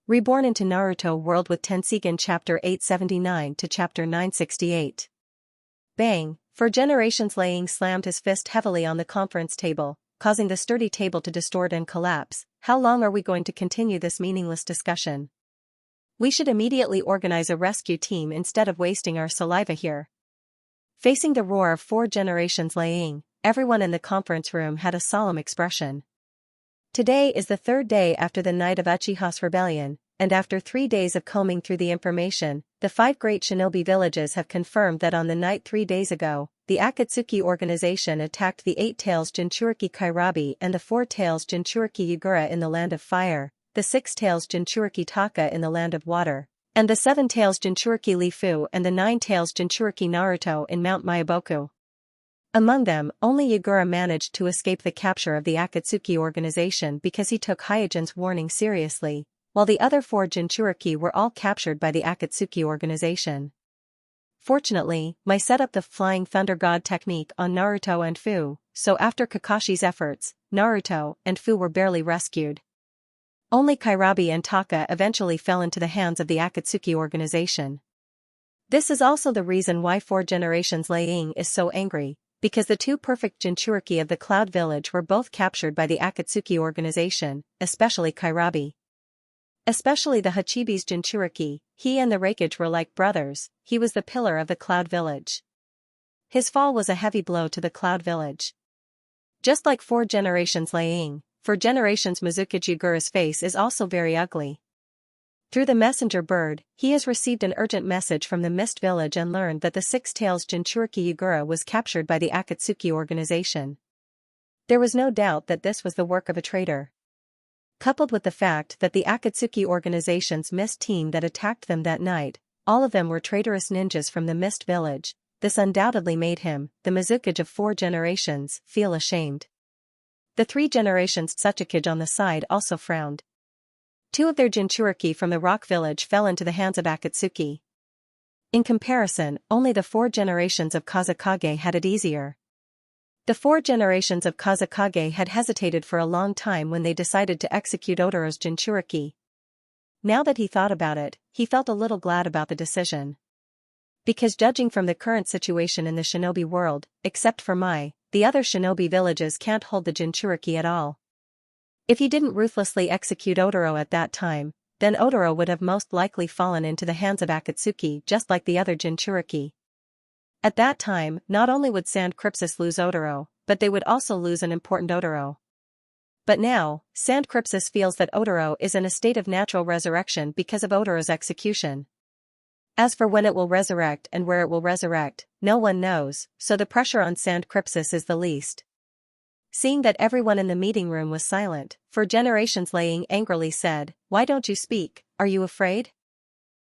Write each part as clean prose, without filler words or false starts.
Reborn into Naruto World with Tenseigan Chapter 879 to Chapter 968. Bang! For generations Liang slammed his fist heavily on the conference table, causing the sturdy table to distort and collapse. How long are we going to continue this meaningless discussion? We should immediately organize a rescue team instead of wasting our saliva here. Facing the roar of 4 generations Liang, everyone in the conference room had a solemn expression. Today is the 3rd day after the night of Uchiha's rebellion, and after 3 days of combing through the information, the 5 great shinobi villages have confirmed that on the night 3 days ago, the Akatsuki organization attacked the 8 tails Jinchuriki Kairabi and the 4 tails Jinchuriki Yagura in the land of fire, the 6 tails Jinchuriki Taka in the land of water, and the 7 tails Jinchuriki Lifu and the 9 tails Jinchuriki Naruto in Mount Mayaboku. Among them, only Yagura managed to escape the capture of the Akatsuki organization because he took Hyojin's warning seriously, while the other 4 Jinchuriki were all captured by the Akatsuki organization. Fortunately, Mai set up the Flying Thunder God technique on Naruto and Fu, so after Kakashi's efforts, Naruto and Fu were barely rescued. Only Kairabi and Taka eventually fell into the hands of the Akatsuki organization. This is also the reason why 4 generations Liang is so angry, because the 2 perfect Jinchuriki of the Cloud Village were both captured by the Akatsuki organization, especially Kairabi. Especially the Hachibi's Jinchuriki, he and the Raikage were like brothers, he was the pillar of the Cloud Village. His fall was a heavy blow to the Cloud Village. Just like 4 generations Liang, 4 generations Mizukage Yagura's face is also very ugly. Through the messenger bird, he has received an urgent message from the Mist Village and learned that the 6 tails Jinchuriki Yagura was captured by the Akatsuki organization. There was no doubt that this was the work of a traitor. Coupled with the fact that the Akatsuki organization's Mist team that attacked them that night, all of them were traitorous ninjas from the Mist Village, this undoubtedly made him, the Mizukage of 4 generations, feel ashamed. The 3 generations Tsuchikage on the side also frowned. 2 of their Jinchuriki from the Rock Village fell into the hands of Akatsuki. In comparison, only the 4 generations of Kazekage had it easier. The 4 generations of Kazekage had hesitated for a long time when they decided to execute Otoro's Jinchuriki. Now that he thought about it, he felt a little glad about the decision. Because judging from the current situation in the shinobi world, except for Mai, the other shinobi villages can't hold the Jinchuriki at all. If he didn't ruthlessly execute Otoro at that time, then Otoro would have most likely fallen into the hands of Akatsuki just like the other Jinchuriki. At that time, not only would Sand Crypsis lose Otoro, but they would also lose an important Otoro. But now, Sand Crypsis feels that Otoro is in a state of natural resurrection because of Otoro's execution. As for when it will resurrect and where it will resurrect, no one knows, so the pressure on Sand Crypsis is the least. Seeing that everyone in the meeting room was silent, 4 generations Liang angrily said, "Why don't you speak, are you afraid?"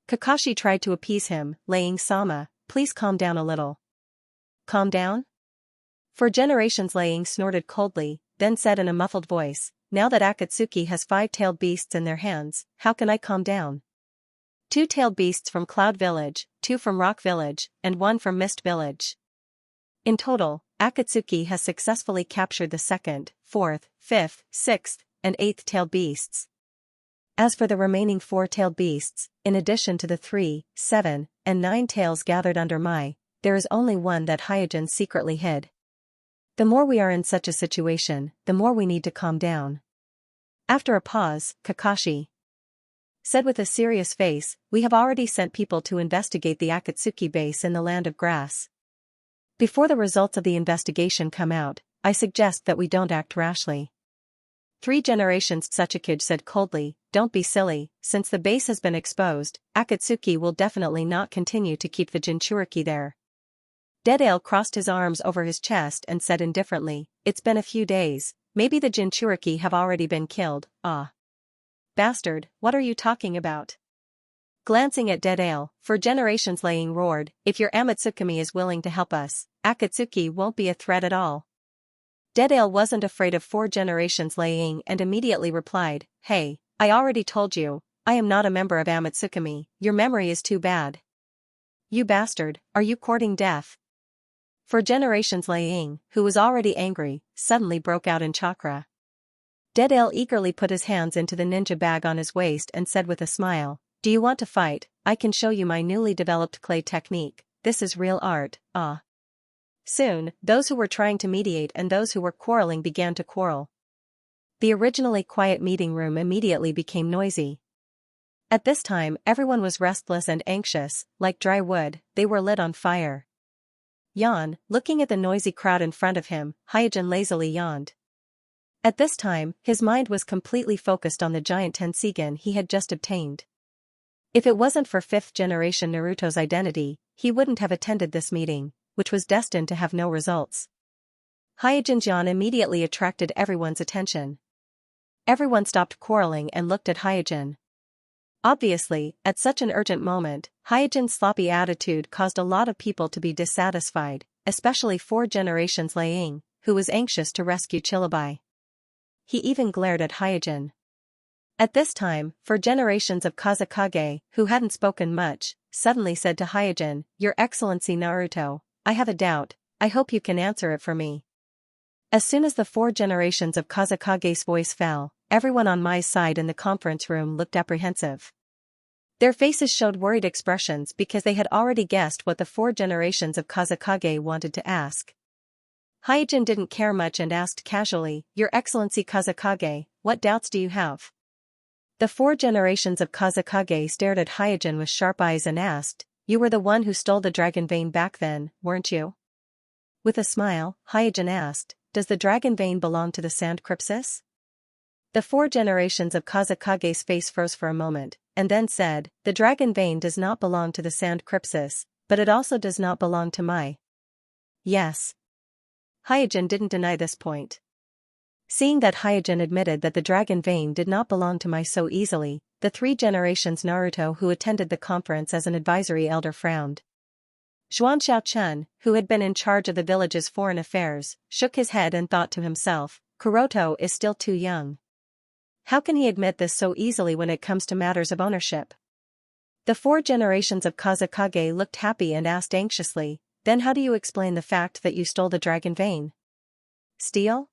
Kakashi tried to appease him, Liang-sama, please calm down a little. Calm down? 4 generations Liang snorted coldly, then said in a muffled voice, now that Akatsuki has 5-tailed beasts in their hands, how can I calm down? 2-tailed beasts from Cloud Village, 2 from Rock Village, and 1 from Mist Village. In total, Akatsuki has successfully captured the 2nd, 4th, 5th, 6th, and 8th-tailed beasts. As for the remaining 4-tailed beasts, in addition to the 3, 7, and 9 tails gathered under Mai, there is only one that Hyojin secretly hid. The more we are in such a situation, the more we need to calm down. After a pause, Kakashi said with a serious face, we have already sent people to investigate the Akatsuki base in the Land of Grass. Before the results of the investigation come out, I suggest that we don't act rashly. 3 generations Tsuchikage said coldly, don't be silly, since the base has been exposed, Akatsuki will definitely not continue to keep the Jinchuriki there. Deadale crossed his arms over his chest and said indifferently, it's been a few days, maybe the Jinchuriki have already been killed, ah. Bastard, what are you talking about? Glancing at Deadale, 4 generations Liang roared, if your Amatsukami is willing to help us, Akatsuki won't be a threat at all. Deadale wasn't afraid of 4 generations Liang and immediately replied, hey, I already told you, I am not a member of Amatsukami, your memory is too bad. You bastard, are you courting death? 4 generations Liang, who was already angry, suddenly broke out in chakra. Deadale eagerly put his hands into the ninja bag on his waist and said with a smile, "Do you want to fight? I can show you my newly developed clay technique. This is real art, ah." Soon, those who were trying to mediate and those who were quarreling began to quarrel. The originally quiet meeting room immediately became noisy. At this time, everyone was restless and anxious, like dry wood, they were lit on fire. Yawn, looking at the noisy crowd in front of him, Hyojin lazily yawned. At this time, his mind was completely focused on the giant Tenseigan he had just obtained. If it wasn't for 5th generation Naruto's identity, he wouldn't have attended this meeting, which was destined to have no results. Hyojin's yawn immediately attracted everyone's attention. Everyone stopped quarreling and looked at Hyojin. Obviously, at such an urgent moment, Hyojin's sloppy attitude caused a lot of people to be dissatisfied, especially 4 generations Liang, who was anxious to rescue Chillabai. He even glared at Hyojin. At this time, 4 generations of Kazekage, who hadn't spoken much, suddenly said to Hyojin, "Your Excellency Naruto, I have a doubt, I hope you can answer it for me." As soon as the 4 generations of Kazekage's voice fell, everyone on my side in the conference room looked apprehensive. Their faces showed worried expressions because they had already guessed what the 4 generations of Kazekage wanted to ask. Hyojin didn't care much and asked casually, "Your Excellency Kazekage, what doubts do you have?" The 4 generations of Kazekage stared at Hyojin with sharp eyes and asked, "You were the one who stole the dragon vein back then, weren't you?" With a smile, Hyojin asked, "Does the dragon vein belong to the Sand Crypsis?" The 4 generations of Kazekage's face froze for a moment, and then said, "The dragon vein does not belong to the Sand Crypsis, but it also does not belong to my." Yes. Hyojin didn't deny this point. Seeing that Hyojin admitted that the dragon vein did not belong to Mai so easily, the 3 generations Naruto who attended the conference as an advisory elder frowned. Xianxia Chun, who had been in charge of the village's foreign affairs, shook his head and thought to himself, Kuroto is still too young. How can he admit this so easily when it comes to matters of ownership? The 4 generations of Kazekage looked happy and asked anxiously, "Then how do you explain the fact that you stole the dragon vein?" "Steal?"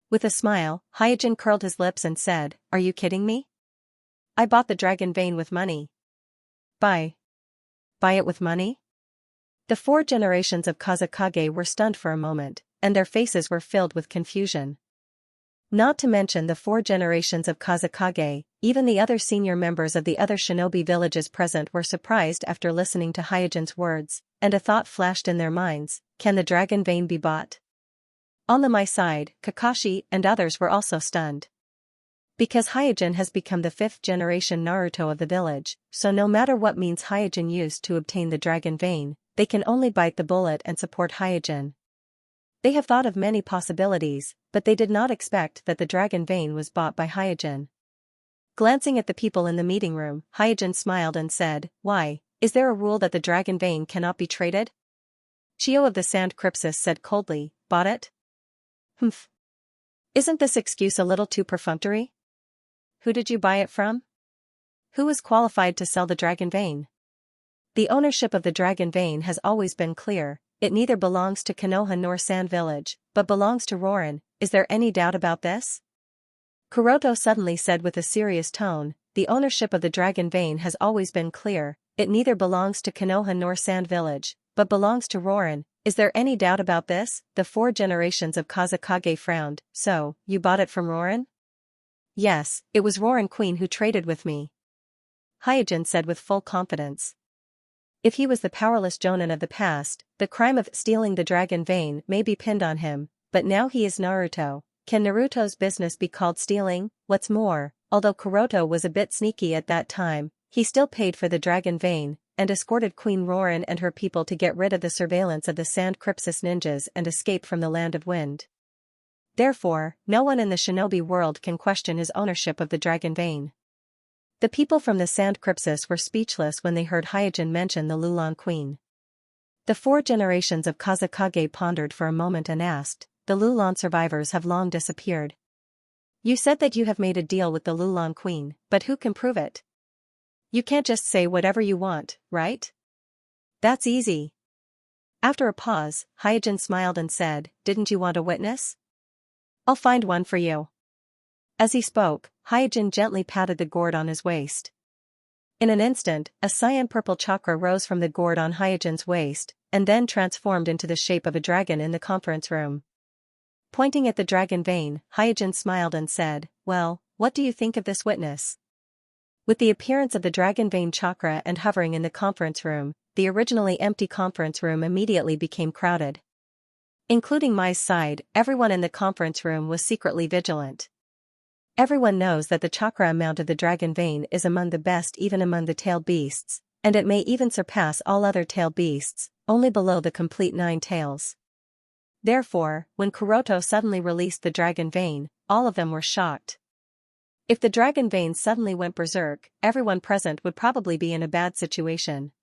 With a smile, Hyojin curled his lips and said, "Are you kidding me? I bought the dragon vein with money." Buy it with money? The 4 generations of Kazekage were stunned for a moment, and their faces were filled with confusion. Not to mention the 4 generations of Kazekage, even the other senior members of the other shinobi villages present were surprised after listening to Hyojin's words, and a thought flashed in their minds, can the dragon vein be bought? On the Mai side, Kakashi and others were also stunned. Because Hyojin has become the 5th generation Naruto of the village, so no matter what means Hyojin used to obtain the dragon vein, they can only bite the bullet and support Hyojin. They have thought of many possibilities, but they did not expect that the dragon vein was bought by Hyojin. Glancing at the people in the meeting room, Hyojin smiled and said, "Why, is there a rule that the dragon vein cannot be traded?" Chio of the Sand Crypsis said coldly, "Bought it? Humph. Isn't this excuse a little too perfunctory? Who did you buy it from? Who is qualified to sell the dragon vein? The ownership of the dragon vein has always been clear, it neither belongs to Konoha nor Sand Village, but belongs to Rorin, is there any doubt about this?" Kuroto suddenly said with a serious tone, "The ownership of the dragon vein has always been clear, it neither belongs to Konoha nor Sand Village, but belongs to Rorin, is there any doubt about this?" The 4 generations of Kazekage frowned, "So, you bought it from Rorin?" "Yes, it was Rorin Queen who traded with me," Hyojin said with full confidence. If he was the powerless Jonin of the past, the crime of stealing the dragon vein may be pinned on him, but now he is Naruto. Can Naruto's business be called stealing? What's more, although Kuroto was a bit sneaky at that time, he still paid for the dragon vein, and escorted Queen Rorin and her people to get rid of the surveillance of the Sand Crypsis ninjas and escape from the Land of Wind. Therefore, no one in the shinobi world can question his ownership of the dragon vein. The people from the Sand Crypsis were speechless when they heard Hyojin mention the Lulan Queen. The 4 generations of Kazekage pondered for a moment and asked, "The Lulan survivors have long disappeared. You said that you have made a deal with the Lulan Queen, but who can prove it? You can't just say whatever you want, right?" "That's easy." After a pause, Hyojin smiled and said, "Didn't you want a witness? I'll find one for you." As he spoke, Hyojin gently patted the gourd on his waist. In an instant, a cyan-purple chakra rose from the gourd on Hyojin's waist, and then transformed into the shape of a dragon in the conference room. Pointing at the dragon vein, Hyojin smiled and said, "Well, what do you think of this witness?" With the appearance of the dragon vein chakra and hovering in the conference room, the originally empty conference room immediately became crowded. Including Mai's side, everyone in the conference room was secretly vigilant. Everyone knows that the chakra amount of the dragon vein is among the best even among the tailed beasts, and it may even surpass all other tailed beasts, only below the complete 9 tails. Therefore, when Kuroto suddenly released the dragon vein, all of them were shocked. If the dragon vein suddenly went berserk, everyone present would probably be in a bad situation.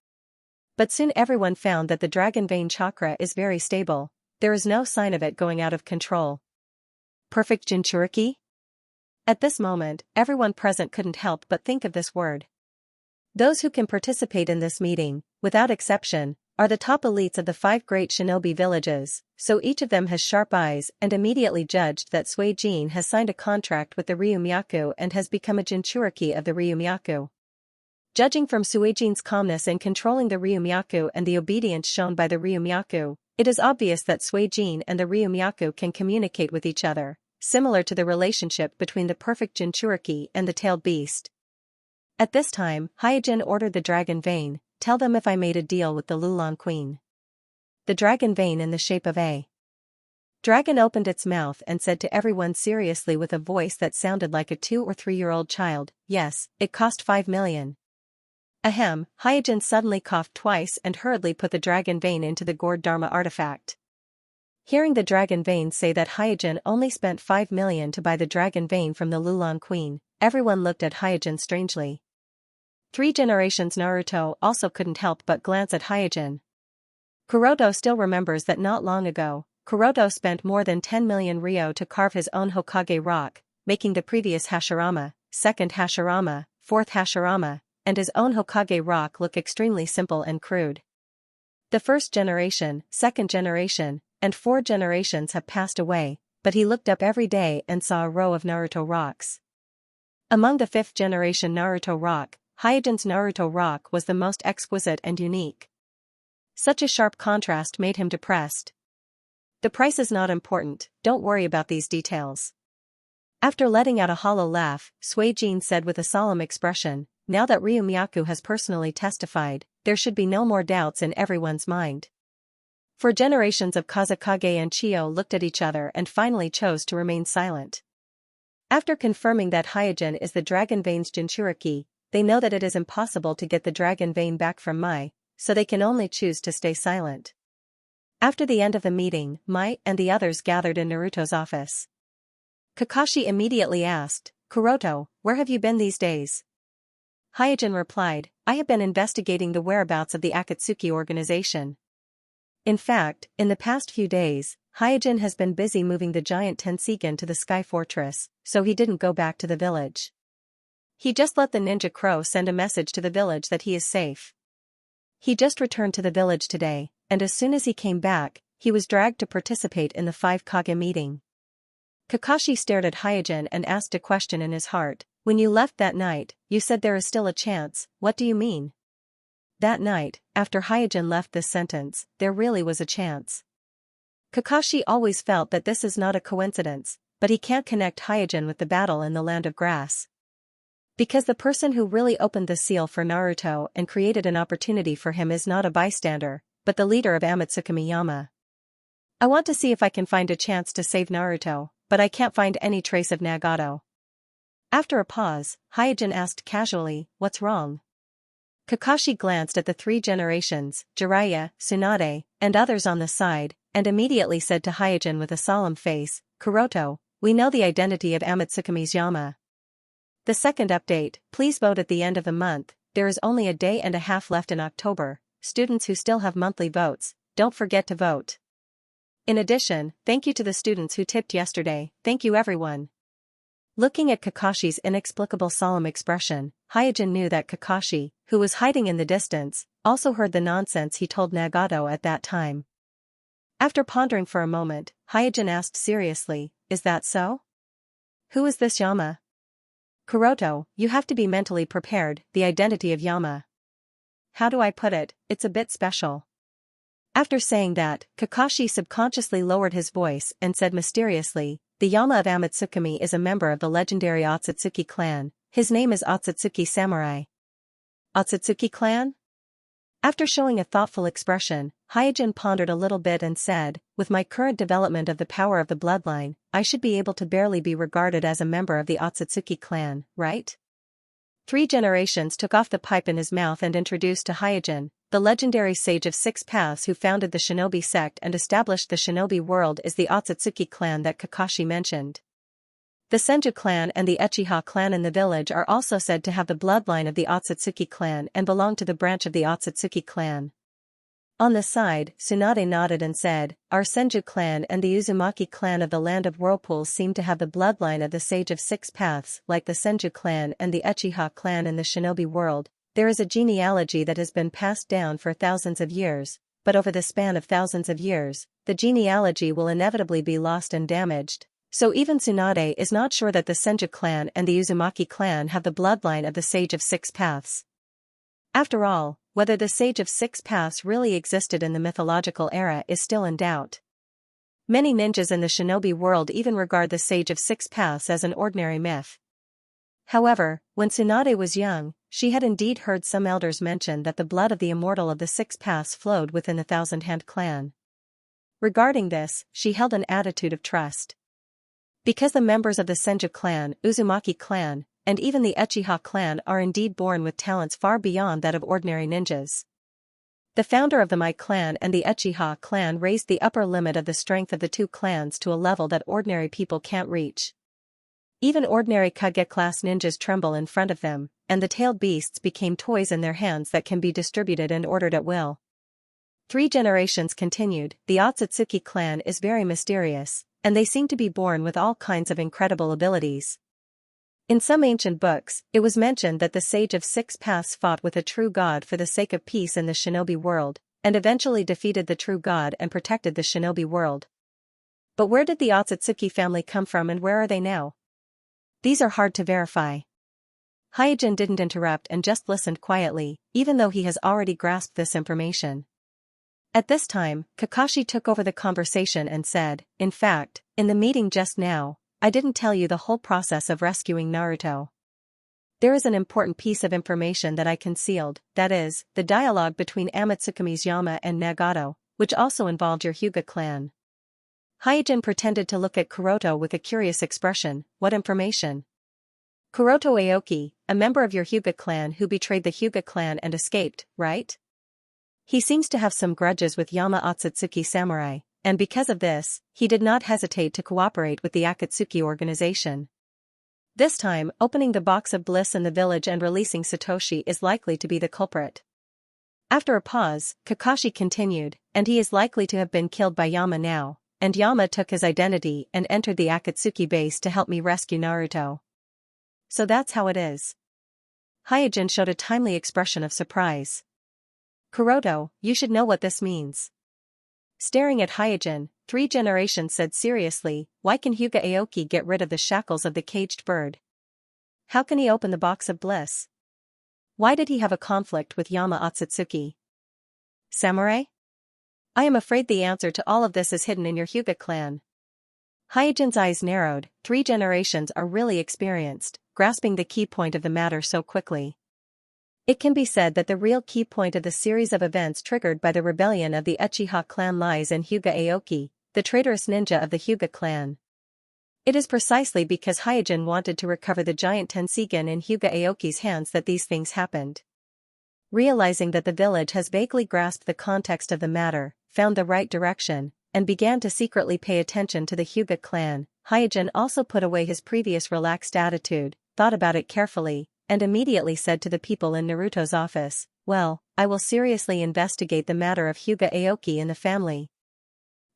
But soon everyone found that the dragon vein chakra is very stable, there is no sign of it going out of control. Perfect Jinchuriki? At this moment, everyone present couldn't help but think of this word. Those who can participate in this meeting, without exception, are the top elites of the 5 great shinobi villages, so each of them has sharp eyes and immediately judged that Suijin has signed a contract with the Ryumyaku and has become a Jinchuriki of the Ryumyaku. Judging from Suijin's calmness in controlling the Ryumyaku and the obedience shown by the Ryumyaku, it is obvious that Suijin and the Ryumyaku can communicate with each other, similar to the relationship between the perfect Jinchuriki and the tailed beast. At this time, Hyojin ordered the dragon vein, "Tell them if I made a deal with the Lulan Queen." The dragon vein in the shape of a dragon opened its mouth and said to everyone seriously with a voice that sounded like a 2 or 3-year-old child, "Yes, it cost 5 million. Ahem." Hyojin suddenly coughed twice and hurriedly put the dragon vein into the gourd Dharma artifact. Hearing the dragon vein say that Hyojin only spent 5 million to buy the dragon vein from the Lulan Queen, everyone looked at Hyojin strangely. 3 generations Naruto also couldn't help but glance at Hyojin. Kuroto still remembers that not long ago, Kuroto spent more than 10 million ryo to carve his own Hokage rock, making the previous Hashirama, second Hashirama, fourth Hashirama, and his own Hokage rock look extremely simple and crude. The first generation, second generation, and 4 generations have passed away, but he looked up every day and saw a row of Naruto rocks. Among the 5th generation Naruto rock, Hyojin's Naruto rock was the most exquisite and unique. Such a sharp contrast made him depressed. The price is not important, don't worry about these details. After letting out a hollow laugh, Suijin said with a solemn expression, "Now that Ryumyaku has personally testified, there should be no more doubts in everyone's mind." For generations of Kazekage and Chiyo looked at each other and finally chose to remain silent. After confirming that Hyojin is the dragon vein's Jinchuriki, they know that it is impossible to get the dragon vein back from Mai, so they can only choose to stay silent. After the end of the meeting, Mai and the others gathered in Naruto's office. Kakashi immediately asked, "Kuroto, where have you been these days?" Hyojin replied, "I have been investigating the whereabouts of the Akatsuki organization." In fact, in the past few days, Hyojin has been busy moving the giant Tenseigan to the Sky Fortress, so he didn't go back to the village. He just let the ninja crow send a message to the village that he is safe. He just returned to the village today, and as soon as he came back, he was dragged to participate in the 5 Kage meeting. Kakashi stared at Hyojin and asked a question in his heart, "When you left that night, you said there is still a chance, what do you mean?" That night, after Hyojin left this sentence, there really was a chance. Kakashi always felt that this is not a coincidence, but he can't connect Hyojin with the battle in the Land of Grass. Because the person who really opened the seal for Naruto and created an opportunity for him is not a bystander, but the leader of Amatsukamiyama. I want to see if I can find a chance to save Naruto, but I can't find any trace of Nagato. After a pause, Hyojin asked casually, "What's wrong?" Kakashi glanced at the 3 generations, Jiraiya, Tsunade, and others on the side, and immediately said to Hyojin with a solemn face, "Kuroto, we know the identity of Amatsukamiyama. The second update, please vote at the end of the month, there is only a day and a half left in October, students who still have monthly votes, don't forget to vote. In addition, thank you to the students who tipped yesterday, thank you everyone." Looking at Kakashi's inexplicable solemn expression, Hyojin knew that Kakashi, who was hiding in the distance, also heard the nonsense he told Nagato at that time. After pondering for a moment, Hyojin asked seriously, "Is that so?" Who is this Yama? Kuroto, you have to be mentally prepared, the identity of Yama. How do I put it, it's a bit special. After saying that, Kakashi subconsciously lowered his voice and said mysteriously, the Yama of Amatsukami is a member of the legendary Otsutsuki clan, his name is Otsutsuki Samurai. Otsutsuki clan? After showing a thoughtful expression, Hyojin pondered a little bit and said, with my current development of the power of the bloodline, I should be able to barely be regarded as a member of the Otsutsuki clan, right? 3 generations took off the pipe in his mouth and introduced to Hyojin, the legendary sage of 6 paths who founded the shinobi sect and established the shinobi world is the Otsutsuki clan that Kakashi mentioned. The Senju clan and the Uchiha clan in the village are also said to have the bloodline of the Otsutsuki clan and belong to the branch of the Otsutsuki clan. On the side, Tsunade nodded and said, our Senju clan and the Uzumaki clan of the Land of Whirlpools seem to have the bloodline of the Sage of 6 Paths like the Senju clan and the Uchiha clan in the shinobi world. There is a genealogy that has been passed down for thousands of years, but over the span of thousands of years, the genealogy will inevitably be lost and damaged. So even Tsunade is not sure that the Senju clan and the Uzumaki clan have the bloodline of the Sage of 6 Paths. After all, whether the Sage of 6 Paths really existed in the mythological era is still in doubt. Many ninjas in the shinobi world even regard the Sage of 6 Paths as an ordinary myth. However, when Tsunade was young, she had indeed heard some elders mention that the blood of the immortal of the 6 Paths flowed within the Thousand Hand clan. Regarding this, she held an attitude of trust. Because the members of the Senju clan, Uzumaki clan, and even the Uchiha clan are indeed born with talents far beyond that of ordinary ninjas. The founder of the Mai clan and the Uchiha clan raised the upper limit of the strength of the 2 clans to a level that ordinary people can't reach. Even ordinary Kage-class ninjas tremble in front of them, and the tailed beasts became toys in their hands that can be distributed and ordered at will. 3 generations continued, the Otsutsuki clan is very mysterious, and they seem to be born with all kinds of incredible abilities. In some ancient books, it was mentioned that the Sage of 6 Paths fought with a true god for the sake of peace in the shinobi world, and eventually defeated the true god and protected the shinobi world. But where did the Otsutsuki family come from and where are they now? These are hard to verify. Hyojin didn't interrupt and just listened quietly, even though he has already grasped this information. At this time, Kakashi took over the conversation and said, in fact, in the meeting just now, I didn't tell you the whole process of rescuing Naruto. There is an important piece of information that I concealed, that is, the dialogue between Amatsukami's Yama and Nagato, which also involved your Hyuga clan. Hyojin pretended to look at Kuroto with a curious expression, what information? Kuroto Aoki, a member of your Hyuga clan who betrayed the Hyuga clan and escaped, right? He seems to have some grudges with Yama Otsutsuki Samurai, and because of this, he did not hesitate to cooperate with the Akatsuki organization. This time, opening the box of bliss in the village and releasing Satoshi is likely to be the culprit. After a pause, Kakashi continued, and he is likely to have been killed by Yama now, and Yama took his identity and entered the Akatsuki base to help me rescue Naruto. So that's how it is. Hyojin showed a timely expression of surprise. Kuroto, you should know what this means. Staring at Hyojin, 3 generations said seriously, why can Hyuga Aoki get rid of the shackles of the caged bird? How can he open the box of bliss? Why did he have a conflict with Yama Otsutsuki Samurai? I am afraid the answer to all of this is hidden in your Hyuga clan. Hyojin's eyes narrowed, 3 generations are really experienced, grasping the key point of the matter so quickly. It can be said that the real key point of the series of events triggered by the rebellion of the Uchiha clan lies in Hyuga Aoki, the traitorous ninja of the Hyuga clan. It is precisely because Hyojin wanted to recover the giant Tenseigan in Hyuga Aoki's hands that these things happened. Realizing that the village has vaguely grasped the context of the matter, found the right direction, and began to secretly pay attention to the Hyuga clan, Hyojin also put away his previous relaxed attitude, thought about it carefully, and immediately said to the people in Naruto's office, well, I will seriously investigate the matter of Hyuga Aoki in the family.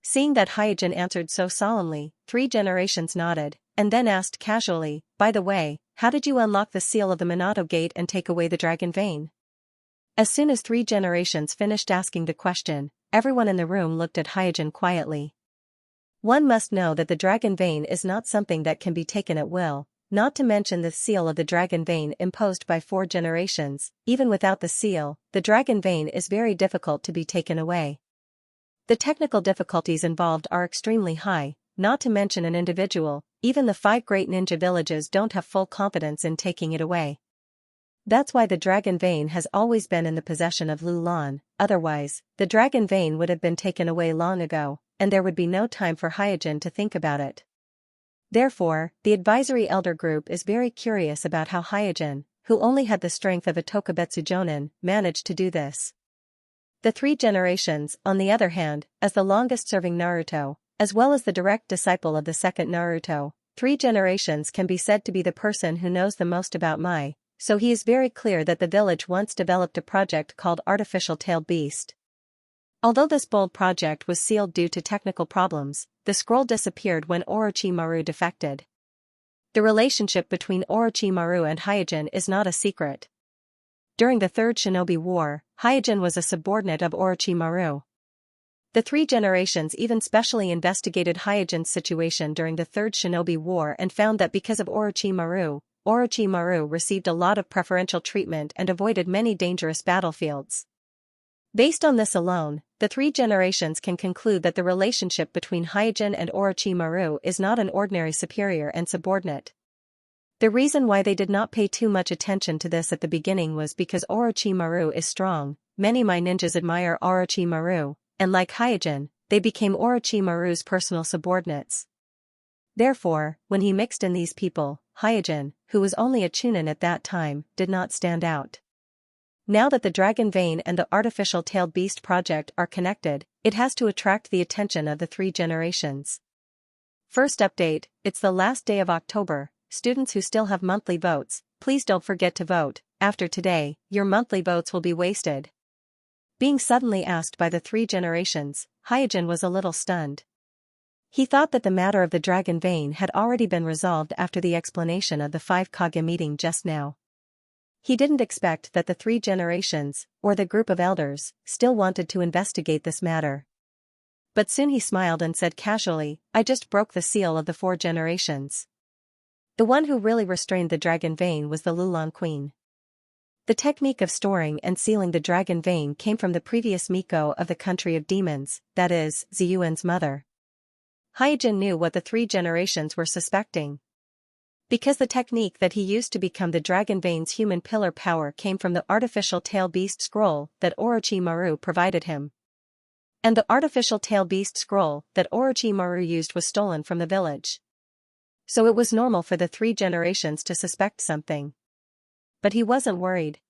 Seeing that Hyojin answered so solemnly, 3 generations nodded, and then asked casually, by the way, how did you unlock the seal of the Minato Gate and take away the dragon vein? As soon as 3 generations finished asking the question, everyone in the room looked at Hyojin quietly. One must know that the dragon vein is not something that can be taken at will, not to mention the seal of the dragon vein imposed by 4 generations. Even without the seal, the dragon vein is very difficult to be taken away. The technical difficulties involved are extremely high, not to mention an individual, even the 5 great ninja villages don't have full confidence in taking it away. That's why the dragon vein has always been in the possession of Lu Lan, otherwise, the dragon vein would have been taken away long ago, and there would be no time for Hyojin to think about it. Therefore, the advisory elder group is very curious about how Hyojin, who only had the strength of a Tokubetsu Jonin, managed to do this. The 3 generations, on the other hand, as the longest-serving Naruto, as well as the direct disciple of the second Naruto, 3 generations can be said to be the person who knows the most about Mai, so he is very clear that the village once developed a project called Artificial Tailed Beast. Although this bold project was sealed due to technical problems, the scroll disappeared when Orochimaru defected. The relationship between Orochimaru and Hyojin is not a secret. During the Third Shinobi War, Hyojin was a subordinate of Orochimaru. The 3 generations even specially investigated Hyojin's situation during the Third Shinobi War and found that because of Orochimaru received a lot of preferential treatment and avoided many dangerous battlefields. Based on this alone, the 3 generations can conclude that the relationship between Hyojin and Orochimaru is not an ordinary superior and subordinate. The reason why they did not pay too much attention to this at the beginning was because Orochimaru is strong. Many Mai ninjas admire Orochimaru, and like Hyojin, they became Orochimaru's personal subordinates. Therefore, when he mixed in these people, Hyojin, who was only a chunin at that time, did not stand out. Now that the Dragon Vein and the Artificial Tailed Beast project are connected, it has to attract the attention of the 3 generations. First update, it's the last day of October. Students who still have monthly votes, please don't forget to vote. After today, your monthly votes will be wasted. Being suddenly asked by the 3 generations, Hyojin was a little stunned. He thought that the matter of the Dragon Vein had already been resolved after the explanation of the 5 Kage meeting just now. He didn't expect that the 3 generations, or the group of elders, still wanted to investigate this matter. But soon he smiled and said casually, I just broke the seal of the 4 generations. The one who really restrained the Dragon Vein was the Lulan Queen. The technique of storing and sealing the Dragon Vein came from the previous Miko of the Country of Demons, that is, Ziyuan's mother. Hyojin knew what the 3 generations were suspecting. Because the technique that he used to become the Dragon Vein's human pillar power came from the Artificial Tail Beast scroll that Orochimaru provided him. And the Artificial Tail Beast scroll that Orochimaru used was stolen from the village. So it was normal for the 3 generations to suspect something. But he wasn't worried.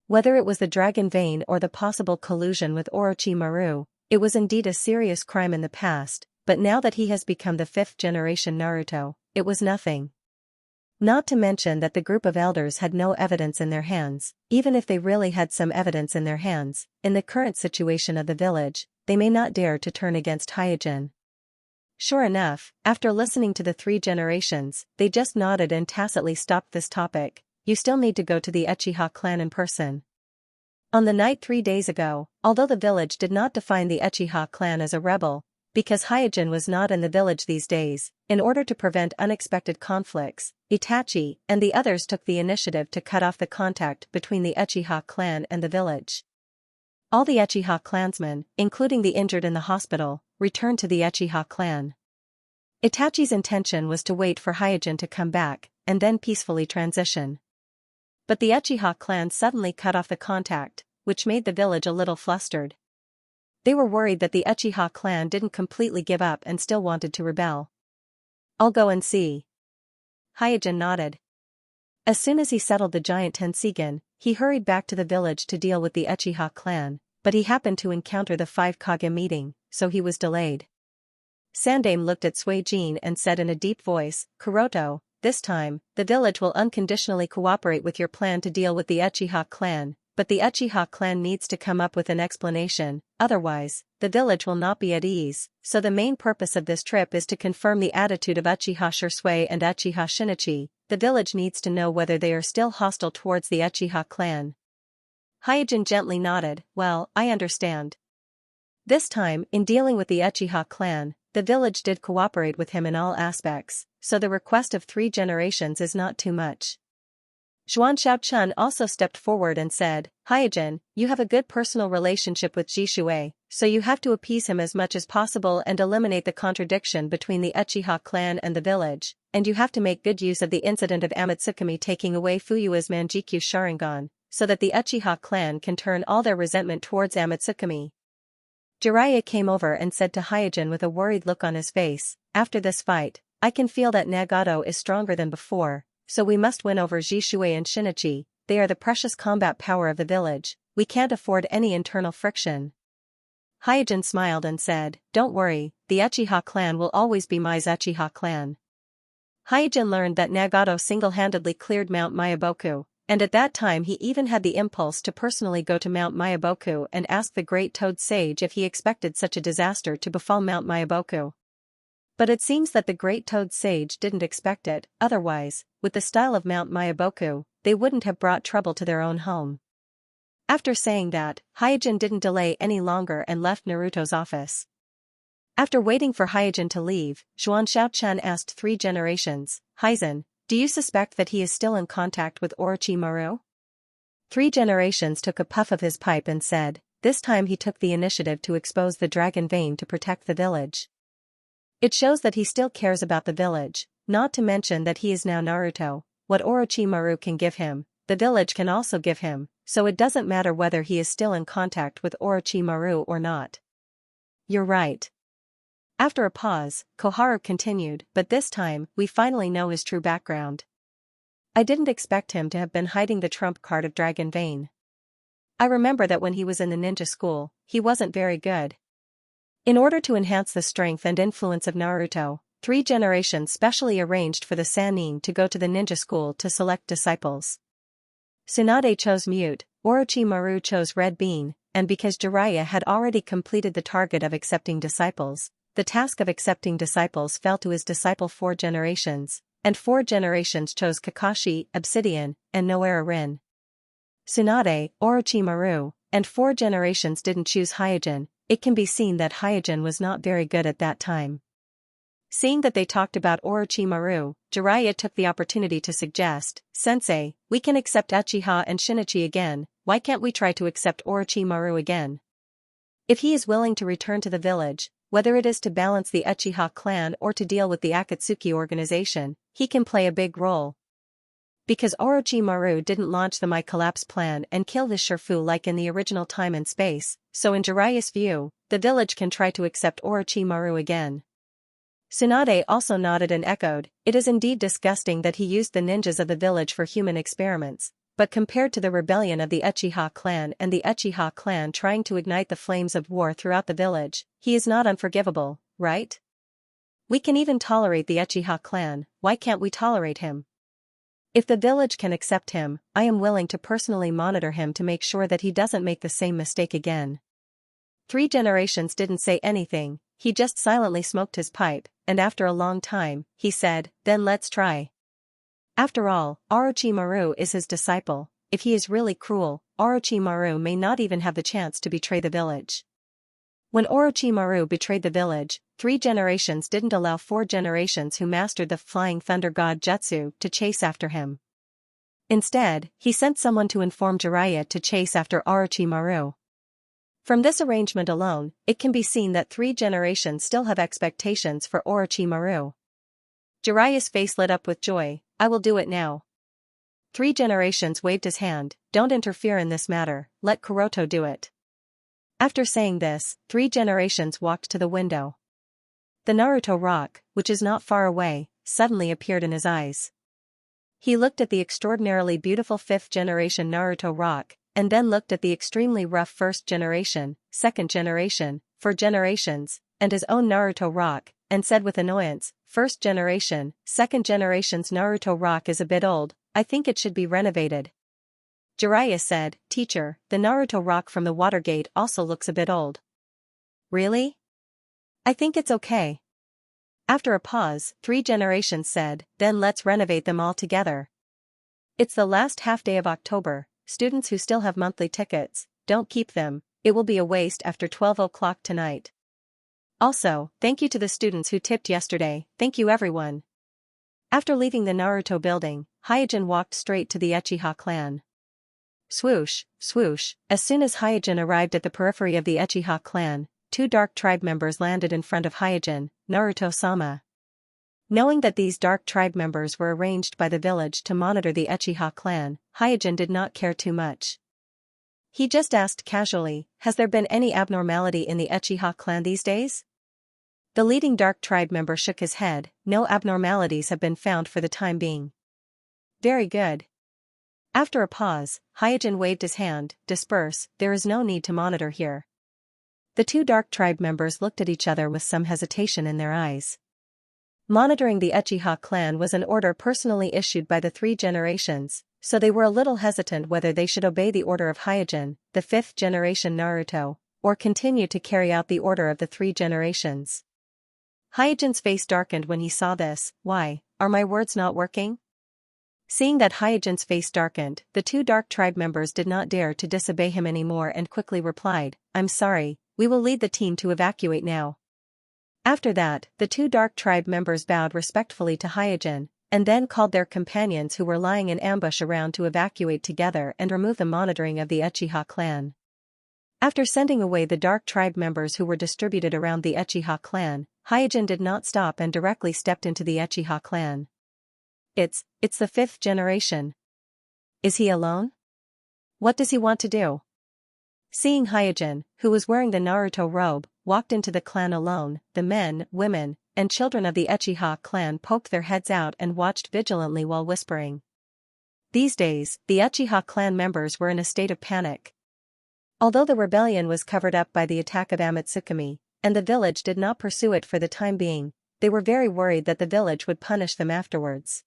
Whether it was the Dragon Vein or the possible collusion with Orochimaru, it was indeed a serious crime in the past, but now that he has become the 5th generation Naruto, it was nothing. Not to mention that the group of elders had no evidence in their hands. Even if they really had some evidence in their hands, in the current situation of the village, they may not dare to turn against Hyojin. Sure enough, after listening to the 3 generations, they just nodded and tacitly stopped this topic. You still need to go to the Uchiha clan in person. On the night 3 days ago, although the village did not define the Uchiha clan as a rebel, because Hyojin was not in the village these days, in order to prevent unexpected conflicts, Itachi and the others took the initiative to cut off the contact between the Uchiha clan and the village. All the Uchiha clansmen, including the injured in the hospital, returned to the Uchiha clan. Itachi's intention was to wait for Hyojin to come back, and then peacefully transition. But the Uchiha clan suddenly cut off the contact, which made the village a little flustered. They were worried that the Uchiha clan didn't completely give up and still wanted to rebel. I'll go and see. Hyojin nodded. As soon as he settled the giant Tenseigan, he hurried back to the village to deal with the Uchiha clan, but he happened to encounter the 5 Kage meeting, so he was delayed. Sandaime looked at Suijin and said in a deep voice, Kuroto, this time, the village will unconditionally cooperate with your plan to deal with the Uchiha clan, but the Uchiha clan needs to come up with an explanation, otherwise, the village will not be at ease, so the main purpose of this trip is to confirm the attitude of Uchiha Shisui and Uchiha Shinichi. The village needs to know whether they are still hostile towards the Uchiha clan. Hyojin gently nodded, well, I understand. This time, in dealing with the Uchiha clan, the village did cooperate with him in all aspects, so the request of 3 generations is not too much. Zhuan Xiaochun also stepped forward and said, Haijin, you have a good personal relationship with Jishui, so you have to appease him as much as possible and eliminate the contradiction between the Uchiha clan and the village, and you have to make good use of the incident of Amatsukami taking away Fuyua's Manjikyu Sharingan, so that the Uchiha clan can turn all their resentment towards Amatsukami. Jiraiya came over and said to Hyojin with a worried look on his face, after this fight, I can feel that Nagato is stronger than before, so we must win over Jishui and Shinichi, they are the precious combat power of the village, we can't afford any internal friction. Hyojin smiled and said, don't worry, the Uchiha clan will always be my Uchiha clan. Hyojin learned that Nagato single-handedly cleared Mount Mayaboku, and at that time he even had the impulse to personally go to Mount Mayaboku and ask the Great Toad Sage if he expected such a disaster to befall Mount Mayaboku. But it seems that the Great Toad Sage didn't expect it, otherwise, with the style of Mount Mayaboku, they wouldn't have brought trouble to their own home. After saying that, Hyojin didn't delay any longer and left Naruto's office. After waiting for Hyojin to leave, Zhuan Xiaochun asked 3 generations, Hyzen, do you suspect that he is still in contact with Orochimaru? 3 generations took a puff of his pipe and said, this time he took the initiative to expose the dragon vein to protect the village. It shows that he still cares about the village, not to mention that he is now Naruto, what Orochimaru can give him, the village can also give him, so it doesn't matter whether he is still in contact with Orochimaru or not. You're right. After a pause, Koharu continued, but this time, we finally know his true background. I didn't expect him to have been hiding the trump card of Dragon Vein. I remember that when he was in the ninja school, he wasn't very good. In order to enhance the strength and influence of Naruto, 3 generations specially arranged for the Sannin to go to the ninja school to select disciples. Tsunade chose Mute, Orochimaru chose Red Bean, and because Jiraiya had already completed the target of accepting disciples, the task of accepting disciples fell to his disciple 4 generations, and 4 generations chose Kakashi, Obsidian, and Noara Rin. Tsunade, Orochimaru, and 4 generations didn't choose Hyojin. It can be seen that Hyojin was not very good at that time. Seeing that they talked about Orochimaru, Jiraiya took the opportunity to suggest, Sensei, we can accept Uchiha and Shinichi again, why can't we try to accept Orochimaru again? If he is willing to return to the village, whether it is to balance the Uchiha clan or to deal with the Akatsuki organization, he can play a big role. Because Orochimaru didn't launch the My Collapse plan and kill the Shifu like in the original time and space, so in Jiraiya's view, the village can try to accept Orochimaru again. Tsunade also nodded and echoed, it is indeed disgusting that he used the ninjas of the village for human experiments, but compared to the rebellion of the Uchiha clan and the Uchiha clan trying to ignite the flames of war throughout the village, he is not unforgivable, right? We can even tolerate the Uchiha clan, why can't we tolerate him? If the village can accept him, I am willing to personally monitor him to make sure that he doesn't make the same mistake again. 3 generations didn't say anything, he just silently smoked his pipe, and after a long time, he said, then let's try. After all, Orochimaru is his disciple, if he is really cruel, Orochimaru may not even have the chance to betray the village. When Orochimaru betrayed the village, 3 generations didn't allow 4 generations who mastered the Flying Thunder God Jutsu to chase after him. Instead, he sent someone to inform Jiraiya to chase after Orochimaru. From this arrangement alone, it can be seen that 3 generations still have expectations for Orochimaru. Jiraiya's face lit up with joy, I will do it now. 3 generations waved his hand, don't interfere in this matter, let Kuroto do it. After saying this, 3 generations walked to the window. The Naruto rock, which is not far away, suddenly appeared in his eyes. He looked at the extraordinarily beautiful 5th generation Naruto rock, and then looked at the extremely rough 1st generation, 2nd generation, 4 generations, and his own Naruto rock, and said with annoyance, 1st generation, 2nd generation's Naruto rock is a bit old, I think it should be renovated. Jiraiya said, Teacher, the Naruto rock from the water gate also looks a bit old. Really? I think it's okay. After a pause, 3 generations said, then let's renovate them all together. It's the last half day of October, students who still have monthly tickets, don't keep them, it will be a waste after 12 o'clock tonight. Also, thank you to the students who tipped yesterday, thank you everyone. After leaving the Naruto building, Hyojin walked straight to the Uchiha clan. Swoosh, swoosh, as soon as Hyojin arrived at the periphery of the Uchiha clan, two dark tribe members landed in front of Hyojin, Naruto-sama. Knowing that these dark tribe members were arranged by the village to monitor the Uchiha clan, Hyojin did not care too much. He just asked casually, has there been any abnormality in the Uchiha clan these days? The leading dark tribe member shook his head, no abnormalities have been found for the time being. Very good. After a pause, Hyojin waved his hand, disperse, there is no need to monitor here. The two dark tribe members looked at each other with some hesitation in their eyes. Monitoring the Uchiha clan was an order personally issued by the three generations, so they were a little hesitant whether they should obey the order of Hyojin, the fifth generation Naruto, or continue to carry out the order of the three generations. Hyojin's face darkened when he saw this. Why, are my words not working? Seeing that Hyojin's face darkened, the two dark tribe members did not dare to disobey him anymore and quickly replied, I'm sorry, we will lead the team to evacuate now. After that, the two dark tribe members bowed respectfully to Hyojin, and then called their companions who were lying in ambush around to evacuate together and remove the monitoring of the Uchiha clan. After sending away the dark tribe members who were distributed around the Uchiha clan, Hyojin did not stop and directly stepped into the Uchiha clan. It's the fifth generation. Is he alone? What does he want to do? Seeing Hyojin, who was wearing the Naruto robe, walked into the clan alone, the men, women, and children of the Uchiha clan poked their heads out and watched vigilantly while whispering. These days, the Uchiha clan members were in a state of panic. Although the rebellion was covered up by the attack of Amatsukami, and the village did not pursue it for the time being, they were very worried that the village would punish them afterwards.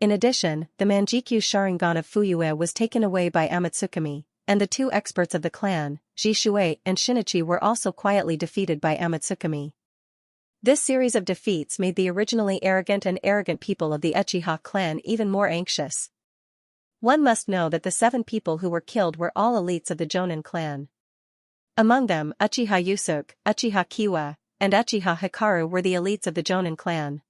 In addition, the Manjikyu Sharingan of Fuyue was taken away by Amatsukami, and the two experts of the clan, Jisue and Shinichi, were also quietly defeated by Amatsukami. This series of defeats made the originally arrogant people of the Uchiha clan even more anxious. One must know that the 7 people who were killed were all elites of the Jonin clan. Among them, Uchiha Yusuke, Uchiha Kiwa, and Uchiha Hikaru were the elites of the Jonin clan.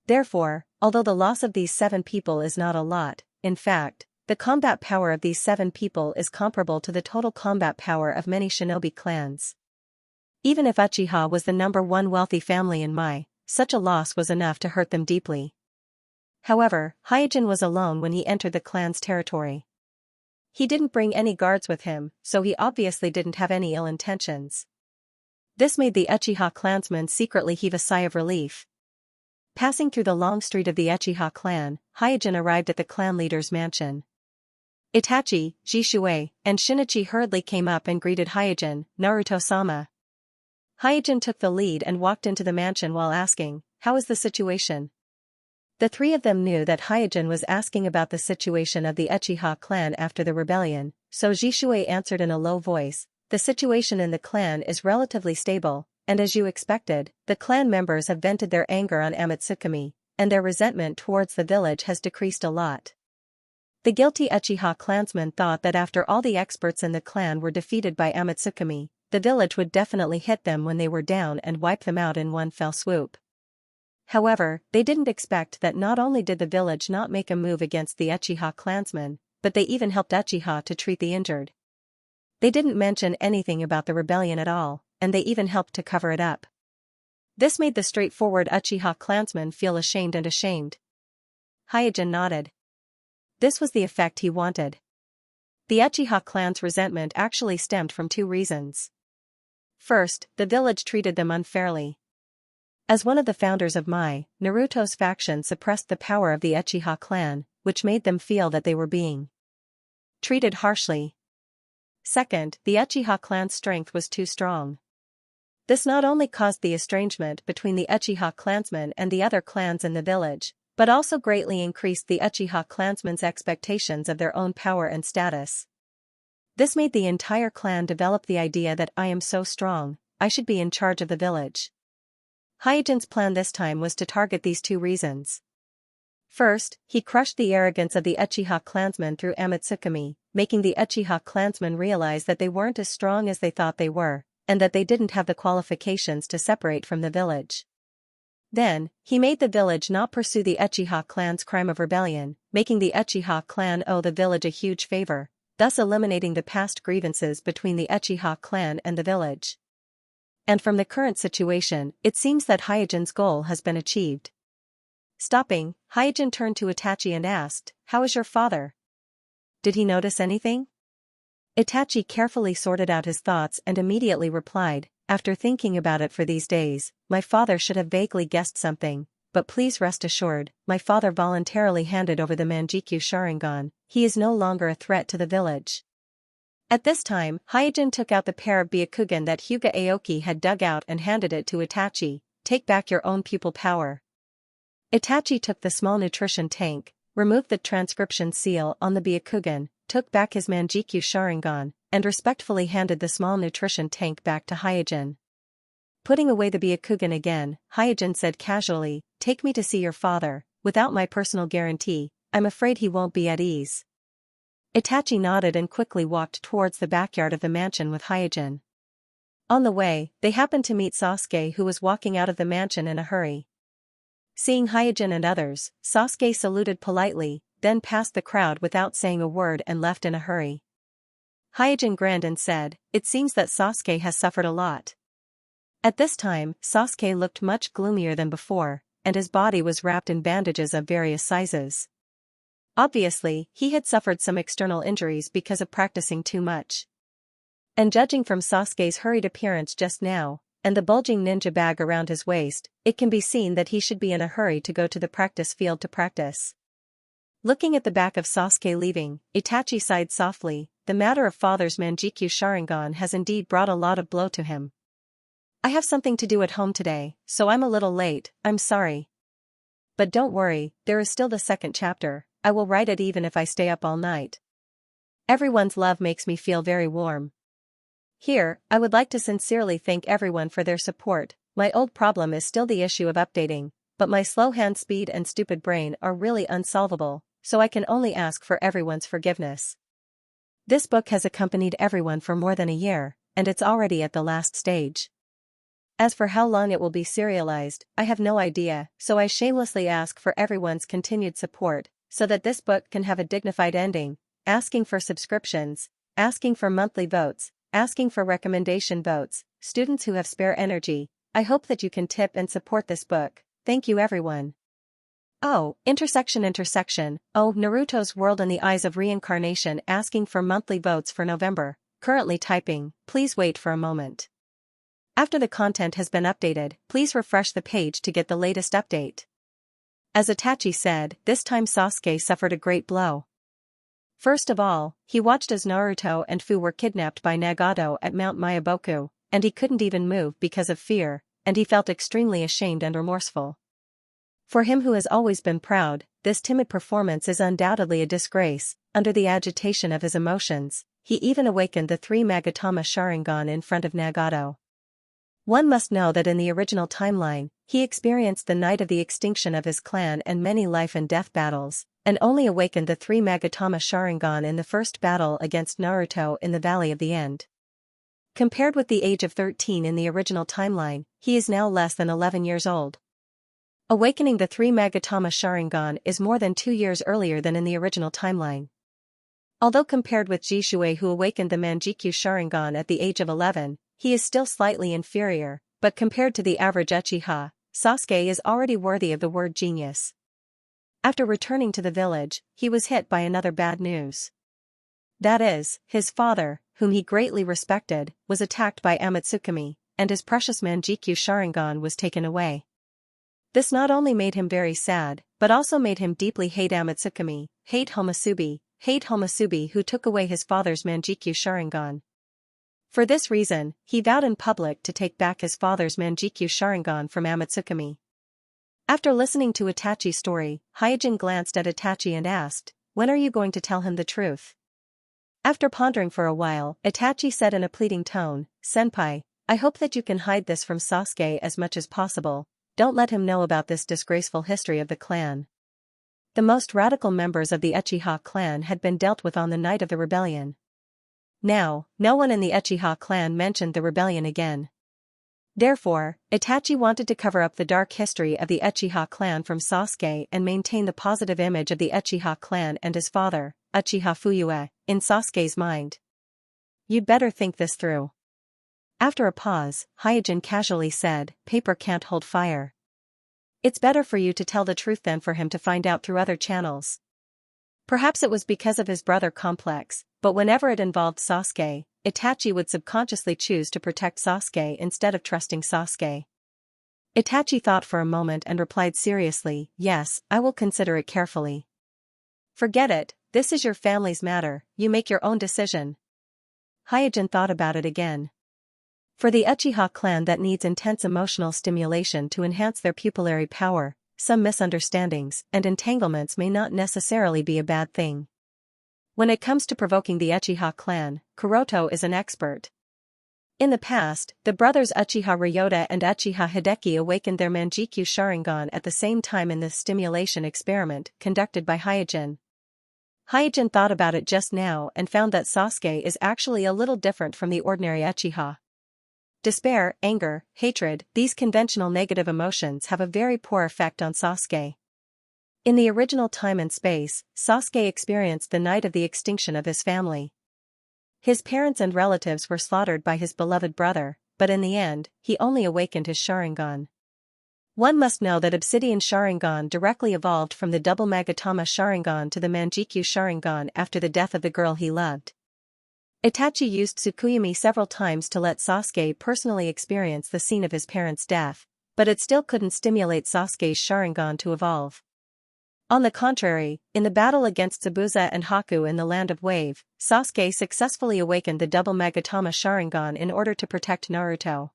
Therefore, although the loss of these 7 people is not a lot, in fact, the combat power of these 7 people is comparable to the total combat power of many shinobi clans. Even if Uchiha was the #1 wealthy family in Mai, such a loss was enough to hurt them deeply. However, Hyojin was alone when he entered the clan's territory. He didn't bring any guards with him, so he obviously didn't have any ill intentions. This made the Uchiha clansmen secretly heave a sigh of relief. Passing through the long street of the Uchiha clan, Hyojin arrived at the clan leader's mansion. Itachi, Jisue, and Shinichi hurriedly came up and greeted Hyojin, Naruto-sama. Hyojin took the lead and walked into the mansion while asking, how is the situation? The 3 of them knew that Hyojin was asking about the situation of the Uchiha clan after the rebellion, so Jisue answered in a low voice, the situation in the clan is relatively stable, and as you expected, the clan members have vented their anger on Amatsukami, and their resentment towards the village has decreased a lot. The guilty Uchiha clansmen thought that after all the experts in the clan were defeated by Amatsukami, the village would definitely hit them when they were down and wipe them out in one fell swoop. However, they didn't expect that not only did the village not make a move against the Uchiha clansmen, but they even helped Uchiha to treat the injured. They didn't mention anything about the rebellion at all, and they even helped to cover it up. This made the straightforward Uchiha clansmen feel ashamed. Hyojin nodded. This was the effect he wanted. The Uchiha clan's resentment actually stemmed from 2 reasons. First, the village treated them unfairly. As one of the founders of Mai, Naruto's faction suppressed the power of the Uchiha clan, which made them feel that they were being treated harshly. Second, the Uchiha clan's strength was too strong. This not only caused the estrangement between the Uchiha clansmen and the other clans in the village, but also greatly increased the Uchiha clansmen's expectations of their own power and status. This made the entire clan develop the idea that I am so strong, I should be in charge of the village. Hyojin's plan this time was to target these 2 reasons. First, he crushed the arrogance of the Uchiha clansmen through Amatsukami, making the Uchiha clansmen realize that they weren't as strong as they thought they were, and that they didn't have the qualifications to separate from the village. Then, he made the village not pursue the Uchiha clan's crime of rebellion, making the Uchiha clan owe the village a huge favor, thus eliminating the past grievances between the Uchiha clan and the village. And from the current situation, it seems that Hyojin's goal has been achieved. Stopping, Hyojin turned to Itachi and asked, "How is your father? Did he notice anything?" Itachi carefully sorted out his thoughts and immediately replied, "After thinking about it for these days, my father should have vaguely guessed something, but please rest assured, my father voluntarily handed over the Manjikyu Sharingan, he is no longer a threat to the village." At this time, Hyojin took out the pair of Byakugan that Hyuga Aoki had dug out and handed it to Itachi. "Take back your own pupil power." Itachi took the small nutrition tank, removed the transcription seal on the Byakugan, took back his Manjikyu Sharingan, and respectfully handed the small nutrition tank back to Hyojin. Putting away the Byakugan again, Hyojin said casually, "Take me to see your father. Without my personal guarantee, I'm afraid he won't be at ease." Itachi nodded and quickly walked towards the backyard of the mansion with Hyojin. On the way, they happened to meet Sasuke, who was walking out of the mansion in a hurry. Seeing Hyojin and others, Sasuke saluted politely, then passed the crowd without saying a word and left in a hurry. Hyojin grinned and said, "It seems that Sasuke has suffered a lot." At this time, Sasuke looked much gloomier than before, and his body was wrapped in bandages of various sizes. Obviously, he had suffered some external injuries because of practicing too much. And judging from Sasuke's hurried appearance just now, and the bulging ninja bag around his waist, it can be seen that he should be in a hurry to go to the practice field to practice. Looking at the back of Sasuke leaving, Itachi sighed softly. The matter of father's Manjikyu Sharingan has indeed brought a lot of blow to him. "I have something to do at home today, so I'm a little late, I'm sorry. But don't worry, there is still the second chapter, I will write it even if I stay up all night. Everyone's love makes me feel very warm. Here, I would like to sincerely thank everyone for their support. My old problem is still the issue of updating, but my slow hand speed and stupid brain are really unsolvable, so I can only ask for everyone's forgiveness. This book has accompanied everyone for more than a year, and it's already at the last stage. As for how long it will be serialized, I have no idea, so I shamelessly ask for everyone's continued support, so that this book can have a dignified ending, asking for subscriptions, asking for monthly votes, asking for recommendation votes, students who have spare energy. I hope that you can tip and support this book. Thank you everyone. Oh, intersection. Oh, Naruto's World in the Eyes of Reincarnation asking for monthly votes for November. Currently typing, please wait for a moment. After the content has been updated, please refresh the page to get the latest update. As Itachi said, this time Sasuke suffered a great blow. First of all, he watched as Naruto and Fu were kidnapped by Nagato at Mount Mayaboku, and he couldn't even move because of fear, and he felt extremely ashamed and remorseful. For him who has always been proud, this timid performance is undoubtedly a disgrace. Under the agitation of his emotions, he even awakened the 3 Magatama Sharingan in front of Nagato. One must know that in the original timeline, he experienced the night of the extinction of his clan and many life and death battles, and only awakened the 3 Magatama Sharingan in the first battle against Naruto in the Valley of the End. Compared with the age of 13 in the original timeline, he is now less than 11 years old. Awakening the 3 Magatama Sharingan is more than 2 years earlier than in the original timeline. Although compared with Jishui, who awakened the Manjikyu Sharingan at the age of 11, he is still slightly inferior, but compared to the average Uchiha, Sasuke is already worthy of the word genius. After returning to the village, he was hit by another bad news. That is, his father, whom he greatly respected, was attacked by Amatsukami, and his precious Manjikyu Sharingan was taken away. This not only made him very sad, but also made him deeply hate Amatsukami, hate Homasubi who took away his father's Manjikyu Sharingan. For this reason, he vowed in public to take back his father's Manjikyu Sharingan from Amatsukami. After listening to Itachi's story, Hyojin glanced at Itachi and asked, "When are you going to tell him the truth?" After pondering for a while, Itachi said in a pleading tone, "Senpai, I hope that you can hide this from Sasuke as much as possible. Don't let him know about this disgraceful history of the clan." The most radical members of the Uchiha clan had been dealt with on the night of the rebellion. Now, no one in the Uchiha clan mentioned the rebellion again. Therefore, Itachi wanted to cover up the dark history of the Uchiha clan from Sasuke and maintain the positive image of the Uchiha clan and his father, Uchiha Fuyue, in Sasuke's mind. You'd better think this through. After a pause, Hyojin casually said, paper can't hold fire. It's better for you to tell the truth than for him to find out through other channels. Perhaps it was because of his brother complex, but whenever it involved Sasuke, Itachi would subconsciously choose to protect Sasuke instead of trusting Sasuke. Itachi thought for a moment and replied seriously, yes, I will consider it carefully. Forget it, this is your family's matter, you make your own decision. Hyojin thought about it again. For the Uchiha clan that needs intense emotional stimulation to enhance their pupillary power, some misunderstandings and entanglements may not necessarily be a bad thing. When it comes to provoking the Uchiha clan, Kuroto is an expert. In the past, the brothers Uchiha Ryota and Uchiha Hideki awakened their Manjikyu Sharingan at the same time in this stimulation experiment conducted by Hyojin. Hyojin thought about it just now and found that Sasuke is actually a little different from the ordinary Uchiha. Despair, anger, hatred, these conventional negative emotions have a very poor effect on Sasuke. In the original time and space, Sasuke experienced the night of the extinction of his family. His parents and relatives were slaughtered by his beloved brother, but in the end, he only awakened his Sharingan. One must know that Obsidian Sharingan directly evolved from the double Magatama Sharingan to the Manjikyu Sharingan after the death of the girl he loved. Itachi used Tsukuyomi several times to let Sasuke personally experience the scene of his parents' death, but it still couldn't stimulate Sasuke's Sharingan to evolve. On the contrary, in the battle against Tsubusa and Haku in the Land of Wave, Sasuke successfully awakened the double Magatama Sharingan in order to protect Naruto.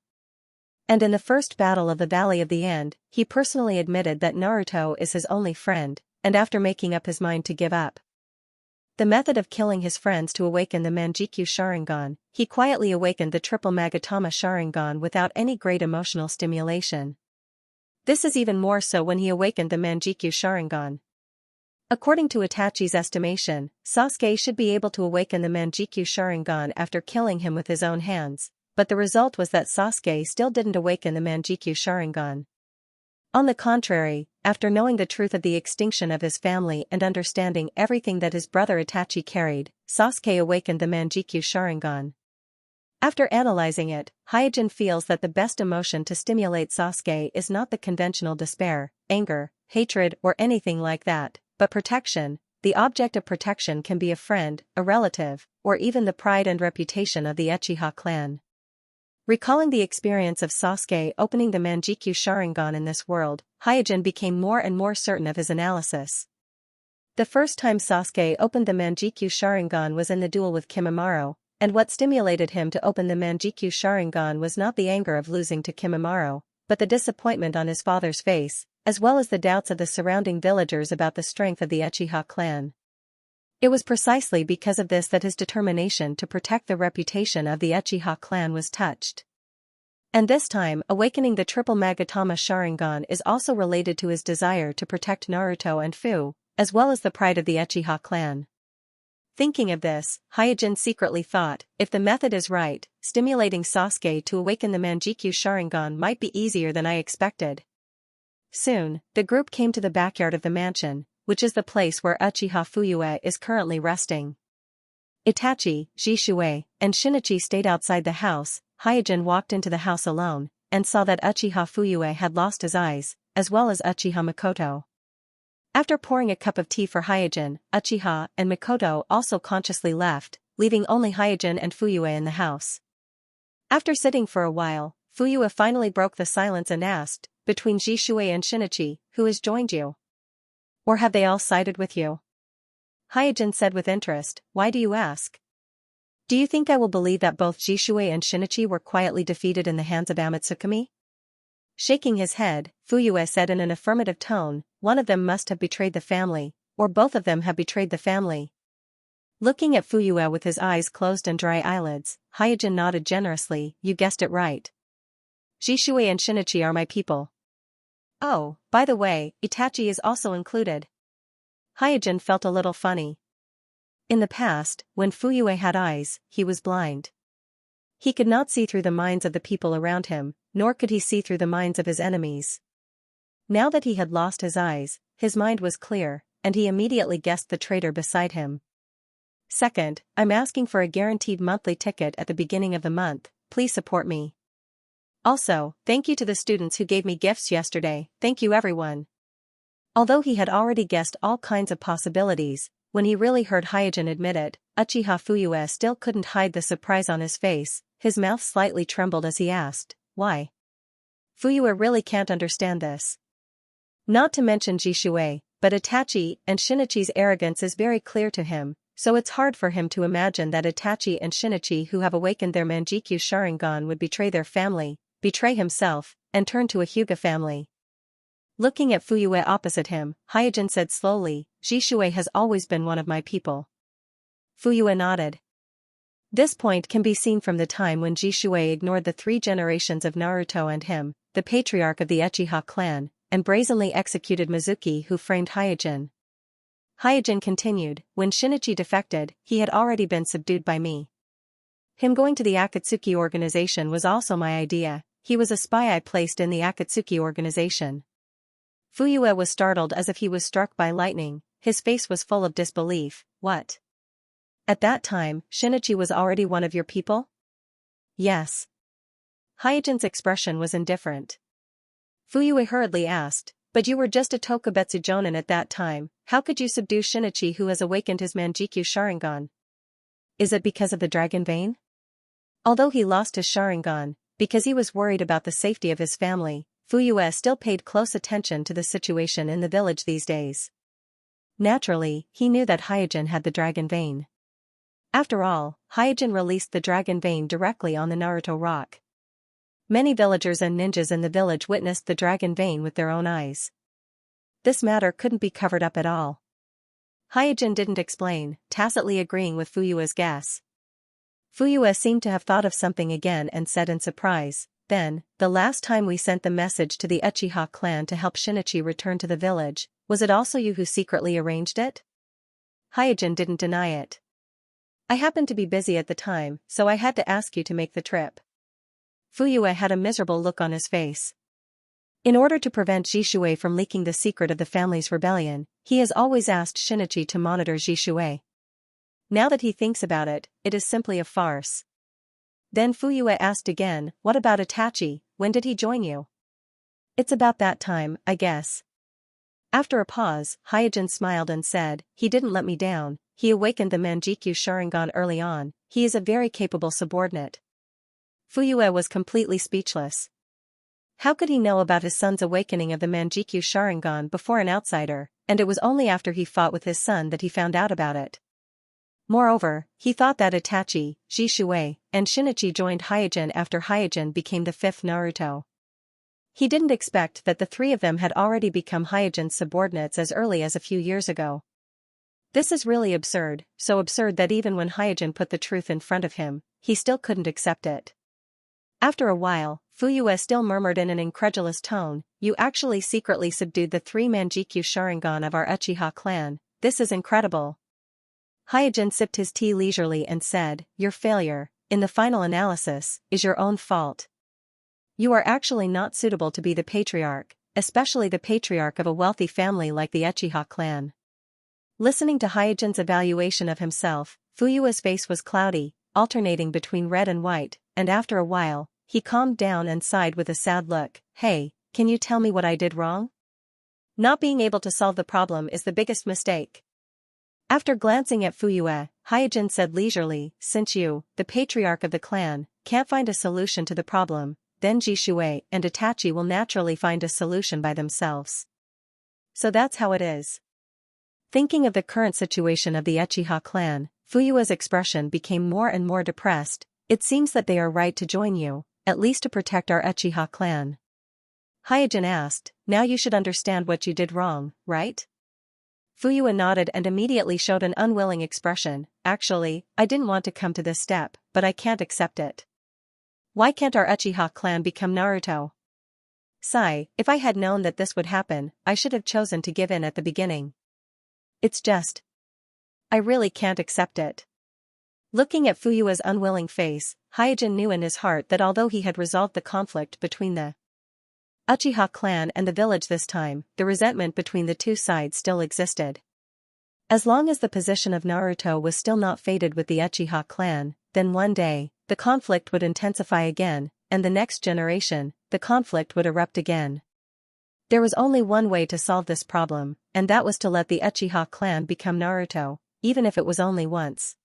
And in the first battle of the Valley of the End, he personally admitted that Naruto is his only friend, and after making up his mind to give up the method of killing his friends to awaken the Manjikyu Sharingan, he quietly awakened the triple Magatama Sharingan without any great emotional stimulation. This is even more so when he awakened the Manjikyu Sharingan. According to Itachi's estimation, Sasuke should be able to awaken the Manjikyu Sharingan after killing him with his own hands, but the result was that Sasuke still didn't awaken the Manjikyu Sharingan. On the contrary, after knowing the truth of the extinction of his family and understanding everything that his brother Itachi carried, Sasuke awakened the Manjikyu Sharingan. After analyzing it, Hyojin feels that the best emotion to stimulate Sasuke is not the conventional despair, anger, hatred or anything like that, but protection. The object of protection can be a friend, a relative, or even the pride and reputation of the Uchiha clan. Recalling the experience of Sasuke opening the Manjikyu Sharingan in this world, Hyojin became more and more certain of his analysis. The first time Sasuke opened the Manjikyu Sharingan was in the duel with Kimimaro, and what stimulated him to open the Manjikyu Sharingan was not the anger of losing to Kimimaro, but the disappointment on his father's face, as well as the doubts of the surrounding villagers about the strength of the Uchiha clan. It was precisely because of this that his determination to protect the reputation of the Uchiha clan was touched. And this time, awakening the triple Magatama Sharingan is also related to his desire to protect Naruto and Fu, as well as the pride of the Uchiha clan. Thinking of this, Hyojin secretly thought, if the method is right, stimulating Sasuke to awaken the Manjikyu Sharingan might be easier than I expected. Soon, the group came to the backyard of the mansion, which is the place where Uchiha Fuyue is currently resting. Itachi, Jishui, and Shinichi stayed outside the house. Hyojin walked into the house alone, and saw that Uchiha Fuyue had lost his eyes, as well as Uchiha Makoto. After pouring a cup of tea for Hyojin, Uchiha and Makoto also consciously left, leaving only Hyojin and Fuyue in the house. After sitting for a while, Fuyue finally broke the silence and asked, between Jishui and Shinichi, who has joined you? Or have they all sided with you? Hyojin said with interest, why do you ask? Do you think I will believe that both Jishui and Shinichi were quietly defeated in the hands of Amatsukami? Shaking his head, Fuyue said in an affirmative tone, one of them must have betrayed the family, or both of them have betrayed the family. Looking at Fuyue with his eyes closed and dry eyelids, Hyojin nodded generously, you guessed it right. Jishui and Shinichi are my people. Oh, by the way, Itachi is also included. Hyojin felt a little funny. In the past, when Fuyue had eyes, he was blind. He could not see through the minds of the people around him, nor could he see through the minds of his enemies. Now that he had lost his eyes, his mind was clear, and he immediately guessed the traitor beside him. Second, I'm asking for a guaranteed monthly ticket at the beginning of the month, please support me. Also, thank you to the students who gave me gifts yesterday, thank you everyone. Although he had already guessed all kinds of possibilities, when he really heard Hyojin admit it, Uchiha Fuyue still couldn't hide the surprise on his face, his mouth slightly trembled as he asked, why? Fuyue really can't understand this. Not to mention Jishue, but Itachi and Shinichi's arrogance is very clear to him, so it's hard for him to imagine that Itachi and Shinichi who have awakened their Manjikyu Sharingan would betray their family, betray himself, and turn to a Hyuga family. Looking at Fuyue opposite him, Hyojin said slowly, Jishue has always been one of my people. Fuyue nodded. This point can be seen from the time when Jishue ignored the 3 generations of Naruto and him, the patriarch of the Uchiha clan, and brazenly executed Mizuki who framed Hyojin. Hyojin continued, when Shinichi defected, he had already been subdued by me. Him going to the Akatsuki organization was also my idea, he was a spy I placed in the Akatsuki organization. Fuyue was startled as if he was struck by lightning, his face was full of disbelief, what? At that time, Shinichi was already one of your people? Yes. Hyojin's expression was indifferent. Fuyue hurriedly asked, but you were just a Tokubetsu Jonin at that time, how could you subdue Shinichi who has awakened his Manjikyu Sharingan? Is it because of the dragon vein? Although he lost his Sharingan, because he was worried about the safety of his family, Fuyue still paid close attention to the situation in the village these days. Naturally, he knew that Hyojin had the dragon vein. After all, Hyojin released the dragon vein directly on the Naruto rock. Many villagers and ninjas in the village witnessed the dragon vein with their own eyes. This matter couldn't be covered up at all. Hyojin didn't explain, tacitly agreeing with Fuyue's guess. Fuyue seemed to have thought of something again and said in surprise, then, the last time we sent the message to the Uchiha clan to help Shinichi return to the village, was it also you who secretly arranged it? Hyojin didn't deny it. I happened to be busy at the time, so I had to ask you to make the trip. Fuyue had a miserable look on his face. In order to prevent Jishue from leaking the secret of the family's rebellion, he has always asked Shinichi to monitor Jishue. Now that he thinks about it, it is simply a farce. Then Fuyue asked again, what about Itachi, when did he join you? It's about that time, I guess. After a pause, Hyojin smiled and said, he didn't let me down, he awakened the Manjikyu Sharingan early on, he is a very capable subordinate. Fuyue was completely speechless. How could he know about his son's awakening of the Manjikyu Sharingan before an outsider, and it was only after he fought with his son that he found out about it. Moreover, he thought that Itachi, Jishue, and Shinichi joined Hyojin after Hyojin became the 5th Naruto. He didn't expect that the 3 of them had already become Hyojin's subordinates as early as a few years ago. This is really absurd, so absurd that even when Hyojin put the truth in front of him, he still couldn't accept it. After a while, Fuyue still murmured in an incredulous tone, you actually secretly subdued the 3 Manjikyu Sharingan of our Uchiha clan, this is incredible. Hyojin sipped his tea leisurely and said, your failure, in the final analysis, is your own fault. You are actually not suitable to be the patriarch, especially the patriarch of a wealthy family like the Uchiha clan. Listening to Hyojin's evaluation of himself, Fuyue's face was cloudy, alternating between red and white, and after a while, he calmed down and sighed with a sad look, hey, can you tell me what I did wrong? Not being able to solve the problem is the biggest mistake. After glancing at Fuyue, Hyojin said leisurely, since you, the patriarch of the clan, can't find a solution to the problem, then Jishue and Itachi will naturally find a solution by themselves. So that's how it is. Thinking of the current situation of the Uchiha clan, Fuyue's expression became more and more depressed, it seems that they are right to join you, at least to protect our Uchiha clan. Hyojin asked, now you should understand what you did wrong, right? Fuyue nodded and immediately showed an unwilling expression, actually, I didn't want to come to this step, but I can't accept it. Why can't our Uchiha clan become Naruto? Sigh, if I had known that this would happen, I should have chosen to give in at the beginning. It's just. I really can't accept it. Looking at Fuyue's unwilling face, Hyojin knew in his heart that although he had resolved the conflict between the Uchiha clan and the village this time, the resentment between the two sides still existed. As long as the position of Naruto was still not fated with the Uchiha clan, then one day, the conflict would intensify again, and the next generation, the conflict would erupt again. There was only one way to solve this problem, and that was to let the Uchiha clan become Naruto, even if it was only once.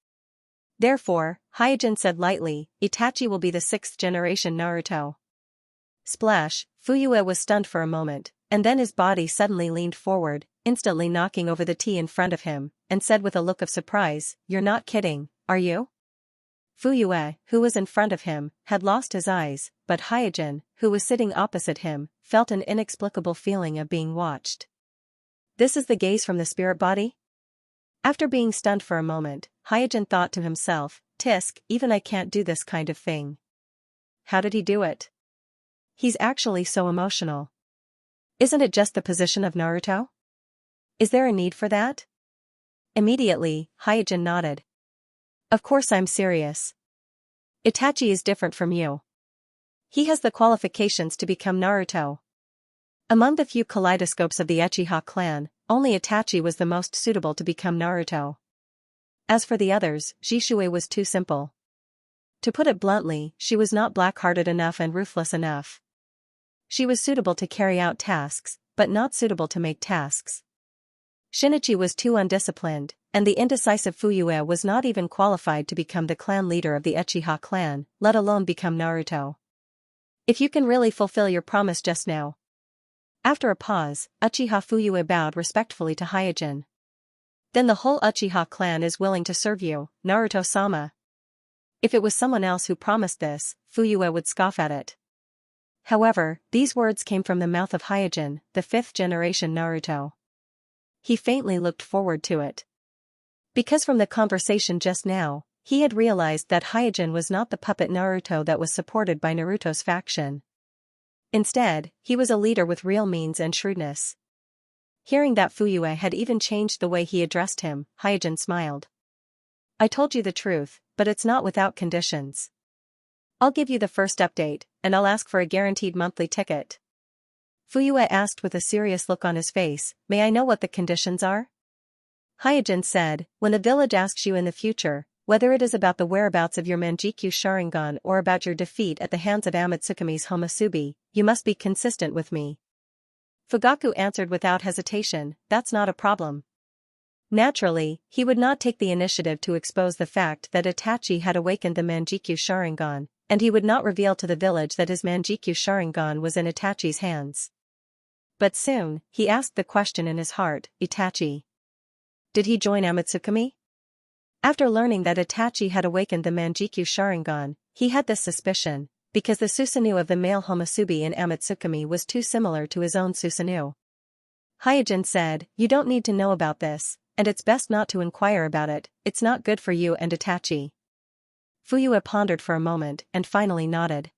Therefore, Hyojin said lightly, Itachi will be the 6th generation Naruto. Splash, Fuyue was stunned for a moment, and then his body suddenly leaned forward, instantly knocking over the tea in front of him, and said with a look of surprise, "You're not kidding, are you?" Fuyue, who was in front of him, had lost his eyes, but Hyojin, who was sitting opposite him, felt an inexplicable feeling of being watched. This is the gaze from the spirit body? After being stunned for a moment, Hyojin thought to himself, Tisk, even I can't do this kind of thing. How did he do it? He's actually so emotional. Isn't it just the position of Naruto? Is there a need for that? Immediately, Hyojin nodded. Of course I'm serious. Itachi is different from you. He has the qualifications to become Naruto. Among the few kaleidoscopes of the Uchiha clan, only Itachi was the most suitable to become Naruto. As for the others, Jishui was too simple. To put it bluntly, she was not black-hearted enough and ruthless enough. She was suitable to carry out tasks, but not suitable to make tasks. Shinichi was too undisciplined, and the indecisive Fuyue was not even qualified to become the clan leader of the Uchiha clan, let alone become Naruto. If you can really fulfill your promise just now. After a pause, Uchiha Fuyue bowed respectfully to Hyojin. Then the whole Uchiha clan is willing to serve you, Naruto-sama. If it was someone else who promised this, Fuyue would scoff at it. However, these words came from the mouth of Hyojin, the 5th generation Naruto. He faintly looked forward to it. Because from the conversation just now, he had realized that Hyojin was not the puppet Naruto that was supported by Naruto's faction. Instead, he was a leader with real means and shrewdness. Hearing that Fuyue had even changed the way he addressed him, Hyojin smiled. I told you the truth, but it's not without conditions. I'll give you the first update, and I'll ask for a guaranteed monthly ticket. Fuyue asked with a serious look on his face, may I know what the conditions are? Hyojin said, when the village asks you in the future, whether it is about the whereabouts of your Manjikyu Sharingan or about your defeat at the hands of Amatsukumi's Homosubi, you must be consistent with me. Fugaku answered without hesitation, that's not a problem. Naturally, he would not take the initiative to expose the fact that Itachi had awakened the Manjikyu Sharingan, and he would not reveal to the village that his Manjikyu Sharingan was in Itachi's hands. But soon, he asked the question in his heart, Itachi. Did he join Amatsukumi? After learning that Itachi had awakened the Manjikyu Sharingan, he had this suspicion, because the Susanoo of the male Homosubi in Amatsukumi was too similar to his own Susanoo. Hyojin said, you don't need to know about this, and it's best not to inquire about it, it's not good for you and Itachi. Fuyue pondered for a moment and finally nodded.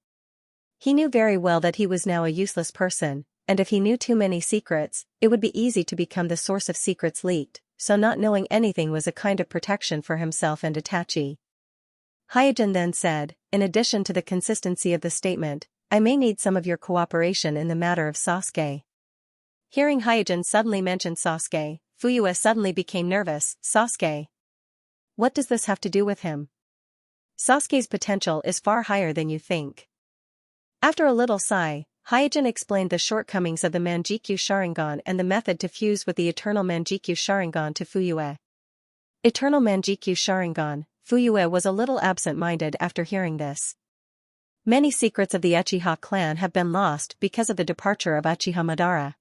He knew very well that he was now a useless person, and if he knew too many secrets, it would be easy to become the source of secrets leaked, so not knowing anything was a kind of protection for himself and Itachi. Hyojin then said, in addition to the consistency of the statement, I may need some of your cooperation in the matter of Sasuke. Hearing Hyojin suddenly mention Sasuke, Fuyue suddenly became nervous. Sasuke? What does this have to do with him? Sasuke's potential is far higher than you think. After a little sigh, Hyojin explained the shortcomings of the Manjikyu Sharingan and the method to fuse with the Eternal Manjikyu Sharingan to Fuyue. Eternal Manjikyu Sharingan, Fuyue was a little absent-minded after hearing this. Many secrets of the Uchiha clan have been lost because of the departure of Uchiha Madara.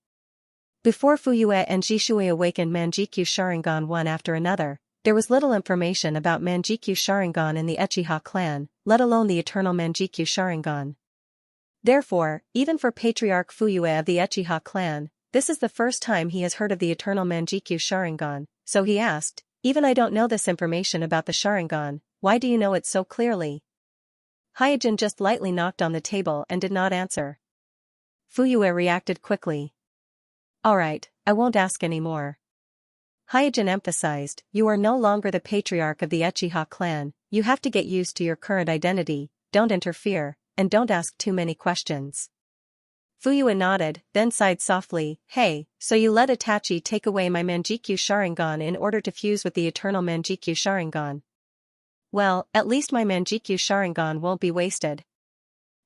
Before Fuyue and Jishui awakened Manjikyu Sharingan one after another, there was little information about Manjikyu Sharingan in the Uchiha clan, let alone the Eternal Manjikyu Sharingan. Therefore, even for Patriarch Fuyue of the Uchiha clan, this is the first time he has heard of the Eternal Manjikyu Sharingan, so he asked, even I don't know this information about the Sharingan, why do you know it so clearly? Hyojin just lightly knocked on the table and did not answer. Fuyue reacted quickly. Alright, I won't ask any more. Hyojin emphasized, you are no longer the patriarch of the Uchiha clan, you have to get used to your current identity, don't interfere, and don't ask too many questions. Fuyue nodded, then sighed softly, hey, so you let Itachi take away my Manjikyu Sharingan in order to fuse with the eternal Manjikyu Sharingan. Well, at least my Manjikyu Sharingan won't be wasted.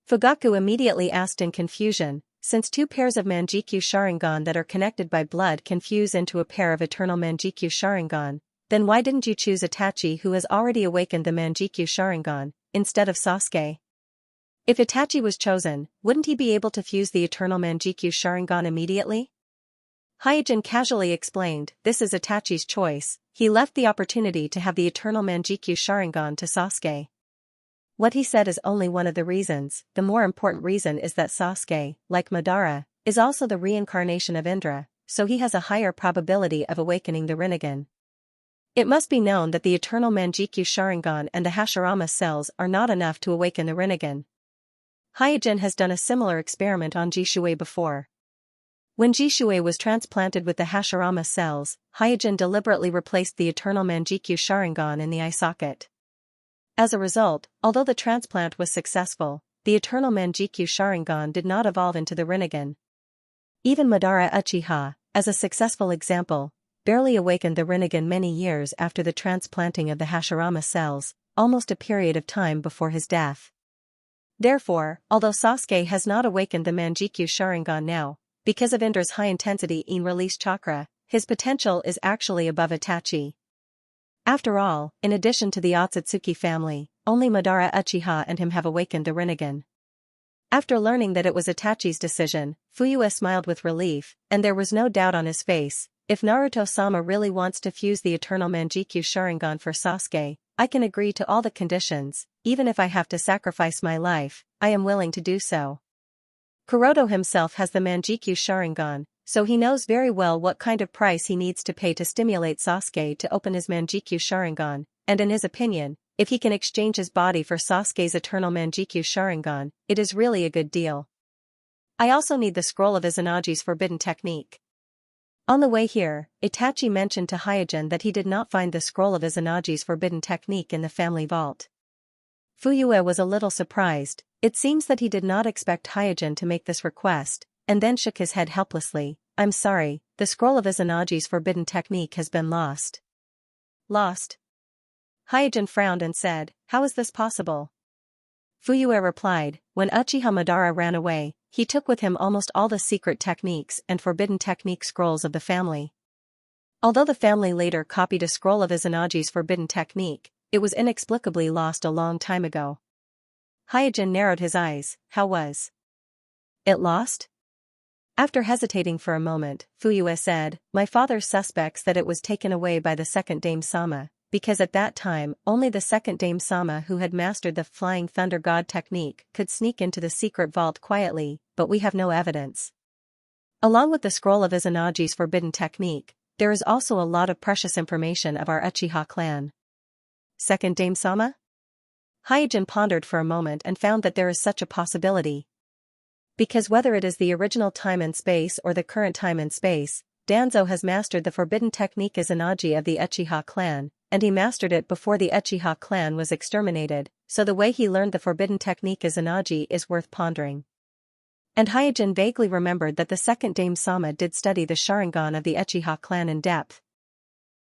Fugaku immediately asked in confusion, since two pairs of Manjikyu Sharingan that are connected by blood can fuse into a pair of eternal Manjikyu Sharingan, then why didn't you choose Itachi who has already awakened the Manjikyu Sharingan, instead of Sasuke? If Itachi was chosen, wouldn't he be able to fuse the eternal Manjikyu Sharingan immediately? Hyojin casually explained, this is Itachi's choice, he left the opportunity to have the eternal Manjikyu Sharingan to Sasuke. What he said is only one of the reasons, the more important reason is that Sasuke, like Madara, is also the reincarnation of Indra, so he has a higher probability of awakening the Rinnegan. It must be known that the eternal Manjikyu Sharingan and the Hashirama cells are not enough to awaken the Rinnegan. Hyojin has done a similar experiment on Jishui before. When Jishui was transplanted with the Hashirama cells, Hyojin deliberately replaced the eternal Manjikyu Sharingan in the eye socket. As a result, although the transplant was successful, the eternal Manjikyu Sharingan did not evolve into the Rinnegan. Even Madara Uchiha, as a successful example, barely awakened the Rinnegan many years after the transplanting of the Hashirama cells, almost a period of time before his death. Therefore, although Sasuke has not awakened the Manjikyu Sharingan now, because of Indra's high-intensity in-release chakra, his potential is actually above Itachi. After all, in addition to the Otsutsuki family, only Madara Uchiha and him have awakened the Rinnegan. After learning that it was Itachi's decision, Fuyue smiled with relief, and there was no doubt on his face, if Naruto-sama really wants to fuse the eternal Manjikyu Sharingan for Sasuke, I can agree to all the conditions, even if I have to sacrifice my life, I am willing to do so. Kuroto himself has the Manjikyu Sharingan, so he knows very well what kind of price he needs to pay to stimulate Sasuke to open his Manjikyu Sharingan, and in his opinion, if he can exchange his body for Sasuke's eternal Manjikyu Sharingan, it is really a good deal. I also need the scroll of Izanagi's forbidden technique. On the way here, Itachi mentioned to Hyojin that he did not find the scroll of Izanagi's forbidden technique in the family vault. Fuyue was a little surprised, it seems that he did not expect Hyojin to make this request, and then shook his head helplessly, I'm sorry, the scroll of Izanagi's forbidden technique has been lost. Lost? Hyojin frowned and said, how is this possible? Fuyue replied, when Uchiha Madara ran away, he took with him almost all the secret techniques and forbidden technique scrolls of the family. Although the family later copied a scroll of Izanagi's forbidden technique, it was inexplicably lost a long time ago. Hyojin narrowed his eyes, how was it lost? After hesitating for a moment, Fuyue said, my father suspects that it was taken away by the second Dame-sama, because at that time only the second Dame-sama who had mastered the Flying Thunder God technique could sneak into the secret vault quietly, but we have no evidence. Along with the scroll of Izanagi's forbidden technique, there is also a lot of precious information of our Uchiha clan. Second Dame-sama? Hyojin pondered for a moment and found that there is such a possibility. Because whether it is the original time and space or the current time and space, Danzo has mastered the forbidden technique Izanagi of the Uchiha clan, and he mastered it before the Uchiha clan was exterminated, so the way he learned the forbidden technique Izanagi is worth pondering. And Hyojin vaguely remembered that the second Dame-sama did study the Sharingan of the Uchiha clan in depth.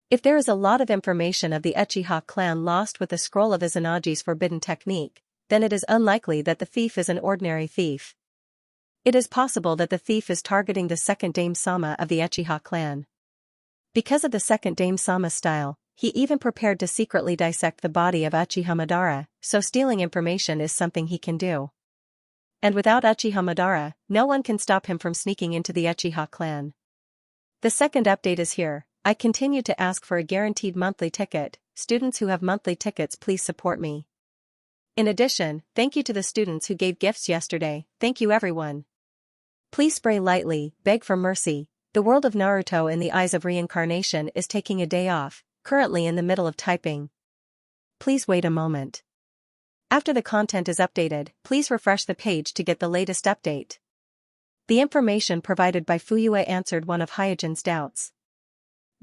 If there is a lot of information of the Uchiha clan lost with the scroll of Izanagi's forbidden technique, then it is unlikely that the thief is an ordinary thief. It is possible that the thief is targeting the second Dame-sama of the Uchiha clan. Because of the second Dame-sama's style, he even prepared to secretly dissect the body of Uchiha Madara, so stealing information is something he can do. And without Uchiha Madara, no one can stop him from sneaking into the Uchiha clan. The second update is here. I continue to ask for a guaranteed monthly ticket. Students who have monthly tickets, please support me. In addition, thank you to the students who gave gifts yesterday. Thank you everyone. Please spray lightly, beg for mercy. The world of Naruto in the eyes of reincarnation is taking a day off, currently in the middle of typing. Please wait a moment. After the content is updated, please refresh the page to get the latest update. The information provided by Fuyue answered one of Hyojin's doubts.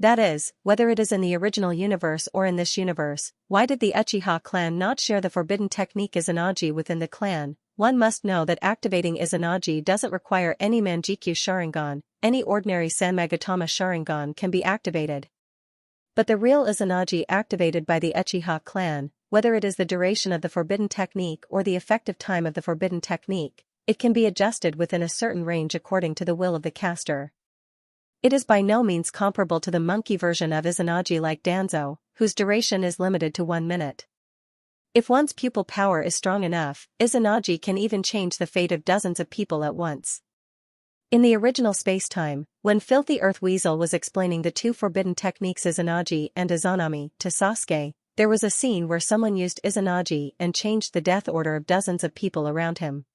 That is, whether it is in the original universe or in this universe, why did the Uchiha clan not share the forbidden technique Izanagi within the clan? One must know that activating Izanagi doesn't require any Manjikyu Sharingan, any ordinary Sanmagatama Sharingan can be activated. But the real Izanagi activated by the Uchiha clan, whether it is the duration of the forbidden technique or the effective time of the forbidden technique, it can be adjusted within a certain range according to the will of the caster. It is by no means comparable to the monkey version of Izanagi like Danzo, whose duration is limited to 1 minute. If one's pupil power is strong enough, Izanagi can even change the fate of dozens of people at once. In the original space-time, when Filthy Earth Weasel was explaining the 2 forbidden techniques Izanagi and Izanami to Sasuke, there was a scene where someone used Izanagi and changed the death order of dozens of people around him.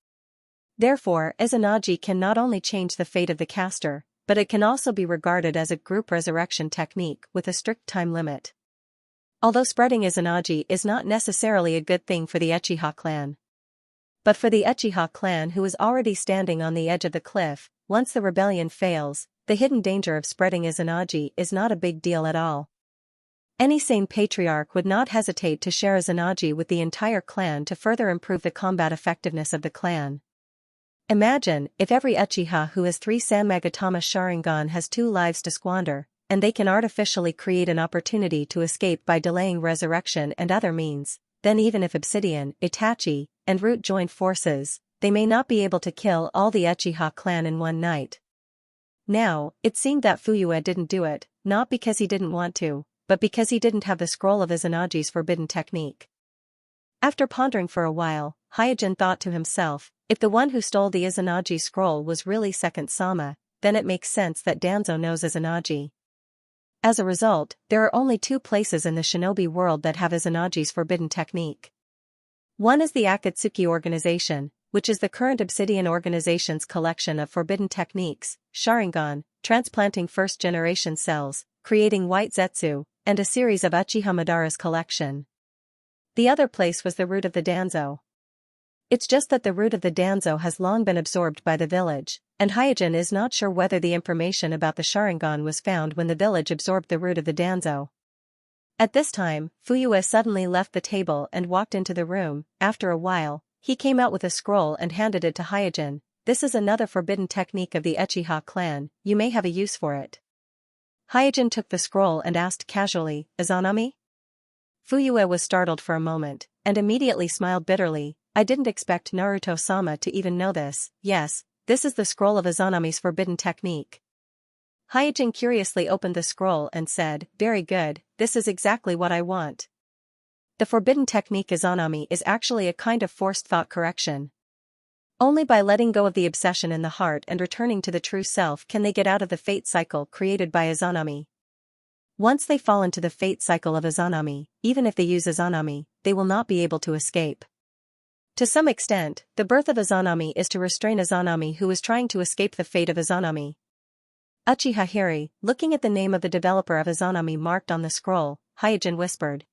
Therefore, Izanagi can not only change the fate of the caster, but it can also be regarded as a group resurrection technique with a strict time limit. Although spreading Izanagi is not necessarily a good thing for the Uchiha clan. But for the Uchiha clan who is already standing on the edge of the cliff, once the rebellion fails, the hidden danger of spreading Izanagi is not a big deal at all. Any sane patriarch would not hesitate to share Izanagi with the entire clan to further improve the combat effectiveness of the clan. Imagine if every Uchiha who has 3 Sanmagatama Sharingan has 2 lives to squander, and they can artificially create an opportunity to escape by delaying resurrection and other means, then even if Obsidian, Itachi, and Root joined forces, they may not be able to kill all the Uchiha clan in one night. Now, it seemed that Fuyue didn't do it, not because he didn't want to, but because he didn't have the scroll of Izanagi's forbidden technique. After pondering for a while, Hyojin thought to himself, if the one who stole the Izanagi scroll was really Second Sama, then it makes sense that Danzo knows Izanagi. As a result, there are only 2 places in the shinobi world that have Izanagi's forbidden technique. One is the Akatsuki organization, which is the current Obsidian organization's collection of forbidden techniques, Sharingan, transplanting first-generation cells, creating white Zetsu, and a series of Uchiha Madara's collection. The other place was the root of the Danzo. It's just that the root of the Danzo has long been absorbed by the village, and Hyojin is not sure whether the information about the Sharingan was found when the village absorbed the root of the Danzo. At this time, Fuyue suddenly left the table and walked into the room. After a while, he came out with a scroll and handed it to Hyojin. This is another forbidden technique of the Uchiha clan, you may have a use for it. Hyojin took the scroll and asked casually, Izanami? Fuyue was startled for a moment, and immediately smiled bitterly. I didn't expect Naruto-sama to even know this. Yes, this is the scroll of Izanami's forbidden technique. Hyojin curiously opened the scroll and said, very good, this is exactly what I want. The forbidden technique Izanami is actually a kind of forced thought correction. Only by letting go of the obsession in the heart and returning to the true self can they get out of the fate cycle created by Izanami. Once they fall into the fate cycle of Izanami, even if they use Izanami, they will not be able to escape. To some extent, the birth of Izanami is to restrain Izanami who is trying to escape the fate of Izanami. Uchiha Hiri, looking at the name of the developer of Izanami marked on the scroll, Hyojin whispered.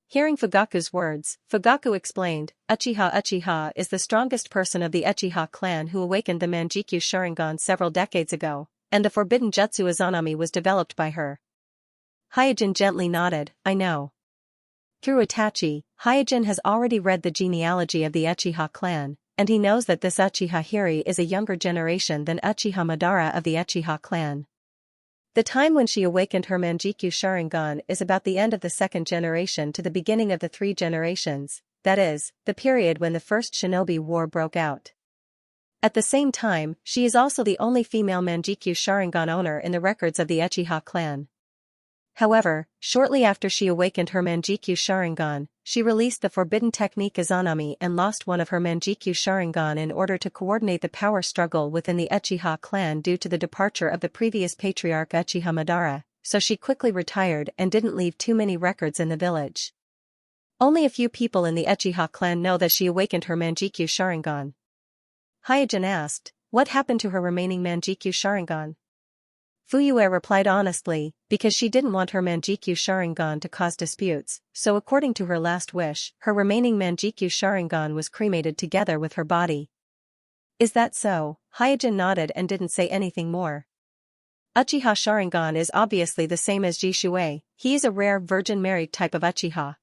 Hearing Fugaku's words, Fugaku explained, Uchiha is the strongest person of the Uchiha clan who awakened the Manjikyu Sharingan several decades ago, and the forbidden jutsu Izanami was developed by her. Hyojin gently nodded, I know. Through Itachi, Hyojin has already read the genealogy of the Uchiha clan, and he knows that this Uchiha Hiri is a younger generation than Uchiha Madara of the Uchiha clan. The time when she awakened her Manjikyu Sharingan is about the end of the 2nd generation to the beginning of the 3 generations, that is, the period when the first shinobi war broke out. At the same time, she is also the only female Manjikyu Sharingan owner in the records of the Uchiha clan. However, shortly after she awakened her Manjikyu Sharingan, she released the forbidden technique Izanami and lost one of her Manjikyu Sharingan in order to coordinate the power struggle within the Uchiha clan due to the departure of the previous patriarch Uchiha Madara, so she quickly retired and didn't leave too many records in the village. Only a few people in the Uchiha clan know that she awakened her Manjikyu Sharingan. Hyojin asked, what happened to her remaining Manjikyu Sharingan? Fuyue replied honestly, because she didn't want her Manjikyu Sharingan to cause disputes, so according to her last wish, her remaining Manjikyu Sharingan was cremated together with her body. Is that so? Hyojin nodded and didn't say anything more. Uchiha Sharingan is obviously the same as Jishui. He is a rare Virgin Mary type of Uchiha.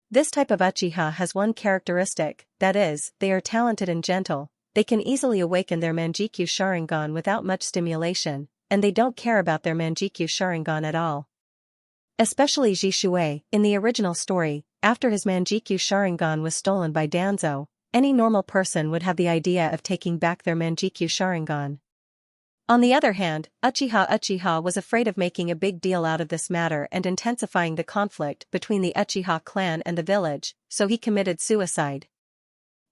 This type of Uchiha has one characteristic, that is, they are talented and gentle, they can easily awaken their Manjikyu Sharingan without much stimulation, and they don't care about their Manjikyu Sharingan at all. Especially Jishui, in the original story, after his Manjikyu Sharingan was stolen by Danzo, any normal person would have the idea of taking back their Manjikyu Sharingan. On the other hand, Uchiha was afraid of making a big deal out of this matter and intensifying the conflict between the Uchiha clan and the village, so he committed suicide.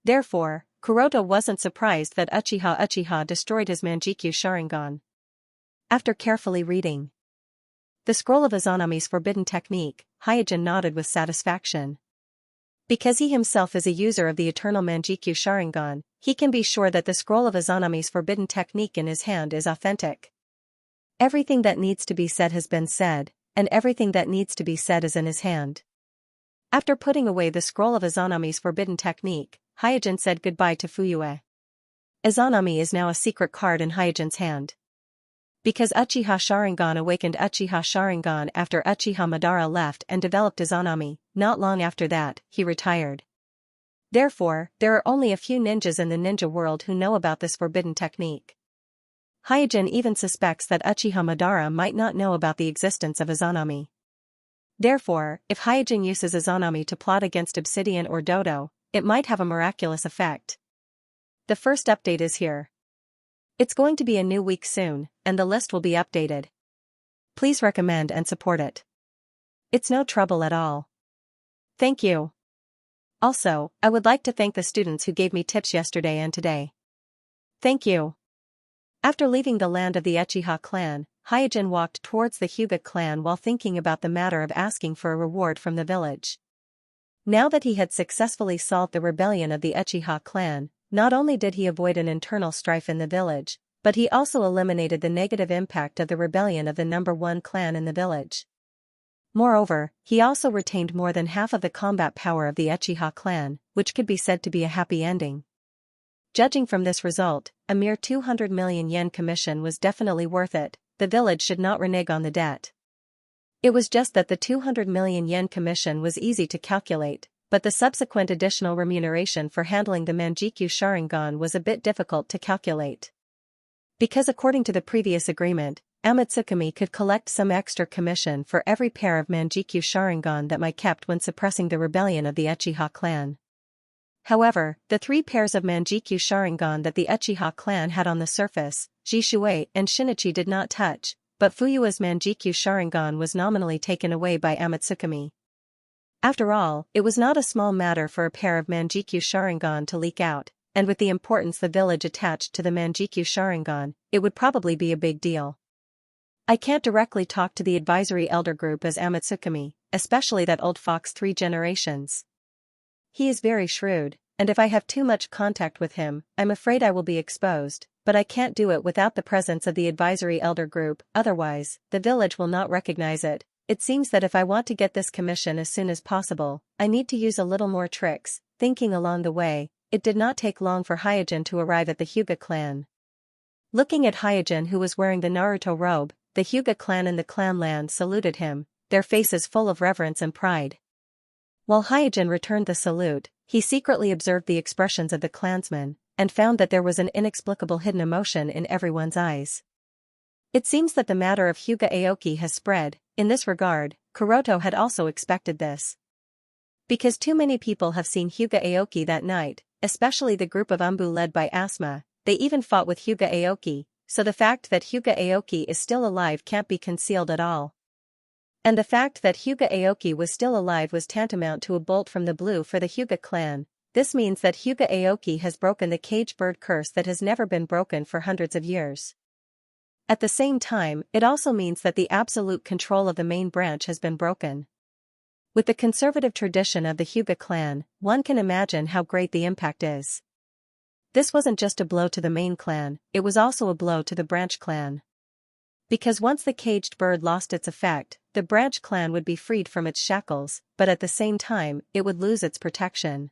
Therefore, Kuroto wasn't surprised that Uchiha destroyed his Manjikyu Sharingan. After carefully reading the scroll of Izanami's forbidden technique, Hyojin nodded with satisfaction. Because he himself is a user of the eternal Manjikyu Sharingan, he can be sure that the scroll of Izanami's forbidden technique in his hand is authentic. Everything that needs to be said has been said, and everything that needs to be said is in his hand. After putting away the scroll of Izanami's forbidden technique, Hyojin said goodbye to Fuyue. Izanami is now a secret card in Hyojin's hand. Because Uchiha Sharingan awakened Uchiha Sharingan after Uchiha Madara left and developed Izanami, not long after that, he retired. Therefore, there are only a few ninjas in the ninja world who know about this forbidden technique. Hyojin even suspects that Uchiha Madara might not know about the existence of Izanami. Therefore, if Hyojin uses Izanami to plot against Obsidian or Dodo, it might have a miraculous effect. The first update is here. It's going to be a new week soon, and the list will be updated. Please recommend and support it. It's no trouble at all. Thank you. Also, I would like to thank the students who gave me tips yesterday and today. Thank you. After leaving the land of the Uchiha clan, Hyojin walked towards the Hyuga clan while thinking about the matter of asking for a reward from the village. Now that he had successfully solved the rebellion of the Uchiha clan, not only did he avoid an internal strife in the village, but he also eliminated the negative impact of the rebellion of the number one clan in the village. Moreover, he also retained more than half of the combat power of the Uchiha clan, which could be said to be a happy ending. Judging from this result, a mere 200 million yen commission was definitely worth it. The village should not renege on the debt. It was just that the 200 million yen commission was easy to calculate, but the subsequent additional remuneration for handling the Manjikyu Sharingan was a bit difficult to calculate. Because according to the previous agreement, Amatsukami could collect some extra commission for every pair of Manjikyu Sharingan that might kept when suppressing the rebellion of the Uchiha clan. However, the 3 pairs of Manjikyu Sharingan that the Uchiha clan had on the surface, Jishui and Shinichi did not touch, but Fuyue's Manjikyu Sharingan was nominally taken away by Amatsukami. After all, it was not a small matter for a pair of Manjikyu Sharingan to leak out, and with the importance the village attached to the Manjikyu Sharingan, it would probably be a big deal. I can't directly talk to the advisory elder group as Amatsukami, especially that old fox 3 generations. He is very shrewd, and if I have too much contact with him, I'm afraid I will be exposed, but I can't do it without the presence of the advisory elder group, otherwise, the village will not recognize it. It seems that if I want to get this commission as soon as possible, I need to use a little more tricks. Thinking along the way, it did not take long for Hyojin to arrive at the Hyuga clan. Looking at Hyojin, who was wearing the Naruto robe, the Hyuga clan in the clanland saluted him, their faces full of reverence and pride. While Hyojin returned the salute, he secretly observed the expressions of the clansmen, and found that there was an inexplicable hidden emotion in everyone's eyes. It seems that the matter of Hyuga Aoki has spread. In this regard, Kuroto had also expected this. Because too many people have seen Hyuga Aoki that night, especially the group of Umbu led by Asuma, they even fought with Hyuga Aoki, so the fact that Hyuga Aoki is still alive can't be concealed at all. And the fact that Hyuga Aoki was still alive was tantamount to a bolt from the blue for the Hyuga clan. This means that Hyuga Aoki has broken the caged bird curse that has never been broken for hundreds of years. At the same time, it also means that the absolute control of the main branch has been broken. With the conservative tradition of the Hyuga clan, one can imagine how great the impact is. This wasn't just a blow to the main clan, it was also a blow to the branch clan. Because once the caged bird lost its effect, the branch clan would be freed from its shackles, but at the same time, it would lose its protection.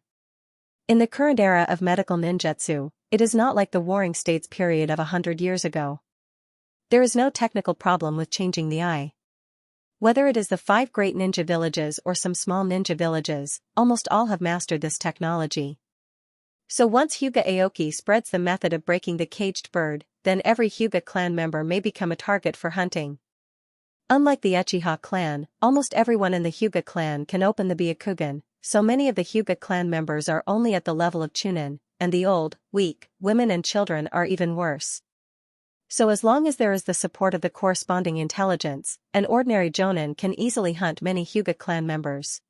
In the current era of medical ninjutsu, it is not like the Warring States period of 100 years ago. There is no technical problem with changing the eye. Whether it is the 5 great ninja villages or some small ninja villages, almost all have mastered this technology. So once Hyuga Aoki spreads the method of breaking the caged bird, then every Hyuga clan member may become a target for hunting. Unlike the Uchiha clan, almost everyone in the Hyuga clan can open the Byakugan, so many of the Hyuga clan members are only at the level of Chunin, and the old, weak, women and children are even worse. So as long as there is the support of the corresponding intelligence, an ordinary Jonin can easily hunt many Hyuga clan members.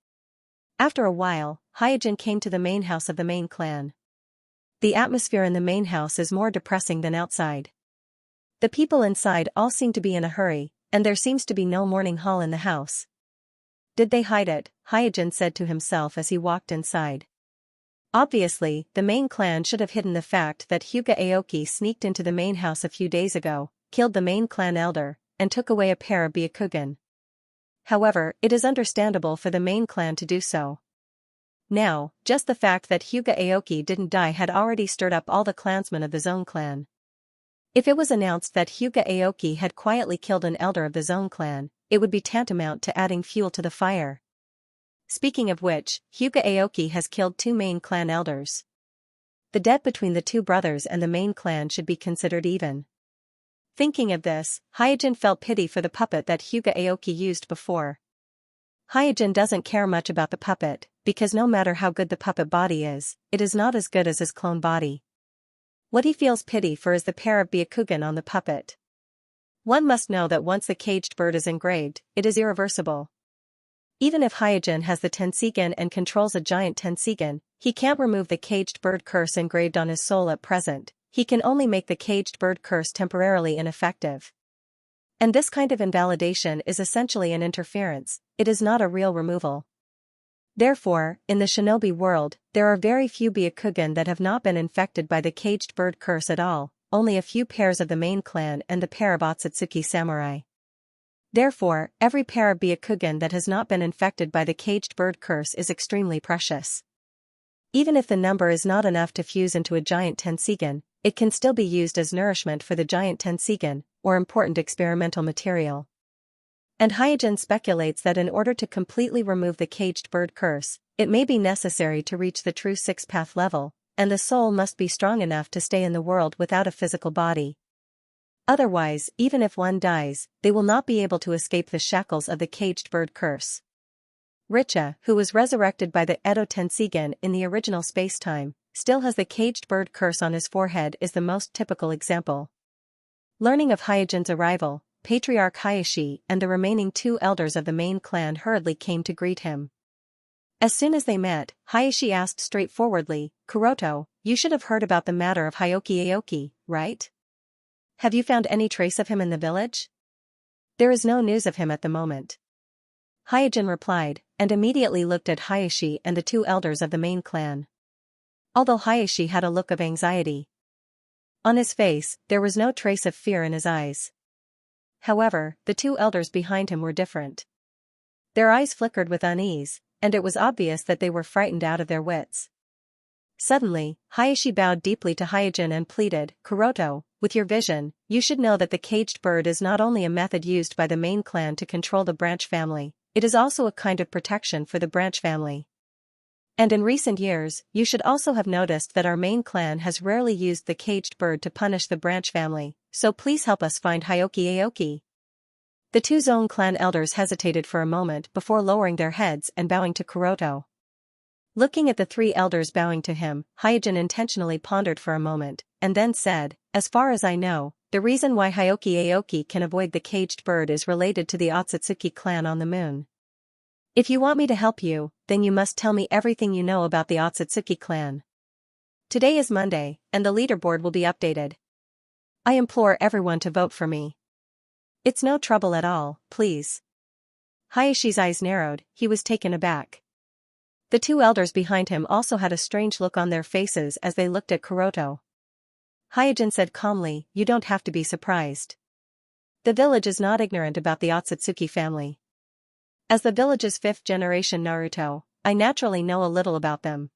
After a while, Hyojin came to the main house of the main clan. The atmosphere in the main house is more depressing than outside. The people inside all seem to be in a hurry, and there seems to be no morning hall in the house. Did they hide it? Hyojin said to himself as he walked inside. Obviously, the main clan should have hidden the fact that Hyuga Aoki sneaked into the main house a few days ago, killed the main clan elder, and took away a pair of Byakugan. However, it is understandable for the main clan to do so. Now, just the fact that Hyuga Aoki didn't die had already stirred up all the clansmen of the Zone clan. If it was announced that Hyuga Aoki had quietly killed an elder of the Zone clan, it would be tantamount to adding fuel to the fire. Speaking of which, Hyuga Aoki has killed 2 main clan elders. The debt between the 2 brothers and the main clan should be considered even. Thinking of this, Hyojin felt pity for the puppet that Hyuga Aoki used before. Hyojin doesn't care much about the puppet, because no matter how good the puppet body is, it is not as good as his clone body. What he feels pity for is the pair of Byakugan on the puppet. One must know that once the caged bird is engraved, it is irreversible. Even if Hyojin has the Tenseigan and controls a giant Tenseigan, he can't remove the caged bird curse engraved on his soul at present. He can only make the caged bird curse temporarily ineffective. And this kind of invalidation is essentially an interference, it is not a real removal. Therefore, in the shinobi world, there are very few Byakugan that have not been infected by the caged bird curse at all, only a few pairs of the main clan and the pair of Otsutsuki samurai. Therefore, every pair of Byakugan that has not been infected by the caged bird curse is extremely precious. Even if the number is not enough to fuse into a giant Tenseigan, it can still be used as nourishment for the giant Tenseigan, or important experimental material. And Hyojin speculates that in order to completely remove the caged bird curse, it may be necessary to reach the true 6th-path level, and the soul must be strong enough to stay in the world without a physical body. Otherwise, even if one dies, they will not be able to escape the shackles of the caged bird curse. Richa, who was resurrected by the Edo Tenseigan in the original space-time, still has the caged bird curse on his forehead is the most typical example. Learning of Hyojin's arrival, Patriarch Hayashi and the remaining 2 elders of the main clan hurriedly came to greet him. As soon as they met, Hayashi asked straightforwardly, "Kuroto, you should have heard about the matter of Hyoki Aoki, right? Have you found any trace of him in the village?" "There is no news of him at the moment," Hyojin replied, and immediately looked at Hayashi and the 2 elders of the main clan. Although Hayashi had a look of anxiety on his face, there was no trace of fear in his eyes. However, the 2 elders behind him were different. Their eyes flickered with unease, and it was obvious that they were frightened out of their wits. Suddenly, Hayashi bowed deeply to Hyojin and pleaded, "Kuroto, with your vision, you should know that the caged bird is not only a method used by the main clan to control the branch family, it is also a kind of protection for the branch family. And in recent years, you should also have noticed that our main clan has rarely used the caged bird to punish the branch family, so please help us find Hyoki Aoki." The 2 Zone clan elders hesitated for a moment before lowering their heads and bowing to Kuroto. Looking at the 3 elders bowing to him, Hyojin intentionally pondered for a moment, and then said, "As far as I know, the reason why Hyoki Aoki can avoid the caged bird is related to the Otsutsuki clan on the moon. If you want me to help you, then you must tell me everything you know about the Otsutsuki clan. Today is Monday, and the leaderboard will be updated. I implore everyone to vote for me. It's no trouble at all, please." Hayashi's eyes narrowed, he was taken aback. The 2 elders behind him also had a strange look on their faces as they looked at Kuroto. Hyojin said calmly, "You don't have to be surprised. The village is not ignorant about the Otsutsuki family. As the village's 5th generation Naruto, I naturally know a little about them."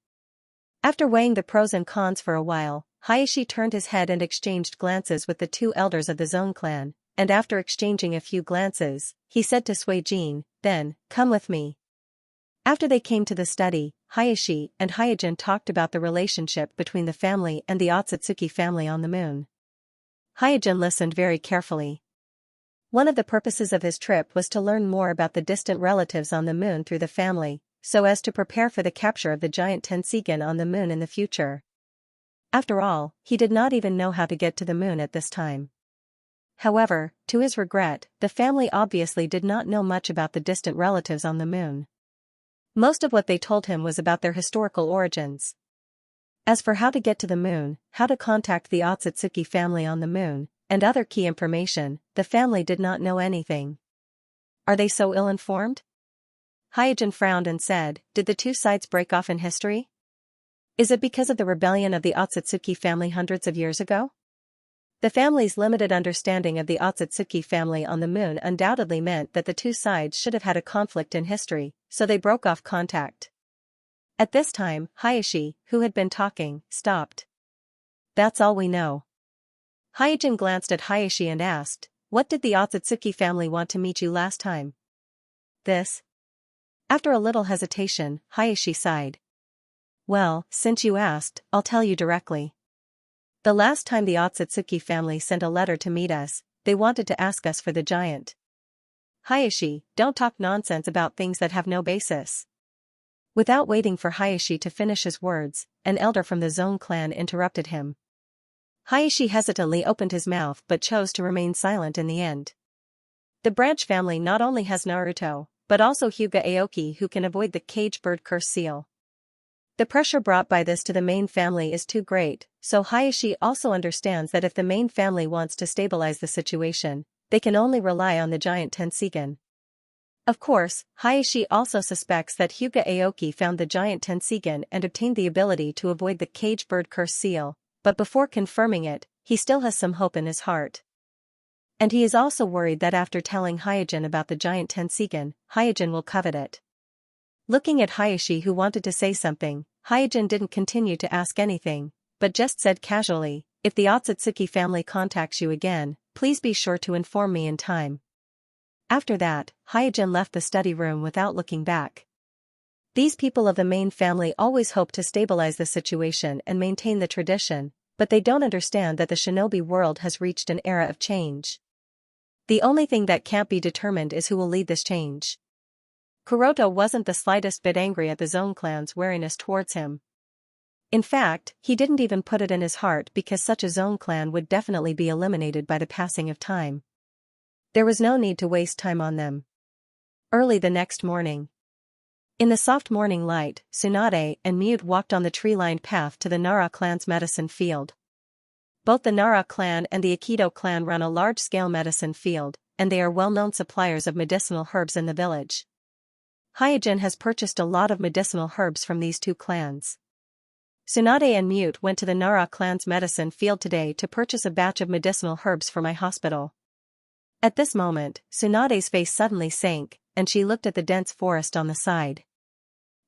After weighing the pros and cons for a while, Hayashi turned his head and exchanged glances with the 2 elders of the Zone clan, and after exchanging a few glances, he said to Suijin, "Then, come with me." After they came to the study, Hayashi and Hyojin talked about the relationship between the family and the Otsutsuki family on the moon. Hyojin listened very carefully. One of the purposes of his trip was to learn more about the distant relatives on the moon through the family, so as to prepare for the capture of the giant Tenseigan on the moon in the future. After all, he did not even know how to get to the moon at this time. However, to his regret, the family obviously did not know much about the distant relatives on the moon. Most of what they told him was about their historical origins. As for how to get to the moon, how to contact the Otsutsuki family on the moon, and other key information, the family did not know anything. Are they so ill-informed? Hyojin frowned and said, "Did the two sides break off in history? Is it because of the rebellion of the Otsutsuki family hundreds of years ago?" The family's limited understanding of the Otsutsuki family on the moon undoubtedly meant that the two sides should have had a conflict in history, so they broke off contact. At this time, Hayashi, who had been talking, stopped. "That's all we know." Hyojin glanced at Hayashi and asked, "What did the Otsutsuki family want to meet you last time?" "This?" After a little hesitation, Hayashi sighed. "Well, since you asked, I'll tell you directly. The last time the Otsutsuki family sent a letter to meet us, they wanted to ask us for the giant." "Hayashi, don't talk nonsense about things that have no basis." Without waiting for Hayashi to finish his words, an elder from the Zone clan interrupted him. Hayashi hesitantly opened his mouth but chose to remain silent in the end. "The branch family not only has Naruto, but also Hyuga Aoki who can avoid the cage bird curse seal. The pressure brought by this to the main family is too great, so Hayashi also understands that if the main family wants to stabilize the situation, they can only rely on the giant Tenseigan." Of course, Hayashi also suspects that Hyuga Aoki found the giant Tenseigan and obtained the ability to avoid the cage bird curse seal, but before confirming it, he still has some hope in his heart. And he is also worried that after telling Hyojin about the giant Tenseigan, Hyojin will covet it. Looking at Hayashi who wanted to say something, Hyojin didn't continue to ask anything, but just said casually, "If the Otsutsuki family contacts you again, please be sure to inform me in time." After that, Hyojin left the study room without looking back. These people of the main family always hope to stabilize the situation and maintain the tradition, but they don't understand that the shinobi world has reached an era of change. The only thing that can't be determined is who will lead this change. Kuroto wasn't the slightest bit angry at the Zone clan's wariness towards him. In fact, he didn't even put it in his heart because such a Zone clan would definitely be eliminated by the passing of time. There was no need to waste time on them. Early the next morning. In the soft morning light, Tsunade and Mute walked on the tree-lined path to the Nara clan's medicine field. Both the Nara clan and the Aikido clan run a large-scale medicine field, and they are well-known suppliers of medicinal herbs in the village. Hyojin has purchased a lot of medicinal herbs from these two clans. Tsunade and Mute went to the Nara clan's medicine field today to purchase a batch of medicinal herbs for my hospital. At this moment, Tsunade's face suddenly sank, and she looked at the dense forest on the side.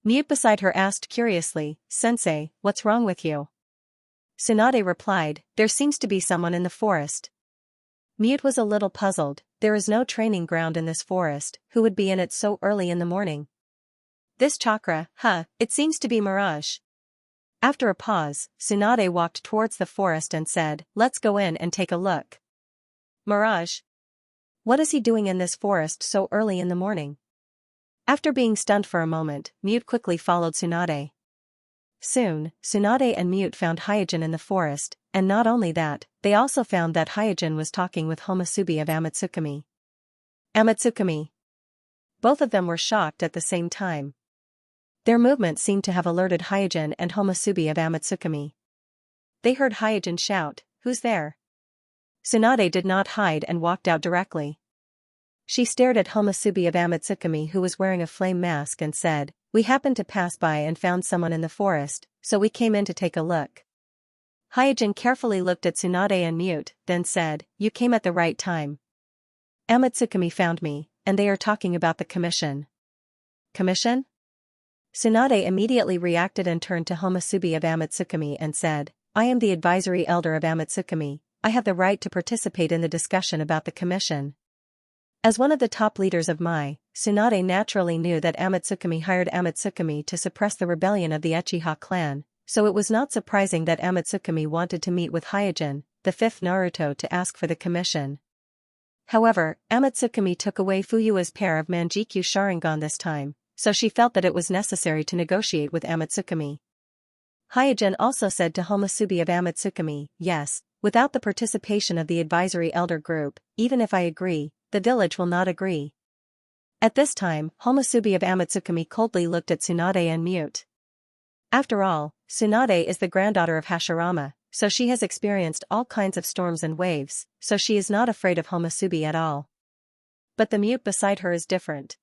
Mute beside her asked curiously, "Sensei, what's wrong with you?" Tsunade replied, "There seems to be someone in the forest." Mute was a little puzzled. There is no training ground in this forest, who would be in it so early in the morning? This chakra, it seems to be mirage. After a pause, Tsunade walked towards the forest and said, "Let's go in and take a look." Mirage? What is he doing in this forest so early in the morning? After being stunned for a moment, Mute quickly followed Tsunade. Soon, Tsunade and Mute found Hyojin in the forest, and not only that, they also found that Hyojin was talking with Homosubi of Amatsukami. Amatsukami. Both of them were shocked at the same time. Their movement seemed to have alerted Hyojin and Homosubi of Amatsukami. They heard Hyojin shout, "Who's there?" Tsunade did not hide and walked out directly. She stared at Homosubi of Amatsukami who was wearing a flame mask and said, "We happened to pass by and found someone in the forest, so we came in to take a look." Hyojin carefully looked at Tsunade and Mute, then said, "You came at the right time. Amatsukami found me, and they are talking about the commission." Commission? Tsunade immediately reacted and turned to Homosubi of Amatsukami and said, "I am the advisory elder of Amatsukami, I have the right to participate in the discussion about the commission. As one of the top leaders of Mai, Tsunade naturally knew that Amatsukami hired Amatsukami to suppress the rebellion of the Uchiha clan, so it was not surprising that Amatsukami wanted to meet with Hyojin, the fifth Naruto, to ask for the commission. However, Amatsukami took away Fuyua's pair of Manjikyu Sharingan this time, so she felt that it was necessary to negotiate with Amatsukami. Hyojin also said to Homusubi of Amatsukami, yes, without the participation of the advisory elder group, even if I agree, the village will not agree. At this time, Homusubi of Amatsukami coldly looked at Tsunade and mute. After all, Tsunade is the granddaughter of Hashirama, so she has experienced all kinds of storms and waves, so she is not afraid of Homusubi at all. But the mute beside her is different.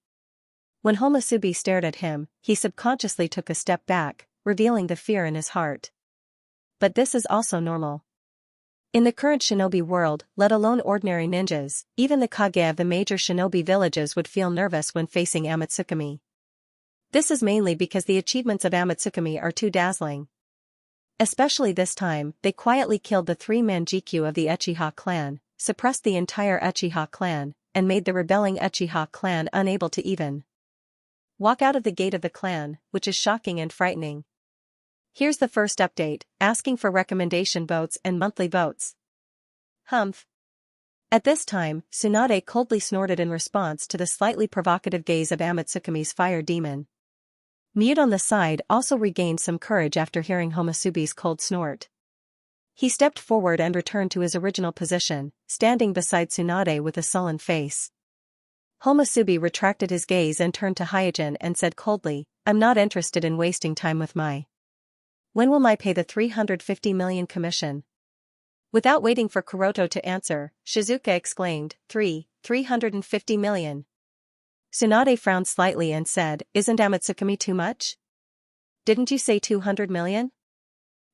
When Homusubi stared at him, he subconsciously took a step back, revealing the fear in his heart. But this is also normal. In the current shinobi world, let alone ordinary ninjas, even the kage of the major shinobi villages would feel nervous when facing Amatsukami. This is mainly because the achievements of Amatsukami are too dazzling. Especially this time, they quietly killed the 3 Manjikyu of the Uchiha clan, suppressed the entire Uchiha clan, and made the rebelling Uchiha clan unable to even walk out of the gate of the clan, which is shocking and frightening. Here's the first update, asking for recommendation votes and monthly votes. Humph. At this time, Tsunade coldly snorted in response to the slightly provocative gaze of Amatsukami's fire demon. Mute on the side also regained some courage after hearing Homusubi's cold snort. He stepped forward and returned to his original position, standing beside Tsunade with a sullen face. Homusubi retracted his gaze and turned to Hyojin and said coldly, I'm not interested in wasting time with Mai. When will Mai pay the 350 million commission? Without waiting for Kuroto to answer, Shizuka exclaimed, 350 million. Tsunade frowned slightly and said, isn't Amatsukami too much? Didn't you say 200 million?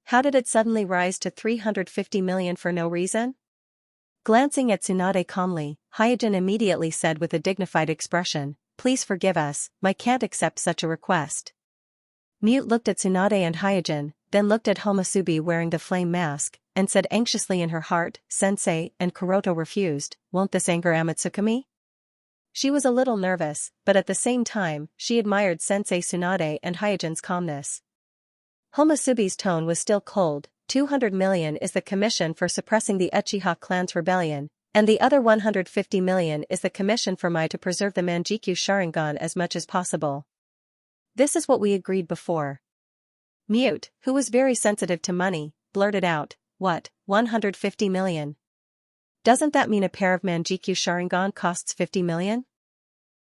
How did it suddenly rise to 350 million for no reason? Glancing at Tsunade calmly, Hyojin immediately said with a dignified expression, please forgive us, Mai can't accept such a request. Mute looked at Tsunade and Hyojin, then looked at Homusubi wearing the flame mask, and said anxiously in her heart, Sensei and Kuroto refused, won't this anger Amatsukami? She was a little nervous, but at the same time, she admired Sensei Tsunade and Hyojin's calmness. Homusubi's tone was still cold, 200 million is the commission for suppressing the Uchiha clan's rebellion, and the other 150 million is the commission for Mai to preserve the Manjikyu Sharingan as much as possible. This is what we agreed before. Mute, who was very sensitive to money, blurted out, what, 150 million? Doesn't that mean a pair of Manjikyu Sharingan costs 50 million?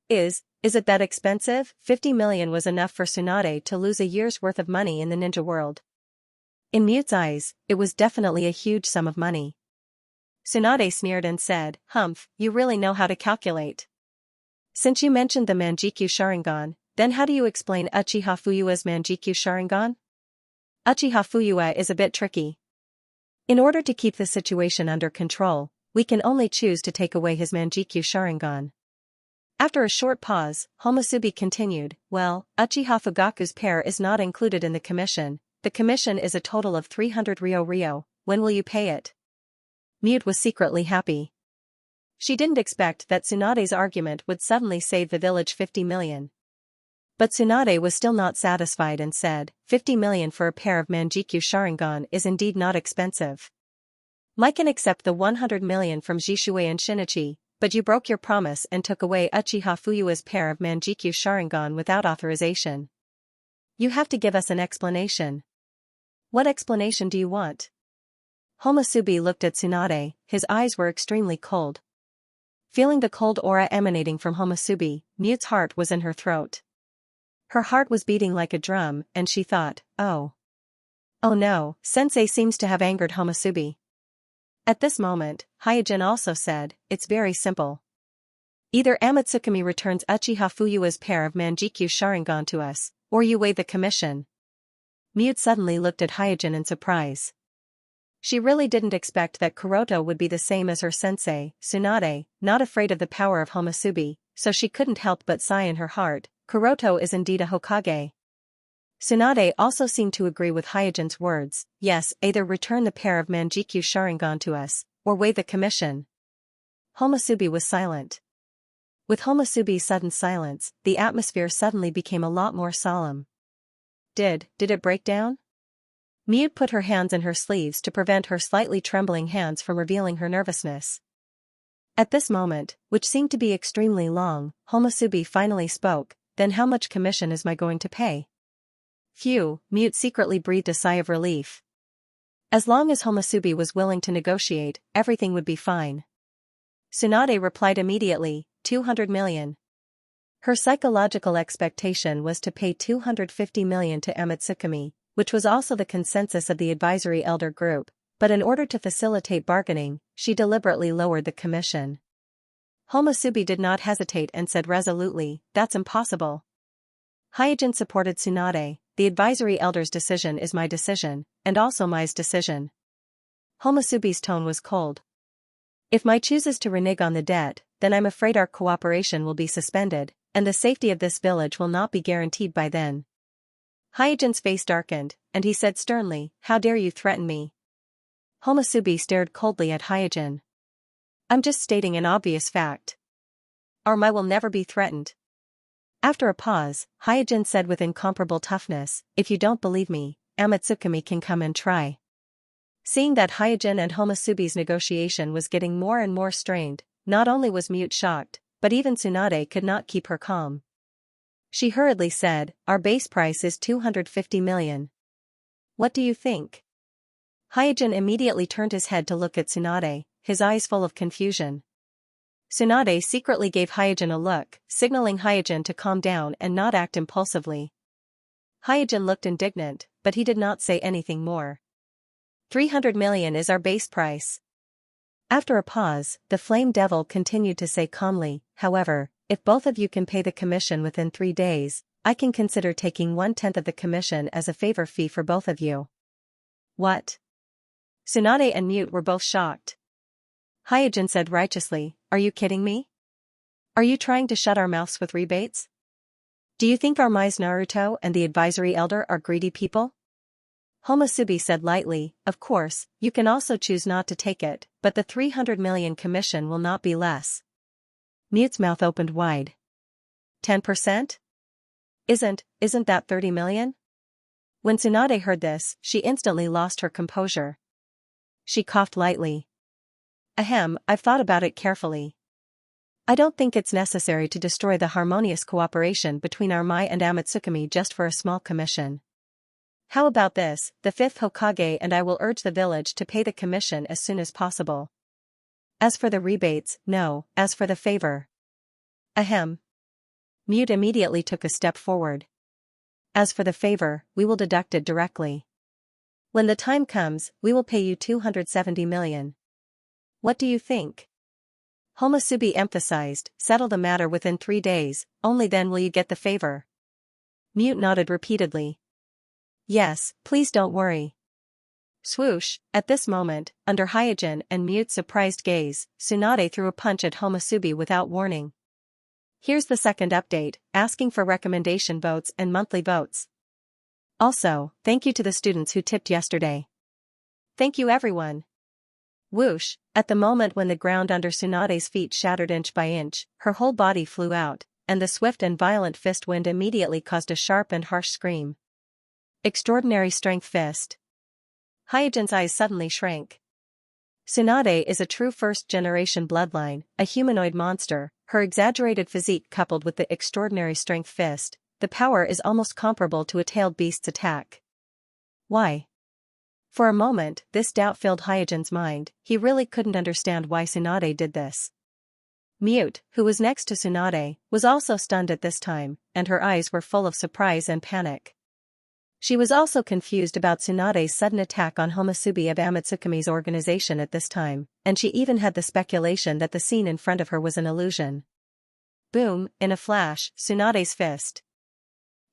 Is it that expensive? 50 million was enough for Tsunade to lose a year's worth of money in the ninja world. In Mute's eyes, it was definitely a huge sum of money. Tsunade sneered and said, humph, you really know how to calculate. Since you mentioned the Manjikyu Sharingan, then how do you explain Uchiha Fuyua's Manjikyu Sharingan? Uchiha Fuyua is a bit tricky. In order to keep the situation under control, we can only choose to take away his Manjikyu Sharingan. After a short pause, Homusubi continued, well, Uchiha Fugaku's pair is not included in the commission. The commission is a total of 300 Ryo. When will you pay it? Mute was secretly happy. She didn't expect that Tsunade's argument would suddenly save the village 50 million. But Tsunade was still not satisfied and said, 50 million for a pair of Manjikyu Sharingan is indeed not expensive. Mai can accept the 100 million from Jishuei and Shinichi, but you broke your promise and took away Uchiha Fuyua's pair of Manjikyu Sharingan without authorization. You have to give us an explanation. What explanation do you want? Homusubi looked at Tsunade, his eyes were extremely cold. Feeling the cold aura emanating from Homusubi, Mute's heart was in her throat. Her heart was beating like a drum, and she thought, oh no, Sensei seems to have angered Homusubi. At this moment, Hyojin also said, it's very simple. Either Amatsukami returns Uchiha Fuyua's pair of Manjikyu Sharingan to us, or you waive the commission. Mute suddenly looked at Hyojin in surprise. She really didn't expect that Kuroto would be the same as her sensei, Tsunade, not afraid of the power of Homusubi, so she couldn't help but sigh in her heart, Kuroto is indeed a Hokage. Tsunade also seemed to agree with Hyojin's words, yes, either return the pair of Manjikyu Sharingan to us, or waive the commission?" Homosubi was silent. With Homosubi's sudden silence, the atmosphere suddenly became a lot more solemn. Did it break down?" Mute put her hands in her sleeves to prevent her slightly trembling hands from revealing her nervousness. At this moment, which seemed to be extremely long, Homosubi finally spoke, "Then how much commission is my going to pay?" Phew, Mute secretly breathed a sigh of relief. As long as Homosubi was willing to negotiate, everything would be fine. Tsunade replied immediately, 200 million. Her psychological expectation was to pay 250 million to Amatsukami, which was also the consensus of the advisory elder group, but in order to facilitate bargaining, she deliberately lowered the commission. Homosubi did not hesitate and said resolutely, "That's impossible." Hyojin supported Tsunade. "The advisory elder's decision is my decision, and also Mai's decision." Homosubi's tone was cold. "If Mai chooses to renege on the debt, then I'm afraid our cooperation will be suspended, and the safety of this village will not be guaranteed by then." Hyojin's face darkened, and he said sternly, "How dare you threaten me?" Homosubi stared coldly at Hyojin. "I'm just stating an obvious fact. Our Mai will never be threatened." After a pause, Hyojin said with incomparable toughness, "If you don't believe me, Amatsukami can come and try." Seeing that Hyojin and Homosubi's negotiation was getting more and more strained, not only was Mute shocked, but even Tsunade could not keep her calm. She hurriedly said, "Our base price is 250 million. What do you think?" Hyojin immediately turned his head to look at Tsunade, his eyes full of confusion. Tsunade secretly gave Hyojin a look, signaling Hyojin to calm down and not act impulsively. Hyojin looked indignant, but he did not say anything more. 300 million is our base price." After a pause, the Flame Devil continued to say calmly, "However, if both of you can pay the commission within 3 days, I can consider taking 1/10 of the commission as a favor fee for both of you." "What?" Tsunade and Mute were both shocked. Hyojin said righteously, "Are you kidding me? Are you trying to shut our mouths with rebates? Do you think our Mai's Naruto and the advisory elder are greedy people?" Homosubi said lightly, "Of course, you can also choose not to take it, but the 300 million commission will not be less." Mute's mouth opened wide. 10%? Isn't that 30 million? When Tsunade heard this, she instantly lost her composure. She coughed lightly. "Ahem, I've thought about it carefully. I don't think it's necessary to destroy the harmonious cooperation between our Mai and Amatsukami just for a small commission. How about this, the 5th Hokage and I will urge the village to pay the commission as soon as possible. As for the rebates, no, as for the favor." Ahem. Mute immediately took a step forward. "As for the favor, we will deduct it directly. When the time comes, we will pay you 270 million. What do you think?" Homosubi emphasized, "Settle the matter within 3 days, only then will you get the favor." Mute nodded repeatedly. "Yes, please don't worry." Swoosh, at this moment, under Hyojin and Mute's surprised gaze, Tsunade threw a punch at Homosubi without warning. Here's the second update, asking for recommendation votes and monthly votes. Also, thank you to the students who tipped yesterday. Thank you everyone. Whoosh, at the moment when the ground under Tsunade's feet shattered inch by inch, her whole body flew out, and the swift and violent fist wind immediately caused a sharp and harsh scream. Extraordinary strength fist. Hyojin's eyes suddenly shrank. Tsunade is a true first-generation bloodline, a humanoid monster. Her exaggerated physique coupled with the extraordinary strength fist, the power is almost comparable to a tailed beast's attack. Why? For a moment, this doubt filled Hyojin's mind. He really couldn't understand why Tsunade did this. Mute, who was next to Tsunade, was also stunned at this time, and her eyes were full of surprise and panic. She was also confused about Tsunade's sudden attack on Homosubi of Amatsukami's organization at this time, and she even had the speculation that the scene in front of her was an illusion. Boom, in a flash, Tsunade's fist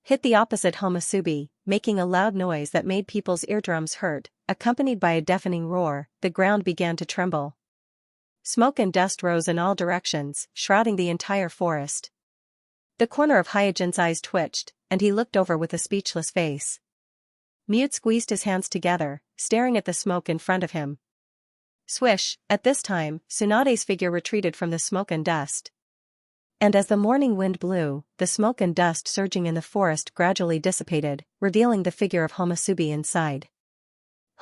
hit the opposite Homosubi, making a loud noise that made people's eardrums hurt. Accompanied by a deafening roar, the ground began to tremble. Smoke and dust rose in all directions, shrouding the entire forest. The corner of Hyojin's eyes twitched, and he looked over with a speechless face. Mute squeezed his hands together, staring at the smoke in front of him. Swish, at this time, Tsunade's figure retreated from the smoke and dust. And as the morning wind blew, the smoke and dust surging in the forest gradually dissipated, revealing the figure of Homosubi inside.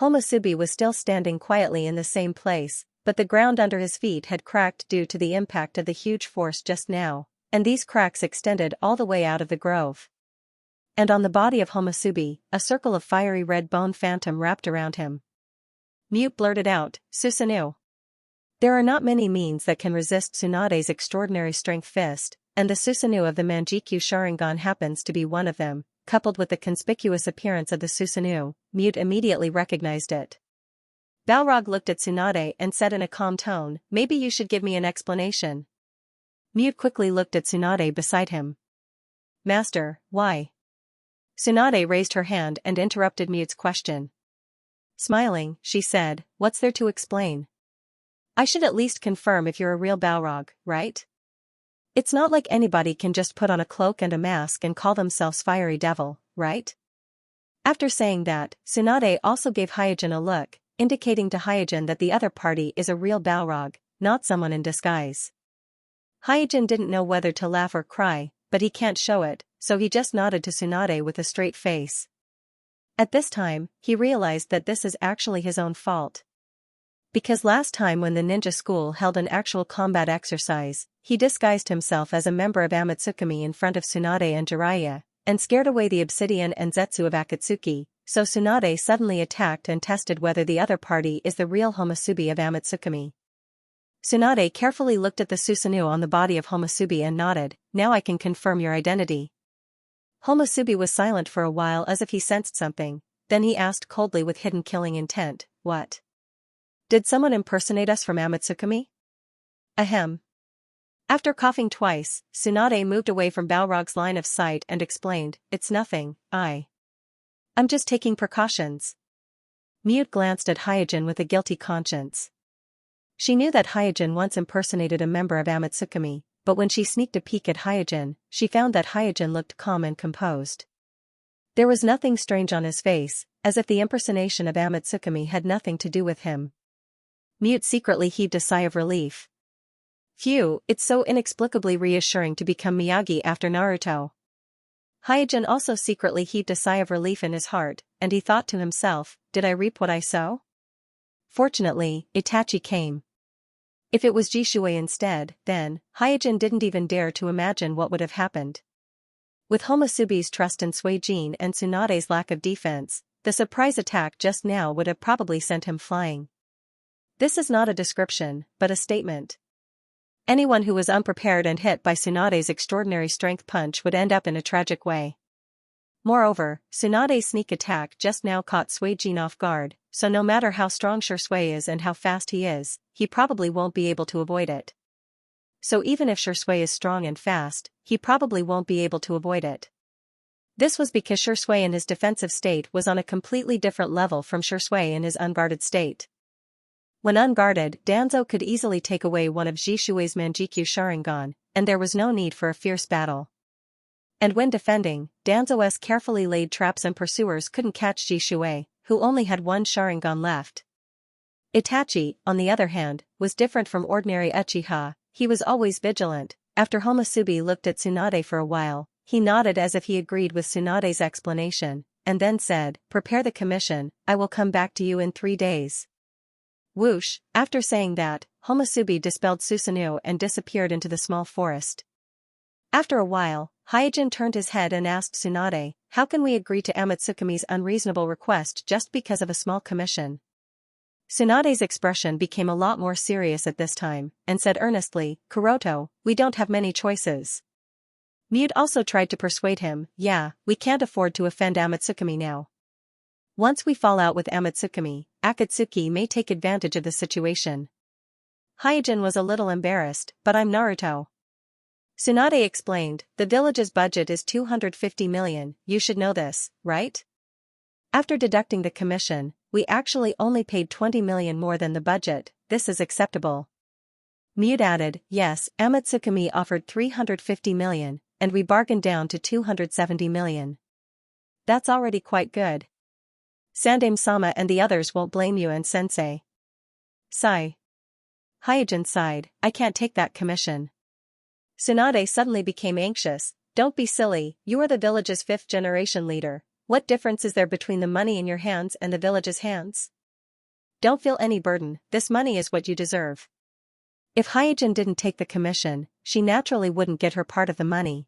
Homosubi was still standing quietly in the same place, but the ground under his feet had cracked due to the impact of the huge force just now, and these cracks extended all the way out of the grove. And on the body of Homosubi, a circle of fiery red bone phantom wrapped around him. Mute blurted out, "Susanoo." There are not many means that can resist Tsunade's extraordinary strength fist, and the Susanoo of the Manjikyu Sharingan happens to be one of them. Coupled with the conspicuous appearance of the Susanoo, Mute immediately recognized it. Balrog looked at Tsunade and said in a calm tone, "Maybe you should give me an explanation." Mute quickly looked at Tsunade beside him. "Master, why?" Tsunade raised her hand and interrupted Mute's question. Smiling, she said, "What's there to explain? I should at least confirm if you're a real Balrog, right? It's not like anybody can just put on a cloak and a mask and call themselves Fiery Devil, right?" After saying that, Tsunade also gave Hyojin a look, indicating to Hyojin that the other party is a real Balrog, not someone in disguise. Hyojin didn't know whether to laugh or cry, but he can't show it, so he just nodded to Tsunade with a straight face. At this time, he realized that this is actually his own fault. Because last time when the ninja school held an actual combat exercise, he disguised himself as a member of Amatsukami in front of Tsunade and Jiraiya, and scared away the Obsidian and Zetsu of Akatsuki, so Tsunade suddenly attacked and tested whether the other party is the real Homosubi of Amatsukami. Tsunade carefully looked at the Susanoo on the body of Homosubi and nodded, "Now I can confirm your identity." Homosubi was silent for a while as if he sensed something, then he asked coldly with hidden killing intent, "What? Did someone impersonate us from Amatsukami?" Ahem. After coughing twice, Tsunade moved away from Balrog's line of sight and explained, "It's nothing, I'm just taking precautions." Mute glanced at Hyojin with a guilty conscience. She knew that Hyojin once impersonated a member of Amatsukami, but when she sneaked a peek at Hyojin, she found that Hyojin looked calm and composed. There was nothing strange on his face, as if the impersonation of Amatsukami had nothing to do with him. Mute secretly heaved a sigh of relief. Phew, it's so inexplicably reassuring to become Miyagi after Naruto. Hyojin also secretly heaved a sigh of relief in his heart, and he thought to himself, did I reap what I sow? Fortunately, Itachi came. If it was Jishui instead, then, Hyojin didn't even dare to imagine what would have happened. With Homosubi's trust in Suijin and Tsunade's lack of defense, the surprise attack just now would have probably sent him flying. This is not a description, but a statement. Anyone who was unprepared and hit by Tsunade's extraordinary strength punch would end up in a tragic way. Moreover, Tsunade's sneak attack just now caught Suijin off guard, so no matter how strong Shisui is and how fast he is, he probably won't be able to avoid it. So even if Shisui is strong and fast, he probably won't be able to avoid it. This was because Shisui in his defensive state was on a completely different level from Shisui in his unguarded state. When unguarded, Danzo could easily take away one of Jishui's Manjikyu Sharingan, and there was no need for a fierce battle. And when defending, Danzo's carefully laid traps and pursuers couldn't catch Jishui, who only had one Sharingan left. Itachi, on the other hand, was different from ordinary Uchiha. He was always vigilant. After Homosubi looked at Tsunade for a while, he nodded as if he agreed with Tsunade's explanation, and then said, "Prepare the commission, I will come back to you in 3 days." Whoosh, after saying that, Homosubi dispelled Susanoo and disappeared into the small forest. After a while, Hyojin turned his head and asked Tsunade, "How can we agree to Amatsukami's unreasonable request just because of a small commission?" Tsunade's expression became a lot more serious at this time, and said earnestly, "Kuroto, we don't have many choices." Mute also tried to persuade him, "Yeah, we can't afford to offend Amatsukami now. Once we fall out with Amatsukami, Akatsuki may take advantage of the situation." Hyojin was a little embarrassed, "But I'm Naruto." Tsunade explained, "The village's budget is 250 million, you should know this, right? After deducting the commission, we actually only paid 20 million more than the budget, this is acceptable." Mute added, "Yes, Amatsukami offered 350 million, and we bargained down to 270 million. That's already quite good. Sandaime-sama and the others won't blame you and sensei." Sigh. Hyojin sighed, I can't take that commission. Tsunade suddenly became anxious. Don't be silly, you are the village's 5th generation leader. What difference is there between the money in your hands and the village's hands? Don't feel any burden, this money is what you deserve. If Hyojin didn't take the commission, she naturally wouldn't get her part of the money.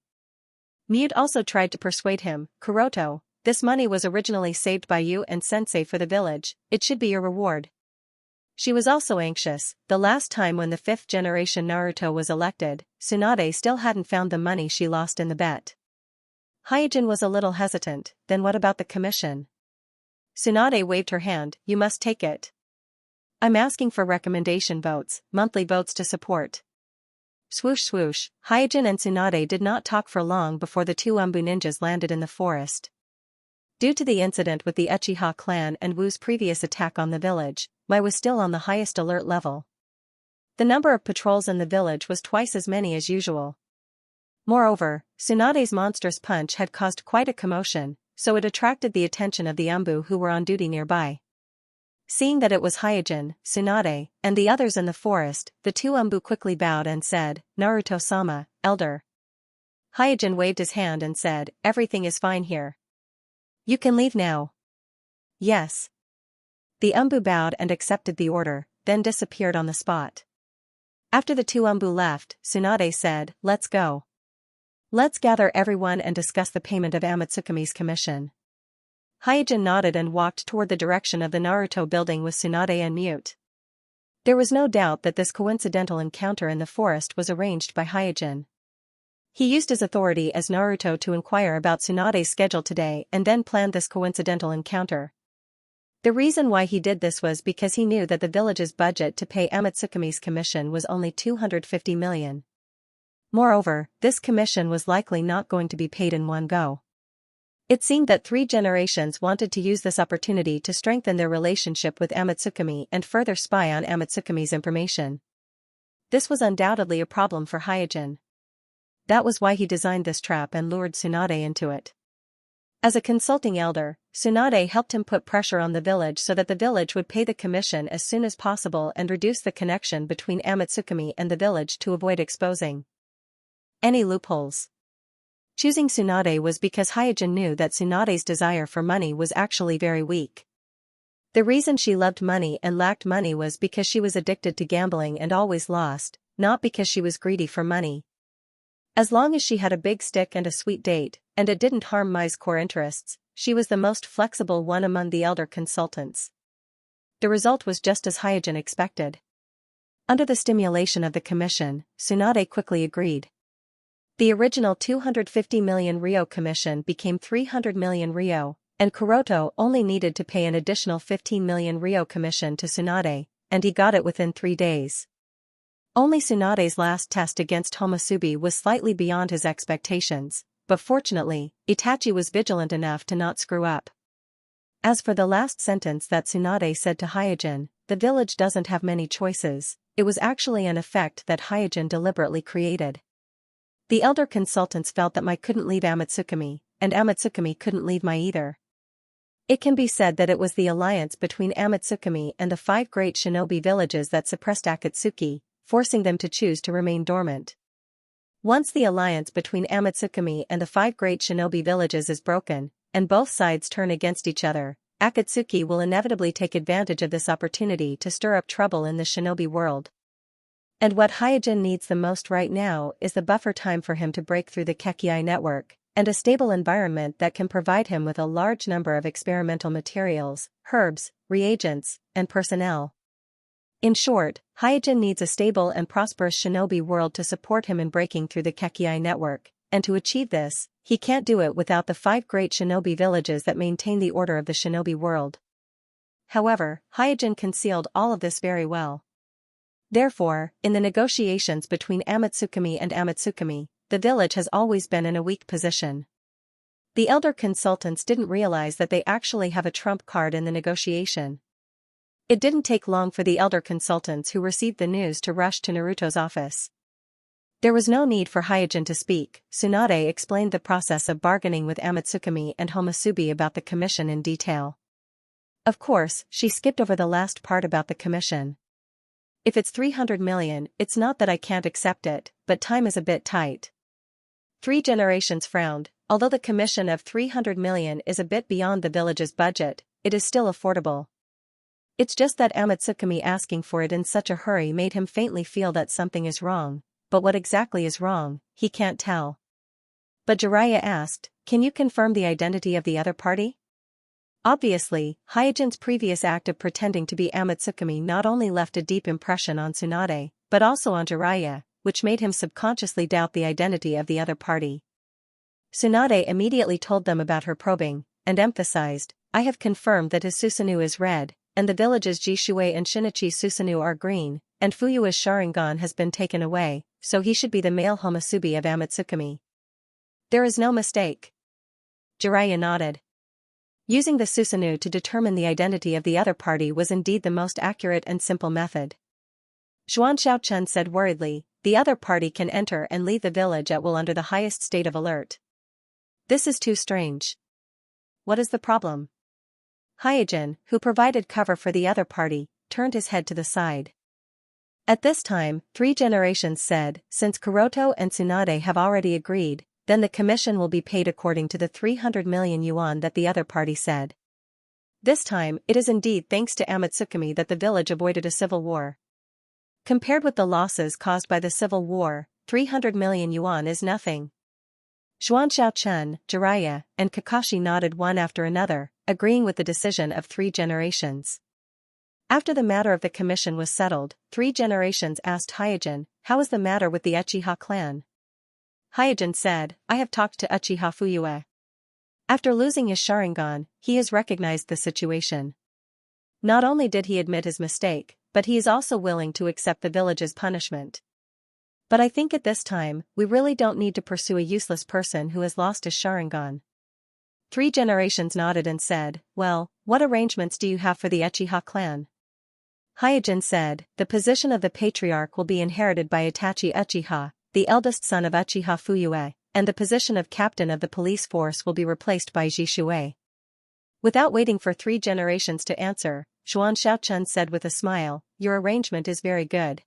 Mute also tried to persuade him, Kuroto, this money was originally saved by you and Sensei for the village, it should be your reward. She was also anxious, the last time when the 5th generation Naruto was elected, Tsunade still hadn't found the money she lost in the bet. Hyojin was a little hesitant, then what about the commission? Tsunade waved her hand, you must take it. I'm asking for recommendation votes, monthly votes to support. Swoosh swoosh, Hyojin and Tsunade did not talk for long before the 2 Umbu ninjas landed in the forest. Due to the incident with the Uchiha clan and Wu's previous attack on the village, Mai was still on the highest alert level. The number of patrols in the village was twice as many as usual. Moreover, Tsunade's monstrous punch had caused quite a commotion, so it attracted the attention of the Umbu who were on duty nearby. Seeing that it was Hyojin, Tsunade, and the others in the forest, the 2 Umbu quickly bowed and said, Naruto-sama, elder. Hyojin waved his hand and said, everything is fine here. You can leave now. Yes. The Umbu bowed and accepted the order, then disappeared on the spot. After the 2 Umbu left, Tsunade said, let's go. Let's gather everyone and discuss the payment of Amatsukumi's commission. Hyojin nodded and walked toward the direction of the Naruto building with Tsunade and Mute. There was no doubt that this coincidental encounter in the forest was arranged by Hyojin. He used his authority as Naruto to inquire about Tsunade's schedule today and then planned this coincidental encounter. The reason why he did this was because he knew that the village's budget to pay Amatsukumi's commission was only 250 million. Moreover, this commission was likely not going to be paid in one go. It seemed that 3 generations wanted to use this opportunity to strengthen their relationship with Amatsukumi and further spy on Amatsukumi's information. This was undoubtedly a problem for Hyojin. That was why he designed this trap and lured Tsunade into it. As a consulting elder, Tsunade helped him put pressure on the village so that the village would pay the commission as soon as possible and reduce the connection between Amatsukumi and the village to avoid exposing any loopholes. Choosing Tsunade was because Hyojin knew that Tsunade's desire for money was actually very weak. The reason she loved money and lacked money was because she was addicted to gambling and always lost, not because she was greedy for money. As long as she had a big stick and a sweet date, and it didn't harm Mai's core interests, she was the most flexible one among the elder consultants. The result was just as Hyojin expected. Under the stimulation of the commission, Tsunade quickly agreed. The original 250 million Ryo commission became 300 million Ryo, and Kuroto only needed to pay an additional 15 million Ryo commission to Tsunade, and he got it within 3 days. Only Tsunade's last test against Homasubi was slightly beyond his expectations, but fortunately, Itachi was vigilant enough to not screw up. As for the last sentence that Tsunade said to Hyojin, the village doesn't have many choices, it was actually an effect that Hyojin deliberately created. The elder consultants felt that Mai couldn't leave Amatsukumi, and Amatsukumi couldn't leave Mai either. It can be said that it was the alliance between Amatsukumi and the 5 great shinobi villages that suppressed Akatsuki, forcing them to choose to remain dormant. Once the alliance between Amatsukumi and the 5 great shinobi villages is broken, and both sides turn against each other, Akatsuki will inevitably take advantage of this opportunity to stir up trouble in the shinobi world. And what Hyojin needs the most right now is the buffer time for him to break through the Kekkai network, and a stable environment that can provide him with a large number of experimental materials, herbs, reagents, and personnel. In short, Hyojin needs a stable and prosperous shinobi world to support him in breaking through the Kekkai network, and to achieve this, he can't do it without the 5 great shinobi villages that maintain the order of the shinobi world. However, Hyojin concealed all of this very well. Therefore, in the negotiations between Amatsukumi and Amatsukumi, the village has always been in a weak position. The elder consultants didn't realize that they actually have a trump card in the negotiation. It didn't take long for the elder consultants who received the news to rush to Naruto's office. There was no need for Hyojin to speak. Tsunade explained the process of bargaining with Amatsukumi and Homasubi about the commission in detail. Of course, she skipped over the last part about the commission. If it's 300 million, it's not that I can't accept it, but time is a bit tight. 3 generations frowned. Although the commission of 300 million is a bit beyond the village's budget, it is still affordable. It's just that Amatsukami asking for it in such a hurry made him faintly feel that something is wrong, but what exactly is wrong, he can't tell. But Jiraiya asked, can you confirm the identity of the other party? Obviously, Hyojin's previous act of pretending to be Amatsukami not only left a deep impression on Tsunade, but also on Jiraiya, which made him subconsciously doubt the identity of the other party. Tsunade immediately told them about her probing, and emphasized, I have confirmed that his Susanoo is red, and the villages Jishui and Shinichi Susanoo are green, and Fuyua's Sharingan has been taken away, so he should be the male Homusubi of Amatsukami. There is no mistake. Jiraiya nodded. Using the Susanoo to determine the identity of the other party was indeed the most accurate and simple method. Xuan Xiaochun said worriedly, the other party can enter and leave the village at will under the highest state of alert. This is too strange. What is the problem? Hyojin, who provided cover for the other party, turned his head to the side. At this time, 3 generations said, since Kuroto and Tsunade have already agreed, then the commission will be paid according to the 300 million yuan that the other party said. This time, it is indeed thanks to Amatsukami that the village avoided a civil war. Compared with the losses caused by the civil war, 300 million yuan is nothing. Xuan Xiaochun, Jiraiya, and Kakashi nodded one after another, agreeing with the decision of 3 generations. After the matter of the commission was settled, 3 generations asked Hyojin, how is the matter with the Uchiha clan? Hyojin said, I have talked to Uchiha Fuyue. After losing his Sharingan, he has recognized the situation. Not only did he admit his mistake, but he is also willing to accept the village's punishment. But I think at this time, we really don't need to pursue a useless person who has lost his Sharingan. 3 generations nodded and said, well, what arrangements do you have for the Uchiha clan? Hyojin said, the position of the patriarch will be inherited by Itachi Uchiha, the eldest son of Uchiha Fuyue, and the position of captain of the police force will be replaced by Jishui. Without waiting for 3 generations to answer, Xuan Xiaochun said with a smile, your arrangement is very good.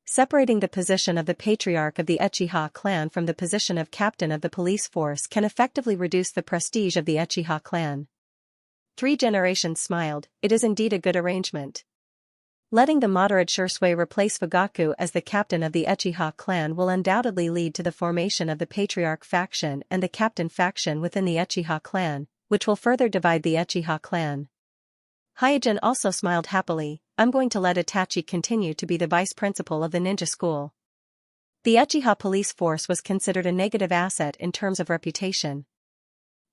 Separating the position of the patriarch of the Uchiha clan from the position of captain of the police force can effectively reduce the prestige of the Uchiha clan. 3 generations smiled, it is indeed a good arrangement. Letting the moderate Shursui replace Fugaku as the captain of the Uchiha clan will undoubtedly lead to the formation of the patriarch faction and the captain faction within the Uchiha clan, which will further divide the Uchiha clan. Hyojin also smiled happily, I'm going to let Itachi continue to be the vice principal of the ninja school. The Uchiha police force was considered a negative asset in terms of reputation.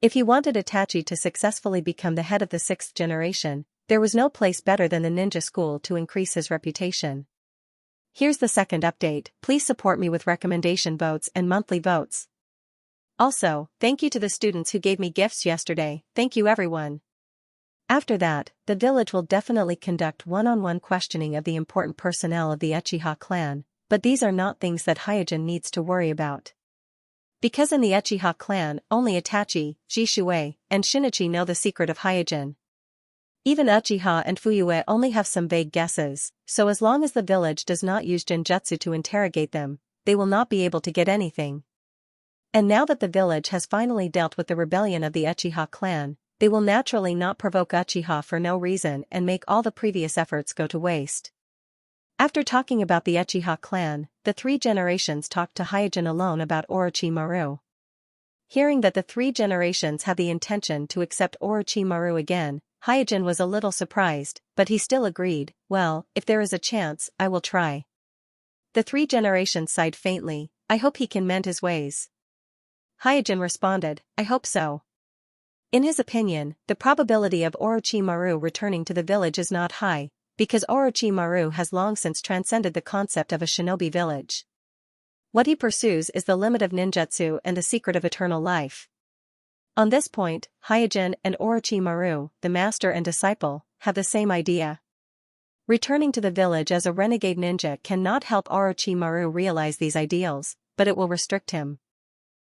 If he wanted Itachi to successfully become the head of the 6th generation, there was no place better than the ninja school to increase his reputation. Here's the second update, please support me with recommendation votes and monthly votes. Also, thank you to the students who gave me gifts yesterday, thank you everyone. After that, the village will definitely conduct one-on-one questioning of the important personnel of the Uchiha clan, but these are not things that Hyojin needs to worry about. Because in the Uchiha clan, only Itachi, Jishui, and Shinichi know the secret of Hyojin. Even Uchiha and Fuyue only have some vague guesses, so as long as the village does not use Genjutsu to interrogate them, they will not be able to get anything. And now that the village has finally dealt with the rebellion of the Uchiha clan, they will naturally not provoke Uchiha for no reason and make all the previous efforts go to waste. After talking about the Uchiha clan, the 3 generations talked to Hyojin alone about Orochimaru. Hearing that the 3 generations had the intention to accept Orochimaru again, Hyojin was a little surprised, but he still agreed, well, if there is a chance, I will try. The 3 generations sighed faintly, I hope he can mend his ways. Hyojin responded, I hope so. In his opinion, the probability of Orochimaru returning to the village is not high, because Orochimaru has long since transcended the concept of a shinobi village. What he pursues is the limit of ninjutsu and the secret of eternal life. On this point, Hyojin and Orochimaru, the master and disciple, have the same idea. Returning to the village as a renegade ninja cannot help Orochimaru realize these ideals, but it will restrict him.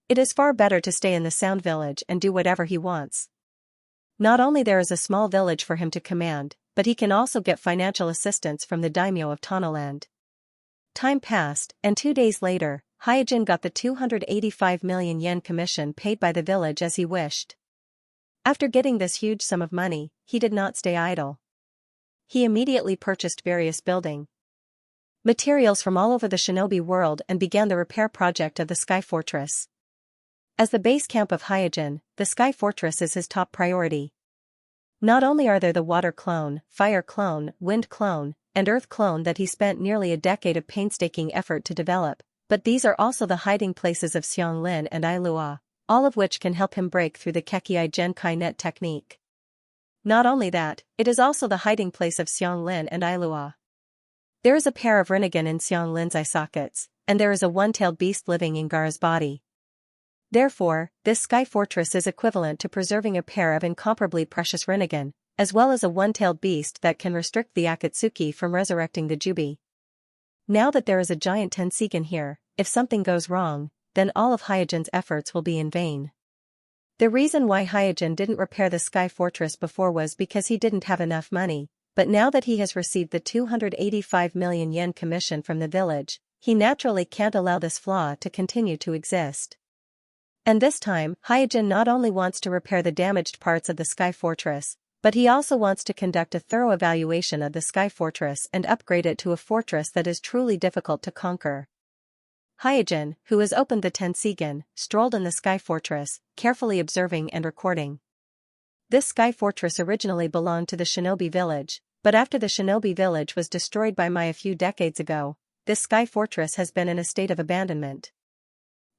It is far better to stay in the Sound Village and do whatever he wants. Not only there is a small village for him to command, but he can also get financial assistance from the daimyo of Tanoland. Time passed, and 2 days later, Hyojin got the 285 million yen commission paid by the village as he wished. After getting this huge sum of money, he did not stay idle. He immediately purchased various building materials from all over the shinobi world and began the repair project of the Sky Fortress. As the base camp of Hyojin, the Sky Fortress is his top priority. Not only are there the water clone, fire clone, wind clone, and earth clone that he spent nearly a decade of painstaking effort to develop, but these are also the hiding places of Xianglin and Ailua, all of which can help him break through the Kekkei Genkai net technique. Not only that, it is also the hiding place of Xianglin and Ailua. There is a pair of Rinnegan in Xianglin's eye sockets, and there is a one-tailed beast living in Gaara's body. Therefore, this Sky Fortress is equivalent to preserving a pair of incomparably precious Rinnegan, as well as a one-tailed beast that can restrict the Akatsuki from resurrecting the Jubi. Now that there is a giant Tenseigan here, if something goes wrong, then all of Hyojin's efforts will be in vain. The reason why Hyojin didn't repair the Sky Fortress before was because he didn't have enough money, but now that he has received the 285 million yen commission from the village, he naturally can't allow this flaw to continue to exist. And this time, Hyojin not only wants to repair the damaged parts of the Sky Fortress, but he also wants to conduct a thorough evaluation of the Sky Fortress and upgrade it to a fortress that is truly difficult to conquer. Hyojin, who has opened the Tenseigan, strolled in the Sky Fortress, carefully observing and recording. This Sky Fortress originally belonged to the Shinobi Village, but after the Shinobi Village was destroyed by Mai a few decades ago, this Sky Fortress has been in a state of abandonment.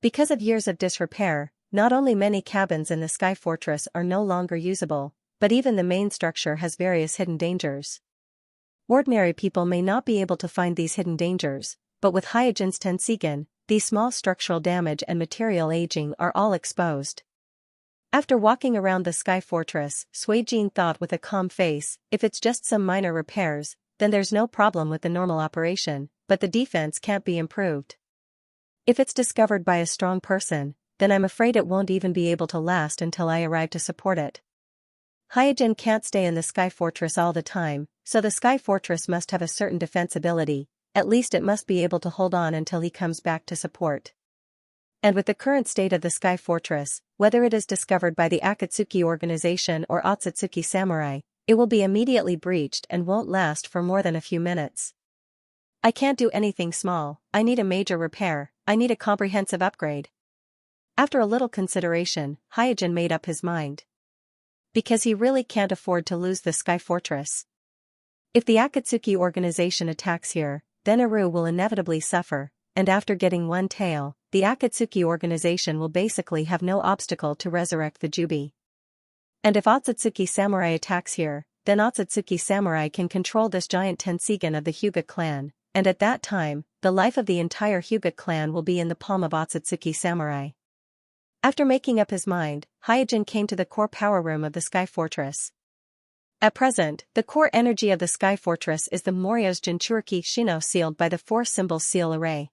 Because of years of disrepair, not only many cabins in the Sky Fortress are no longer usable, but even the main structure has various hidden dangers. Ordinary people may not be able to find these hidden dangers, but with Hyojin's Tenseigan, these small structural damage and material aging are all exposed. After walking around the Sky Fortress, Suijin thought with a calm face, if it's just some minor repairs, then there's no problem with the normal operation, but the defense can't be improved. If it's discovered by a strong person, then I'm afraid it won't even be able to last until I arrive to support it. Hyojin can't stay in the Sky Fortress all the time, so the Sky Fortress must have a certain defensibility, at least it must be able to hold on until he comes back to support. And with the current state of the Sky Fortress, whether it is discovered by the Akatsuki organization or Otsutsuki samurai, it will be immediately breached and won't last for more than a few minutes. I can't do anything small, I need a major repair, I need a comprehensive upgrade. After a little consideration, Hyojin made up his mind. Because he really can't afford to lose the Sky Fortress. If the Akatsuki organization attacks here, then Aru will inevitably suffer, and after getting one tail, the Akatsuki organization will basically have no obstacle to resurrect the Jubi. And if Otsutsuki samurai attacks here, then Otsutsuki samurai can control this giant Tenseigan of the Hyuga clan, and at that time, the life of the entire Hyuga clan will be in the palm of Otsutsuki samurai. After making up his mind, Hyojin came to the core power room of the Sky Fortress. At present, the core energy of the Sky Fortress is the Morio's Jinchuriki Shino sealed by the 4-symbol seal array.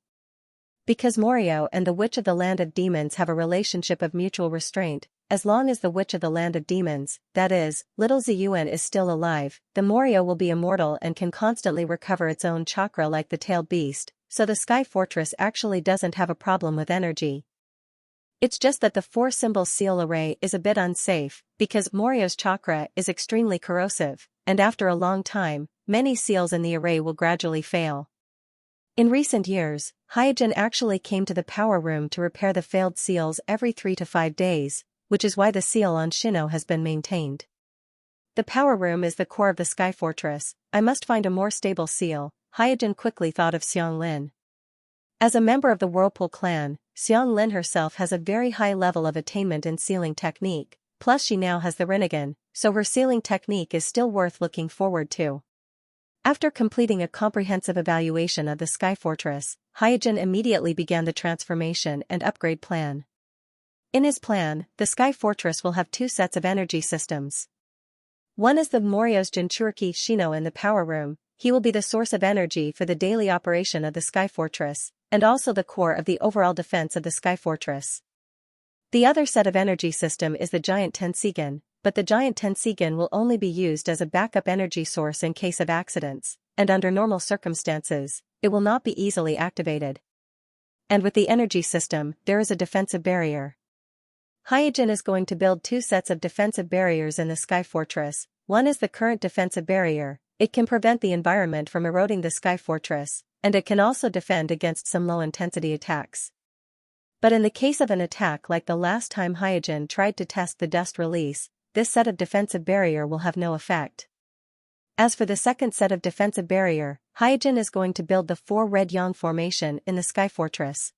Because Morio and the Witch of the Land of Demons have a relationship of mutual restraint, as long as the Witch of the Land of Demons, that is, Little Ziyuan is still alive, the Morio will be immortal and can constantly recover its own chakra like the tailed beast, so the Sky Fortress actually doesn't have a problem with energy. It's just that the 4-symbol seal array is a bit unsafe, because Morio's chakra is extremely corrosive, and after a long time, many seals in the array will gradually fail. In recent years, Hyojin actually came to the power room to repair the failed seals every 3 to 5 days, which is why the seal on Shino has been maintained. The power room is the core of the Sky Fortress, I must find a more stable seal, Hyojin quickly thought of Xianglin. As a member of the Whirlpool clan, Xianglin herself has a very high level of attainment in sealing technique, plus she now has the Rinnegan, so her sealing technique is still worth looking forward to. After completing a comprehensive evaluation of the Sky Fortress, Hyojin immediately began the transformation and upgrade plan. In his plan, the Sky Fortress will have 2 sets of energy systems. One is the Morio's Jinchuriki Shino in the power room, he will be the source of energy for the daily operation of the Sky Fortress, and also the core of the overall defense of the Sky Fortress. The other set of energy system is the giant Tenseigan, but the giant Tenseigan will only be used as a backup energy source in case of accidents, and under normal circumstances, it will not be easily activated. And with the energy system, there is a defensive barrier. Hyojin is going to build 2 sets of defensive barriers in the Sky Fortress. One is the current defensive barrier. It can prevent the environment from eroding the Sky Fortress, and it can also defend against some low-intensity attacks. But in the case of an attack like the last time Hyojin tried to test the dust release, this set of defensive barrier will have no effect. As for the second set of defensive barrier, Hyojin is going to build the 4 red yang formation in the Sky Fortress.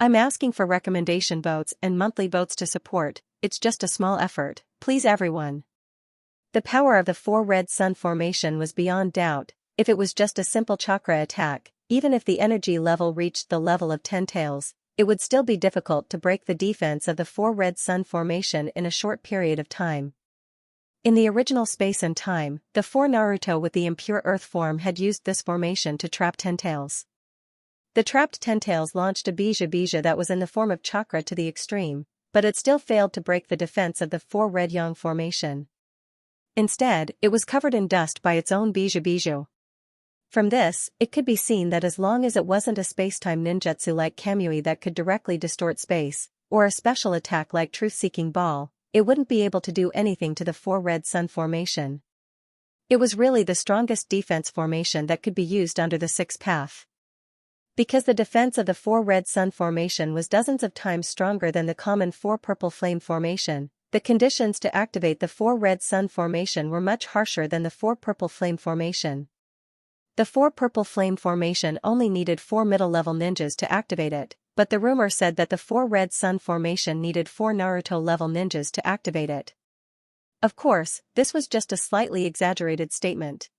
I'm asking for recommendation votes and monthly votes to support. It's just a small effort, please everyone. The power of the 4 red sun formation was beyond doubt. If it was just a simple chakra attack, even if the energy level reached the level of 10 tails, it would still be difficult to break the defense of the 4 red sun formation in a short period of time. In the original space and time, the 4 Naruto with the impure earth form had used this formation to trap 10 tails. The trapped 10 tails launched a bija that was in the form of chakra to the extreme, but it still failed to break the defense of the 4 red yang formation. Instead, it was covered in dust by its own bija. From this, it could be seen that as long as it wasn't a space-time ninjutsu like Kamui that could directly distort space, or a special attack like Truth-Seeking Ball, it wouldn't be able to do anything to the 4 red sun formation. It was really the strongest defense formation that could be used under the 6th path. Because the defense of the 4 red sun formation was dozens of times stronger than the common 4 purple flame formation, the conditions to activate the 4 red sun formation were much harsher than the 4 purple flame formation. The 4 purple flame formation only needed 4 middle-level ninjas to activate it, but the rumor said that the 4 red sun formation needed 4 Naruto-level ninjas to activate it. Of course, this was just a slightly exaggerated statement.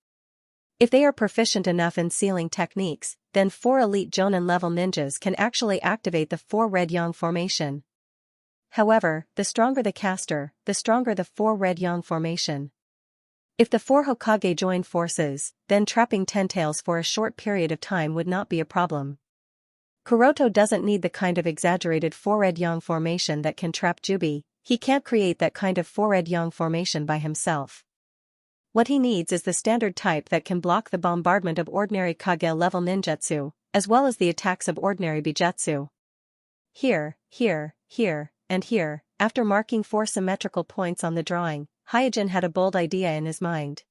If they are proficient enough in sealing techniques, then 4 elite Jonin-level ninjas can actually activate the 4 red yang formation. However, the stronger the caster, the stronger the 4 red yang formation. If the 4 Hokage joined forces, then trapping 10 tails for a short period of time would not be a problem. Kuroto doesn't need the kind of exaggerated 4 red yang formation that can trap Jubi. He can't create that kind of 4 red yang formation by himself. What he needs is the standard type that can block the bombardment of ordinary Kage-level ninjutsu, as well as the attacks of ordinary bijutsu. Here, and here, after marking 4 symmetrical points on the drawing, Hyojin had a bold idea in his mind.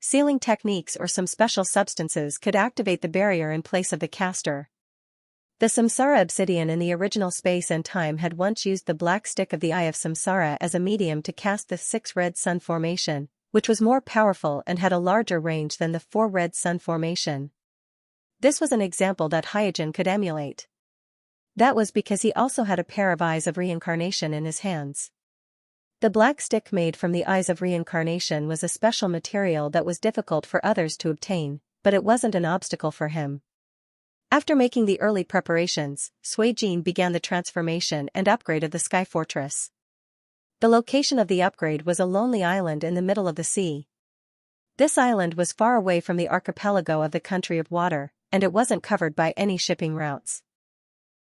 Sealing techniques or some special substances could activate the barrier in place of the caster. The Samsara obsidian in the original space and time had once used the black stick of the Eye of Samsara as a medium to cast the 6 red sun formation, which was more powerful and had a larger range than the 4 red sun formation. This was an example that Hyojin could emulate. That was because he also had a pair of Eyes of Reincarnation in his hands. The black stick made from the Eyes of Reincarnation was a special material that was difficult for others to obtain, but it wasn't an obstacle for him. After making the early preparations, Suijin began the transformation and upgrade of the Sky Fortress. The location of the upgrade was a lonely island in the middle of the sea. This island was far away from the archipelago of the Country of Water, and it wasn't covered by any shipping routes.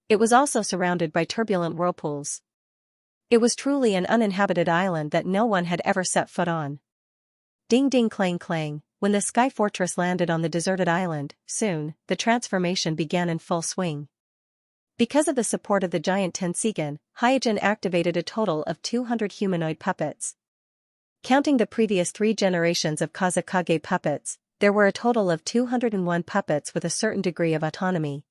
It was also surrounded by turbulent whirlpools. It was truly an uninhabited island that no one had ever set foot on. Ding ding clang clang, when the Sky Fortress landed on the deserted island, soon, the transformation began in full swing. Because of the support of the giant Tenseigan, Hyojin activated a total of 200 humanoid puppets. Counting the previous 3 generations of Kazekage puppets, there were a total of 201 puppets with a certain degree of autonomy.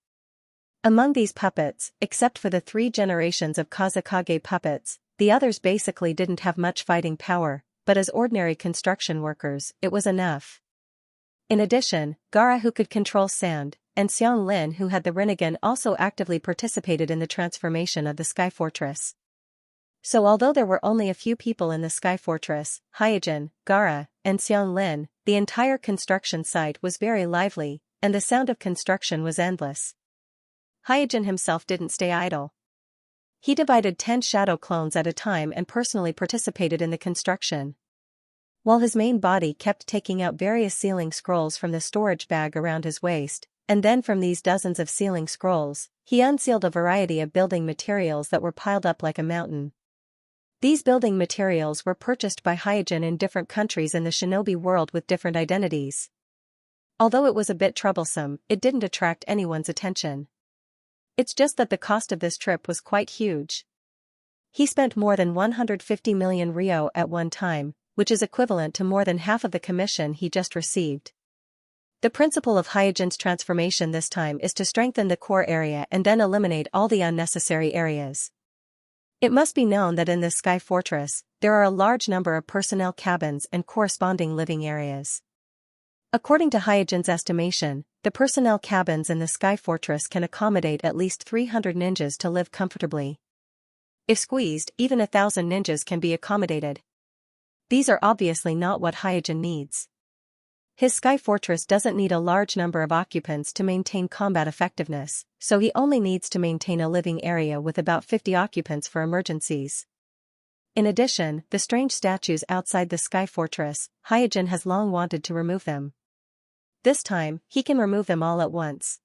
Among these puppets, except for the 3 generations of Kazekage puppets, the others basically didn't have much fighting power, but as ordinary construction workers, it was enough. In addition, Gaara, who could control sound, and Xianxia, who had the Rinnegan, also actively participated in the transformation of the Sky Fortress. So although there were only a few people in the Sky Fortress, Hyojin, Gaara, and Xianxia, the entire construction site was very lively, and the sound of construction was endless. Hyojin himself didn't stay idle. He divided 10 shadow clones at a time and personally participated in the construction. While his main body kept taking out various sealing scrolls from the storage bag around his waist, and then from these dozens of sealing scrolls, he unsealed a variety of building materials that were piled up like a mountain. These building materials were purchased by Hyojin in different countries in the shinobi world with different identities. Although it was a bit troublesome, it didn't attract anyone's attention. It's just that the cost of this trip was quite huge. He spent more than 150 million ryo at one time, which is equivalent to more than half of the commission he just received. The principle of Hyojin's transformation this time is to strengthen the core area and then eliminate all the unnecessary areas. It must be known that in this Sky Fortress, there are a large number of personnel cabins and corresponding living areas. According to Hyojin's estimation, the personnel cabins in the Sky Fortress can accommodate at least 300 ninjas to live comfortably. If squeezed, even 1,000 ninjas can be accommodated. These are obviously not what Hyojin needs. His Sky Fortress doesn't need a large number of occupants to maintain combat effectiveness, so he only needs to maintain a living area with about 50 occupants for emergencies. In addition, the strange statues outside the Sky Fortress, Hyojin has long wanted to remove them. This time, he can remove them all at once.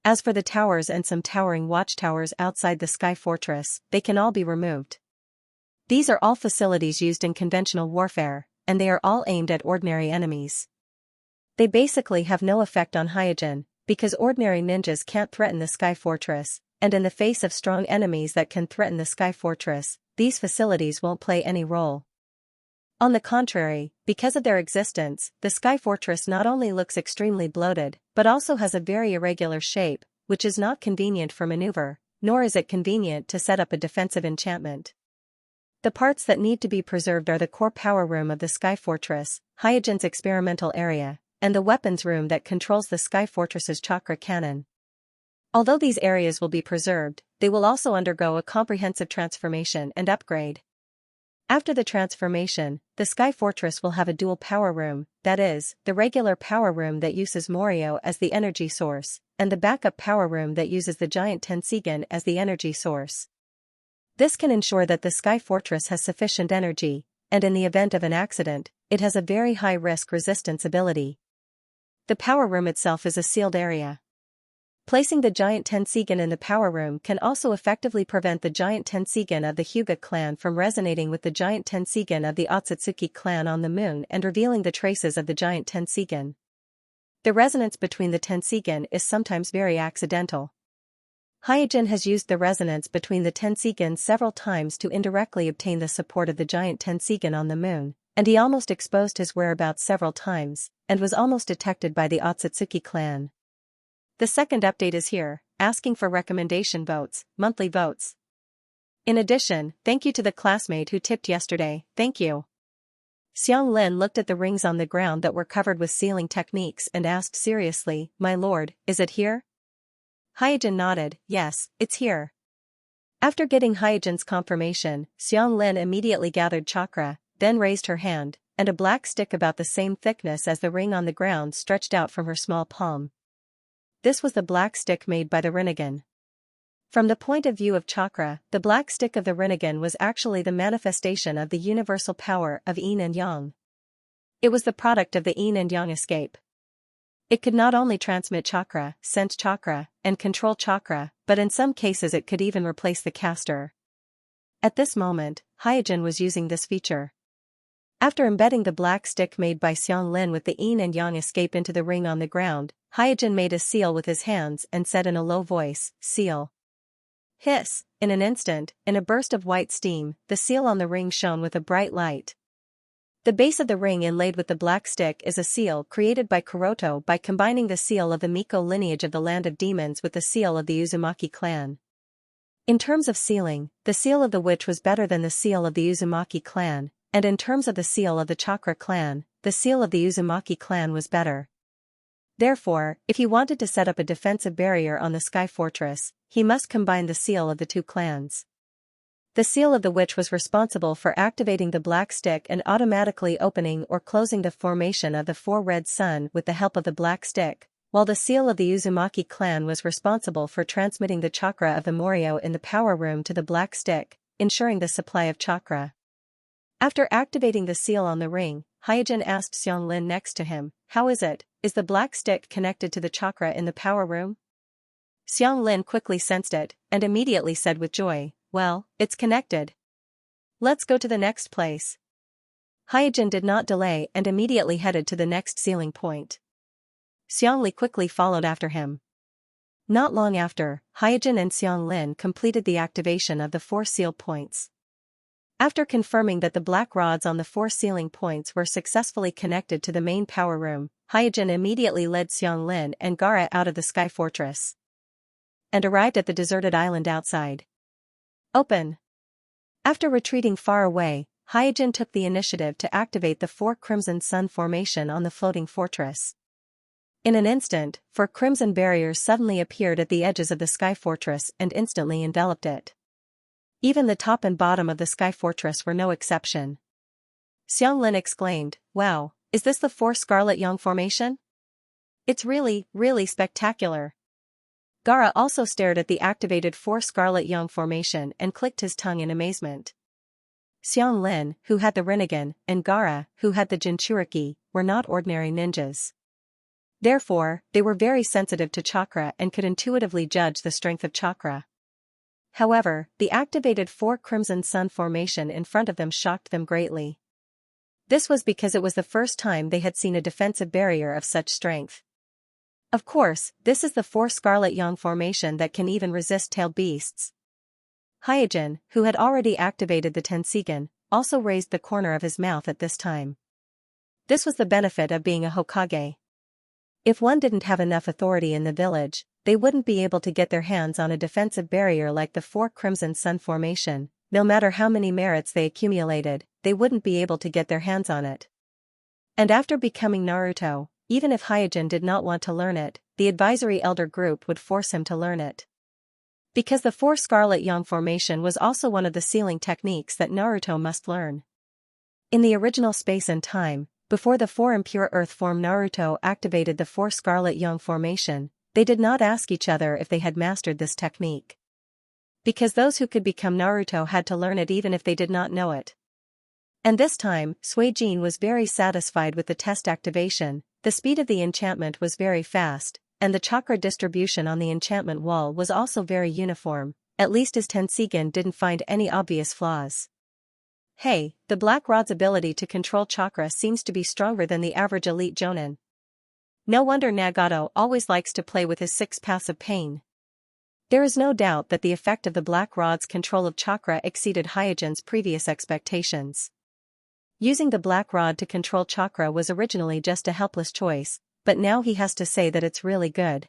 As for the towers and some towering watchtowers outside the Sky Fortress, they can all be removed. These are all facilities used in conventional warfare, and they are all aimed at ordinary enemies. They basically have no effect on Hyojin, because ordinary ninjas can't threaten the Sky Fortress, and in the face of strong enemies that can threaten the Sky Fortress, these facilities won't play any role. On the contrary, because of their existence, the Sky Fortress not only looks extremely bloated, but also has a very irregular shape, which is not convenient for maneuver, nor is it convenient to set up a defensive enchantment. The parts that need to be preserved are the core power room of the Sky Fortress, Hyojin's experimental area, and the weapons room that controls the Sky Fortress's chakra cannon. Although these areas will be preserved, they will also undergo a comprehensive transformation and upgrade. After the transformation, the Sky Fortress will have a dual power room, that is, the regular power room that uses Morio as the energy source, and the backup power room that uses the giant Tenseigan as the energy source. This can ensure that the Sky Fortress has sufficient energy, and in the event of an accident, it has a very high risk resistance ability. The power room itself is a sealed area. Placing the giant Tenseigan in the power room can also effectively prevent the giant Tenseigan of the Hyuga clan from resonating with the giant Tenseigan of the Otsutsuki clan on the moon and revealing the traces of the giant Tenseigan. The resonance between the Tenseigan is sometimes very accidental. Hyojin has used the resonance between the Tenseigan several times to indirectly obtain the support of the giant Tenseigan on the moon, and he almost exposed his whereabouts several times, and was almost detected by the Otsutsuki clan. The second update is here, asking for recommendation votes, monthly votes. In addition, thank you to the classmate who tipped yesterday, thank you. Xianglin looked at the rings on the ground that were covered with sealing techniques and asked seriously, "My lord, is it here?" Hyojin nodded, "Yes, it's here." After getting Hyojin's confirmation, Xianglin immediately gathered chakra, then raised her hand, and a black stick about the same thickness as the ring on the ground stretched out from her small palm. This was the black stick made by the Rinnegan. From the point of view of chakra, the black stick of the Rinnegan was actually the manifestation of the universal power of yin and yang. It was the product of the yin and yang escape. It could not only transmit chakra, sense chakra, and control chakra, but in some cases it could even replace the caster. At this moment, Hyojin was using this feature. After embedding the black stick made by Xianglin with the yin and yang escape into the ring on the ground, Hyojin made a seal with his hands and said in a low voice, "Seal." Hiss! In an instant, in a burst of white steam, the seal on the ring shone with a bright light. The base of the ring inlaid with the black stick is a seal created by Kuroto by combining the seal of the Miko lineage of the Land of Demons with the seal of the Uzumaki clan. In terms of sealing, the seal of the witch was better than the seal of the Uzumaki clan, and in terms of the seal of the Chakra clan, the seal of the Uzumaki clan was better. Therefore, if he wanted to set up a defensive barrier on the Sky Fortress, he must combine the seal of the two clans. The seal of the witch was responsible for activating the black stick and automatically opening or closing the formation of the four red sun with the help of the black stick, while the seal of the Uzumaki clan was responsible for transmitting the chakra of the Morio in the power room to the black stick, ensuring the supply of chakra. After activating the seal on the ring, Hyojin asked Xianglin next to him, "How is it? Is the black stick connected to the chakra in the power room?" Xianglin quickly sensed it, and immediately said with joy, "Well, it's connected." Let's go to the next place. Hyojin did not delay and immediately headed to the next sealing point. Xiangli quickly followed after him. Not long after, Hyojin and Xianglin completed the activation of the 4 seal points. After confirming that the black rods on the 4 sealing points were successfully connected to the main power room, Hyojin immediately led Xianglin and Gaara out of the Sky Fortress and arrived at the deserted island outside. Open! After retreating far away, Hyojin took the initiative to activate the 4 Crimson Sun formation on the floating fortress. In an instant, 4 crimson barriers suddenly appeared at the edges of the Sky Fortress and instantly enveloped it. Even the top and bottom of the Sky Fortress were no exception. Xianglin exclaimed, "Wow, is this the 4 Scarlet Yang formation? It's really, really spectacular." Gaara also stared at the activated 4 Scarlet Yang formation and clicked his tongue in amazement. Xianglin, who had the Rinnegan, and Gaara, who had the Jinchuriki, were not ordinary ninjas. Therefore, they were very sensitive to chakra and could intuitively judge the strength of chakra. However, the activated 4 Crimson Sun formation in front of them shocked them greatly. This was because it was the first time they had seen a defensive barrier of such strength. Of course, this is the 4 Scarlet Yang formation that can even resist tailed beasts. Hyojin, who had already activated the Tenseigan, also raised the corner of his mouth at this time. This was the benefit of being a Hokage. If one didn't have enough authority in the village, they wouldn't be able to get their hands on a defensive barrier like the 4 Crimson Sun formation. No matter how many merits they accumulated, they wouldn't be able to get their hands on it. And after becoming Naruto, even if Hyojin did not want to learn it, the advisory elder group would force him to learn it. Because the 4 Scarlet Yang formation was also one of the sealing techniques that Naruto must learn. In the original space and time, before the 4 impure earth form Naruto activated the 4 Scarlet Yang formation, they did not ask each other if they had mastered this technique. Because those who could become Naruto had to learn it even if they did not know it. And this time, Suijin was very satisfied with the test activation. The speed of the enchantment was very fast, and the chakra distribution on the enchantment wall was also very uniform, at least his Tenseigan didn't find any obvious flaws. Hey, the Black Rod's ability to control chakra seems to be stronger than the average elite Jonin. No wonder Nagato always likes to play with his 6 paths of pain. There is no doubt that the effect of the Black Rod's control of chakra exceeded Hyojin's previous expectations. Using the Black Rod to control chakra was originally just a helpless choice, but now he has to say that it's really good.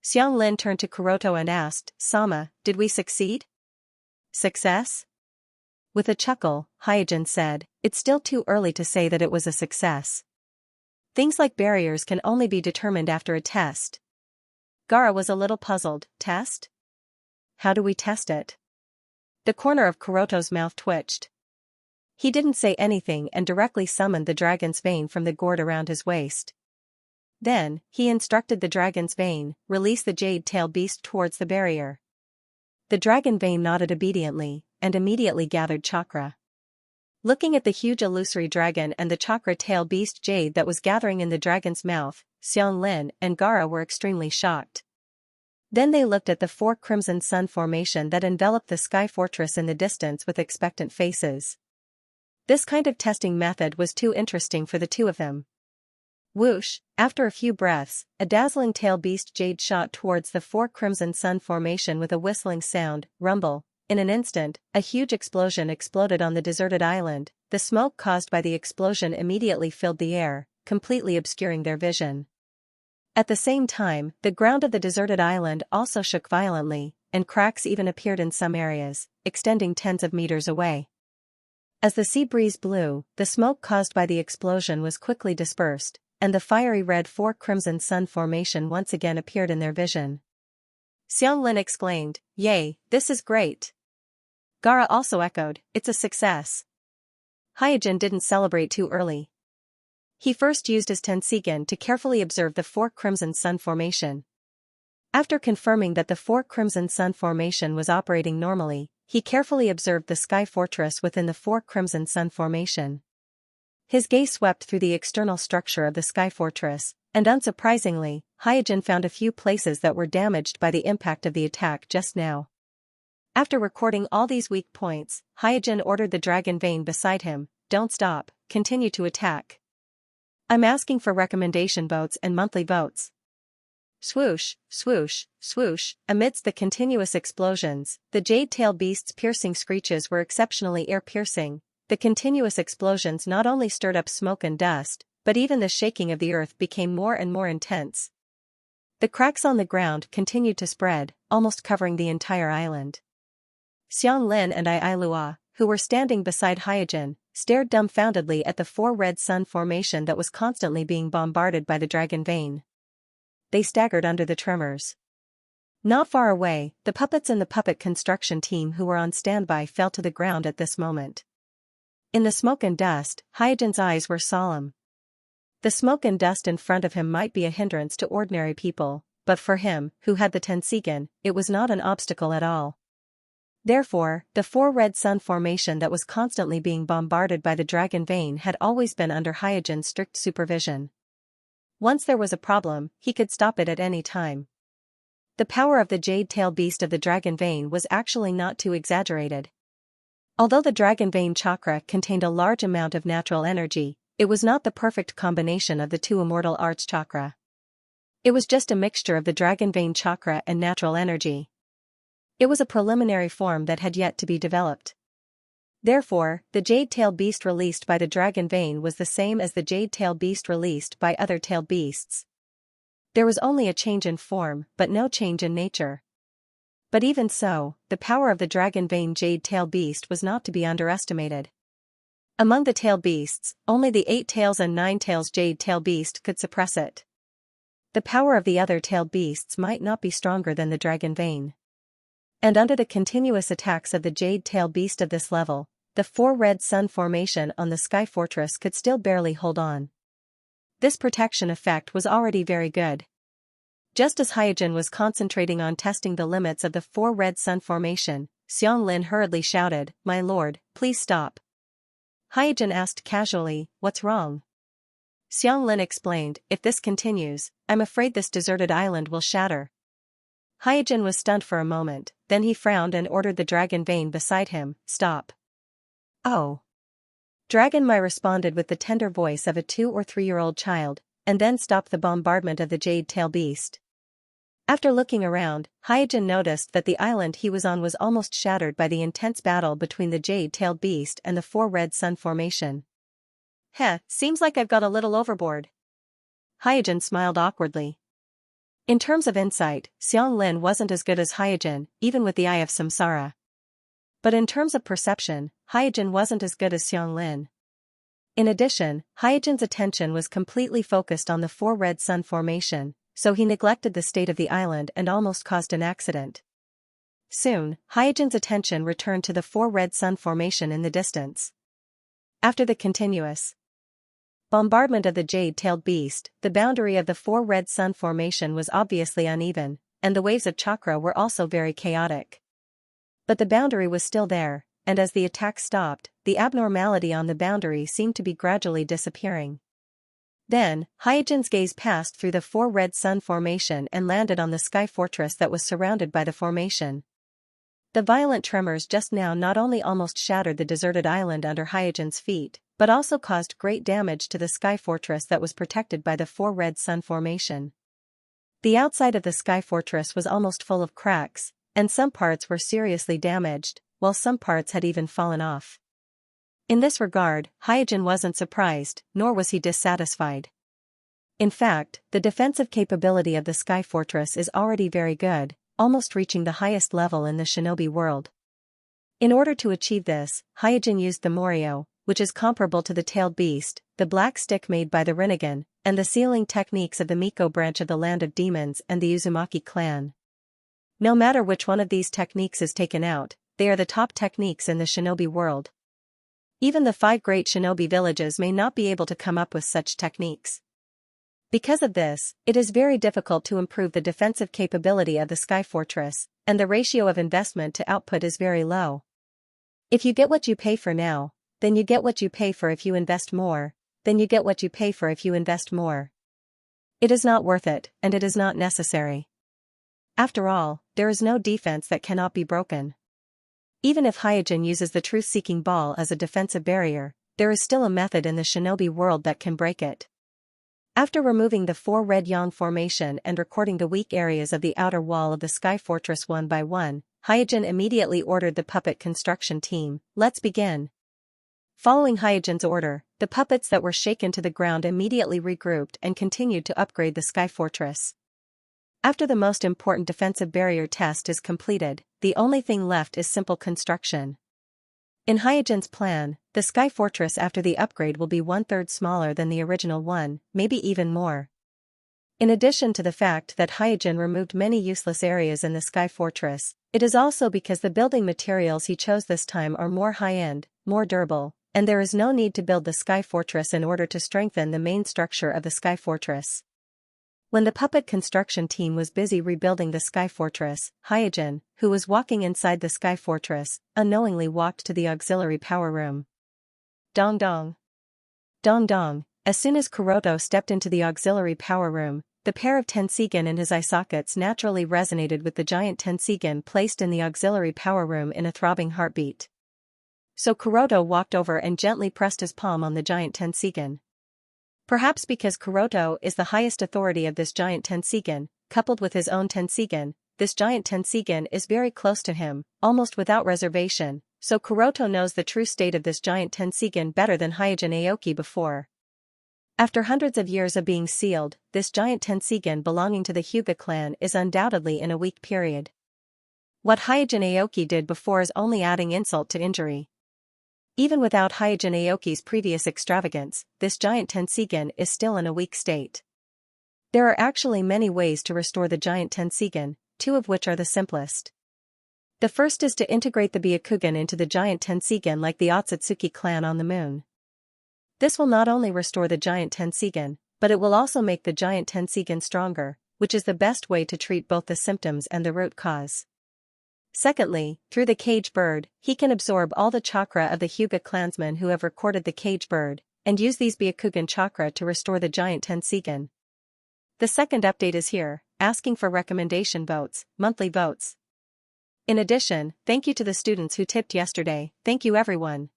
Xianglin turned to Kuroto and asked, "Sama, did we succeed?" "Success?" With a chuckle, Hyojin said, "It's still too early to say that it was a success. Things like barriers can only be determined after a test." Gaara was a little puzzled. "Test? How do we test it?" The corner of Kuroto's mouth twitched. He didn't say anything and directly summoned the dragon's vein from the gourd around his waist. Then, he instructed the dragon's vein, "Release the jade tail beast towards the barrier." The dragon vein nodded obediently, and immediately gathered chakra. Looking at the huge illusory dragon and the chakra tail beast jade that was gathering in the dragon's mouth, Xianglin and Gaara were extremely shocked. Then they looked at the 4 Crimson Sun formation that enveloped the Sky Fortress in the distance with expectant faces. This kind of testing method was too interesting for the two of them. Whoosh, after a few breaths, a dazzling tail beast jade shot towards the 4 Crimson Sun formation with a whistling sound, rumble. In an instant, a huge explosion exploded on the deserted island. The smoke caused by the explosion immediately filled the air, completely obscuring their vision. At the same time, the ground of the deserted island also shook violently, and cracks even appeared in some areas, extending tens of meters away. As the sea breeze blew, the smoke caused by the explosion was quickly dispersed, and the fiery red 4 Crimson Sun formation once again appeared in their vision. Xianglin exclaimed, "Yay, this is great." Gaara also echoed, "It's a success." Hyojin didn't celebrate too early. He first used his Tenseigan to carefully observe the 4 Crimson Sun formation. After confirming that the 4 Crimson Sun formation was operating normally, he carefully observed the Sky Fortress within the 4 Crimson Sun formation. His gaze swept through the external structure of the Sky Fortress, and unsurprisingly, Hyojin found a few places that were damaged by the impact of the attack just now. After recording all these weak points, Hyojin ordered the dragon vein beside him, "Don't stop, continue to attack. I'm asking for recommendation votes and monthly votes." Swoosh, swoosh, swoosh, amidst the continuous explosions, the jade-tailed beast's piercing screeches were exceptionally ear-piercing. The continuous explosions not only stirred up smoke and dust, but even the shaking of the earth became more and more intense. The cracks on the ground continued to spread, almost covering the entire island. Xianglin and Ailua, who were standing beside Hyojin, stared dumbfoundedly at the four red sun formation that was constantly being bombarded by the dragon vein. They staggered under the tremors. Not far away, the puppets in the puppet construction team who were on standby fell to the ground at this moment. In the smoke and dust, Hyojin's eyes were solemn. The smoke and dust in front of him might be a hindrance to ordinary people, but for him, who had the Tenseigan, it was not an obstacle at all. Therefore, the four red sun formation that was constantly being bombarded by the dragon vein had always been under Hyojin's strict supervision. Once there was a problem, he could stop it at any time. The power of the jade-tailed beast of the dragon vein was actually not too exaggerated. Although the dragon vein chakra contained a large amount of natural energy, it was not the perfect combination of the two immortal arts chakra. It was just a mixture of the dragon vein chakra and natural energy. It was a preliminary form that had yet to be developed. Therefore, the jade-tailed beast released by the dragon vein was the same as the jade-tailed beast released by other tailed beasts. There was only a change in form, but no change in nature. But even so, the power of the dragon vein jade-tailed beast was not to be underestimated. Among the tailed beasts, only the 8 tails and 9 tails jade-tailed beast could suppress it. The power of the other tailed beasts might not be stronger than the dragon vein. And under the continuous attacks of the jade-tailed beast of this level, the four red sun formation on the sky fortress could still barely hold on. This protection effect was already very good. Just as Hyojin was concentrating on testing the limits of the four red sun formation, Xianglin hurriedly shouted, "My lord, please stop." Hyojin asked casually, "What's wrong?" Xianglin explained, "If this continues, I'm afraid this deserted island will shatter." Hyojin was stunned for a moment, then he frowned and ordered the dragon vein beside him, "Stop." "Oh." Dragon Mai responded with the tender voice of a 2- or 3-year-old child, and then stopped the bombardment of the jade-tailed beast. After looking around, Hyojin noticed that the island he was on was almost shattered by the intense battle between the jade-tailed beast and the four red sun formation. Seems like I've got a little overboard." Hyojin smiled awkwardly. In terms of insight, Xianglin wasn't as good as Hyojin, even with the Eye of Samsara. But in terms of perception, Hyojin wasn't as good as Xianglin. In addition, Hyojin's attention was completely focused on the four red sun formation, so he neglected the state of the island and almost caused an accident. Soon, Hyojin's attention returned to the four red sun formation in the distance. After the continuous bombardment of the jade-tailed beast, the boundary of the four red sun formation was obviously uneven, and the waves of chakra were also very chaotic. But the boundary was still there, and as the attack stopped, the abnormality on the boundary seemed to be gradually disappearing. Then, Hyojin's gaze passed through the four red sun formation and landed on the sky fortress that was surrounded by the formation. The violent tremors just now not only almost shattered the deserted island under Hyojin's feet, but also caused great damage to the sky fortress that was protected by the four red sun formation. The outside of the sky fortress was almost full of cracks, and some parts were seriously damaged, while some parts had even fallen off. In this regard, Hyojin wasn't surprised, nor was he dissatisfied. In fact, the defensive capability of the sky fortress is already very good, almost reaching the highest level in the shinobi world. In order to achieve this, Hyojin used the Morio, which is comparable to the tailed beast, the black stick made by the Rinnegan, and the sealing techniques of the Miko branch of the Land of Demons and the Uzumaki clan. No matter which one of these techniques is taken out, they are the top techniques in the shinobi world. Even the 5 great shinobi villages may not be able to come up with such techniques. Because of this, it is very difficult to improve the defensive capability of the sky fortress, and the ratio of investment to output is very low. If you get what you pay for now, then you get what you pay for if you invest more, then you get what you pay for if you invest more. It is not worth it, and it is not necessary. After all, there is no defense that cannot be broken. Even if Hyojin uses the truth-seeking ball as a defensive barrier, there is still a method in the shinobi world that can break it. After removing the 4 red yang formation and recording the weak areas of the outer wall of the Sky Fortress one by one, Hyojin immediately ordered the puppet construction team, "Let's begin." Following Hyojin's order, the puppets that were shaken to the ground immediately regrouped and continued to upgrade the Sky Fortress. After the most important defensive barrier test is completed, the only thing left is simple construction. In Hyojin's plan, the Sky Fortress after the upgrade will be 1/3 smaller than the original one, maybe even more. In addition to the fact that Hyojin removed many useless areas in the Sky Fortress, it is also because the building materials he chose this time are more high-end, more durable, and there is no need to build the Sky Fortress in order to strengthen the main structure of the Sky Fortress. When the puppet construction team was busy rebuilding the Sky Fortress, Hyojin, who was walking inside the Sky Fortress, unknowingly walked to the auxiliary power room. Dong dong. Dong dong. As soon as Kuroto stepped into the auxiliary power room, the pair of Tenseigan in his eye sockets naturally resonated with the giant Tenseigan placed in the auxiliary power room in a throbbing heartbeat. So Kuroto walked over and gently pressed his palm on the giant Tenseigan. Perhaps because Kuroto is the highest authority of this giant Tenseigan, coupled with his own Tenseigan, this giant Tenseigan is very close to him, almost without reservation, so Kuroto knows the true state of this giant Tenseigan better than Hyojin Aoki before. After hundreds of years of being sealed, this giant Tenseigan belonging to the Hyuga clan is undoubtedly in a weak period. What Hyojin Aoki did before is only adding insult to injury. Even without Hyojin Aoki's previous extravagance, this giant Tenseigan is still in a weak state. There are actually many ways to restore the giant Tenseigan, 2 of which are the simplest. The first is to integrate the Byakugan into the giant Tenseigan like the Otsutsuki clan on the moon. This will not only restore the giant Tenseigan, but it will also make the giant Tenseigan stronger, which is the best way to treat both the symptoms and the root cause. Secondly, through the cage bird, he can absorb all the chakra of the Hyuga clansmen who have recorded the cage bird, and use these Byakugan chakra to restore the giant Tenseigan. The second update is here, asking for recommendation votes, monthly votes. In addition, thank you to the students who tipped yesterday, thank you everyone.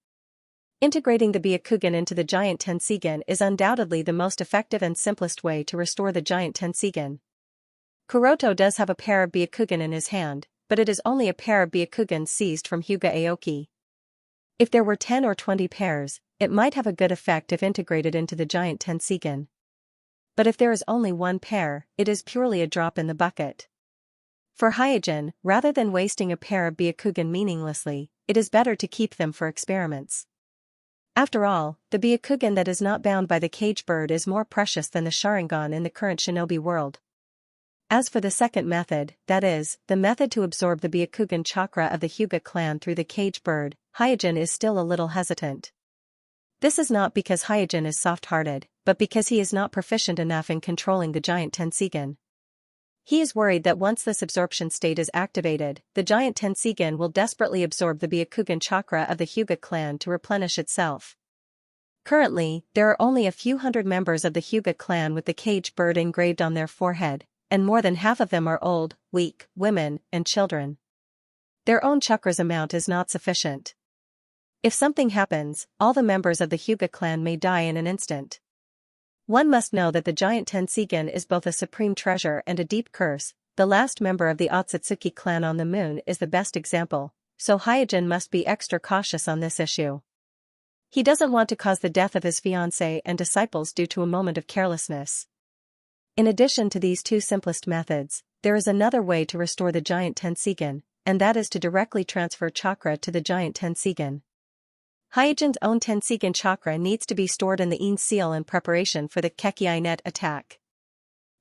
Integrating the Byakugan into the giant Tenseigan is undoubtedly the most effective and simplest way to restore the giant Tenseigan. Kuroto does have a pair of Byakugan in his hand, but it is only a pair of Byakugan seized from Hyuga Aoki. If there were 10 or 20 pairs, it might have a good effect if integrated into the giant Tenseigan. But if there is only 1 pair, it is purely a drop in the bucket. For Hyojin, rather than wasting a pair of Byakugan meaninglessly, it is better to keep them for experiments. After all, the Byakugan that is not bound by the cage bird is more precious than the Sharingan in the current shinobi world. As for the second method, that is, the method to absorb the Byakugan chakra of the Hyuga clan through the cage bird, Hyojin is still a little hesitant. This is not because Hyojin is soft-hearted, but because he is not proficient enough in controlling the giant Tenseigan. He is worried that once this absorption state is activated, the giant Tenseigan will desperately absorb the Byakugan chakra of the Hyuga clan to replenish itself. Currently, there are only a few hundred members of the Hyuga clan with the cage bird engraved on their forehead, and more than half of them are old, weak, women, and children. Their own chakra's amount is not sufficient. If something happens, all the members of the Hyuga clan may die in an instant. One must know that the giant Tenseigan is both a supreme treasure and a deep curse. The last member of the Otsutsuki clan on the moon is the best example, so Hyojin must be extra cautious on this issue. He doesn't want to cause the death of his fiancée and disciples due to a moment of carelessness. In addition to these 2 simplest methods, there is another way to restore the giant Tenseigan, and that is to directly transfer chakra to the giant Tenseigan. Hyojin's own Tenseigan chakra needs to be stored in the Ein seal in preparation for the Kekkei net attack.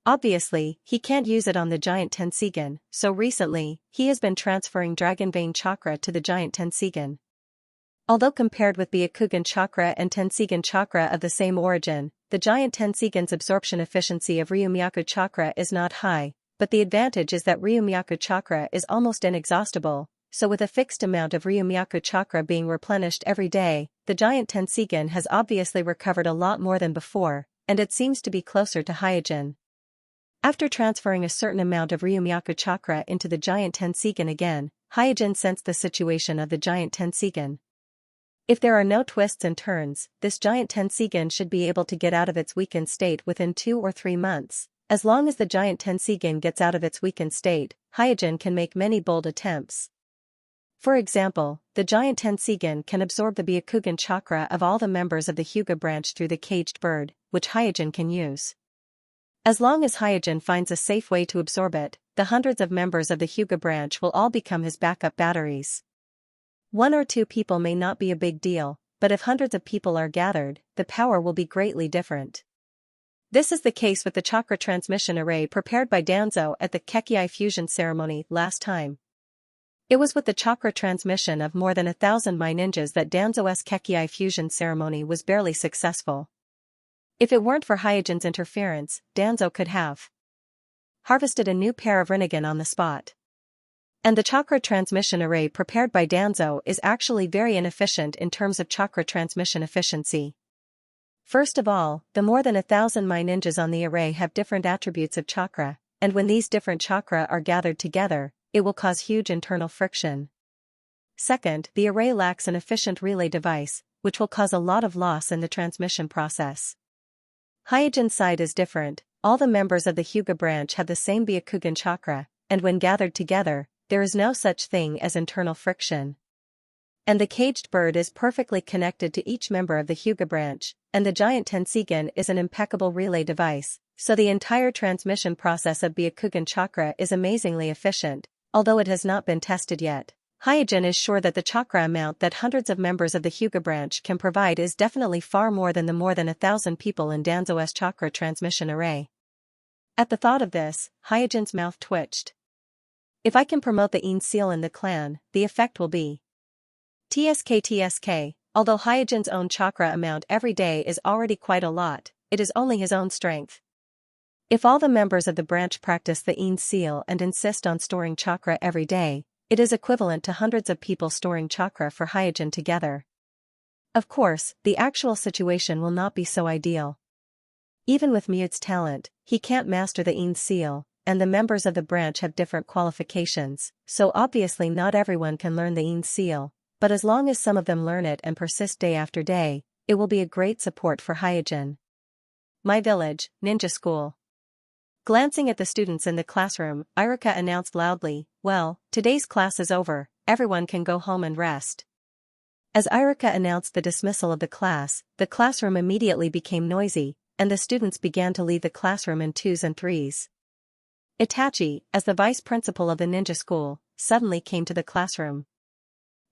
Obviously, he can't use it on the giant Tenseigan, so recently, he has been transferring Dragon Vein chakra to the giant Tenseigan. Although compared with Byakugan chakra and Tenseigan chakra of the same origin, the giant Tenseigan's absorption efficiency of Ryumyaku chakra is not high, but the advantage is that Ryumyaku chakra is almost inexhaustible, so with a fixed amount of Ryumyaku chakra being replenished every day, the giant Tenseigan has obviously recovered a lot more than before, and it seems to be closer to Hyojin. After transferring a certain amount of Ryumyaku chakra into the giant Tenseigan again, Hyojin sensed the situation of the giant Tenseigan. If there are no twists and turns, this giant Tenseigan should be able to get out of its weakened state within 2 or 3 months. As long as the giant Tenseigan gets out of its weakened state, Hyojin can make many bold attempts. For example, the giant Tenseigan can absorb the Byakugan chakra of all the members of the Hyuga branch through the caged bird, which Hyojin can use. As long as Hyojin finds a safe way to absorb it, the hundreds of members of the Hyuga branch will all become his backup batteries. 1 or 2 people may not be a big deal, but if hundreds of people are gathered, the power will be greatly different. This is the case with the chakra transmission array prepared by Danzo at the Kekei fusion ceremony last time. It was with the chakra transmission of more than 1,000 Mai ninjas that Danzo's Kekei fusion ceremony was barely successful. If it weren't for Hyojin's interference, Danzo could have harvested a new pair of Rinnegan on the spot. And the chakra transmission array prepared by Danzo is actually very inefficient in terms of chakra transmission efficiency. First of all, the more than 1,000 Mai ninjas on the array have different attributes of chakra, and when these different chakra are gathered together, it will cause huge internal friction. Second, the array lacks an efficient relay device, which will cause a lot of loss in the transmission process. Hyojin's side is different. All the members of the Hyuga branch have the same Byakugan chakra, and when gathered together, there is no such thing as internal friction. And the caged bird is perfectly connected to each member of the Hyuga branch, and the giant Tenseigan is an impeccable relay device, so the entire transmission process of Byakugan chakra is amazingly efficient, although it has not been tested yet. Hyojin is sure that the chakra amount that hundreds of members of the Hyuga branch can provide is definitely far more than 1,000 people in Danzo's chakra transmission array. At the thought of this, Hyojin's mouth twitched. If I can promote the Ein seal in the clan, the effect will be TSK. Although Hyojin's own chakra amount every day is already quite a lot, it is only his own strength. If all the members of the branch practice the Ein seal and insist on storing chakra every day, it is equivalent to hundreds of people storing chakra for Hyojin together. Of course, the actual situation will not be so ideal. Even with Mute's talent, he can't master the Ein seal, and the members of the branch have different qualifications, so obviously not everyone can learn the Ein seal, but as long as some of them learn it and persist day after day, it will be a great support for Hyojin. My village, ninja school. Glancing at the students in the classroom, Iruka announced loudly, "Well, today's class is over, everyone can go home and rest." As Iruka announced the dismissal of the classroom immediately became noisy, and the students began to leave the classroom in 2s and 3s. Itachi, as the vice principal of the ninja school, suddenly came to the classroom.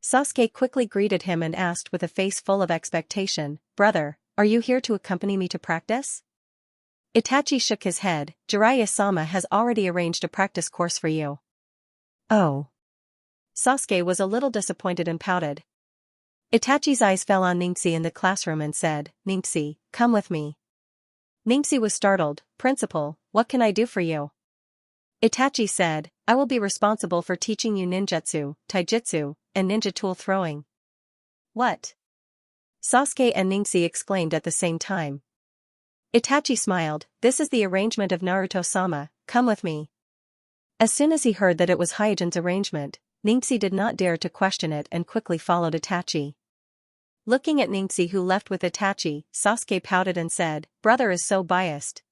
Sasuke quickly greeted him and asked with a face full of expectation, "Brother, are you here to accompany me to practice?" Itachi shook his head. "Jiraiya-sama has already arranged a practice course for you." "Oh." Sasuke was a little disappointed and pouted. Itachi's eyes fell on Ningxi in the classroom and said, "Ningxi, come with me." Ningxi was startled. "Principal, what can I do for you?" Itachi said, "I will be responsible for teaching you ninjutsu, taijutsu, and ninja tool throwing." "What?" Sasuke and Ningxi exclaimed at the same time. Itachi smiled. "This is the arrangement of Naruto-sama, come with me." As soon as he heard that it was Hyojin's arrangement, Ningxi did not dare to question it and quickly followed Itachi. Looking at Ningxi who left with Itachi, Sasuke pouted and said, "Brother is so biased."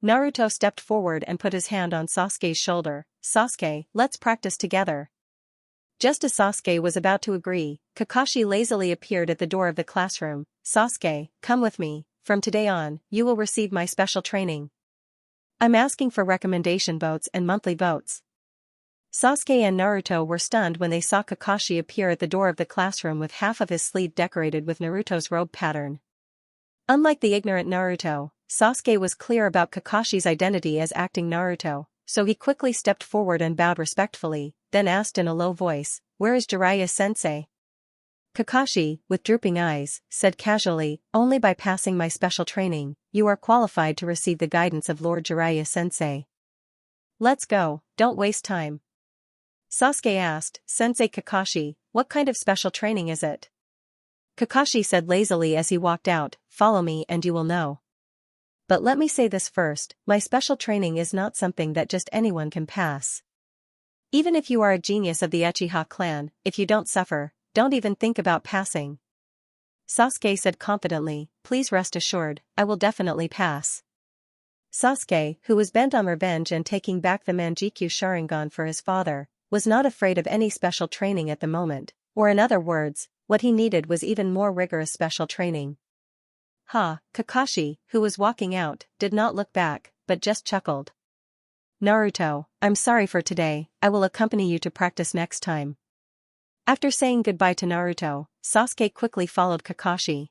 Naruto stepped forward and put his hand on Sasuke's shoulder. "Sasuke, let's practice together." Just as Sasuke was about to agree, Kakashi lazily appeared at the door of the classroom. "Sasuke, come with me, from today on, you will receive my special training. I'm asking for recommendation votes and monthly votes." Sasuke and Naruto were stunned when they saw Kakashi appear at the door of the classroom with half of his sleeve decorated with Naruto's robe pattern. Unlike the ignorant Naruto, Sasuke was clear about Kakashi's identity as acting Naruto, so he quickly stepped forward and bowed respectfully, then asked in a low voice, "Where is Jiraiya-sensei?" Kakashi, with drooping eyes, said casually, "Only by passing my special training, you are qualified to receive the guidance of Lord Jiraiya-sensei." "Let's go, don't waste time." Sasuke asked, "Sensei Kakashi, what kind of special training is it?" Kakashi said lazily as he walked out, "Follow me and you will know." But let me say this first, my special training is not something that just anyone can pass. Even if you are a genius of the Uchiha clan, if you don't suffer, don't even think about passing. Sasuke said confidently, please rest assured, I will definitely pass. Sasuke, who was bent on revenge and taking back the Manjikyu Sharingan for his father, was not afraid of any special training at the moment, or in other words, what he needed was even more rigorous special training. Kakashi, who was walking out, did not look back, but just chuckled. Naruto, I'm sorry for today, I will accompany you to practice next time. After saying goodbye to Naruto, Sasuke quickly followed Kakashi.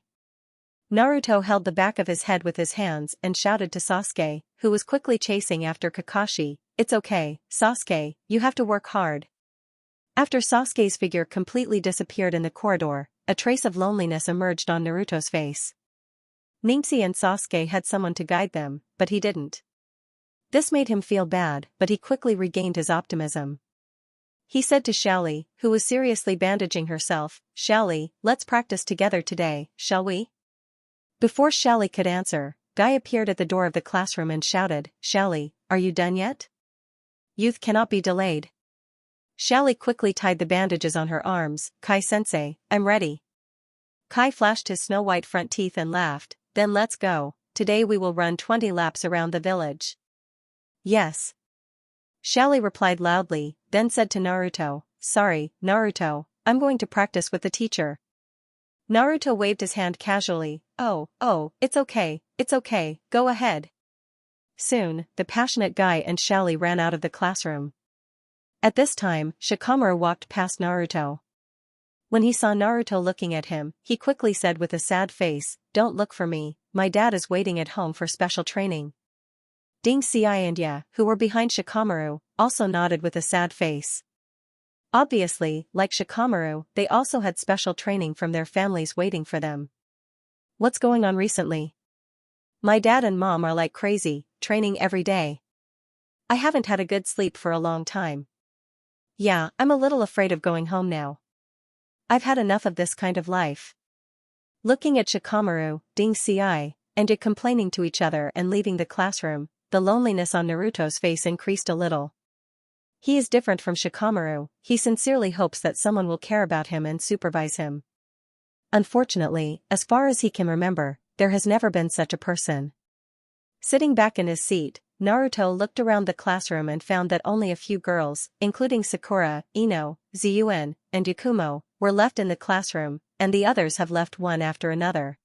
Naruto held the back of his head with his hands and shouted to Sasuke, who was quickly chasing after Kakashi, it's okay, Sasuke, you have to work hard. After Sasuke's figure completely disappeared in the corridor, a trace of loneliness emerged on Naruto's face. Ningxi and Sasuke had someone to guide them, but he didn't. This made him feel bad, but he quickly regained his optimism. He said to Xiaoli, who was seriously bandaging herself, Xiaoli, let's practice together today, shall we? Before Xiaoli could answer, Guy appeared at the door of the classroom and shouted, Xiaoli, are you done yet? Youth cannot be delayed. Xiaoli quickly tied the bandages on her arms, Kai-sensei, I'm ready. Kai flashed his snow-white front teeth and laughed, then let's go, today we will run 20 laps around the village. Yes. Xiaoli replied loudly, then said to Naruto, sorry, Naruto, I'm going to practice with the teacher. Naruto waved his hand casually, oh, it's okay, go ahead. Soon, the passionate Guy and Xiaoli ran out of the classroom. At this time, Shikamaru walked past Naruto. When he saw Naruto looking at him, he quickly said with a sad face, don't look for me, my dad is waiting at home for special training. Xianxia, who were behind Shikamaru, also nodded with a sad face. Obviously, like Shikamaru, they also had special training from their families waiting for them. What's going on recently? My dad and mom are like crazy, training every day. I haven't had a good sleep for a long time. Yeah, I'm a little afraid of going home now. I've had enough of this kind of life. Looking at Shikamaru, Xianxia, and it complaining to each other and leaving the classroom, the loneliness on Naruto's face increased a little. He is different from Shikamaru, he sincerely hopes that someone will care about him and supervise him. Unfortunately, as far as he can remember, there has never been such a person. Sitting back in his seat, Naruto looked around the classroom and found that only a few girls, including Sakura, Ino, Ziyuan, and Yakumo, were left in the classroom, and the others have left one after another.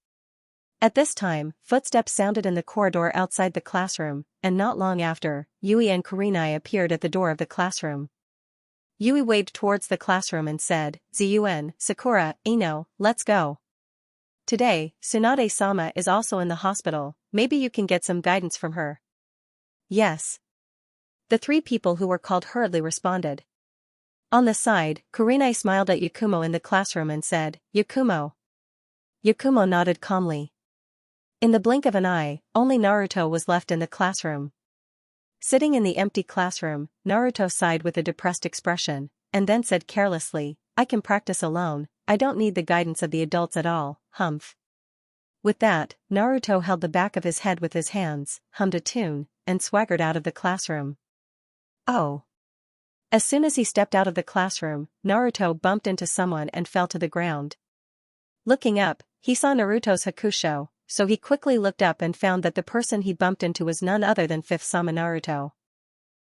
At this time, footsteps sounded in the corridor outside the classroom, and not long after, Yui and Kurenai appeared at the door of the classroom. Yui waved towards the classroom and said, Ziyuan, Sakura, Ino, let's go. Today, Tsunade-sama is also in the hospital, maybe you can get some guidance from her. Yes. The three people who were called hurriedly responded. On the side, Kurenai smiled at Yakumo in the classroom and said, Yakumo. Yakumo nodded calmly. In the blink of an eye, only Naruto was left in the classroom. Sitting in the empty classroom, Naruto sighed with a depressed expression, and then said carelessly, I can practice alone, I don't need the guidance of the adults at all, humph. With that, Naruto held the back of his head with his hands, hummed a tune, and swaggered out of the classroom. Oh. As soon as he stepped out of the classroom, Naruto bumped into someone and fell to the ground. Looking up, he saw Naruto's Hakusho, so he quickly looked up and found that the person he bumped into was none other than Fifth Sama Naruto.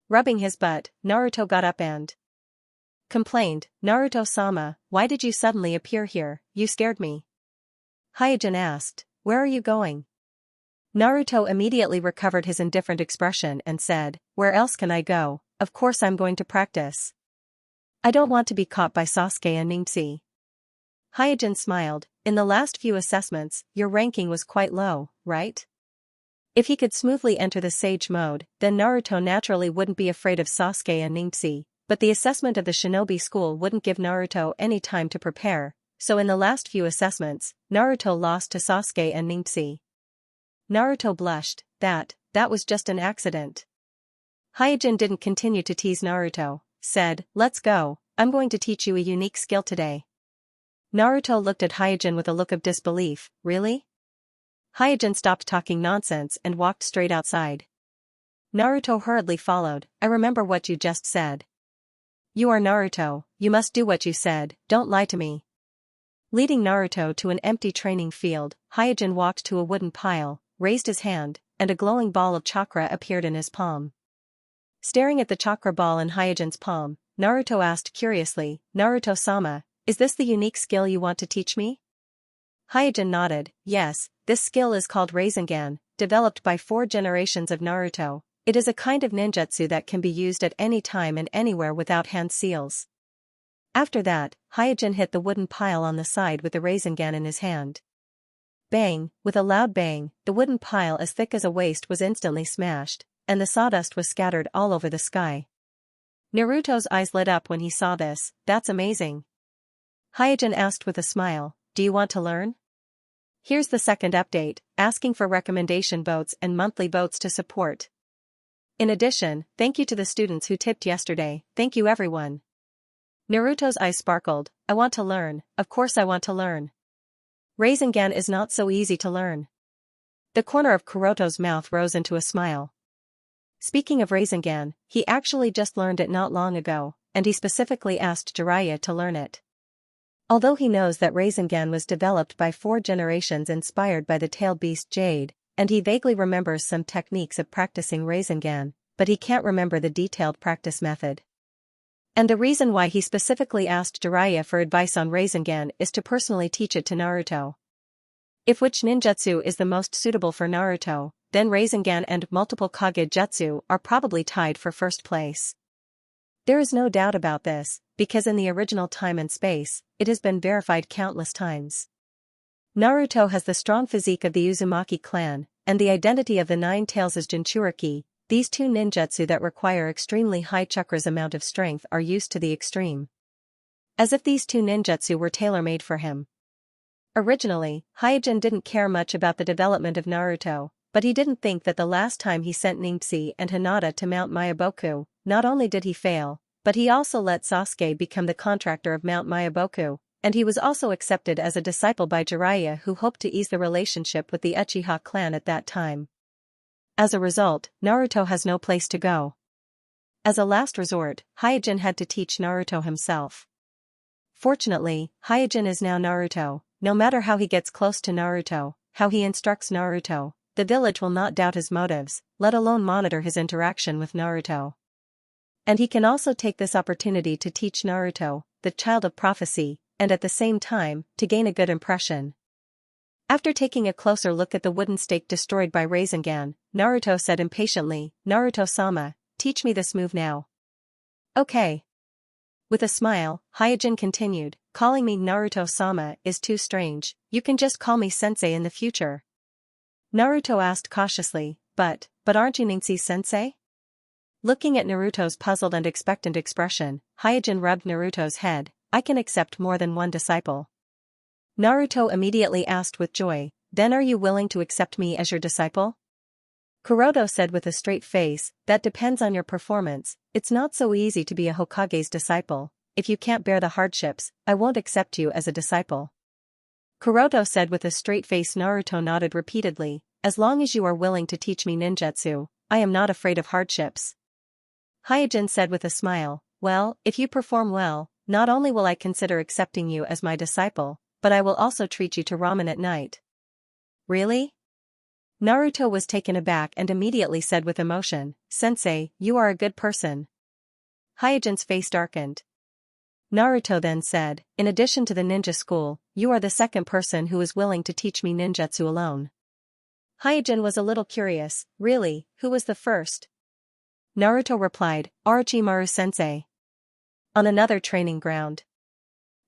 Rubbing his butt, Naruto got up and complained, Naruto-sama, why did you suddenly appear here, you scared me. Hyojin asked, where are you going? Naruto immediately recovered his indifferent expression and said, where else can I go, of course I'm going to practice. I don't want to be caught by Sasuke and Ningxi. Hyojin smiled, in the last few assessments, your ranking was quite low, right? If he could smoothly enter the Sage mode, then Naruto naturally wouldn't be afraid of Sasuke and Ningxi, but the assessment of the Shinobi school wouldn't give Naruto any time to prepare, so in the last few assessments, Naruto lost to Sasuke and Ningxi. Naruto blushed, that was just an accident. Hyojin didn't continue to tease Naruto, said, let's go, I'm going to teach you a unique skill today. Naruto looked at Hyojin with a look of disbelief, really? Hyojin stopped talking nonsense and walked straight outside. Naruto hurriedly followed. I remember what you just said. You are Naruto, you must do what you said, don't lie to me. Leading Naruto to an empty training field, Hyojin walked to a wooden pile, raised his hand, and a glowing ball of chakra appeared in his palm. Staring at the chakra ball in Hyojin's palm, Naruto asked curiously, Naruto-sama, is this the unique skill you want to teach me? Hyojin nodded, yes, this skill is called Rasengan, developed by 4 generations of Naruto. It is a kind of ninjutsu that can be used at any time and anywhere without hand seals. After that, Hyojin hit the wooden pile on the side with the Rasengan in his hand. Bang, with a loud bang, the wooden pile as thick as a waist was instantly smashed, and the sawdust was scattered all over the sky. Naruto's eyes lit up when he saw this. That's amazing. Hyojin asked with a smile, do you want to learn? Here's the second update, asking for recommendation votes and monthly votes to support. In addition, thank you to the students who tipped yesterday, thank you everyone. Naruto's eyes sparkled, I want to learn, of course I want to learn. Rasengan is not so easy to learn. The corner of Kuroto's mouth rose into a smile. Speaking of Rasengan, he actually just learned it not long ago, and he specifically asked Jiraiya to learn it. Although he knows that Rasengan was developed by 4 generations inspired by the tailed beast Jade, and he vaguely remembers some techniques of practicing Rasengan, but he can't remember the detailed practice method. And the reason why he specifically asked Jiraiya for advice on Rasengan is to personally teach it to Naruto. If which ninjutsu is the most suitable for Naruto, then Rasengan and multiple Kage Jutsu are probably tied for first place. There is no doubt about this, because in the original time and space, it has been verified countless times. Naruto has the strong physique of the Uzumaki clan, and the identity of the 9 tails is Jinchuriki. These 2 ninjutsu that require extremely high chakra's amount of strength are used to the extreme. As if these 2 ninjutsu were tailor-made for him. Originally, Hyojin didn't care much about the development of Naruto, but he didn't think that the last time he sent Ningxi and Hinata to Mount Myaboku, not only did he fail, but he also let Sasuke become the contractor of Mount Myaboku, and he was also accepted as a disciple by Jiraiya, who hoped to ease the relationship with the Uchiha clan at that time. As a result, Naruto has no place to go. As a last resort, Hyojin had to teach Naruto himself. Fortunately, Hyojin is now Naruto. No matter how he gets close to Naruto, how he instructs Naruto, the village will not doubt his motives, let alone monitor his interaction with Naruto. And he can also take this opportunity to teach Naruto, the child of prophecy, and at the same time, to gain a good impression. After taking a closer look at the wooden stake destroyed by Rasengan, Naruto said impatiently, Naruto-sama, teach me this move now. Okay. With a smile, Hyojin continued, calling me Naruto-sama is too strange, you can just call me sensei in the future. Naruto asked cautiously, but aren't you Ningxi-sensei? Looking at Naruto's puzzled and expectant expression, Hyojin rubbed Naruto's head, I can accept more than one disciple. Naruto immediately asked with joy, then are you willing to accept me as your disciple? Kuroto said with a straight face, that depends on your performance, it's not so easy to be a Hokage's disciple, if you can't bear the hardships, I won't accept you as a disciple. Kuroto said with a straight face. Naruto nodded repeatedly, as long as you are willing to teach me ninjutsu, I am not afraid of hardships. Hyojin said with a smile, well, if you perform well, not only will I consider accepting you as my disciple, but I will also treat you to ramen at night. Really? Naruto was taken aback and immediately said with emotion, Sensei, you are a good person. Hyojin's face darkened. Naruto then said, in addition to the ninja school, you are the second person who is willing to teach me ninjutsu alone. Hyojin was a little curious, really, who was the first? Naruto replied, Orochimaru-sensei. On another training ground.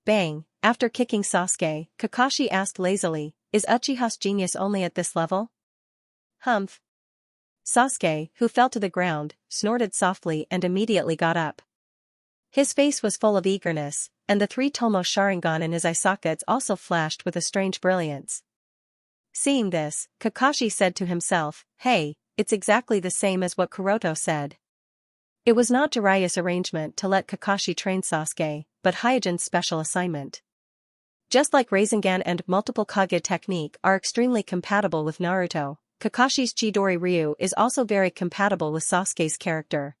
Bang, after kicking Sasuke, Kakashi asked lazily, is Uchiha's genius only at this level? Humph. Sasuke, who fell to the ground, snorted softly and immediately got up. His face was full of eagerness, and the 3 Tomo Sharingan in his eye sockets also flashed with a strange brilliance. Seeing this, Kakashi said to himself, hey, it's exactly the same as what Kuroto said. It was not Jiraiya's arrangement to let Kakashi train Sasuke, but Hyojin's special assignment. Just like Rasengan and multiple Kage technique are extremely compatible with Naruto, Kakashi's Chidori Ryu is also very compatible with Sasuke's character.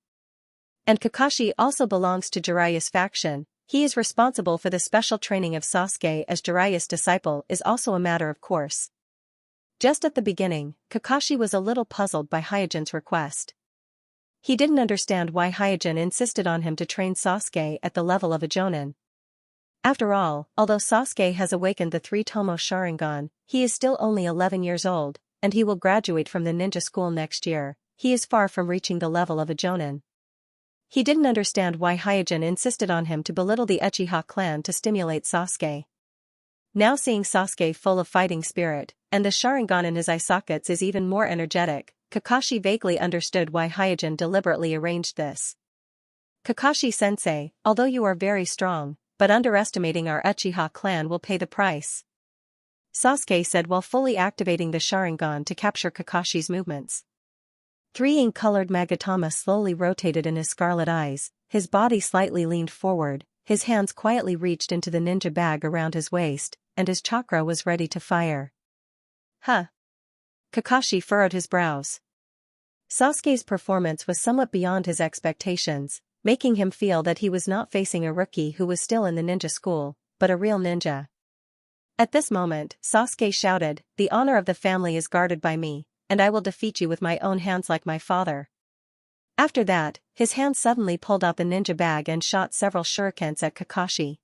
And Kakashi also belongs to Jiraiya's faction. He is responsible for the special training of Sasuke as Jiraiya's disciple is also a matter of course. Just at the beginning, Kakashi was a little puzzled by Hyojin's request. He didn't understand why Hyojin insisted on him to train Sasuke at the level of a Jonin. After all, although Sasuke has awakened the three-tomo Sharingan, he is still only 11 years old, and he will graduate from the ninja school next year. He is far from reaching the level of a Jonin. He didn't understand why Hyojin insisted on him to belittle the Uchiha clan to stimulate Sasuke. Now seeing Sasuke full of fighting spirit, and the Sharingan in his eye sockets is even more energetic, Kakashi vaguely understood why Hyojin deliberately arranged this. Kakashi-sensei, although you are very strong, but underestimating our Uchiha clan will pay the price. Sasuke said while fully activating the Sharingan to capture Kakashi's movements. Three ink-colored Magatama slowly rotated in his scarlet eyes, his body slightly leaned forward, his hands quietly reached into the ninja bag around his waist, and his chakra was ready to fire. Huh. Kakashi furrowed his brows. Sasuke's performance was somewhat beyond his expectations, making him feel that he was not facing a rookie who was still in the ninja school, but a real ninja. At this moment, Sasuke shouted, "The honor of the family is guarded by me, and I will defeat you with my own hands like my father." After that, his hand suddenly pulled out the ninja bag and shot several shurikens at Kakashi.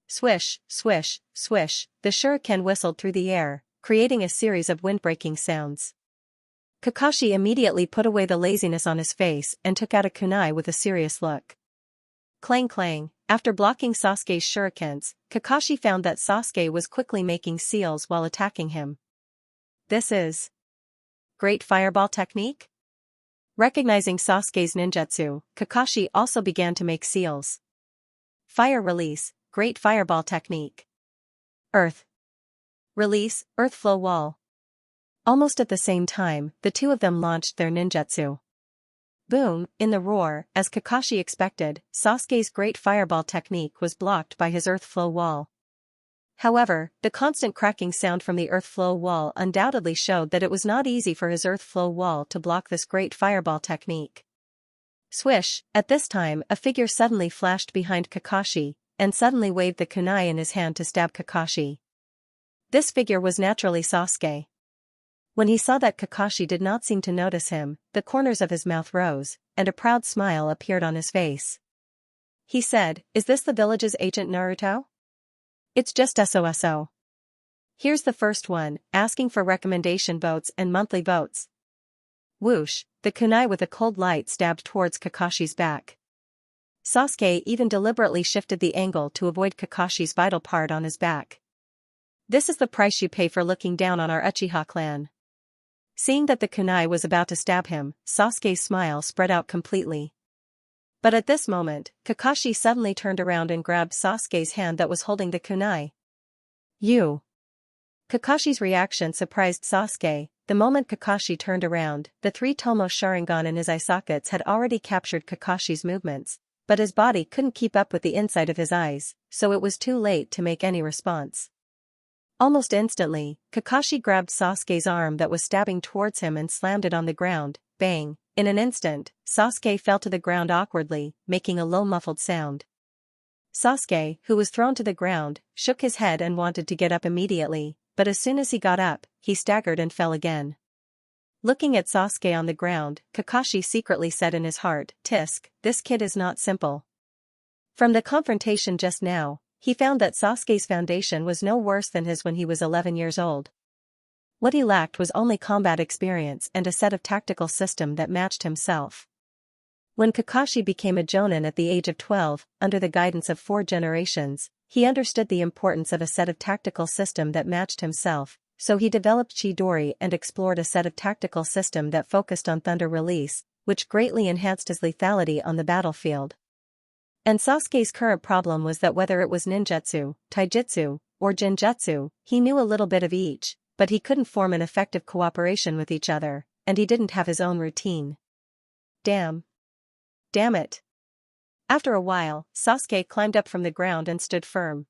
Swish, swish, swish, the shuriken whistled through the air, creating a series of wind-breaking sounds. Kakashi immediately put away the laziness on his face and took out a kunai with a serious look. Clang clang, after blocking Sasuke's shurikens, Kakashi found that Sasuke was quickly making seals while attacking him. This is Great Fireball Technique? Recognizing Sasuke's ninjutsu, Kakashi also began to make seals. Fire Release, Great Fireball Technique. Earth Release, Earth Flow Wall. Almost at the same time, the two of them launched their ninjutsu. Boom, in the roar, as Kakashi expected, Sasuke's Great Fireball Technique was blocked by his Earth Flow Wall. However, the constant cracking sound from the Earth Flow Wall undoubtedly showed that it was not easy for his Earth Flow Wall to block this Great Fireball Technique. Swish, at this time a figure suddenly flashed behind Kakashi, and suddenly waved the kunai in his hand to stab Kakashi. This figure was naturally Sasuke. When he saw that Kakashi did not seem to notice him, the corners of his mouth rose, and a proud smile appeared on his face. He said, "Is this the village's agent Naruto? It's just SOSO. Here's the first one, asking for recommendation votes and monthly votes." Whoosh, the kunai with a cold light stabbed towards Kakashi's back. Sasuke even deliberately shifted the angle to avoid Kakashi's vital part on his back. This is the price you pay for looking down on our Uchiha clan. Seeing that the kunai was about to stab him, Sasuke's smile spread out completely. But at this moment, Kakashi suddenly turned around and grabbed Sasuke's hand that was holding the kunai. You! Kakashi's reaction surprised Sasuke. The moment Kakashi turned around, the three-tomo Sharingan in his eye sockets had already captured Kakashi's movements, but his body couldn't keep up with the inside of his eyes, so it was too late to make any response. Almost instantly, Kakashi grabbed Sasuke's arm that was stabbing towards him and slammed it on the ground. Bang! In an instant, Sasuke fell to the ground awkwardly, making a low muffled sound. Sasuke, who was thrown to the ground, shook his head and wanted to get up immediately, but as soon as he got up, he staggered and fell again. Looking at Sasuke on the ground, Kakashi secretly said in his heart, "Tisk, this kid is not simple." From the confrontation just now, he found that Sasuke's foundation was no worse than his when he was 11 years old. What he lacked was only combat experience and a set of tactical system that matched himself. When Kakashi became a Jonin at the age of 12, under the guidance of 4 generations, he understood the importance of a set of tactical system that matched himself, so he developed Chidori and explored a set of tactical system that focused on thunder release, which greatly enhanced his lethality on the battlefield. And Sasuke's current problem was that whether it was ninjutsu, taijutsu, or jinjutsu, he knew a little bit of each, but he couldn't form an effective cooperation with each other, and he didn't have his own routine. Damn it. After a while, Sasuke climbed up from the ground and stood firm.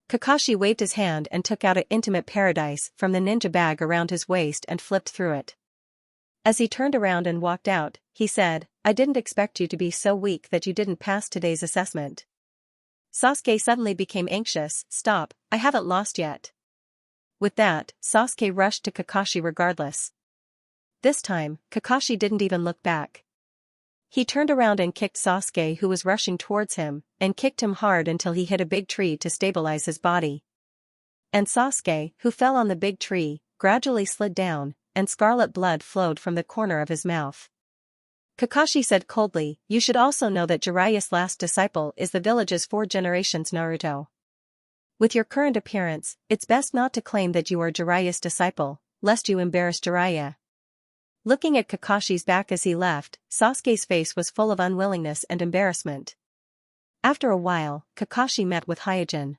Kakashi waved his hand and took out an intimate paradise from the ninja bag around his waist and flipped through it. As he turned around and walked out, he said, "I didn't expect you to be so weak that you didn't pass today's assessment." Sasuke suddenly became anxious. "Stop, I haven't lost yet." With that, Sasuke rushed to Kakashi regardless. This time, Kakashi didn't even look back. He turned around and kicked Sasuke, who was rushing towards him, and kicked him hard until he hit a big tree to stabilize his body. And Sasuke, who fell on the big tree, gradually slid down, and scarlet blood flowed from the corner of his mouth. Kakashi said coldly, "You should also know that Jiraiya's last disciple is the village's 4 generations Naruto. With your current appearance, it's best not to claim that you are Jiraiya's disciple, lest you embarrass Jiraiya." Looking at Kakashi's back as he left, Sasuke's face was full of unwillingness and embarrassment. After a while, Kakashi met with Hyojin.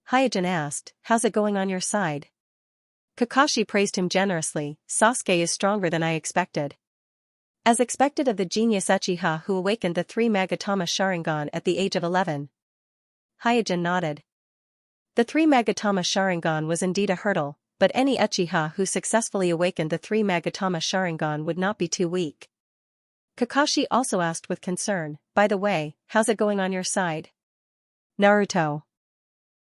Hyojin asked, "How's it going on your side?" Kakashi praised him generously. "Sasuke is stronger than I expected." As expected of the genius Uchiha who awakened the 3 Magatama Sharingan at the age of 11. Hyojin nodded. The 3 Magatama Sharingan was indeed a hurdle, but any Uchiha who successfully awakened the 3 Magatama Sharingan would not be too weak. Kakashi also asked with concern, "By the way, how's it going on your side?" "Naruto."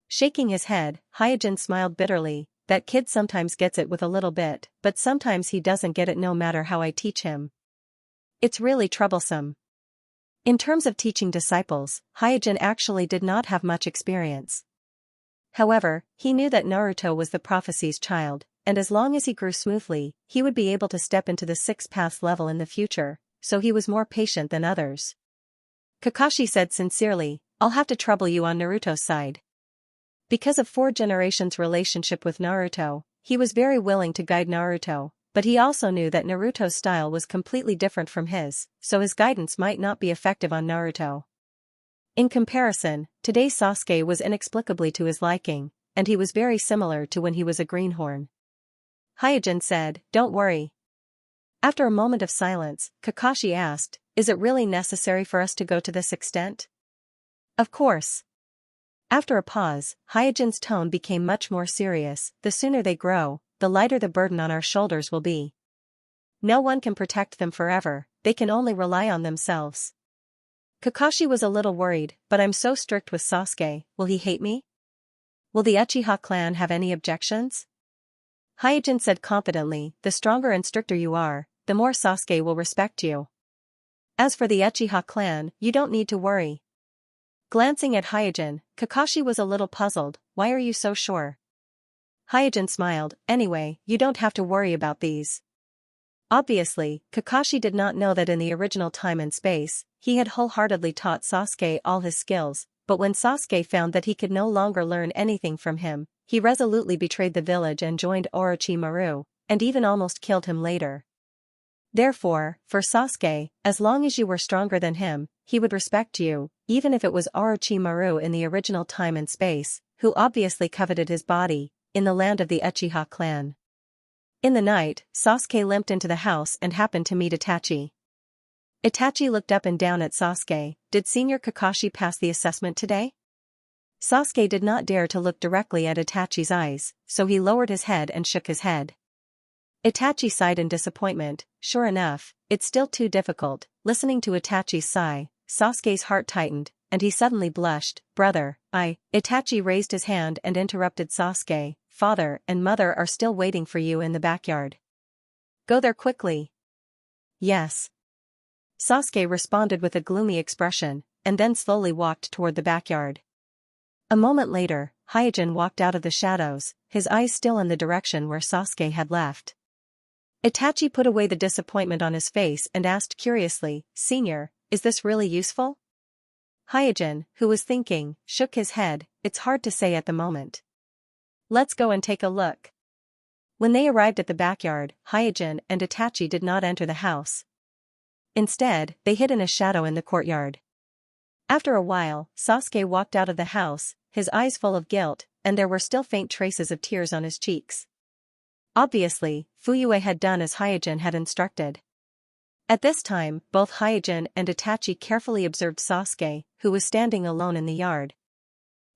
Shaking his head, Hyojin smiled bitterly. "That kid sometimes gets it with a little bit, but sometimes he doesn't get it no matter how I teach him. It's really troublesome." In terms of teaching disciples, Hyojin actually did not have much experience. However, he knew that Naruto was the prophecy's child, and as long as he grew smoothly, he would be able to step into the 6th path level in the future, so he was more patient than others. Kakashi said sincerely, "I'll have to trouble you on Naruto's side." Because of 4 generations' relationship with Naruto, he was very willing to guide Naruto, but he also knew that Naruto's style was completely different from his, so his guidance might not be effective on Naruto. In comparison, today's Sasuke was inexplicably to his liking, and he was very similar to when he was a greenhorn. Hyojin said, "Don't worry." After a moment of silence, Kakashi asked, "Is it really necessary for us to go to this extent?" "Of course." After a pause, Hyojin's tone became much more serious. "The sooner they grow, the lighter the burden on our shoulders will be. No one can protect them forever, they can only rely on themselves." Kakashi was a little worried, "But I'm so strict with Sasuke, will he hate me? Will the Uchiha clan have any objections?" Hyojin said confidently, "The stronger and stricter you are, the more Sasuke will respect you. As for the Uchiha clan, you don't need to worry." Glancing at Hyojin, Kakashi was a little puzzled. "Why are you so sure?" Hyojin smiled, "Anyway, you don't have to worry about these." Obviously, Kakashi did not know that in the original time and space, he had wholeheartedly taught Sasuke all his skills, but when Sasuke found that he could no longer learn anything from him, he resolutely betrayed the village and joined Orochimaru, and even almost killed him later. Therefore, for Sasuke, as long as you were stronger than him, he would respect you, even if it was Orochimaru in the original time and space, who obviously coveted his body, in the land of the Uchiha clan. In the night, Sasuke limped into the house and happened to meet Itachi. Itachi looked up and down at Sasuke. "Did Senior Kakashi pass the assessment today?" Sasuke did not dare to look directly at Itachi's eyes, so he lowered his head and shook his head. Itachi sighed in disappointment. "Sure enough, it's still too difficult." Listening to Itachi's sigh, Sasuke's heart tightened, and he suddenly blushed. "Brother, Itachi raised his hand and interrupted Sasuke. "Father and Mother are still waiting for you in the backyard. Go there quickly." "Yes." Sasuke responded with a gloomy expression, and then slowly walked toward the backyard. A moment later, Hyojin walked out of the shadows, his eyes still in the direction where Sasuke had left. Itachi put away the disappointment on his face and asked curiously, "Senior, is this really useful?" Hyojin, who was thinking, shook his head. "It's hard to say at the moment. Let's go and take a look." When they arrived at the backyard, Hyojin and Itachi did not enter the house. Instead, they hid in a shadow in the courtyard. After a while, Sasuke walked out of the house, his eyes full of guilt, and there were still faint traces of tears on his cheeks. Obviously, Fuyue had done as Hyojin had instructed. At this time, both Hyojin and Itachi carefully observed Sasuke, who was standing alone in the yard.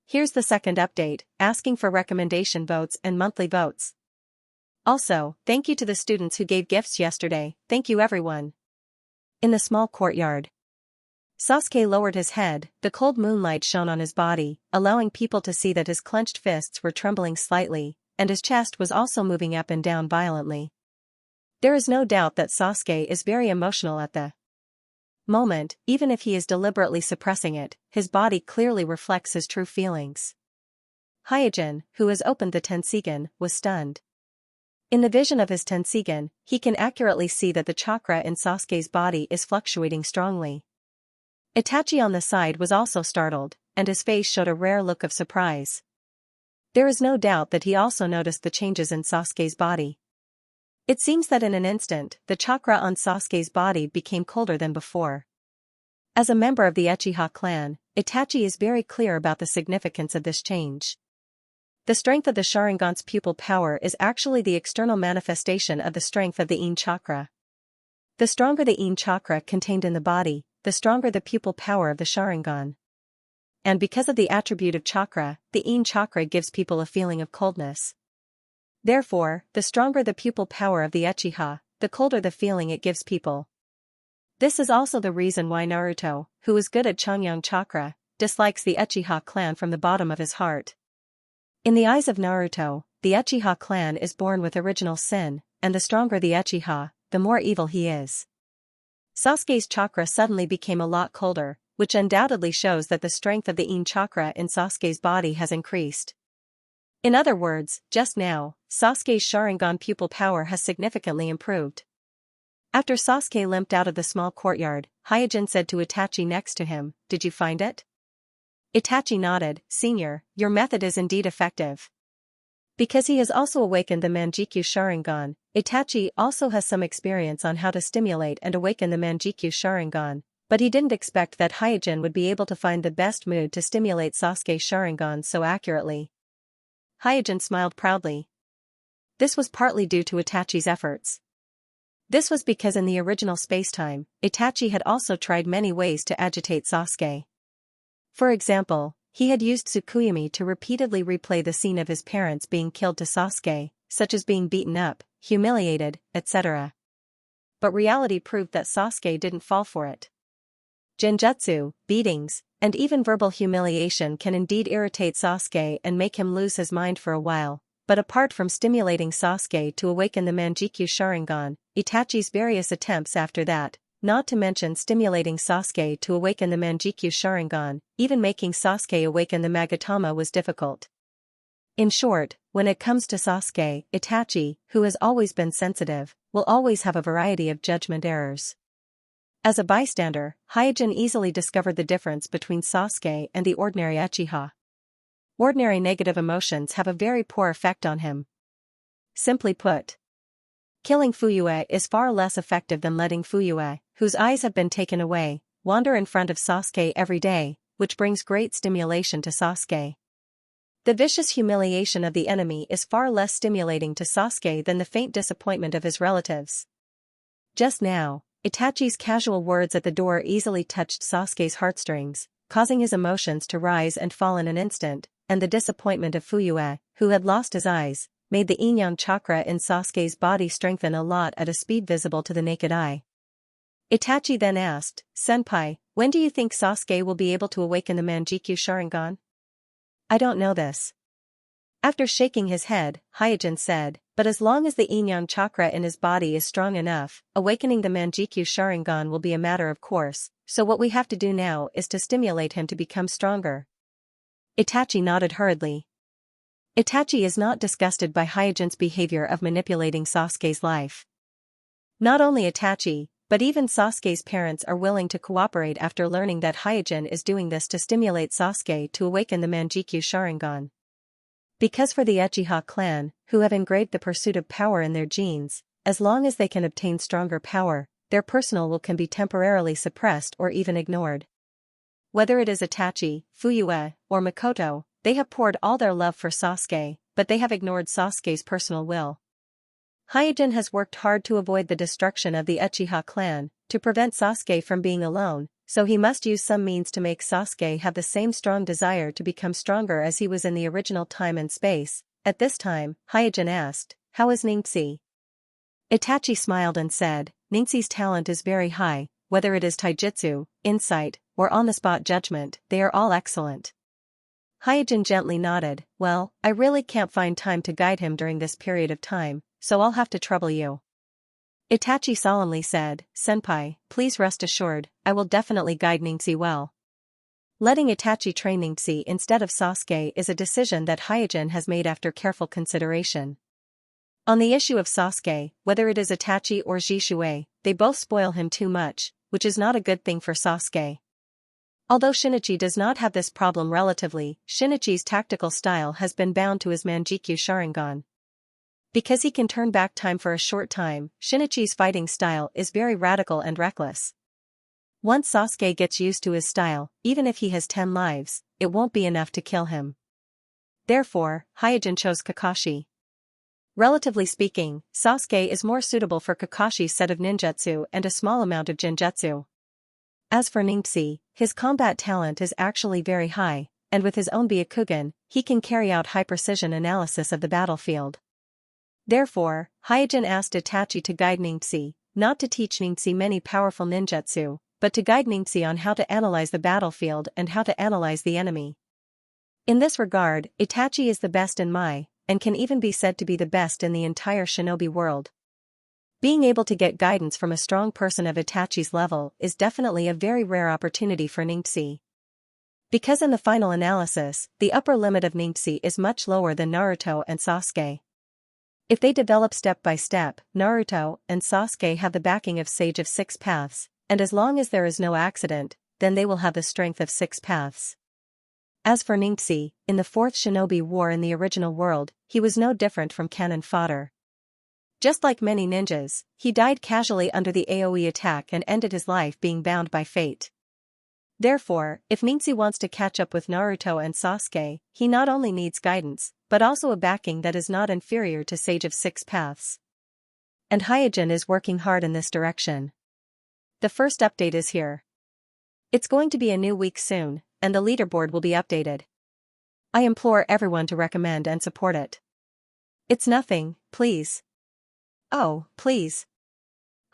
Here's the second update, asking for recommendation votes and monthly votes. Also, thank you to the students who gave gifts yesterday, thank you everyone. In the small courtyard. Sasuke lowered his head, the cold moonlight shone on his body, allowing people to see that his clenched fists were trembling slightly, and his chest was also moving up and down violently. There is no doubt that Sasuke is very emotional at the moment, even if he is deliberately suppressing it, his body clearly reflects his true feelings. Hyojin, who has opened the Tenseigan, was stunned. In the vision of his Tenseigan, he can accurately see that the chakra in Sasuke's body is fluctuating strongly. Itachi on the side was also startled, and his face showed a rare look of surprise. There is no doubt that he also noticed the changes in Sasuke's body. It seems that in an instant, the chakra on Sasuke's body became colder than before. As a member of the Uchiha clan, Itachi is very clear about the significance of this change. The strength of the Sharingan's pupil power is actually the external manifestation of the strength of the Yin chakra. The stronger the Yin chakra contained in the body, the stronger the pupil power of the Sharingan. And because of the attribute of chakra, the Yin chakra gives people a feeling of coldness. Therefore, the stronger the pupil power of the Uchiha, the colder the feeling it gives people. This is also the reason why Naruto, who is good at Changyang chakra, dislikes the Uchiha clan from the bottom of his heart. In the eyes of Naruto, the Uchiha clan is born with original sin, and the stronger the Uchiha, the more evil he is. Sasuke's chakra suddenly became a lot colder, which undoubtedly shows that the strength of the Yin chakra in Sasuke's body has increased. In other words, just now, Sasuke's Sharingan pupil power has significantly improved. After Sasuke limped out of the small courtyard, Hyojin said to Itachi next to him, "Did you find it?" Itachi nodded, "Senior, your method is indeed effective." Because he has also awakened the Manjikyu Sharingan, Itachi also has some experience on how to stimulate and awaken the Manjikyu Sharingan, but he didn't expect that Hyojin would be able to find the best mood to stimulate Sasuke's Sharingan so accurately. Hyojin smiled proudly. This was partly due to Itachi's efforts. This was because in the original spacetime, Itachi had also tried many ways to agitate Sasuke. For example, he had used Tsukuyomi to repeatedly replay the scene of his parents being killed to Sasuke, such as being beaten up, humiliated, etc. But reality proved that Sasuke didn't fall for it. Genjutsu, beatings, and even verbal humiliation can indeed irritate Sasuke and make him lose his mind for a while, but apart from stimulating Sasuke to awaken the Manjikyu Sharingan, Itachi's various attempts after that, not to mention stimulating Sasuke to awaken the Manjikyu Sharingan, even making Sasuke awaken the Magatama was difficult. In short, when it comes to Sasuke, Itachi, who has always been sensitive, will always have a variety of judgment errors. As a bystander, Hyojin easily discovered the difference between Sasuke and the ordinary Uchiha. Ordinary negative emotions have a very poor effect on him. Simply put, killing Fuyue is far less effective than letting Fuyue, whose eyes have been taken away, wander in front of Sasuke every day, which brings great stimulation to Sasuke. The vicious humiliation of the enemy is far less stimulating to Sasuke than the faint disappointment of his relatives. Just now, Itachi's casual words at the door easily touched Sasuke's heartstrings, causing his emotions to rise and fall in an instant, and the disappointment of Fuyue, who had lost his eyes, made the yin-yang chakra in Sasuke's body strengthen a lot at a speed visible to the naked eye. Itachi then asked, "Senpai, when do you think Sasuke will be able to awaken the Manjikyu Sharingan?" "I don't know this." After shaking his head, Hyojin said, "But as long as the yin-yang chakra in his body is strong enough, awakening the Manjikyu Sharingan will be a matter of course, so what we have to do now is to stimulate him to become stronger." Itachi nodded hurriedly. Itachi is not disgusted by Hyojin's behavior of manipulating Sasuke's life. Not only Itachi, but even Sasuke's parents are willing to cooperate after learning that Hyojin is doing this to stimulate Sasuke to awaken the Manjikyu Sharingan. Because for the Uchiha clan, who have engraved the pursuit of power in their genes, as long as they can obtain stronger power, their personal will can be temporarily suppressed or even ignored. Whether it is Itachi, Fuyue, or Makoto, they have poured all their love for Sasuke, but they have ignored Sasuke's personal will. Hyojin has worked hard to avoid the destruction of the Uchiha clan, to prevent Sasuke from being alone, so he must use some means to make Sasuke have the same strong desire to become stronger as he was in the original time and space. At this time, Hyojin asked, "How is Ningxi?" Itachi smiled and said, "Ningxi's talent is very high, whether it is taijutsu, insight, or on-the-spot judgment, they are all excellent." Hyojin gently nodded, "Well, I really can't find time to guide him during this period of time, so I'll have to trouble you." Itachi solemnly said, "Senpai, please rest assured, I will definitely guide Ningxi well." Letting Itachi train Ningxi instead of Sasuke is a decision that Hyojin has made after careful consideration. On the issue of Sasuke, whether it is Itachi or Jishui, they both spoil him too much, which is not a good thing for Sasuke. Although Shinichi does not have this problem relatively, Shinichi's tactical style has been bound to his Manjikyu Sharingan. Because he can turn back time for a short time, Shinichi's fighting style is very radical and reckless. Once Sasuke gets used to his style, even if he has 10 lives, it won't be enough to kill him. Therefore, Hyojin chose Kakashi. Relatively speaking, Sasuke is more suitable for Kakashi's set of ninjutsu and a small amount of genjutsu. As for Ningxi, his combat talent is actually very high, and with his own Byakugan, he can carry out high-precision analysis of the battlefield. Therefore, Hyojin asked Itachi to guide Ningxi, not to teach Ningxi many powerful ninjutsu, but to guide Ningxi on how to analyze the battlefield and how to analyze the enemy. In this regard, Itachi is the best in Mai, and can even be said to be the best in the entire shinobi world. Being able to get guidance from a strong person of Itachi's level is definitely a very rare opportunity for Ningxi. Because in the final analysis, the upper limit of Ningxi is much lower than Naruto and Sasuke. If they develop step by step, Naruto and Sasuke have the backing of Sage of Six Paths, and as long as there is no accident, then they will have the strength of Six Paths. As for Ningxi, in the Fourth Shinobi War in the original world, he was no different from cannon fodder. Just like many ninjas, he died casually under the AoE attack and ended his life being bound by fate. Therefore, if Ningxi wants to catch up with Naruto and Sasuke, he not only needs guidance, but also a backing that is not inferior to Sage of Six Paths. And Hyojin is working hard in this direction. The first update is here. It's going to be a new week soon, and the leaderboard will be updated. I implore everyone to recommend and support it. It's nothing, please. Oh, please.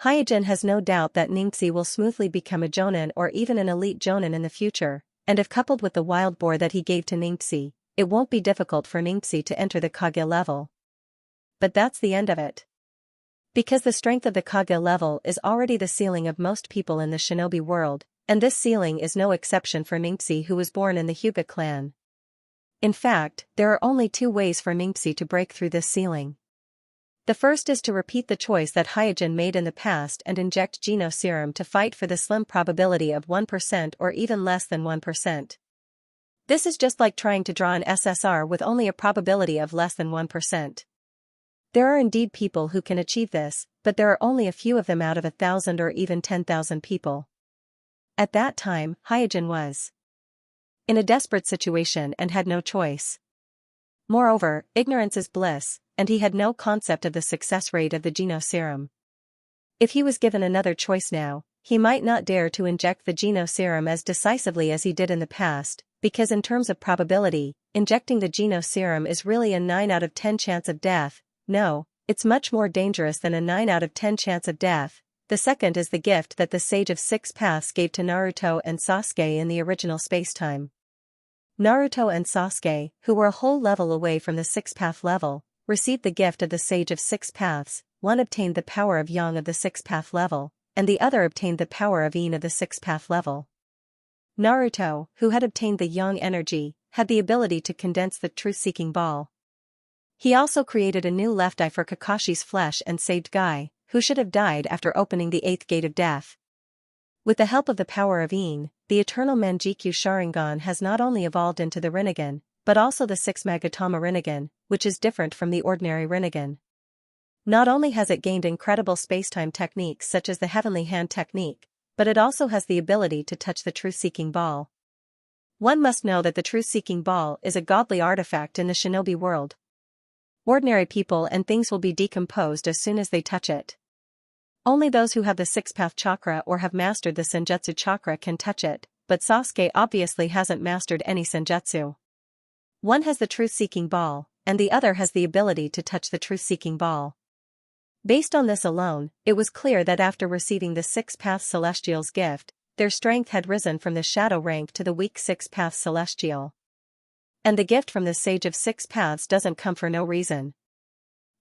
Hyojin has no doubt that Ningxi will smoothly become a Jonin or even an elite Jonin in the future, and if coupled with the wild boar that he gave to Ningxi, it won't be difficult for Ningxi to enter the Kage level. But that's the end of it. Because the strength of the Kage level is already the ceiling of most people in the shinobi world, and this ceiling is no exception for Ningxi, who was born in the Hyuga clan. In fact, there are only 2 ways for Ningxi to break through this ceiling. The first is to repeat the choice that Hyojin made in the past and inject Geno Serum to fight for the slim probability of 1% or even less than 1%. This is just like trying to draw an SSR with only a probability of less than 1%. There are indeed people who can achieve this, but there are only a few of them out of 1,000 or even 10,000 people. At that time, Hyojin was in a desperate situation and had no choice. Moreover, ignorance is bliss, and he had no concept of the success rate of the Geno Serum. If he was given another choice now, he might not dare to inject the Geno Serum as decisively as he did in the past, because in terms of probability, injecting the Geno Serum is really a 9 out of 10 chance of death. No, it's much more dangerous than a 9 out of 10 chance of death. The second is the gift that the Sage of Six Paths gave to Naruto and Sasuke in the original spacetime. Naruto and Sasuke, who were a whole level away from the Six Path level, received the gift of the Sage of Six Paths. One obtained the power of Yang of the Six Path level, and the other obtained the power of Yin of the Six Path level. Naruto, who had obtained the Yang energy, had the ability to condense the truth-seeking ball. He also created a new left eye for Kakashi's flesh and saved Guy, who should have died after opening the 8th gate of death. With the help of the power of Yin, the eternal Manjikyu Sharingan has not only evolved into the Rinnegan, but also the 6 Magatama Rinnegan, which is different from the ordinary Rinnegan. Not only has it gained incredible spacetime techniques such as the Heavenly Hand technique, but it also has the ability to touch the truth-seeking ball. One must know that the truth-seeking ball is a godly artifact in the shinobi world. Ordinary people and things will be decomposed as soon as they touch it. Only those who have the six-path chakra or have mastered the senjutsu chakra can touch it, but Sasuke obviously hasn't mastered any senjutsu. One has the truth-seeking ball, and the other has the ability to touch the truth-seeking ball. Based on this alone, it was clear that after receiving the six-path celestial's gift, their strength had risen from the shadow rank to the weak six-path celestial. And the gift from the sage of six paths doesn't come for no reason.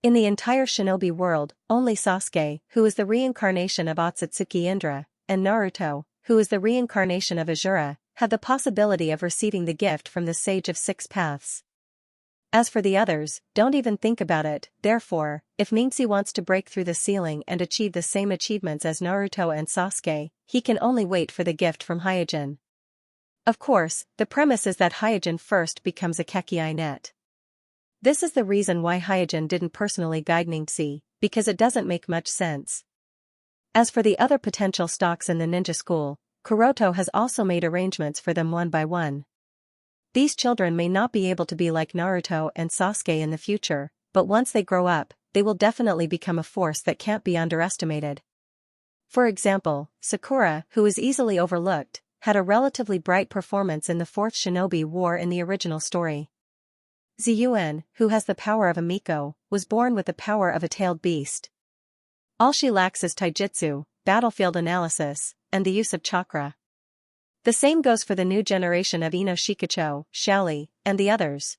In the entire shinobi world, only Sasuke, who is the reincarnation of Otsutsuki Indra, and Naruto, who is the reincarnation of Azura, had the possibility of receiving the gift from the sage of six paths. As for the others, don't even think about it. Therefore, if Mingxi wants to break through the ceiling and achieve the same achievements as Naruto and Sasuke, he can only wait for the gift from Hyojin. Of course, the premise is that Hyojin first becomes a Kekii net. This is the reason why Hyojin didn't personally guide Mingxi, because it doesn't make much sense. As for the other potential stocks in the ninja school, Kuroto has also made arrangements for them one by one. These children may not be able to be like Naruto and Sasuke in the future, but once they grow up, they will definitely become a force that can't be underestimated. For example, Sakura, who is easily overlooked, had a relatively bright performance in the Fourth Shinobi War in the original story. Ziyuan, who has the power of a Miko, was born with the power of a tailed beast. All she lacks is taijutsu, battlefield analysis, and the use of chakra. The same goes for the new generation of Ino Shikacho, Shaoli, and the others.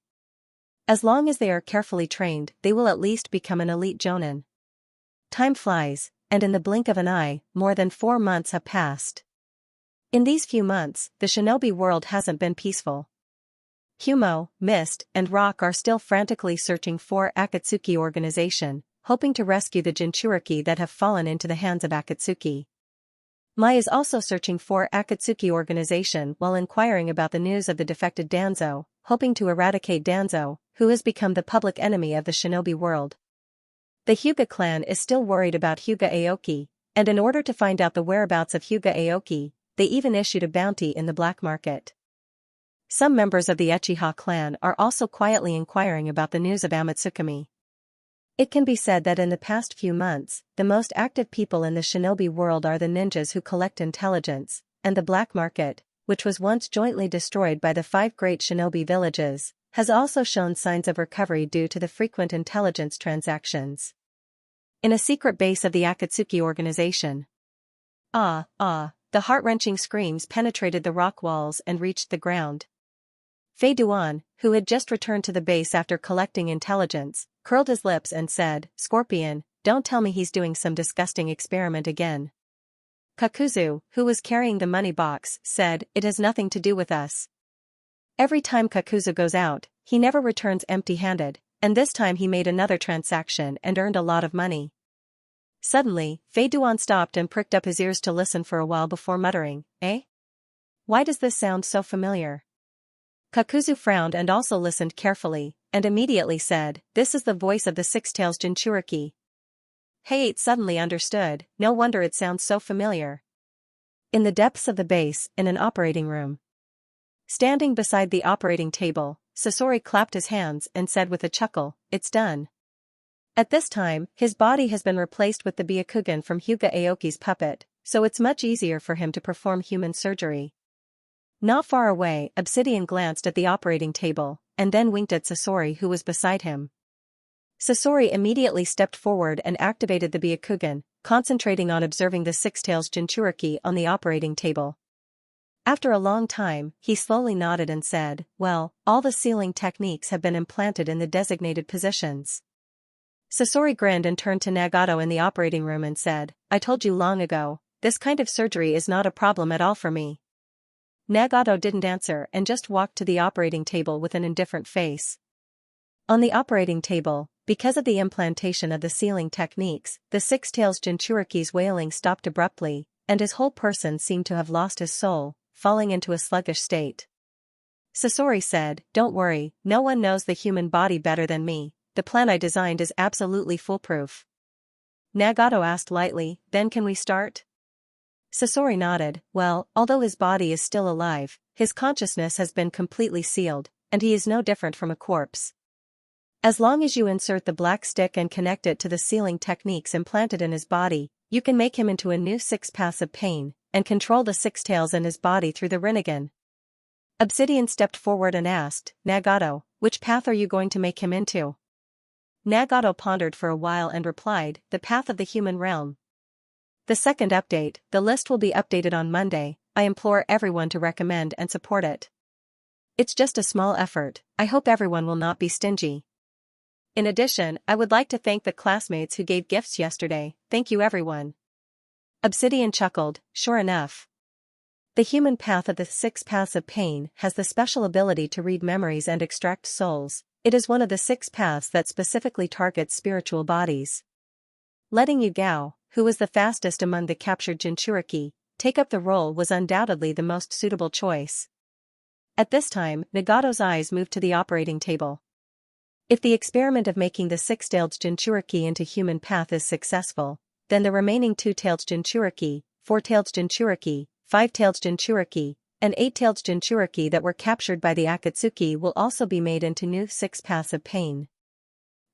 As long as they are carefully trained, they will at least become an elite jonin. Time flies, and in the blink of an eye, more than 4 months have passed. In these few months, the shinobi world hasn't been peaceful. Humo, Mist, and Rock are still frantically searching for Akatsuki organization, hoping to rescue the Jinchuriki that have fallen into the hands of Akatsuki. Mai is also searching for Akatsuki organization while inquiring about the news of the defected Danzo, hoping to eradicate Danzo, who has become the public enemy of the shinobi world. The Hyuga clan is still worried about Hyuga Aoki, and in order to find out the whereabouts of Hyuga Aoki, they even issued a bounty in the black market. Some members of the Uchiha clan are also quietly inquiring about the news of Amatsukami. It can be said that in the past few months, the most active people in the shinobi world are the ninjas who collect intelligence, and the black market, which was once jointly destroyed by the 5 great shinobi villages, has also shown signs of recovery due to the frequent intelligence transactions. In a secret base of the Akatsuki organization. The heart-wrenching screams penetrated the rock walls and reached the ground. Fei Duan, who had just returned to the base after collecting intelligence, curled his lips and said, "Scorpion, don't tell me he's doing some disgusting experiment again." Kakuzu, who was carrying the money box, said, "It has nothing to do with us." Every time Kakuzu goes out, he never returns empty-handed, and this time he made another transaction and earned a lot of money. Suddenly, Fei Duan stopped and pricked up his ears to listen for a while before muttering, "Eh? Why does this sound so familiar?" Kakuzu frowned and also listened carefully, and immediately said, "This is the voice of the Six-Tails Jinchuriki." Height suddenly understood, no wonder it sounds so familiar. In the depths of the base, in an operating room. Standing beside the operating table, Sasori clapped his hands and said with a chuckle, "It's done." At this time, his body has been replaced with the Byakugan from Hyuga Aoki's puppet, so it's much easier for him to perform human surgery. Not far away, Obsidian glanced at the operating table, and then winked at Sasori who was beside him. Sasori immediately stepped forward and activated the Byakugan, concentrating on observing the Six-Tails Jinchuriki on the operating table. After a long time, he slowly nodded and said, "Well, all the sealing techniques have been implanted in the designated positions." Sasori grinned and turned to Nagato in the operating room and said, "I told you long ago, this kind of surgery is not a problem at all for me." Nagato didn't answer and just walked to the operating table with an indifferent face. On the operating table, because of the implantation of the sealing techniques, the Six-Tails Jinchuriki's wailing stopped abruptly, and his whole person seemed to have lost his soul, falling into a sluggish state. Sasori said, "Don't worry, no one knows the human body better than me, the plan I designed is absolutely foolproof." Nagato asked lightly, "Then can we start?" Sasori nodded. Well, although his body is still alive, his consciousness has been completely sealed, and he is no different from a corpse. As long as you insert the black stick and connect it to the sealing techniques implanted in his body, you can make him into a new 6 paths of pain, and control the 6 tails in his body through the Rinnegan. Obsidian stepped forward and asked, Nagato, which path are you going to make him into? Nagato pondered for a while and replied, the path of the human realm. The second update, the list will be updated on Monday. I implore everyone to recommend and support it. It's just a small effort, I hope everyone will not be stingy. In addition, I would like to thank the classmates who gave gifts yesterday, thank you everyone. Obsidian chuckled, sure enough. The human path of the 6 paths of pain has the special ability to read memories and extract souls. It is one of the 6 paths that specifically targets spiritual bodies. Letting Yugao, who was the fastest among the captured Jinchuriki, take up the role was undoubtedly the most suitable choice. At this time, Nagato's eyes moved to the operating table. If the experiment of making the 6-tailed Jinchuriki into human path is successful, then the remaining 2-tailed Jinchuriki, 4-tailed Jinchuriki, 5-tailed Jinchuriki, and 8-tailed Jinchuriki that were captured by the Akatsuki will also be made into new 6 paths of pain.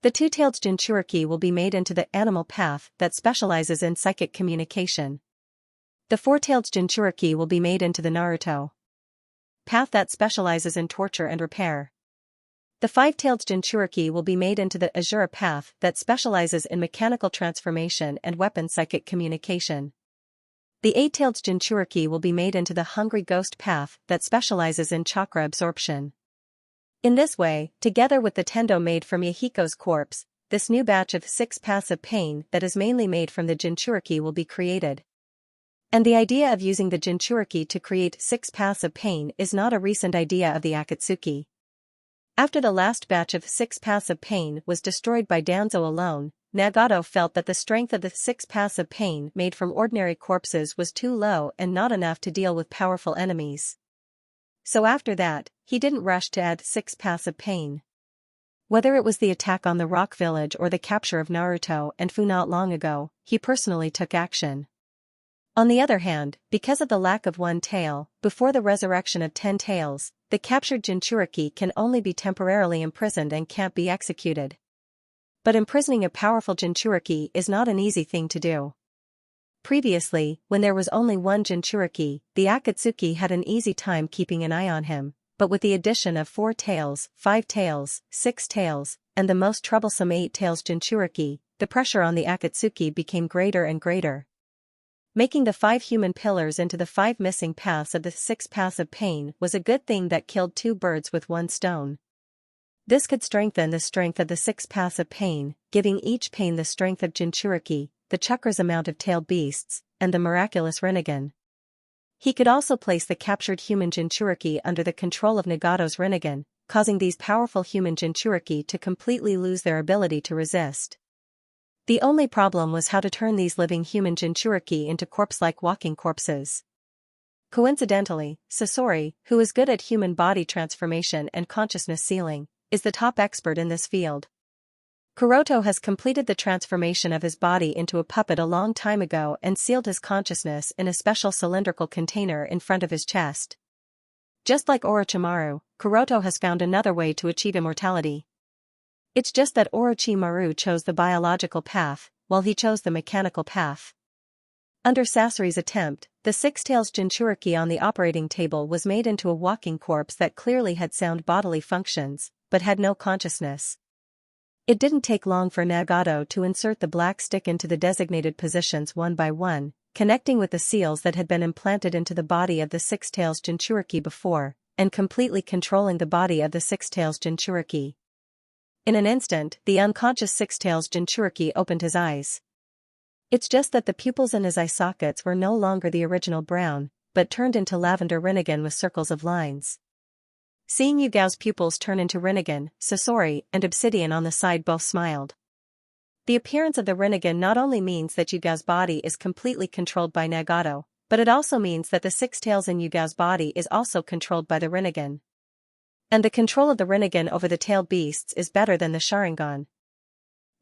The 2-tailed Jinchuriki will be made into the animal path that specializes in psychic communication. The 4-tailed Jinchuriki will be made into the Naruto path that specializes in torture and repair. The 5-tailed Jinchuriki will be made into the Azura path that specializes in mechanical transformation and weapon psychic communication. The 8-tailed Jinchuriki will be made into the Hungry Ghost path that specializes in chakra absorption. In this way, together with the Tendo made from Yahiko's corpse, this new batch of 6 paths of pain that is mainly made from the Jinchuriki will be created. And the idea of using the Jinchuriki to create 6 paths of pain is not a recent idea of the Akatsuki. After the last batch of 6 paths of pain was destroyed by Danzo alone, Nagato felt that the strength of the 6 paths of pain made from ordinary corpses was too low and not enough to deal with powerful enemies. So after that, he didn't rush to add 6 paths of pain. Whether it was the attack on the rock village or the capture of Naruto and Fu not long ago, he personally took action. On the other hand, because of the lack of 1 tail, before the resurrection of 10 tails, the captured Jinchuriki can only be temporarily imprisoned and can't be executed. But imprisoning a powerful Jinchuriki is not an easy thing to do. Previously, when there was only 1 Jinchuriki, the Akatsuki had an easy time keeping an eye on him, but with the addition of 4 tails, 5 tails, 6 tails, and the most troublesome 8 tails Jinchuriki, the pressure on the Akatsuki became greater and greater. Making the 5 human pillars into the 5 missing paths of the 6 paths of pain was a good thing that killed 2 birds with 1 stone. This could strengthen the strength of the 6 paths of pain, giving each pain the strength of Jinchuriki, the chakra's amount of tailed beasts, and the miraculous Rinnegan. He could also place the captured human Jinchuriki under the control of Nagato's Rinnegan, causing these powerful human Jinchuriki to completely lose their ability to resist. The only problem was how to turn these living human Jinchuriki into corpse-like walking corpses. Coincidentally, Sasori, who is good at human body transformation and consciousness sealing, is the top expert in this field. Kuroto has completed the transformation of his body into a puppet a long time ago and sealed his consciousness in a special cylindrical container in front of his chest. Just like Orochimaru, Kuroto has found another way to achieve immortality. It's just that Orochimaru chose the biological path, while he chose the mechanical path. Under Sasori's attempt, the 6 tails Jinchuriki on the operating table was made into a walking corpse that clearly had sound bodily functions, but had no consciousness. It didn't take long for Nagato to insert the black stick into the designated positions one by one, connecting with the seals that had been implanted into the body of the 6 tails Jinchuriki before, and completely controlling the body of the 6 tails Jinchuriki. In an instant, the unconscious 6 tails Jinchuriki opened his eyes. It's just that the pupils in his eye sockets were no longer the original brown, but turned into lavender Rinnegan with circles of lines. Seeing Yugao's pupils turn into Rinnegan, Sasori and Obsidian on the side both smiled. The appearance of the Rinnegan not only means that Yugao's body is completely controlled by Nagato, but it also means that the 6 tails in Yugao's body is also controlled by the Rinnegan. And the control of the Rinnegan over the tailed beasts is better than the Sharingan.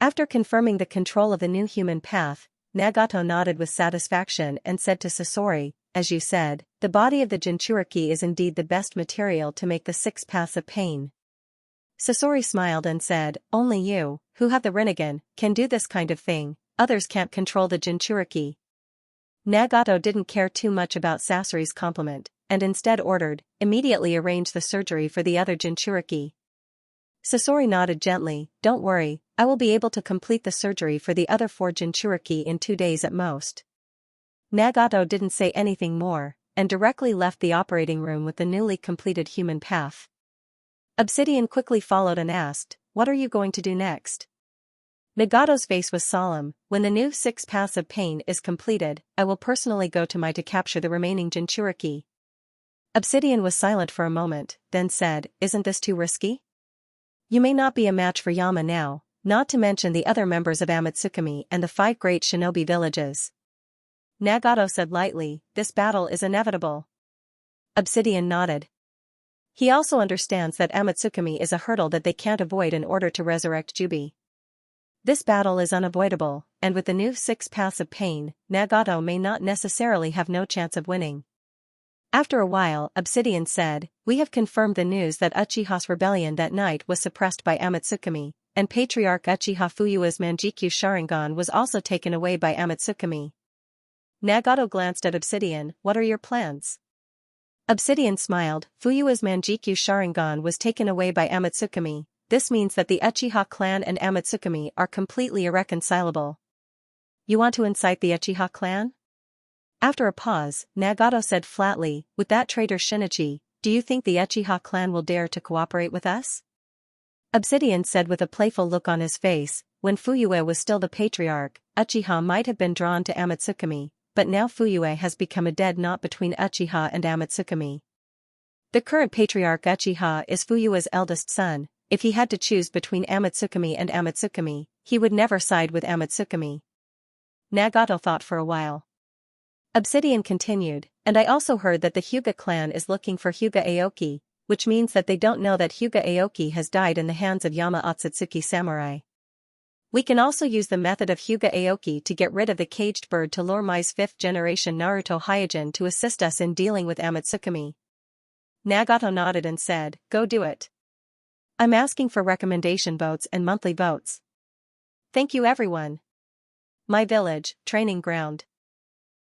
After confirming the control of the new human path, Nagato nodded with satisfaction and said to Sasori, as you said, the body of the Jinchuriki is indeed the best material to make the 6 paths of pain. Sasori smiled and said, only you, who have the Rinnegan, can do this kind of thing. others can't control the Jinchuriki. Nagato didn't care too much about Sasori's compliment, and instead ordered, immediately arrange the surgery for the other Jinchuriki. Sasori nodded gently, don't worry, I will be able to complete the surgery for the other 4 Jinchuriki in 2 days at most. Nagato didn't say anything more, and directly left the operating room with the newly completed human path. Obsidian quickly followed and asked, what are you going to do next? Nagato's face was solemn, when the new 6 paths of pain is completed, I will personally go to Mai to capture the remaining Jinchuriki. Obsidian was silent for a moment, then said, isn't this too risky? You may not be a match for Yama now, not to mention the other members of Amatsukami and the 5 great shinobi villages. Nagato said lightly, this battle is inevitable. Obsidian nodded. He also understands that Amatsukami is a hurdle that they can't avoid in order to resurrect Jubi. This battle is unavoidable, and with the new 6 paths of pain, Nagato may not necessarily have no chance of winning. After a while, Obsidian said, we have confirmed the news that Uchiha's rebellion that night was suppressed by Amatsukami, and Patriarch Uchiha Fuyua's Manjikyu Sharingan was also taken away by Amatsukami. Nagato glanced at Obsidian, what are your plans? Obsidian smiled, Fuyua's Manjikyu Sharingan was taken away by Amatsukami, this means that the Uchiha clan and Amatsukami are completely irreconcilable. You want to incite the Uchiha clan? After a pause, Nagato said flatly, with that traitor Shinichi, do you think the Uchiha clan will dare to cooperate with us? Obsidian said with a playful look on his face, when Fuyue was still the patriarch, Uchiha might have been drawn to Amatsukami, but now Fuyue has become a dead knot between Uchiha and Amatsukami. The current patriarch Uchiha is Fuyue's eldest son, if he had to choose between Amatsukami and Amatsukami, he would never side with Amatsukami. Nagato thought for a while. Obsidian continued, and I also heard that the Hyuga clan is looking for Hyuga Aoki, which means that they don't know that Hyuga Aoki has died in the hands of Yama Otsutsuki samurai. We can also use the method of Hyuga Aoki to get rid of the caged bird to lure Mai's 5th generation Naruto Hyojin to assist us in dealing with Amatsukami. Nagato nodded and said, go do it. I'm asking for recommendation votes and monthly votes. Thank you everyone. My village, training ground.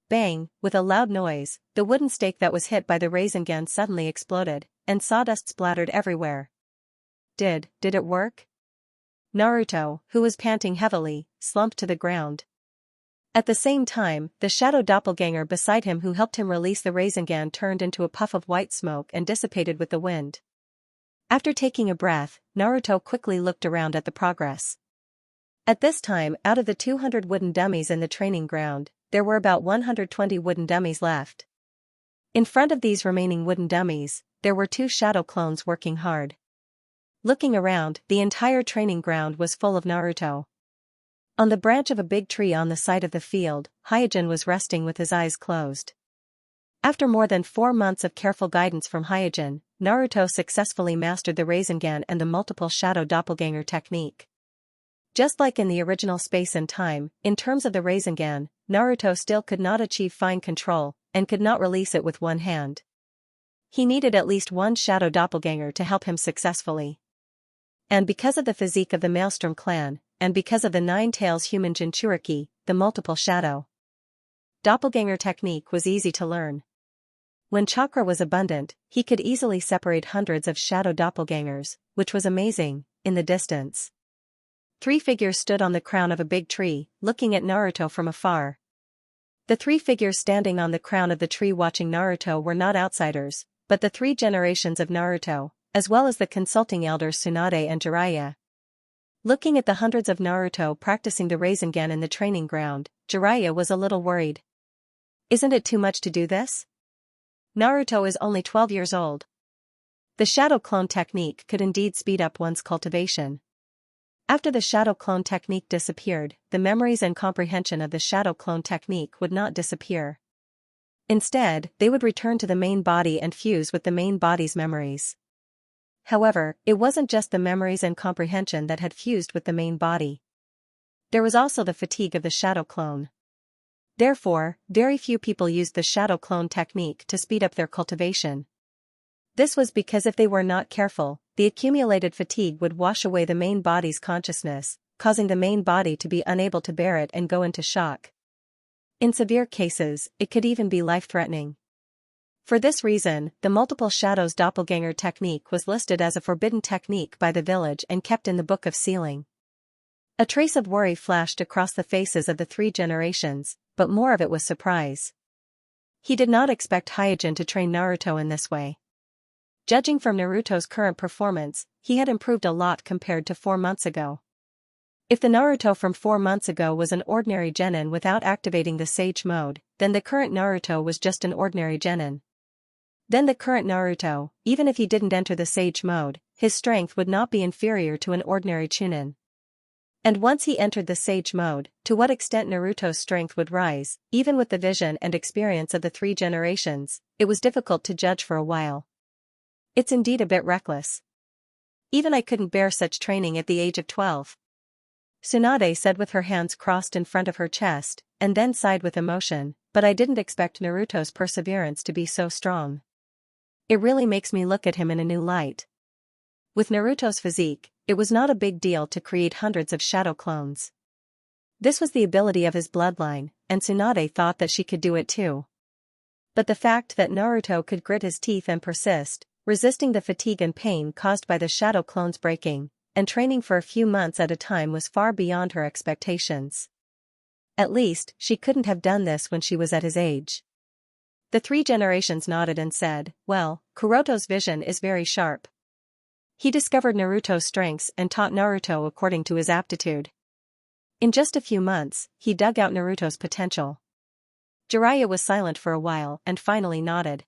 Bang, with a loud noise, the wooden stake that was hit by the Rasengan suddenly exploded, and sawdust splattered everywhere. Did it work? Naruto, who was panting heavily, slumped to the ground. At the same time, the shadow doppelganger beside him who helped him release the Rasengan turned into a puff of white smoke and dissipated with the wind. After taking a breath, Naruto quickly looked around at the progress. At this time, out of the 200 wooden dummies in the training ground, there were about 120 wooden dummies left. In front of these remaining wooden dummies, there were 2 shadow clones working hard. Looking around, the entire training ground was full of Naruto. On the branch of a big tree on the side of the field, Hyojin was resting with his eyes closed. After more than 4 months of careful guidance from Hyojin, Naruto successfully mastered the Rasengan and the multiple shadow doppelganger technique. Just like in the original Space and Time, in terms of the Rasengan, Naruto still could not achieve fine control, and could not release it with one hand. He needed at least one shadow doppelganger to help him successfully. And because of the physique of the Maelstrom clan, and because of the 9 tails human Jinchuriki, the multiple shadow doppelganger technique was easy to learn. When chakra was abundant, he could easily separate hundreds of shadow doppelgangers, which was amazing, in the distance. 3 figures stood on the crown of a big tree, looking at Naruto from afar. The 3 figures standing on the crown of the tree watching Naruto were not outsiders, but the 3 generations of Naruto, as well as the consulting elders Tsunade and Jiraiya. Looking at the hundreds of Naruto practicing the Rasengan in the training ground, Jiraiya was a little worried. Isn't it too much to do this? Naruto is only 12 years old. The shadow clone technique could indeed speed up one's cultivation. After the shadow clone technique disappeared, the memories and comprehension of the shadow clone technique would not disappear. Instead, they would return to the main body and fuse with the main body's memories. However, it wasn't just the memories and comprehension that had fused with the main body. There was also the fatigue of the shadow clone. Therefore, very few people used the shadow clone technique to speed up their cultivation. This was because if they were not careful, the accumulated fatigue would wash away the main body's consciousness, causing the main body to be unable to bear it and go into shock. In severe cases, it could even be life-threatening. For this reason, the multiple shadows doppelganger technique was listed as a forbidden technique by the village and kept in the Book of Sealing. A trace of worry flashed across the faces of the three generations, but more of it was surprise. He did not expect Hyojin to train Naruto in this way. Judging from Naruto's current performance, he had improved a lot compared to 4 months ago. If the Naruto from 4 months ago was an ordinary genin without activating the Sage mode, then the current Naruto was just an ordinary genin. Then the current Naruto, even if he didn't enter the Sage mode, his strength would not be inferior to an ordinary Chunin. And once he entered the Sage mode, to what extent Naruto's strength would rise, even with the vision and experience of the three generations, it was difficult to judge for a while. It's indeed a bit reckless. Even I couldn't bear such training at the age of 12. Tsunade said with her hands crossed in front of her chest, and then sighed with emotion, but I didn't expect Naruto's perseverance to be so strong. It really makes me look at him in a new light. With Naruto's physique, it was not a big deal to create hundreds of shadow clones. This was the ability of his bloodline, and Tsunade thought that she could do it too. But the fact that Naruto could grit his teeth and persist, resisting the fatigue and pain caused by the shadow clones breaking, and training for a few months at a time was far beyond her expectations. At least, she couldn't have done this when she was at his age. The three generations nodded and said, well, Kuroto's vision is very sharp. He discovered Naruto's strengths and taught Naruto according to his aptitude. In just a few months, he dug out Naruto's potential. Jiraiya was silent for a while and finally nodded.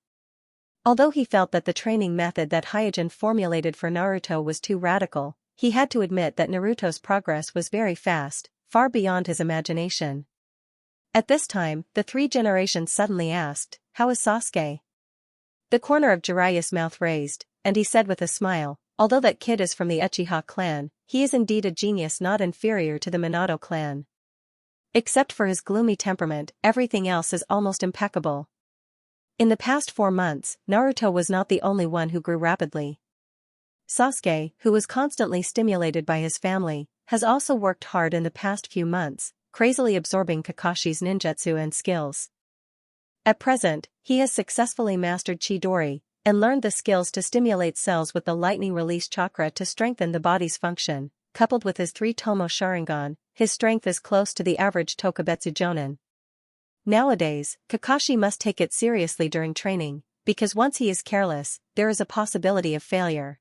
Although he felt that the training method that Hyojin formulated for Naruto was too radical, he had to admit that Naruto's progress was very fast, far beyond his imagination. At this time, the three generations suddenly asked, how is Sasuke? The corner of Jiraiya's mouth raised, and he said with a smile, although that kid is from the Uchiha clan, he is indeed a genius not inferior to the Minato clan. Except for his gloomy temperament, everything else is almost impeccable. In the past 4 months, Naruto was not the only one who grew rapidly. Sasuke, who was constantly stimulated by his family, has also worked hard in the past few months, crazily absorbing Kakashi's ninjutsu and skills. At present, he has successfully mastered Chidori, and learned the skills to stimulate cells with the lightning release chakra to strengthen the body's function. Coupled with his 3 Tomo Sharingan, his strength is close to the average Tokubetsu Jonin. Nowadays, Kakashi must take it seriously during training, because once he is careless, there is a possibility of failure.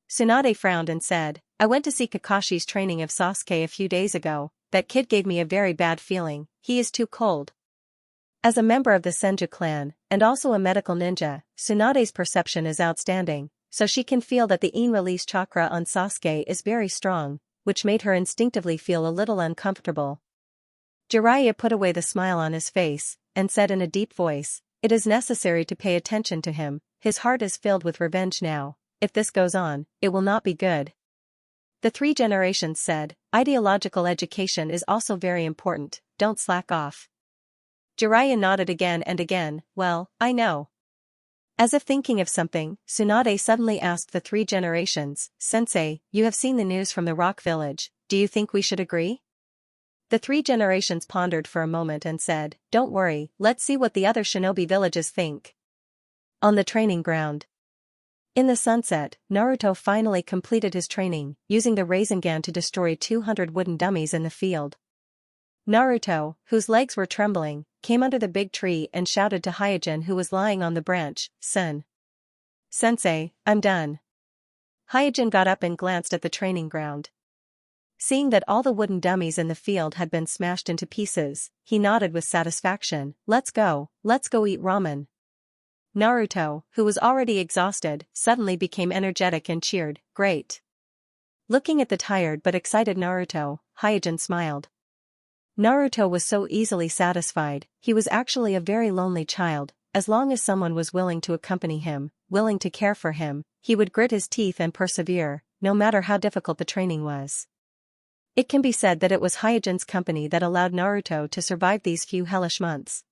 Tsunade frowned and said, I went to see Kakashi's training of Sasuke a few days ago. That kid gave me a very bad feeling, he is too cold. As a member of the Senju clan, and also a medical ninja, Tsunade's perception is outstanding, so she can feel that the Yin release chakra on Sasuke is very strong, which made her instinctively feel a little uncomfortable. Jiraiya put away the smile on his face, and said in a deep voice, it is necessary to pay attention to him, his heart is filled with revenge now, if this goes on, it will not be good. The three generations said, ideological education is also very important, don't slack off. Jiraiya nodded again and again, well, I know. As if thinking of something, Tsunade suddenly asked the three generations, Sensei, you have seen the news from the Rock Village, do you think we should agree? The three generations pondered for a moment and said, don't worry, let's see what the other shinobi villages think. On the training ground. In the sunset, Naruto finally completed his training, using the Rasengan to destroy 200 wooden dummies in the field. Naruto, whose legs were trembling, came under the big tree and shouted to Hyojin who was lying on the branch, Sensei, I'm done. Hyojin got up and glanced at the training ground. Seeing that all the wooden dummies in the field had been smashed into pieces, he nodded with satisfaction, let's go eat ramen. Naruto, who was already exhausted, suddenly became energetic and cheered, great. Looking at the tired but excited Naruto, Hyojin smiled. Naruto was so easily satisfied, he was actually a very lonely child, as long as someone was willing to accompany him, willing to care for him, he would grit his teeth and persevere, no matter how difficult the training was. It can be said that it was Hyojin's company that allowed Naruto to survive these few hellish months.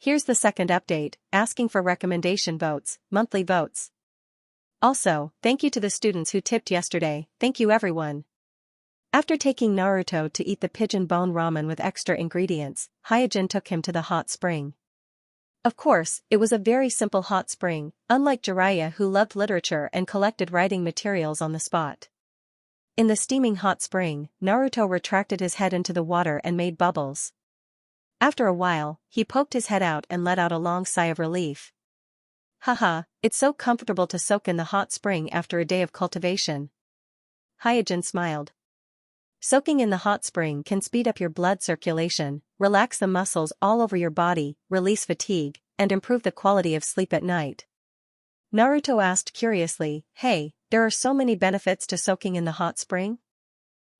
Here's the second update, asking for recommendation votes, monthly votes. Also, thank you to the students who tipped yesterday, thank you everyone. After taking Naruto to eat the pigeon bone ramen with extra ingredients, Hyojin took him to the hot spring. Of course, it was a very simple hot spring, unlike Jiraiya who loved literature and collected writing materials on the spot. In the steaming hot spring, Naruto retracted his head into the water and made bubbles. After a while, he poked his head out and let out a long sigh of relief. Haha, it's so comfortable to soak in the hot spring after a day of cultivation. Hyojin smiled. Soaking in the hot spring can speed up your blood circulation, relax the muscles all over your body, release fatigue, and improve the quality of sleep at night. Naruto asked curiously, "Hey, there are so many benefits to soaking in the hot spring?"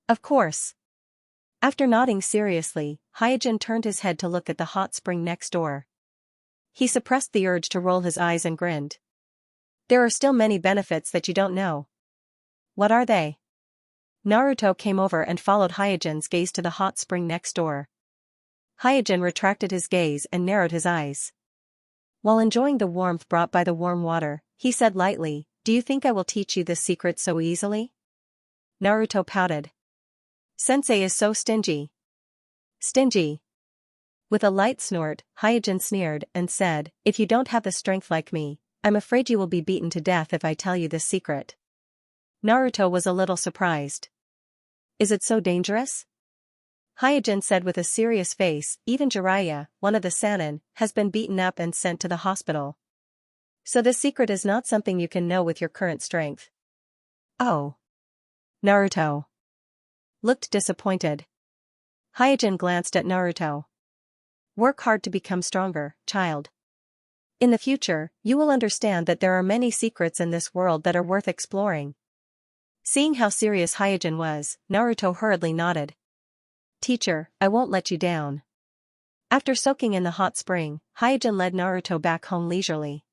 "Of course." After nodding seriously, Hyojin turned his head to look at the hot spring next door. He suppressed the urge to roll his eyes and grinned. "There are still many benefits that you don't know." "What are they?" Naruto came over and followed Hyojin's gaze to the hot spring next door. Hyojin retracted his gaze and narrowed his eyes. While enjoying the warmth brought by the warm water, he said lightly, "Do you think I will teach you this secret so easily?" Naruto pouted. "Sensei is so stingy." "Stingy?" With a light snort, Hyojin sneered and said, "If you don't have the strength like me, I'm afraid you will be beaten to death if I tell you this secret." Naruto was a little surprised. "Is it so dangerous?" Hyojin said with a serious face, "Even Jiraiya, one of the Sannin, has been beaten up and sent to the hospital. So this secret is not something you can know with your current strength." "Oh." Naruto looked disappointed. Hyojin glanced at Naruto. "Work hard to become stronger, child. In the future, you will understand that there are many secrets in this world that are worth exploring." Seeing how serious Hyojin was, Naruto hurriedly nodded. "Teacher, I won't let you down." After soaking in the hot spring, Hyojin led Naruto back home leisurely.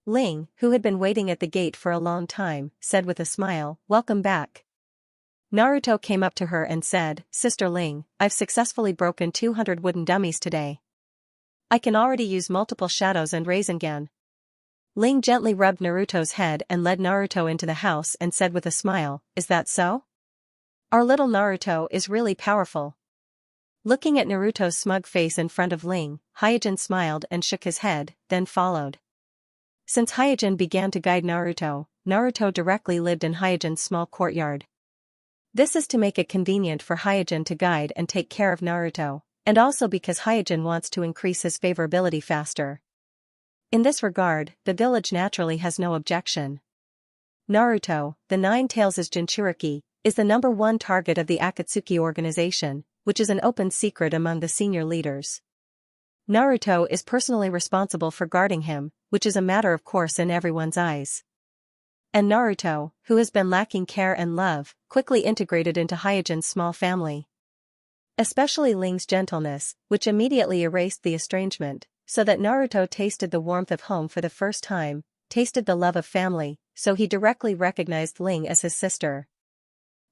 Ling, who had been waiting at the gate for a long time, said with a smile, "Welcome back." Naruto came up to her and said, "Sister Ling, I've successfully broken 200 wooden dummies today. I can already use multiple shadows and Rasengan." Ling gently rubbed Naruto's head and led Naruto into the house and said with a smile, "Is that so? Our little Naruto is really powerful." Looking at Naruto's smug face in front of Ling, Hyojin smiled and shook his head, then followed. Since Hyojin began to guide Naruto, Naruto directly lived in Hyojin's small courtyard. This is to make it convenient for Hyojin to guide and take care of Naruto, and also because Hyojin wants to increase his favorability faster. In this regard, the village naturally has no objection. Naruto, the Nine Tails' Jinchuriki, is the #1 target of the Akatsuki organization, which is an open secret among the senior leaders. Naruto is personally responsible for guarding him, which is a matter of course in everyone's eyes. And Naruto, who has been lacking care and love, quickly integrated into Hyojin's small family. Especially Ling's gentleness, which immediately erased the estrangement, so that Naruto tasted the warmth of home for the first time, tasted the love of family, so he directly recognized Ling as his sister.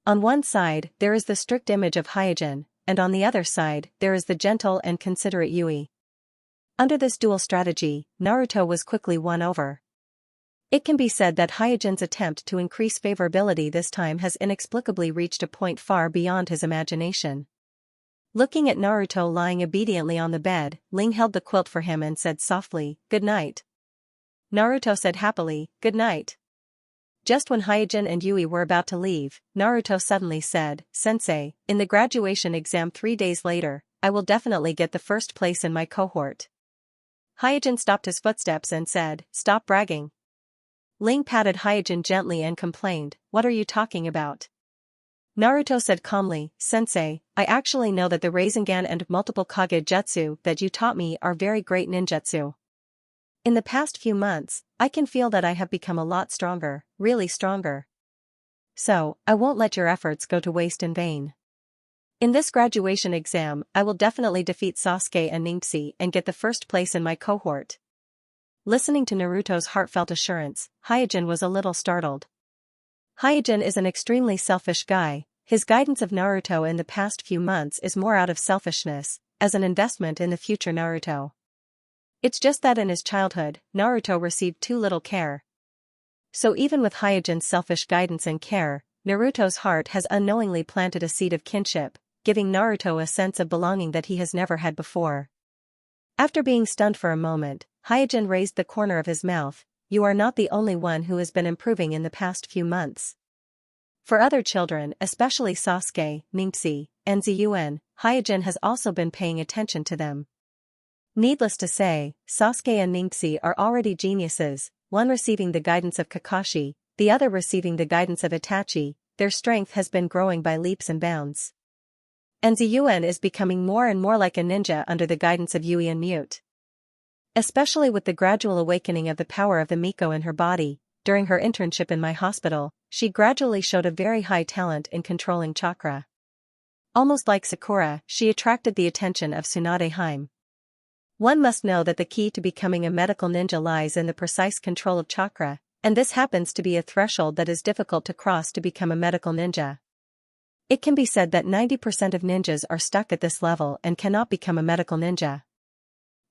On one side, there is the strict image of Hyojin, and on the other side, there is the gentle and considerate Yui. Under this dual strategy, Naruto was quickly won over. It can be said that Hyojin's attempt to increase favorability this time has inexplicably reached a point far beyond his imagination. Looking at Naruto lying obediently on the bed, Ling held the quilt for him and said softly, "Good night." Naruto said happily, "Good night." Just when Hyojin and Yui were about to leave, Naruto suddenly said, "Sensei, in the graduation exam 3 days later, I will definitely get the first place in my cohort." Hyojin stopped his footsteps and said, "Stop bragging." Ling patted Hyojin gently and complained, "What are you talking about?" Naruto said calmly, "Sensei, I actually know that the Rasengan and multiple Kage Jutsu that you taught me are very great ninjutsu. In the past few months, I can feel that I have become a lot stronger, really stronger. So, I won't let your efforts go to waste in vain. In this graduation exam, I will definitely defeat Sasuke and Ningxi and get the first place in my cohort." Listening to Naruto's heartfelt assurance, Hyojin was a little startled. Hyojin is an extremely selfish guy. His guidance of Naruto in the past few months is more out of selfishness, as an investment in the future Naruto. It's just that in his childhood, Naruto received too little care. So even with Hyojin's selfish guidance and care, Naruto's heart has unknowingly planted a seed of kinship, giving Naruto a sense of belonging that he has never had before. After being stunned for a moment, Hyojin raised the corner of his mouth. You are not the only one who has been improving in the past few months. For other children, especially Sasuke, Ningxi, and Ziyuan, Hyojin has also been paying attention to them. Needless to say, Sasuke and Ningxi are already geniuses, one receiving the guidance of Kakashi, the other receiving the guidance of Itachi. Their strength has been growing by leaps and bounds. And Ziyuan is becoming more and more like a ninja under the guidance of Yui and Mute. Especially with the gradual awakening of the power of the Miko in her body, during her internship in my hospital, she gradually showed a very high talent in controlling chakra. Almost like Sakura, she attracted the attention of Tsunade Hime. One must know that the key to becoming a medical ninja lies in the precise control of chakra, and this happens to be a threshold that is difficult to cross to become a medical ninja. It can be said that 90% of ninjas are stuck at this level and cannot become a medical ninja.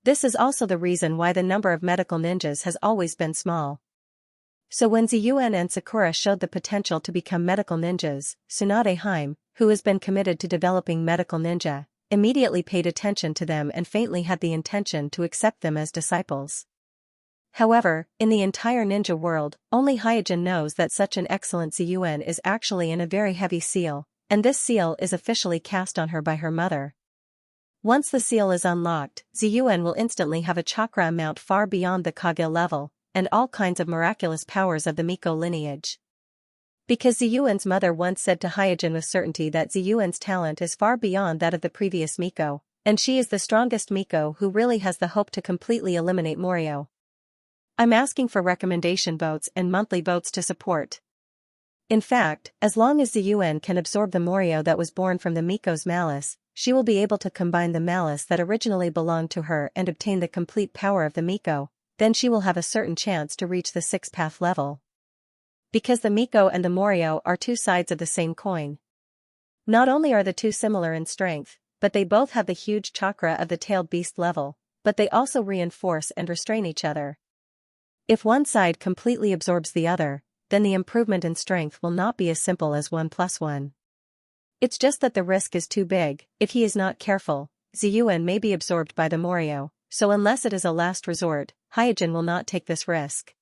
This is also the reason why the number of medical ninjas has always been small. So when Ziyuan and Sakura showed the potential to become medical ninjas, Tsunade Hime, who has been committed to developing medical ninja, immediately paid attention to them and faintly had the intention to accept them as disciples. However, in the entire ninja world, only Hyojin knows that such an excellent Ziyuan is actually in a very heavy seal, and this seal is officially cast on her by her mother. Once the seal is unlocked, Ziyuan will instantly have a chakra amount far beyond the Kage level, and all kinds of miraculous powers of the Miko lineage. Because Ziyuan's mother once said to Hyojin with certainty that Ziyuan's talent is far beyond that of the previous Miko, and she is the strongest Miko who really has the hope to completely eliminate Morio. I'm asking for recommendation votes and monthly votes to support. In fact, as long as Ziyuan can absorb the Morio that was born from the Miko's malice, she will be able to combine the malice that originally belonged to her and obtain the complete power of the Miko, then she will have a certain chance to reach the sixth path level. Because the Miko and the Morio are two sides of the same coin. Not only are the two similar in strength, but they both have the huge chakra of the tailed beast level, but they also reinforce and restrain each other. If one side completely absorbs the other, then the improvement in strength will not be as simple as 1 + 1. It's just that the risk is too big. If he is not careful, Ziyuan may be absorbed by the Morio, so unless it is a last resort, Hyojin will not take this risk.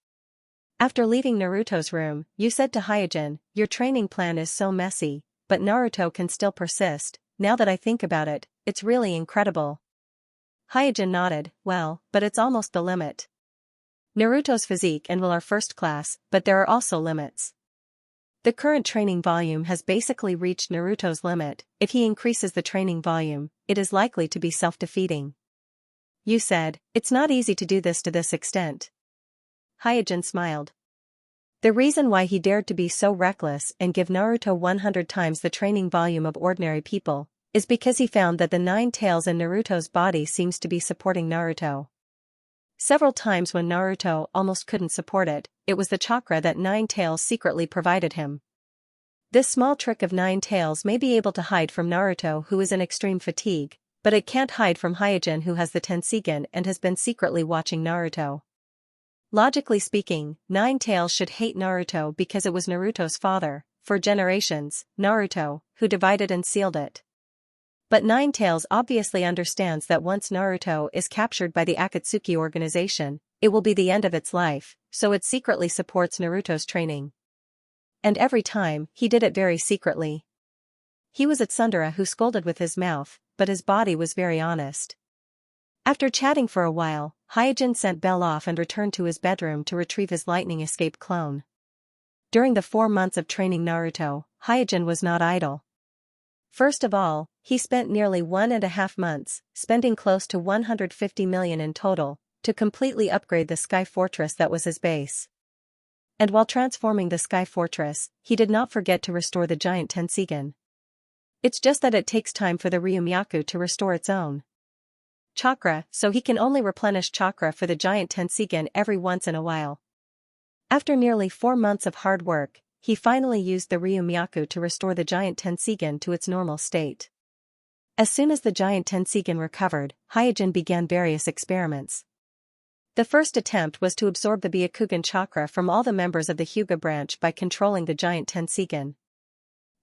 After leaving Naruto's room, you said to Hyojin, your training plan is so messy, but Naruto can still persist. Now that I think about it, it's really incredible. Hyojin nodded, well, but it's almost the limit. Naruto's physique and will are first class, but there are also limits. The current training volume has basically reached Naruto's limit. If he increases the training volume, it is likely to be self-defeating. You said, it's not easy to do this to this extent. Hyojin smiled. The reason why he dared to be so reckless and give Naruto 100 times the training volume of ordinary people, is because he found that the 9 tails in Naruto's body seems to be supporting Naruto. Several times when Naruto almost couldn't support it, it was the chakra that 9 tails secretly provided him. This small trick of 9 tails may be able to hide from Naruto who is in extreme fatigue, but it can't hide from Hyojin who has the Tenseigan and has been secretly watching Naruto. Logically speaking, 9 tails should hate Naruto because it was Naruto's father, for generations, Naruto, who divided and sealed it. But 9 tails obviously understands that once Naruto is captured by the Akatsuki organization, it will be the end of its life, so it secretly supports Naruto's training. And every time, he did it very secretly. He was at Tsundere who scolded with his mouth, but his body was very honest. After chatting for a while, Hyojin sent Bell off and returned to his bedroom to retrieve his lightning escape clone. During the 4 months of training Naruto, Hyojin was not idle. First of all, he spent nearly 1.5 months, spending close to 150 million in total, to completely upgrade the Sky Fortress that was his base. And while transforming the Sky Fortress, he did not forget to restore the giant Tenseigan. It's just that it takes time for the Ryumyaku to restore its own chakra, so he can only replenish chakra for the giant Tenseigan every once in a while. After nearly 4 months of hard work, he finally used the Ryumyaku to restore the giant Tenseigan to its normal state. As soon as the giant Tenseigan recovered, Hyojin began various experiments. The first attempt was to absorb the Byakugan chakra from all the members of the Hyuga branch by controlling the giant Tenseigan.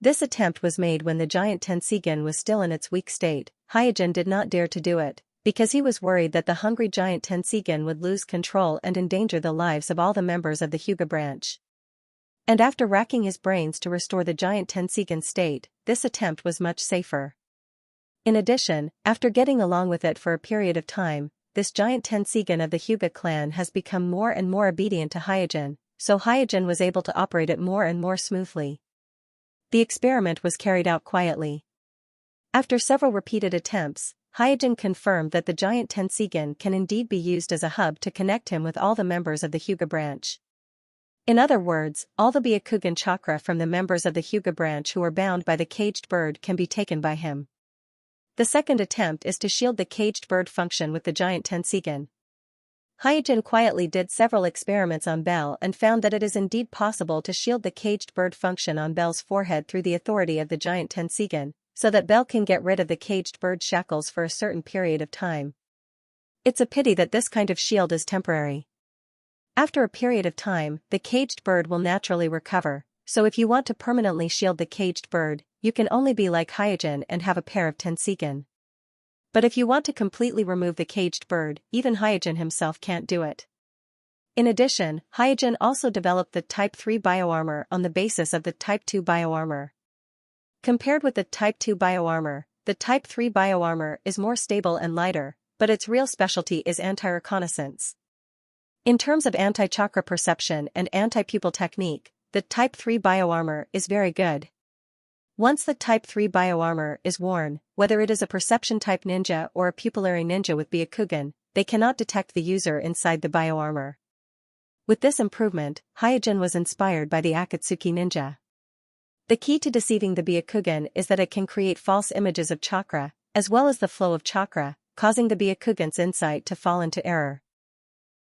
This attempt was made when the giant Tenseigan was still in its weak state. Hyojin did not dare to do it, because he was worried that the hungry giant Tenseigan would lose control and endanger the lives of all the members of the Hyuga branch. And after racking his brains to restore the giant Tenseigan's state, this attempt was much safer. In addition, after getting along with it for a period of time, this giant Tenseigan of the Hyuga clan has become more and more obedient to Hyojin, so Hyojin was able to operate it more and more smoothly. The experiment was carried out quietly. After several repeated attempts, Hyojin confirmed that the giant Tenseigan can indeed be used as a hub to connect him with all the members of the Hyuga branch. In other words, all the Byakugan chakra from the members of the Hyuga branch who are bound by the caged bird can be taken by him. The second attempt is to shield the caged bird function with the giant Tenseigan. Hyojin quietly did several experiments on Bell and found that it is indeed possible to shield the caged bird function on Bell's forehead through the authority of the giant Tenseigan, so that Bell can get rid of the caged bird shackles for a certain period of time. It's a pity that this kind of shield is temporary. After a period of time, the caged bird will naturally recover, so if you want to permanently shield the caged bird, you can only be like Hyojin and have a pair of Tenseigan. But if you want to completely remove the caged bird, even Hyojin himself can't do it. In addition, Hyojin also developed the Type 3 bioarmor on the basis of the Type 2 bioarmor. Compared with the Type 2 bioarmor, the Type 3 bioarmor is more stable and lighter, but its real specialty is anti-reconnaissance. In terms of anti-chakra perception and anti-pupil technique, the Type 3 bioarmor is very good. Once the Type 3 bioarmor is worn, whether it is a perception-type ninja or a pupillary ninja with Byakugan, they cannot detect the user inside the bioarmor. With this improvement, Hyojin was inspired by the Akatsuki ninja. The key to deceiving the Byakugan is that it can create false images of chakra, as well as the flow of chakra, causing the Byakugan's insight to fall into error.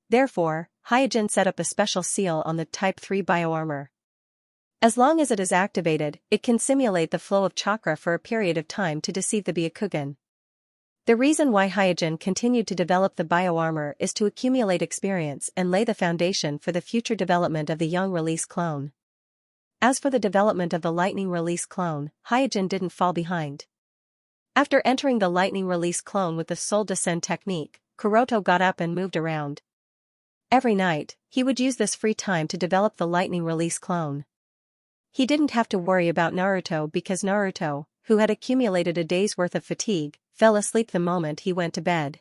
Therefore, Hyojin set up a special seal on the Type 3 bioarmor. As long as it is activated, it can simulate the flow of chakra for a period of time to deceive the Byakugan. The reason why Hyojin continued to develop the bioarmor is to accumulate experience and lay the foundation for the future development of the Young Release clone. As for the development of the Lightning Release clone, Hyojin didn't fall behind. After entering the Lightning Release clone with the Soul Descend technique, Kuroto got up and moved around. Every night, he would use this free time to develop the Lightning Release clone. He didn't have to worry about Naruto because Naruto, who had accumulated a day's worth of fatigue, fell asleep the moment he went to bed.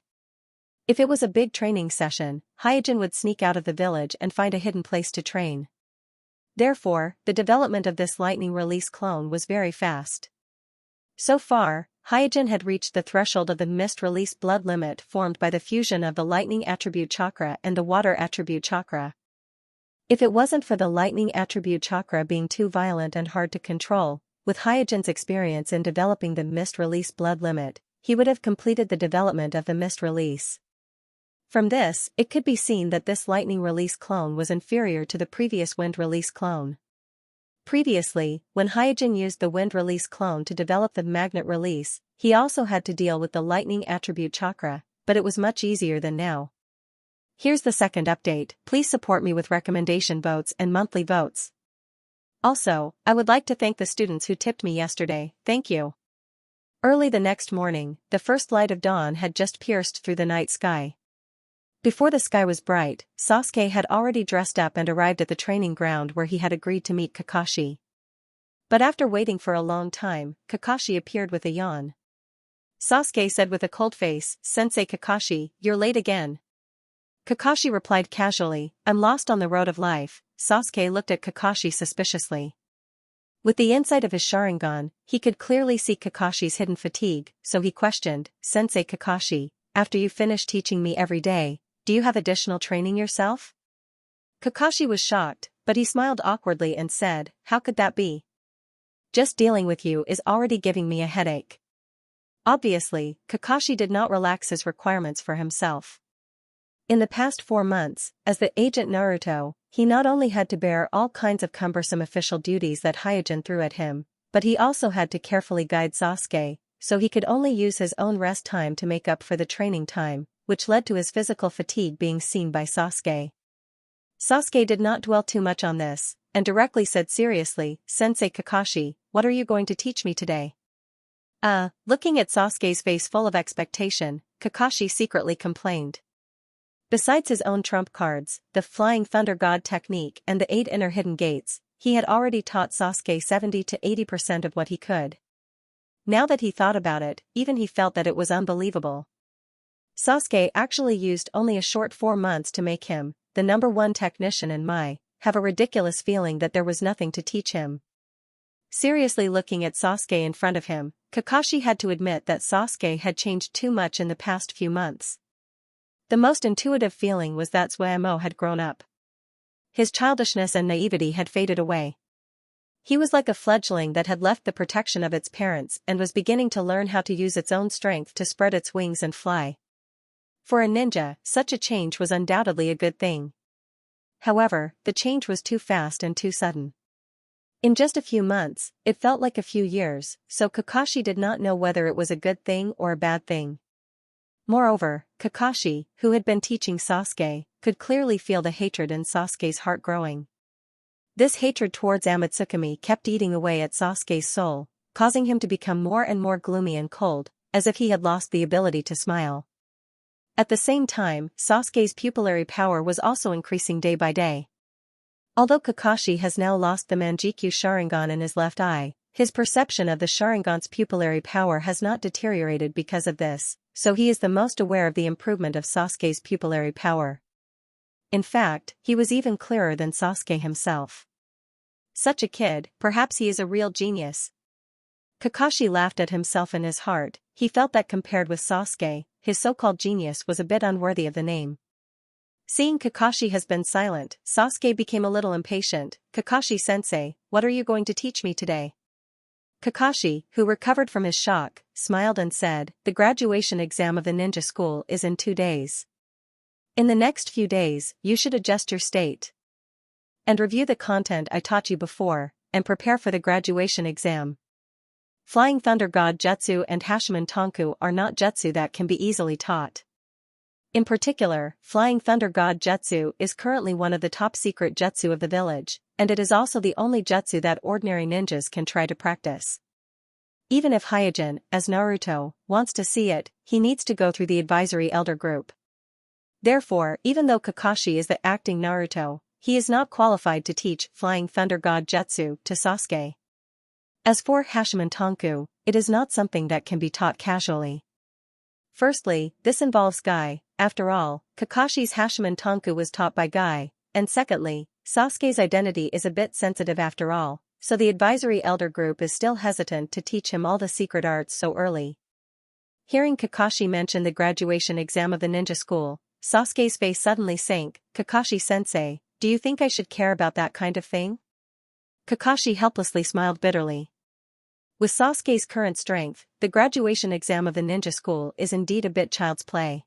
If it was a big training session, Hyojin would sneak out of the village and find a hidden place to train. Therefore, the development of this Lightning Release clone was very fast. So far, Hyojin had reached the threshold of the Mist Release blood limit formed by the fusion of the Lightning Attribute Chakra and the Water Attribute Chakra. If it wasn't for the Lightning Attribute Chakra being too violent and hard to control, with Hyojin's experience in developing the Mist Release blood limit, he would have completed the development of the Mist Release. From this, it could be seen that this Lightning Release clone was inferior to the previous Wind Release clone. Previously, when Hyojin used the Wind Release clone to develop the Magnet Release, he also had to deal with the Lightning Attribute Chakra, but it was much easier than now. Here's the second update. Please support me with recommendation votes and monthly votes. Also, I would like to thank the students who tipped me yesterday, thank you. Early the next morning, the first light of dawn had just pierced through the night sky. Before the sky was bright, Sasuke had already dressed up and arrived at the training ground where he had agreed to meet Kakashi. But after waiting for a long time, Kakashi appeared with a yawn. Sasuke said with a cold face, "Sensei Kakashi, you're late again." Kakashi replied casually, "I'm lost on the road of life." Sasuke looked at Kakashi suspiciously. With the insight of his Sharingan, he could clearly see Kakashi's hidden fatigue, so he questioned, "Sensei Kakashi, after you finish teaching me every day, do you have additional training yourself?" Kakashi was shocked, but he smiled awkwardly and said, "How could that be? Just dealing with you is already giving me a headache." Obviously, Kakashi did not relax his requirements for himself. In the past 4 months, as the agent Naruto, he not only had to bear all kinds of cumbersome official duties that Hyojin threw at him, but he also had to carefully guide Sasuke, so he could only use his own rest time to make up for the training time, which led to his physical fatigue being seen by Sasuke. Sasuke did not dwell too much on this, and directly said seriously, "Sensei Kakashi, what are you going to teach me today? Looking at Sasuke's face full of expectation, Kakashi secretly complained. Besides his own trump cards, the Flying Thunder God technique and the 8 inner hidden gates, he had already taught Sasuke 70 to 80% of what he could. Now that he thought about it, even he felt that it was unbelievable. Sasuke actually used only a short 4 months to make him, the #1 technician in Mai, have a ridiculous feeling that there was nothing to teach him. Seriously looking at Sasuke in front of him, Kakashi had to admit that Sasuke had changed too much in the past few months. The most intuitive feeling was that Suemo had grown up. His childishness and naivety had faded away. He was like a fledgling that had left the protection of its parents and was beginning to learn how to use its own strength to spread its wings and fly. For a ninja, such a change was undoubtedly a good thing. However, the change was too fast and too sudden. In just a few months, it felt like a few years, so Kakashi did not know whether it was a good thing or a bad thing. Moreover, Kakashi, who had been teaching Sasuke, could clearly feel the hatred in Sasuke's heart growing. This hatred towards Amatsukami kept eating away at Sasuke's soul, causing him to become more and more gloomy and cold, as if he had lost the ability to smile. At the same time, Sasuke's pupillary power was also increasing day by day. Although Kakashi has now lost the Manjikyu Sharingan in his left eye, his perception of the Sharingan's pupillary power has not deteriorated because of this, so he is the most aware of the improvement of Sasuke's pupillary power. In fact, he was even clearer than Sasuke himself. Such a kid, perhaps he is a real genius. Kakashi laughed at himself in his heart. He felt that compared with Sasuke, his so-called genius was a bit unworthy of the name. Seeing Kakashi has been silent, Sasuke became a little impatient. Kakashi-sensei, what are you going to teach me today? Kakashi, who recovered from his shock, smiled and said, the graduation exam of the ninja school is in 2 days. In the next few days, you should adjust your state and review the content I taught you before, and prepare for the graduation exam. Flying Thunder God Jutsu and Hashiman Tonku are not jutsu that can be easily taught. In particular, Flying Thunder God Jutsu is currently one of the top secret jutsu of the village, and it is also the only jutsu that ordinary ninjas can try to practice. Even if Hyojin, as Naruto, wants to see it, he needs to go through the advisory elder group. Therefore, even though Kakashi is the acting Naruto, he is not qualified to teach Flying Thunder God Jutsu to Sasuke. As for Hashiman Tonku, it is not something that can be taught casually. Firstly, this involves Guy. After all, Kakashi's Hashiman Tonku was taught by Guy, and secondly, Sasuke's identity is a bit sensitive after all, so the advisory elder group is still hesitant to teach him all the secret arts so early. Hearing Kakashi mention the graduation exam of the ninja school, Sasuke's face suddenly sank. Kakashi-sensei, do you think I should care about that kind of thing? Kakashi helplessly smiled bitterly. With Sasuke's current strength, the graduation exam of the ninja school is indeed a bit child's play.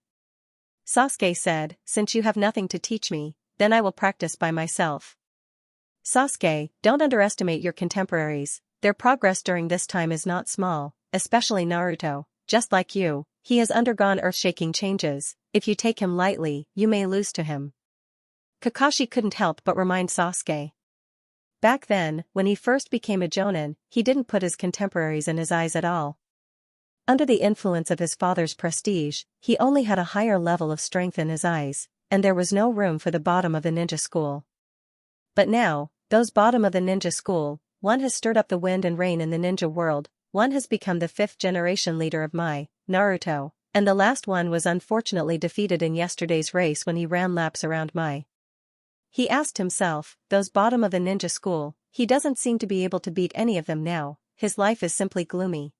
Sasuke said, since you have nothing to teach me, then I will practice by myself. Sasuke, don't underestimate your contemporaries, their progress during this time is not small, especially Naruto, just like you, he has undergone earth-shaking changes, if you take him lightly, you may lose to him. Kakashi couldn't help but remind Sasuke. Back then, when he first became a Jonin, he didn't put his contemporaries in his eyes at all. Under the influence of his father's prestige, he only had a higher level of strength in his eyes, and there was no room for the bottom of the ninja school. But now, those bottom of the ninja school, one has stirred up the wind and rain in the ninja world, one has become the 5th generation leader of Mai, Naruto, and the last one was unfortunately defeated in yesterday's race when he ran laps around Mai. He asked himself, those bottom of the ninja school, he doesn't seem to be able to beat any of them now, his life is simply gloomy.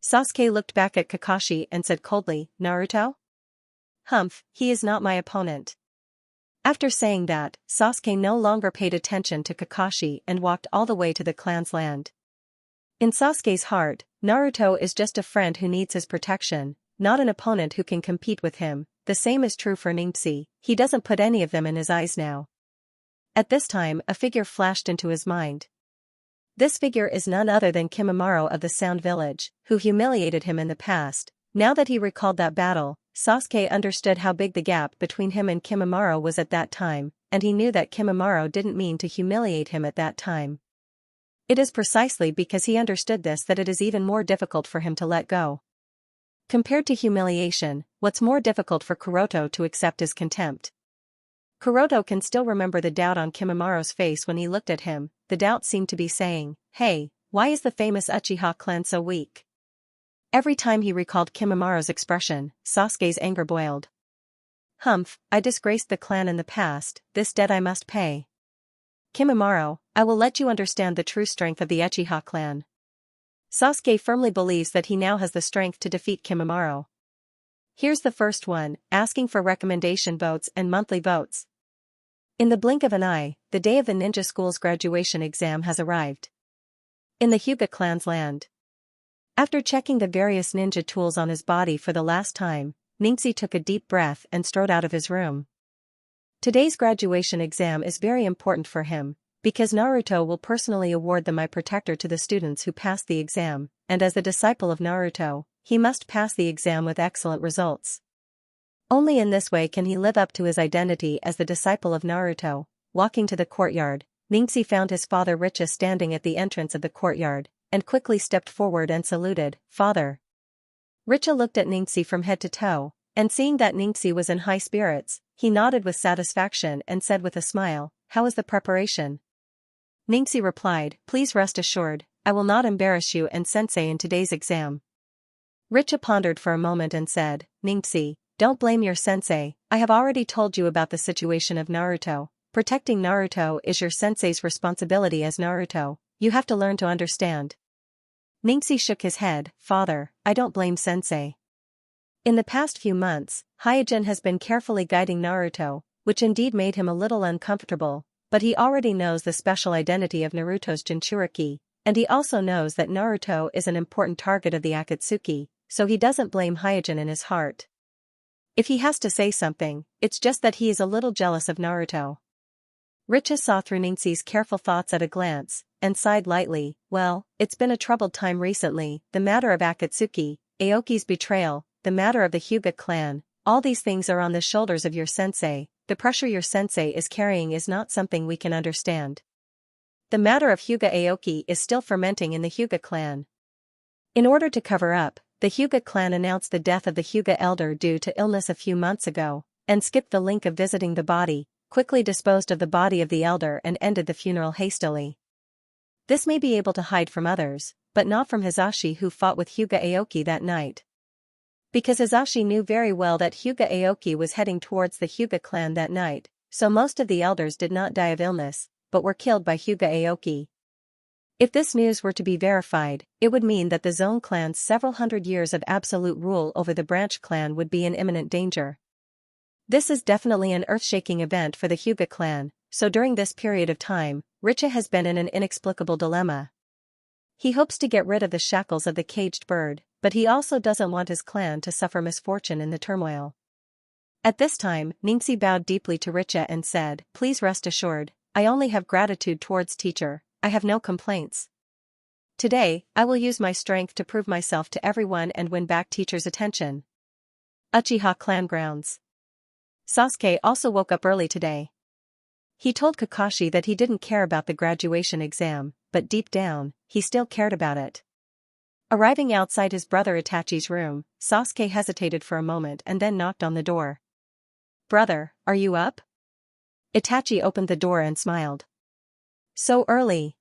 Sasuke looked back at Kakashi and said coldly, Naruto? Humph, he is not my opponent. After saying that, Sasuke no longer paid attention to Kakashi and walked all the way to the clan's land. In Sasuke's heart, Naruto is just a friend who needs his protection, not an opponent who can compete with him. The same is true for Xianxia, he doesn't put any of them in his eyes now. At this time, a figure flashed into his mind. This figure is none other than Kimimaro of the Sound Village, who humiliated him in the past. Now that he recalled that battle, Sasuke understood how big the gap between him and Kimimaro was at that time, and he knew that Kimimaro didn't mean to humiliate him at that time. It is precisely because he understood this that it is even more difficult for him to let go. Compared to humiliation, what's more difficult for Kuroto to accept is contempt. Kuroto can still remember the doubt on Kimimura's face when he looked at him. The doubt seemed to be saying, "Hey, why is the famous Uchiha clan so weak?" Every time he recalled Kimimura's expression, Sasuke's anger boiled. "Humph, I disgraced the clan in the past, this debt I must pay. Kimimaro, I will let you understand the true strength of the Uchiha clan." Sasuke firmly believes that he now has the strength to defeat Kimimaro. Here's the first one, asking for recommendation votes and monthly votes. In the blink of an eye, the day of the ninja school's graduation exam has arrived. In the Hyuga clan's land. After checking the various ninja tools on his body for the last time, Ningxi took a deep breath and strode out of his room. Today's graduation exam is very important for him, because Naruto will personally award the My Protector to the students who pass the exam, and as the disciple of Naruto, he must pass the exam with excellent results. Only in this way can he live up to his identity as the disciple of Naruto. Walking to the courtyard, Ningxi found his father Richa standing at the entrance of the courtyard, and quickly stepped forward and saluted, "Father." Richa looked at Ningxi from head to toe, and seeing that Ningxi was in high spirits, he nodded with satisfaction and said with a smile, "How is the preparation?" Ningxi replied, "Please rest assured, I will not embarrass you and sensei in today's exam." Richa pondered for a moment and said, "Ningxi, don't blame your sensei, I have already told you about the situation of Naruto. Protecting Naruto is your sensei's responsibility as Naruto, you have to learn to understand." Ningxi shook his head, "Father, I don't blame sensei. In the past few months, Hyojin has been carefully guiding Naruto, which indeed made him a little uncomfortable, but he already knows the special identity of Naruto's Jinchuriki, and he also knows that Naruto is an important target of the Akatsuki, so he doesn't blame Hyojin in his heart. If he has to say something, it's just that he is a little jealous of Naruto." Richa saw through Ningxi's careful thoughts at a glance, and sighed lightly, "Well, it's been a troubled time recently, the matter of Akatsuki, Aoki's betrayal, the matter of the Hyuga clan, all these things are on the shoulders of your sensei, the pressure your sensei is carrying is not something we can understand. The matter of Hyuga Aoki is still fermenting in the Hyuga clan. In order to cover up, the Hyuga clan announced the death of the Hyuga elder due to illness a few months ago, and skipped the link of visiting the body, quickly disposed of the body of the elder and ended the funeral hastily. This may be able to hide from others, but not from Hisashi who fought with Hyuga Aoki that night. Because Hisashi knew very well that Hyuga Aoki was heading towards the Hyuga clan that night, so most of the elders did not die of illness, but were killed by Hyuga Aoki. If this news were to be verified, it would mean that the Zone clan's several hundred years of absolute rule over the branch clan would be in imminent danger. This is definitely an earth-shaking event for the Hyuga clan, so during this period of time, Richa has been in an inexplicable dilemma. He hopes to get rid of the shackles of the caged bird, but he also doesn't want his clan to suffer misfortune in the turmoil. At this time, Ningxi bowed deeply to Richa and said, "Please rest assured, I only have gratitude towards teacher, I have no complaints. Today, I will use my strength to prove myself to everyone and win back teacher's attention." Uchiha clan grounds. Sasuke also woke up early today. He told Kakashi that he didn't care about the graduation exam, but deep down, he still cared about it. Arriving outside his brother Itachi's room, Sasuke hesitated for a moment and then knocked on the door. "Brother, are you up?" Itachi opened the door and smiled. "So early?"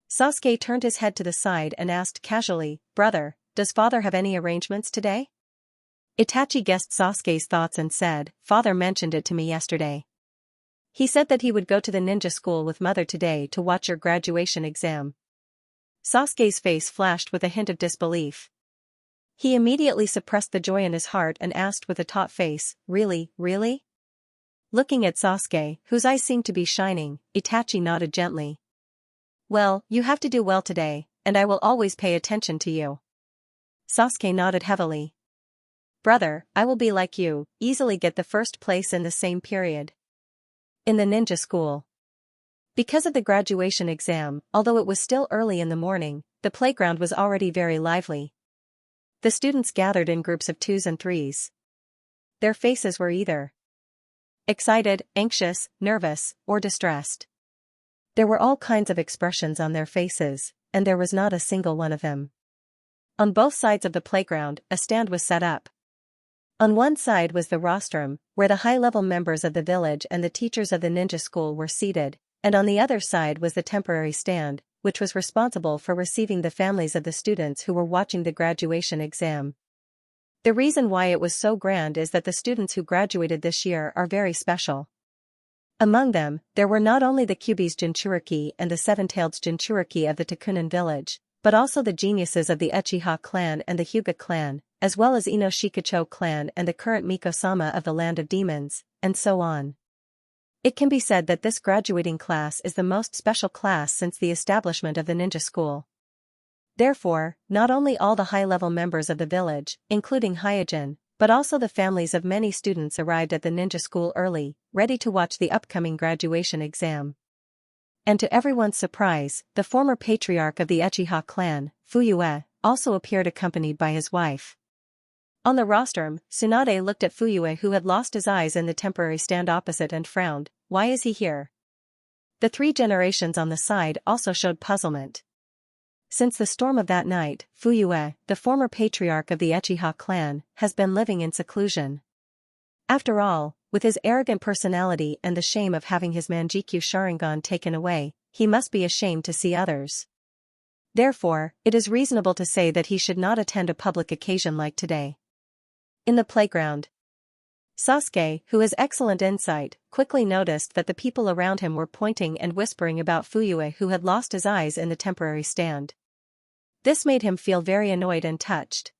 Sasuke turned his head to the side and asked casually, "Brother, does father have any arrangements today?" Itachi guessed Sasuke's thoughts and said, "Father mentioned it to me yesterday. He said that he would go to the ninja school with mother today to watch your graduation exam." Sasuke's face flashed with a hint of disbelief. He immediately suppressed the joy in his heart and asked with a taut face, "Really, really?" Looking at Sasuke, whose eyes seemed to be shining, Itachi nodded gently. "Well, you have to do well today, and I will always pay attention to you." Sasuke nodded heavily. "Brother, I will be like you, easily get the first place in the same period." In the ninja school. Because of the graduation exam, although it was still early in the morning, the playground was already very lively. The students gathered in groups of 2s and 3s. Their faces were either excited, anxious, nervous, or distressed. There were all kinds of expressions on their faces, and there was not a single one of him. On both sides of the playground, a stand was set up. On one side was the rostrum, where the high-level members of the village and the teachers of the ninja school were seated, and on the other side was the temporary stand, which was responsible for receiving the families of the students who were watching the graduation exam. The reason why it was so grand is that the students who graduated this year are very special. Among them, there were not only the Kyubi's Jinchuriki and the Seven-Tailed Jinchuriki of the Takunan village, but also the geniuses of the Uchiha clan and the Hyuga clan, as well as Ino Shikacho clan and the current Miko-sama of the Land of Demons, and so on. It can be said that this graduating class is the most special class since the establishment of the ninja school. Therefore, not only all the high-level members of the village, including Hyojin, but also the families of many students arrived at the ninja school early, ready to watch the upcoming graduation exam. And to everyone's surprise, the former patriarch of the Uchiha clan, Fuyue, also appeared accompanied by his wife. On the rostrum, Tsunade looked at Fuyue, who had lost his eyes in the temporary stand opposite, and frowned. Why is he here? The three generations on the side also showed puzzlement. Since the storm of that night, Fuyue, the former patriarch of the Uchiha clan, has been living in seclusion. After all, with his arrogant personality and the shame of having his Manjikyu Sharingan taken away, he must be ashamed to see others. Therefore, it is reasonable to say that he should not attend a public occasion like today. In the playground, Sasuke, who has excellent insight, quickly noticed that the people around him were pointing and whispering about Fuyue, who had lost his eyes in the temporary stand. This made him feel very annoyed and touched.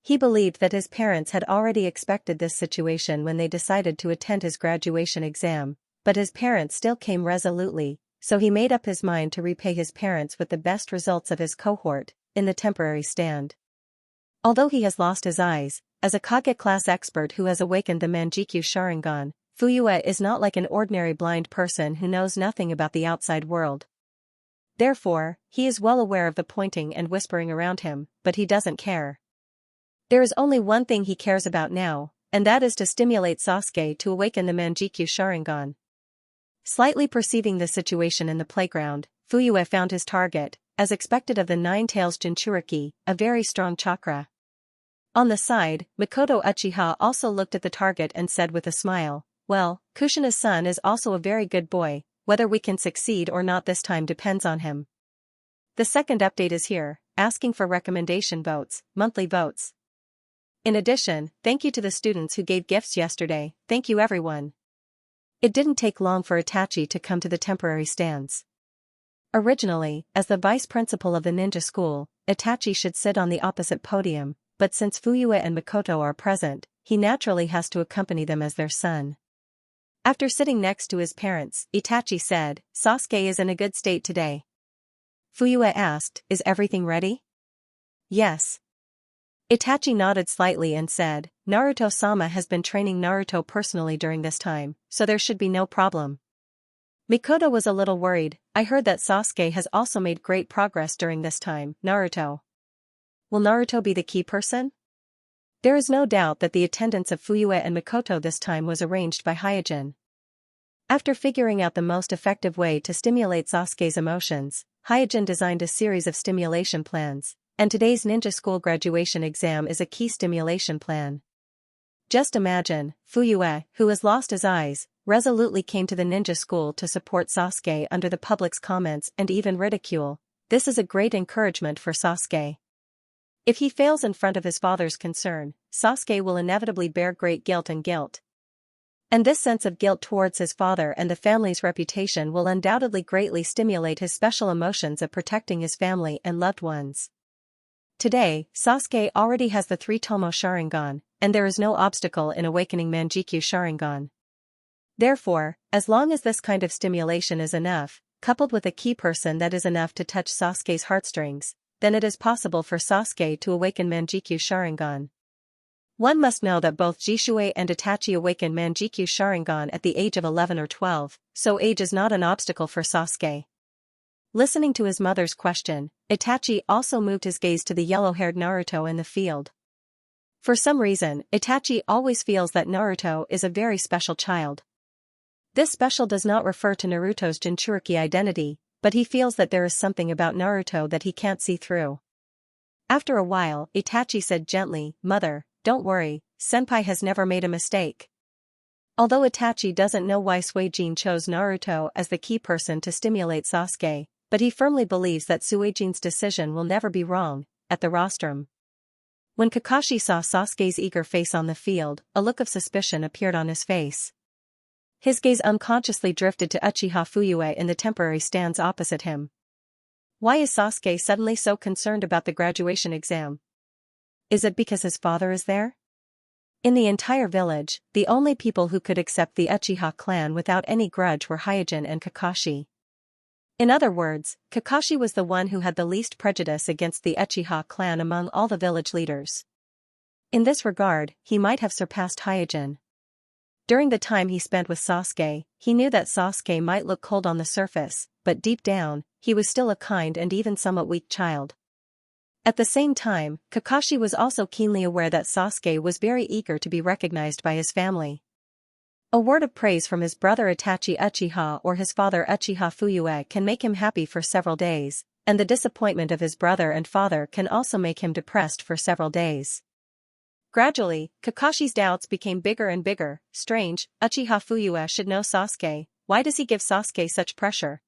He believed that his parents had already expected this situation when they decided to attend his graduation exam, but his parents still came resolutely, so he made up his mind to repay his parents with the best results of his cohort, in the temporary stand. Although he has lost his eyes, as a Kage class expert who has awakened the Manjikyu Sharingan, Fuyue is not like an ordinary blind person who knows nothing about the outside world. Therefore, he is well aware of the pointing and whispering around him, but he doesn't care. There is only one thing he cares about now, and that is to stimulate Sasuke to awaken the Manjikyu Sharingan. Slightly perceiving the situation in the playground, Fuyue found his target, as expected of the Nine-Tails Jinchuriki, a very strong chakra. On the side, Mikoto Uchiha also looked at the target and said with a smile, "Well, Kushina's son is also a very good boy, whether we can succeed or not this time depends on him." The second update is here, asking for recommendation votes, monthly votes. In addition, thank you to the students who gave gifts yesterday, thank you everyone. It didn't take long for Itachi to come to the temporary stands. Originally, as the vice principal of the ninja school, Itachi should sit on the opposite podium, but since Fuyue and Mikoto are present, he naturally has to accompany them as their son. After sitting next to his parents, Itachi said, "Sasuke is in a good state today." Fuyue asked, "Is everything ready?" "Yes." Itachi nodded slightly and said, "Naruto-sama has been training Naruto personally during this time, so there should be no problem." Mikoto was a little worried. "I heard that Sasuke has also made great progress during this time, Naruto. Will Naruto be the key person?" There is no doubt that the attendance of Fuyue and Mikoto this time was arranged by Hyojin. After figuring out the most effective way to stimulate Sasuke's emotions, Hyojin designed a series of stimulation plans, and today's ninja school graduation exam is a key stimulation plan. Just imagine, Fuyue, who has lost his eyes, resolutely came to the ninja school to support Sasuke under the public's comments and even ridicule. This is a great encouragement for Sasuke. If he fails in front of his father's concern, Sasuke will inevitably bear great guilt. And this sense of guilt towards his father and the family's reputation will undoubtedly greatly stimulate his special emotions of protecting his family and loved ones. Today, Sasuke already has the 3 Tomo Sharingan, and there is no obstacle in awakening Manjikyu Sharingan. Therefore, as long as this kind of stimulation is enough, coupled with a key person that is enough to touch Sasuke's heartstrings, then it is possible for Sasuke to awaken Manjikyu Sharingan. One must know that both Jisue and Itachi awakened Manjikyu Sharingan at the age of 11 or 12, so age is not an obstacle for Sasuke. Listening to his mother's question, Itachi also moved his gaze to the yellow-haired Naruto in the field. For some reason, Itachi always feels that Naruto is a very special child. This special does not refer to Naruto's Jinchuriki identity, but he feels that there is something about Naruto that he can't see through. After a while, Itachi said gently, "Mother, don't worry, Senpai has never made a mistake." Although Itachi doesn't know why Suijin chose Naruto as the key person to stimulate Sasuke, but he firmly believes that Suijin's decision will never be wrong. At the rostrum, when Kakashi saw Sasuke's eager face on the field, a look of suspicion appeared on his face. His gaze unconsciously drifted to Uchiha Fuyue in the temporary stands opposite him. Why is Sasuke suddenly so concerned about the graduation exam? Is it because his father is there? In the entire village, the only people who could accept the Uchiha clan without any grudge were Hyojin and Kakashi. In other words, Kakashi was the one who had the least prejudice against the Uchiha clan among all the village leaders. In this regard, he might have surpassed Hyojin. During the time he spent with Sasuke, he knew that Sasuke might look cold on the surface, but deep down, he was still a kind and even somewhat weak child. At the same time, Kakashi was also keenly aware that Sasuke was very eager to be recognized by his family. A word of praise from his brother Itachi Uchiha or his father Uchiha Fuyue can make him happy for several days, and the disappointment of his brother and father can also make him depressed for several days. Gradually, Kakashi's doubts became bigger and bigger. Strange, Uchiha Fuyue should know Sasuke, why does he give Sasuke such pressure?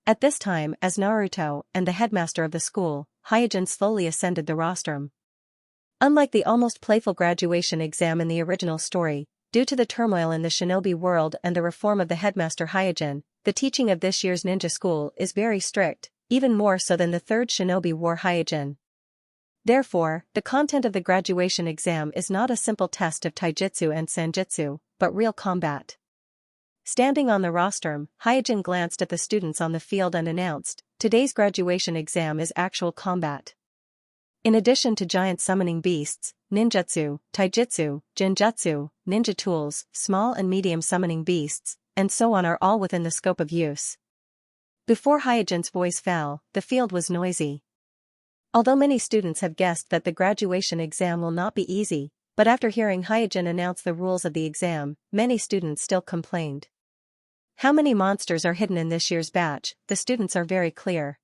At this time, as Naruto and the headmaster of the school, Hyojin slowly ascended the rostrum. Unlike the almost playful graduation exam in the original story, due to the turmoil in the shinobi world and the reform of the headmaster Hyojin, the teaching of this year's ninja school is very strict, even more so than the third shinobi war Hyojin. Therefore, the content of the graduation exam is not a simple test of taijutsu and sanjutsu, but real combat. Standing on the rostrum, Hyojin glanced at the students on the field and announced, "Today's graduation exam is actual combat. In addition to giant summoning beasts, ninjutsu, taijutsu, genjutsu, ninja tools, small and medium summoning beasts, and so on are all within the scope of use." Before Hyojin's voice fell, the field was noisy. Although many students have guessed that the graduation exam will not be easy, but after hearing Hyojin announce the rules of the exam, many students still complained. How many monsters are hidden in this year's batch, the students are very clear.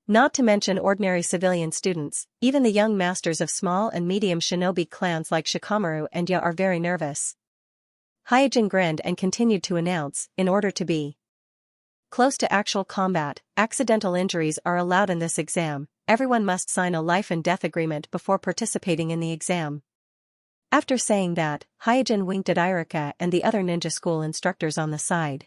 Not to mention ordinary civilian students, even the young masters of small and medium shinobi clans like Shikamaru and Ya are very nervous. Hyojin grinned and continued to announce, in order to be close to actual combat, accidental injuries are allowed in this exam, everyone must sign a life and death agreement before participating in the exam. After saying that, Hyojin winked at Iruka and the other ninja school instructors on the side.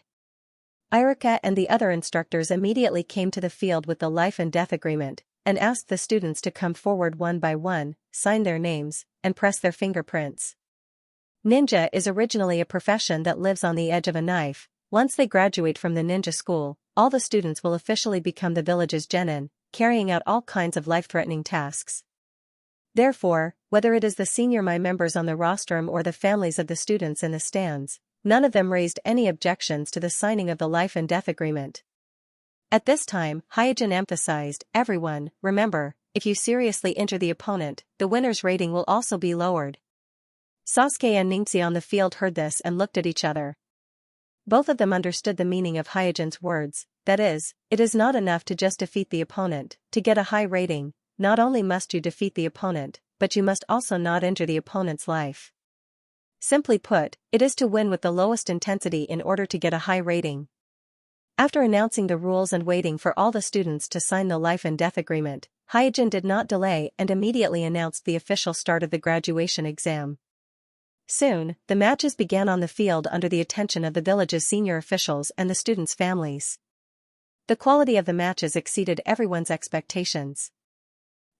Iruka and the other instructors immediately came to the field with the life and death agreement, and asked the students to come forward one by one, sign their names, and press their fingerprints. Ninja is originally a profession that lives on the edge of a knife. Once they graduate from the ninja school, all the students will officially become the village's genin, carrying out all kinds of life-threatening tasks. Therefore, whether it is the senior Mai members on the rostrum or the families of the students in the stands, none of them raised any objections to the signing of the life and death agreement. At this time, Hyojin emphasized, "Everyone, remember, if you seriously injure the opponent, the winner's rating will also be lowered." Sasuke and Xianxia on the field heard this and looked at each other. Both of them understood the meaning of Hyojin's words, that is, it is not enough to just defeat the opponent. To get a high rating, not only must you defeat the opponent, but you must also not injure the opponent's life. Simply put, it is to win with the lowest intensity in order to get a high rating. After announcing the rules and waiting for all the students to sign the life and death agreement, Hyojin did not delay and immediately announced the official start of the graduation exam. Soon, the matches began on the field under the attention of the village's senior officials and the students' families. The quality of the matches exceeded everyone's expectations.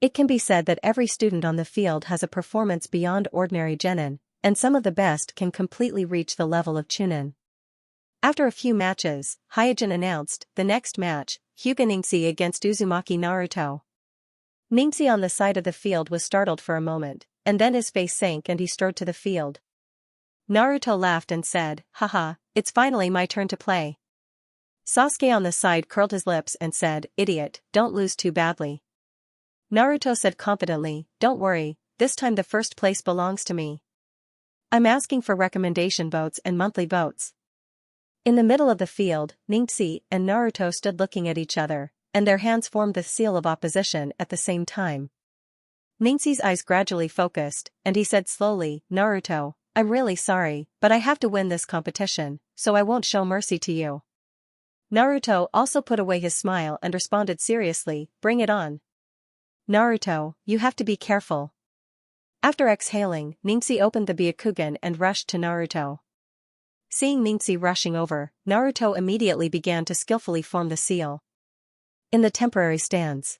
It can be said that every student on the field has a performance beyond ordinary genin, and some of the best can completely reach the level of chunin. After a few matches, Hyojin announced, the next match, Hyuga Xianxia against Uzumaki Naruto. Xianxia on the side of the field was startled for a moment, and then his face sank and he strode to the field. Naruto laughed and said, "Haha, it's finally my turn to play." Sasuke on the side curled his lips and said, "Idiot, don't lose too badly." Naruto said confidently, "Don't worry, this time the first place belongs to me. I'm asking for recommendation votes and monthly votes." In the middle of the field, Xianxia and Naruto stood looking at each other, and their hands formed the seal of opposition at the same time. Xianxia's eyes gradually focused, and he said slowly, "Naruto, I'm really sorry, but I have to win this competition, so I won't show mercy to you." Naruto also put away his smile and responded seriously, "Bring it on. Naruto, you have to be careful." After exhaling, Xianxia opened the Byakugan and rushed to Naruto. Seeing Xianxia rushing over, Naruto immediately began to skillfully form the seal. In the temporary stance.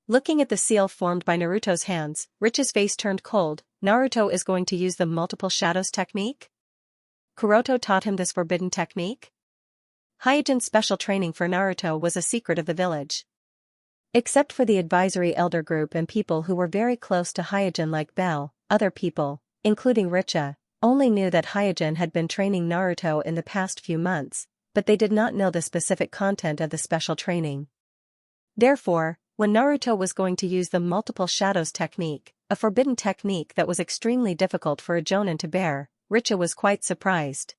Looking at the seal formed by Naruto's hands, Rich's face turned cold. Naruto is going to use the multiple shadows technique? Kuroto taught him this forbidden technique? Hyugin's special training for Naruto was a secret of the village. Except for the advisory elder group and people who were very close to Hyugin like Bell, other people, including Richa, only knew that Hyugin had been training Naruto in the past few months, but they did not know the specific content of the special training. Therefore, when Naruto was going to use the multiple shadows technique, a forbidden technique that was extremely difficult for a Jonin to bear, Richa was quite surprised.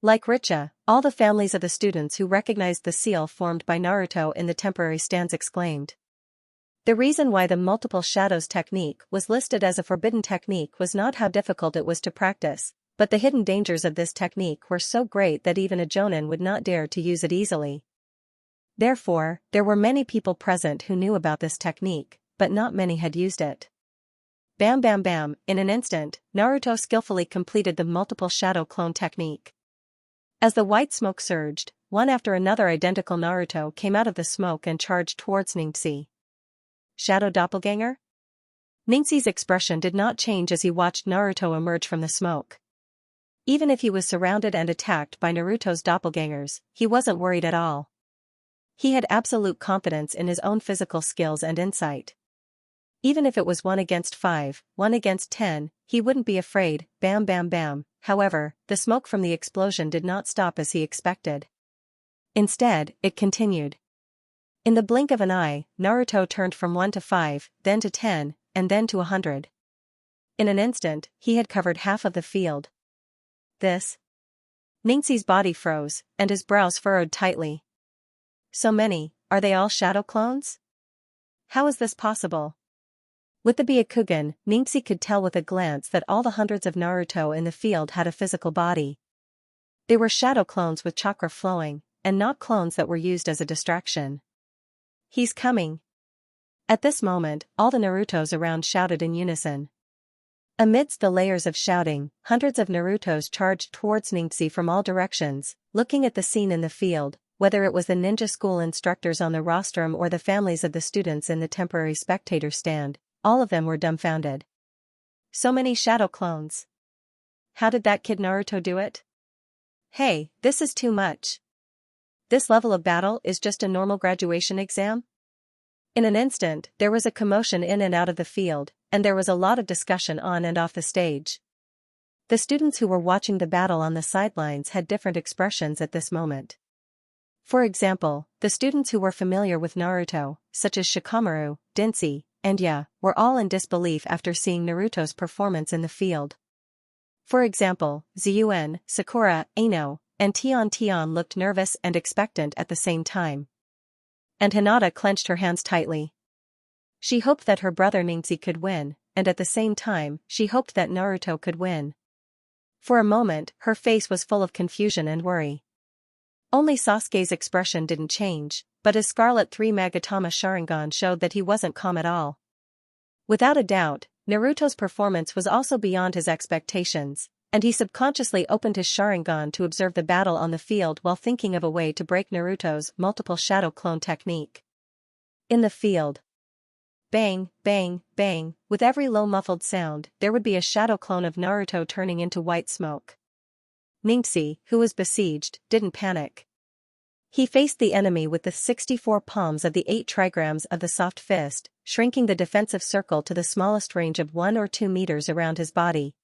Like Richa, all the families of the students who recognized the seal formed by Naruto in the temporary stance exclaimed. The reason why the multiple shadows technique was listed as a forbidden technique was not how difficult it was to practice, but the hidden dangers of this technique were so great that even a Jonin would not dare to use it easily. Therefore, there were many people present who knew about this technique, but not many had used it. Bam bam bam, in an instant, Naruto skillfully completed the multiple shadow clone technique. As the white smoke surged, one after another identical Naruto came out of the smoke and charged towards Xianxia. Shadow doppelganger? Xianxia's expression did not change as he watched Naruto emerge from the smoke. Even if he was surrounded and attacked by Naruto's doppelgangers, he wasn't worried at all. He had absolute confidence in his own physical skills and insight. Even if it was 1 against 5, 1 against 10, he wouldn't be afraid. Bam bam bam. However, the smoke from the explosion did not stop as he expected. Instead, it continued. In the blink of an eye, Naruto turned from 1 to 5, then to 10, and then to 100. In an instant, he had covered half of the field. This? Xianxia's body froze, and his brows furrowed tightly. So many, are they all shadow clones? How is this possible? With the Byakugan, Xianxia could tell with a glance that all the hundreds of Naruto in the field had a physical body. They were shadow clones with chakra flowing, and not clones that were used as a distraction. He's coming. At this moment, all the Narutos around shouted in unison. Amidst the layers of shouting, hundreds of Narutos charged towards Xianxia from all directions, looking at the scene in the field, whether it was the ninja school instructors on the rostrum or the families of the students in the temporary spectator stand. All of them were dumbfounded. So many shadow clones. How did that kid Naruto do it? Hey, this is too much. This level of battle is just a normal graduation exam? In an instant, there was a commotion in and out of the field, and there was a lot of discussion on and off the stage. The students who were watching the battle on the sidelines had different expressions at this moment. For example, the students who were familiar with Naruto, such as Shikamaru, Xianxia, and Ya, were all in disbelief after seeing Naruto's performance in the field. For example, Ziyuan, Sakura, Aino, and Tian looked nervous and expectant at the same time. And Hinata clenched her hands tightly. She hoped that her brother Xianxia could win, and at the same time, she hoped that Naruto could win. For a moment, her face was full of confusion and worry. Only Sasuke's expression didn't change, but his Scarlet 3 Magatama Sharingan showed that he wasn't calm at all. Without a doubt, Naruto's performance was also beyond his expectations, and he subconsciously opened his Sharingan to observe the battle on the field while thinking of a way to break Naruto's multiple shadow clone technique. In the field. Bang, bang, bang, with every low muffled sound, there would be a shadow clone of Naruto turning into white smoke. Xianxia, who was besieged, didn't panic. He faced the enemy with the 64 palms of the 8 trigrams of the soft fist, shrinking the defensive circle to the smallest range of 1 or 2 meters around his body.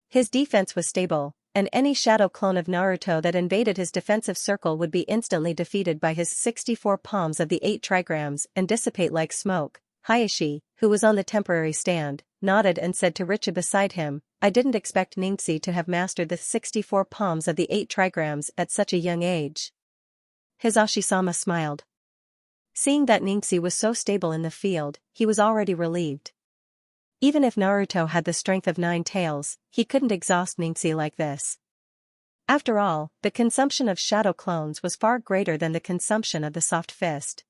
His defense was stable, and any shadow clone of Naruto that invaded his defensive circle would be instantly defeated by his 64 palms of the 8 trigrams and dissipate like smoke. Hayashi, who was on the temporary stand, nodded and said to Richa beside him, I didn't expect Xianxia to have mastered the 64 palms of the 8 trigrams at such a young age. Hisashi-sama smiled. Seeing that Xianxia was so stable in the field, he was already relieved. Even if Naruto had the strength of 9 tails, he couldn't exhaust Xianxia like this. After all, the consumption of shadow clones was far greater than the consumption of the soft fist.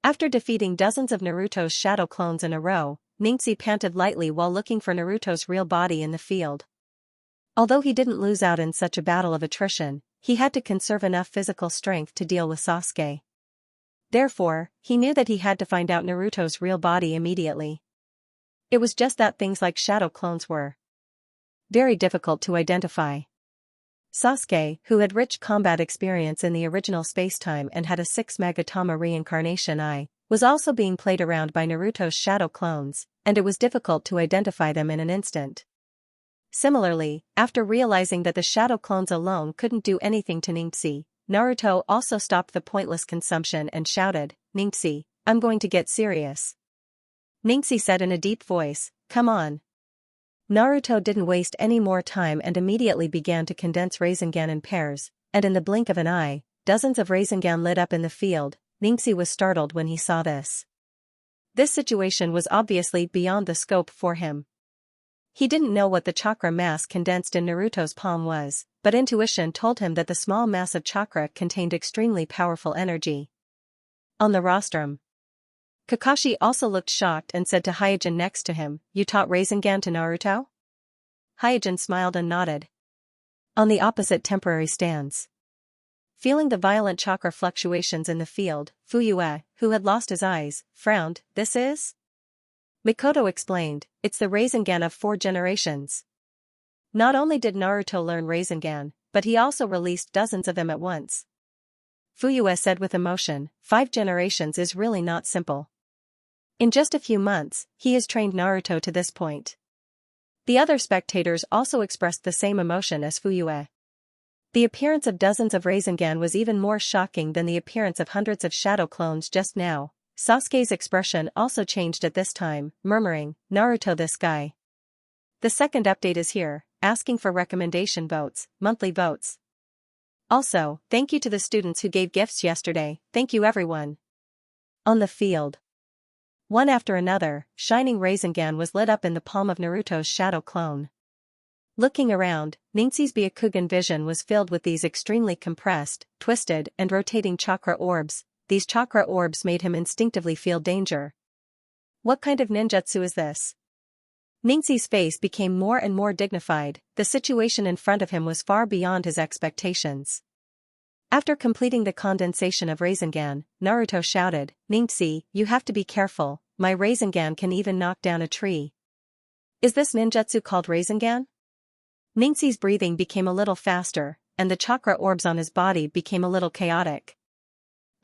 After defeating dozens of Naruto's shadow clones in a row, Xianxia panted lightly while looking for Naruto's real body in the field. Although he didn't lose out in such a battle of attrition, he had to conserve enough physical strength to deal with Sasuke. Therefore, he knew that he had to find out Naruto's real body immediately. It was just that things like shadow clones were very difficult to identify. Sasuke, who had rich combat experience in the original spacetime and had a 6 Magatama reincarnation eye, was also being played around by Naruto's shadow clones, and it was difficult to identify them in an instant. Similarly, after realizing that the shadow clones alone couldn't do anything to Xianxia, Naruto also stopped the pointless consumption and shouted, Xianxia, I'm going to get serious. Xianxia said in a deep voice, come on. Naruto didn't waste any more time and immediately began to condense Rasengan in pairs, and in the blink of an eye, dozens of Rasengan lit up in the field. Xianxia was startled when he saw this. This situation was obviously beyond the scope for him. He didn't know what the chakra mass condensed in Naruto's palm was, but intuition told him that the small mass of chakra contained extremely powerful energy. On the rostrum, Kakashi also looked shocked and said to Hyuga next to him, you taught Rasengan to Naruto? Hyuga smiled and nodded. On the opposite temporary stands. Feeling the violent chakra fluctuations in the field, Fuyue, who had lost his eyes, frowned, this is? Mikoto explained, it's the Rasengan of 4 generations. Not only did Naruto learn Rasengan, but he also released dozens of them at once. Fuyue said with emotion, 5 generations is really not simple. In just a few months, he has trained Naruto to this point. The other spectators also expressed the same emotion as Fuyue. The appearance of dozens of Rasengan was even more shocking than the appearance of hundreds of shadow clones just now. Sasuke's expression also changed at this time, murmuring, Naruto this guy. The second update is here, asking for recommendation votes, monthly votes. Also, thank you to the students who gave gifts yesterday, thank you everyone. On the field. One after another, shining Rasengan was lit up in the palm of Naruto's shadow clone. Looking around, Xianxia's Byakugan vision was filled with these extremely compressed, twisted, and rotating chakra orbs. These chakra orbs made him instinctively feel danger. What kind of ninjutsu is this? Xianxia's face became more and more dignified, the situation in front of him was far beyond his expectations. After completing the condensation of Rasengan, Naruto shouted, Xianxia, you have to be careful, my Rasengan can even knock down a tree. Is this ninjutsu called Rasengan? Xianxia's breathing became a little faster, and the chakra orbs on his body became a little chaotic.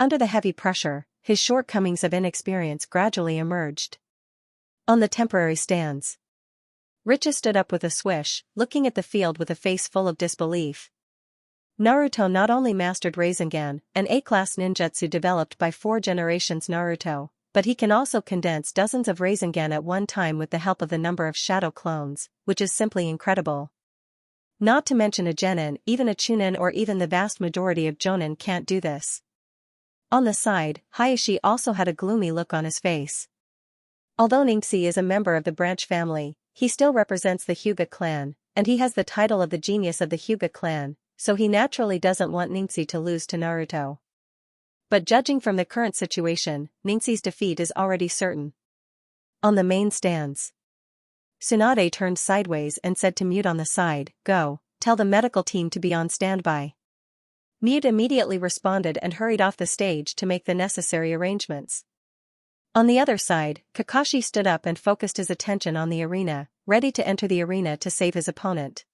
Under the heavy pressure, his shortcomings of inexperience gradually emerged. On the temporary stands. Richa stood up with a swish, looking at the field with a face full of disbelief. Naruto not only mastered Rasengan, an A-class ninjutsu developed by 4 generations Naruto, but he can also condense dozens of Rasengan at one time with the help of the number of shadow clones, which is simply incredible. Not to mention a genin, even a chunin or even the vast majority of jonin can't do this. On the side, Hayashi also had a gloomy look on his face. Although Xianxia is a member of the branch family, he still represents the Hyuga clan, and he has the title of the genius of the Hyuga clan, so he naturally doesn't want Xianxia to lose to Naruto. But judging from the current situation, Xianxia's defeat is already certain. On the main stands. Tsunade turned sideways and said to Mute on the side, go, tell the medical team to be on standby. Mute immediately responded and hurried off the stage to make the necessary arrangements. On the other side, Kakashi stood up and focused his attention on the arena, ready to enter the arena to save his opponent.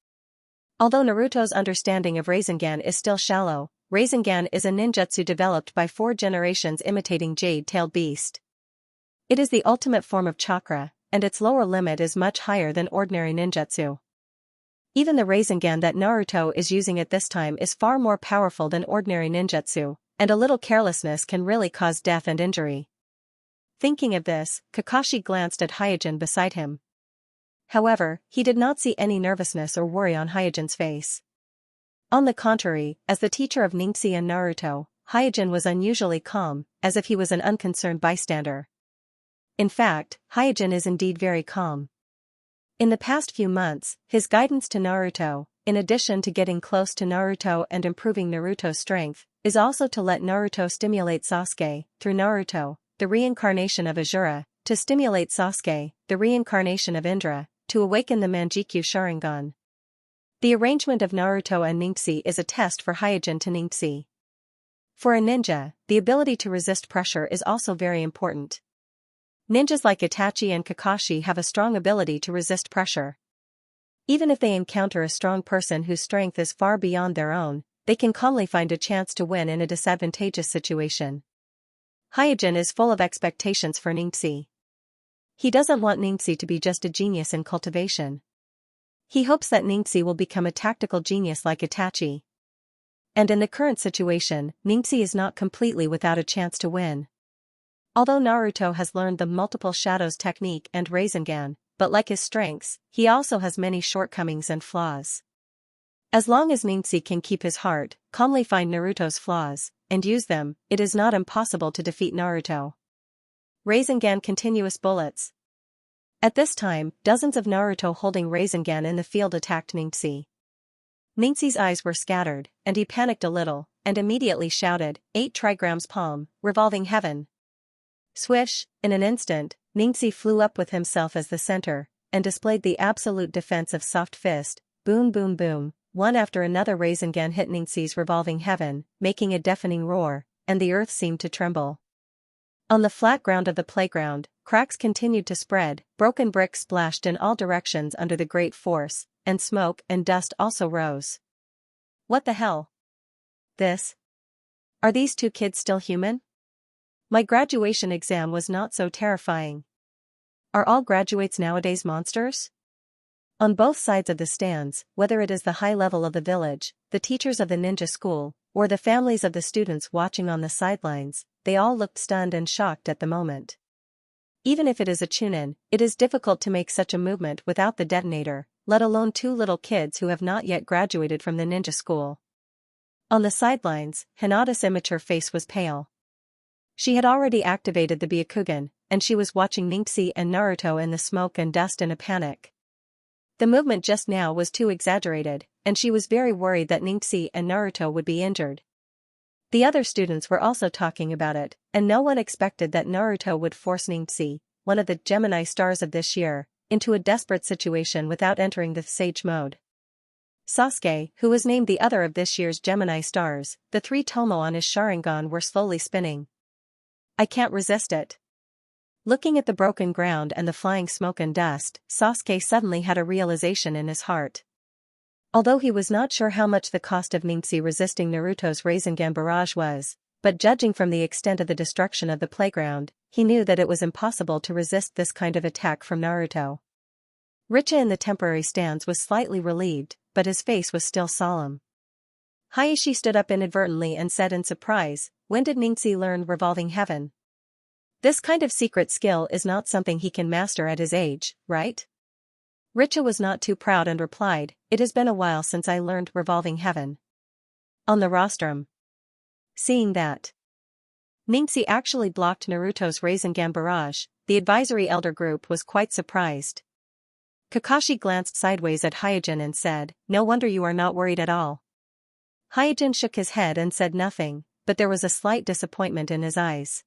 Although Naruto's understanding of Rasengan is still shallow, Rasengan is a ninjutsu developed by 4 generations imitating Jade-tailed beast. It is the ultimate form of chakra, and its lower limit is much higher than ordinary ninjutsu. Even the Rasengan that Naruto is using at this time is far more powerful than ordinary ninjutsu, and a little carelessness can really cause death and injury. Thinking of this, Kakashi glanced at Hyojin beside him. However, he did not see any nervousness or worry on Hyojin's face. On the contrary, as the teacher of Xianxia and Naruto, Hyojin was unusually calm, as if he was an unconcerned bystander. In fact, Hyojin is indeed very calm. In the past few months, his guidance to Naruto, in addition to getting close to Naruto and improving Naruto's strength, is also to let Naruto stimulate Sasuke, through Naruto, the reincarnation of Azura, to stimulate Sasuke, the reincarnation of Indra, to awaken the Manjikyu Sharingan. The arrangement of Naruto and Xianxia is a test for Hyojin to Xianxia. For a ninja, the ability to resist pressure is also very important. Ninjas like Itachi and Kakashi have a strong ability to resist pressure. Even if they encounter a strong person whose strength is far beyond their own, they can calmly find a chance to win in a disadvantageous situation. Hyojin is full of expectations for Xianxia. He doesn't want Xianxia to be just a genius in cultivation. He hopes that Xianxia will become a tactical genius like Itachi. And in the current situation, Xianxia is not completely without a chance to win. Although Naruto has learned the multiple shadows technique and Rasengan, but like his strengths, he also has many shortcomings and flaws. As long as Xianxia can keep his heart, calmly find Naruto's flaws, and use them, it is not impossible to defeat Naruto. Rasengan continuous bullets. At this time, dozens of Naruto holding Rasengan in the field attacked Xianxia. Xianxia's eyes were scattered, and he panicked a little, and immediately shouted, 8 trigrams palm, revolving heaven. Swish, in an instant, Xianxia flew up with himself as the center, and displayed the absolute defense of soft fist, boom boom boom, one after another Rasengan hit Xianxia's revolving heaven, making a deafening roar, and the earth seemed to tremble. On the flat ground of the playground, cracks continued to spread, broken bricks splashed in all directions under the great force, and smoke and dust also rose. What the hell? This? Are these 2 kids still human? My graduation exam was not so terrifying. Are all graduates nowadays monsters? On both sides of the stands, whether it is the high level of the village, the teachers of the ninja school, or the families of the students watching on the sidelines, they all looked stunned and shocked at the moment. Even if it is a chunin, it is difficult to make such a movement without the detonator, let alone 2 little kids who have not yet graduated from the ninja school. On the sidelines, Hinata's immature face was pale. She had already activated the Byakugan, and she was watching Xianxia and Naruto in the smoke and dust in a panic. The movement just now was too exaggerated, and she was very worried that Xianxia and Naruto would be injured. The other students were also talking about it, and no one expected that Naruto would force Xianxia, one of the Gemini stars of this year, into a desperate situation without entering the Sage mode. Sasuke, who was named the other of this year's Gemini stars, the 3 tomo on his Sharingan were slowly spinning. I can't resist it. Looking at the broken ground and the flying smoke and dust, Sasuke suddenly had a realization in his heart. Although he was not sure how much the cost of Xianxia resisting Naruto's Rasengan barrage was, but judging from the extent of the destruction of the playground, he knew that it was impossible to resist this kind of attack from Naruto. Richa in the temporary stands was slightly relieved, but his face was still solemn. Hayashi stood up inadvertently and said in surprise, when did Xianxia learn revolving heaven? This kind of secret skill is not something he can master at his age, right? Richa was not too proud and replied, it has been a while since I learned revolving heaven. On the rostrum. Seeing that Xianxia actually blocked Naruto's Rasengan barrage, the advisory elder group was quite surprised. Kakashi glanced sideways at Hyojin and said, no wonder you are not worried at all. Hyojin shook his head and said nothing, but there was a slight disappointment in his eyes.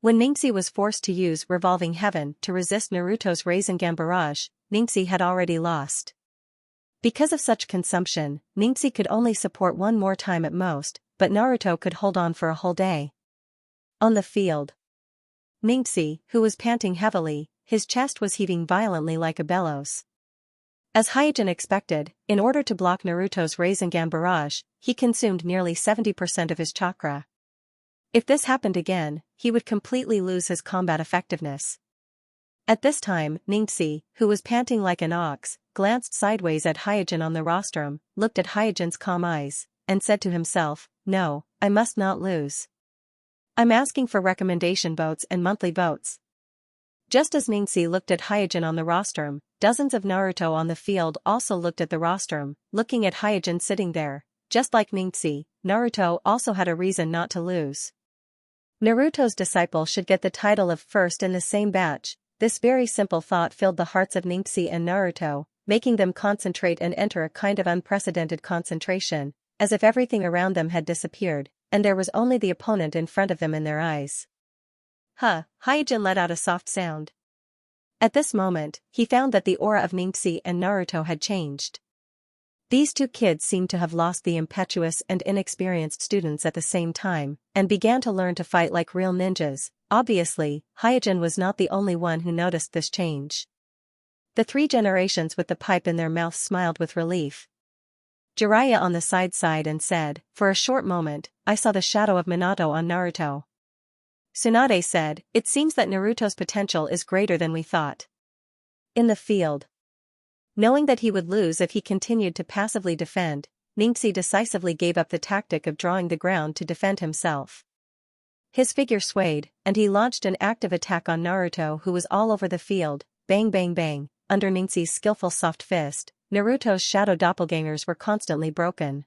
When Xianxia was forced to use revolving heaven to resist Naruto's Rasengan barrage, Xianxia had already lost. Because of such consumption, Xianxia could only support one more time at most, but Naruto could hold on for a whole day. On the field, Xianxia, who was panting heavily, his chest was heaving violently like a bellows. As Hyojin expected, in order to block Naruto's Rasengan barrage, he consumed nearly 70% of his chakra. If this happened again, he would completely lose his combat effectiveness. At this time, Xianxia, who was panting like an ox, glanced sideways at Hyojin on the rostrum, looked at Hyojin's calm eyes, and said to himself, no, I must not lose. I'm asking for recommendation votes and monthly votes. Just as Xianxia looked at Hyojin on the rostrum, dozens of Naruto on the field also looked at the rostrum, looking at Hyojin sitting there. Just like Xianxia, Naruto also had a reason not to lose. Naruto's disciple should get the title of first in the same batch. This very simple thought filled the hearts of Xianxia and Naruto, making them concentrate and enter a kind of unprecedented concentration, as if everything around them had disappeared, and there was only the opponent in front of them in their eyes. Hyojin let out a soft sound. At this moment, he found that the aura of Xianxia and Naruto had changed. These two kids seemed to have lost the impetuous and inexperienced students at the same time, and began to learn to fight like real ninjas. Obviously, Hyojin was not the only one who noticed this change. The three generations with the pipe in their mouths smiled with relief. Jiraiya on the side sighed and said, "For a short moment, I saw the shadow of Minato on Naruto." Tsunade said, "It seems that Naruto's potential is greater than we thought." In the field, knowing that he would lose if he continued to passively defend, Xianxia decisively gave up the tactic of drawing the ground to defend himself. His figure swayed, and he launched an active attack on Naruto, who was all over the field. Bang bang bang, under Xianxia's skillful soft fist, Naruto's shadow doppelgangers were constantly broken.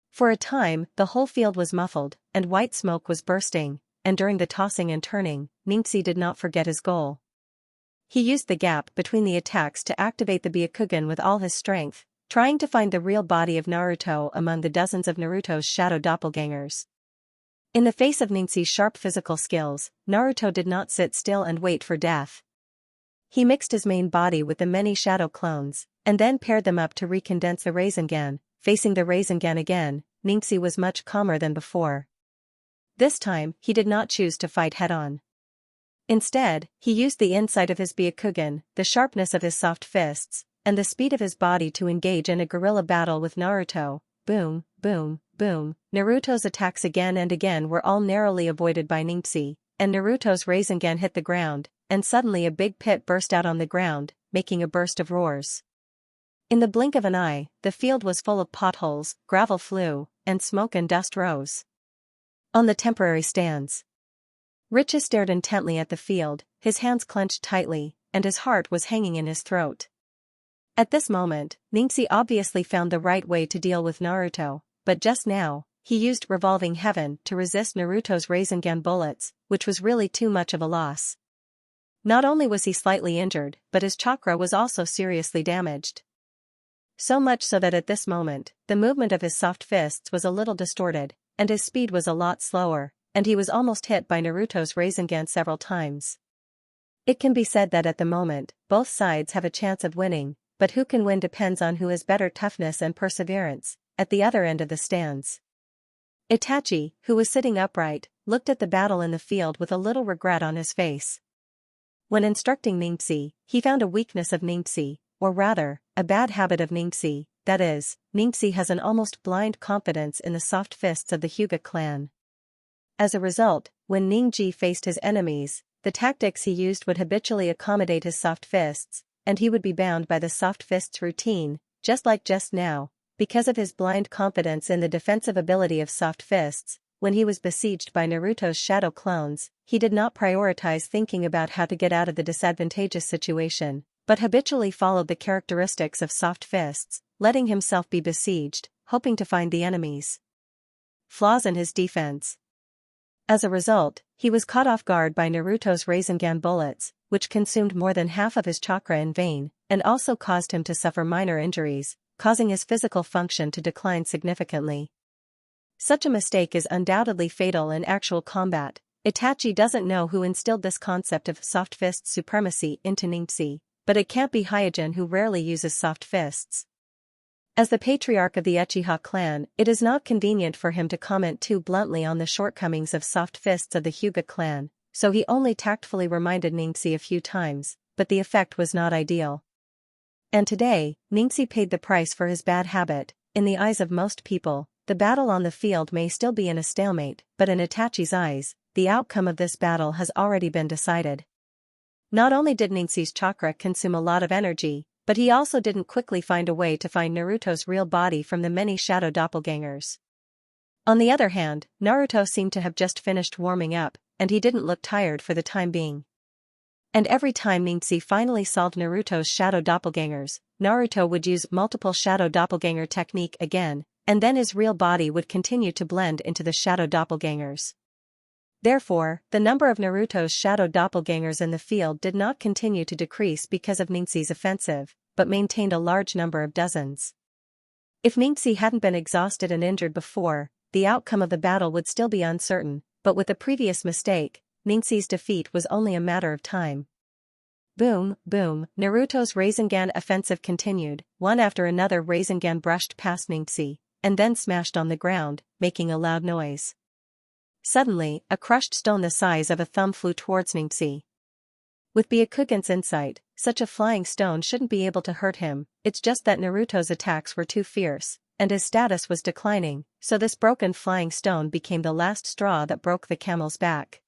For a time, the whole field was muffled, and white smoke was bursting, and during the tossing and turning, Xianxia did not forget his goal. He used the gap between the attacks to activate the Byakugan with all his strength, trying to find the real body of Naruto among the dozens of Naruto's shadow doppelgangers. In the face of Xianxia's sharp physical skills, Naruto did not sit still and wait for death. He mixed his main body with the many shadow clones, and then paired them up to recondense the Rasengan. Facing the Rasengan again, Xianxia was much calmer than before. This time, he did not choose to fight head-on. Instead, he used the insight of his Byakugan, the sharpness of his soft fists, and the speed of his body to engage in a guerrilla battle with Naruto. Boom, boom, boom. Naruto's attacks again and again were all narrowly avoided by Xianxia, and Naruto's Rasengan hit the ground, and suddenly a big pit burst out on the ground, making a burst of roars. In the blink of an eye, the field was full of potholes, gravel flew, and smoke and dust rose. On the temporary stands, Riches stared intently at the field, his hands clenched tightly, and his heart was hanging in his throat. At this moment, Xianxia obviously found the right way to deal with Naruto, but just now, he used Revolving Heaven to resist Naruto's Rasengan bullets, which was really too much of a loss. Not only was he slightly injured, but his chakra was also seriously damaged. So much so that at this moment, the movement of his soft fists was a little distorted, and his speed was a lot slower, and he was almost hit by Naruto's Rasengan several times. It can be said that at the moment, both sides have a chance of winning, but who can win depends on who has better toughness and perseverance. At the other end of the stands, Itachi, who was sitting upright, looked at the battle in the field with a little regret on his face. When instructing Xianxia, he found a weakness of Xianxia, or rather, a bad habit of Xianxia, that is, Xianxia has an almost blind confidence in the soft fists of the Hyuga clan. As a result, when Xianxia faced his enemies, the tactics he used would habitually accommodate his soft fists, and he would be bound by the soft fists routine, just like just now, because of his blind confidence in the defensive ability of soft fists. When he was besieged by Naruto's shadow clones, he did not prioritize thinking about how to get out of the disadvantageous situation, but habitually followed the characteristics of soft fists, letting himself be besieged, hoping to find the enemy's flaws in his defense. As a result, he was caught off guard by Naruto's Rasengan bullets, which consumed more than half of his chakra in vain, and also caused him to suffer minor injuries, causing his physical function to decline significantly. Such a mistake is undoubtedly fatal in actual combat. Itachi doesn't know who instilled this concept of soft fist supremacy into Xianxia, but it can't be Hyojin, who rarely uses soft fists. As the patriarch of the Uchiha clan, it is not convenient for him to comment too bluntly on the shortcomings of soft fists of the Hyuga clan, so he only tactfully reminded Xianxia a few times, but the effect was not ideal. And today, Xianxia paid the price for his bad habit. In the eyes of most people, the battle on the field may still be in a stalemate, but in Itachi's eyes, the outcome of this battle has already been decided. Not only did Xianxia's chakra consume a lot of energy, but he also didn't quickly find a way to find Naruto's real body from the many shadow doppelgangers. On the other hand, Naruto seemed to have just finished warming up, and he didn't look tired for the time being. And every time Xianxia finally solved Naruto's shadow doppelgangers, Naruto would use multiple shadow doppelganger technique again, and then his real body would continue to blend into the shadow doppelgangers. Therefore, the number of Naruto's shadow doppelgangers in the field did not continue to decrease because of Xianxia's offensive, but maintained a large number of dozens. If Xianxia hadn't been exhausted and injured before, the outcome of the battle would still be uncertain, but with the previous mistake, Xianxia's defeat was only a matter of time. Boom, boom, Naruto's Rasengan offensive continued, one after another Rasengan brushed past Xianxia, and then smashed on the ground, making a loud noise. Suddenly, a crushed stone the size of a thumb flew towards Xianxia. With Byakugan's insight, such a flying stone shouldn't be able to hurt him, it's just that Naruto's attacks were too fierce, and his status was declining, so this broken flying stone became the last straw that broke the camel's back.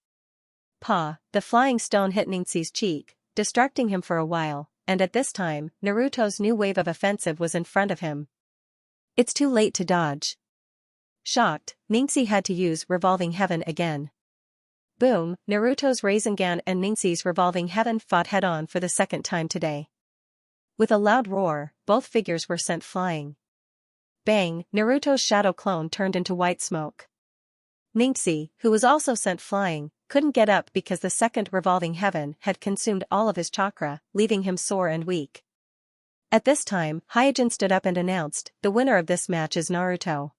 Pa, the flying stone hit Xianxia's cheek, distracting him for a while, and at this time, Naruto's new wave of offensive was in front of him. It's too late to dodge. Shocked, Xianxia had to use Revolving Heaven again. Boom, Naruto's Rasengan and Xianxia's Revolving Heaven fought head-on for the second time today. With a loud roar, both figures were sent flying. Bang, Naruto's shadow clone turned into white smoke. Xianxia, who was also sent flying, couldn't get up because the second Revolving Heaven had consumed all of his chakra, leaving him sore and weak. At this time, Hyojin stood up and announced, the winner of this match is Naruto.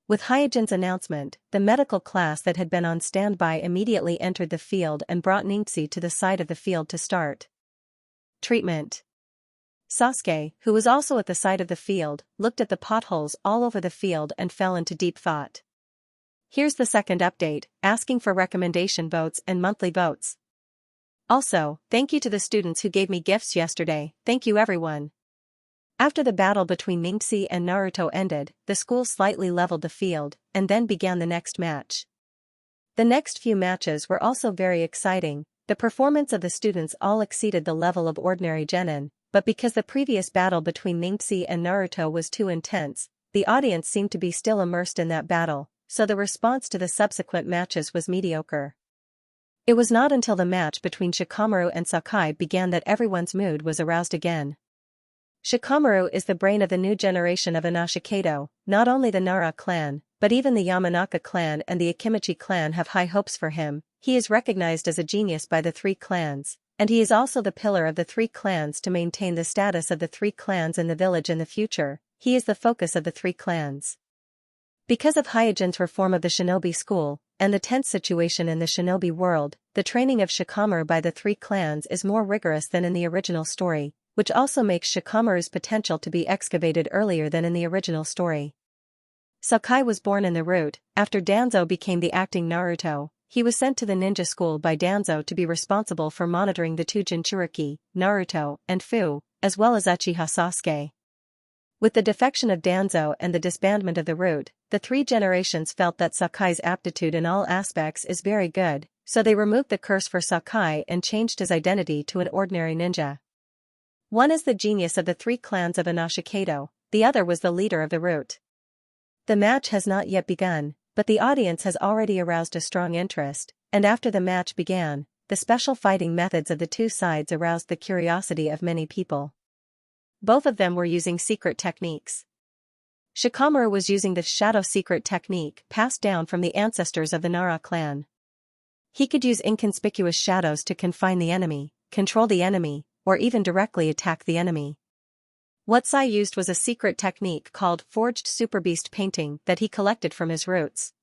With Hyojin's announcement, the medical class that had been on standby immediately entered the field and brought Xianxia to the side of the field to start treatment. Sasuke, who was also at the side of the field, looked at the potholes all over the field and fell into deep thought. Here's the second update, asking for recommendation votes and monthly votes. Also, thank you to the students who gave me gifts yesterday, thank you everyone. After the battle between Xianxia and Naruto ended, the school slightly leveled the field, and then began the next match. The next few matches were also very exciting, the performance of the students all exceeded the level of ordinary genin, but because the previous battle between Xianxia and Naruto was too intense, the audience seemed to be still immersed in that battle, so the response to the subsequent matches was mediocre. It was not until the match between Shikamaru and Sakai began that everyone's mood was aroused again. Shikamaru is the brain of the new generation of Inashikato, not only the Nara clan, but even the Yamanaka clan and the Akimichi clan have high hopes for him. He is recognized as a genius by the three clans, and he is also the pillar of the three clans to maintain the status of the three clans in the village in the future. He is the focus of the three clans. Because of Hyojin's reform of the shinobi school, and the tense situation in the shinobi world, the training of Shikamaru by the three clans is more rigorous than in the original story, which also makes Shikamaru's potential to be excavated earlier than in the original story. Sakai was born in the root. After Danzo became the acting Naruto, he was sent to the ninja school by Danzo to be responsible for monitoring the two Jinchuriki, Naruto, and Fu, as well as Uchiha Sasuke. With the defection of Danzo and the disbandment of the root, the three generations felt that Sakai's aptitude in all aspects is very good, so they removed the curse for Sakai and changed his identity to an ordinary ninja. One is the genius of the three clans of Inashikato, the other was the leader of the root. The match has not yet begun, but the audience has already aroused a strong interest, and after the match began, the special fighting methods of the two sides aroused the curiosity of many people. Both of them were using secret techniques. Shikamaru was using the shadow secret technique passed down from the ancestors of the Nara clan. He could use inconspicuous shadows to confine the enemy, control the enemy, or even directly attack the enemy. What Sai used was a secret technique called Forged Superbeast Painting that he collected from his roots.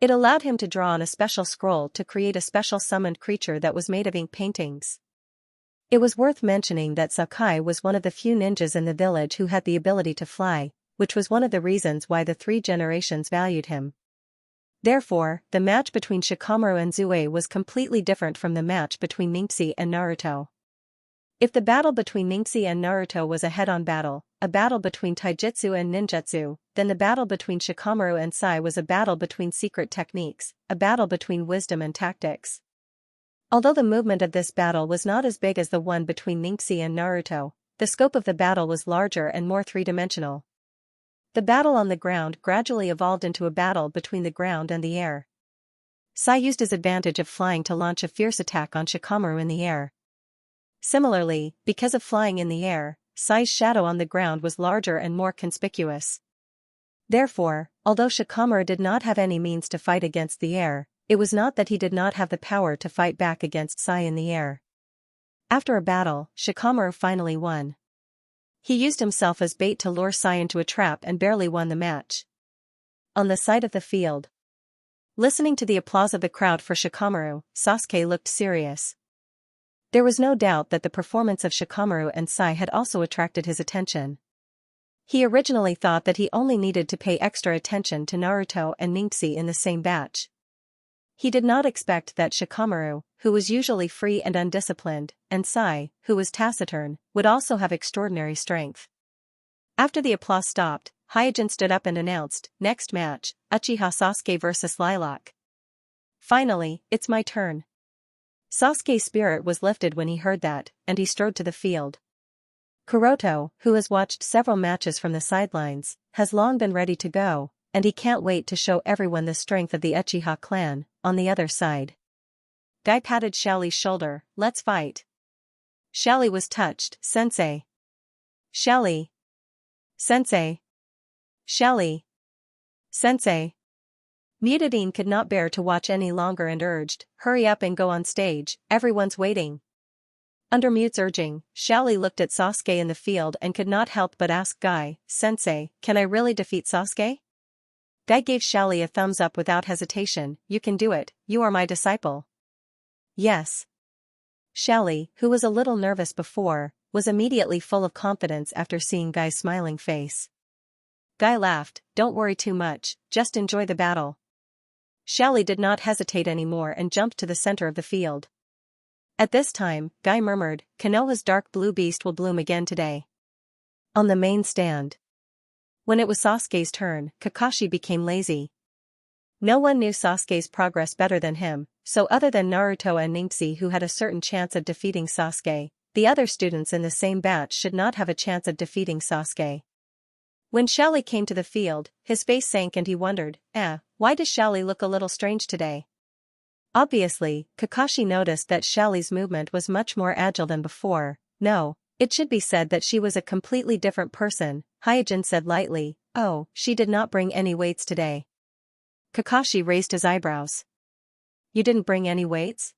It allowed him to draw on a special scroll to create a special summoned creature that was made of ink paintings. It was worth mentioning that Sakai was one of the few ninjas in the village who had the ability to fly, which was one of the reasons why the three generations valued him. Therefore, the match between Shikamaru and Zue was completely different from the match between Xianxia and Naruto. If the battle between Xianxia and Naruto was a head-on battle, a battle between taijutsu and ninjutsu, then the battle between Shikamaru and Sai was a battle between secret techniques, a battle between wisdom and tactics. Although the movement of this battle was not as big as the one between Xianxia and Naruto, the scope of the battle was larger and more three-dimensional. The battle on the ground gradually evolved into a battle between the ground and the air. Sai used his advantage of flying to launch a fierce attack on Shikamaru in the air. Similarly, because of flying in the air, Sai's shadow on the ground was larger and more conspicuous. Therefore, although Shikamaru did not have any means to fight against the air, it was not that he did not have the power to fight back against Sai in the air. After a battle, Shikamaru finally won. He used himself as bait to lure Sai into a trap and barely won the match. On the side of the field, listening to the applause of the crowd for Shikamaru, Sasuke looked serious. There was no doubt that the performance of Shikamaru and Sai had also attracted his attention. He originally thought that he only needed to pay extra attention to Naruto and Xianxia in the same batch. He did not expect that Shikamaru, who was usually free and undisciplined, and Sai, who was taciturn, would also have extraordinary strength. After the applause stopped, Hyojin stood up and announced, "Next match, Uchiha Sasuke vs Lilac. Finally, it's my turn." Sasuke's spirit was lifted when he heard that, and he strode to the field. Kuroto, who has watched several matches from the sidelines, has long been ready to go, and he can't wait to show everyone the strength of the Uchiha clan. On the other side, Guy patted Xiaoli's shoulder. "Let's fight." Xiaoli was touched. "Sensei. Xiaoli. Sensei. Xiaoli. Sensei." Mutadine could not bear to watch any longer and urged, "Hurry up and go on stage, everyone's waiting." Under Mute's urging, Xiaoli looked at Sasuke in the field and could not help but ask Guy, "Sensei, can I really defeat Sasuke?" Guy gave Xiaoli a thumbs up without hesitation. "You can do it, you are my disciple." "Yes." Xiaoli, who was a little nervous before, was immediately full of confidence after seeing Guy's smiling face. Guy laughed, "Don't worry too much, just enjoy the battle." Xiaoli did not hesitate anymore and jumped to the center of the field. At this time, Guy murmured, "Konoha's dark blue beast will bloom again today." On the main stand, when it was Sasuke's turn, Kakashi became lazy. No one knew Sasuke's progress better than him, so other than Naruto and Xianxia who had a certain chance of defeating Sasuke, the other students in the same batch should not have a chance of defeating Sasuke. When Xiaoli came to the field, his face sank and he wondered, why does Xiaoli look a little strange today? Obviously, Kakashi noticed that Xiaoli's movement was much more agile than before. "No, it should be said that she was a completely different person," Hyojin said lightly. "Oh, she did not bring any weights today." Kakashi raised his eyebrows. "You didn't bring any weights?"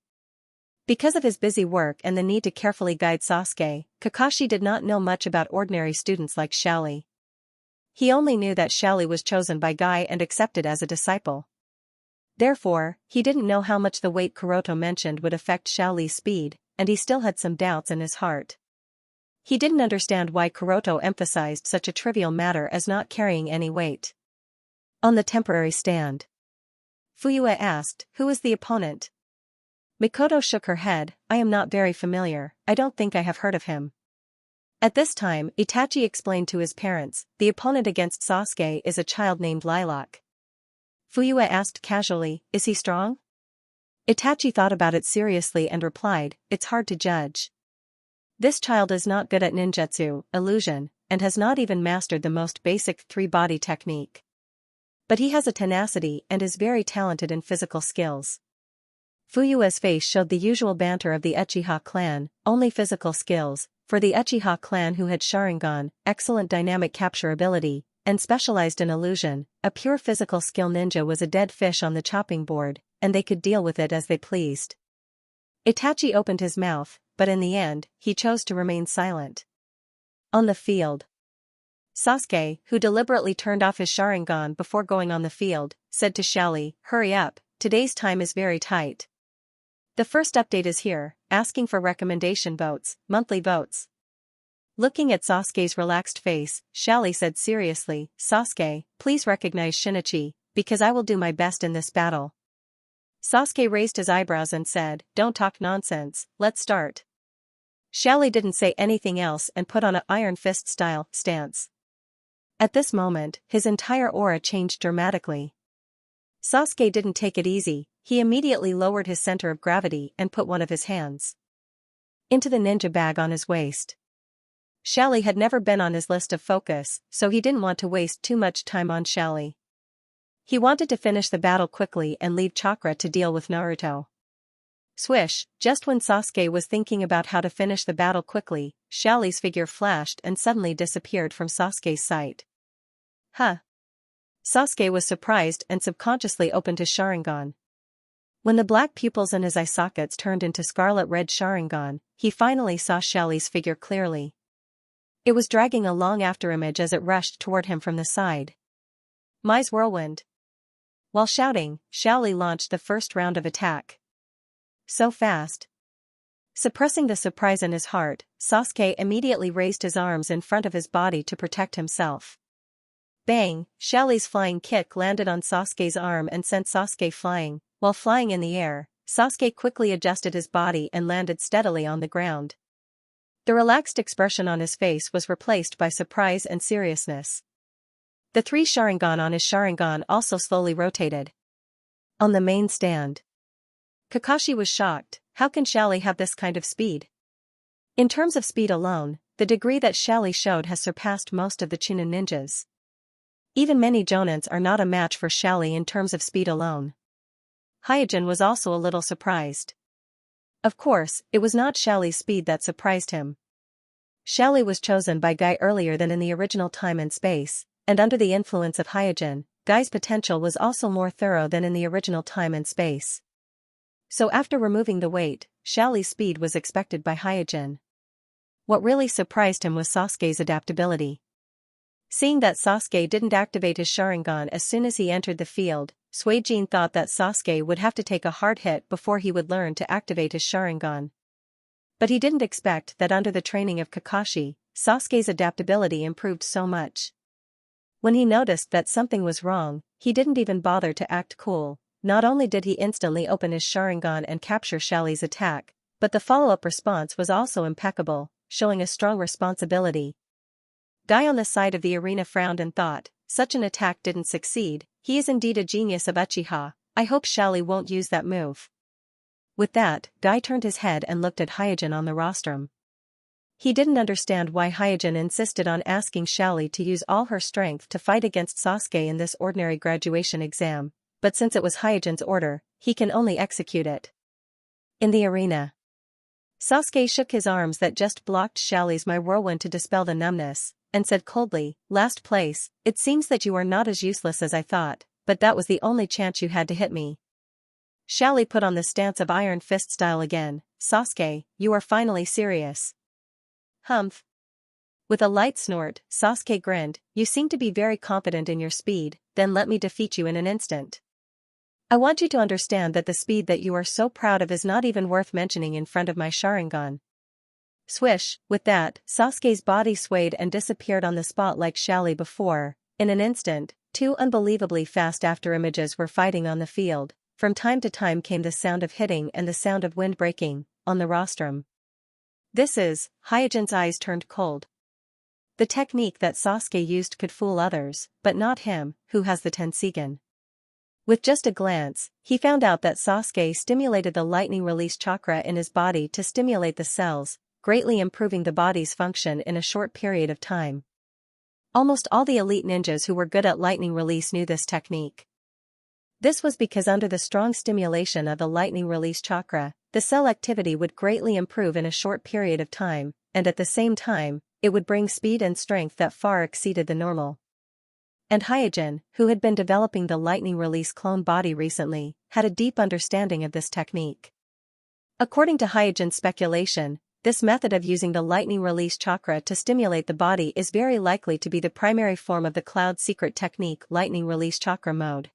Because of his busy work and the need to carefully guide Sasuke, Kakashi did not know much about ordinary students like Xiaoli. He only knew that Xiaoli was chosen by Guy and accepted as a disciple. Therefore, he didn't know how much the weight Kuroto mentioned would affect Xiaoli's speed, and he still had some doubts in his heart. He didn't understand why Kuroto emphasized such a trivial matter as not carrying any weight. On the temporary stand, Fuyue asked, "Who is the opponent?" Mikoto shook her head. "I am not very familiar, I don't think I have heard of him." At this time, Itachi explained to his parents, "The opponent against Sasuke is a child named Lilac." Fuyue asked casually, "Is he strong?" Itachi thought about it seriously and replied, "It's hard to judge. This child is not good at ninjutsu, illusion, and has not even mastered the most basic three-body technique. But he has a tenacity and is very talented in physical skills." Fuyue's face showed the usual banter of the Uchiha clan, only physical skills. For the Uchiha clan who had Sharingan, excellent dynamic capture ability, and specialized in illusion, a pure physical skill ninja was a dead fish on the chopping board, and they could deal with it as they pleased. Itachi opened his mouth, but in the end, he chose to remain silent. On the field, Sasuke, who deliberately turned off his Sharingan before going on the field, said to Xiaoli, "Hurry up, today's time is very tight. The first update is here, asking for recommendation votes, monthly votes." Looking at Sasuke's relaxed face, Xiaoli said seriously, "Sasuke, please recognize Shinichi, because I will do my best in this battle." Sasuke raised his eyebrows and said, "Don't talk nonsense, let's start." Xiaoli didn't say anything else and put on an iron fist style stance. At this moment, his entire aura changed dramatically. Sasuke didn't take it easy. He immediately lowered his center of gravity and put one of his hands into the ninja bag on his waist. Xiaoli had never been on his list of focus, so he didn't want to waste too much time on Xiaoli. He wanted to finish the battle quickly and leave Chakra to deal with Naruto. Swish, just when Sasuke was thinking about how to finish the battle quickly, Xiaoli's figure flashed and suddenly disappeared from Sasuke's sight. Huh. Sasuke was surprised and subconsciously opened his Sharingan. When the black pupils in his eye sockets turned into scarlet-red Sharingan, he finally saw Xiaoli's figure clearly. It was dragging a long afterimage as it rushed toward him from the side. Mai's whirlwind. While shouting, Xiaoli launched the first round of attack. So fast. Suppressing the surprise in his heart, Sasuke immediately raised his arms in front of his body to protect himself. Bang! Xiaoli's flying kick landed on Sasuke's arm and sent Sasuke flying. While flying in the air, Sasuke quickly adjusted his body and landed steadily on the ground. The relaxed expression on his face was replaced by surprise and seriousness. The 3 Sharingan on his Sharingan also slowly rotated. On the main stand, Kakashi was shocked. How can Xiaoli have this kind of speed? In terms of speed alone, the degree that Xiaoli showed has surpassed most of the Chunin ninjas. Even many Jonins are not a match for Xiaoli in terms of speed alone. Hyojin was also a little surprised. Of course, it was not Xiaoli's speed that surprised him. Xiaoli was chosen by Guy earlier than in the original time and space, and under the influence of Hyojin, Guy's potential was also more thorough than in the original time and space. So after removing the weight, Xiaoli's speed was expected by Hyojin. What really surprised him was Sasuke's adaptability. Seeing that Sasuke didn't activate his Sharingan as soon as he entered the field, Suijin thought that Sasuke would have to take a hard hit before he would learn to activate his Sharingan. But he didn't expect that under the training of Kakashi, Sasuke's adaptability improved so much. When he noticed that something was wrong, he didn't even bother to act cool. Not only did he instantly open his Sharingan and capture Xiaoli's attack, but the follow-up response was also impeccable, showing a strong responsibility. Guy on the side of the arena frowned and thought, such an attack didn't succeed. He is indeed a genius of Uchiha. I hope Xiaoli won't use that move. With that, Guy turned his head and looked at Hyojin on the rostrum. He didn't understand why Hyojin insisted on asking Xiaoli to use all her strength to fight against Sasuke in this ordinary graduation exam, but since it was Hyojin's order, he can only execute it. In the arena, Sasuke shook his arms that just blocked Xiaoli's whirlwind to dispel the numbness, and said coldly, "Last place, it seems that you are not as useless as I thought, but that was the only chance you had to hit me." Xiaoli put on the stance of Iron Fist style again. "Sasuke, you are finally serious." "Humph." With a light snort, Sasuke grinned, "You seem to be very confident in your speed, then let me defeat you in an instant. I want you to understand that the speed that you are so proud of is not even worth mentioning in front of my Sharingan." Swish, with that, Sasuke's body swayed and disappeared on the spot like Xiaoli before. In an instant, 2 unbelievably fast afterimages were fighting on the field. From time to time came the sound of hitting and the sound of wind breaking, on the rostrum. Hyojin's eyes turned cold. The technique that Sasuke used could fool others, but not him, who has the Tenseigan. With just a glance, he found out that Sasuke stimulated the lightning release chakra in his body to stimulate the cells, greatly improving the body's function in a short period of time. Almost all the elite ninjas who were good at lightning release knew this technique. This was because under the strong stimulation of the lightning release chakra, the cell activity would greatly improve in a short period of time, and at the same time, it would bring speed and strength that far exceeded the normal. And Hyojin, who had been developing the lightning release clone body recently, had a deep understanding of this technique. According to Hyojin's speculation, this method of using the lightning release chakra to stimulate the body is very likely to be the primary form of the Cloud secret technique lightning release chakra mode.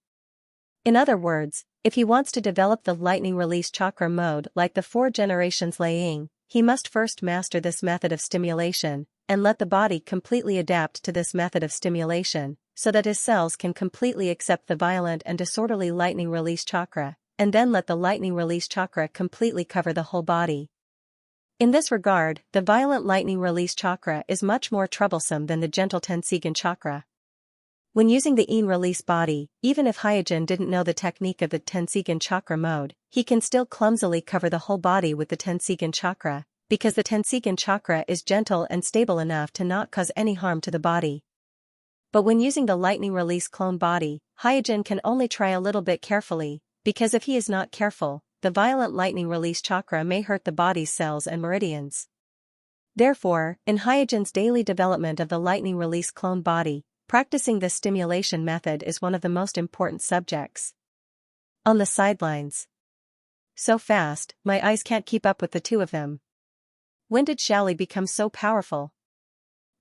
In other words, if he wants to develop the lightning release chakra mode like the 4 generations Liang, he must first master this method of stimulation, and let the body completely adapt to this method of stimulation, so that his cells can completely accept the violent and disorderly lightning release chakra, and then let the lightning release chakra completely cover the whole body. In this regard, the violent lightning release chakra is much more troublesome than the gentle Tenseigan chakra. When using the Yin release body, even if Hyojin didn't know the technique of the Tenseigan chakra mode, he can still clumsily cover the whole body with the Tenseigan chakra, because the Tenseigan chakra is gentle and stable enough to not cause any harm to the body. But when using the lightning release clone body, Hyojin can only try a little bit carefully, because if he is not careful, the violent lightning release chakra may hurt the body's cells and meridians. Therefore, in Hyojin's daily development of the lightning release clone body, practicing this stimulation method is one of the most important subjects. On the sidelines. So fast, my eyes can't keep up with the two of them. When did Xiaoli become so powerful?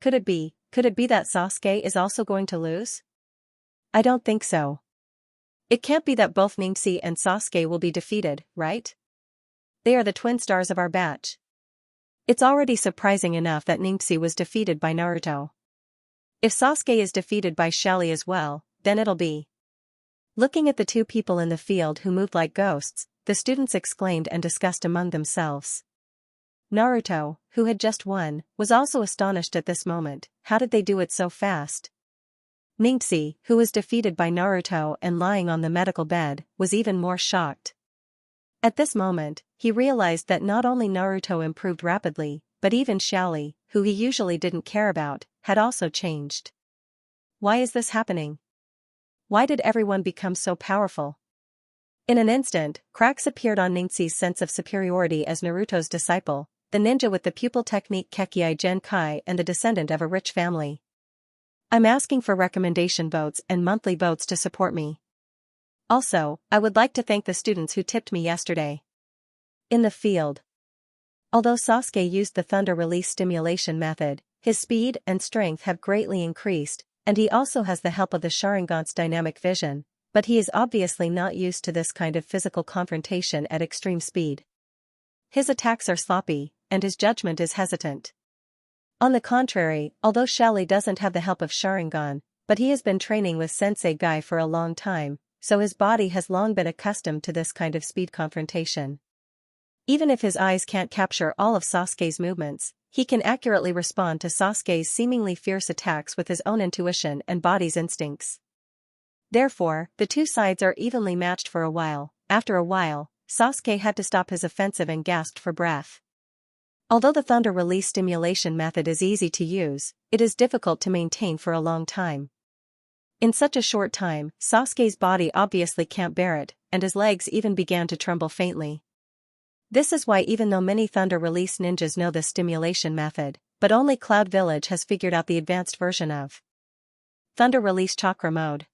Could it be that Sasuke is also going to lose? I don't think so. It can't be that both Xianxia and Sasuke will be defeated, right? They are the twin stars of our batch. It's already surprising enough that Xianxia was defeated by Naruto. If Sasuke is defeated by Xiaoli as well, then it'll be. Looking at the two people in the field who moved like ghosts, the students exclaimed and discussed among themselves. Naruto, who had just won, was also astonished at this moment. How did they do it so fast? Xianxia, who was defeated by Naruto and lying on the medical bed, was even more shocked. At this moment, he realized that not only Naruto improved rapidly, but even Xiaoli, who he usually didn't care about, had also changed. Why is this happening? Why did everyone become so powerful? In an instant, cracks appeared on Xianxia's sense of superiority as Naruto's disciple, the ninja with the pupil technique Kekkei Genkai and the descendant of a rich family. I'm asking for recommendation votes and monthly votes to support me. Also, I would like to thank the students who tipped me yesterday. In the field. Although Sasuke used the thunder release stimulation method, his speed and strength have greatly increased, and he also has the help of the Sharingan's dynamic vision, but he is obviously not used to this kind of physical confrontation at extreme speed. His attacks are sloppy, and his judgment is hesitant. On the contrary, although Xiaoli doesn't have the help of Sharingan, but he has been training with Sensei Guy for a long time, so his body has long been accustomed to this kind of speed confrontation. Even if his eyes can't capture all of Sasuke's movements, he can accurately respond to Sasuke's seemingly fierce attacks with his own intuition and body's instincts. Therefore, the two sides are evenly matched for a while. After a while, Sasuke had to stop his offensive and gasped for breath. Although the thunder release stimulation method is easy to use, it is difficult to maintain for a long time. In such a short time, Sasuke's body obviously can't bear it, and his legs even began to tremble faintly. This is why even though many thunder release ninjas know this stimulation method, but only Cloud Village has figured out the advanced version of thunder release chakra mode.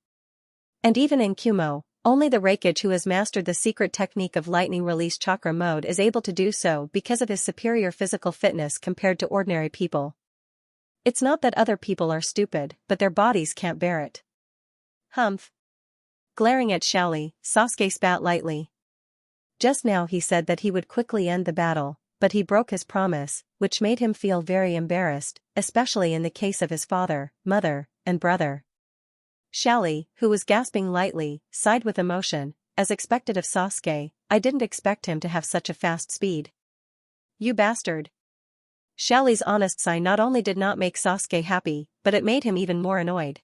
And even in Kumo, only the Reikage who has mastered the secret technique of lightning release chakra mode is able to do so because of his superior physical fitness compared to ordinary people. It's not that other people are stupid, but their bodies can't bear it. Humph. Glaring at Xiaoli, Sasuke spat lightly. Just now he said that he would quickly end the battle, but he broke his promise, which made him feel very embarrassed, especially in the case of his father, mother, and brother. Xiaoli, who was gasping lightly, sighed with emotion. As expected of Sasuke, I didn't expect him to have such a fast speed. You bastard. Xiaoli's honest sigh not only did not make Sasuke happy, but it made him even more annoyed.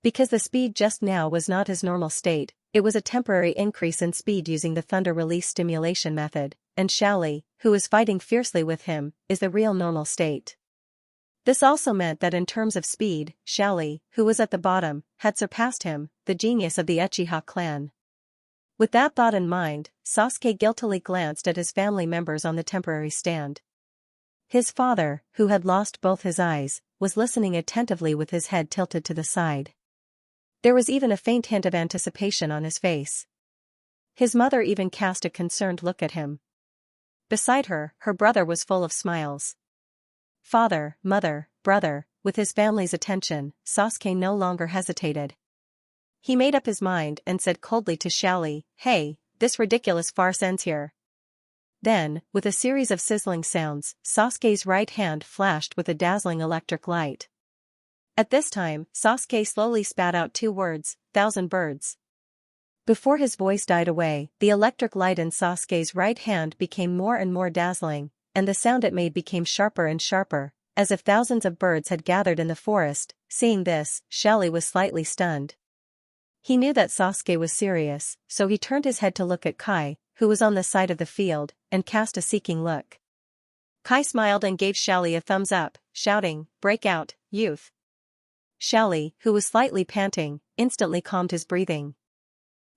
Because the speed just now was not his normal state, it was a temporary increase in speed using the thunder release stimulation method, and Xiaoli, who is fighting fiercely with him, is the real normal state. This also meant that in terms of speed, Xiaoli, who was at the bottom, had surpassed him, the genius of the Uchiha clan. With that thought in mind, Sasuke guiltily glanced at his family members on the temporary stand. His father, who had lost both his eyes, was listening attentively with his head tilted to the side. There was even a faint hint of anticipation on his face. His mother even cast a concerned look at him. Beside her, her brother was full of smiles. Father, mother, brother, with his family's attention, Sasuke no longer hesitated. He made up his mind and said coldly to Xiaoli, "Hey, this ridiculous farce ends here." Then, with a series of sizzling sounds, Sasuke's right hand flashed with a dazzling electric light. At this time, Sasuke slowly spat out 2 words, "1,000 birds." Before his voice died away, the electric light in Sasuke's right hand became more and more dazzling, and the sound it made became sharper and sharper, as if thousands of birds had gathered in the forest. Seeing this, Xiaoli was slightly stunned. He knew that Sasuke was serious, so he turned his head to look at Kai, who was on the side of the field, and cast a seeking look. Kai smiled and gave Xiaoli a thumbs up, shouting, "Break out, youth." Xiaoli, who was slightly panting, instantly calmed his breathing.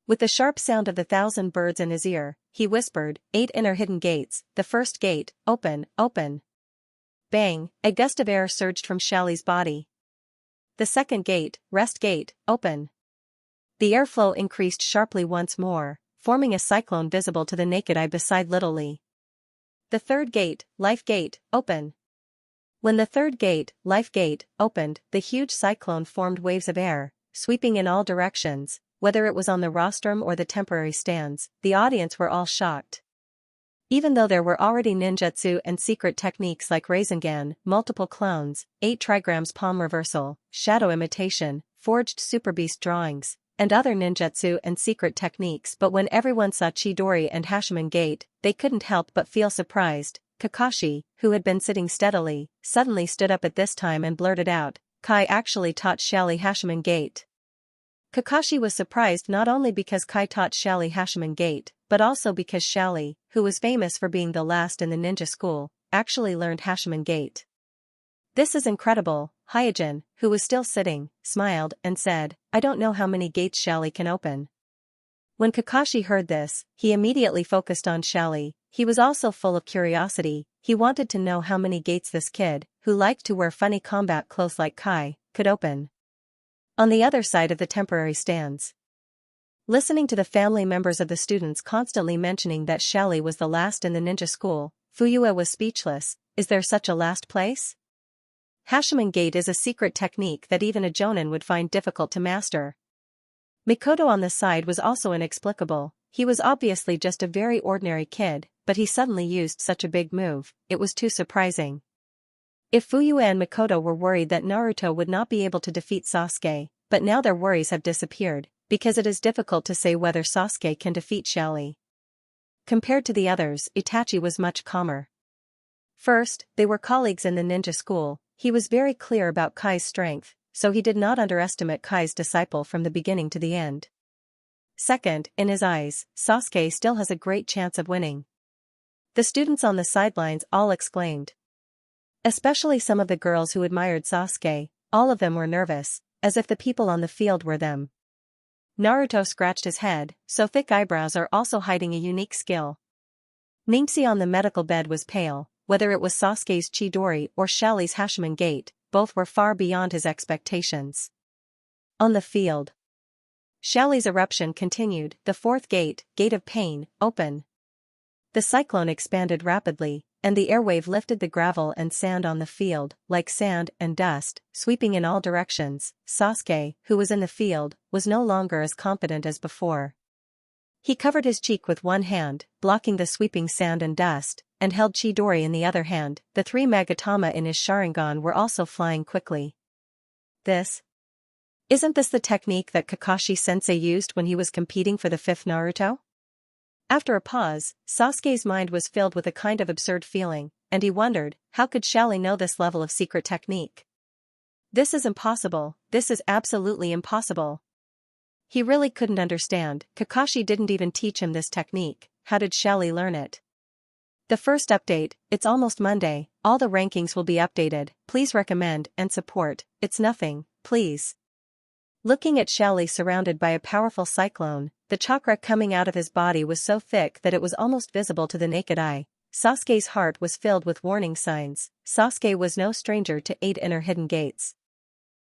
With the sharp sound of the 1,000 birds in his ear, he whispered, 8 inner hidden gates, the first gate, open, open. Bang, a gust of air surged from Xiaoli's body. The second gate, rest gate, open. The airflow increased sharply once more, forming a cyclone visible to the naked eye beside Little Li. The third gate, life gate, open. When the third gate, life gate, opened, the huge cyclone formed waves of air, sweeping in all directions, whether it was on the rostrum or the temporary stands. The audience were all shocked. Even though there were already ninjutsu and secret techniques like Rasengan, multiple clones, 8 trigrams palm reversal, shadow imitation, forged super beast drawings, and other ninjutsu and secret techniques, but when everyone saw Chidori and Hashiman Gate, they couldn't help but feel surprised. Kakashi, who had been sitting steadily, suddenly stood up at this time and blurted out, "Kai actually taught Xiaoli Hashiman Gate." Kakashi was surprised not only because Kai taught Xiaoli Hashiman Gate, but also because Xiaoli, who was famous for being the last in the ninja school, actually learned Hashiman Gate. "This is incredible." Hyojin, who was still sitting, smiled and said, "I don't know how many gates Xiaoli can open." When Kakashi heard this, he immediately focused on Xiaoli. He was also full of curiosity. He wanted to know how many gates this kid, who liked to wear funny combat clothes like Kai, could open. On the other side of the temporary stands, listening to the family members of the students constantly mentioning that Xiaoli was the last in the ninja school, Fuyue was speechless. Is there such a last place? Hashiman Gate is a secret technique that even a jonin would find difficult to master. Mikoto on the side was also inexplicable. He was obviously just a very ordinary kid, but he suddenly used such a big move. It was too surprising. If Fuyue and Mikoto were worried that Naruto would not be able to defeat Sasuke, but now their worries have disappeared, because it is difficult to say whether Sasuke can defeat Xiaoli. Compared to the others, Itachi was much calmer. First, they were colleagues in the ninja school. He was very clear about Kai's strength, so he did not underestimate Kai's disciple from the beginning to the end. Second, in his eyes, Sasuke still has a great chance of winning. The students on the sidelines all exclaimed. Especially some of the girls who admired Sasuke, all of them were nervous, as if the people on the field were them. Naruto scratched his head, so thick eyebrows are also hiding a unique skill. Ningxi on the medical bed was pale. Whether it was Sasuke's Chidori or Xiaoli's Hashiman Gate, both were far beyond his expectations. On the field, Xiaoli's eruption continued. The fourth gate, Gate of Pain, open. The cyclone expanded rapidly, and the airwave lifted the gravel and sand on the field, like sand and dust, sweeping in all directions. Sasuke, who was in the field, was no longer as confident as before. He covered his cheek with one hand, blocking the sweeping sand and dust, and held Chidori in the other hand. The 3 Magatama in his Sharingan were also flying quickly. Isn't this the technique that Kakashi-sensei used when he was competing for the 5th Naruto? After a pause, Sasuke's mind was filled with a kind of absurd feeling, and he wondered, how could Xiaoli know this level of secret technique? This is impossible, this is absolutely impossible. He really couldn't understand. Kakashi didn't even teach him this technique. How did Xiaoli learn it? The first update, it's almost Monday, all the rankings will be updated. Please recommend and support. It's nothing, please. Looking at Xiaoli surrounded by a powerful cyclone, the chakra coming out of his body was so thick that it was almost visible to the naked eye. Sasuke's heart was filled with warning signs. Sasuke was no stranger to 8 inner hidden gates.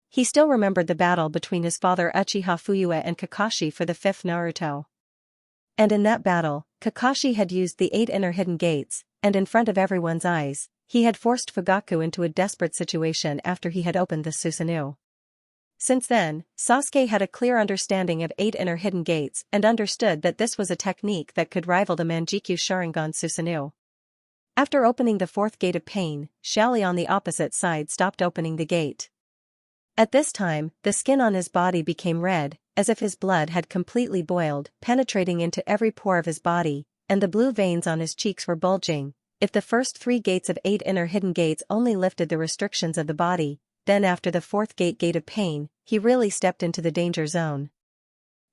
He still remembered the battle between his father Uchiha Fuyue and Kakashi for the 5th Naruto. And in that battle, Kakashi had used the 8 inner hidden gates, and in front of everyone's eyes, he had forced Fugaku into a desperate situation after he had opened the Susanoo. Since then, Sasuke had a clear understanding of 8 inner hidden gates and understood that this was a technique that could rival the Manjikyu Sharingan Susanoo. After opening the 4th gate of pain, Xiaoli on the opposite side stopped opening the gate. At this time, the skin on his body became red, as if his blood had completely boiled, penetrating into every pore of his body, and the blue veins on his cheeks were bulging. If the first 3 gates of 8 inner hidden gates only lifted the restrictions of the body, then after the 4th gate of pain, he really stepped into the danger zone.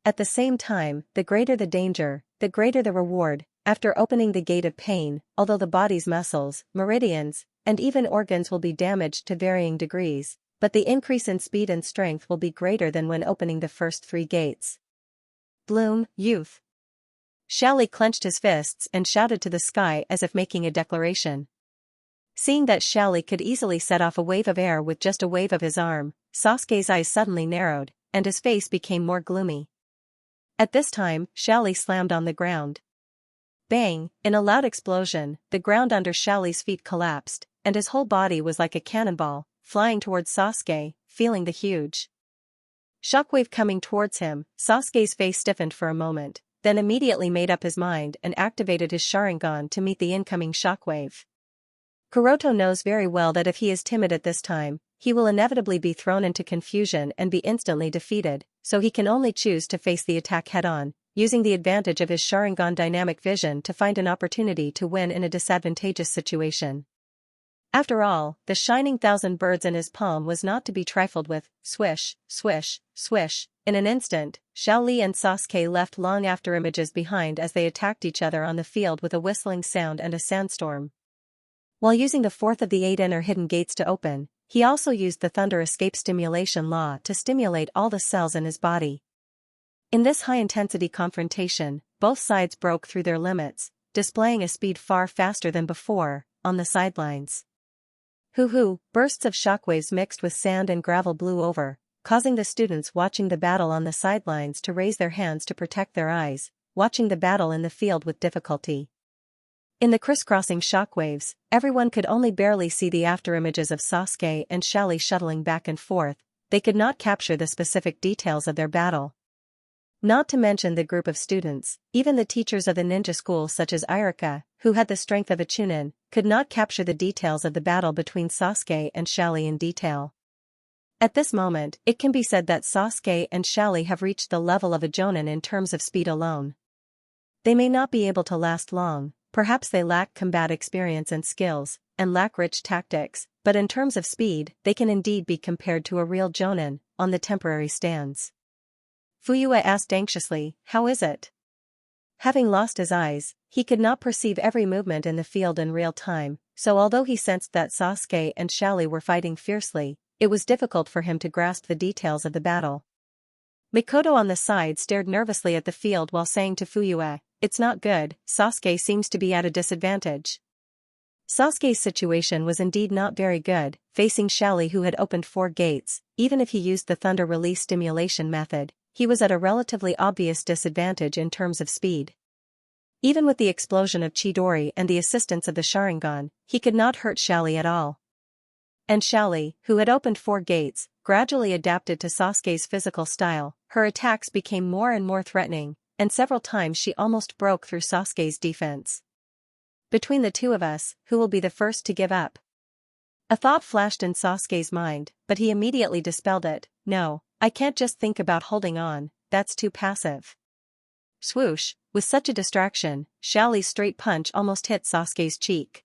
At the same time, the greater the danger, the greater the reward. after opening the gate of pain, although the body's muscles, meridians, and even organs will be damaged to varying degrees, but the increase in speed and strength will be greater than when opening the first 3 gates. Bloom, youth. Xiaoli clenched his fists and shouted to the sky as if making a declaration. Seeing that Xiaoli could easily set off a wave of air with just a wave of his arm, Sasuke's eyes suddenly narrowed, and his face became more gloomy. At this time, Xiaoli slammed on the ground. Bang! In a loud explosion, the ground under Xiaoli's feet collapsed, and his whole body was like a cannonball, flying towards Sasuke, feeling the huge shockwave coming towards him. Sasuke's face stiffened for a moment, then immediately made up his mind and activated his Sharingan to meet the incoming shockwave. Kuroto knows very well that if he is timid at this time, he will inevitably be thrown into confusion and be instantly defeated, so he can only choose to face the attack head-on, using the advantage of his Sharingan dynamic vision to find an opportunity to win in a disadvantageous situation. After all, the shining 1,000 birds in his palm was not to be trifled with. Swish, swish, swish. In an instant, Xiaoli and Sasuke left long after images behind as they attacked each other on the field with a whistling sound and a sandstorm. While using the 4th of the 8 inner hidden gates to open, he also used the thunder escape stimulation law to stimulate all the cells in his body. In this high-intensity confrontation, both sides broke through their limits, displaying a speed far faster than before, on the sidelines. Hoo-hoo, bursts of shockwaves mixed with sand and gravel blew over, causing the students watching the battle on the sidelines to raise their hands to protect their eyes, watching the battle in the field with difficulty. In the crisscrossing shockwaves, everyone could only barely see the afterimages of Sasuke and Xiaoli shuttling back and forth. They could not capture the specific details of their battle. Not to mention the group of students, even the teachers of the ninja school such as Irika, who had the strength of a Chunin, could not capture the details of the battle between Sasuke and Xiaoli in detail. At this moment, it can be said that Sasuke and Xiaoli have reached the level of a Jonin in terms of speed alone. They may not be able to last long. Perhaps they lack combat experience and skills, and lack rich tactics, but in terms of speed, they can indeed be compared to a real Jonin, on the temporary stands. Fuyue asked anxiously, "How is it?" Having lost his eyes, he could not perceive every movement in the field in real time, so although he sensed that Sasuke and Xiaoli were fighting fiercely, it was difficult for him to grasp the details of the battle. Mikoto on the side stared nervously at the field while saying to Fuyue, "It's not good, Sasuke seems to be at a disadvantage." Sasuke's situation was indeed not very good, facing Xiaoli who had opened 4 gates. Even if he used the thunder release stimulation method, he was at a relatively obvious disadvantage in terms of speed. Even with the explosion of Chidori and the assistance of the Sharingan, he could not hurt Xiaoli at all. And Xiaoli, who had opened 4 gates, gradually adapted to Sasuke's physical style. Her attacks became more and more threatening, and several times she almost broke through Sasuke's defense. Between the two of us, who will be the first to give up? A thought flashed in Sasuke's mind, but he immediately dispelled it. No, I can't just think about holding on, that's too passive. Swoosh, with such a distraction, Xiaoli's straight punch almost hit Sasuke's cheek.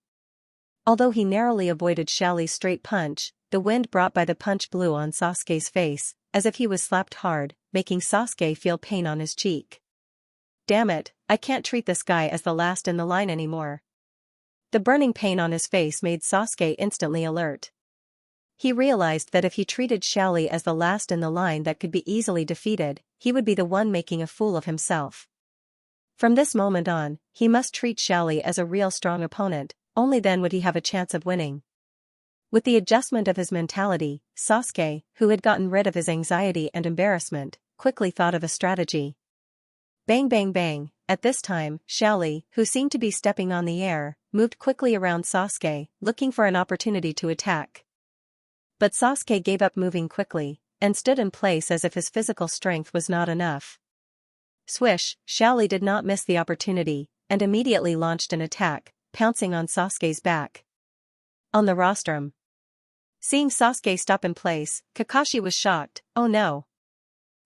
Although he narrowly avoided Xiaoli's straight punch, the wind brought by the punch blew on Sasuke's face, as if he was slapped hard, making Sasuke feel pain on his cheek. Damn it, I can't treat this guy as the last in the line anymore. The burning pain on his face made Sasuke instantly alert. He realized that if he treated Xiaoli as the last in the line that could be easily defeated, he would be the one making a fool of himself. From this moment on, he must treat Xiaoli as a real strong opponent, only then would he have a chance of winning. With the adjustment of his mentality, Sasuke, who had gotten rid of his anxiety and embarrassment, quickly thought of a strategy. Bang bang bang. At this time, Xiaoli, who seemed to be stepping on the air, moved quickly around Sasuke, looking for an opportunity to attack. But Sasuke gave up moving quickly, and stood in place as if his physical strength was not enough. Swish, Xiaoli did not miss the opportunity, and immediately launched an attack, pouncing on Sasuke's back. On the rostrum. Seeing Sasuke stop in place, Kakashi was shocked. Oh no.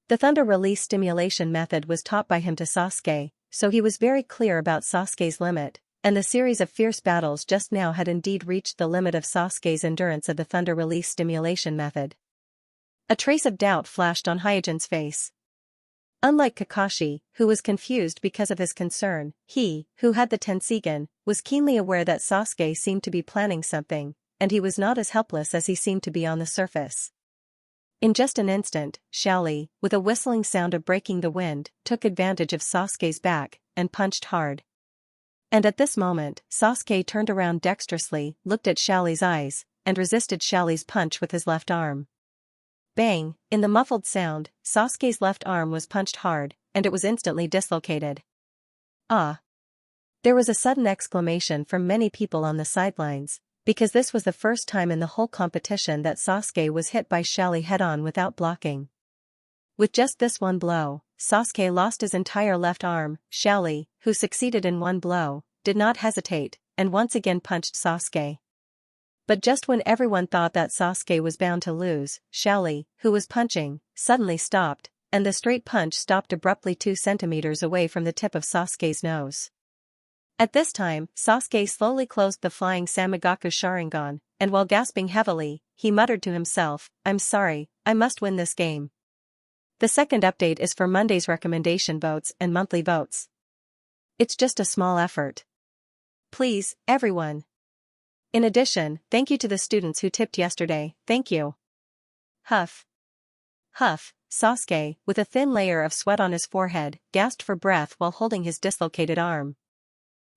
The thunder release stimulation method was taught by him to Sasuke, so he was very clear about Sasuke's limit, and the series of fierce battles just now had indeed reached the limit of Sasuke's endurance of the thunder release stimulation method. A trace of doubt flashed on Hyojin's face. Unlike Kakashi, who was confused because of his concern, he, who had the Tenseigan, was keenly aware that Sasuke seemed to be planning something, and he was not as helpless as he seemed to be on the surface. In just an instant, Xiaoli, with a whistling sound of breaking the wind, took advantage of Sasuke's back, and punched hard. And at this moment, Sasuke turned around dexterously, looked at Xiaoli's eyes, and resisted Xiaoli's punch with his left arm. Bang! In the muffled sound, Sasuke's left arm was punched hard, and it was instantly dislocated. Ah! There was a sudden exclamation from many people on the sidelines, because this was the first time in the whole competition that Sasuke was hit by Xiaoli head-on without blocking. With just this one blow, Sasuke lost his entire left arm. Xiaoli, who succeeded in one blow, did not hesitate, and once again punched Sasuke. But just when everyone thought that Sasuke was bound to lose, Xiaoli, who was punching, suddenly stopped, and the straight punch stopped abruptly 2 centimeters away from the tip of Sasuke's nose. At this time, Sasuke slowly closed the flying Samigaku Sharingan, and while gasping heavily, he muttered to himself, "I'm sorry, I must win this game." The second update is for Monday's recommendation votes and monthly votes. It's just a small effort. Please, everyone. In addition, thank you to the students who tipped yesterday, thank you. Huff. Huff, Sasuke, with a thin layer of sweat on his forehead, gasped for breath while holding his dislocated arm.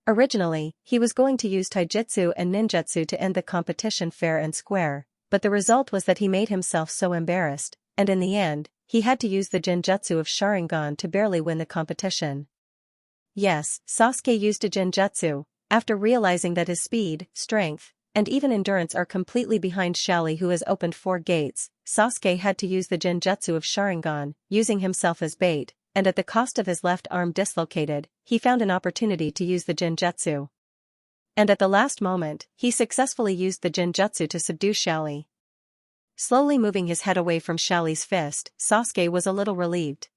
Originally, he was going to use taijutsu and ninjutsu to end the competition fair and square, but the result was that he made himself so embarrassed, and in the end, he had to use the genjutsu of Sharingan to barely win the competition. Yes, Sasuke used a genjutsu, after realizing that his speed, strength, and even endurance are completely behind Xiaoli, who has opened 4 gates. Sasuke had to use the genjutsu of Sharingan, using himself as bait, and at the cost of his left arm dislocated, he found an opportunity to use the genjutsu. And at the last moment, he successfully used the genjutsu to subdue Xiaoli. Slowly moving his head away from Xiaoli's fist, Sasuke was a little relieved.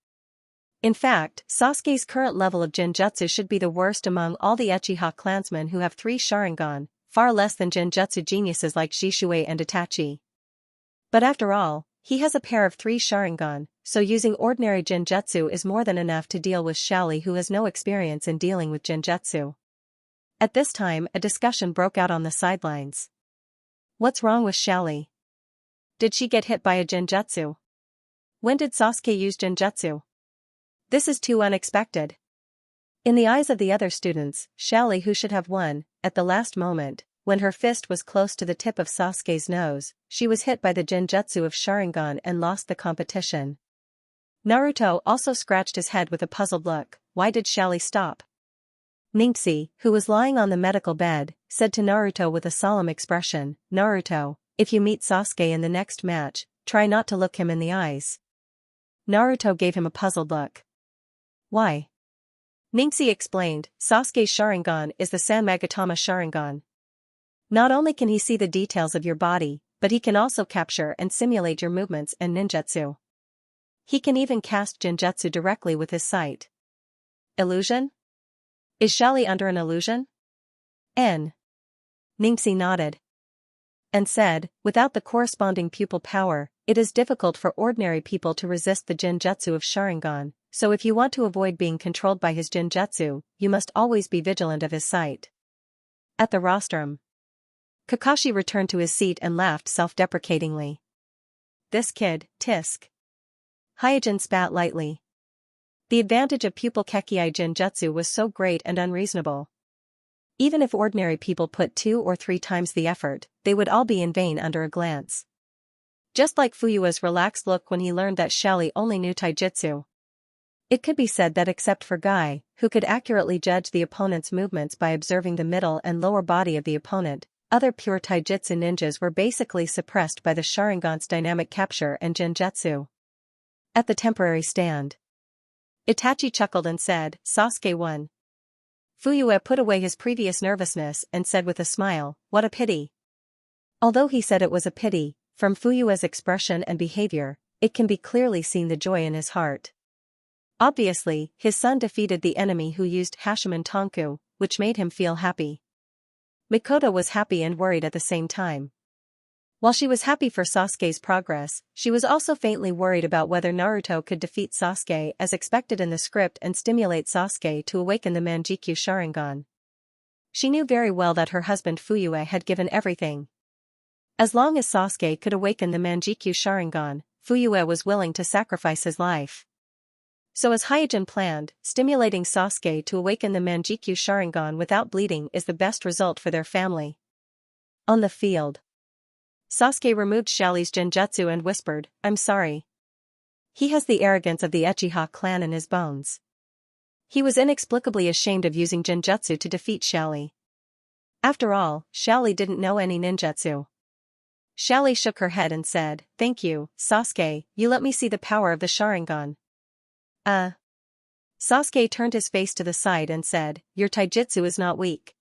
In fact, Sasuke's current level of genjutsu should be the worst among all the Uchiha clansmen who have 3 Sharingan, far less than genjutsu geniuses like Shisui and Itachi. But after all, he has a pair of 3 Sharingan, so using ordinary genjutsu is more than enough to deal with Xiaoli, who has no experience in dealing with genjutsu. At this time, a discussion broke out on the sidelines. What's wrong with Xiaoli? Did she get hit by a genjutsu? When did Sasuke use genjutsu? This is too unexpected. In the eyes of the other students, Xiaoli, who should have won, at the last moment, when her fist was close to the tip of Sasuke's nose, she was hit by the genjutsu of Sharingan and lost the competition. Naruto also scratched his head with a puzzled look. Why did Xiaoli stop? Xianxia, who was lying on the medical bed, said to Naruto with a solemn expression, "Naruto, if you meet Sasuke in the next match, try not to look him in the eyes." Naruto gave him a puzzled look. Why? Xianxia explained, Sasuke's Sharingan is the Samagatama Sharingan. Not only can he see the details of your body, but he can also capture and simulate your movements and ninjutsu. He can even cast genjutsu directly with his sight. Illusion? Is Xiaoli under an illusion? Xianxia nodded. And said, without the corresponding pupil power, it is difficult for ordinary people to resist the genjutsu of Sharingan, so if you want to avoid being controlled by his genjutsu, you must always be vigilant of his sight. At the rostrum, Kakashi returned to his seat and laughed self-deprecatingly. This kid, tisk. Hyojin spat lightly. The advantage of pupil Kekii genjutsu was so great and unreasonable. Even if ordinary people put 2 or 3 times the effort, they would all be in vain under a glance. Just like Fuyua's relaxed look when he learned that Xiaoli only knew taijutsu. It could be said that except for Guy, who could accurately judge the opponent's movements by observing the middle and lower body of the opponent, other pure taijutsu ninjas were basically suppressed by the Sharingan's dynamic capture and genjutsu. At the temporary stand, Itachi chuckled and said, Sasuke won. Fuyua put away his previous nervousness and said with a smile, what a pity. Although he said it was a pity, from Fuyua's expression and behavior, it can be clearly seen the joy in his heart. Obviously, his son defeated the enemy who used Hashiman Tonku, which made him feel happy. Mikoto was happy and worried at the same time. While she was happy for Sasuke's progress, she was also faintly worried about whether Naruto could defeat Sasuke as expected in the script and stimulate Sasuke to awaken the Manjikyu Sharingan. She knew very well that her husband Fuyue had given everything. As long as Sasuke could awaken the Manjikyu Sharingan, Fuyue was willing to sacrifice his life. So as Hyojin planned, stimulating Sasuke to awaken the Manjikyu Sharingan without bleeding is the best result for their family. On the field, Sasuke removed Xiaoli's genjutsu and whispered, "I'm sorry." He has the arrogance of the Uchiha clan in his bones. He was inexplicably ashamed of using genjutsu to defeat Xiaoli. After all, Xiaoli didn't know any ninjutsu. Xiaoli shook her head and said, "Thank you, Sasuke, you let me see the power of the Sharingan." Sasuke turned his face to the side and said, "Your taijutsu is not weak."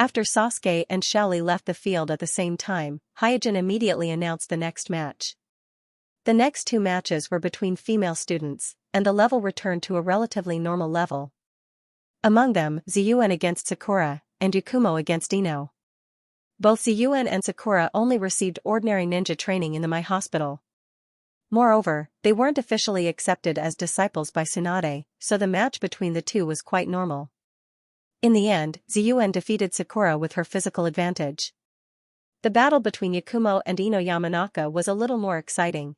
After Sasuke and Xiaoli left the field at the same time, Hyojin immediately announced the next match. The next two matches were between female students, and the level returned to a relatively normal level. Among them, Ziyuan against Sakura, and Yakumo against Ino. Both Ziyuan and Sakura only received ordinary ninja training in the Mai Hospital. Moreover, they weren't officially accepted as disciples by Tsunade, so the match between the two was quite normal. In the end, Ziyuan defeated Sakura with her physical advantage. The battle between Yakumo and Ino Yamanaka was a little more exciting.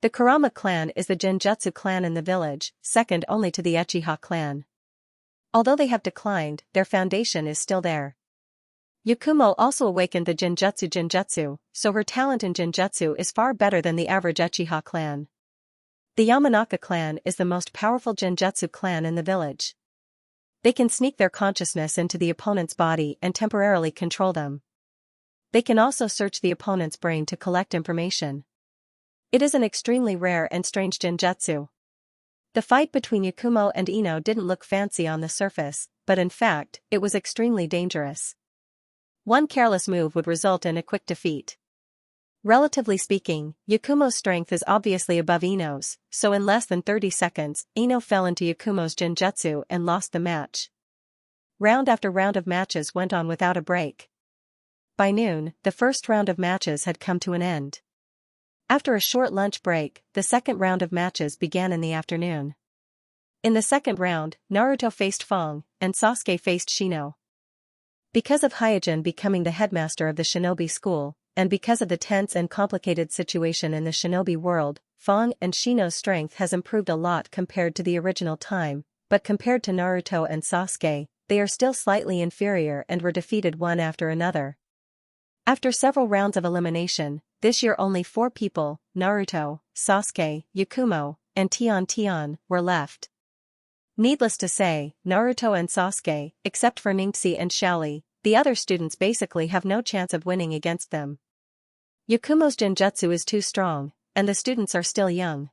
The Kurama clan is the genjutsu clan in the village, second only to the Uchiha clan. Although they have declined, their foundation is still there. Yakumo also awakened the genjutsu, so her talent in genjutsu is far better than the average Uchiha clan. The Yamanaka clan is the most powerful genjutsu clan in the village. They can sneak their consciousness into the opponent's body and temporarily control them. They can also search the opponent's brain to collect information. It is an extremely rare and strange genjutsu. The fight between Yakumo and Ino didn't look fancy on the surface, but in fact, it was extremely dangerous. One careless move would result in a quick defeat. Relatively speaking, Yakumo's strength is obviously above Ino's, so in less than 30 seconds, Ino fell into Yakumo's genjutsu and lost the match. Round after round of matches went on without a break. By noon, the first round of matches had come to an end. After a short lunch break, the second round of matches began in the afternoon. In the second round, Naruto faced Fong, and Sasuke faced Shino. Because of Hyojin becoming the headmaster of the shinobi school, and because of the tense and complicated situation in the shinobi world, Fong and Shino's strength has improved a lot compared to the original time, but compared to Naruto and Sasuke, they are still slightly inferior and were defeated one after another. After several rounds of elimination, this year only 4 people, Naruto, Sasuke, Yakumo, and Tian, were left. Needless to say, Naruto and Sasuke, except for Ningxi and Xiaoli, the other students basically have no chance of winning against them. Yakumo's genjutsu is too strong, and the students are still young.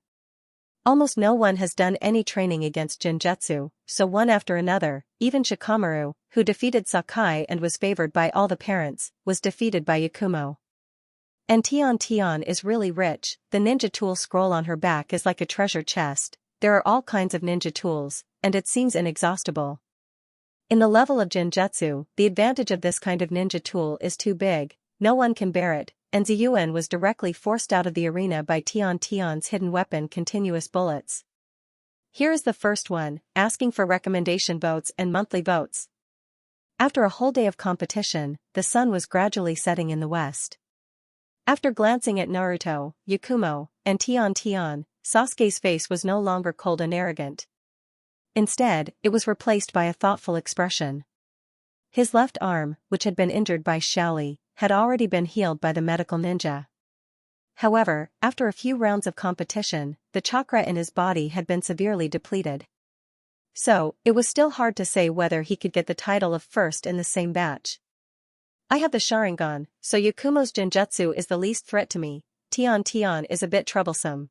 Almost no one has done any training against genjutsu, so one after another, even Shikamaru, who defeated Sakai and was favored by all the parents, was defeated by Yakumo. And Tian is really rich, the ninja tool scroll on her back is like a treasure chest, there are all kinds of ninja tools, and it seems inexhaustible. In the level of genjutsu, the advantage of this kind of ninja tool is too big, no one can bear it, and Ziyuan was directly forced out of the arena by Tian's hidden weapon continuous bullets. Here is the first one, asking for recommendation votes and monthly votes. After a whole day of competition, the sun was gradually setting in the west. After glancing at Naruto, Yakumo, and Tian, Sasuke's face was no longer cold and arrogant. Instead, it was replaced by a thoughtful expression. His left arm, which had been injured by Xiaoli, had already been healed by the medical ninja. However, after a few rounds of competition, the chakra in his body had been severely depleted. So, it was still hard to say whether he could get the title of first in the same batch. I have the Sharingan, so Yakumo's genjutsu is the least threat to me. Tian is a bit troublesome.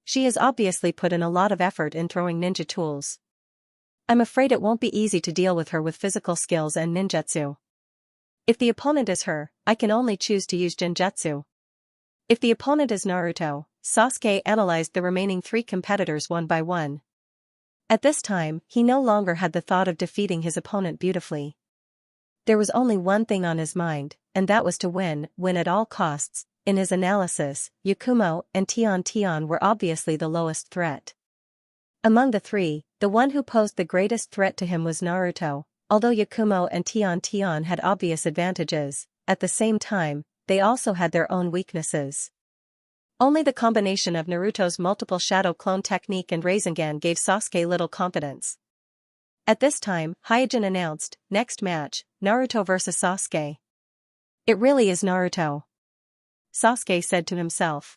She has obviously put in a lot of effort in throwing ninja tools. I'm afraid it won't be easy to deal with her with physical skills and ninjutsu. If the opponent is her, I can only choose to use genjutsu. If the opponent is Naruto, Sasuke analyzed the remaining 3 competitors one by one. At this time, he no longer had the thought of defeating his opponent beautifully. There was only one thing on his mind, and that was to win at all costs. In his analysis, Yakumo and Tian were obviously the lowest threat. Among the three, the one who posed the greatest threat to him was Naruto. Although Yakumo and Tian had obvious advantages, at the same time, they also had their own weaknesses. Only the combination of Naruto's multiple shadow clone technique and Rasengan gave Sasuke little confidence. At this time, Hyojin announced, next match, Naruto vs Sasuke. It really is Naruto, Sasuke said to himself.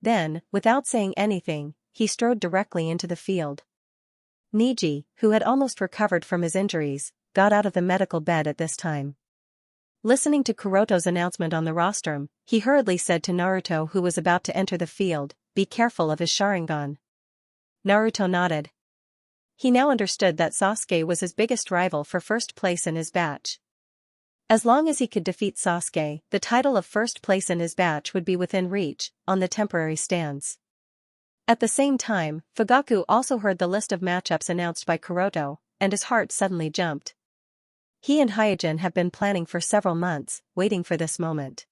Then, without saying anything, he strode directly into the field. Niji, who had almost recovered from his injuries, got out of the medical bed at this time. Listening to Kuroto's announcement on the rostrum, he hurriedly said to Naruto, who was about to enter the field, "Be careful of his Sharingan." Naruto nodded. He now understood that Sasuke was his biggest rival for first place in his batch. As long as he could defeat Sasuke, the title of first place in his batch would be within reach, on the temporary stands. At the same time, Fugaku also heard the list of matchups announced by Kuroto, and his heart suddenly jumped. He and Hyojin have been planning for several months, waiting for this moment.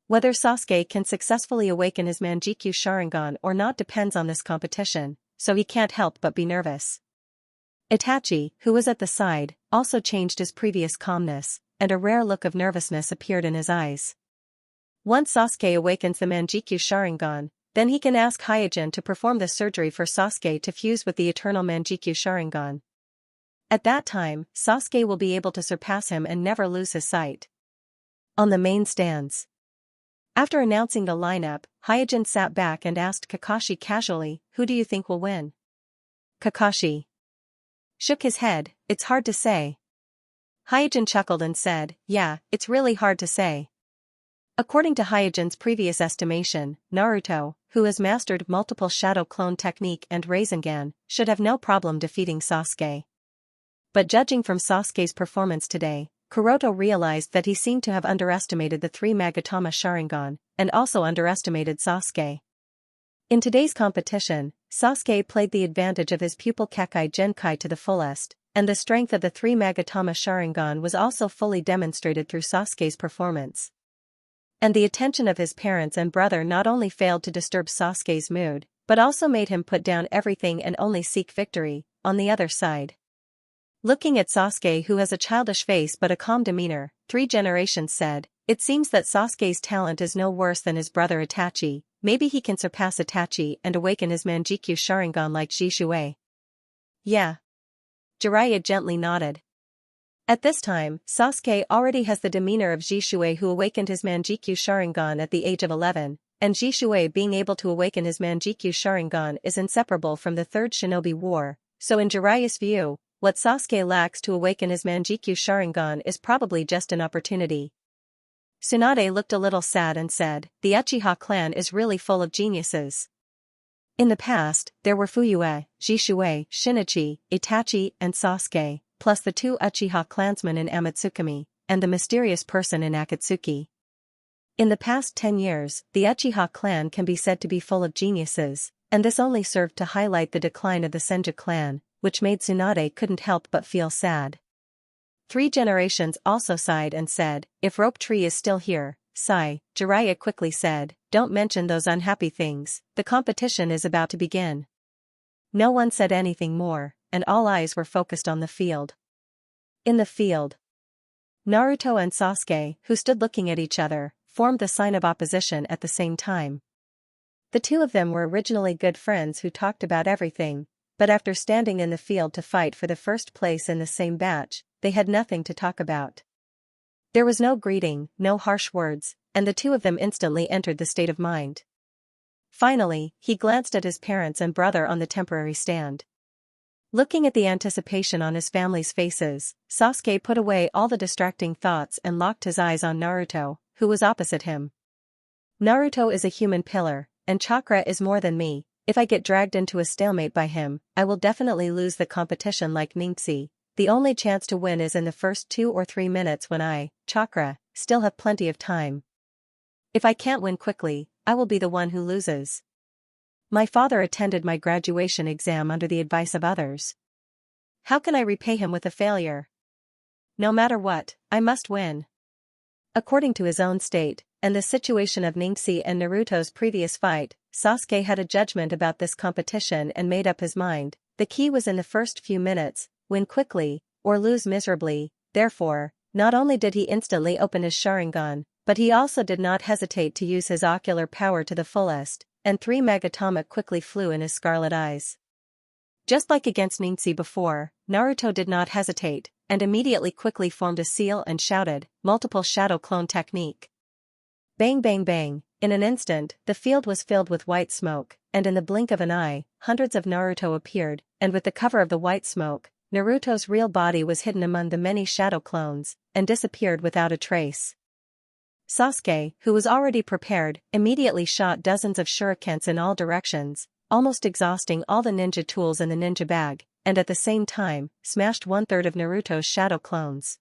Whether Sasuke can successfully awaken his Manjikyu Sharingan or not depends on this competition, so he can't help but be nervous. Itachi, who was at the side, also changed his previous calmness, and a rare look of nervousness appeared in his eyes. Once Sasuke awakens the Manjikyu Sharingan, then he can ask Hyojin to perform the surgery for Sasuke to fuse with the eternal Manjikyu Sharingan. At that time, Sasuke will be able to surpass him and never lose his sight. On the main stands. After announcing the lineup, Hyojin sat back and asked Kakashi casually, "Who do you think will win?" Kakashi shook his head, "It's hard to say." Hyojin chuckled and said, "Yeah, it's really hard to say." According to Hyojin's previous estimation, Naruto, who has mastered multiple shadow clone technique and Rasengan, should have no problem defeating Sasuke. But judging from Sasuke's performance today, Kuroto realized that he seemed to have underestimated the 3 Magatama Sharingan, and also underestimated Sasuke. In today's competition, Sasuke played the advantage of his pupil Kekkei Genkai to the fullest, and the strength of the 3 Magatama Sharingan was also fully demonstrated through Sasuke's performance. And the attention of his parents and brother not only failed to disturb Sasuke's mood, but also made him put down everything and only seek victory. On the other side, looking at Sasuke, who has a childish face but a calm demeanor, 3 Generations said, "It seems that Sasuke's talent is no worse than his brother Itachi. Maybe he can surpass Itachi and awaken his Manjikyu Sharingan like Jishuei." "Yeah." Jiraiya gently nodded. At this time, Sasuke already has the demeanor of Jishuei, who awakened his Manjikyu Sharingan at the age of 11, and Jishuei being able to awaken his Manjikyu Sharingan is inseparable from the Third Shinobi War, so in Jiraiya's view, what Sasuke lacks to awaken his Manjikyu Sharingan is probably just an opportunity. Tsunade looked a little sad and said, "The Uchiha clan is really full of geniuses. In the past, there were Fuyue, Jishuei, Shinichi, Itachi, and Sasuke, plus the 2 Uchiha clansmen in Amatsukami, and the mysterious person in Akatsuki. In the past 10 years, the Uchiha clan can be said to be full of geniuses, and this only served to highlight the decline of the Senju clan, which made Tsunade couldn't help but feel sad. 3 Generations also sighed and said, "If Rope Tree is still here." Sigh, Jiraiya quickly said, "Don't mention those unhappy things, the competition is about to begin." No one said anything more, and all eyes were focused on the field. In the field, Naruto and Sasuke, who stood looking at each other, formed the sign of opposition at the same time. The two of them were originally good friends who talked about everything, but after standing in the field to fight for the first place in the same batch, they had nothing to talk about. There was no greeting, no harsh words, and the two of them instantly entered the state of mind. Finally, he glanced at his parents and brother on the temporary stand. Looking at the anticipation on his family's faces, Sasuke put away all the distracting thoughts and locked his eyes on Naruto, who was opposite him. "Naruto is a human pillar, and chakra is more than me. If I get dragged into a stalemate by him, I will definitely lose the competition like Ningxi. The only chance to win is in the first 2 or 3 minutes when I, chakra, still have plenty of time. If I can't win quickly, I will be the one who loses. My father attended my graduation exam under the advice of others. How can I repay him with a failure? no matter what, I must win. According to his own state, and the situation of Xianxia and Naruto's previous fight, Sasuke had a judgment about this competition and made up his mind. The key was in the first few minutes, win quickly, or lose miserably. Therefore, not only did he instantly open his Sharingan, but he also did not hesitate to use his ocular power to the fullest, and 3 Magatama quickly flew in his scarlet eyes. Just like against Xianxia before, Naruto did not hesitate, and immediately quickly formed a seal and shouted, multiple shadow clone technique. Bang bang bang, in an instant, the field was filled with white smoke, and in the blink of an eye, hundreds of Naruto appeared, and with the cover of the white smoke, Naruto's real body was hidden among the many shadow clones, and disappeared without a trace. Sasuke, who was already prepared, immediately shot dozens of shurikens in all directions, almost exhausting all the ninja tools in the ninja bag, and at the same time, smashed 1/3 of Naruto's shadow clones.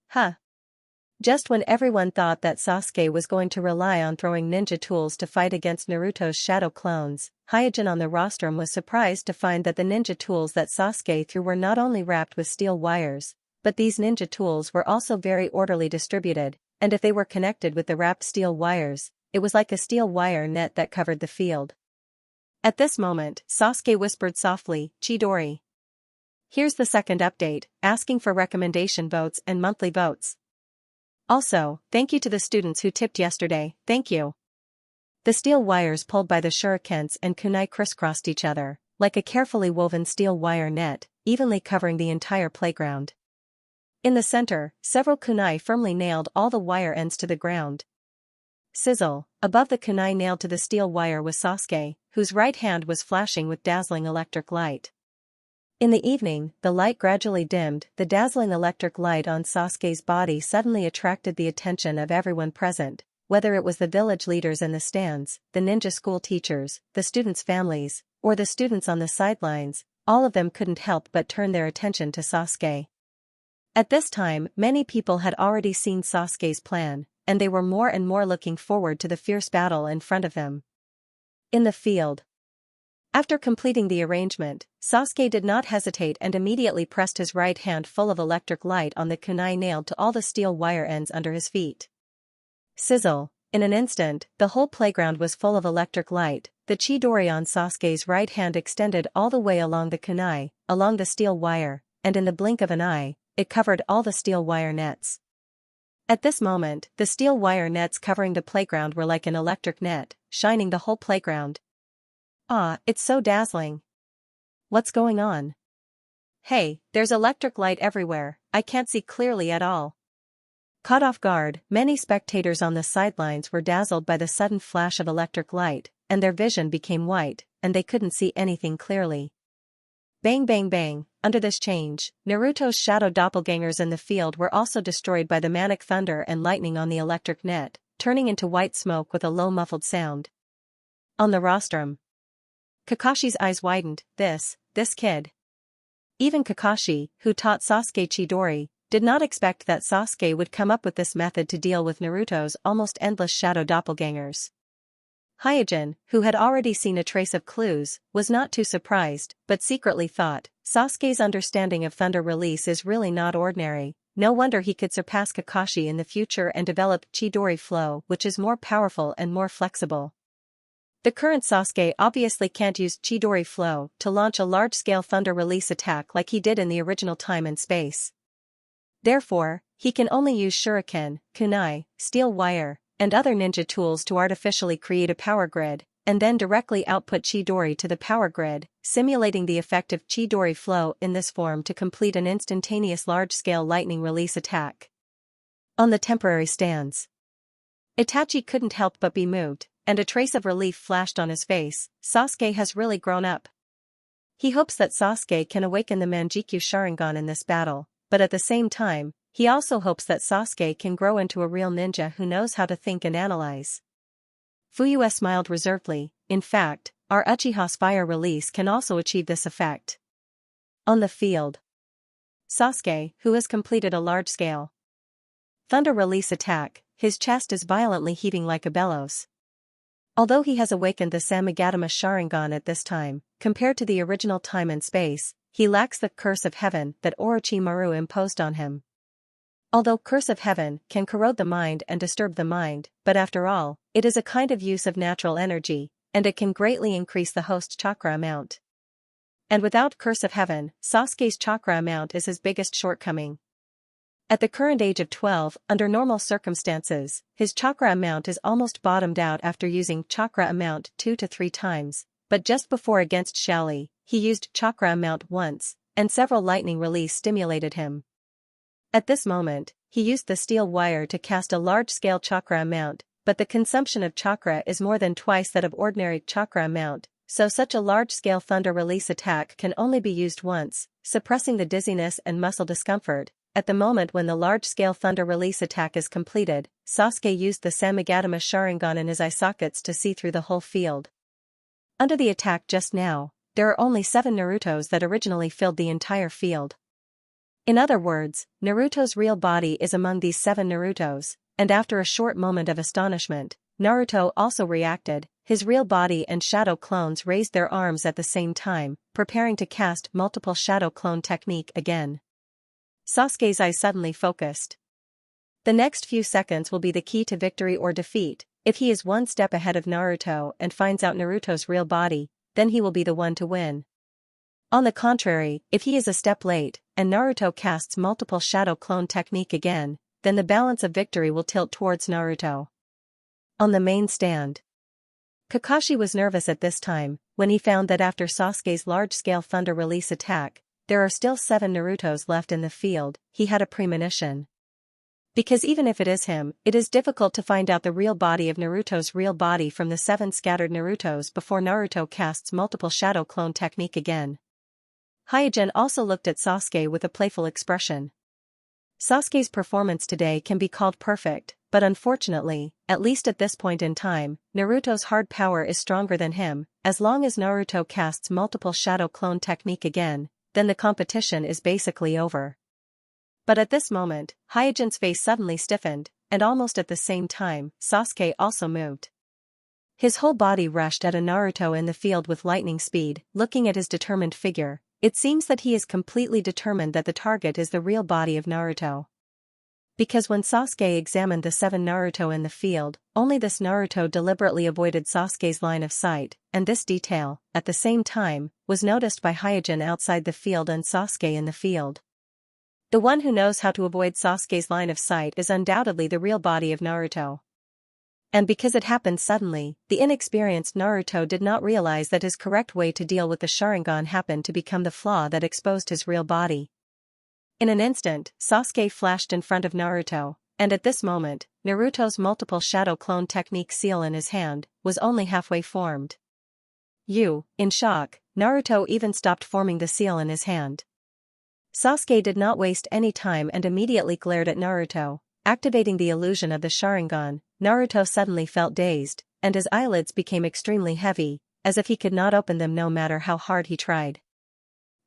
Huh. Just when everyone thought that Sasuke was going to rely on throwing ninja tools to fight against Naruto's shadow clones, Xianxia on the rostrum was surprised to find that the ninja tools that Sasuke threw were not only wrapped with steel wires, but these ninja tools were also very orderly distributed, and if they were connected with the wrapped steel wires, it was like a steel wire net that covered the field. At this moment, Sasuke whispered softly, Chidori. Here's the second update, asking for recommendation votes and monthly votes. Also, thank you to the students who tipped yesterday, thank you. The steel wires pulled by the shurikens and kunai crisscrossed each other, like a carefully woven steel wire net, evenly covering the entire playground. In the center, several kunai firmly nailed all the wire ends to the ground. Sizzle, above the kunai nailed to the steel wire was Sasuke, whose right hand was flashing with dazzling electric light. In the evening, the light gradually dimmed. The dazzling electric light on Sasuke's body suddenly attracted the attention of everyone present, whether it was the village leaders in the stands, the ninja school teachers, the students' families, or the students on the sidelines. All of them couldn't help but turn their attention to Sasuke. At this time, many people had already seen Sasuke's plan, and they were more and more looking forward to the fierce battle in front of them. In the field. After completing the arrangement, Sasuke did not hesitate and immediately pressed his right hand full of electric light on the kunai nailed to all the steel wire ends under his feet. Sizzle, in an instant, the whole playground was full of electric light. The Chidori on Sasuke's right hand extended all the way along the kunai, along the steel wire, and in the blink of an eye, it covered all the steel wire nets. At this moment, the steel wire nets covering the playground were like an electric net, shining the whole playground. Ah, it's so dazzling. What's going on? Hey, there's electric light everywhere, I can't see clearly at all. Caught off guard, many spectators on the sidelines were dazzled by the sudden flash of electric light, and their vision became white, and they couldn't see anything clearly. Bang bang bang, under this change, Naruto's shadow doppelgangers in the field were also destroyed by the manic thunder and lightning on the electric net, turning into white smoke with a low muffled sound. On the rostrum. Kakashi's eyes widened, this kid. Even Kakashi, who taught Sasuke Chidori, did not expect that Sasuke would come up with this method to deal with Naruto's almost endless shadow doppelgangers. Hyojin, who had already seen a trace of clues, was not too surprised, but secretly thought, Sasuke's understanding of thunder release is really not ordinary. No wonder he could surpass Kakashi in the future and develop Chidori flow, which is more powerful and more flexible. The current Sasuke obviously can't use Chidori flow to launch a large-scale thunder release attack like he did in the original time and space. Therefore, he can only use shuriken, kunai, steel wire, and other ninja tools to artificially create a power grid, and then directly output Chidori to the power grid, simulating the effect of Chidori flow in this form to complete an instantaneous large-scale lightning release attack. On the temporary stands. Itachi couldn't help but be moved, and a trace of relief flashed on his face. Sasuke has really grown up. He hopes that Sasuke can awaken the Manjikyu Sharingan in this battle, but at the same time, he also hopes that Sasuke can grow into a real ninja who knows how to think and analyze. Fuyue smiled reservedly. In fact, our Uchiha's fire release can also achieve this effect. On the field. Sasuke, who has completed a large-scale thunder release attack, his chest is violently heaving like a bellows. Although he has awakened the Samagatama Sharingan at this time, compared to the original time and space, he lacks the curse of heaven that Orochimaru imposed on him. Although Curse of Heaven can corrode the mind and disturb the mind, but after all, it is a kind of use of natural energy, and it can greatly increase the host chakra amount. And without Curse of Heaven, Sasuke's chakra amount is his biggest shortcoming. At the current age of 12, under normal circumstances, his chakra amount is almost bottomed out after using chakra amount 2 to 3 times, but just before against Xiaoli, he used chakra amount once, and several lightning release stimulated him. At this moment, he used the steel wire to cast a large-scale chakra amount, but the consumption of chakra is more than twice that of ordinary chakra amount, so such a large-scale thunder release attack can only be used once, suppressing the dizziness and muscle discomfort. At the moment when the large-scale thunder release attack is completed, Sasuke used the Samagatama Sharingan in his eye sockets to see through the whole field. Under the attack just now, there are only 7 Narutos that originally filled the entire field. In other words, Naruto's real body is among these 7 Narutos, and after a short moment of astonishment, Naruto also reacted. His real body and shadow clones raised their arms at the same time, preparing to cast multiple shadow clone technique again. Sasuke's eyes suddenly focused. The next few seconds will be the key to victory or defeat. If he is one step ahead of Naruto and finds out Naruto's real body, then he will be the one to win. On the contrary, if he is a step late, and Naruto casts multiple shadow clone technique again, then the balance of victory will tilt towards Naruto. On the main stand. Kakashi was nervous at this time, when he found that after Sasuke's large-scale thunder release attack, there are still 7 Narutos left in the field. He had a premonition. Because even if it is him, it is difficult to find out the real body of Naruto's real body from the 7 scattered Narutos before Naruto casts multiple shadow clone technique again. Hyugen also looked at Sasuke with a playful expression. Sasuke's performance today can be called perfect, but unfortunately, at least at this point in time, Naruto's hard power is stronger than him. As long as Naruto casts multiple shadow clone technique again, then the competition is basically over. But at this moment, Hyugen's face suddenly stiffened, and almost at the same time, Sasuke also moved. His whole body rushed at a Naruto in the field with lightning speed. Looking at his determined figure, it seems that he is completely determined that the target is the real body of Naruto. Because when Sasuke examined the 7 Naruto in the field, only this Naruto deliberately avoided Sasuke's line of sight, and this detail, at the same time, was noticed by Hyugen outside the field and Sasuke in the field. The one who knows how to avoid Sasuke's line of sight is undoubtedly the real body of Naruto. And because it happened suddenly, the inexperienced Naruto did not realize that his correct way to deal with the Sharingan happened to become the flaw that exposed his real body. In an instant, Sasuke flashed in front of Naruto, and at this moment, Naruto's multiple shadow clone technique seal in his hand was only halfway formed. In shock, Naruto even stopped forming the seal in his hand. Sasuke did not waste any time and immediately glared at Naruto, activating the illusion of the Sharingan. Naruto suddenly felt dazed, and his eyelids became extremely heavy, as if he could not open them no matter how hard he tried.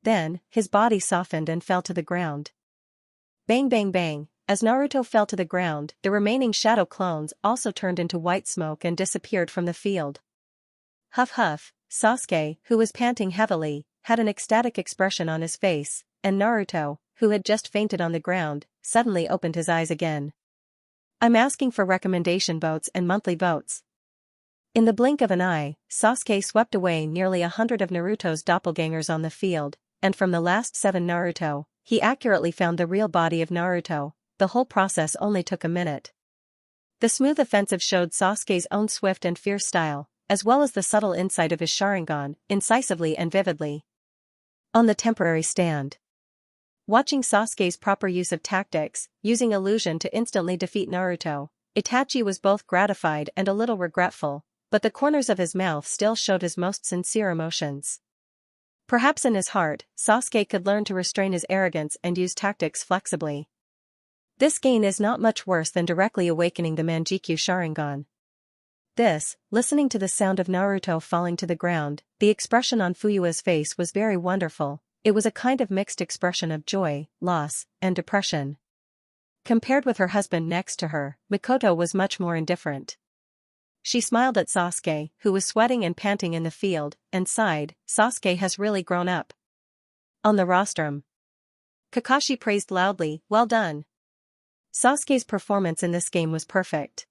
Then, his body softened and fell to the ground. Bang bang bang, as Naruto fell to the ground, the remaining shadow clones also turned into white smoke and disappeared from the field. Huff huff, Sasuke, who was panting heavily, had an ecstatic expression on his face, and Naruto, who had just fainted on the ground, suddenly opened his eyes again. I'm asking for recommendation votes and monthly votes. In the blink of an eye, Sasuke swept away nearly 100 of Naruto's doppelgangers on the field, and from the last 7 Naruto, he accurately found the real body of Naruto. The whole process only took a minute. The smooth offensive showed Sasuke's own swift and fierce style, as well as the subtle insight of his Sharingan, incisively and vividly. On the temporary stand. Watching Sasuke's proper use of tactics, using illusion to instantly defeat Naruto, Itachi was both gratified and a little regretful, but the corners of his mouth still showed his most sincere emotions. Perhaps in his heart, Sasuke could learn to restrain his arrogance and use tactics flexibly. This gain is not much worse than directly awakening the Manjikyu Sharingan. Listening to the sound of Naruto falling to the ground, the expression on Fuyua's face was very wonderful. It was a kind of mixed expression of joy, loss, and depression. Compared with her husband next to her, Mikoto was much more indifferent. She smiled at Sasuke, who was sweating and panting in the field, and sighed. Sasuke has really grown up. On the rostrum, Kakashi praised loudly, well done. Sasuke's performance in this game was perfect.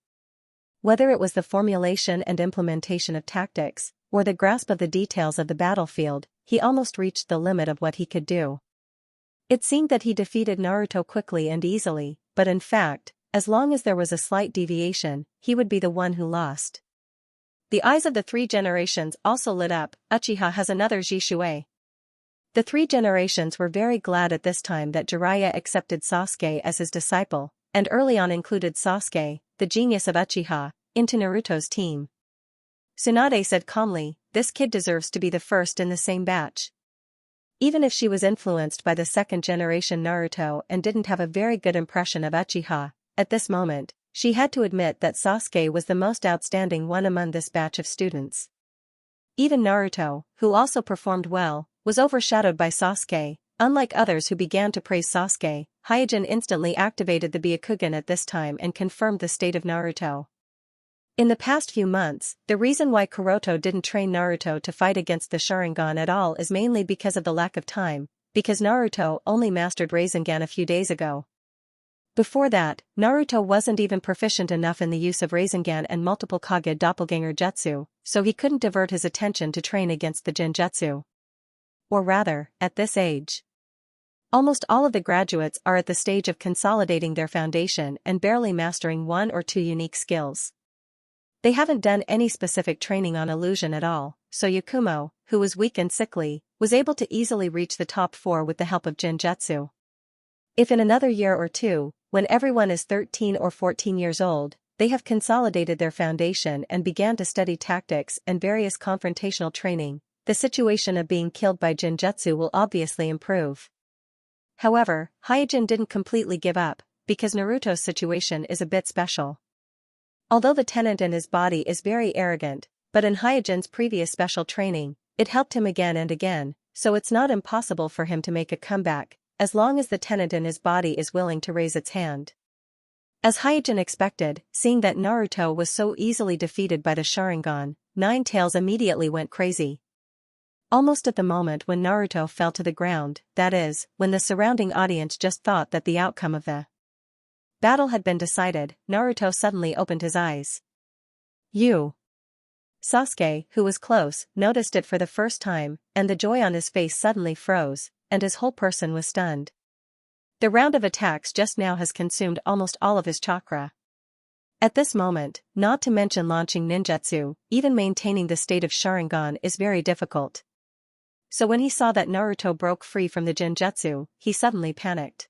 Whether it was the formulation and implementation of tactics, or the grasp of the details of the battlefield, he almost reached the limit of what he could do. It seemed that he defeated Naruto quickly and easily, but in fact, as long as there was a slight deviation, he would be the one who lost. The eyes of the three generations also lit up. Uchiha has another Jishui. The three generations were very glad at this time that Jiraiya accepted Sasuke as his disciple, and early on included Sasuke, the genius of Uchiha, into Naruto's team. Tsunade said calmly, "This kid deserves to be the first in the same batch." Even if she was influenced by the second-generation Naruto and didn't have a very good impression of Uchiha, at this moment, she had to admit that Sasuke was the most outstanding one among this batch of students. Even Naruto, who also performed well, was overshadowed by Sasuke. Unlike others who began to praise Sasuke, Hyuujin instantly activated the Byakugan at this time and confirmed the state of Naruto. In the past few months, the reason why Kuroto didn't train Naruto to fight against the Sharingan at all is mainly because of the lack of time, because Naruto only mastered Rasengan a few days ago. Before that, Naruto wasn't even proficient enough in the use of Rasengan and multiple Kage doppelganger jutsu, so he couldn't divert his attention to train against the Genjutsu. Or rather, at this age, almost all of the graduates are at the stage of consolidating their foundation and barely mastering one or two unique skills. They haven't done any specific training on illusion at all, so Yakumo, who was weak and sickly, was able to easily reach the top 4 with the help of Genjutsu. If in another year or two, when everyone is 13 or 14 years old, they have consolidated their foundation and began to study tactics and various confrontational training, the situation of being killed by Genjutsu will obviously improve. However, Hyuujin didn't completely give up, because Naruto's situation is a bit special. Although the tenant in his body is very arrogant, but in Hyuujin's previous special training, it helped him again and again, so it's not impossible for him to make a comeback, as long as the tenant in his body is willing to raise its hand. As Hyuujin expected, seeing that Naruto was so easily defeated by the Sharingan, Nine Tails immediately went crazy. Almost at the moment when Naruto fell to the ground, that is, when the surrounding audience just thought that the outcome of the battle had been decided, Naruto suddenly opened his eyes. "You." Sasuke, who was close, noticed it for the first time, and the joy on his face suddenly froze, and his whole person was stunned. The round of attacks just now has consumed almost all of his chakra. At this moment, not to mention launching ninjutsu, even maintaining the state of Sharingan is very difficult. So when he saw that Naruto broke free from the Genjutsu, he suddenly panicked.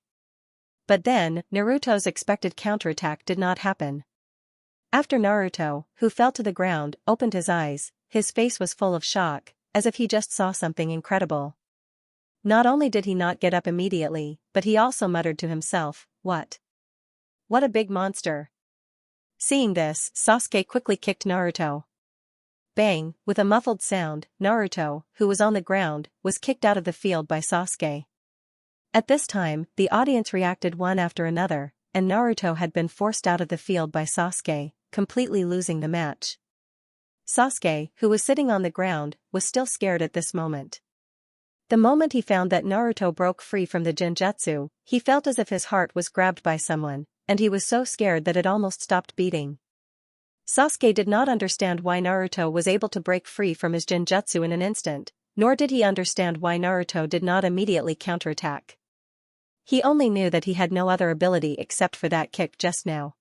But then, Naruto's expected counterattack did not happen. After Naruto, who fell to the ground, opened his eyes, his face was full of shock, as if he just saw something incredible. Not only did he not get up immediately, but he also muttered to himself, "What? What a big monster." Seeing this, Sasuke quickly kicked Naruto. Bang, with a muffled sound, Naruto, who was on the ground, was kicked out of the field by Sasuke. At this time, the audience reacted one after another, and Naruto had been forced out of the field by Sasuke, completely losing the match. Sasuke, who was sitting on the ground, was still scared at this moment. The moment he found that Naruto broke free from the Genjutsu, he felt as if his heart was grabbed by someone, and he was so scared that it almost stopped beating. Sasuke did not understand why Naruto was able to break free from his Genjutsu in an instant, nor did he understand why Naruto did not immediately counterattack. He only knew that he had no other ability except for that kick just now.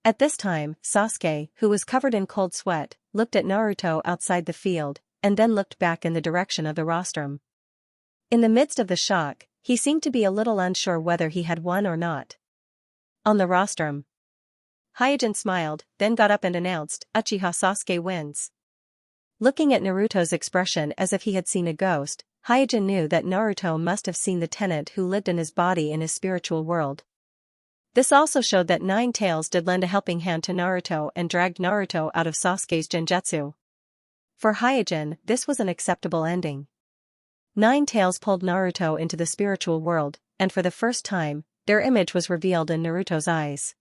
At this time, Sasuke, who was covered in cold sweat, looked at Naruto outside the field, and then looked back in the direction of the rostrum. In the midst of the shock, he seemed to be a little unsure whether he had won or not. On the rostrum, Hyuujin smiled, then got up and announced, "Uchiha Sasuke wins." Looking at Naruto's expression as if he had seen a ghost, Hyuujin knew that Naruto must have seen the tenant who lived in his body in his spiritual world. This also showed that Nine Tails did lend a helping hand to Naruto and dragged Naruto out of Sasuke's Genjutsu. For Hyuujin, this was an acceptable ending. Nine Tails pulled Naruto into the spiritual world, and for the first time, their image was revealed in Naruto's eyes.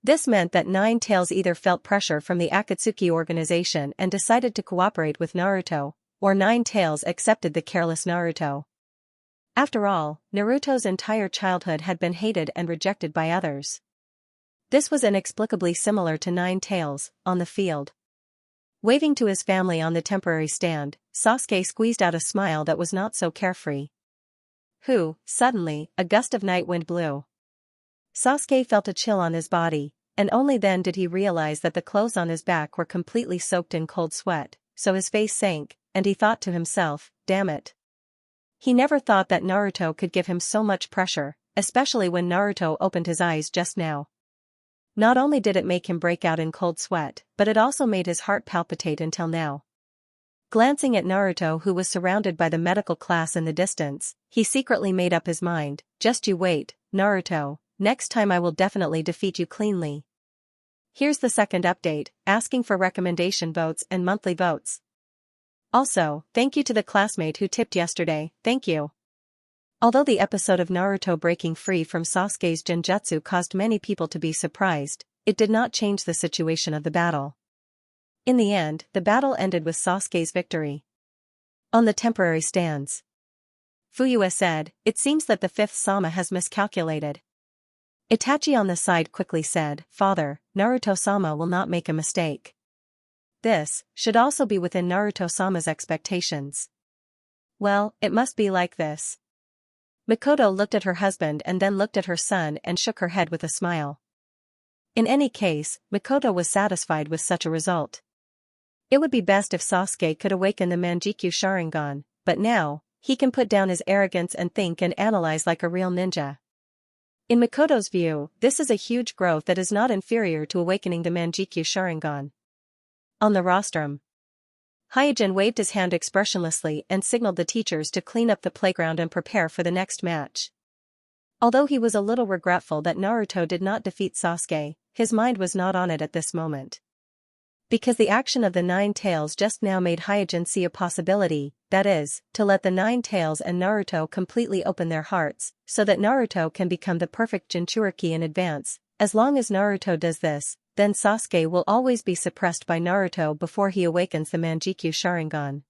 This meant that Nine Tails either felt pressure from the Akatsuki organization and decided to cooperate with Naruto, or Nine Tails accepted the careless Naruto. After all, Naruto's entire childhood had been hated and rejected by others. This was inexplicably similar to Nine Tails, on the field. Waving to his family on the temporary stand, Sasuke squeezed out a smile that was not so carefree. Suddenly, a gust of night wind blew. Sasuke felt a chill on his body, and only then did he realize that the clothes on his back were completely soaked in cold sweat, so his face sank, and he thought to himself, damn it. He never thought that Naruto could give him so much pressure, especially when Naruto opened his eyes just now. Not only did it make him break out in cold sweat, but it also made his heart palpitate until now. Glancing at Naruto, who was surrounded by the medical class in the distance, he secretly made up his mind, just you wait, Naruto, next time I will definitely defeat you cleanly. Here's the second update, asking for recommendation votes and monthly votes. Also, thank you to the classmate who tipped yesterday, thank you. Although the episode of Naruto breaking free from Sasuke's genjutsu caused many people to be surprised, it did not change the situation of the battle. In the end, the battle ended with Sasuke's victory. On the temporary stands, Fuyue said, "It seems that the fifth Sama has miscalculated." Itachi on the side quickly said, "Father, Naruto-sama will not make a mistake. This should also be within Naruto-sama's expectations." Well, it must be like this. Mikoto looked at her husband and then looked at her son and shook her head with a smile. In any case, Mikoto was satisfied with such a result. It would be best if Sasuke could awaken the Manjikyu Sharingan, but now, he can put down his arrogance and think and analyze like a real ninja. In Mikoto's view, this is a huge growth that is not inferior to awakening the Manjikyu Sharingan. On the rostrum, Hyojin waved his hand expressionlessly and signaled the teachers to clean up the playground and prepare for the next match. Although he was a little regretful that Naruto did not defeat Sasuke, his mind was not on it at this moment. Because the action of the Nine Tails just now made Hyojin see a possibility, that is, to let the Nine Tails and Naruto completely open their hearts, so that Naruto can become the perfect Jinchuriki in advance. As long as Naruto does this, then Sasuke will always be suppressed by Naruto before he awakens the Manjikyu Sharingan.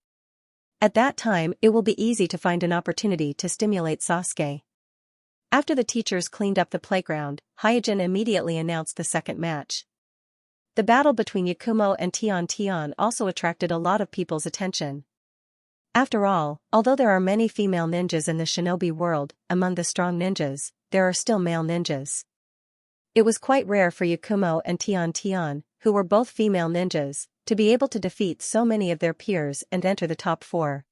At that time, it will be easy to find an opportunity to stimulate Sasuke. After the teachers cleaned up the playground, Hyojin immediately announced the second match. The battle between Yakumo and Tian also attracted a lot of people's attention. After all, although there are many female ninjas in the shinobi world, among the strong ninjas, there are still male ninjas. It was quite rare for Yakumo and Tian, who were both female ninjas, to be able to defeat so many of their peers and enter the top 4.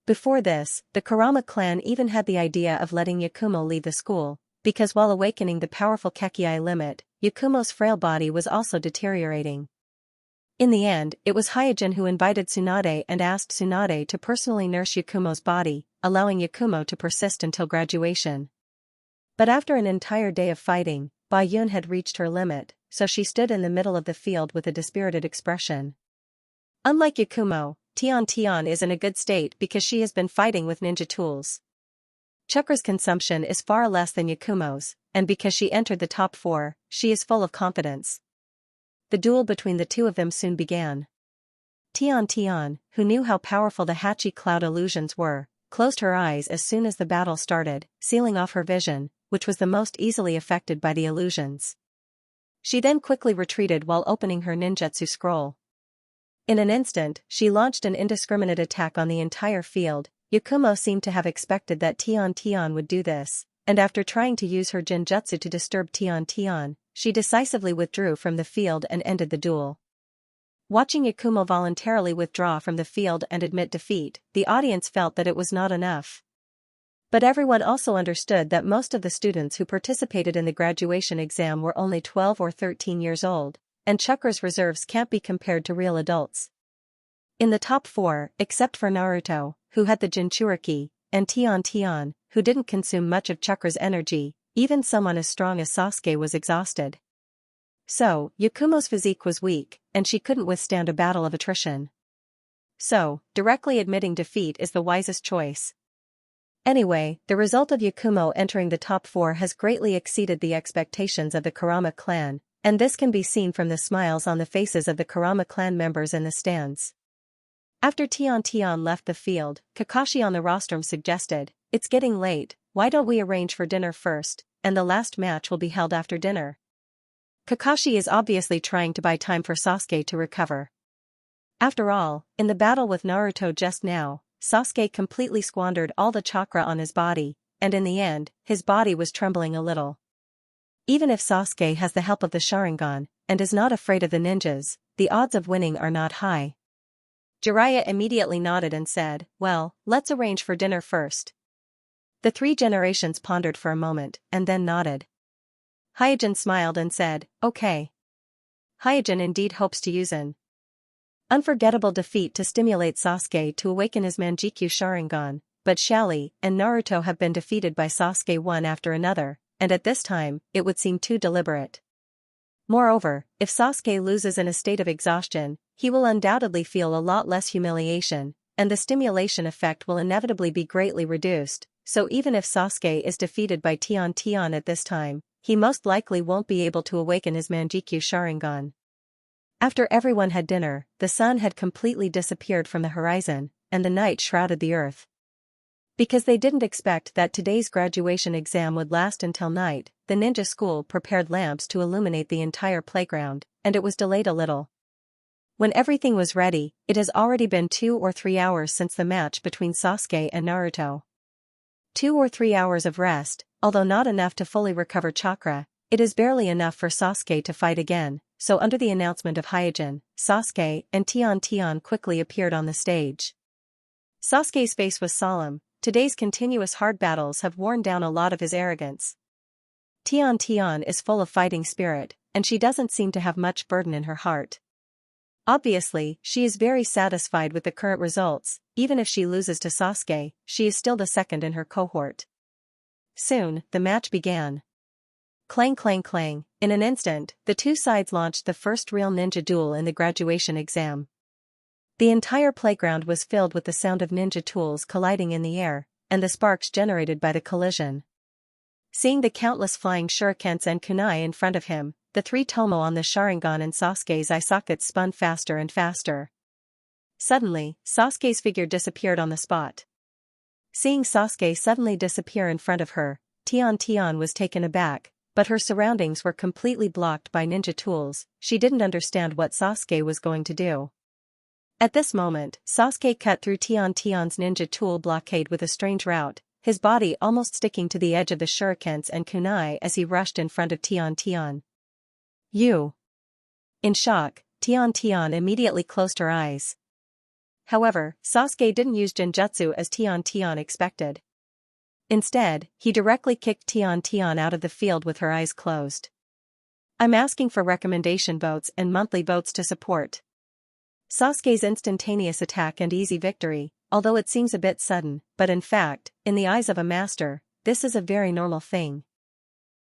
Before this, the Kurama clan even had the idea of letting Yakumo leave the school, because while awakening the powerful Kekkei limit, Yakumo's frail body was also deteriorating. In the end, it was Hyojin who invited Tsunade and asked Tsunade to personally nurse Yakumo's body, allowing Yakumo to persist until graduation. But after an entire day of fighting, Ba-Yun had reached her limit, so she stood in the middle of the field with a dispirited expression. Unlike Yakumo, Tian is in a good state because she has been fighting with ninja tools. Chakra's consumption is far less than Yakumo's, and because she entered the top 4, she is full of confidence. The duel between the two of them soon began. Tian, who knew how powerful the Hachi cloud illusions were, closed her eyes as soon as the battle started, sealing off her vision, which was the most easily affected by the illusions. She then quickly retreated while opening her ninjutsu scroll. In an instant, she launched an indiscriminate attack on the entire field. Yakumo seemed to have expected that Tian would do this, and after trying to use her genjutsu to disturb Tian, she decisively withdrew from the field and ended the duel. Watching Yakumo voluntarily withdraw from the field and admit defeat, the audience felt that it was not enough. But everyone also understood that most of the students who participated in the graduation exam were only 12 or 13 years old, and Chakra's reserves can't be compared to real adults. In the top 4, except for Naruto, who had the Jinchuriki, and Tian, who didn't consume much of Chakra's energy, even someone as strong as Sasuke was exhausted. So, Yakumo's physique was weak, and she couldn't withstand a battle of attrition. So, directly admitting defeat is the wisest choice. Anyway, the result of Yakumo entering the top 4 has greatly exceeded the expectations of the Kurama clan, and this can be seen from the smiles on the faces of the Kurama clan members in the stands. After Tian left the field, Kakashi on the rostrum suggested, it's getting late, why don't we arrange for dinner first, and the last match will be held after dinner. Kakashi is obviously trying to buy time for Sasuke to recover. After all, in the battle with Naruto just now, Sasuke completely squandered all the chakra on his body, and in the end, his body was trembling a little. Even if Sasuke has the help of the Sharingan, and is not afraid of the ninjas, the odds of winning are not high. Jiraiya immediately nodded and said, well, let's arrange for dinner first. The three generations pondered for a moment, and then nodded. Hyojin smiled and said, okay. Hyojin indeed hopes to use an unforgettable defeat to stimulate Sasuke to awaken his Manjikyu Sharingan, but Xiali and Naruto have been defeated by Sasuke one after another, and at this time, it would seem too deliberate. Moreover, if Sasuke loses in a state of exhaustion, he will undoubtedly feel a lot less humiliation, and the stimulation effect will inevitably be greatly reduced, so even if Sasuke is defeated by Xianxia at this time, he most likely won't be able to awaken his Manjikyu Sharingan. After everyone had dinner, the sun had completely disappeared from the horizon, and the night shrouded the earth. Because they didn't expect that today's graduation exam would last until night, the ninja school prepared lamps to illuminate the entire playground, and it was delayed a little. When everything was ready, it has already been 2 or 3 hours since the match between Sasuke and Naruto. 2 or 3 hours of rest, although not enough to fully recover chakra, it is barely enough for Sasuke to fight again, so under the announcement of Hyojin, Sasuke and Xianxia quickly appeared on the stage. Sasuke's face was solemn. Today's continuous hard battles have worn down a lot of his arrogance. Xianxia is full of fighting spirit, and she doesn't seem to have much burden in her heart. Obviously, she is very satisfied with the current results. Even if she loses to Sasuke, she is still the second in her cohort. Soon, the match began. Clang clang clang, in an instant, the two sides launched the first real ninja duel in the graduation exam. The entire playground was filled with the sound of ninja tools colliding in the air, and the sparks generated by the collision. Seeing the countless flying shurikens and kunai in front of him, the three tomo on the Sharingan and Sasuke's eye sockets spun faster and faster. Suddenly, Sasuke's figure disappeared on the spot. Seeing Sasuke suddenly disappear in front of her, Xianxia was taken aback, but her surroundings were completely blocked by ninja tools. She didn't understand what Sasuke was going to do. At this moment, Sasuke cut through Xianxia's ninja tool blockade with a strange route, his body almost sticking to the edge of the shurikens and kunai as he rushed in front of Xianxia. You! In shock, Xianxia immediately closed her eyes. However, Sasuke didn't use Genjutsu as Xianxia expected. Instead, he directly kicked Xianxia out of the field with her eyes closed. I'm asking for recommendation votes and monthly votes to support Sasuke's instantaneous attack and easy victory, although it seems a bit sudden, but in fact, in the eyes of a master, this is a very normal thing.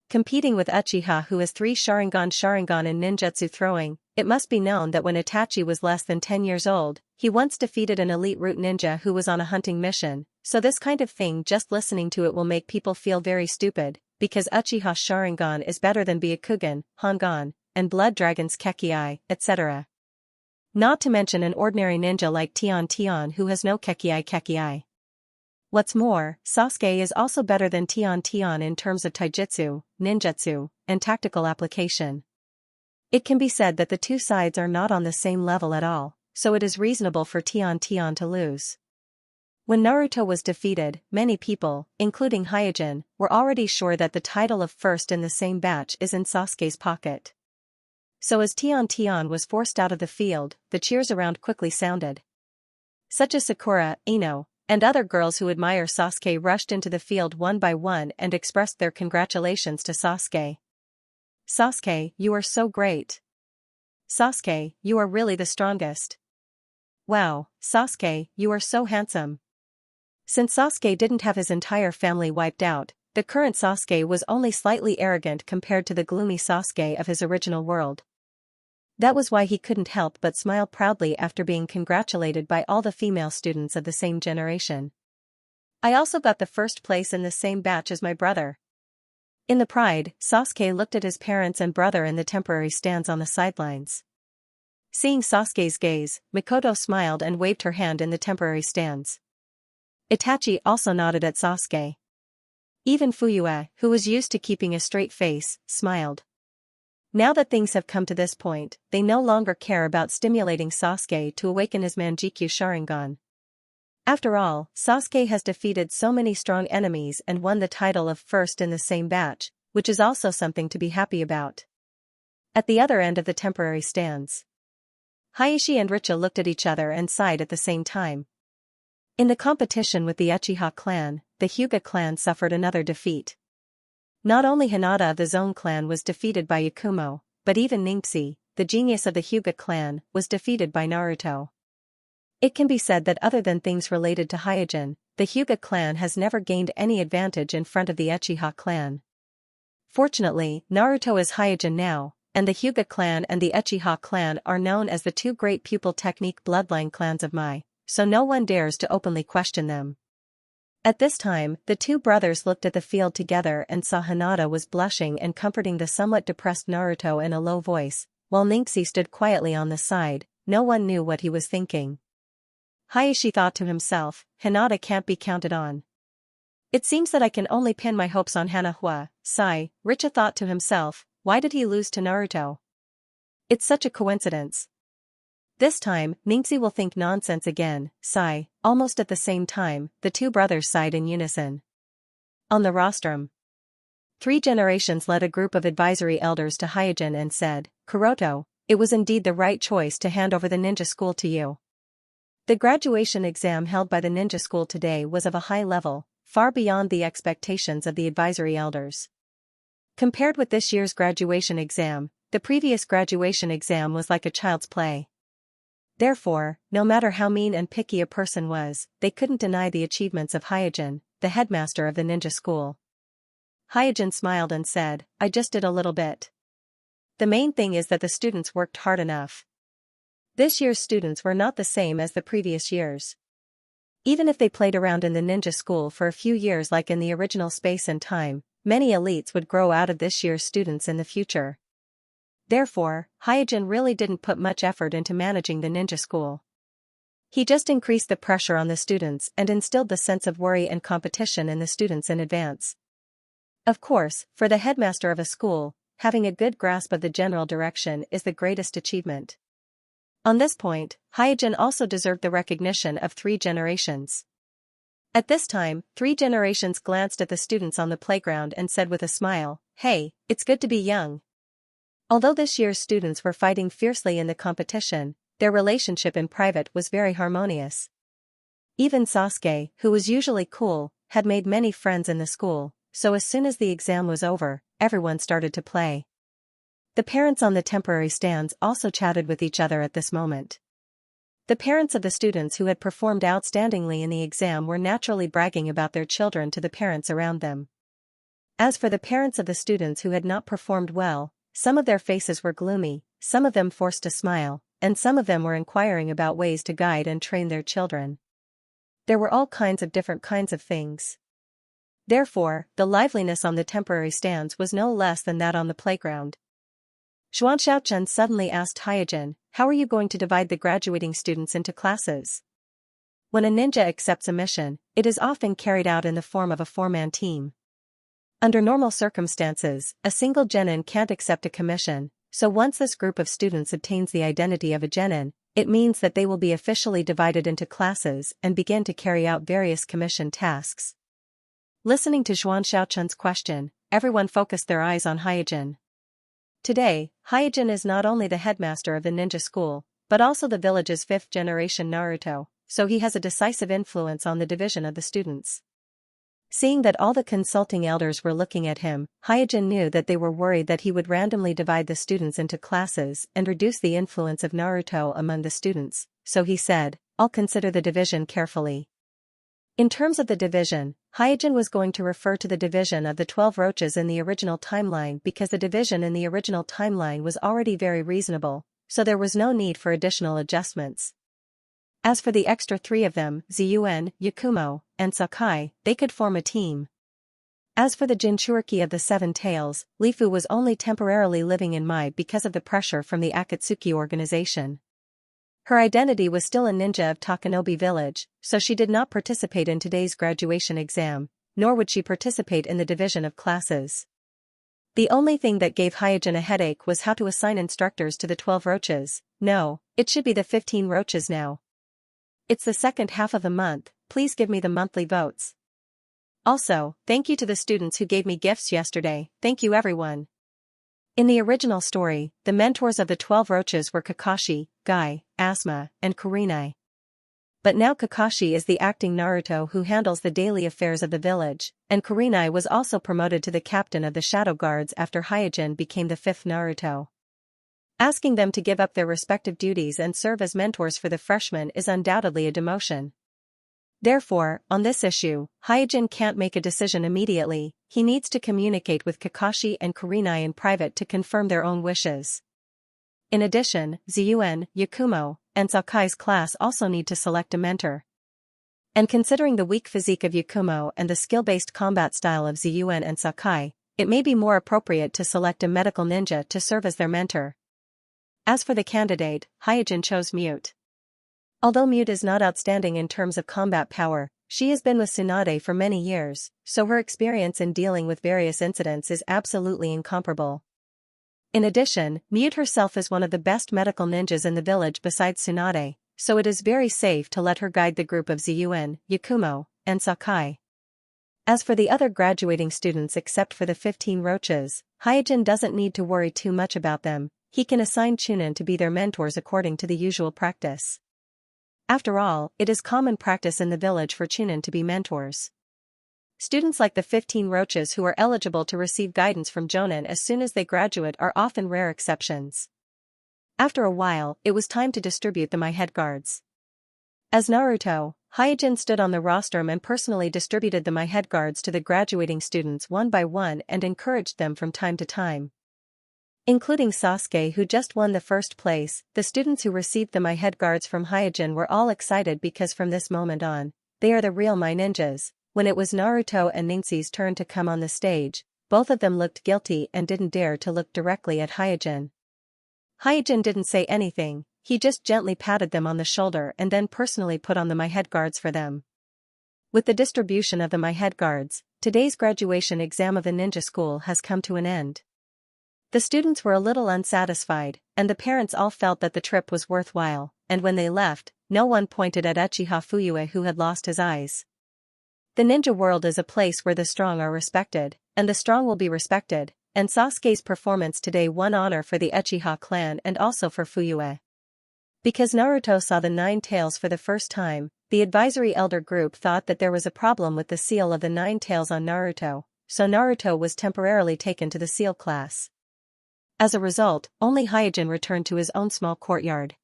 Competing with Uchiha who has 3 Sharingan in ninjutsu throwing, it must be known that when Itachi was less than 10 years old, he once defeated an elite root ninja who was on a hunting mission, so this kind of thing just listening to it will make people feel very stupid, because Uchiha's Sharingan is better than Byakugan, Hongan, and Blood Dragon's Kekii, etc. Not to mention an ordinary ninja like Xianxia who has no Kekii. What's more, Sasuke is also better than Xianxia in terms of taijutsu, ninjutsu, and tactical application. It can be said that the two sides are not on the same level at all, so it is reasonable for Xianxia to lose. When Naruto was defeated, many people, including Hyojin, were already sure that the title of first in the same batch is in Sasuke's pocket. So as Xianxia was forced out of the field, the cheers around quickly sounded. Such as Sakura, Ino, and other girls who admire Sasuke rushed into the field one by one and expressed their congratulations to Sasuke. Sasuke, you are so great. Sasuke, you are really the strongest. Wow, Sasuke, you are so handsome. Since Sasuke didn't have his entire family wiped out, the current Sasuke was only slightly arrogant compared to the gloomy Sasuke of his original world. That was why he couldn't help but smile proudly after being congratulated by all the female students of the same generation. I also got the first place in the same batch as my brother. In the pride, Sasuke looked at his parents and brother in the temporary stands on the sidelines. Seeing Sasuke's gaze, Mikoto smiled and waved her hand in the temporary stands. Itachi also nodded at Sasuke. Even Fuyue, who was used to keeping a straight face, smiled. Now that things have come to this point, they no longer care about stimulating Sasuke to awaken his Manjikyu Sharingan. After all, Sasuke has defeated so many strong enemies and won the title of first in the same batch, which is also something to be happy about. At the other end of the temporary stands, Heiichi and Richa looked at each other and sighed at the same time. In the competition with the Uchiha clan, the Hyuga clan suffered another defeat. Not only Hinata of the Zone clan was defeated by Yakumo, but even Ningxi, the genius of the Hyuga clan, was defeated by Naruto. It can be said that other than things related to Hyuga, the Hyuga clan has never gained any advantage in front of the Uchiha clan. Fortunately, Naruto is Hyuga now, and the Hyuga clan and the Uchiha clan are known as the two great pupil technique bloodline clans of Mai, so no one dares to openly question them. At this time, the two brothers looked at the field together and saw Hinata was blushing and comforting the somewhat depressed Naruto in a low voice, while Ningxi stood quietly on the side. No one knew what he was thinking. Heiichi thought to himself, Hinata can't be counted on. It seems that I can only pin my hopes on Hanahua. Sigh. Richa thought to himself, why did he lose to Naruto? It's such a coincidence. This time, Ningxi will think nonsense again. Sigh. Almost at the same time, the two brothers sighed in unison. On the rostrum, 3 generations led a group of advisory elders to Hyuga and said, Kuroto, it was indeed the right choice to hand over the ninja school to you. The graduation exam held by the ninja school today was of a high level, far beyond the expectations of the advisory elders. Compared with this year's graduation exam, the previous graduation exam was like a child's play. Therefore, no matter how mean and picky a person was, they couldn't deny the achievements of Hyuga, the headmaster of the ninja school. Hyuga smiled and said, I just did a little bit. The main thing is that the students worked hard enough. This year's students were not the same as the previous years. Even if they played around in the ninja school for a few years like in the original Space and Time, many elites would grow out of this year's students in the future. Therefore, Hyuga really didn't put much effort into managing the ninja school. He just increased the pressure on the students and instilled the sense of worry and competition in the students in advance. Of course, for the headmaster of a school, having a good grasp of the general direction is the greatest achievement. On this point, Hyuga also deserved the recognition of 3 generations. At this time, 3 generations glanced at the students on the playground and said with a smile, Hey, it's good to be young. Although this year's students were fighting fiercely in the competition, their relationship in private was very harmonious. Even Sasuke, who was usually cool, had made many friends in the school, so as soon as the exam was over, everyone started to play. The parents on the temporary stands also chatted with each other at this moment. The parents of the students who had performed outstandingly in the exam were naturally bragging about their children to the parents around them. As for the parents of the students who had not performed well, some of their faces were gloomy, some of them forced a smile, and some of them were inquiring about ways to guide and train their children. There were all kinds of different kinds of things. Therefore, the liveliness on the temporary stands was no less than that on the playground. Xianxia suddenly asked Hyuga, how are you going to divide the graduating students into classes? When a ninja accepts a mission, it is often carried out in the form of a 4-man team. Under normal circumstances, a single genin can't accept a commission, so once this group of students obtains the identity of a genin, it means that they will be officially divided into classes and begin to carry out various commission tasks. Listening to Xianxia's question, everyone focused their eyes on Hyuga. Today, Hyuga is not only the headmaster of the ninja school, but also the village's 5th generation Naruto, so he has a decisive influence on the division of the students. Seeing that all the consulting elders were looking at him, Hyuga knew that they were worried that he would randomly divide the students into classes and reduce the influence of Naruto among the students, so he said, I'll consider the division carefully. In terms of the division, Hyuga was going to refer to the division of the 12 roaches in the original timeline because the division in the original timeline was already very reasonable, so there was no need for additional adjustments. As for the extra 3 of them, Ziyuan, Yakumo, and Sakai, they could form a team. As for the Jinchuriki of the 7 tails, Lifu was only temporarily living in Mai because of the pressure from the Akatsuki organization. Her identity was still a ninja of Takanobi Village, so she did not participate in today's graduation exam, nor would she participate in the division of classes. The only thing that gave Hyojin a headache was how to assign instructors to the 12 roaches. No, it should be the 15 roaches now. It's the second half of the month, please give me the monthly votes. Also, thank you to the students who gave me gifts yesterday, thank you everyone. In the original story, the mentors of the 12 roaches were Kakashi, Guy, Asuma, and Kurenai. But now Kakashi is the acting Naruto who handles the daily affairs of the village, and Kurenai was also promoted to the captain of the Shadow Guards after Hyojin became the 5th Naruto. Asking them to give up their respective duties and serve as mentors for the freshmen is undoubtedly a demotion. Therefore, on this issue, Hyojin can't make a decision immediately, he needs to communicate with Kakashi and Kurenai in private to confirm their own wishes. In addition, Zuyuan, Yakumo, and Sakai's class also need to select a mentor. And considering the weak physique of Yakumo and the skill-based combat style of Zuyuan and Sakai, it may be more appropriate to select a medical ninja to serve as their mentor. As for the candidate, Hyojin chose Mute. Although Mute is not outstanding in terms of combat power, she has been with Tsunade for many years, so her experience in dealing with various incidents is absolutely incomparable. In addition, Mute herself is one of the best medical ninjas in the village besides Tsunade, so it is very safe to let her guide the group of Zuyuan, Yakumo, and Sakai. As for the other graduating students except for the 15 roaches, Hyojin doesn't need to worry too much about them, he can assign Chunin to be their mentors according to the usual practice. After all, it is common practice in the village for Chunin to be mentors. Students like the 15 roaches who are eligible to receive guidance from Jonin as soon as they graduate are often rare exceptions. After a while, it was time to distribute the My Head Guards. As Naruto, Hyojin stood on the rostrum and personally distributed the My Head Guards to the graduating students one by one and encouraged them from time to time. Including Sasuke who just won the first place, the students who received the My Head Guards from Hyojin were all excited because from this moment on, they are the real My Ninjas. When it was Naruto and Ningxi's turn to come on the stage, both of them looked guilty and didn't dare to look directly at Hyojin. Hyojin didn't say anything, he just gently patted them on the shoulder and then personally put on the My Head Guards for them. With the distribution of the My Head Guards, today's graduation exam of the ninja school has come to an end. The students were a little unsatisfied, and the parents all felt that the trip was worthwhile, and when they left, no one pointed at Uchiha Fuyue who had lost his eyes. The ninja world is a place where the strong are respected, and the strong will be respected, and Sasuke's performance today won honor for the Uchiha clan and also for Fuyue. Because Naruto saw the 9 tails for the first time, the advisory elder group thought that there was a problem with the seal of the 9 tails on Naruto, so Naruto was temporarily taken to the seal class. As a result, only Hyojin returned to his own small courtyard.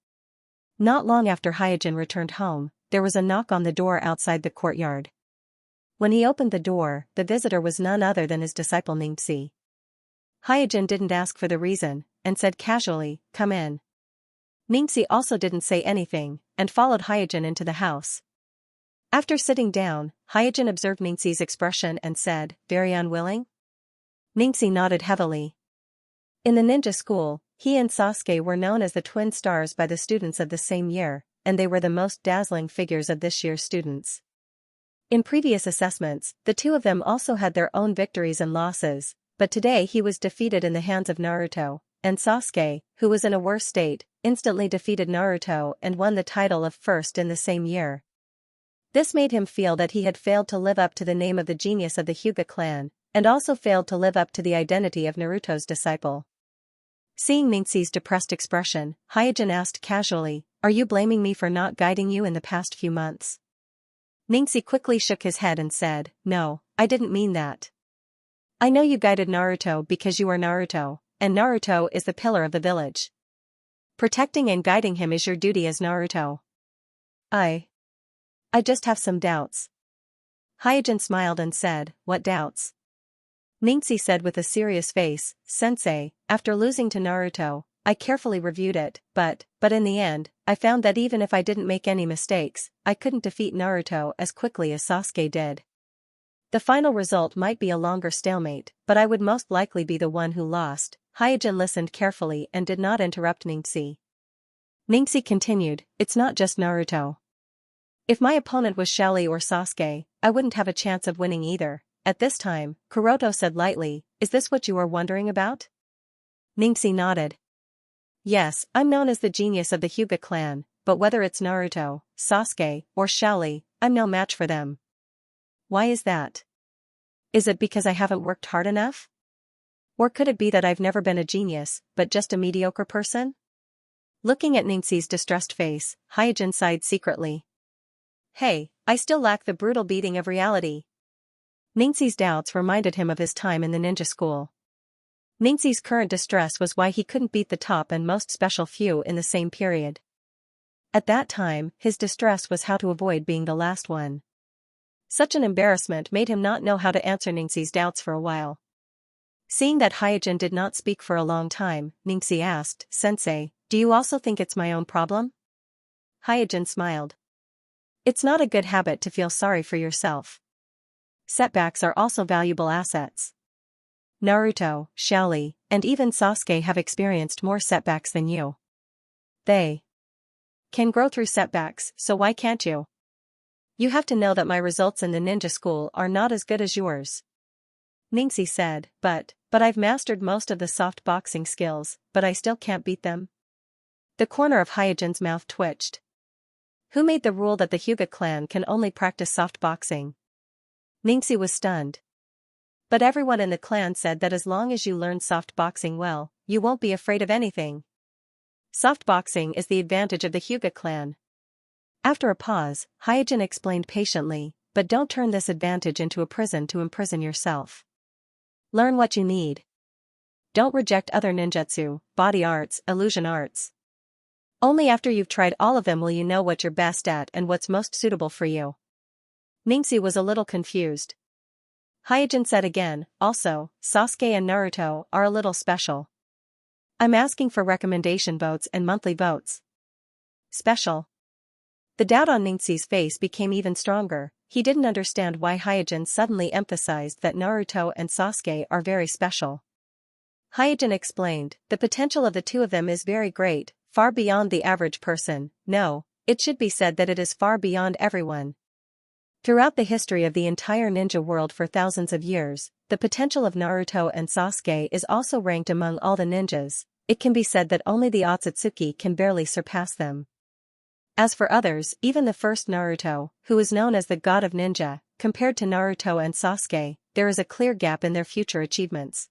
Not long after Hyojin returned home, there was a knock on the door outside the courtyard. When he opened the door, the visitor was none other than his disciple Ningxi. Hyojin didn't ask for the reason, and said casually, "Come in." Ningxi also didn't say anything, and followed Hyojin into the house. After sitting down, Hyojin observed Ningxi's expression and said, "Very unwilling?" Ningxi nodded heavily. In the ninja school, he and Sasuke were known as the twin stars by the students of the same year, and they were the most dazzling figures of this year's students. In previous assessments, the two of them also had their own victories and losses, but today he was defeated in the hands of Naruto, and Sasuke, who was in a worse state, instantly defeated Naruto and won the title of first in the same year. This made him feel that he had failed to live up to the name of the genius of the Hyuga clan, and also failed to live up to the identity of Naruto's disciple. Seeing Ningxi's depressed expression, Hyojin asked casually, "Are you blaming me for not guiding you in the past few months?" Ningxi quickly shook his head and said, "No, I didn't mean that. I know you guided Naruto because you are Naruto, and Naruto is the pillar of the village. Protecting and guiding him is your duty as Naruto. I just have some doubts." Hyojin smiled and said, "What doubts?" Ningxi said with a serious face, "Sensei, after losing to Naruto, I carefully reviewed it, but in the end, I found that even if I didn't make any mistakes, I couldn't defeat Naruto as quickly as Sasuke did. The final result might be a longer stalemate, but I would most likely be the one who lost." Hyojin listened carefully and did not interrupt Ningxi. Ningxi continued, it's not just Naruto. If my opponent was Xiaoli or Sasuke, I wouldn't have a chance of winning either. At this time, Kuroto said lightly, is this what you are wondering about? Ningxi nodded. Yes, I'm known as the genius of the Hyuga clan, but whether it's Naruto, Sasuke, or Xiaoli, I'm no match for them. Why is that? Is it because I haven't worked hard enough? Or could it be that I've never been a genius, but just a mediocre person? Looking at Ningxi's distressed face, Hyojin sighed secretly. Hey, I still lack the brutal beating of reality. Ningxi's doubts reminded him of his time in the ninja school. Ningxi's current distress was why he couldn't beat the top and most special few in the same period. At that time, his distress was how to avoid being the last one. Such an embarrassment made him not know how to answer Ningxi's doubts for a while. Seeing that Hyojin did not speak for a long time, Ningxi asked, Sensei, do you also think it's my own problem? Hyojin smiled. It's not a good habit to feel sorry for yourself. Setbacks are also valuable assets. Naruto, Xiaoli, and even Sasuke have experienced more setbacks than you. They can grow through setbacks, so why can't you? You have to know that my results in the ninja school are not as good as yours. Ningxi said, but I've mastered most of the soft boxing skills, but I still can't beat them. The corner of Hyojin's mouth twitched. Who made the rule that the Hyuga clan can only practice soft boxing? Ningxi was stunned. But everyone in the clan said that as long as you learn soft boxing well, you won't be afraid of anything. Soft boxing is the advantage of the Hyuga clan. After a pause, Hyojin explained patiently, but don't turn this advantage into a prison to imprison yourself. Learn what you need. Don't reject other ninjutsu, body arts, illusion arts. Only after you've tried all of them will you know what you're best at and what's most suitable for you. Ningxi was a little confused. Hyojin said again, also, Sasuke and Naruto are a little special. I'm asking for recommendation votes and monthly votes. Special. The doubt on Ningxi's face became even stronger. He didn't understand why Hyojin suddenly emphasized that Naruto and Sasuke are very special. Hyojin explained, the potential of the two of them is very great, far beyond the average person. No, it should be said that it is far beyond everyone. Throughout the history of the entire ninja world for thousands of years, the potential of Naruto and Sasuke is also ranked among all the ninjas. It can be said that only the Otsutsuki can barely surpass them. As for others, even the first Naruto, who is known as the god of ninja, compared to Naruto and Sasuke, there is a clear gap in their future achievements.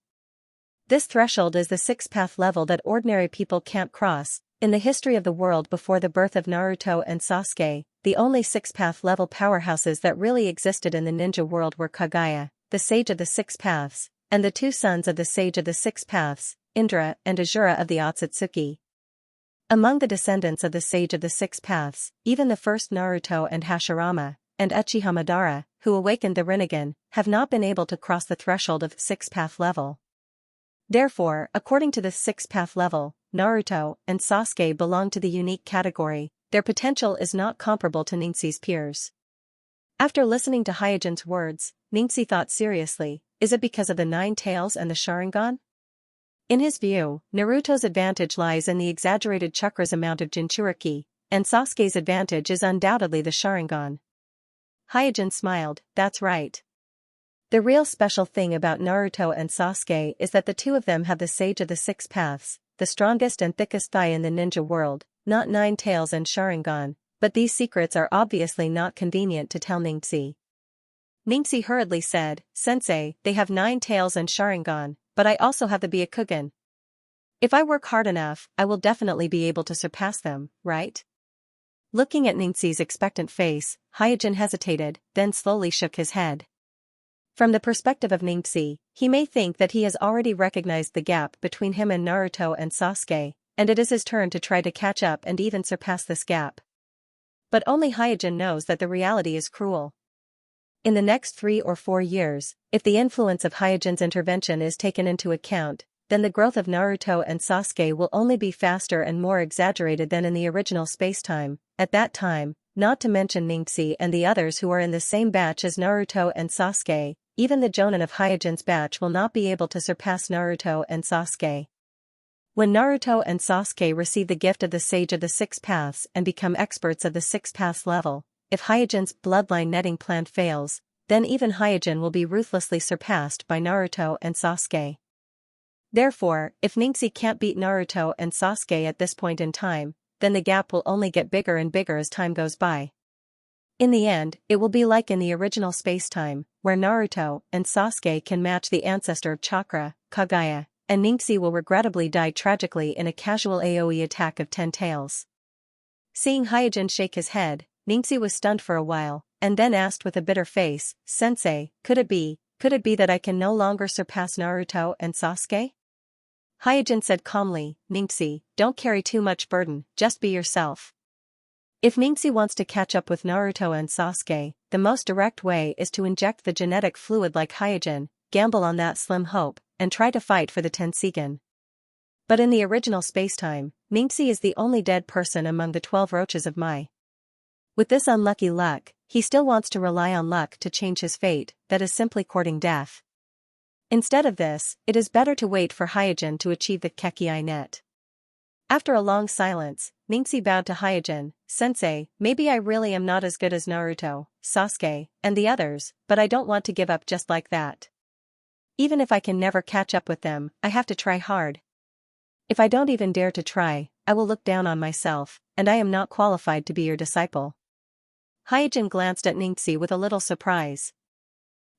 This threshold is the six-path level that ordinary people can't cross. In the history of the world before the birth of Naruto and Sasuke, the only six-path level powerhouses that really existed in the ninja world were Kaguya, the sage of the six paths, and the two sons of the sage of the six paths, Indra and Azura of the Otsutsuki. Among the descendants of the sage of the six paths, even the first Naruto and Hashirama, and Uchiha Madara, who awakened the Rinnegan, have not been able to cross the threshold of six-path level. Therefore, according to the six-path level, Naruto and Sasuke belong to the unique category. Their potential is not comparable to Ningxi's peers. After listening to Hyojin's words, Ningxi thought seriously, is it because of the 9 tails and the Sharingan? In his view, Naruto's advantage lies in the exaggerated chakra's amount of Jinchuriki, and Sasuke's advantage is undoubtedly the Sharingan. Hyojin smiled, that's right. The real special thing about Naruto and Sasuke is that the two of them have the sage of the six paths, the strongest and thickest thigh in the ninja world, not 9 tails and Sharingan, but these secrets are obviously not convenient to tell Ningxi. Ningxi hurriedly said, Sensei, they have 9 tails and Sharingan, but I also have the Byakugan. If I work hard enough, I will definitely be able to surpass them, right? Looking at Ningxi's expectant face, Hyojin hesitated, then slowly shook his head. From the perspective of Ningxi, he may think that he has already recognized the gap between him and Naruto and Sasuke, and it is his turn to try to catch up and even surpass this gap. But only Hyojin knows that the reality is cruel. In the next 3 or 4 years, if the influence of Hyojin's intervention is taken into account, then the growth of Naruto and Sasuke will only be faster and more exaggerated than in the original spacetime. At that time, not to mention Ningxi and the others who are in the same batch as Naruto and Sasuke, even the Jonin of Hyojin's batch will not be able to surpass Naruto and Sasuke. When Naruto and Sasuke receive the gift of the Sage of the Six Paths and become experts of the Six Paths level, if Hyojin's bloodline netting plan fails, then even Hyojin will be ruthlessly surpassed by Naruto and Sasuke. Therefore, if Ningxi can't beat Naruto and Sasuke at this point in time, then the gap will only get bigger and bigger as time goes by. In the end, it will be like in the original space-time, where Naruto and Sasuke can match the ancestor of chakra, Kagaya, and Ningxi will regrettably die tragically in a casual AoE attack of 10 tails. Seeing Hyojin shake his head, Ningxi was stunned for a while, and then asked with a bitter face, "Sensei, could it be that I can no longer surpass Naruto and Sasuke?" Hyojin said calmly, "Ningxi, don't carry too much burden, just be yourself. If Ningxi wants to catch up with Naruto and Sasuke, the most direct way is to inject the genetic fluid like Hyojin, gamble on that slim hope, and try to fight for the Tenseigan." But in the original spacetime, Ningxi is the only dead person among the 12 roaches of Mai. With this unlucky luck, he still wants to rely on luck to change his fate, that is simply courting death. Instead of this, it is better to wait for Hyojin to achieve the Kekii net. After a long silence, Ningxi bowed to Hyojin, "Sensei, maybe I really am not as good as Naruto, Sasuke, and the others, but I don't want to give up just like that. Even if I can never catch up with them, I have to try hard. If I don't even dare to try, I will look down on myself, and I am not qualified to be your disciple." Hyojin glanced at Ningxi with a little surprise.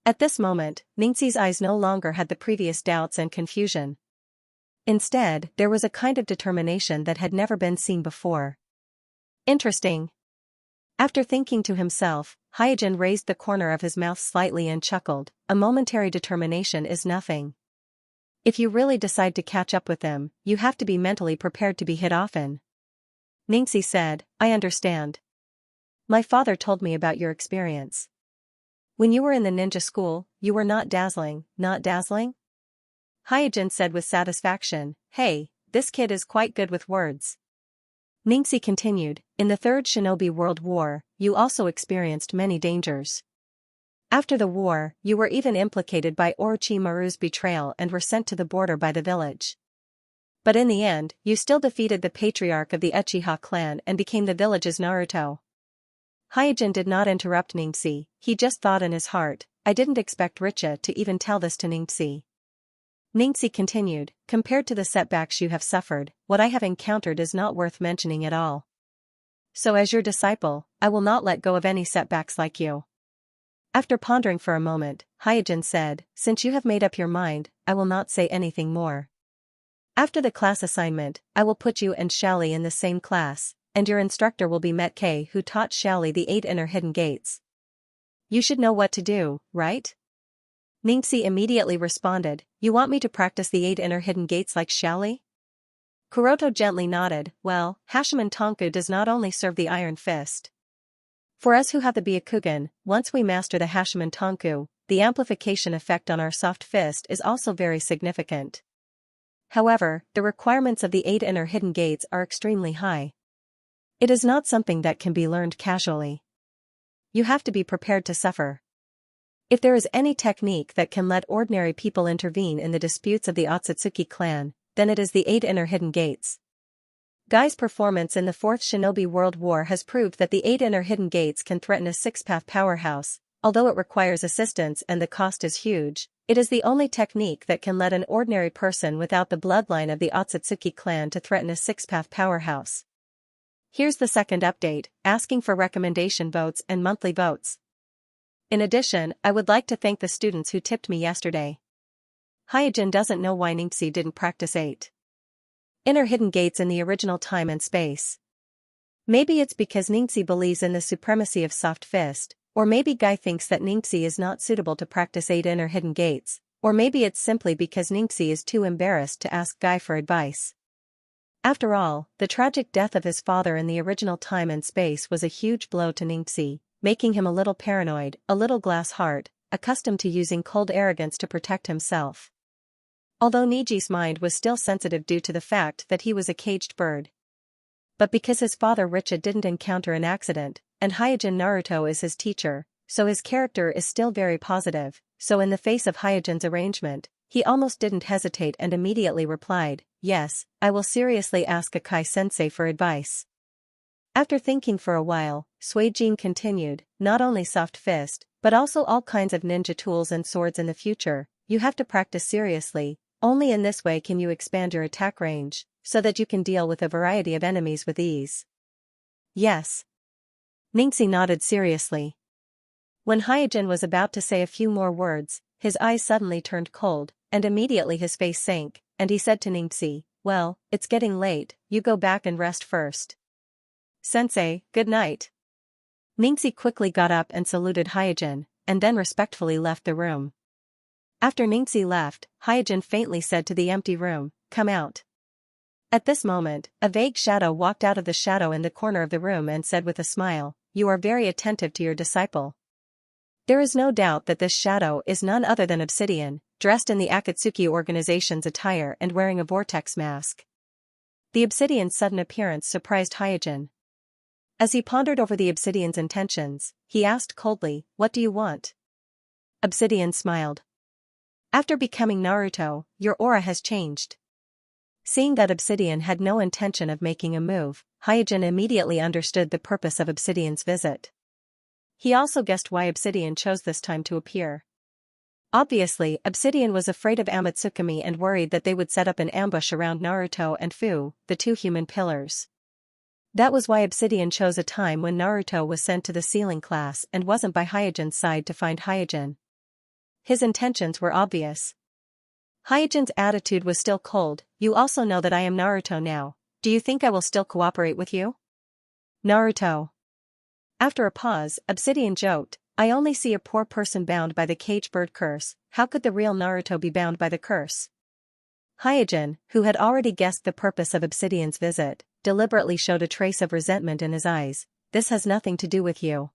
At this moment, Ningxi's eyes no longer had the previous doubts and confusion. Instead, there was a kind of determination that had never been seen before. Interesting. After thinking to himself, Hyojin raised the corner of his mouth slightly and chuckled, "A momentary determination is nothing. If you really decide to catch up with them, you have to be mentally prepared to be hit often." Ningxi said, "I understand. My father told me about your experience. When you were in the ninja school, you were not dazzling, not dazzling?" Hyojin said with satisfaction, "Hey, this kid is quite good with words." Ningxi continued, "In the Third Shinobi World War, you also experienced many dangers. After the war, you were even implicated by Orochimaru's betrayal and were sent to the border by the village. But in the end, you still defeated the patriarch of the Uchiha clan and became the village's Naruto." Hyojin did not interrupt Ningxi, he just thought in his heart, "I didn't expect Richa to even tell this to Ningxi." Ningxi continued, "Compared to the setbacks you have suffered, what I have encountered is not worth mentioning at all. So as your disciple, I will not let go of any setbacks like you." After pondering for a moment, Hyojin said, "Since you have made up your mind, I will not say anything more. After the class assignment, I will put you and Xiaoli in the same class, and your instructor will be Metke, who taught Xiaoli the 8 inner hidden gates. You should know what to do, right?" Ningxi immediately responded, "You want me to practice the 8 inner hidden gates like Xiaoli?" Kuroto gently nodded, "Well, Hashiman Tonku does not only serve the Iron Fist. For us who have the Byakugan, once we master the Hashiman Tonku, the amplification effect on our soft fist is also very significant. However, the requirements of the 8 inner hidden gates are extremely high. It is not something that can be learned casually. You have to be prepared to suffer. If there is any technique that can let ordinary people intervene in the disputes of the Otsutsuki clan, then it is the 8 inner hidden gates. Guy's performance in the Fourth Shinobi World War has proved that the 8 inner hidden gates can threaten a six-path powerhouse. Although it requires assistance and the cost is huge, it is the only technique that can let an ordinary person without the bloodline of the Otsutsuki clan to threaten a six-path powerhouse. Here's the second update, asking for recommendation votes and monthly votes. In addition, I would like to thank the students who tipped me yesterday. Hyojin doesn't know why Ningxi didn't practice 8 inner hidden gates in the original time and space. Maybe it's because Ningxi believes in the supremacy of soft fist, or maybe Guy thinks that Ningxi is not suitable to practice 8 inner hidden gates, or maybe it's simply because Ningxi is too embarrassed to ask Guy for advice. After all, the tragic death of his father in the original time and space was a huge blow to Ningxi, making him a little paranoid, a little glass-heart, accustomed to using cold arrogance to protect himself. Although Niji's mind was still sensitive due to the fact that he was a caged bird. But because his father Richa didn't encounter an accident, and Hyojin Naruto is his teacher, so his character is still very positive, so in the face of Hyojin's arrangement, He almost didn't hesitate and immediately replied, "Yes, I will seriously ask Akai-sensei for advice." After thinking for a while, Suijin continued, "Not only soft fist, but also all kinds of ninja tools and swords in the future. You have to practice seriously, only in this way can you expand your attack range, so that you can deal with a variety of enemies with ease." "Yes." Ningxi nodded seriously. When Hyojin was about to say a few more words, his eyes suddenly turned cold, and immediately his face sank, and he said to Ningxi, "Well, it's getting late, you go back and rest first." "Sensei, good night." Ningxi quickly got up and saluted Hyojin, and then respectfully left the room. After Ningxi left, Hyojin faintly said to the empty room, "Come out." At this moment, a vague shadow walked out of the shadow in the corner of the room and said with a smile, "You are very attentive to your disciple." There is no doubt that this shadow is none other than Obsidian, dressed in the Akatsuki organization's attire and wearing a vortex mask. The Obsidian's sudden appearance surprised Hyojin. As he pondered over the Obsidian's intentions, he asked coldly, "What do you want?" Obsidian smiled. "After becoming Naruto, your aura has changed." Seeing that Obsidian had no intention of making a move, Hyojin immediately understood the purpose of Obsidian's visit. He also guessed why Obsidian chose this time to appear. Obviously, Obsidian was afraid of Amatsukami and worried that they would set up an ambush around Naruto and Fu, the two human pillars. That was why Obsidian chose a time when Naruto was sent to the sealing class and wasn't by Hyojin's side to find Hyojin. His intentions were obvious. Hyojin's attitude was still cold. "You also know that I am Naruto now. Do you think I will still cooperate with you?" "Naruto." After a pause, Obsidian joked, "I only see a poor person bound by the cage bird curse. How could the real Naruto be bound by the curse?" Hyojin, who had already guessed the purpose of Obsidian's visit, deliberately showed a trace of resentment in his eyes. "This has nothing to do with you."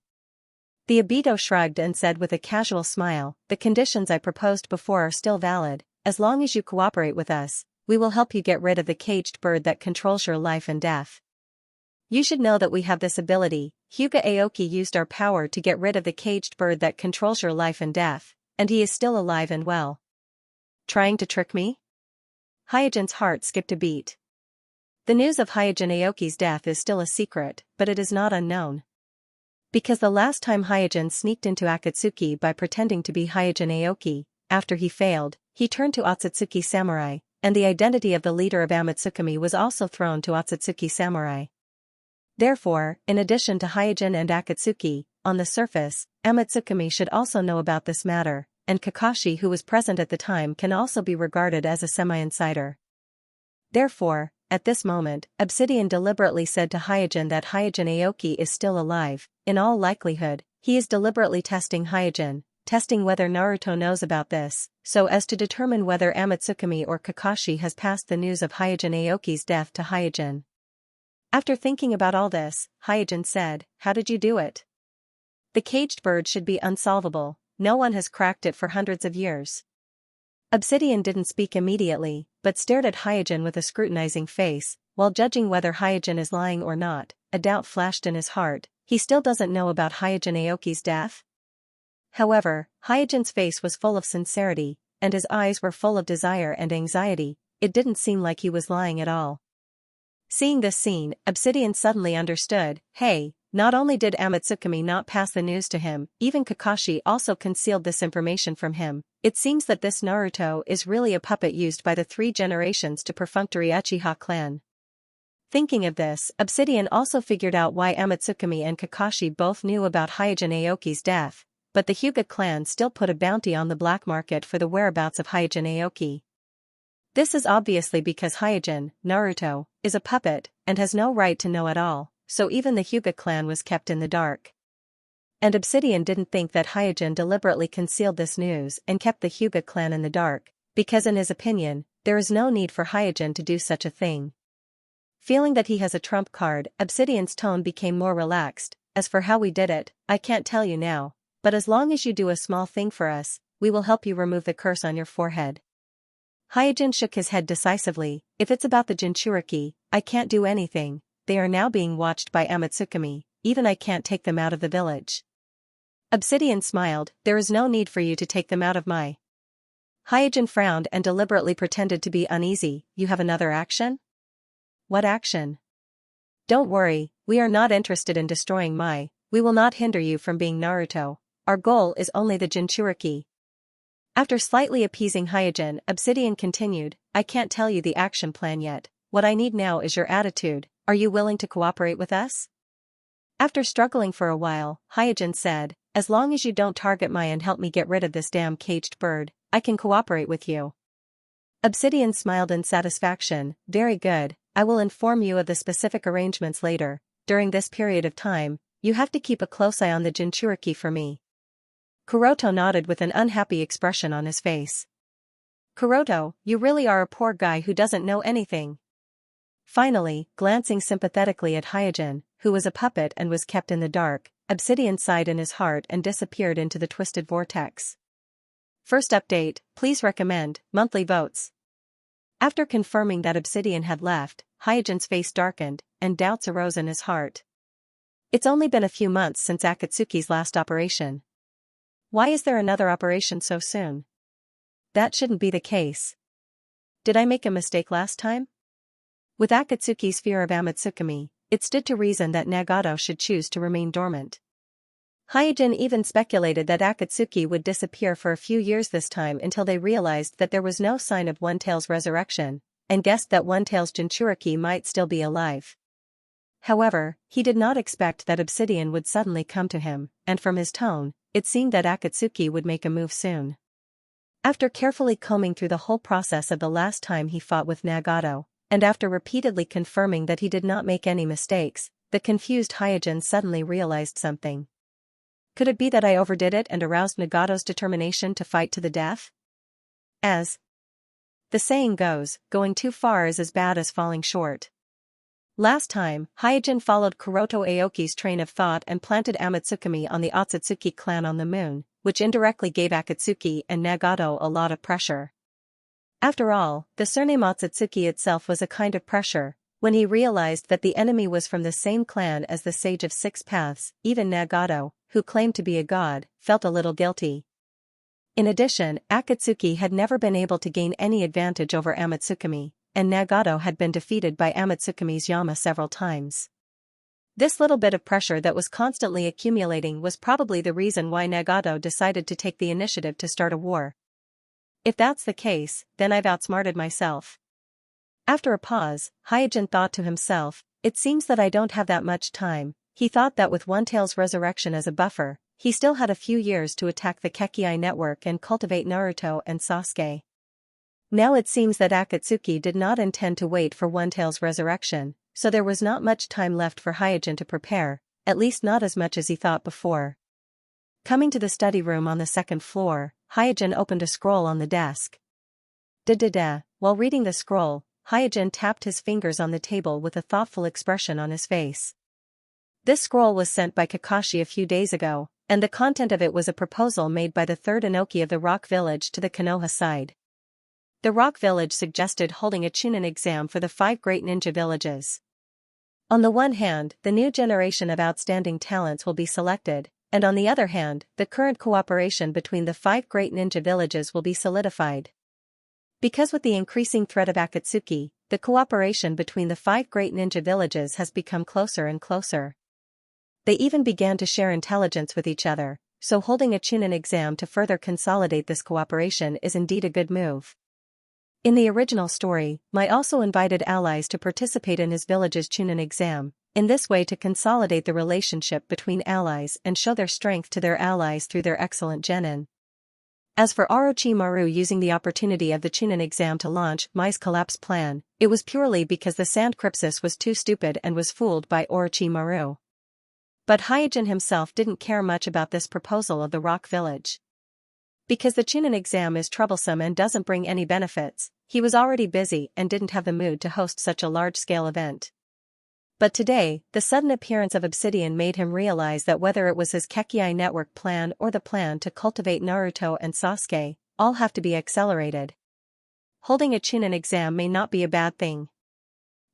The Obito shrugged and said with a casual smile, "The conditions I proposed before are still valid. As long as you cooperate with us, we will help you get rid of the caged bird that controls your life and death. You should know that we have this ability. Hyuga Aoki used our power to get rid of the caged bird that controls your life and death, and he is still alive and well." "Trying to trick me?" Hyojin's heart skipped a beat. The news of Hyojin Aoki's death is still a secret, but it is not unknown. Because the last time Hyojin sneaked into Akatsuki by pretending to be Hyojin Aoki, after he failed, he turned to Otsutsuki Samurai, and the identity of the leader of Amatsukami was also thrown to Otsutsuki Samurai. Therefore, in addition to Hyojin and Akatsuki, on the surface, Amatsukami should also know about this matter, and Kakashi who was present at the time can also be regarded as a semi-insider. Therefore, at this moment, Obsidian deliberately said to Hyojin that Hyojin Aoki is still alive. In all likelihood, he is deliberately testing Hyojin, testing whether Naruto knows about this, so as to determine whether Amatsukami or Kakashi has passed the news of Hyojin Aoki's death to Hyojin. After thinking about all this, Hyojin said, "How did you do it? The caged bird should be unsolvable, no one has cracked it for hundreds of years." Obsidian didn't speak immediately, but stared at Hyojin with a scrutinizing face, while judging whether Hyojin is lying or not. A doubt flashed in his heart. He still doesn't know about Hyojin Aoki's death? However, Hyojin's face was full of sincerity, and his eyes were full of desire and anxiety. It didn't seem like he was lying at all. Seeing this scene, Obsidian suddenly understood. Hey, not only did Amatsukami not pass the news to him, even Kakashi also concealed this information from him. It seems that this Naruto is really a puppet used by the 3 generations to perfunctory Uchiha clan. Thinking of this, Obsidian also figured out why Amatsukami and Kakashi both knew about Hyojin Aoki's death, but the Hyuga clan still put a bounty on the black market for the whereabouts of Hyojin Aoki. This is obviously because Hyojin, Naruto, is a puppet, and has no right to know at all, so even the Hyuga clan was kept in the dark. And Obsidian didn't think that Hyojin deliberately concealed this news and kept the Hyuga clan in the dark, because in his opinion, there is no need for Hyojin to do such a thing. Feeling that he has a trump card, Obsidian's tone became more relaxed. "As for how we did it, I can't tell you now, but as long as you do a small thing for us, we will help you remove the curse on your forehead." Hyojin shook his head decisively. "If it's about the Jinchuriki, I can't do anything. They are now being watched by Amatsukami, even I can't take them out of the village." Obsidian smiled. "There is no need for you to take them out of my..." Hyojin frowned and deliberately pretended to be uneasy. You have another action? What action? Don't worry, we are not interested in destroying Mai, we will not hinder you from being Naruto. Our goal is only the Jinchuriki. After slightly appeasing Hyojin, Obsidian continued, I can't tell you the action plan yet, what I need now is your attitude, are you willing to cooperate with us? After struggling for a while, Hyojin said, as long as you don't target Mai and help me get rid of this damn caged bird, I can cooperate with you. Obsidian smiled in satisfaction, very good, I will inform you of the specific arrangements later, during this period of time, you have to keep a close eye on the Jinchuriki for me. Kuroto nodded with an unhappy expression on his face. Kuroto, you really are a poor guy who doesn't know anything. Finally, glancing sympathetically at Hyojin, who was a puppet and was kept in the dark, Obsidian sighed in his heart and disappeared into the twisted vortex. First update, please recommend, monthly votes. After confirming that Obsidian had left, Hyojin's face darkened, and doubts arose in his heart. It's only been a few months since Akatsuki's last operation. Why is there another operation so soon? That shouldn't be the case. Did I make a mistake last time? With Akatsuki's fear of Amatsukami, it stood to reason that Nagato should choose to remain dormant. Hyojin even speculated that Akatsuki would disappear for a few years this time until they realized that there was no sign of One-Tail's resurrection, and guessed that One-Tail's Jinchuriki might still be alive. However, he did not expect that Obsidian would suddenly come to him, and from his tone, it seemed that Akatsuki would make a move soon. After carefully combing through the whole process of the last time he fought with Nagato, and after repeatedly confirming that he did not make any mistakes, the confused Hyojin suddenly realized something. Could it be that I overdid it and aroused Nagato's determination to fight to the death? As the saying goes, going too far is as bad as falling short. Last time, Hyojin followed Kuroto Aoki's train of thought and planted Amatsukami on the Otsutsuki clan on the moon, which indirectly gave Akatsuki and Nagato a lot of pressure. After all, the surname Otsutsuki itself was a kind of pressure. When he realized that the enemy was from the same clan as the Sage of Six Paths, even Nagato, who claimed to be a god, felt a little guilty. In addition, Akatsuki had never been able to gain any advantage over Amatsukami, and Nagato had been defeated by Amatsukami's Yama several times. This little bit of pressure that was constantly accumulating was probably the reason why Nagato decided to take the initiative to start a war. If that's the case, then I've outsmarted myself. After a pause, Hyojin thought to himself, it seems that I don't have that much time. He thought that with One-Tail's resurrection as a buffer, he still had a few years to attack the Kekii network and cultivate Naruto and Sasuke. Now it seems that Akatsuki did not intend to wait for One-Tail's resurrection, so there was not much time left for Hyojin to prepare, at least not as much as he thought before. Coming to the study room on the second floor, Hyojin opened a scroll on the desk. While reading the scroll, Hyojin tapped his fingers on the table with a thoughtful expression on his face. This scroll was sent by Kakashi a few days ago, and the content of it was a proposal made by the third Inoki of the Rock Village to the Konoha side. The Rock Village suggested holding a Chunin exam for the 5 great ninja villages. On the one hand, the new generation of outstanding talents will be selected, and on the other hand, the current cooperation between the 5 great ninja villages will be solidified. Because with the increasing threat of Akatsuki, the cooperation between the 5 great ninja villages has become closer and closer. They even began to share intelligence with each other, so holding a Chunin exam to further consolidate this cooperation is indeed a good move. In the original story, Mai also invited allies to participate in his village's Chunin exam, in this way to consolidate the relationship between allies and show their strength to their allies through their excellent genin. As for Orochimaru using the opportunity of the Chunin exam to launch Mai's collapse plan, it was purely because the Sand Crypsis was too stupid and was fooled by Orochimaru. But Hyojin himself didn't care much about this proposal of the Rock Village. Because the Chunin exam is troublesome and doesn't bring any benefits, he was already busy and didn't have the mood to host such a large-scale event. But today, the sudden appearance of Obsidian made him realize that whether it was his Kekii network plan or the plan to cultivate Naruto and Sasuke, all have to be accelerated. Holding a Chunin exam may not be a bad thing.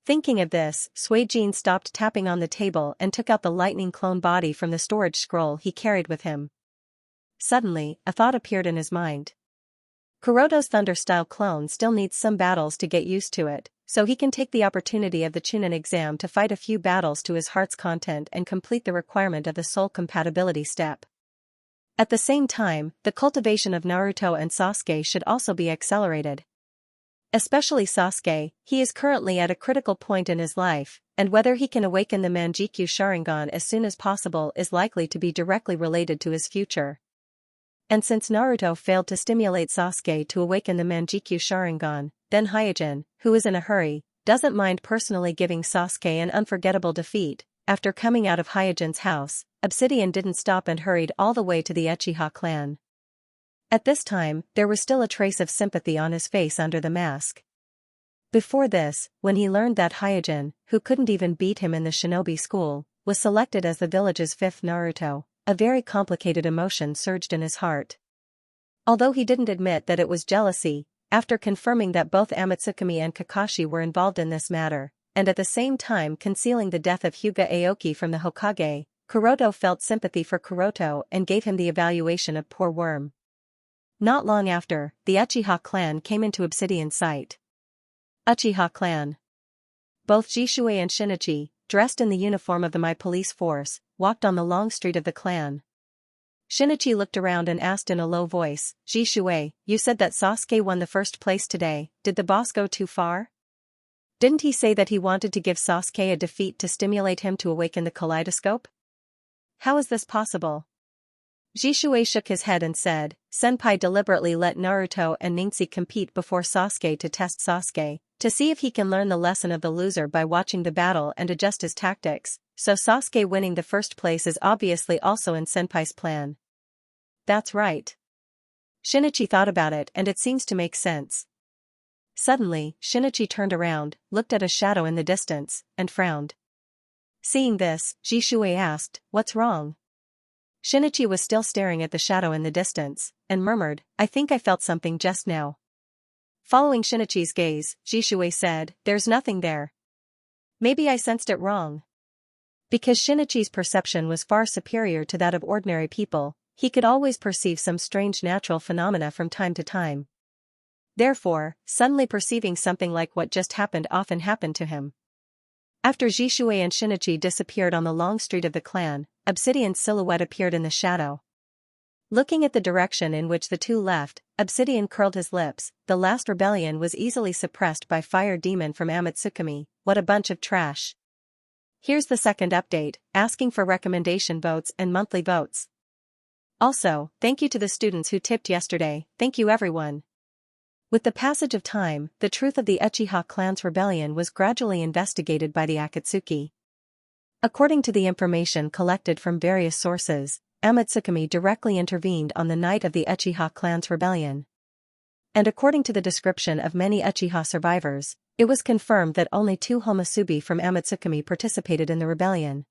Thinking of this, Suijin stopped tapping on the table and took out the lightning clone body from the storage scroll he carried with him. Suddenly, a thought appeared in his mind. Kuroto's Thunder-style clone still needs some battles to get used to it, so he can take the opportunity of the Chunin exam to fight a few battles to his heart's content and complete the requirement of the soul compatibility step. At the same time, the cultivation of Naruto and Sasuke should also be accelerated. Especially Sasuke, he is currently at a critical point in his life, and whether he can awaken the Manjikyu Sharingan as soon as possible is likely to be directly related to his future. And since Naruto failed to stimulate Sasuke to awaken the Manjikyu Sharingan, then Hyojin, who is in a hurry, doesn't mind personally giving Sasuke an unforgettable defeat. After coming out of Hyojin's house, Obsidian didn't stop and hurried all the way to the Uchiha clan. At this time, there was still a trace of sympathy on his face under the mask. Before this, when he learned that Hyojin, who couldn't even beat him in the shinobi school, was selected as the village's fifth Naruto, a very complicated emotion surged in his heart. Although he didn't admit that it was jealousy, after confirming that both Amatsukami and Kakashi were involved in this matter, and at the same time concealing the death of Hyuga Aoki from the Hokage, Kuroto felt sympathy for Kuroto and gave him the evaluation of poor worm. Not long after, the Uchiha clan came into Obsidian's sight. Uchiha clan. Both Jishui and Shinichi, dressed in the uniform of the My Police Force, walked on the long street of the clan. Shinichi looked around and asked in a low voice, "Jishui, you said that Sasuke won the first place today, did the boss go too far? Didn't he say that he wanted to give Sasuke a defeat to stimulate him to awaken the kaleidoscope? How is this possible?" Jishui shook his head and said, "Senpai deliberately let Naruto and Ningsi compete before Sasuke to test Sasuke, to see if he can learn the lesson of the loser by watching the battle and adjust his tactics, so Sasuke winning the first place is obviously also in Senpai's plan." That's right. Shinichi thought about it and it seems to make sense. Suddenly, Shinichi turned around, looked at a shadow in the distance, and frowned. Seeing this, Jishui asked, "What's wrong?" Shinichi was still staring at the shadow in the distance, and murmured, "I think I felt something just now." Following Shinichi's gaze, Jishui said, "There's nothing there. Maybe I sensed it wrong." Because Shinichi's perception was far superior to that of ordinary people, he could always perceive some strange natural phenomena from time to time. Therefore, suddenly perceiving something like what just happened often happened to him. After Jishui and Shinichi disappeared on the long street of the clan, Obsidian's silhouette appeared in the shadow. Looking at the direction in which the two left, Obsidian curled his lips. The last rebellion was easily suppressed by Fire Demon from Amatsukami. What a bunch of trash. Here's the second update, asking for recommendation votes and monthly votes. Also, thank you to the students who tipped yesterday, thank you everyone. With the passage of time, the truth of the Uchiha clan's rebellion was gradually investigated by the Akatsuki. According to the information collected from various sources, Amatsukami directly intervened on the night of the Uchiha clan's rebellion. And according to the description of many Uchiha survivors, it was confirmed that only 2 Homosubi from Amatsukami participated in the rebellion.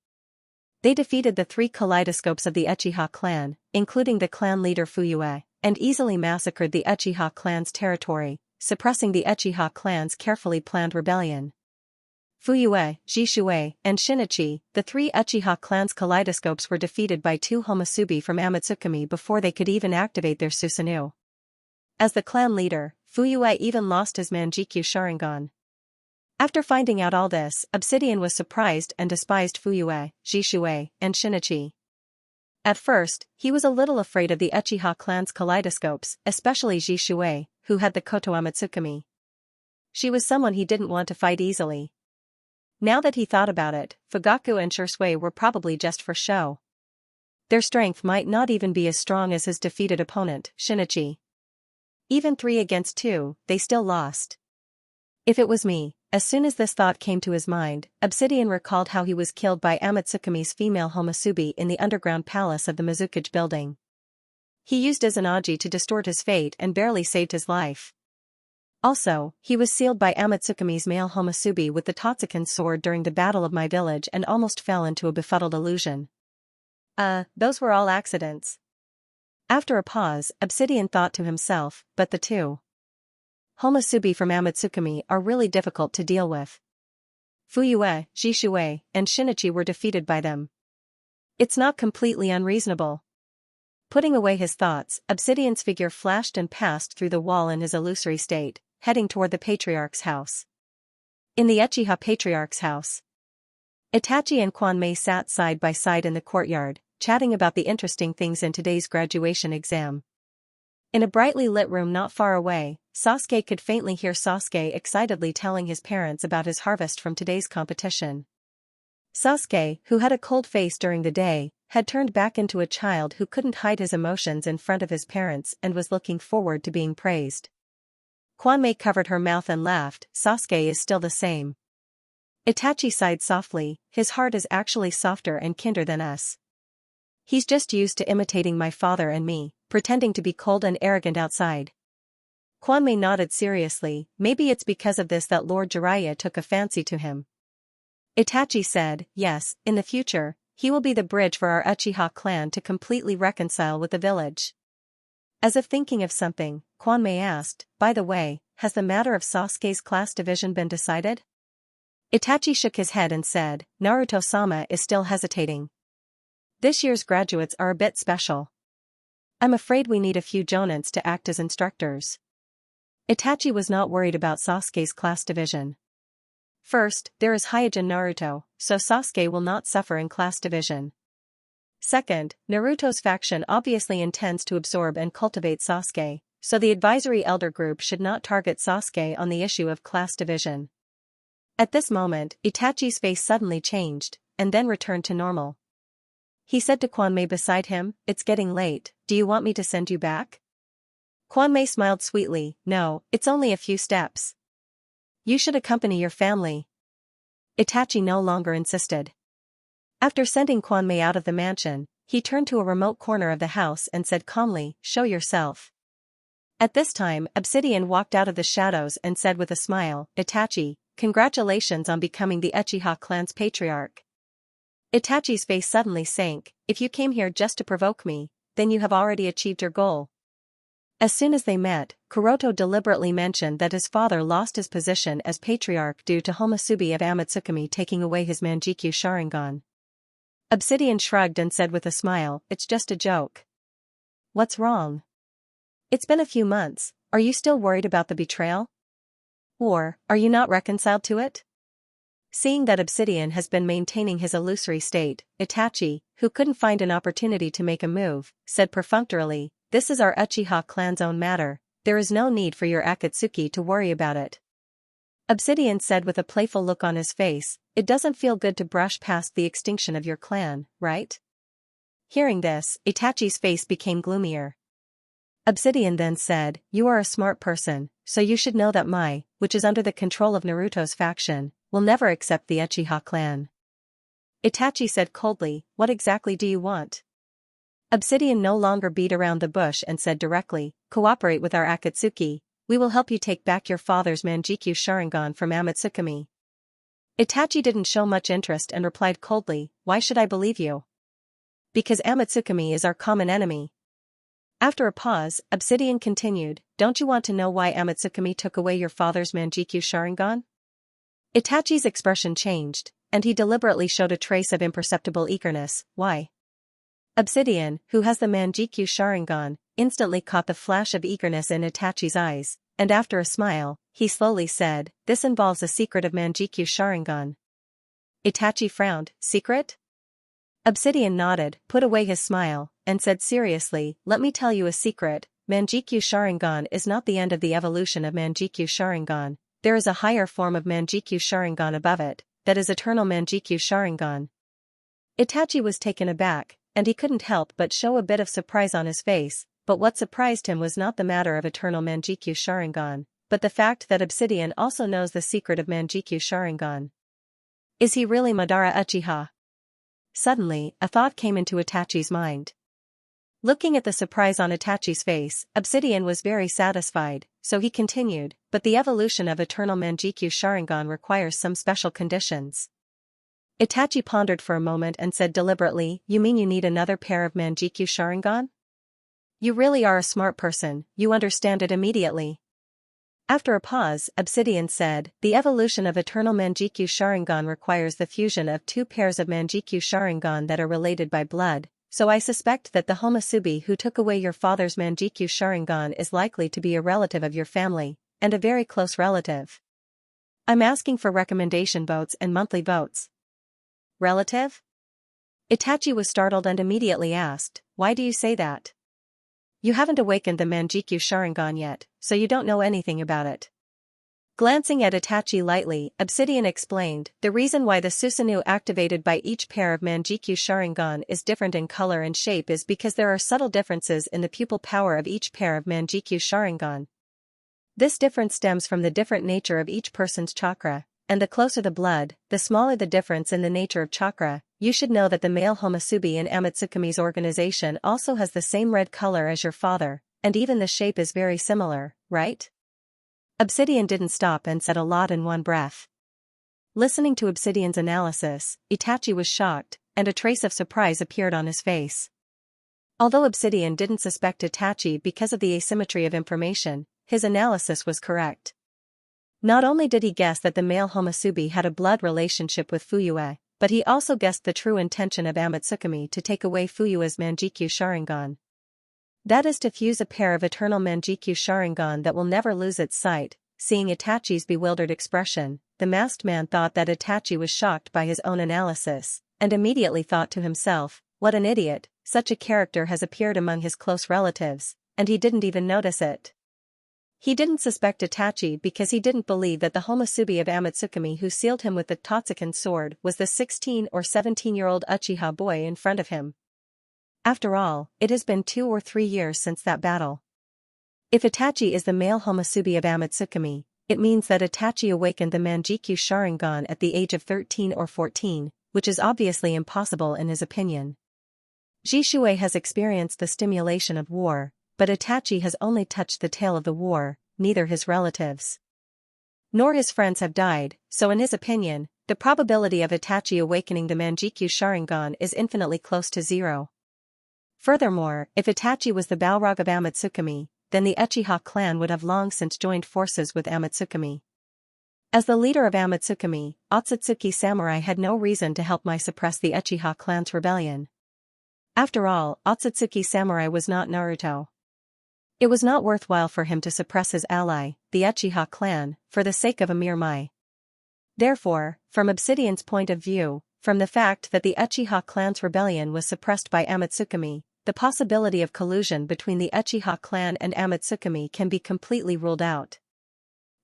They defeated the 3 kaleidoscopes of the Uchiha clan, including the clan leader Fuyue, and easily massacred the Uchiha clan's territory, suppressing the Uchiha clan's carefully planned rebellion. Fuyue, Jishui, and Shinichi, the 3 Uchiha clan's kaleidoscopes were defeated by 2 Homosubi from Amatsukami before they could even activate their Susanoo. As the clan leader, Fuyue even lost his Manjikyu Sharingan. After finding out all this, Obsidian was surprised and despised Fuyue, Jishui, and Shinichi. At first, he was a little afraid of the Uchiha clan's kaleidoscopes, especially Jishui, who had the Koto Amatsukami. She was someone he didn't want to fight easily. Now that he thought about it, Fugaku and Shursui were probably just for show. Their strength might not even be as strong as his defeated opponent, Shinichi. Even 3 against 2, they still lost. If it was me, as soon as this thought came to his mind, Obsidian recalled how he was killed by Amatsukami's female Homosubi in the underground palace of the Mizukage building. He used Izanagi to distort his fate and barely saved his life. Also, he was sealed by Amatsukami's male Homosubi with the Totsuken sword during the Battle of My Village and almost fell into a befuddled illusion. Those were all accidents. After a pause, Obsidian thought to himself, but the 2 Homosubi from Amatsukami are really difficult to deal with. Fuyue, Jishui, and Shinichi were defeated by them. It's not completely unreasonable. Putting away his thoughts, Obsidian's figure flashed and passed through the wall in his illusory state, heading toward the Patriarch's house. In the Uchiha Patriarch's house, Itachi and Kwanmei sat side by side in the courtyard, chatting about the interesting things in today's graduation exam. In a brightly lit room not far away, Sasuke could faintly hear Sasuke excitedly telling his parents about his harvest from today's competition. Sasuke, who had a cold face during the day, had turned back into a child who couldn't hide his emotions in front of his parents and was looking forward to being praised. Kwanmei covered her mouth and laughed. Sasuke is still the same. Itachi sighed softly, his heart is actually softer and kinder than us. He's just used to imitating my father and me, pretending to be cold and arrogant outside. Kwanmei nodded seriously. Maybe it's because of this that Lord Jiraiya took a fancy to him. Itachi said, yes, in the future, he will be the bridge for our Uchiha clan to completely reconcile with the village. As if thinking of something, Kwanmei asked, by the way, has the matter of Sasuke's class division been decided? Itachi shook his head and said, Naruto-sama is still hesitating. This year's graduates are a bit special. I'm afraid we need a few jonins to act as instructors. Itachi was not worried about Sasuke's class division. First, there is Hyuga Naruto, so Sasuke will not suffer in class division. Second, Naruto's faction obviously intends to absorb and cultivate Sasuke, so the advisory elder group should not target Sasuke on the issue of class division. At this moment, Itachi's face suddenly changed, and then returned to normal. He said to Kwanmei beside him, it's getting late, do you want me to send you back? Kwanmei smiled sweetly, no, it's only a few steps. You should accompany your family. Itachi no longer insisted. After sending Kwanmei out of the mansion, he turned to a remote corner of the house and said calmly, show yourself. At this time, Obsidian walked out of the shadows and said with a smile, Itachi, congratulations on becoming the Uchiha clan's patriarch. Itachi's face suddenly sank, if you came here just to provoke me, then you have already achieved your goal. As soon as they met, Kuroto deliberately mentioned that his father lost his position as patriarch due to Homosubi of Amatsukami taking away his Manjikyu Sharingan. Obsidian shrugged and said with a smile, it's just a joke. What's wrong? It's been a few months, are you still worried about the betrayal? Or, are you not reconciled to it? Seeing that Obsidian has been maintaining his illusory state, Itachi, who couldn't find an opportunity to make a move, said perfunctorily, this is our Uchiha clan's own matter, there is no need for your Akatsuki to worry about it. Obsidian said with a playful look on his face, it doesn't feel good to brush past the extinction of your clan, right? Hearing this, Itachi's face became gloomier. Obsidian then said, you are a smart person, so you should know that Mai, which is under the control of Naruto's faction, will never accept the Uchiha clan. Itachi said coldly, what exactly do you want? Obsidian no longer beat around the bush and said directly, cooperate with our Akatsuki, we will help you take back your father's Manjikyu Sharingan from Amatsukami. Itachi didn't show much interest and replied coldly, why should I believe you? Because Amatsukami is our common enemy. After a pause, Obsidian continued, don't you want to know why Amatsukami took away your father's Manjikyu Sharingan? Itachi's expression changed, and he deliberately showed a trace of imperceptible eagerness, why? Obsidian, who has the Manjikyu Sharingan, instantly caught the flash of eagerness in Itachi's eyes, and after a smile, he slowly said, this involves a secret of Manjikyu Sharingan. Itachi frowned, secret? Obsidian nodded, put away his smile, and said seriously, let me tell you a secret, Manjikyu Sharingan is not the end of the evolution of Manjikyu Sharingan, there is a higher form of Manjikyu Sharingan above it, that is eternal Manjikyu Sharingan. Itachi was taken aback, and he couldn't help but show a bit of surprise on his face, but what surprised him was not the matter of eternal Manjikyu Sharingan, but the fact that Obsidian also knows the secret of Manjikyu Sharingan. Is he really Madara Uchiha? Suddenly, a thought came into Itachi's mind. Looking at the surprise on Itachi's face, Obsidian was very satisfied, so he continued, but the evolution of eternal Manjikyu Sharingan requires some special conditions. Itachi pondered for a moment and said deliberately, you mean you need another pair of Manjikyu Sharingan? You really are a smart person, you understand it immediately. After a pause, Obsidian said, the evolution of eternal Manjikyu Sharingan requires the fusion of two pairs of Manjikyu Sharingan that are related by blood, so I suspect that the Homasubi who took away your father's Manjikyu Sharingan is likely to be a relative of your family, and a very close relative. I'm asking for recommendation votes and monthly votes. Relative? Itachi was startled and immediately asked, why do you say that? You haven't awakened the Manjikyu Sharingan yet, so you don't know anything about it. Glancing at Itachi lightly, Obsidian explained, the reason why the Susanoo activated by each pair of Manjikyu Sharingan is different in color and shape is because there are subtle differences in the pupil power of each pair of Manjikyu Sharingan. This difference stems from the different nature of each person's chakra, and the closer the blood, the smaller the difference in the nature of chakra. You should know that the male Homasubi in Amatsukumi's organization also has the same red color as your father, and even the shape is very similar, right? Obsidian didn't stop and said a lot in one breath. Listening to Obsidian's analysis, Itachi was shocked, and a trace of surprise appeared on his face. Although Obsidian didn't suspect Itachi because of the asymmetry of information, his analysis was correct. Not only did he guess that the male Homasubi had a blood relationship with Fuyue, but he also guessed the true intention of Amatsukumi to take away Fuyue's Manjikyu Sharingan. That is to fuse a pair of eternal Manjikyu Sharingan that will never lose its sight. Seeing Itachi's bewildered expression, the masked man thought that Itachi was shocked by his own analysis, and immediately thought to himself, what an idiot, such a character has appeared among his close relatives, and he didn't even notice it. He didn't suspect Itachi because he didn't believe that the Homasubi of Amatsukumi who sealed him with the Totsuken sword was the 16 or 17-year-old Uchiha boy in front of him. After all, it has been 2 or 3 years since that battle. If Itachi is the male Homasubi of Amatsukumi, it means that Itachi awakened the Manjikyu Sharingan at the age of 13 or 14, which is obviously impossible in his opinion. Jishue has experienced the stimulation of war, but Itachi has only touched the tail of the war. Neither his relatives nor his friends have died, so in his opinion, the probability of Itachi awakening the Manjikyu Sharingan is infinitely close to 0. Furthermore, if Itachi was the Balrog of Amatsukumi, then the Uchiha clan would have long since joined forces with Amatsukumi. As the leader of Amatsukumi, Otsutsuki Samurai had no reason to help suppress the Uchiha clan's rebellion. After all, Otsutsuki Samurai was not Naruto. It was not worthwhile for him to suppress his ally, the Uchiha clan, for the sake of a mere Mai. Therefore, from Obsidian's point of view, from the fact that the Uchiha clan's rebellion was suppressed by Amatsukumi, the possibility of collusion between the Uchiha clan and Amatsukumi can be completely ruled out.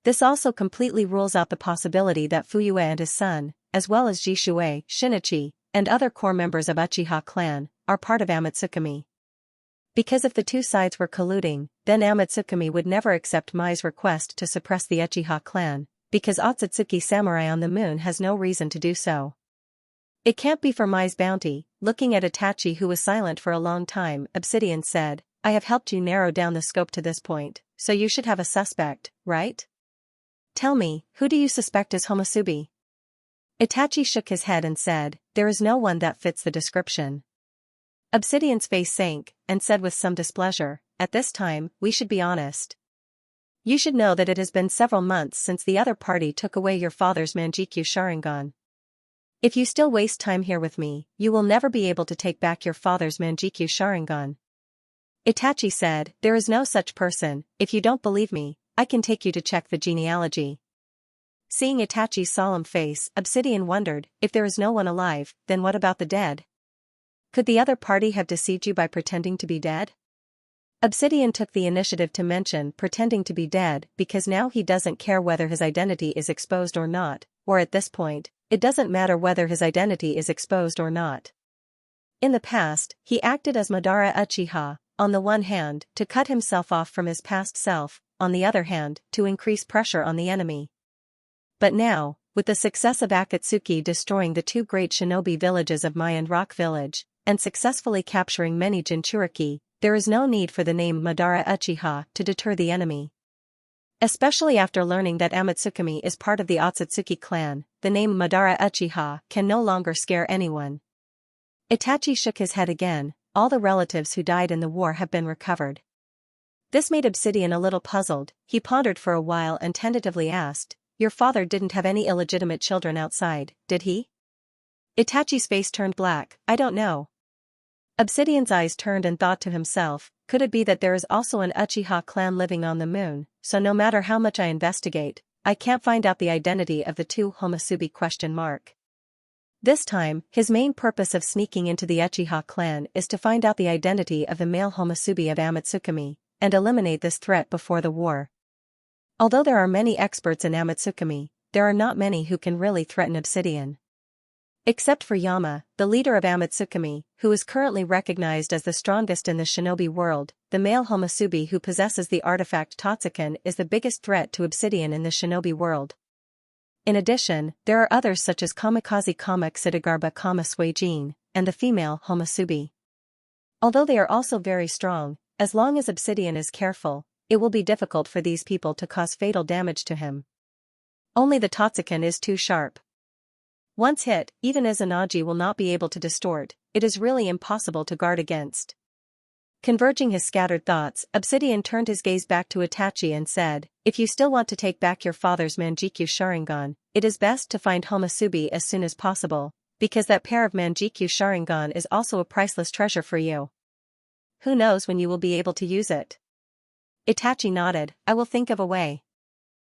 This also completely rules out the possibility that Fuyue and his son, as well as Jishue, Shinichi, and other core members of Uchiha clan, are part of Amatsukumi. Because if the two sides were colluding, then Amatsukumi would never accept Mai's request to suppress the Uchiha clan, because Otsutsuki Samurai on the moon has no reason to do so. It can't be for Mai's bounty. Looking at Itachi, who was silent for a long time, Obsidian said, I have helped you narrow down the scope to this point, so you should have a suspect, right? Tell me, who do you suspect is Homasubi? Itachi shook his head and said, there is no one that fits the description. Obsidian's face sank, and said with some displeasure, at this time, we should be honest. You should know that it has been several months since the other party took away your father's Manjikyu Sharingan. If you still waste time here with me, you will never be able to take back your father's Manjikyu Sharingan. Itachi said, there is no such person. If you don't believe me, I can take you to check the genealogy. Seeing Itachi's solemn face, Obsidian wondered, if there is no one alive, then what about the dead? Could the other party have deceived you by pretending to be dead? Obsidian took the initiative to mention pretending to be dead because now he doesn't care whether his identity is exposed or not, or at this point, it doesn't matter whether his identity is exposed or not. In the past, he acted as Madara Uchiha, on the one hand, to cut himself off from his past self, on the other hand, to increase pressure on the enemy. But now, with the success of Akatsuki destroying the 2 great shinobi villages of Mai and Rock Village, and successfully capturing many Jinchuriki, there is no need for the name Madara Uchiha to deter the enemy. Especially after learning that Amatsukumi is part of the Otsutsuki clan, the name Madara Uchiha can no longer scare anyone. Itachi shook his head again, all the relatives who died in the war have been recovered. This made Obsidian a little puzzled. He pondered for a while and tentatively asked, your father didn't have any illegitimate children outside, did he? Itachi's face turned black, I don't know. Obsidian's eyes turned and thought to himself, could it be that there is also an Uchiha clan living on the moon, so no matter how much I investigate, I can't find out the identity of the two Homasubi ? This time, his main purpose of sneaking into the Uchiha clan is to find out the identity of the male Homasubi of Amatsukami, and eliminate this threat before the war. Although there are many experts in Amatsukami, there are not many who can really threaten Obsidian. Except for Yama, the leader of Amatsukami, who is currently recognized as the strongest in the shinobi world, the male Homasubi who possesses the artifact Tenseigan is the biggest threat to Obsidian in the shinobi world. In addition, there are others such as Kamikaze Kama Xidagarba Kama Suijin, and the female Homasubi. Although they are also very strong, as long as Obsidian is careful, it will be difficult for these people to cause fatal damage to him. Only the Tenseigan is too sharp. Once hit, even Izanagi will not be able to distort, it is really impossible to guard against. Converging his scattered thoughts, Obsidian turned his gaze back to Itachi and said, if you still want to take back your father's Manjikyu Sharingan, it is best to find Homasubi as soon as possible, because that pair of Manjikyu Sharingan is also a priceless treasure for you. Who knows when you will be able to use it? Itachi nodded, I will think of a way.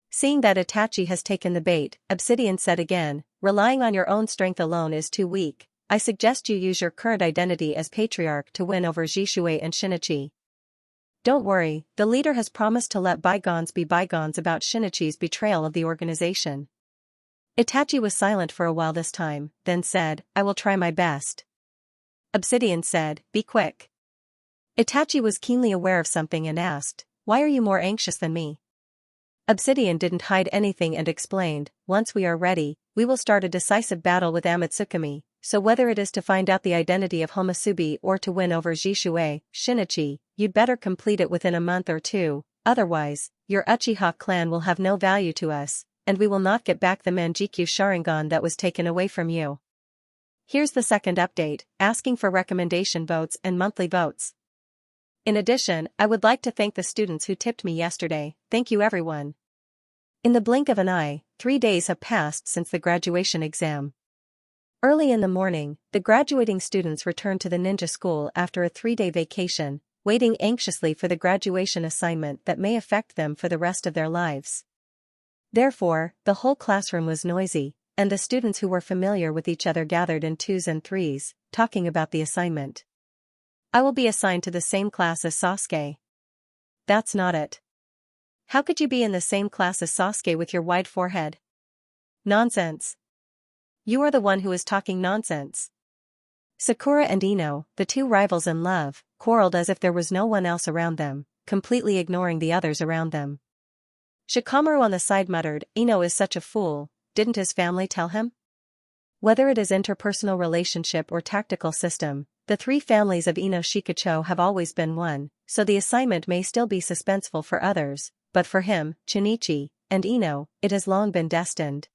Seeing that Itachi has taken the bait, Obsidian said again, relying on your own strength alone is too weak, I suggest you use your current identity as patriarch to win over Jishui and Shinichi. Don't worry, the leader has promised to let bygones be bygones about Shinichi's betrayal of the organization. Itachi was silent for a while this time, then said, I will try my best. Obsidian said, be quick. Itachi was keenly aware of something and asked, why are you more anxious than me? Obsidian didn't hide anything and explained, once we are ready, we will start a decisive battle with Amatsukami, so whether it is to find out the identity of Homasubi or to win over Jishui, Shinichi, you'd better complete it within a month or two, otherwise, your Uchiha clan will have no value to us, and we will not get back the Manjikyu Sharingan that was taken away from you. Here's the second update, asking for recommendation votes and monthly votes. In addition, I would like to thank the students who tipped me yesterday, thank you everyone. In the blink of an eye, 3 days have passed since the graduation exam. Early in the morning, the graduating students returned to the ninja school after a 3-day vacation, waiting anxiously for the graduation assignment that may affect them for the rest of their lives. Therefore, the whole classroom was noisy, and the students who were familiar with each other gathered in 2s and 3s, talking about the assignment. I will be assigned to the same class as Sasuke. That's not it. How could you be in the same class as Sasuke with your wide forehead? Nonsense. You are the one who is talking nonsense. Sakura and Ino, the two rivals in love, quarreled as if there was no one else around them, completely ignoring the others around them. Shikamaru on the side muttered, Ino is such a fool, didn't his family tell him? Whether it is interpersonal relationship or tactical system, the three families of Ino Shikacho have always been one, so the assignment may still be suspenseful for others, but for him, Shinichi, and Ino, it has long been destined.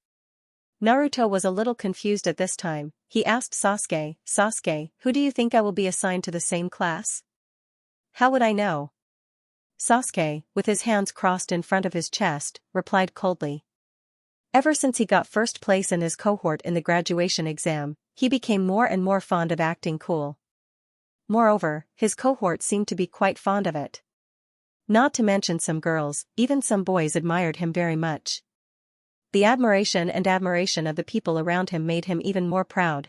Naruto was a little confused at this time, he asked Sasuke, Sasuke, who do you think I will be assigned to the same class? How would I know? Sasuke, with his hands crossed in front of his chest, replied coldly. Ever since he got first place in his cohort in the graduation exam, he became more and more fond of acting cool. Moreover, his cohort seemed to be quite fond of it. Not to mention some girls, even some boys admired him very much. The admiration of the people around him made him even more proud.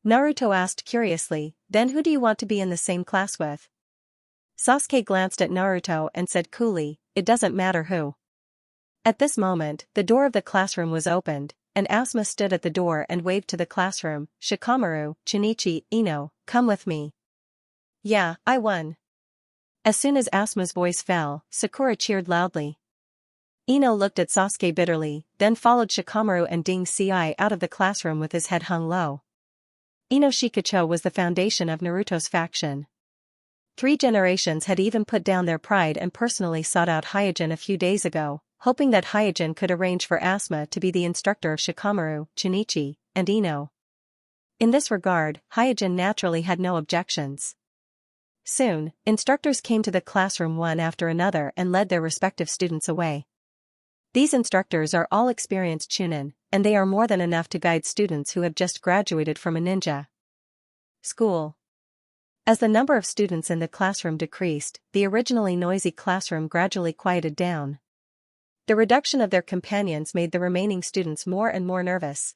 Naruto asked curiously, then who do you want to be in the same class with? Sasuke glanced at Naruto and said coolly, it doesn't matter who. At this moment, the door of the classroom was opened, and Asuma stood at the door and waved to the classroom, Shikamaru, Shinichi, Ino, come with me. Yeah, I won. As soon as Asuma's voice fell, Sakura cheered loudly. Ino looked at Sasuke bitterly, then followed Shikamaru and Ding Ci out of the classroom with his head hung low. Ino Shikacho was the foundation of Naruto's faction. 3 generations had even put down their pride and personally sought out Hyojin a few days ago, hoping that Hyojin could arrange for Asuma to be the instructor of Shikamaru, Shinichi, and Ino. In this regard, Hyojin naturally had no objections. Soon, instructors came to the classroom one after another and led their respective students away. These instructors are all experienced chunin, and they are more than enough to guide students who have just graduated from a ninja school. As the number of students in the classroom decreased, the originally noisy classroom gradually quieted down. The reduction of their companions made the remaining students more and more nervous.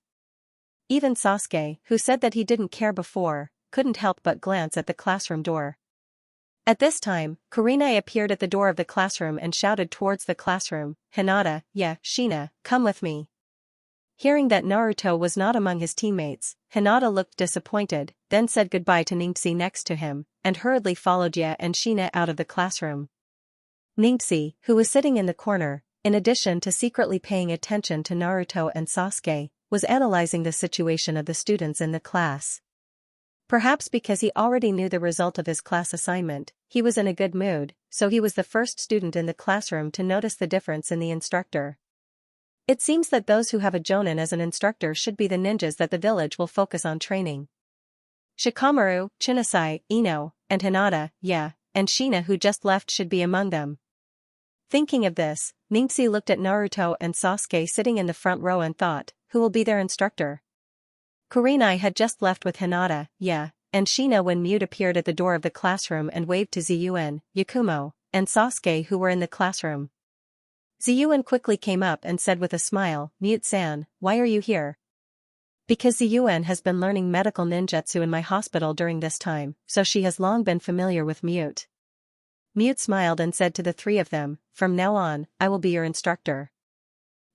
Even Sasuke, who said that he didn't care before, couldn't help but glance at the classroom door. At this time, Kurenai appeared at the door of the classroom and shouted towards the classroom, "Hinata, yeah, Shina, come with me." Hearing that Naruto was not among his teammates, Hinata looked disappointed, then said goodbye to Ningxi next to him, and hurriedly followed Ye and Shina out of the classroom. Ningxi, who was sitting in the corner, in addition to secretly paying attention to Naruto and Sasuke, was analyzing the situation of the students in the class. Perhaps because he already knew the result of his class assignment, he was in a good mood, so he was the first student in the classroom to notice the difference in the instructor. It seems that those who have a jonin as an instructor should be the ninjas that the village will focus on training. Shikamaru, Chinasai, Ino, and Hinata, yeah, and Shina who just left should be among them. Thinking of this, Ningxi looked at Naruto and Sasuke sitting in the front row and thought, who will be their instructor? Kurenai had just left with Hinata, yeah, and Shina when Mute appeared at the door of the classroom and waved to Ziyuan, Yakumo, and Sasuke who were in the classroom. Ziyuan quickly came up and said with a smile, "Mute-san, why are you here?" "Because Ziyuan has been learning medical ninjutsu in my hospital during this time, so she has long been familiar with Mute." Mute smiled and said to the three of them, "From now on, I will be your instructor.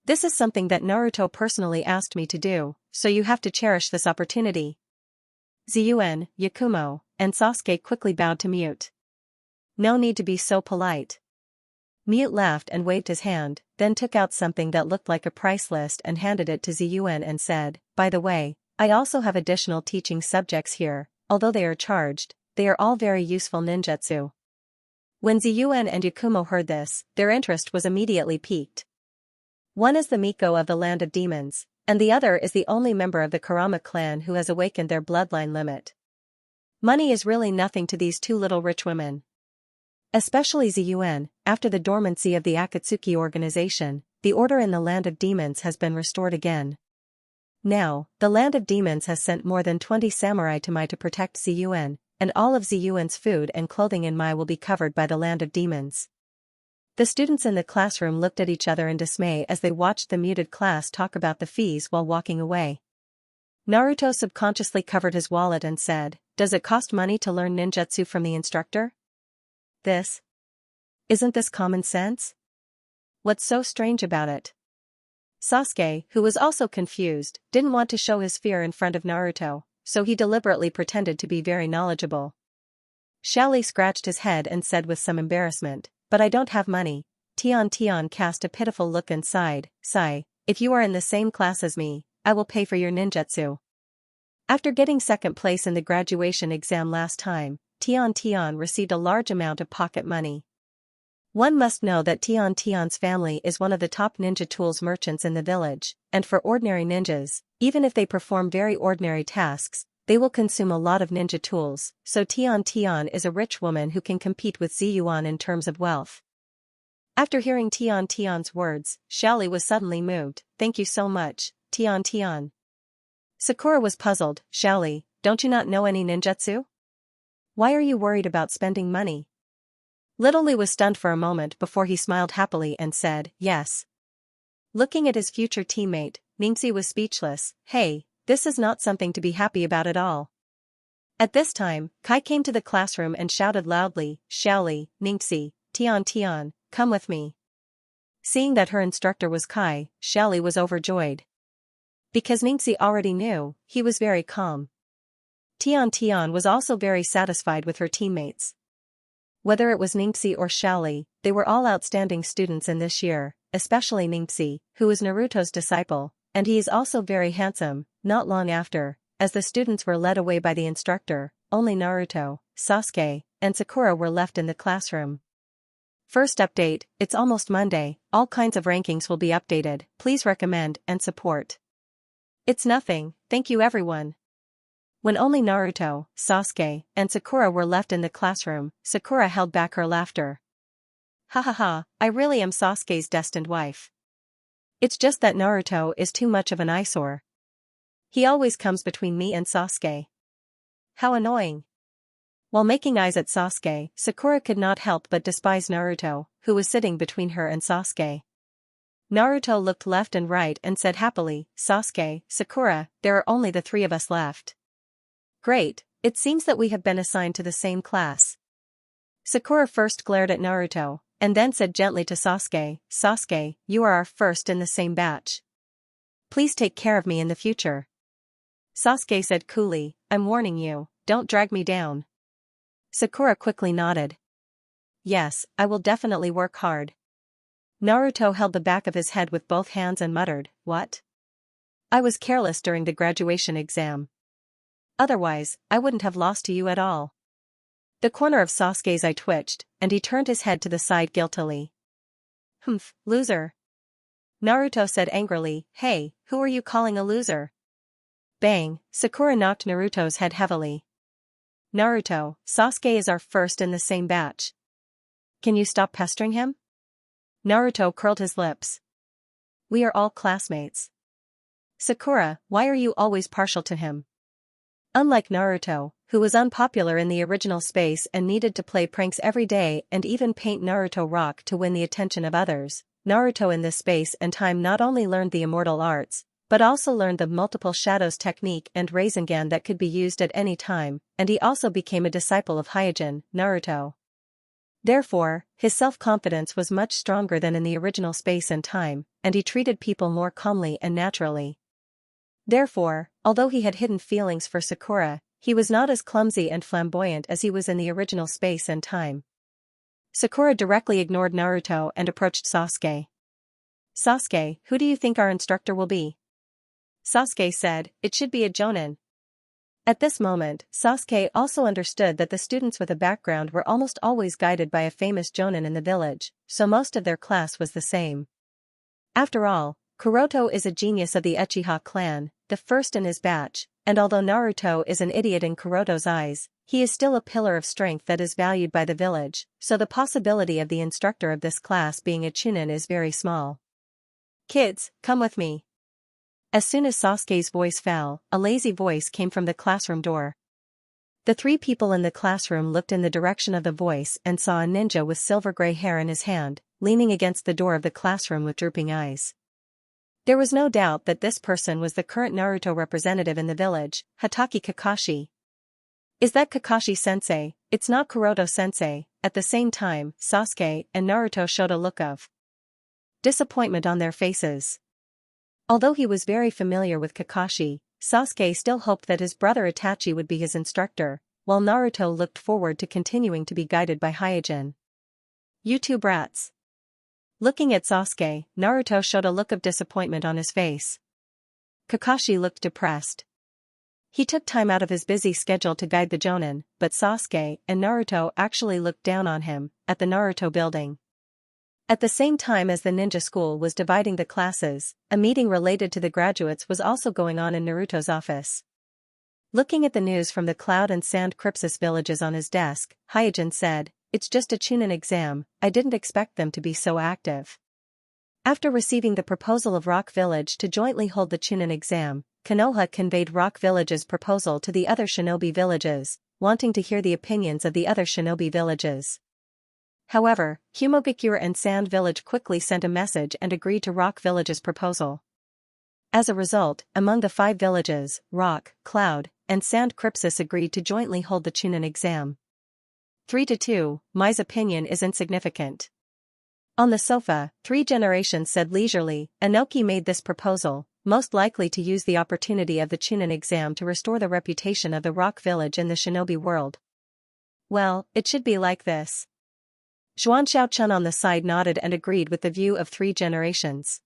This is something that Naruto personally asked me to do, so you have to cherish this opportunity." Ziyuan, Yakumo, and Sasuke quickly bowed to Mute. "No need to be so polite." Mute laughed and waved his hand, then took out something that looked like a price list and handed it to Ziyuan and said, "By the way, I also have additional teaching subjects here, although they are charged, they are all very useful ninjutsu." When Ziyuan and Yakumo heard this, their interest was immediately piqued. One is the Miko of the Land of Demons, and the other is the only member of the Kurama clan who has awakened their bloodline limit. Money is really nothing to these two little rich women. Especially Ziyuan, after the dormancy of the Akatsuki organization, the order in the Land of Demons has been restored again. Now, the Land of Demons has sent more than 20 samurai to Mai to protect Ziyuan, and all of Ziyuan's food and clothing in Mai will be covered by the Land of Demons. The students in the classroom looked at each other in dismay as they watched the muted class talk about the fees while walking away. Naruto subconsciously covered his wallet and said, "Does it cost money to learn ninjutsu from the instructor? Isn't this common sense? What's so strange about it?" Sasuke, who was also confused, didn't want to show his fear in front of Naruto, so he deliberately pretended to be very knowledgeable. Xiaoli scratched his head and said with some embarrassment, "But I don't have money." Tian cast a pitiful look and sighed, "If you are in the same class as me, I will pay for your ninjutsu." After getting second place in the graduation exam last time, Tian received a large amount of pocket money. One must know that Tian's family is one of the top ninja tools merchants in the village, and for ordinary ninjas, even if they perform very ordinary tasks, they will consume a lot of ninja tools, so Tian is a rich woman who can compete with Ziyuan in terms of wealth. After hearing Tian's words, Xiaoli was suddenly moved. "Thank you so much, Tian." Sakura was puzzled. "Xiaoli, don't you not know any ninjutsu? Why are you worried about spending money?" Little Lee was stunned for a moment before he smiled happily and said, "Yes." Looking at his future teammate, Ningxi was speechless. "Hey, this is not something to be happy about at all." At this time, Kai came to the classroom and shouted loudly, "Xiaoli, Ningxi, Tian, come with me." Seeing that her instructor was Kai, Xiaoli was overjoyed. Because Ningxi already knew, he was very calm. Tian was also very satisfied with her teammates. Whether it was Ningxi or Xiaoli, they were all outstanding students in this year, especially Ningxi, who is Naruto's disciple, and he is also very handsome. Not long after, as the students were led away by the instructor, only Naruto, Sasuke, and Sakura were left in the classroom. First update, it's almost Monday, all kinds of rankings will be updated, please recommend and support. It's nothing, thank you everyone. When only Naruto, Sasuke, and Sakura were left in the classroom, Sakura held back her laughter. "Ha ha ha, I really am Sasuke's destined wife. It's just that Naruto is too much of an eyesore. He always comes between me and Sasuke. How annoying." While making eyes at Sasuke, Sakura could not help but despise Naruto, who was sitting between her and Sasuke. Naruto looked left and right and said happily, "Sasuke, Sakura, there are only the three of us left." "Great, it seems that we have been assigned to the same class." Sakura first glared at Naruto, and then said gently to Sasuke, "Sasuke, you are our first in the same batch. Please take care of me in the future." Sasuke said coolly, "I'm warning you, don't drag me down." Sakura quickly nodded. "Yes, I will definitely work hard." Naruto held the back of his head with both hands and muttered, "What? I was careless during the graduation exam. Otherwise, I wouldn't have lost to you at all." The corner of Sasuke's eye twitched, and he turned his head to the side guiltily. "Humph, loser." Naruto said angrily, "Hey, who are you calling a loser?" Bang, Sakura knocked Naruto's head heavily. "Naruto, Sasuke is our first in the same batch. Can you stop pestering him?" Naruto curled his lips. "We are all classmates." "Sakura, why are you always partial to him?" Unlike Naruto, who was unpopular in the original space and needed to play pranks every day and even paint Naruto rock to win the attention of others, Naruto in this space and time not only learned the immortal arts, but also learned the multiple shadows technique and Rasengan that could be used at any time, and he also became a disciple of Hyuga, Naruto. Therefore, his self-confidence was much stronger than in the original space and time, and he treated people more calmly and naturally. Therefore, although he had hidden feelings for Sakura, he was not as clumsy and flamboyant as he was in the original space and time. Sakura directly ignored Naruto and approached Sasuke. "Sasuke, who do you think our instructor will be?" Sasuke said, "It should be a Jonin." At this moment, Sasuke also understood that the students with a background were almost always guided by a famous Jonin in the village, so most of their class was the same. After all, Kuroto is a genius of the Uchiha clan, the first in his batch, and although Naruto is an idiot in Kuroto's eyes, he is still a pillar of strength that is valued by the village, so the possibility of the instructor of this class being a Chunin is very small. "Kids, come with me." As soon as Sasuke's voice fell, a lazy voice came from the classroom door. The three people in the classroom looked in the direction of the voice and saw a ninja with silver gray hair in his hand, leaning against the door of the classroom with drooping eyes. There was no doubt that this person was the current Naruto representative in the village, Hatake Kakashi. "Is that Kakashi-sensei? It's not Kuroto-sensei." At the same time, Sasuke and Naruto showed a look of disappointment on their faces. Although he was very familiar with Kakashi, Sasuke still hoped that his brother Itachi would be his instructor, while Naruto looked forward to continuing to be guided by Hyuga. "You two brats." Looking at Sasuke, Naruto showed a look of disappointment on his face. Kakashi looked depressed. He took time out of his busy schedule to guide the Jonin, but Sasuke and Naruto actually looked down on him, at the Naruto building. At the same time as the ninja school was dividing the classes, a meeting related to the graduates was also going on in Naruto's office. Looking at the news from the Cloud and Sand Crypsis villages on his desk, Hyuga said, "It's just a Chunin exam, I didn't expect them to be so active." After receiving the proposal of Rock Village to jointly hold the Chunin exam, Konoha conveyed Rock Village's proposal to the other shinobi villages, wanting to hear the opinions of the other shinobi villages. However, Humogakure and Sand Village quickly sent a message and agreed to Rock Village's proposal. As a result, among the 5 villages, Rock, Cloud, and Sand Crypsis agreed to jointly hold the Chunin exam. 3-2, Mai's opinion is insignificant. On the sofa, 3 Generations said leisurely, "Inoki made this proposal, most likely to use the opportunity of the Chunin exam to restore the reputation of the Rock Village in the shinobi world." "Well, it should be like this." Xuanxiao-chun on the side nodded and agreed with the view of 3 Generations.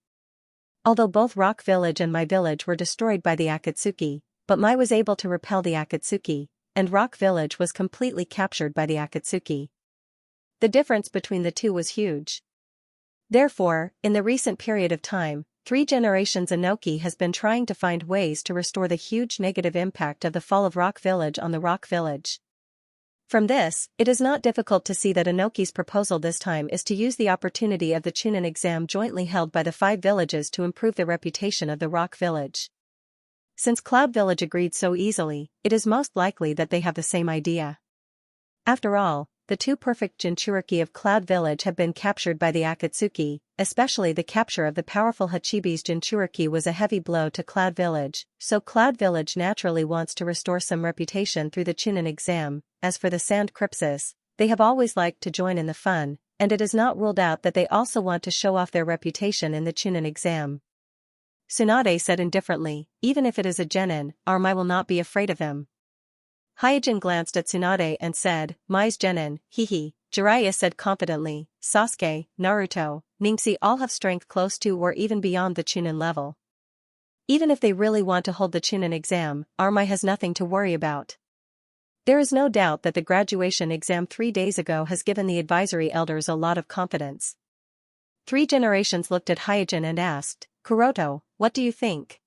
Although both Rock Village and Mai Village were destroyed by the Akatsuki, but Mai was able to repel the Akatsuki, and Rock Village was completely captured by the Akatsuki. The difference between the two was huge. Therefore, in the recent period of time, 3 Generations Inoki has been trying to find ways to restore the huge negative impact of the fall of Rock Village on the Rock Village. From this, it is not difficult to see that Inoki's proposal this time is to use the opportunity of the Chunin exam jointly held by the 5 villages to improve the reputation of the Rock Village. Since Cloud Village agreed so easily, it is most likely that they have the same idea. After all, the two perfect Jinchuriki of Cloud Village have been captured by the Akatsuki, especially the capture of the powerful Hachibi's Jinchuriki was a heavy blow to Cloud Village, so Cloud Village naturally wants to restore some reputation through the Chunin exam. As for the Sand Crypsis, they have always liked to join in the fun, and it is not ruled out that they also want to show off their reputation in the Chunin exam. Tsunade said indifferently, even if it is a genin, I will not be afraid of him. Hyojin glanced at Tsunade and said, Mai's genin, hehe. Jiraiya said confidently, Sasuke, Naruto, Ningxi all have strength close to or even beyond the Chunin level. Even if they really want to hold the Chunin exam, Mai has nothing to worry about. There is no doubt that the graduation exam 3 days ago has given the advisory elders a lot of confidence. 3 generations looked at Hyojin and asked, Kuroto, what do you think?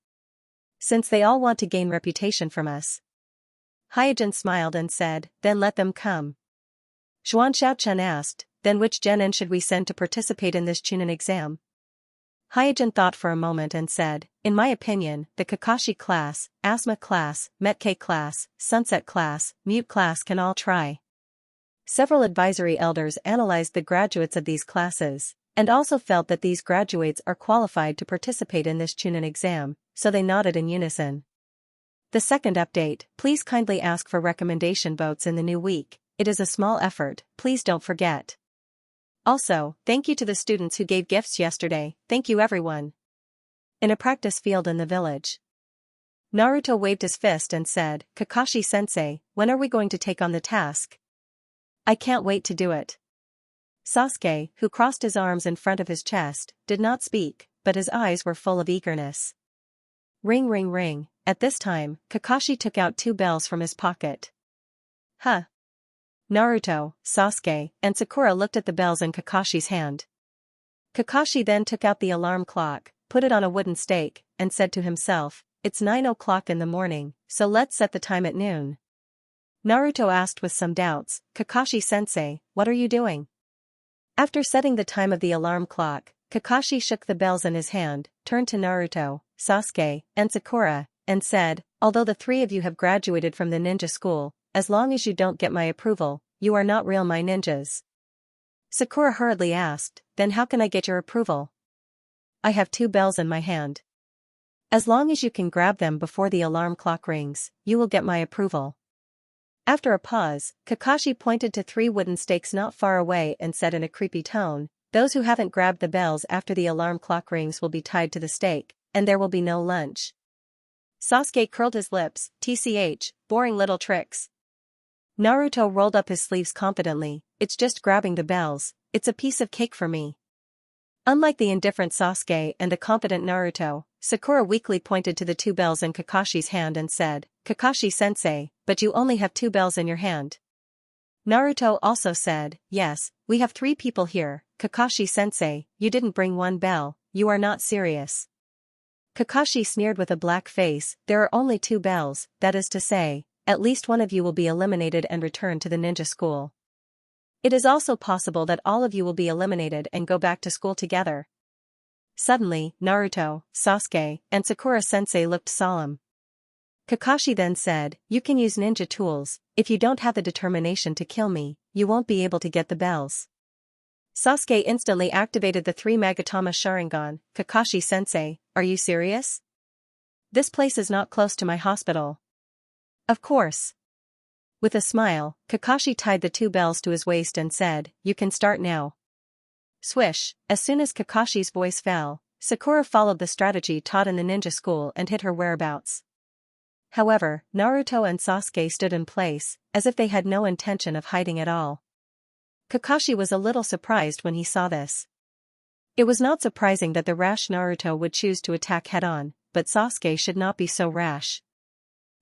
Since they all want to gain reputation from us. Hyojin smiled and said, then let them come. Xianxia asked, then which genin should we send to participate in this Chunin exam? Hyojin thought for a moment and said, in my opinion, the Kakashi class, Asma class, Metke class, Sunset class, Mute class can all try. Several advisory elders analyzed the graduates of these classes, and also felt that these graduates are qualified to participate in this Chunin exam, so they nodded in unison. The second update, please kindly ask for recommendation votes in the new week. It is a small effort, please don't forget. Also, thank you to the students who gave gifts yesterday, thank you everyone. In a practice field in the village. Naruto waved his fist and said, Kakashi-sensei, when are we going to take on the task? I can't wait to do it. Sasuke, who crossed his arms in front of his chest, did not speak, but his eyes were full of eagerness. Ring ring ring, at this time, Kakashi took out 2 bells from his pocket. Huh. Naruto, Sasuke, and Sakura looked at the bells in Kakashi's hand. Kakashi then took out the alarm clock, put it on a wooden stake, and said to himself, it's 9 o'clock in the morning, so let's set the time at noon. Naruto asked with some doubts, Kakashi-sensei, what are you doing? After setting the time of the alarm clock, Kakashi shook the bells in his hand, turned to Naruto, Sasuke, and Sakura, and said, although the 3 of you have graduated from the ninja school, as long as you don't get my approval, you are not real my ninjas. Sakura hurriedly asked, then how can I get your approval? I have 2 bells in my hand. As long as you can grab them before the alarm clock rings, you will get my approval. After a pause, Kakashi pointed to 3 wooden stakes not far away and said in a creepy tone, those who haven't grabbed the bells after the alarm clock rings will be tied to the stake, and there will be no lunch. Sasuke curled his lips, tch, boring little tricks. Naruto rolled up his sleeves confidently, it's just grabbing the bells, it's a piece of cake for me. Unlike the indifferent Sasuke and the confident Naruto, Sakura weakly pointed to the 2 bells in Kakashi's hand and said, Kakashi-sensei, but you only have 2 bells in your hand. Naruto also said, yes, we have 3 people here, Kakashi-sensei, you didn't bring 1 bell, you are not serious. Kakashi sneered with a black face, there are only 2 bells, that is to say, at least one of you will be eliminated and return to the ninja school. It is also possible that all of you will be eliminated and go back to school together. Suddenly, Naruto, Sasuke, and Sakura-sensei looked solemn. Kakashi then said, you can use ninja tools, if you don't have the determination to kill me, you won't be able to get the bells. Sasuke instantly activated the 3 Magatama Sharingan, Kakashi-sensei, are you serious? This place is not close to my hospital. Of course. With a smile, Kakashi tied the 2 bells to his waist and said, you can start now. Swish, as soon as Kakashi's voice fell, Sakura followed the strategy taught in the ninja school and hid her whereabouts. However, Naruto and Sasuke stood in place, as if they had no intention of hiding at all. Kakashi was a little surprised when he saw this. It was not surprising that the rash Naruto would choose to attack head-on, but Sasuke should not be so rash.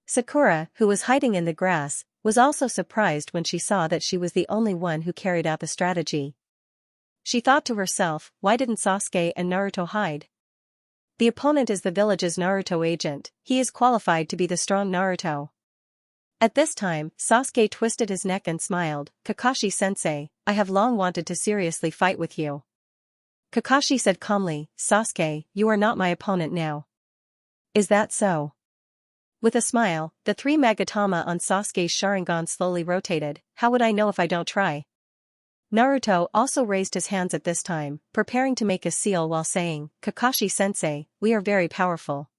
Sakura, who was hiding in the grass, was also surprised when she saw that she was the only one who carried out the strategy. She thought to herself, why didn't Sasuke and Naruto hide? The opponent is the village's Naruto agent, he is qualified to be the strong Naruto. At this time, Sasuke twisted his neck and smiled, Kakashi-sensei, I have long wanted to seriously fight with you. Kakashi said calmly, Sasuke, you are not my opponent now. Is that so? With a smile, the three Magatama on Sasuke's Sharingan slowly rotated. How would I know if I don't try? Naruto also raised his hands at this time, preparing to make a seal while saying, Kakashi-sensei, we are very powerful.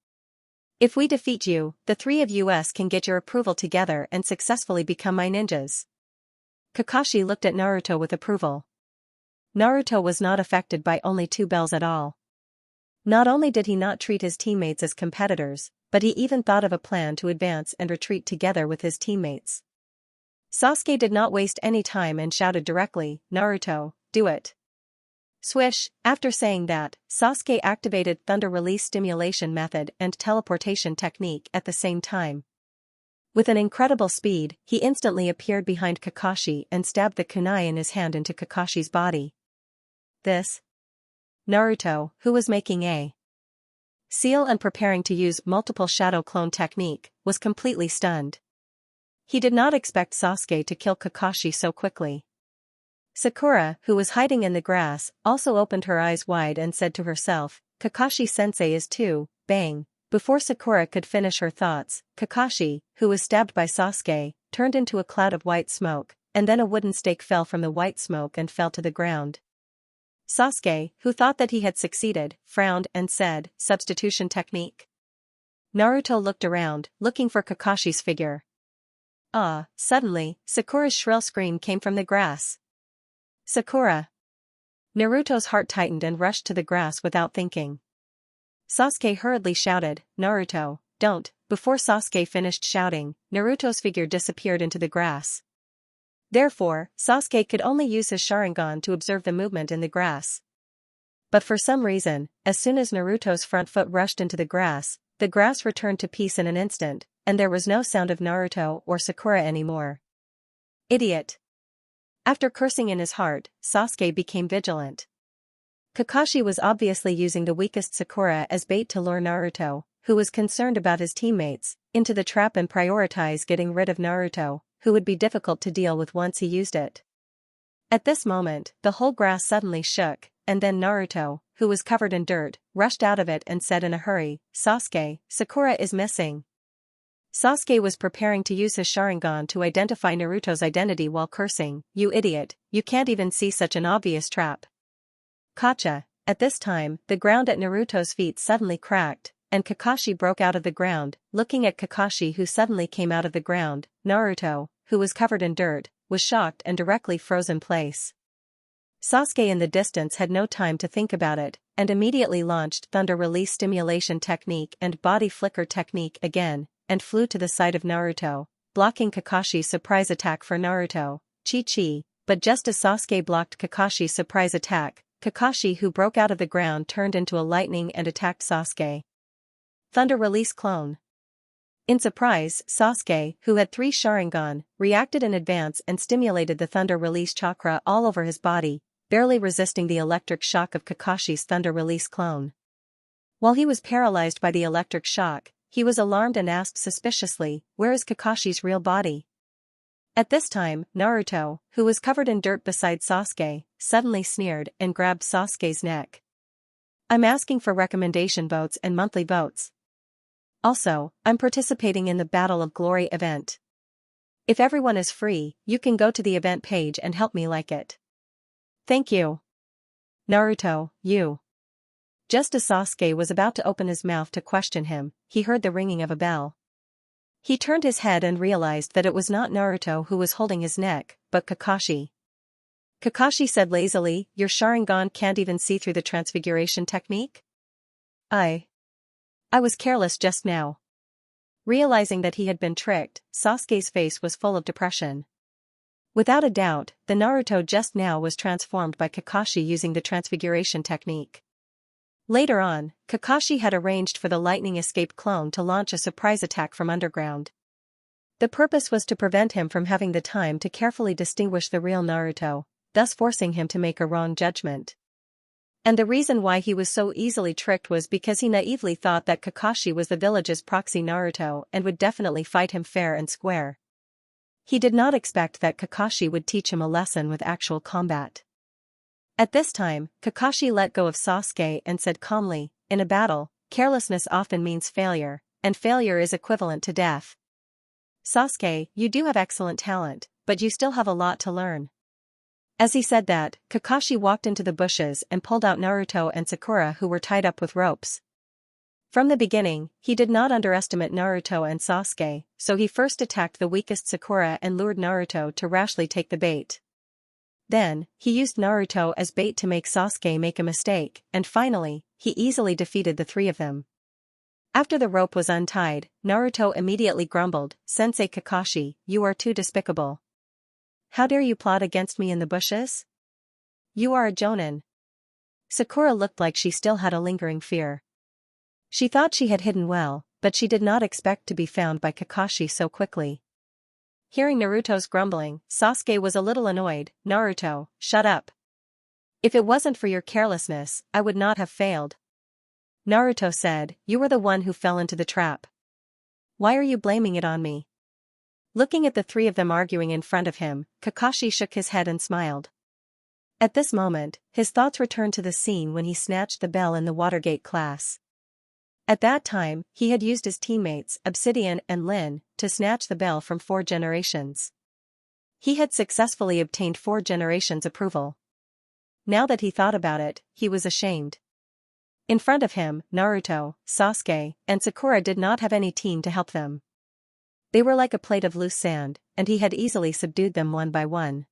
If we defeat you, the three of us can get your approval together and successfully become my ninjas. Kakashi looked at Naruto with approval. Naruto was not affected by only two bells at all. Not only did he not treat his teammates as competitors, but he even thought of a plan to advance and retreat together with his teammates. Sasuke did not waste any time and shouted directly, Naruto, do it. Swish, after saying that, Sasuke activated Thunder Release Stimulation Method and Teleportation Technique at the same time. With an incredible speed, he instantly appeared behind Kakashi and stabbed the kunai in his hand into Kakashi's body. This? Naruto, who was making a seal and preparing to use multiple shadow clone technique, was completely stunned. He did not expect Sasuke to kill Kakashi so quickly. Sakura, who was hiding in the grass, also opened her eyes wide and said to herself, Kakashi-sensei is too, bang. Before Sakura could finish her thoughts, Kakashi, who was stabbed by Sasuke, turned into a cloud of white smoke, and then a wooden stake fell from the white smoke and fell to the ground. Sasuke, who thought that he had succeeded, frowned and said, substitution technique. Naruto looked around, looking for Kakashi's figure. Suddenly, Sakura's shrill scream came from the grass. Sakura! Naruto's heart tightened and rushed to the grass without thinking. Sasuke hurriedly shouted, Naruto, don't. Before Sasuke finished shouting, Naruto's figure disappeared into the grass. Therefore, Sasuke could only use his Sharingan to observe the movement in the grass. But for some reason, as soon as Naruto's front foot rushed into the grass returned to peace in an instant, and there was no sound of Naruto or Sakura anymore. Idiot! After cursing in his heart, Sasuke became vigilant. Kakashi was obviously using the weakest Sakura as bait to lure Naruto, who was concerned about his teammates, into the trap and prioritize getting rid of Naruto, who would be difficult to deal with once he used it. At this moment, the whole grass suddenly shook, and then Naruto, who was covered in dirt, rushed out of it and said in a hurry, Sasuke, Sakura is missing. Sasuke was preparing to use his Sharingan to identify Naruto's identity while cursing, you idiot, you can't even see such an obvious trap. Gotcha. At this time, the ground at Naruto's feet suddenly cracked, and Kakashi broke out of the ground. Looking at Kakashi who suddenly came out of the ground, Naruto, who was covered in dirt, was shocked and directly froze in place. Sasuke in the distance had no time to think about it, and immediately launched Thunder Release Stimulation Technique and Body Flicker Technique again, and flew to the side of Naruto, blocking Kakashi's surprise attack for Naruto, Chi-Chi, but just as Sasuke blocked Kakashi's surprise attack, Kakashi who broke out of the ground turned into a lightning and attacked Sasuke. Thunder Release Clone. In surprise, Sasuke, who had 3 Sharingan, reacted in advance and stimulated the Thunder Release Chakra all over his body, barely resisting the electric shock of Kakashi's Thunder Release Clone. While he was paralyzed by the electric shock, he was alarmed and asked suspiciously, where is Kakashi's real body? At this time, Naruto, who was covered in dirt beside Sasuke, suddenly sneered and grabbed Sasuke's neck. I'm asking for recommendation votes and monthly votes. Also, I'm participating in the Battle of Glory event. If everyone is free, you can go to the event page and help me like it. Thank you. Naruto, you. Just as Sasuke was about to open his mouth to question him, he heard the ringing of a bell. He turned his head and realized that it was not Naruto who was holding his neck, but Kakashi. Kakashi said lazily, your Sharingan can't even see through the transfiguration technique? I was careless just now. Realizing that he had been tricked, Sasuke's face was full of depression. Without a doubt, the Naruto just now was transformed by Kakashi using the transfiguration technique. Later on, Kakashi had arranged for the lightning escape clone to launch a surprise attack from underground. The purpose was to prevent him from having the time to carefully distinguish the real Naruto, thus forcing him to make a wrong judgment. And the reason why he was so easily tricked was because he naively thought that Kakashi was the village's proxy Naruto and would definitely fight him fair and square. He did not expect that Kakashi would teach him a lesson with actual combat. At this time, Kakashi let go of Sasuke and said calmly, in a battle, carelessness often means failure, and failure is equivalent to death. Sasuke, you do have excellent talent, but you still have a lot to learn. As he said that, Kakashi walked into the bushes and pulled out Naruto and Sakura, who were tied up with ropes. From the beginning, he did not underestimate Naruto and Sasuke, so he first attacked the weakest Sakura and lured Naruto to rashly take the bait. Then, he used Naruto as bait to make Sasuke make a mistake, and finally, he easily defeated the three of them. After the rope was untied, Naruto immediately grumbled, "Sensei Kakashi, you are too despicable. How dare you plot against me in the bushes? You are a jonin." Sakura looked like she still had a lingering fear. She thought she had hidden well, but she did not expect to be found by Kakashi so quickly. Hearing Naruto's grumbling, Sasuke was a little annoyed. "Naruto, shut up. If it wasn't for your carelessness, I would not have failed." Naruto said, "You were the one who fell into the trap. Why are you blaming it on me?" Looking at the three of them arguing in front of him, Kakashi shook his head and smiled. At this moment, his thoughts returned to the scene when he snatched the bell in the Watergate class. At that time, he had used his teammates, Obsidian and Lin, to snatch the bell from 4 generations. He had successfully obtained 4 generations' approval. Now that he thought about it, he was ashamed. In front of him, Naruto, Sasuke, and Sakura did not have any team to help them. They were like a plate of loose sand, and he had easily subdued them one by one.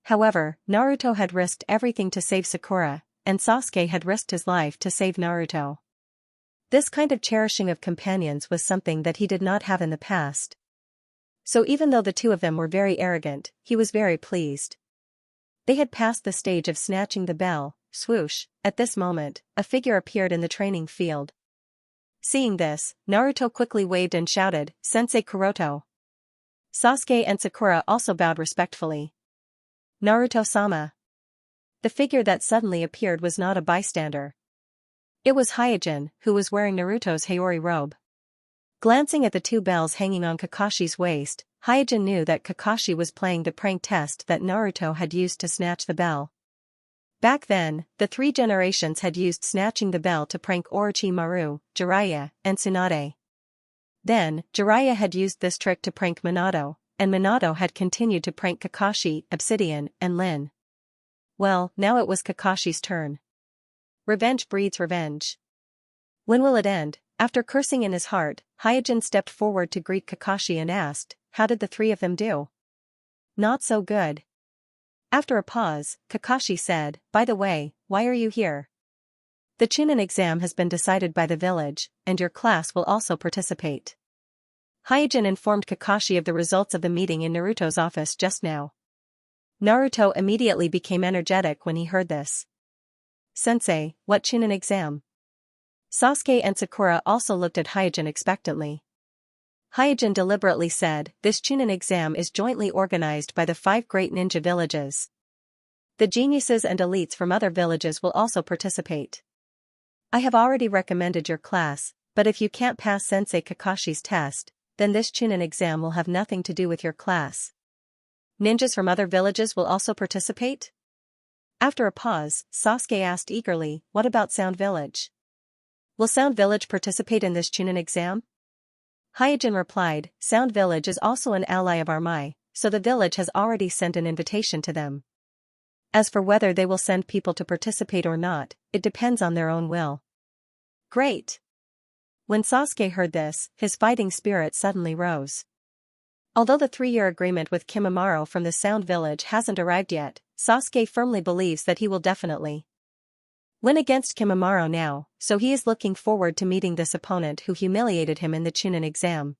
However, Naruto had risked everything to save Sakura, and Sasuke had risked his life to save Naruto. This kind of cherishing of companions was something that he did not have in the past. So even though the two of them were very arrogant, he was very pleased. They had passed the stage of snatching the bell. Swoosh, at this moment, a figure appeared in the training field. Seeing this, Naruto quickly waved and shouted, "Sensei Kuroto." Sasuke and Sakura also bowed respectfully. "Naruto-sama." The figure that suddenly appeared was not a bystander. It was Hyojin, who was wearing Naruto's Haori robe. Glancing at the 2 bells hanging on Kakashi's waist, Hyojin knew that Kakashi was playing the prank test that Naruto had used to snatch the bell. Back then, the 3 generations had used snatching the bell to prank Orochimaru, Jiraiya, and Tsunade. Then, Jiraiya had used this trick to prank Minato, and Minato had continued to prank Kakashi, Obsidian, and Lin. Well, now it was Kakashi's turn. Revenge breeds revenge. When will it end? After cursing in his heart, Hyojin stepped forward to greet Kakashi and asked, "How did the 3 of them do?" "Not so good." After a pause, Kakashi said, "By the way, why are you here?" "The Chunin exam has been decided by the village, and your class will also participate." Hyojin informed Kakashi of the results of the meeting in Naruto's office just now. Naruto immediately became energetic when he heard this. "Sensei, what Chunin exam?" Sasuke and Sakura also looked at Hyojin expectantly. Hyojin deliberately said, "This Chunin exam is jointly organized by the 5 great ninja villages. The geniuses and elites from other villages will also participate. I have already recommended your class, but if you can't pass Sensei Kakashi's test, then this Chunin exam will have nothing to do with your class. Ninjas from other villages will also participate?" After a pause, Sasuke asked eagerly, "What about Sound Village? Will Sound Village participate in this Chunin exam?" Hyojin replied, "Sound Village is also an ally of Armai, so the village has already sent an invitation to them. As for whether they will send people to participate or not, it depends on their own will." "Great!" When Sasuke heard this, his fighting spirit suddenly rose. Although the 3-year agreement with Kimimaro from the Sound Village hasn't arrived yet, Sasuke firmly believes that he will definitely win against Kimimaro now, so he is looking forward to meeting this opponent who humiliated him in the Chunin exam.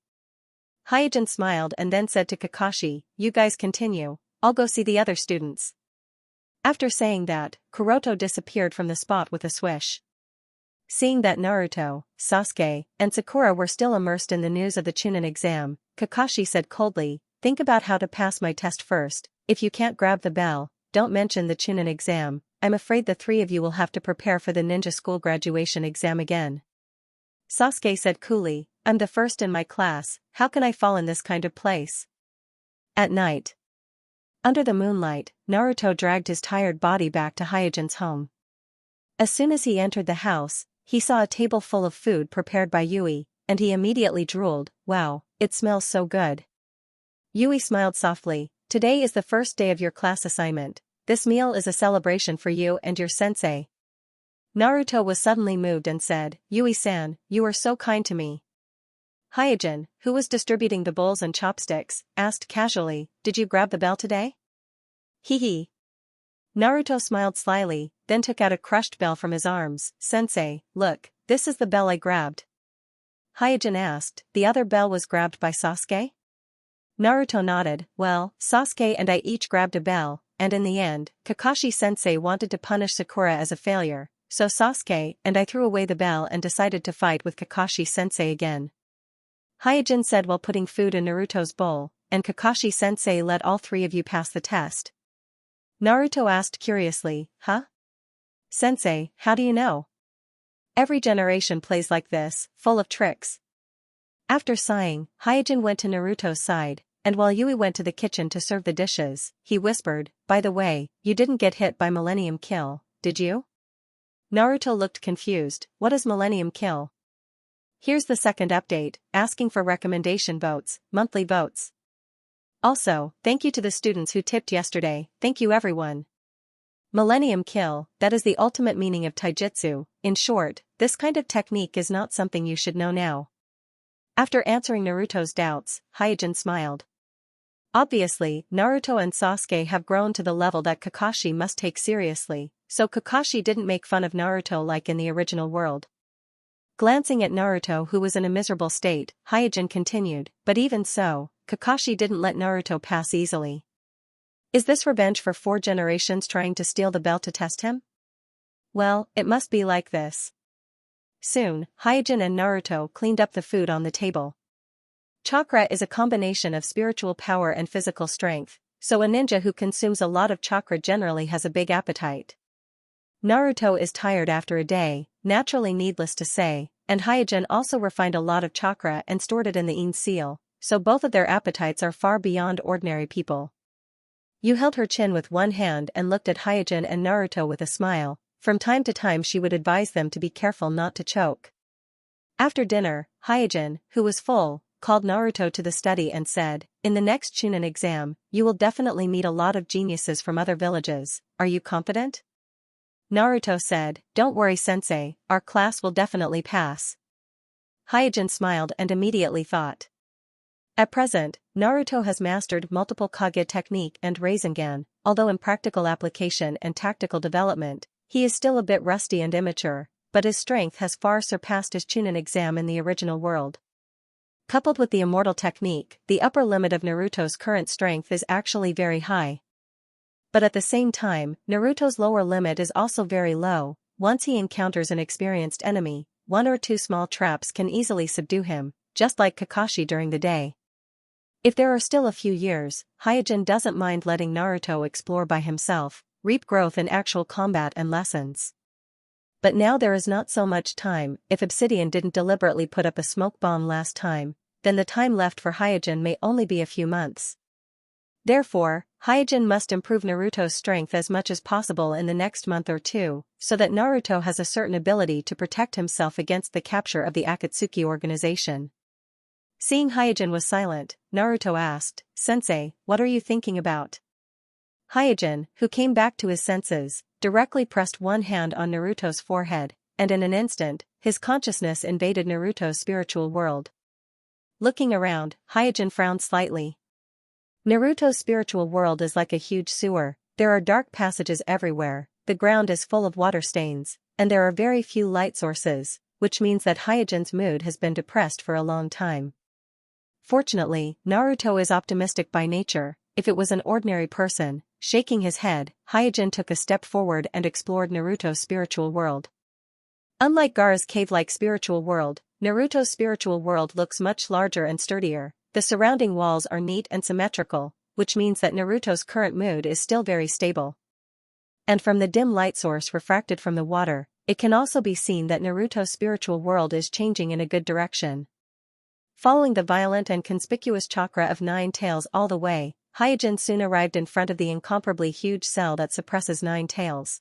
Hyojin smiled and then said to Kakashi, "You guys continue, I'll go see the other students." After saying that, Kuroto disappeared from the spot with a swish. Seeing that Naruto, Sasuke, and Sakura were still immersed in the news of the Chunin exam, Kakashi said coldly, "Think about how to pass my test first. If you can't grab the bell, don't mention the Chunin exam. I'm afraid the 3 of you will have to prepare for the ninja school graduation exam again." Sasuke said coolly, "I'm the first in my class, how can I fall in this kind of place?" At night, under the moonlight, Naruto dragged his tired body back to Hyojin's home. As soon as he entered the house, he saw a table full of food prepared by Yui, and he immediately drooled. Wow, it smells so good. Yui smiled softly. Today is the first day of your class assignment. This meal is a celebration for you and your sensei. Naruto was suddenly moved and said, Yui-san, you are so kind to me. Hyojin, who was distributing the bowls and chopsticks, asked casually, did you grab the bell today? Hee. Naruto smiled slyly, then took out a crushed bell from his arms. Sensei, look, this is the bell I grabbed. Hyojin asked, the other bell was grabbed by Sasuke? Naruto nodded, well, Sasuke and I each grabbed a bell, and in the end, Kakashi-sensei wanted to punish Sakura as a failure, so Sasuke and I threw away the bell and decided to fight with Kakashi-sensei again. Hyojin said while putting food in Naruto's bowl, and Kakashi-sensei let all three of you pass the test. Naruto asked curiously, huh? Sensei, how do you know? Every generation plays like this, full of tricks. After sighing, Hyojin went to Naruto's side, and while Yui went to the kitchen to serve the dishes, he whispered, by the way, you didn't get hit by Millennium Kill, did you? Naruto looked confused, what is Millennium Kill? Here's the second update, asking for recommendation votes, monthly votes. Also, thank you to the students who tipped yesterday, thank you everyone. Millennium Kill, that is the ultimate meaning of taijutsu. In short, this kind of technique is not something you should know now. After answering Naruto's doubts, Hyojin smiled. Obviously, Naruto and Sasuke have grown to the level that Kakashi must take seriously, so Kakashi didn't make fun of Naruto like in the original world. Glancing at Naruto who was in a miserable state, Hyojin continued, but even so, Kakashi didn't let Naruto pass easily. Is this revenge for 4 generations trying to steal the bell to test him? Well, it must be like this. Soon, Hyojin and Naruto cleaned up the food on the table. Chakra is a combination of spiritual power and physical strength, so a ninja who consumes a lot of chakra generally has a big appetite. Naruto is tired after a day, naturally needless to say, and Hyojin also refined a lot of chakra and stored it in the Yin seal, so both of their appetites are far beyond ordinary people. Yu held her chin with one hand and looked at Hyojin and Naruto with a smile. From time to time she would advise them to be careful not to choke. After dinner, Hyojin, who was full, called Naruto to the study and said, in the next Chunin exam, you will definitely meet a lot of geniuses from other villages, are you confident? Naruto said, don't worry sensei, our class will definitely pass. Hyojin smiled and immediately thought. At present, Naruto has mastered multiple Kage technique and Rasengan, although in practical application and tactical development, he is still a bit rusty and immature, but his strength has far surpassed his Chunin exam in the original world. Coupled with the immortal technique, the upper limit of Naruto's current strength is actually very high. But at the same time, Naruto's lower limit is also very low. Once he encounters an experienced enemy, 1 or 2 small traps can easily subdue him, just like Kakashi during the day. If there are still a few years, Hyojin doesn't mind letting Naruto explore by himself, reap growth in actual combat and lessons. But now there is not so much time. If Obsidian didn't deliberately put up a smoke bomb last time, then the time left for Hyojin may only be a few months. Therefore, Hyojin must improve Naruto's strength as much as possible in the next month or 2, so that Naruto has a certain ability to protect himself against the capture of the Akatsuki organization. Seeing Hyojin was silent, Naruto asked, Sensei, what are you thinking about? Hyojin, who came back to his senses, directly pressed one hand on Naruto's forehead, and in an instant, his consciousness invaded Naruto's spiritual world. Looking around, Hyojin frowned slightly. Naruto's spiritual world is like a huge sewer, there are dark passages everywhere, the ground is full of water stains, and there are very few light sources, which means that Hyojin's mood has been depressed for a long time. Fortunately, Naruto is optimistic by nature. If it was an ordinary person, shaking his head, Hyojin took a step forward and explored Naruto's spiritual world. Unlike Gaara's cave-like spiritual world, Naruto's spiritual world looks much larger and sturdier. The surrounding walls are neat and symmetrical, which means that Naruto's current mood is still very stable. And from the dim light source refracted from the water, it can also be seen that Naruto's spiritual world is changing in a good direction. Following the violent and conspicuous chakra of 9 tails all the way, Hyojin soon arrived in front of the incomparably huge cell that suppresses 9 tails.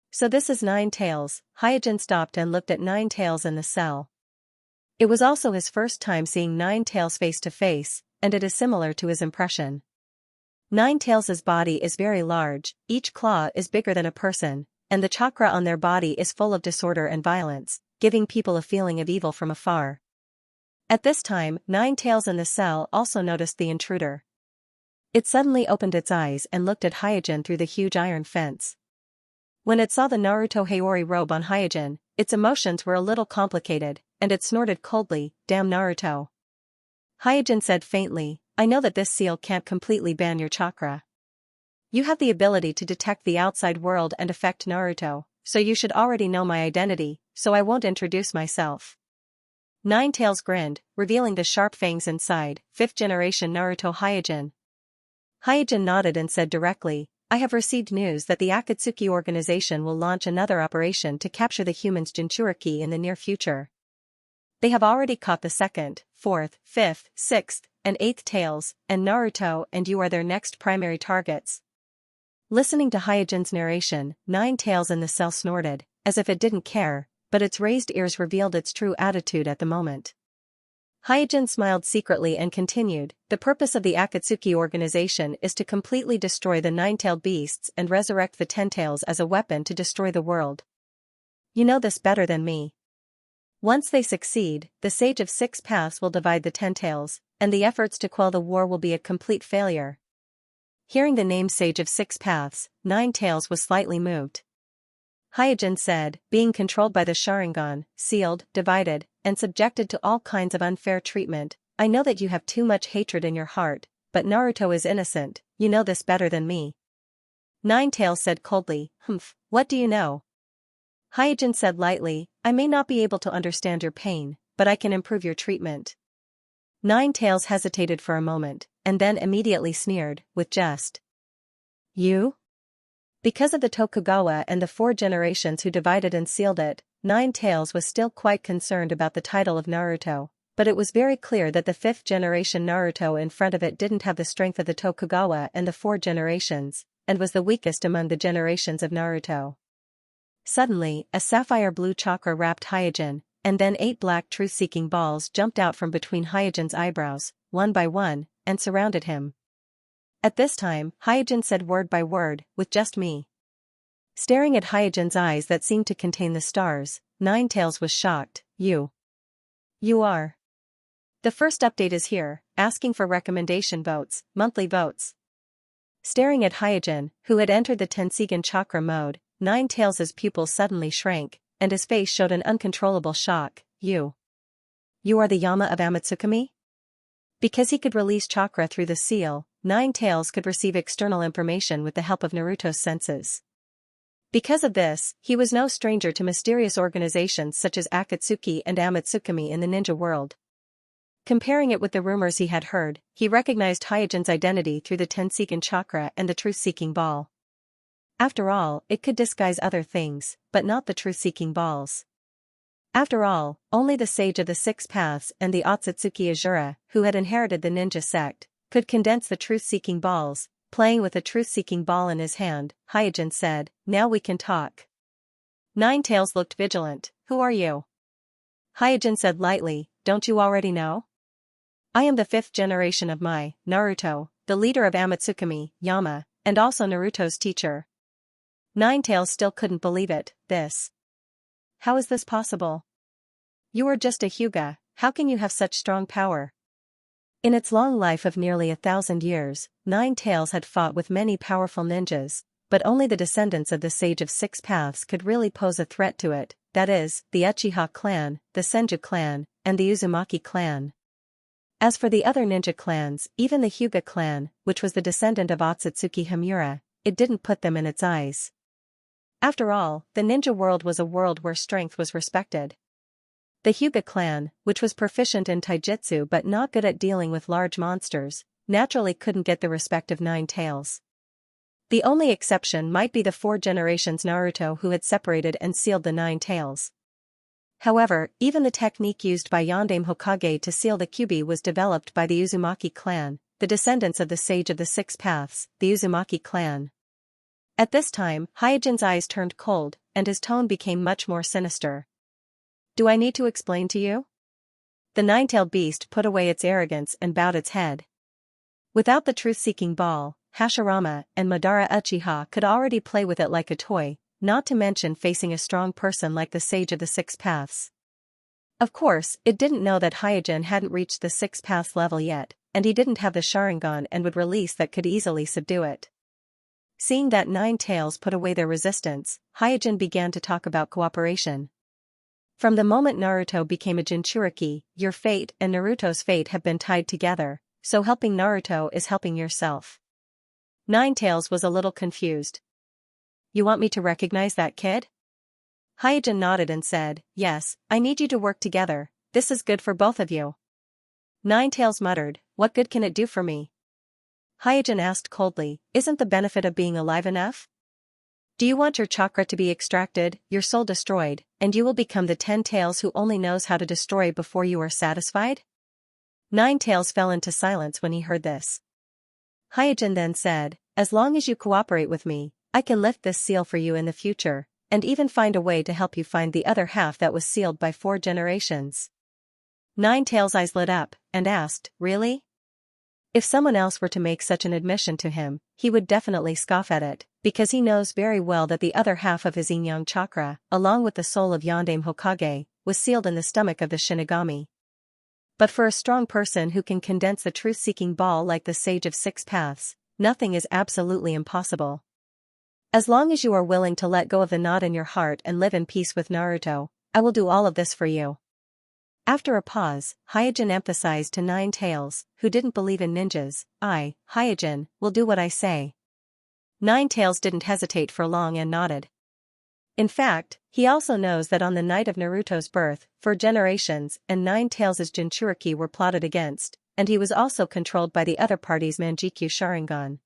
So this is 9 tails. Hyojin stopped and looked at 9 tails in the cell. It was also his first time seeing Ninetales face to face, and it is similar to his impression. Ninetales' body is very large, each claw is bigger than a person, and the chakra on their body is full of disorder and violence, giving people a feeling of evil from afar. At this time, Ninetales in the cell also noticed the intruder. It suddenly opened its eyes and looked at Hyojin through the huge iron fence. When it saw the Naruto Haori robe on Hyojin, its emotions were a little complicated, and it snorted coldly, "Damn Naruto." Hyojin said faintly, "I know that this seal can't completely ban your chakra. You have the ability to detect the outside world and affect Naruto, so you should already know my identity, so I won't introduce myself." Ninetales grinned, revealing the sharp fangs inside, 5th generation Naruto Hyojin. Hyojin nodded and said directly, "I have received news that the Akatsuki organization will launch another operation to capture the humans Jinchuriki in the near future. They have already caught the 2nd, 4th, 5th, 6th, and 8th tails, and Naruto and you are their next primary targets." Listening to Hyojin's narration, Ninetales in the cell snorted, as if it didn't care, but its raised ears revealed its true attitude at the moment. Hyojin smiled secretly and continued, "The purpose of the Akatsuki organization is to completely destroy the nine-tailed beasts and resurrect the Ten-tails as a weapon to destroy the world. You know this better than me. Once they succeed, the Sage of Six Paths will divide the Ten-tails, and the efforts to quell the war will be a complete failure." Hearing the name Sage of Six Paths, Ninetales was slightly moved. Hyojin said, "Being controlled by the Sharingan, sealed, divided, and subjected to all kinds of unfair treatment, I know that you have too much hatred in your heart, but Naruto is innocent, you know this better than me." Ninetales said coldly, "Humph, what do you know?" Hyojin said lightly, "I may not be able to understand your pain, but I can improve your treatment." Ninetales hesitated for a moment, and then immediately sneered, with jest. "You?" Because of the Tokugawa and the 4 generations who divided and sealed it, Ninetales was still quite concerned about the title of Naruto, but it was very clear that the 5th generation Naruto in front of it didn't have the strength of the Tokugawa and the 4 generations, and was the weakest among the generations of Naruto. Suddenly, a sapphire blue chakra wrapped Hyojin, and then 8 black truth-seeking balls jumped out from between Hyojin's eyebrows, one by one, and surrounded him. At this time, Hyojin said word by word, "With just me." Staring at Hyojin's eyes that seemed to contain the stars, Ninetales was shocked. You are. The first update is here, asking for recommendation votes, monthly votes." Staring at Hyojin, who had entered the Tenseigan chakra mode, Ninetales' pupils suddenly shrank, and his face showed an uncontrollable shock. You are the Yama of Amatsukami?" Because he could release chakra through the seal, Ninetales could receive external information with the help of Naruto's senses. Because of this, he was no stranger to mysterious organizations such as Akatsuki and Amatsukami in the ninja world. Comparing it with the rumors he had heard, he recognized Hyojin's identity through the Tenseigan chakra and the truth-seeking ball. After all, it could disguise other things, but not the truth-seeking balls. After all, only the Sage of the Six Paths and the Otsutsuki Azura, who had inherited the ninja sect, could condense the truth-seeking balls. Playing with a truth-seeking ball in his hand, Hyojin said, "Now we can talk." Ninetales looked vigilant. "Who are you?" Hyojin said lightly, "Don't you already know? I am the 5th generation of Naruto, the leader of Amatsukami, Yama, and also Naruto's teacher." Ninetales still couldn't believe it. How is this possible? You are just a Hyuga, how can you have such strong power? In its long life of nearly 1,000 years, Ninetales had fought with many powerful ninjas, but only the descendants of the Sage of Six Paths could really pose a threat to it, that is, the Uchiha clan, the Senju clan, and the Uzumaki clan. As for the other ninja clans, even the Hyuga clan, which was the descendant of Otsutsuki Hamura, it didn't put them in its eyes. After all, the ninja world was a world where strength was respected. The Hyuga clan, which was proficient in taijutsu but not good at dealing with large monsters, naturally couldn't get the respect of Ninetales. The only exception might be the 4 generations Naruto who had separated and sealed the Ninetales. However, even the technique used by Yondaime Hokage to seal the Kyuubi was developed by the Uzumaki clan, the descendants of the Sage of the Six Paths, the Uzumaki clan. At this time, Hyojin's eyes turned cold, and his tone became much more sinister. "Do I need to explain to you?" The nine-tailed beast put away its arrogance and bowed its head. Without the truth-seeking ball, Hashirama and Madara Uchiha could already play with it like a toy, not to mention facing a strong person like the Sage of the Six Paths. Of course, it didn't know that Hyojin hadn't reached the Six Paths level yet, and he didn't have the Sharingan and would release that could easily subdue it. Seeing that Nine Tails put away their resistance, Hyojin began to talk about cooperation. From the moment Naruto became a Jinchuriki, your fate and Naruto's fate have been tied together, so helping Naruto is helping yourself. Nine Tails was a little confused. You want me to recognize that kid? Hyojin nodded and said, yes, I need you to work together, this is good for both of you. Nine Tails muttered, what good can it do for me? Hyojin asked coldly, isn't the benefit of being alive enough? Do you want your chakra to be extracted, your soul destroyed, and you will become the 10 Tails who only knows how to destroy before you are satisfied? Nine Tails fell into silence when he heard this. Hyojin then said, as long as you cooperate with me, I can lift this seal for you in the future, and even find a way to help you find the other half that was sealed by 4 generations. Nine Tails' eyes lit up, and asked, really? If someone else were to make such an admission to him, he would definitely scoff at it, because he knows very well that the other half of his yin-yang chakra, along with the soul of Yondaime Hokage, was sealed in the stomach of the Shinigami. But for a strong person who can condense the truth-seeking ball like the Sage of Six Paths, nothing is absolutely impossible. As long as you are willing to let go of the knot in your heart and live in peace with Naruto, I will do all of this for you. After a pause, Hyojin emphasized to Nine Tails, who didn't believe in ninjas, I, Hyojin, will do what I say. Nine Tails didn't hesitate for long and nodded. In fact, he also knows that on the night of Naruto's birth, 4 generations and Nine Tails' Jinchuriki were plotted against, and he was also controlled by the other party's Manjikyu Sharingan.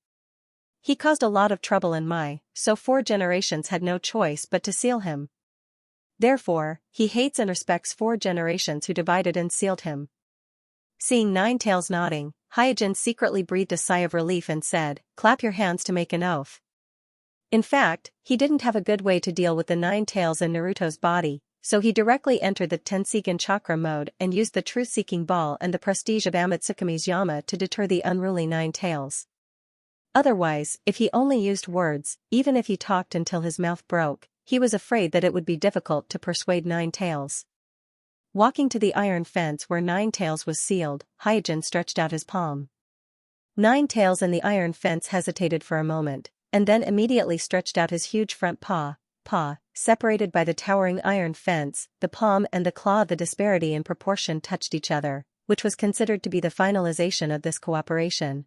He caused a lot of trouble in Mai, so 4 generations had no choice but to seal him. Therefore, he hates and respects 4 generations who divided and sealed him. Seeing Nine Tails nodding, Hyojin secretly breathed a sigh of relief and said, clap your hands to make an oath. In fact, he didn't have a good way to deal with the Nine Tails in Naruto's body, so he directly entered the Tenseigan chakra mode and used the truth-seeking ball and the prestige of Amatsukumi's Yama to deter the unruly Nine Tails. Otherwise, if he only used words, even if he talked until his mouth broke, he was afraid that it would be difficult to persuade Nine Tails. Walking to the iron fence where Nine Tails was sealed, Hyojin stretched out his palm. Nine Tails and the iron fence hesitated for a moment, and then immediately stretched out his huge front paw, separated by the towering iron fence. The palm and the claw of the disparity in proportion touched each other, which was considered to be the finalization of this cooperation.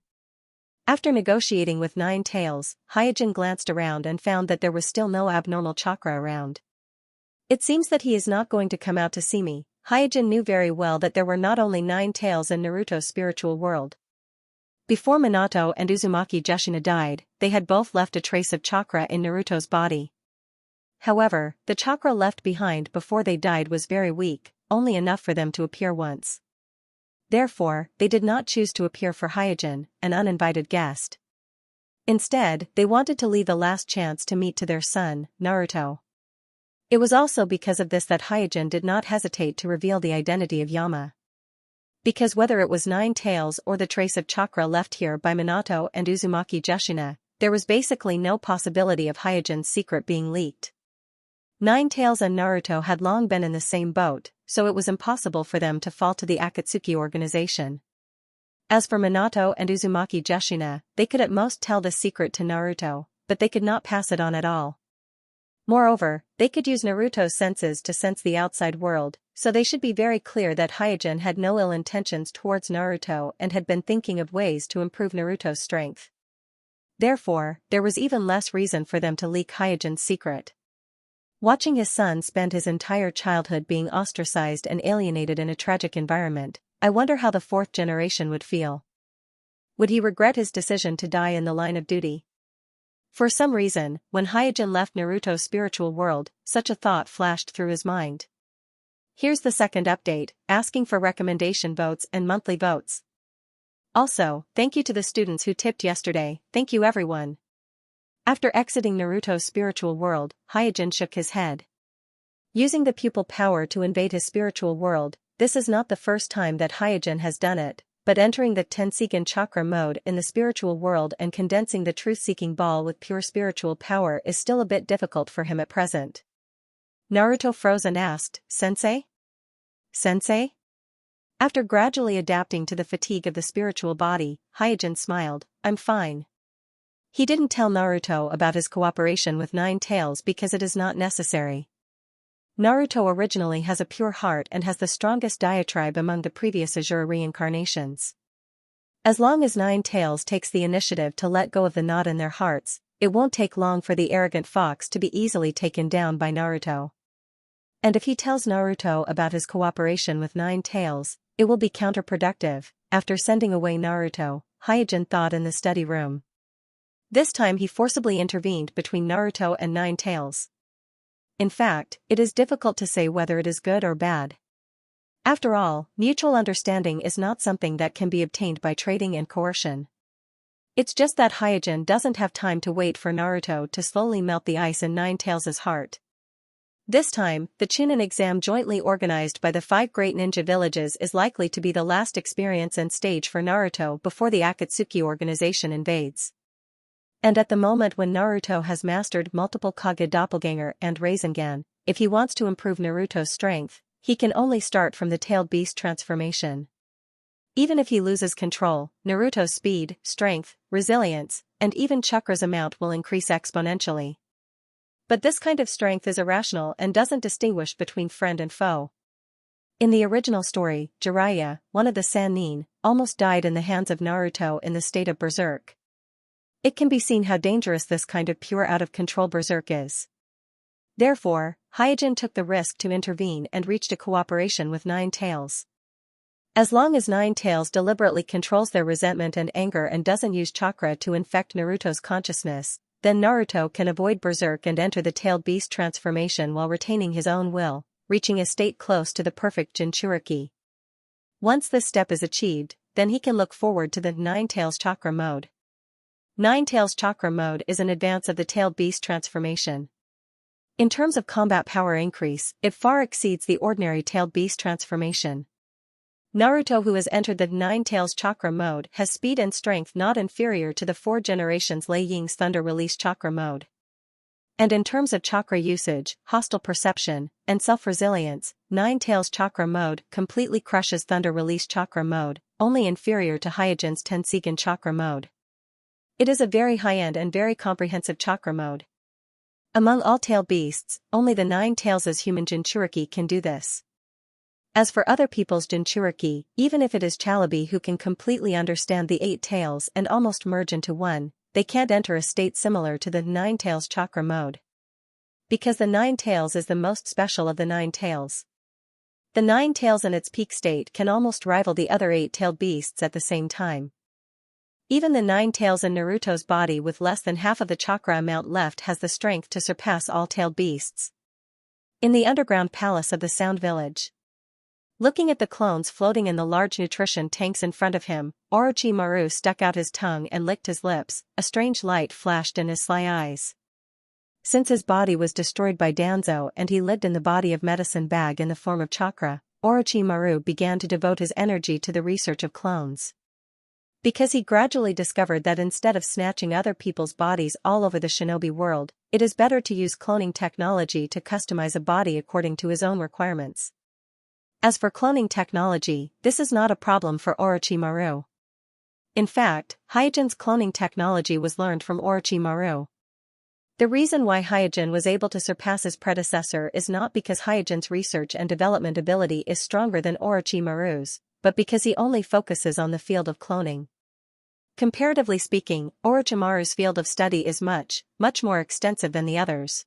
After negotiating with Nine Tails, Hyojin glanced around and found that there was still no abnormal chakra around. It seems that he is not going to come out to see me. Hyojin knew very well that there were not only Nine Tails in Naruto's spiritual world. Before Minato and Uzumaki Jushina died, they had both left a trace of chakra in Naruto's body. However, the chakra left behind before they died was very weak, only enough for them to appear once. Therefore, they did not choose to appear for Hyojin, an uninvited guest. Instead, they wanted to leave the last chance to meet to their son, Naruto. It was also because of this that Hyojin did not hesitate to reveal the identity of Yama. Because whether it was Nine Tails or the trace of chakra left here by Minato and Uzumaki Jushina, there was basically no possibility of Hyojin's secret being leaked. Nine Tails and Naruto had long been in the same boat, so it was impossible for them to fall to the Akatsuki organization. As for Minato and Uzumaki Jushina, they could at most tell the secret to Naruto, but they could not pass it on at all. Moreover, they could use Naruto's senses to sense the outside world, so they should be very clear that Hyojin had no ill intentions towards Naruto and had been thinking of ways to improve Naruto's strength. Therefore, there was even less reason for them to leak Hyojin's secret. Watching his son spend his entire childhood being ostracized and alienated in a tragic environment, I wonder how the 4th generation would feel. Would he regret his decision to die in the line of duty? For some reason, when Hyojin left Naruto's spiritual world, such a thought flashed through his mind. Here's the second update, asking for recommendation votes and monthly votes. Also, thank you to the students who tipped yesterday, thank you everyone. After exiting Naruto's spiritual world, Hyojin shook his head. Using the pupil power to invade his spiritual world, this is not the first time that Hyojin has done it, but entering the Tenseigan chakra mode in the spiritual world and condensing the truth-seeking ball with pure spiritual power is still a bit difficult for him at present. Naruto froze and asked, "Sensei? Sensei?" After gradually adapting to the fatigue of the spiritual body, Hyojin smiled, "I'm fine." He didn't tell Naruto about his cooperation with Nine Tails because it is not necessary. Naruto originally has a pure heart and has the strongest diatribe among the previous Azure reincarnations. As long as Nine Tails takes the initiative to let go of the knot in their hearts, it won't take long for the arrogant fox to be easily taken down by Naruto. And if he tells Naruto about his cooperation with Nine Tails, it will be counterproductive. After sending away Naruto, Hyojin thought in the study room. This time he forcibly intervened between Naruto and Nine Tails. In fact, it is difficult to say whether it is good or bad. After all, mutual understanding is not something that can be obtained by trading and coercion. It's just that Hyojin doesn't have time to wait for Naruto to slowly melt the ice in Nine Tails' heart. This time, the Chunin exam jointly organized by the 5 great ninja villages is likely to be the last experience and stage for Naruto before the Akatsuki organization invades. And at the moment when Naruto has mastered multiple Kage Doppelganger and Rasengan, if he wants to improve Naruto's strength, he can only start from the tailed beast transformation. Even if he loses control, Naruto's speed, strength, resilience, and even chakra's amount will increase exponentially. But this kind of strength is irrational and doesn't distinguish between friend and foe. In the original story, Jiraiya, one of the Sannin, almost died in the hands of Naruto in the state of berserk. It can be seen how dangerous this kind of pure out-of-control berserk is. Therefore, Hyojin took the risk to intervene and reached a cooperation with Nine Tails. As long as Nine Tails deliberately controls their resentment and anger and doesn't use chakra to infect Naruto's consciousness, then Naruto can avoid berserk and enter the tailed beast transformation while retaining his own will, reaching a state close to the perfect Jinchuriki. Once this step is achieved, then he can look forward to the Nine Tails chakra mode. Nine Tails chakra mode is an advance of the tailed beast transformation. In terms of combat power increase, it far exceeds the ordinary tailed beast transformation. Naruto, who has entered the Nine Tails chakra mode, has speed and strength not inferior to the 4 generations Lei Ying's thunder release chakra mode. And in terms of chakra usage, hostile perception, and self-resilience, Nine Tails chakra mode completely crushes thunder release chakra mode, only inferior to Hyojin's Tenseigan chakra mode. It is a very high-end and very comprehensive chakra mode. Among all tail beasts, only the Nine Tails' human Jinchuriki can do this. As for other people's Jinchuriki, even if it is Chalabi who can completely understand the 8 tails and almost merge into one, they can't enter a state similar to the Nine Tails chakra mode. Because the Nine Tails is the most special of the Nine Tails. The Nine Tails in its peak state can almost rival the other 8-tailed beasts at the same time. Even the Nine Tails in Naruto's body with less than half of the chakra amount left has the strength to surpass all tailed beasts. In the underground palace of the Sound Village. Looking at the clones floating in the large nutrition tanks in front of him, Orochimaru stuck out his tongue and licked his lips, a strange light flashed in his sly eyes. Since his body was destroyed by Danzo and he lived in the body of Medicine Bag in the form of chakra, Orochimaru began to devote his energy to the research of clones. Because he gradually discovered that instead of snatching other people's bodies all over the shinobi world, it is better to use cloning technology to customize a body according to his own requirements. As for cloning technology, this is not a problem for Orochimaru. In fact, Hyojin's cloning technology was learned from Orochimaru. The reason why Hyojin was able to surpass his predecessor is not because Hyojin's research and development ability is stronger than Orochimaru's, but because he only focuses on the field of cloning. Comparatively speaking, Orochimaru's field of study is much more extensive than the others.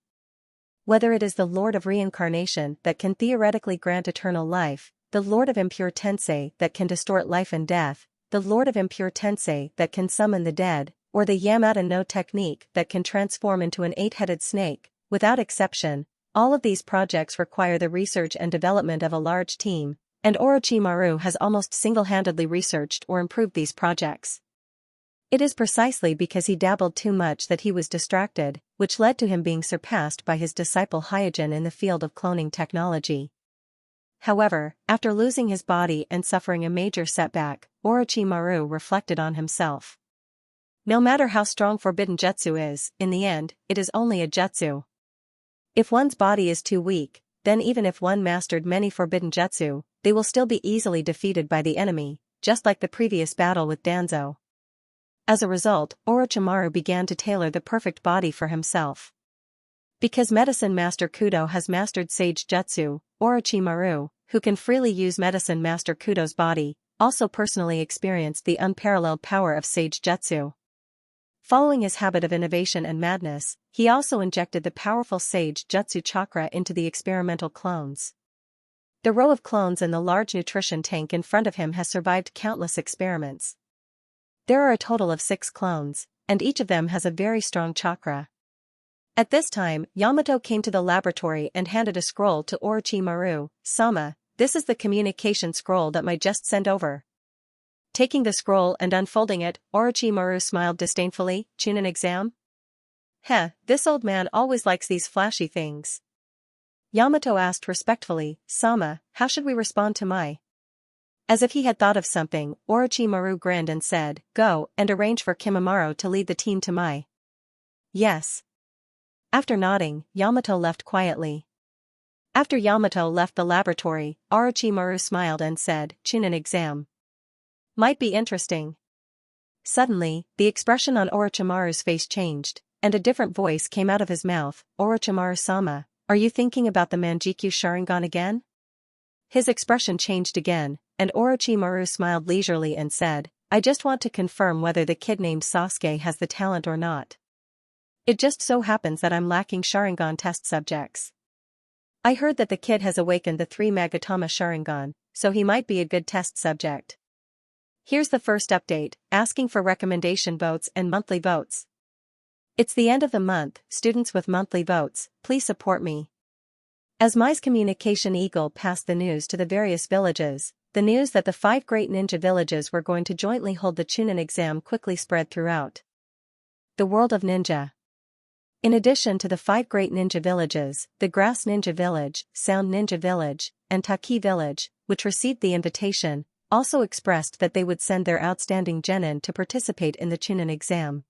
Whether it is the Lord of Reincarnation that can theoretically grant eternal life, the Lord of Impure Tensei that can distort life and death, the Lord of Impure Tensei that can summon the dead, or the Yamada no technique that can transform into an 8-headed snake, without exception, all of these projects require the research and development of a large team, and Orochimaru has almost single-handedly researched or improved these projects. It is precisely because he dabbled too much that he was distracted, which led to him being surpassed by his disciple Hyojin in the field of cloning technology. However, after losing his body and suffering a major setback, Orochimaru reflected on himself. No matter how strong forbidden jutsu is, in the end, it is only a jutsu. If one's body is too weak, then even if one mastered many forbidden jutsu, they will still be easily defeated by the enemy, just like the previous battle with Danzo. As a result, Orochimaru began to tailor the perfect body for himself. Because Medicine Master Kudo has mastered Sage Jutsu, Orochimaru, who can freely use Medicine Master Kudo's body, also personally experienced the unparalleled power of Sage Jutsu. Following his habit of innovation and madness, he also injected the powerful Sage Jutsu chakra into the experimental clones. The row of clones in the large nutrition tank in front of him has survived countless experiments. There are a total of 6 clones, and each of them has a very strong chakra. At this time, Yamato came to the laboratory and handed a scroll to Orochimaru. "Sama, this is the communication scroll that I just sent over." Taking the scroll and unfolding it, Orochimaru smiled disdainfully. "Chunin exam? Heh, this old man always likes these flashy things." Yamato asked respectfully, "Sama, how should we respond to my?" As if he had thought of something, Orochimaru grinned and said, "Go and arrange for Kimimaro to lead the team to my." "Yes." After nodding, Yamato left quietly. After Yamato left the laboratory, Orochimaru smiled and said, "Chunin exam. Might be interesting." Suddenly, the expression on Orochimaru's face changed, and a different voice came out of his mouth. "Orochimaru-sama, are you thinking about the Manjikyu Sharingan again?" His expression changed again, and Orochimaru smiled leisurely and said, "I just want to confirm whether the kid named Sasuke has the talent or not. It just so happens that I'm lacking Sharingan test subjects. I heard that the kid has awakened the 3 Magatama Sharingan, so he might be a good test subject. Here's the first update, asking for recommendation votes and monthly votes. It's the end of the month, students with monthly votes, please support me." As Mai's communication eagle passed the news to the various villages, the news that the 5 great ninja villages were going to jointly hold the Chunin exam quickly spread throughout the world of ninja. In addition to the 5 great ninja villages, the Grass Ninja Village, Sound Ninja Village, and Taki Village, which received the invitation, also expressed that they would send their outstanding genin to participate in the Chunin exam.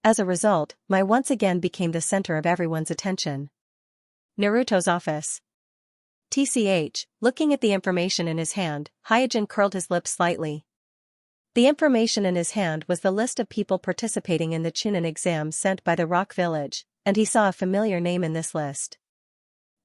As a result, Mai once again became the center of everyone's attention. Naruto's office. TCH, looking at the information in his hand, Hyojin curled his lips slightly. The information in his hand was the list of people participating in the Chunin exam sent by the Rock Village, and he saw a familiar name in this list.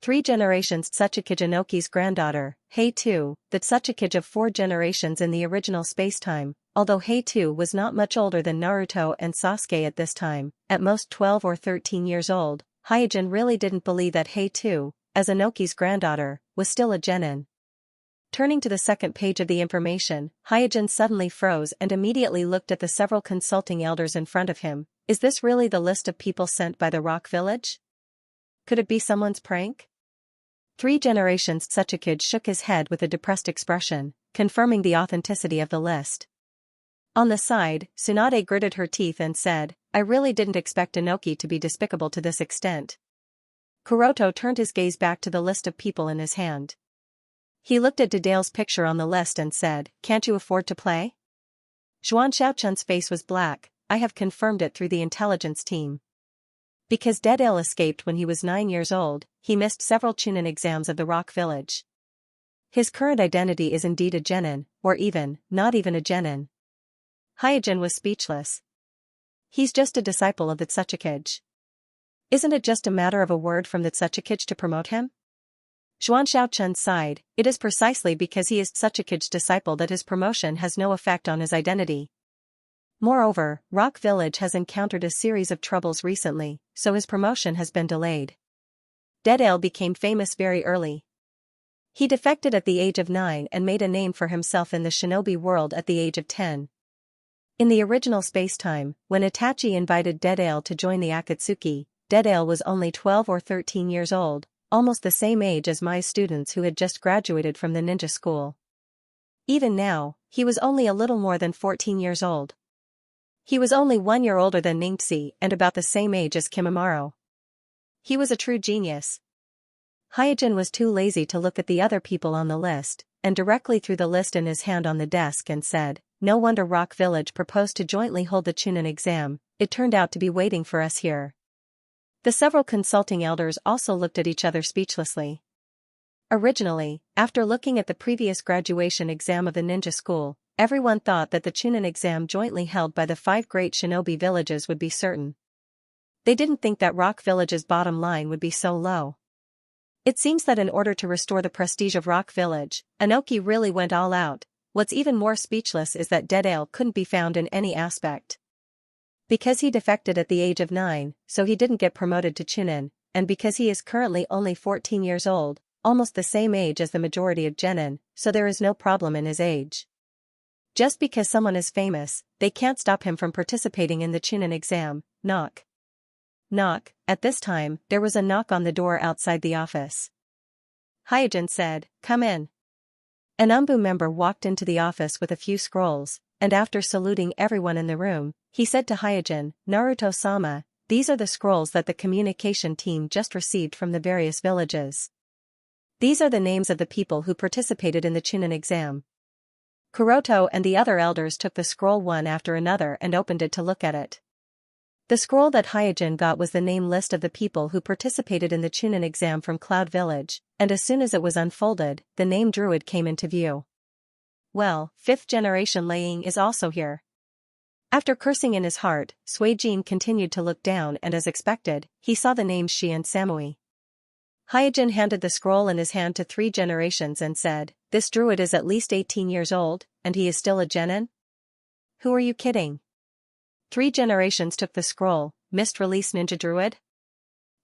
3 generations Tsuchikage Inoki's granddaughter, Hei-2, the Tsuchikage of 4 generations in the original spacetime, although Hei-2 was not much older than Naruto and Sasuke at this time, at most 12 or 13 years old, Hyojin really didn't believe that Hei-2, as Inoki's granddaughter, was still a genin. Turning to the second page of the information, Hyojin suddenly froze and immediately looked at the several consulting elders in front of him. Is this really the list of people sent by the Rock Village? Could it be someone's prank? 3 generations Tsuchikage shook his head with a depressed expression, confirming the authenticity of the list. On the side, Tsunade gritted her teeth and said, "I really didn't expect Inoki to be despicable to this extent." Kuroto turned his gaze back to the list of people in his hand. He looked at Dedale's picture on the list and said, "Can't you afford to play?" Zhuan Xiaochun's face was black. "I have confirmed it through the intelligence team." Because Dedale escaped when he was 9 years old, he missed several Chunin exams of the Rock Village. His current identity is indeed a genin, or even, not even a genin. Hyojin was speechless. He's just a disciple of the Tsuchikage. Isn't it just a matter of a word from the Tsuchikage to promote him? Zhuan Xiaochun sighed. It is precisely because he is Tsuchikage's disciple that his promotion has no effect on his identity. Moreover, Rock Village has encountered a series of troubles recently, so his promotion has been delayed. Dedale became famous very early. He defected at the age of 9 and made a name for himself in the shinobi world at the age of 10. In the original spacetime, when Itachi invited Dedale to join the Akatsuki, Dedale was only 12 or 13 years old, almost the same age as Mai's students who had just graduated from the ninja school. Even now, he was only a little more than 14 years old. He was only 1 year older than Ningxi and about the same age as Kimimaro. He was a true genius. Hyojin was too lazy to look at the other people on the list, and directly threw the list in his hand on the desk and said, "No wonder Rock Village proposed to jointly hold the Chunin exam, it turned out to be waiting for us here." The several consulting elders also looked at each other speechlessly. Originally, after looking at the previous graduation exam of the ninja school, everyone thought that the Chunin exam jointly held by the 5 great shinobi villages would be certain. They didn't think that Rock Village's bottom line would be so low. It seems that in order to restore the prestige of Rock Village, Anoki really went all out. What's even more speechless is that Deadale couldn't be found in any aspect. Because he defected at the age of 9, so he didn't get promoted to Chunin, and because he is currently only 14 years old, almost the same age as the majority of genin, so there is no problem in his age. Just because someone is famous, they can't stop him from participating in the Chunin exam. Knock. Knock. At this time, there was a knock on the door outside the office. Hyojin said, "Come in." An Umbu member walked into the office with a few scrolls, and after saluting everyone in the room, he said to Hyojin, "Naruto-sama, these are the scrolls that the communication team just received from the various villages. These are the names of the people who participated in the Chunin exam." Kuroto and the other elders took the scroll one after another and opened it to look at it. The scroll that Hyojin got was the name list of the people who participated in the Chunin exam from Cloud Village, and as soon as it was unfolded, the name Druid came into view. Well, 5th generation Laying is also here. After cursing in his heart, Suijin continued to look down and as expected, he saw the names Shi and Samui. Hyojin handed the scroll in his hand to 3 generations and said, "This druid is at least 18 years old, and he is still a genin? Who are you kidding?" 3 generations took the scroll, "Mist Release Ninja Druid?"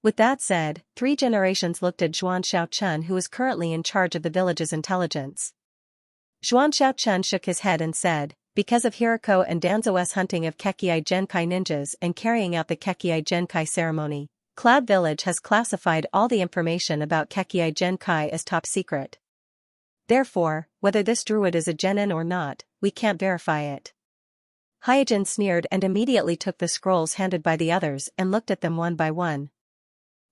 With that said, 3 generations looked at Zhuan Xiaochun, who is currently in charge of the village's intelligence. Zhuan Xiaochun shook his head and said, "Because of Hirako and Danzo's hunting of Kekkei Genkai ninjas and carrying out the Kekkei Genkai ceremony, Cloud Village has classified all the information about Kekkei Genkai as top secret. Therefore, whether this druid is a genin or not, we can't verify it." Hyojin sneered and immediately took the scrolls handed by the others and looked at them one by one.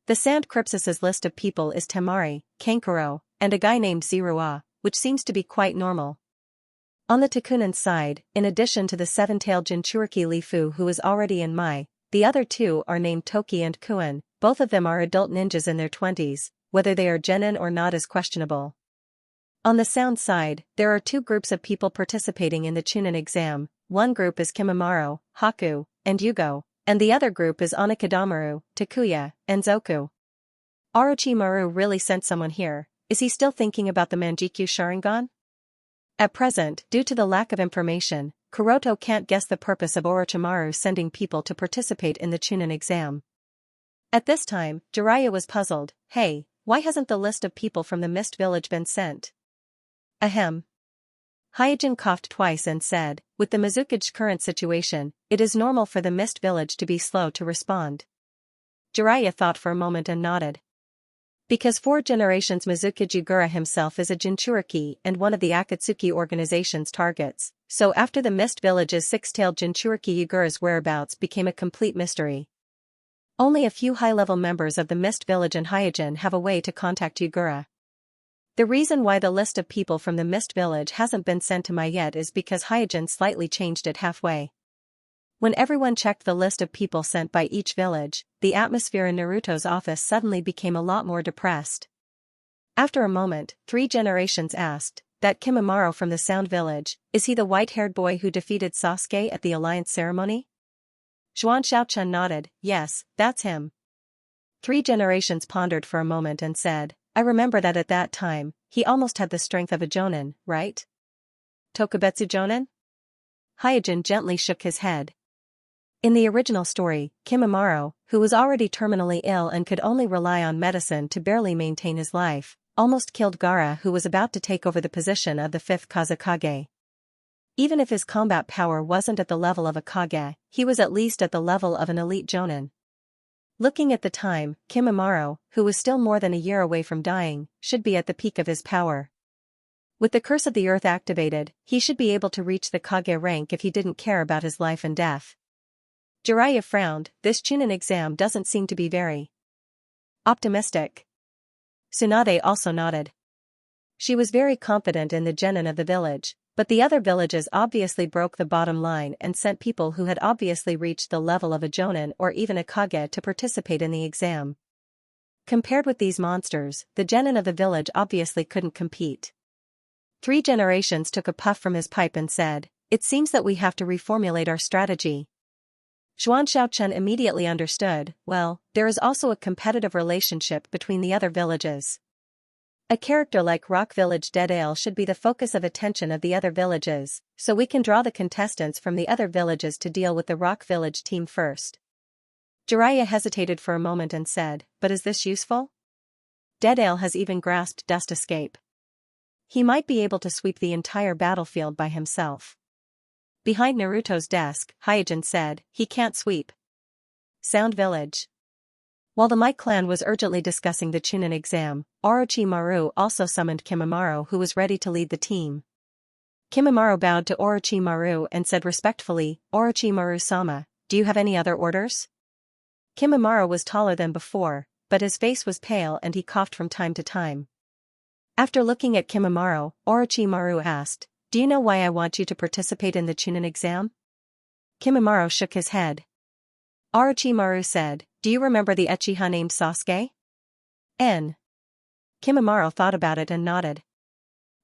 The Sand Crypsis' list of people is Temari, Kankuro, and a guy named Zirua, which seems to be quite normal. On the Takunin side, in addition to the 7-tailed Jinchuriki Lifu who is already in Mai, the other 2 are named Toki and Kuin, both of them are adult ninjas in their 20s, whether they are genin or not is questionable. On the sound side, there are 2 groups of people participating in the Chunin exam. One group is Kimimaro, Haku, and Yugo, and the other group is Onikadamaru, Takuya, and Zoku. Orochimaru really sent someone here. Is he still thinking about the Manjikyu Sharingan? At present, due to the lack of information, Kuroto can't guess the purpose of Orochimaru sending people to participate in the Chunin exam. At this time, Jiraiya was puzzled. "Hey, why hasn't the list of people from the Mist Village been sent?" Ahem. Hyojin coughed twice and said, "With the Mizuki's current situation, it is normal for the Mist Village to be slow to respond." Jiraiya thought for a moment and nodded. Because 4 generations Mizuki Jigura himself is a Jinchuriki and one of the Akatsuki organization's targets, so after the Mist Village's 6-tailed Jinchuriki Yugura's whereabouts became a complete mystery. Only a few high-level members of the Mist Village and Hyojin have a way to contact Yugura. The reason why the list of people from the Mist Village hasn't been sent to Mai yet is because Hyojin slightly changed it halfway. When everyone checked the list of people sent by each village, the atmosphere in Naruto's office suddenly became a lot more depressed. After a moment, 3 generations asked, "That Kimimaro from the Sound Village, is he the white-haired boy who defeated Sasuke at the alliance ceremony?" Zhuan Xiaochun nodded, "Yes, that's him." 3 generations pondered for a moment and said, "I remember that at that time, he almost had the strength of a jonin, right? Tokubetsu jonin?" Hyojin gently shook his head. In the original story, Kimimaro, who was already terminally ill and could only rely on medicine to barely maintain his life, almost killed Gaara, who was about to take over the position of the 5th Kazekage. Even if his combat power wasn't at the level of a Kage, he was at least at the level of an elite jonin. Looking at the time, Kimimaro, who was still more than a year away from dying, should be at the peak of his power. With the Curse of the Earth activated, he should be able to reach the Kage rank if he didn't care about his life and death. Jiraiya frowned. This Chunin exam doesn't seem to be very optimistic. Tsunade also nodded. She was very confident in the genin of the village, but the other villages obviously broke the bottom line and sent people who had obviously reached the level of a jonin or even a kage to participate in the exam. Compared with these monsters, the genin of the village obviously couldn't compete. 3 generations took a puff from his pipe and said, "It seems that we have to reformulate our strategy." Xianxia immediately understood, well, there is also a competitive relationship between the other villages. A character like Rock Village Deadale should be the focus of attention of the other villages, so we can draw the contestants from the other villages to deal with the Rock Village team first. Jiraiya hesitated for a moment and said, "But is this useful? Deadale has even grasped Dust Escape. He might be able to sweep the entire battlefield by himself." Behind Naruto's desk, Hyojin said, "He can't sweep." Sound Village. While the Mai clan was urgently discussing the Chunin exam, Orochimaru also summoned Kimimaro, who was ready to lead the team. Kimimaro bowed to Orochimaru and said respectfully, "Orochimaru-sama, do you have any other orders?" Kimimaro was taller than before, but his face was pale and he coughed from time to time. After looking at Kimimaro, Orochimaru asked, "Do you know why I want you to participate in the Chunin exam?" Kimimaro shook his head. Orochimaru said, "Do you remember the Uchiha named Sasuke?" N. Kimimaro thought about it and nodded.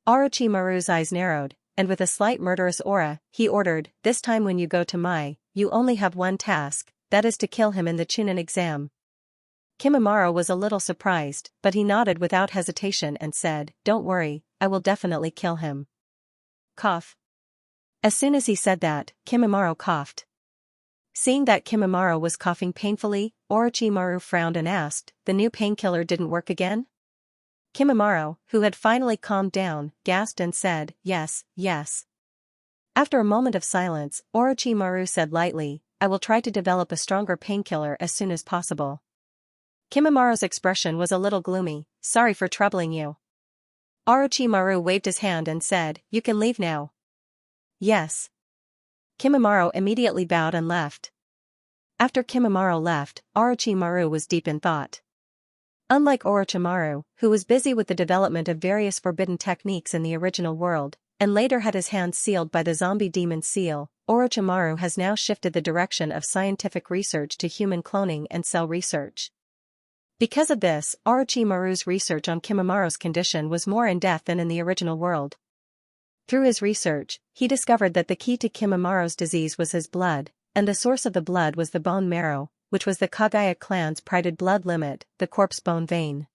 Orochimaru's eyes narrowed, and with a slight murderous aura, he ordered, "This time when you go to Mai, you only have one task, that is to kill him in the Chunin exam." Kimimaro was a little surprised, but he nodded without hesitation and said, "Don't worry, I will definitely kill him." Cough. As soon as he said that, Kimimaro coughed. Seeing that Kimimaro was coughing painfully, Orochimaru frowned and asked, "The new painkiller didn't work again?" Kimimaro, who had finally calmed down, gasped and said, "Yes, yes." After a moment of silence, Orochimaru said lightly, "I will try to develop a stronger painkiller as soon as possible." Kimimaro's expression was a little gloomy. "Sorry for troubling you." Orochimaru waved his hand and said, "You can leave now." "Yes." Kimimaro immediately bowed and left. After Kimimaro left, Orochimaru was deep in thought. Unlike Orochimaru, who was busy with the development of various forbidden techniques in the original world, and later had his hands sealed by the zombie demon seal, Orochimaru has now shifted the direction of scientific research to human cloning and cell research. Because of this, Orochimaru's research on Kimimaro's condition was more in-depth than in the original world. Through his research, he discovered that the key to Kimimaro's disease was his blood, and the source of the blood was the bone marrow, which was the Kagaya clan's prided blood limit, the corpse bone vein.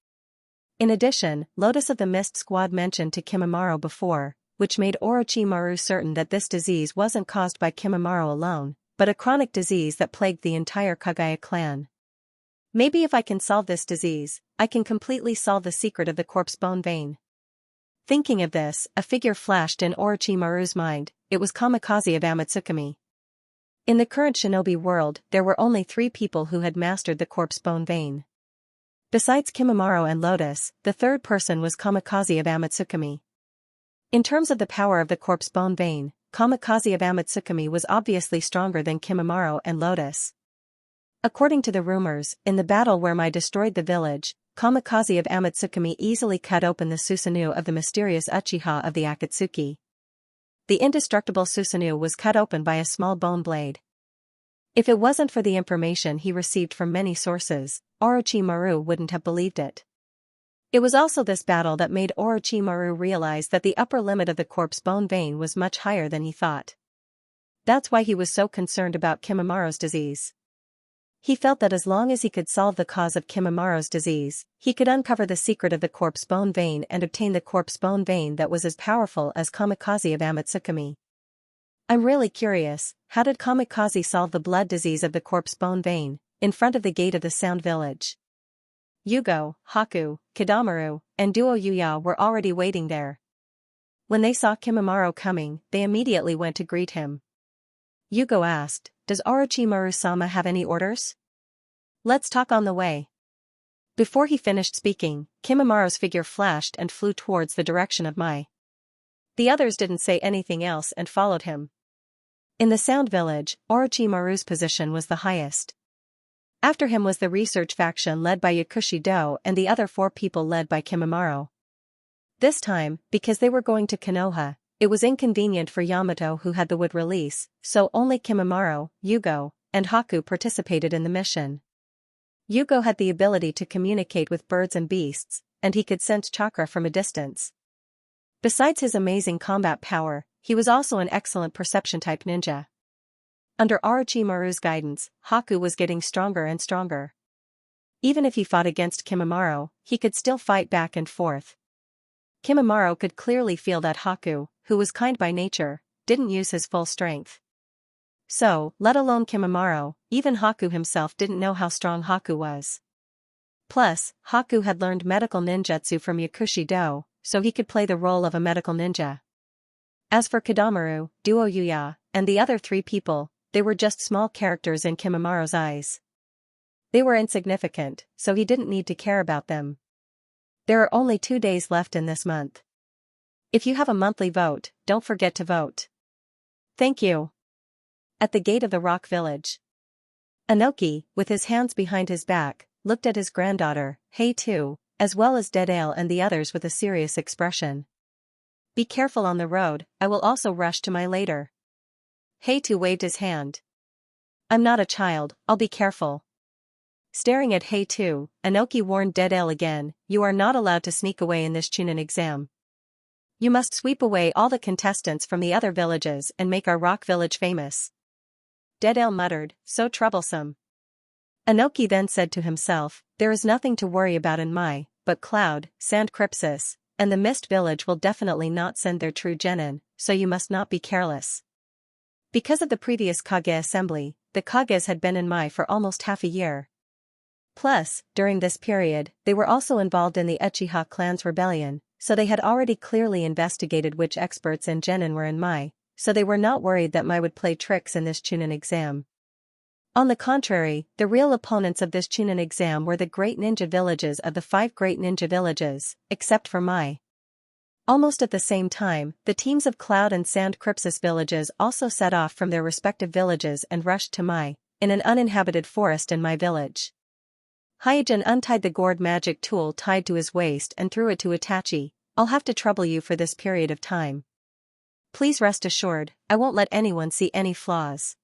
In addition, Lotus of the Mist Squad mentioned to Kimimaro before, which made Orochimaru certain that this disease wasn't caused by Kimimaro alone, but a chronic disease that plagued the entire Kagaya clan. Maybe if I can solve this disease, I can completely solve the secret of the corpse bone vein. Thinking of this, a figure flashed in Orochimaru's mind. It was Kamikaze of Amatsukami. In the current shinobi world, there were only 3 people who had mastered the corpse bone vein. Besides Kimimaro and Lotus, the third person was Kamikaze of Amatsukami. In terms of the power of the corpse bone vein, Kamikaze of Amatsukami was obviously stronger than Kimimaro and Lotus. According to the rumors, in the battle where Mai destroyed the village, Kamikaze of Amatsukami easily cut open the Susanoo of the mysterious Uchiha of the Akatsuki. The indestructible Susanoo was cut open by a small bone blade. If it wasn't for the information he received from many sources, Orochimaru wouldn't have believed it. It was also this battle that made Orochimaru realize that the upper limit of the corpse bone vein was much higher than he thought. That's why he was so concerned about Kimimaro's disease. He felt that as long as he could solve the cause of Kimimaro's disease, he could uncover the secret of the corpse bone vein and obtain the corpse bone vein that was as powerful as Kamikaze of Amatsukami. I'm really curious, how did Kamikaze solve the blood disease of the corpse bone vein, in front of the gate of the Sound Village? Yugo, Haku, Kidamaru, and Duo Yuya were already waiting there. When they saw Kimimaro coming, they immediately went to greet him. Yugo asked, "Does Orochimaru-sama have any orders? Let's talk on the way." Before he finished speaking, Kimimaro's figure flashed and flew towards the direction of Mai. The others didn't say anything else and followed him. In the Sound Village, Orochimaru's position was the highest. After him was the research faction led by Yakushi-do and the other 4 people led by Kimimaro. This time, because they were going to Konoha, it was inconvenient for Yamato who had the wood release, so only Kimimaro, Yugo, and Haku participated in the mission. Yugo had the ability to communicate with birds and beasts, and he could sense chakra from a distance. Besides his amazing combat power, he was also an excellent perception-type ninja. Under Orochimaru's guidance, Haku was getting stronger and stronger. Even if he fought against Kimimaro, he could still fight back and forth. Kimimaro could clearly feel that Haku, who was kind by nature, didn't use his full strength. So, let alone Kimimaro, even Haku himself didn't know how strong Haku was. Plus, Haku had learned medical ninjutsu from Yakushi-do, so he could play the role of a medical ninja. As for Kodamaru, Duo Yuya, and the other 3 people, they were just small characters in Kimimaro's eyes. They were insignificant, so he didn't need to care about them. There are only 2 days left in this month. If you have a monthly vote, don't forget to vote. Thank you. At the gate of the rock village, Inoki, with his hands behind his back, looked at his granddaughter, Hei-tu, as well as Deidale and the others with a serious expression. Be careful on the road, I will also rush to my later. Hei-tu waved his hand. I'm not a child, I'll be careful. Staring at Hei-tu, Inoki warned Deidale again, you are not allowed to sneak away in this Chunin exam. You must sweep away all the contestants from the other villages and make our rock village famous. Deidale muttered, so troublesome. Inoki then said to himself, there is nothing to worry about in Mai, but Cloud, Sand Crypsis, and the Mist Village will definitely not send their true genin, so you must not be careless. Because of the previous Kage assembly, the Kages had been in Mai for almost half a year. Plus, during this period, they were also involved in the Uchiha clan's rebellion, so they had already clearly investigated which experts in genin were in Mai, so they were not worried that Mai would play tricks in this Chunin exam. On the contrary, the real opponents of this Chunin exam were the great ninja villages of the 5 great ninja villages, except for Mai. Almost at the same time, the teams of Cloud and Sand Crypsis villages also set off from their respective villages and rushed to Mai, in an uninhabited forest in Mai village. Hyojin untied the gourd magic tool tied to his waist and threw it to Itachi. I'll have to trouble you for this period of time. Please rest assured, I won't let anyone see any flaws.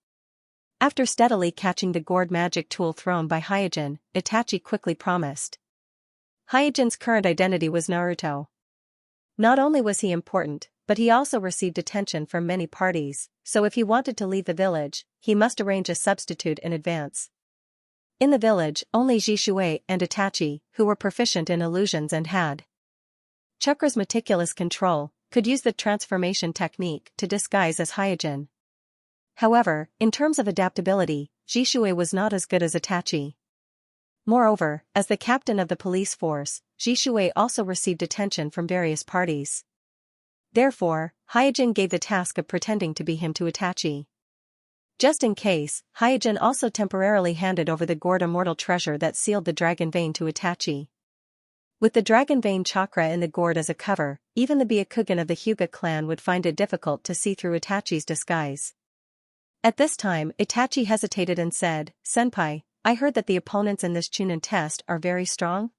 After steadily catching the gourd magic tool thrown by Hyojin, Itachi quickly promised. Hyojin's current identity was Naruto. Not only was he important, but he also received attention from many parties, so if he wanted to leave the village, he must arrange a substitute in advance. In the village, only Jishui and Itachi, who were proficient in illusions and had Chakra's meticulous control, could use the transformation technique to disguise as Hyojin. However, in terms of adaptability, Jishui was not as good as Itachi. Moreover, as the captain of the police force, Jishui also received attention from various parties. Therefore, Hyojin gave the task of pretending to be him to Itachi. Just in case, Hyojin also temporarily handed over the gourd immortal treasure that sealed the dragon vein to Itachi. With the dragon vein chakra in the gourd as a cover, even the Byakugan of the Hyuga clan would find it difficult to see through Itachi's disguise. At this time, Itachi hesitated and said, Senpai, I heard that the opponents in this Chunin test are very strong?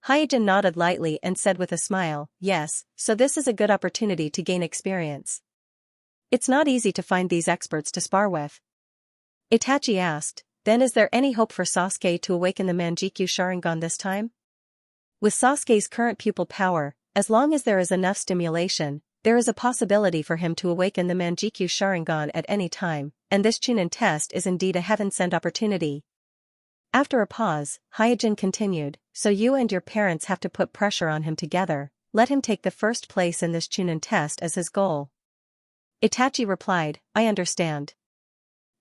Hyojin nodded lightly and said with a smile, yes, so this is a good opportunity to gain experience. It's not easy to find these experts to spar with. Itachi asked, then is there any hope for Sasuke to awaken the Manjikyu Sharingan this time? With Sasuke's current pupil power, as long as there is enough stimulation, there is a possibility for him to awaken the Manjikyu Sharingan at any time, and this Chunin test is indeed a heaven-sent opportunity. After a pause, Hyojin continued, so you and your parents have to put pressure on him together, let him take the first place in this Chunin test as his goal. Itachi replied, I understand.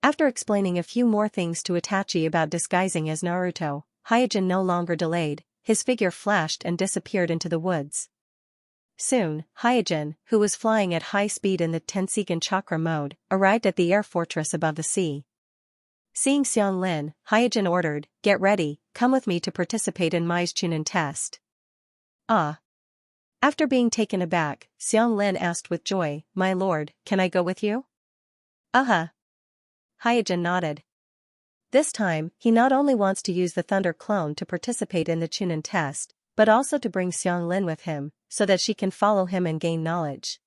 After explaining a few more things to Itachi about disguising as Naruto, Hyojin no longer delayed, his figure flashed and disappeared into the woods. Soon, Hyojin, who was flying at high speed in the Tenseigan chakra mode, arrived at the air fortress above the sea. Seeing Xianlin, Hyojin ordered, get ready, come with me to participate in Mai's Chunin test. Ah. After being taken aback, Xianlin asked with joy, my lord, can I go with you? Uh-huh. Hyojin nodded. This time, he not only wants to use the Thunder clone to participate in the Chunin test, but also to bring Xianglin with him, so that she can follow him and gain knowledge.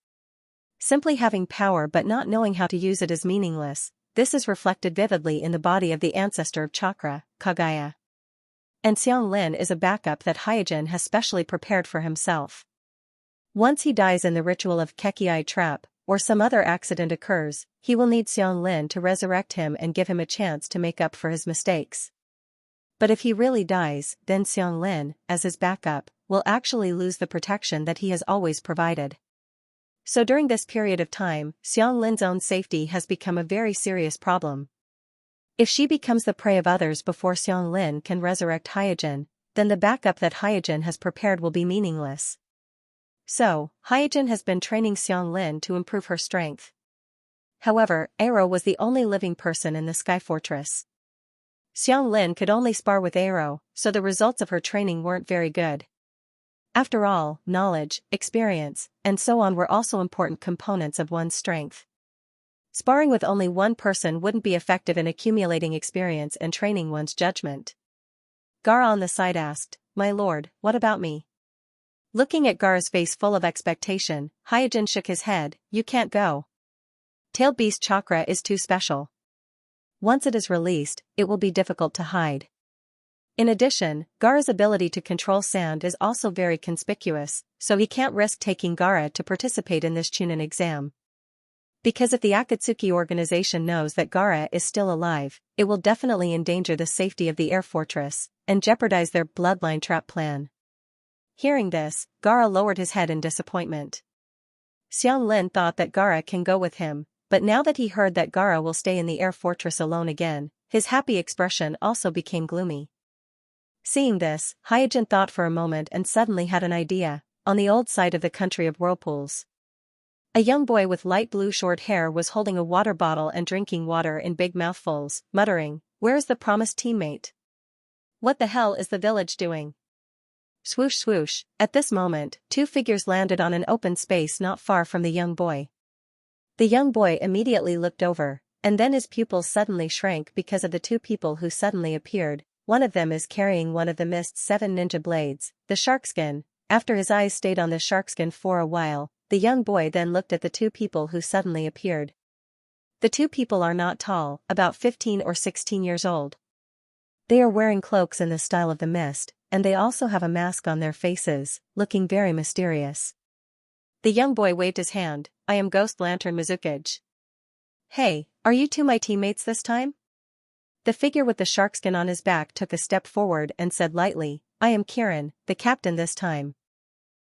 Simply having power but not knowing how to use it is meaningless. This is reflected vividly in the body of the ancestor of chakra, Kagaya. And Xianglin is a backup that Hyojin has specially prepared for himself. Once he dies in the ritual of Kekiai trap, or some other accident occurs, he will need Xianglin to resurrect him and give him a chance to make up for his mistakes. But if he really dies, then Xianglin, as his backup, will actually lose the protection that he has always provided. So during this period of time, Xianglin's own safety has become a very serious problem. If she becomes the prey of others before Xianglin can resurrect Hyojin, then the backup that Hyojin has prepared will be meaningless. So, Hyojin has been training Xianglin to improve her strength. However, Aero was the only living person in the Sky Fortress. Xianglin could only spar with Aero, so the results of her training weren't very good. After all, knowledge, experience, and so on were also important components of one's strength. Sparring with only one person wouldn't be effective in accumulating experience and training one's judgment. Gaara on the side asked, "My lord, what about me?" Looking at Gaara's face full of expectation, Hyojin shook his head, "You can't go. Tailed Beast Chakra is too special. Once it is released, it will be difficult to hide." In addition, Gaara's ability to control sand is also very conspicuous, so he can't risk taking Gaara to participate in this Chunin exam. Because if the Akatsuki organization knows that Gaara is still alive, it will definitely endanger the safety of the air fortress, and jeopardize their bloodline trap plan. Hearing this, Gaara lowered his head in disappointment. Xianglin thought that Gaara can go with him, but now that he heard that Gaara will stay in the air fortress alone again, his happy expression also became gloomy. Seeing this, Hyojin thought for a moment and suddenly had an idea. On the old side of the country of whirlpools, a young boy with light blue short hair was holding a water bottle and drinking water in big mouthfuls, muttering, "Where's the promised teammate? What the hell is the village doing?" Swoosh swoosh, at this moment, two figures landed on an open space not far from the young boy. The young boy immediately looked over, and then his pupils suddenly shrank because of the two people who suddenly appeared. One of them is carrying one of the Mist's 7 ninja blades, the sharkskin. After his eyes stayed on the sharkskin for a while, the young boy then looked at the two people who suddenly appeared. The two people are not tall, about 15 or 16 years old. They are wearing cloaks in the style of the Mist, and they also have a mask on their faces, looking very mysterious. The young boy waved his hand, "I am Ghost Lantern Mizukage." "Hey, are you two my teammates this time?" The figure with the sharkskin on his back took a step forward and said lightly, "I am Kirin, the captain this time.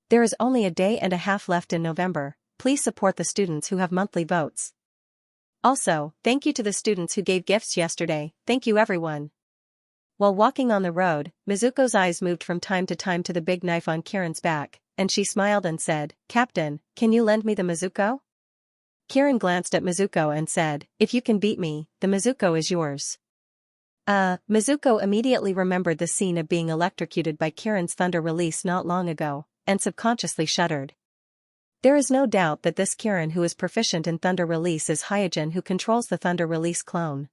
There is only a day and a half left in November. Please support the students who have monthly votes. Also, thank you to the students who gave gifts yesterday. Thank you everyone." While walking on the road, Mizuko's eyes moved from time to time to the big knife on Kirin's back, and she smiled and said, "Captain, can you lend me the Mizuko?" Kirin glanced at Mizuko and said, "If you can beat me, the Mizuko is yours." Mizuko immediately remembered the scene of being electrocuted by Kirin's thunder release not long ago, and subconsciously shuddered. There is no doubt that this Kirin who is proficient in thunder release is Hyojin who controls the thunder release clone.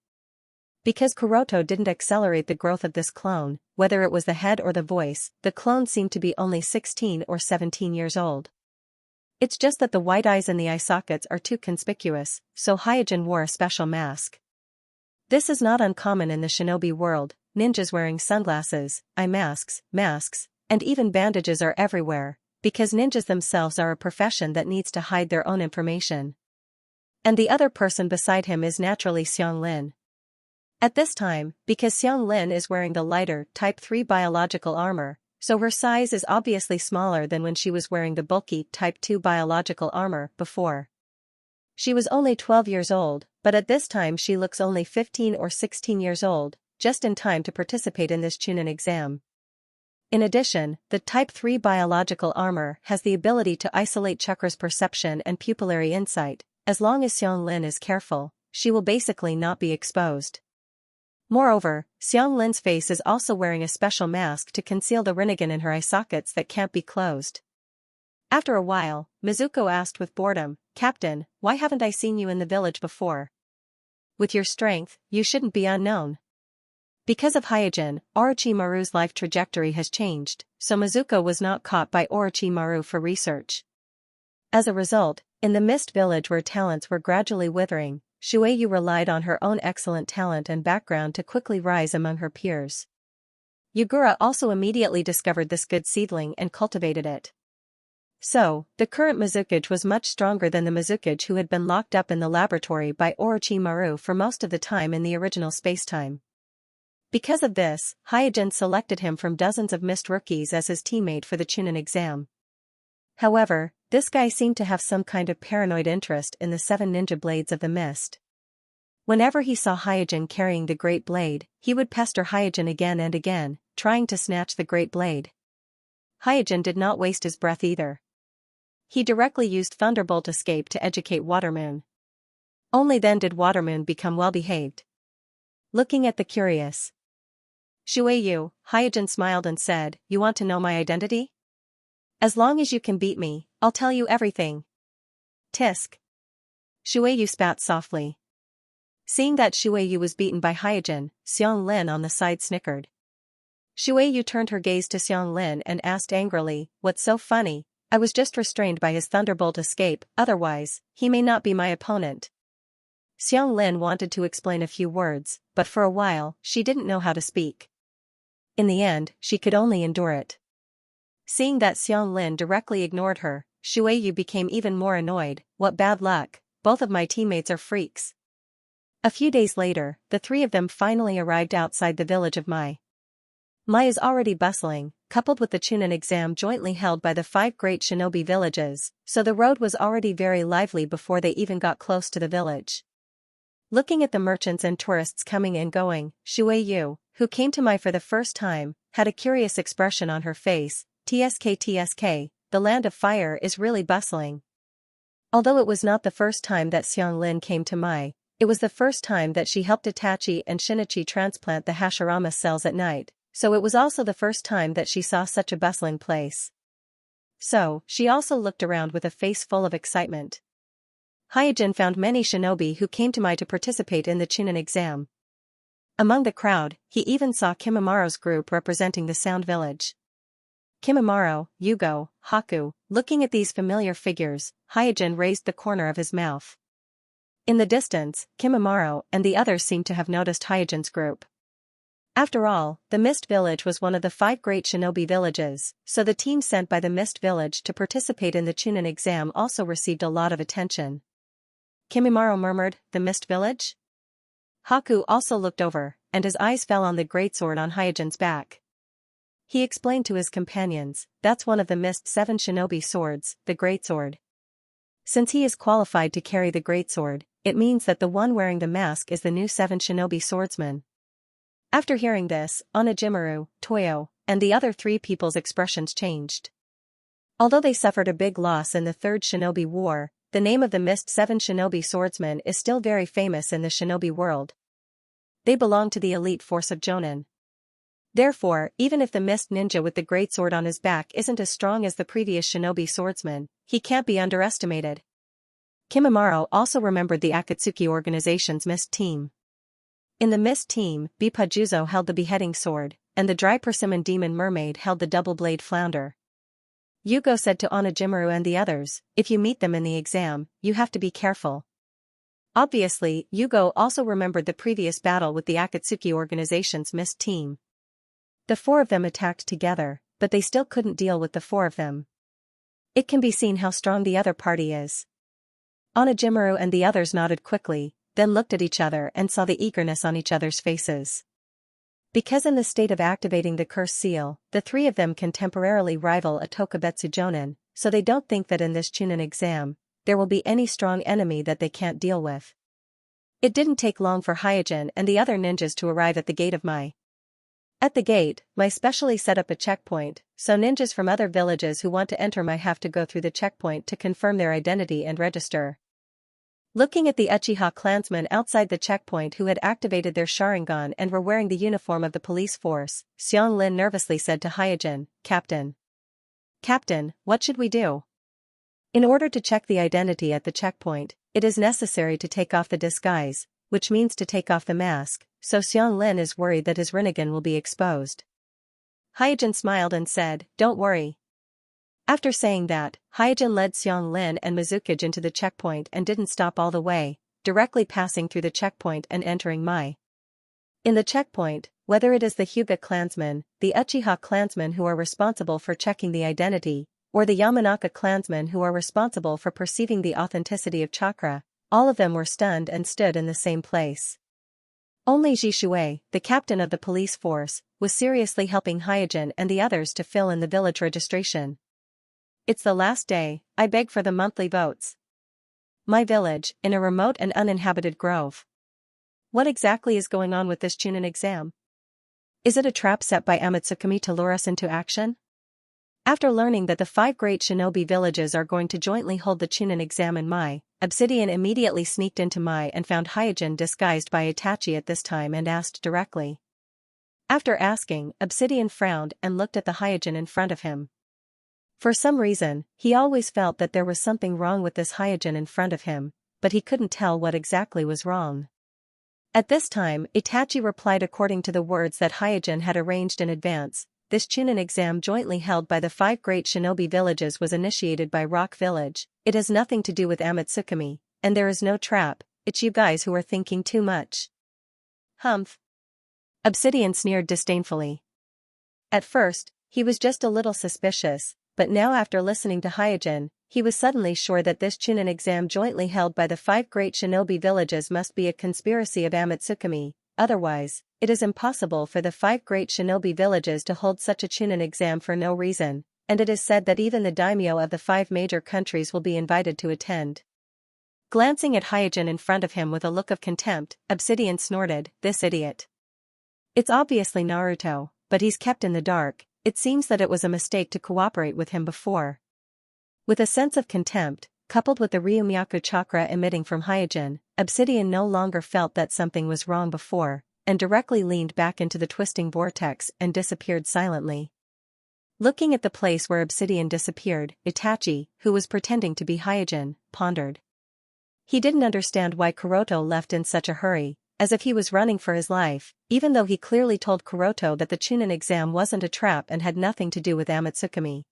Because Kuroto didn't accelerate the growth of this clone, whether it was the head or the voice, the clone seemed to be only 16 or 17 years old. It's just that the white eyes and the eye sockets are too conspicuous, so Hyojin wore a special mask. This is not uncommon in the shinobi world. Ninjas wearing sunglasses, eye masks, and even bandages are everywhere, because ninjas themselves are a profession that needs to hide their own information. And the other person beside him is naturally Xianglin. At this time, because Xianglin is wearing the lighter, Type 3 biological armor, so her size is obviously smaller than when she was wearing the bulky Type 2 biological armor before. She was only 12 years old, but at this time she looks only 15 or 16 years old, just in time to participate in this Chunin exam. In addition, the Type 3 biological armor has the ability to isolate Chakra's perception and pupillary insight. As long as Xianglin is careful, she will basically not be exposed. Moreover, Xianglin's face is also wearing a special mask to conceal the Rinnegan in her eye sockets that can't be closed. After a while, Mizuko asked with boredom, "Captain, why haven't I seen you in the village before? With your strength, you shouldn't be unknown." Because of Hyojin, Orochimaru's life trajectory has changed, so Mizuko was not caught by Orochimaru for research. As a result, in the Mist Village where talents were gradually withering, Shueyu relied on her own excellent talent and background to quickly rise among her peers. Yugura also immediately discovered this good seedling and cultivated it. So, the current Mizukage was much stronger than the Mizukage who had been locked up in the laboratory by Orochimaru for most of the time in the original spacetime. Because of this, Hyojin selected him from dozens of Mist rookies as his teammate for the Chunin exam. However, this guy seemed to have some kind of paranoid interest in the 7 ninja blades of the mist. Whenever he saw Hyojin carrying the great blade, he would pester Hyojin again and again, trying to snatch the great blade. Hyojin did not waste his breath either. He directly used Thunderbolt Escape to educate Watermoon. Only then did Watermoon become well-behaved. Looking at the curious Shueyu, Hyojin smiled and said, "You want to know my identity? As long as you can beat me, I'll tell you everything." Tisk. Shueyu spat softly. Seeing that Shueyu was beaten by Hyojin, Xianglin on the side snickered. Shueyu turned her gaze to Xianglin and asked angrily, "What's so funny? I was just restrained by his Thunderbolt Escape, otherwise, he may not be my opponent." Xianglin wanted to explain a few words, but for a while, she didn't know how to speak. In the end, she could only endure it. Seeing that Xianglin directly ignored her, Shueyu became even more annoyed. "What bad luck, both of my teammates are freaks." A few days later, the 3 of them finally arrived outside the village of Mai. Mai is already bustling, coupled with the Chunin exam jointly held by the 5 great shinobi villages, so the road was already very lively before they even got close to the village. Looking at the merchants and tourists coming and going, Shueyu, who came to Mai for the first time, had a curious expression on her face. TSK, the land of fire is really bustling. Although it was not the first time that Xianglin came to Mai, it was the first time that she helped Itachi and Shinichi transplant the Hashirama cells at night, so it was also the first time that she saw such a bustling place. So, she also looked around with a face full of excitement. Hyojin found many shinobi who came to Mai to participate in the Chunin exam. Among the crowd, he even saw Kimamaro's group representing the Sound Village. Kimamaro, Yugo, Haku, looking at these familiar figures, Hyojin raised the corner of his mouth. In the distance, Kimamaro and the others seemed to have noticed Hyojin's group. After all, the Mist Village was one of the 5 great shinobi villages, so the team sent by the Mist Village to participate in the Chunin exam also received a lot of attention. Kimamaro murmured, "The Mist Village?" Haku also looked over, and his eyes fell on the greatsword on Hyojin's back. He explained to his companions, "That's one of the Mist 7 shinobi swords, the greatsword. Since he is qualified to carry the greatsword, it means that the one wearing the mask is the new 7 shinobi swordsman." After hearing this, Onijimaru, Toyo, and the other 3 people's expressions changed. Although they suffered a big loss in the 3rd Shinobi War, the name of the Mist 7 shinobi swordsman is still very famous in the shinobi world. They belong to the elite force of Jonin. Therefore, even if the Mist ninja with the greatsword on his back isn't as strong as the previous shinobi swordsman, he can't be underestimated. Kimamaro also remembered the Akatsuki organization's Mist team. In the Mist team, Bipajuzo held the beheading sword, and the Dry Persimmon Demon Mermaid held the double-blade flounder. Yugo said to Onijimaru and the others, "If you meet them in the exam, you have to be careful." Obviously, Yugo also remembered the previous battle with the Akatsuki organization's Mist team. The 4 of them attacked together, but they still couldn't deal with the 4 of them. It can be seen how strong the other party is. Onijimaru and the others nodded quickly, then looked at each other and saw the eagerness on each other's faces. Because in the state of activating the curse seal, the 3 of them can temporarily rival a Tokubetsu Jonin, so they don't think that in this Chunin exam, there will be any strong enemy that they can't deal with. It didn't take long for Hyojin and the other ninjas to arrive at the gate of Mai. At the gate, Mai specially set up a checkpoint, so ninjas from other villages who want to enter Mai have to go through the checkpoint to confirm their identity and register. Looking at the Uchiha clansmen outside the checkpoint who had activated their Sharingan and were wearing the uniform of the police force, Xianglin nervously said to Hyojin, "Captain. Captain, what should we do?" In order to check the identity at the checkpoint, it is necessary to take off the disguise, which means to take off the mask, so Xiang Lin is worried that his Rinnegan will be exposed. Hyojin smiled and said, "Don't worry." After saying that, Hyojin led Xiang Lin and Mizukage into the checkpoint and didn't stop all the way, directly passing through the checkpoint and entering Mai. In the checkpoint, whether it is the Hyuga clansmen, the Uchiha clansmen who are responsible for checking the identity, or the Yamanaka clansmen who are responsible for perceiving the authenticity of chakra, all of them were stunned and stood in the same place. Only Jishui, the captain of the police force, was seriously helping Hyojin and the others to fill in the village registration. "It's the last day, I beg for the monthly votes. My village, in a remote and uninhabited grove. What exactly is going on with this Chunin exam? Is it a trap set by Amatsukami to lure us into action?" After learning that the 5 great shinobi villages are going to jointly hold the Chunin exam in Mai, Obsidian immediately sneaked into Mai and found Hyojin disguised by Itachi at this time and asked directly. After asking, Obsidian frowned and looked at the Hyojin in front of him. For some reason, he always felt that there was something wrong with this Hyojin in front of him, but he couldn't tell what exactly was wrong. At this time, Itachi replied according to the words that Hyojin had arranged in advance. This Chunin exam jointly held by the 5 great shinobi villages was initiated by Rock Village. It has nothing to do with Amatsukami, and there is no trap. It's you guys who are thinking too much. Humph. Obsidian sneered disdainfully. At first, he was just a little suspicious, but now after listening to Hyojin, he was suddenly sure that this Chunin exam jointly held by the 5 great shinobi villages must be a conspiracy of Amatsukami. Otherwise, it is impossible for the 5 great shinobi villages to hold such a Chunin exam for no reason, and it is said that even the daimyo of the 5 major countries will be invited to attend. Glancing at Hyojin in front of him with a look of contempt, Obsidian snorted, "This idiot. It's obviously Naruto, but he's kept in the dark. It seems that it was a mistake to cooperate with him before." With a sense of contempt, coupled with the Ryumyaku chakra emitting from Hyojin, Obsidian no longer felt that something was wrong before, and directly leaned back into the twisting vortex and disappeared silently. Looking at the place where Obsidian disappeared, Itachi, who was pretending to be Hyojin, pondered. He didn't understand why Kuroto left in such a hurry, as if he was running for his life, even though he clearly told Kuroto that the Chunin exam wasn't a trap and had nothing to do with Amatsukami.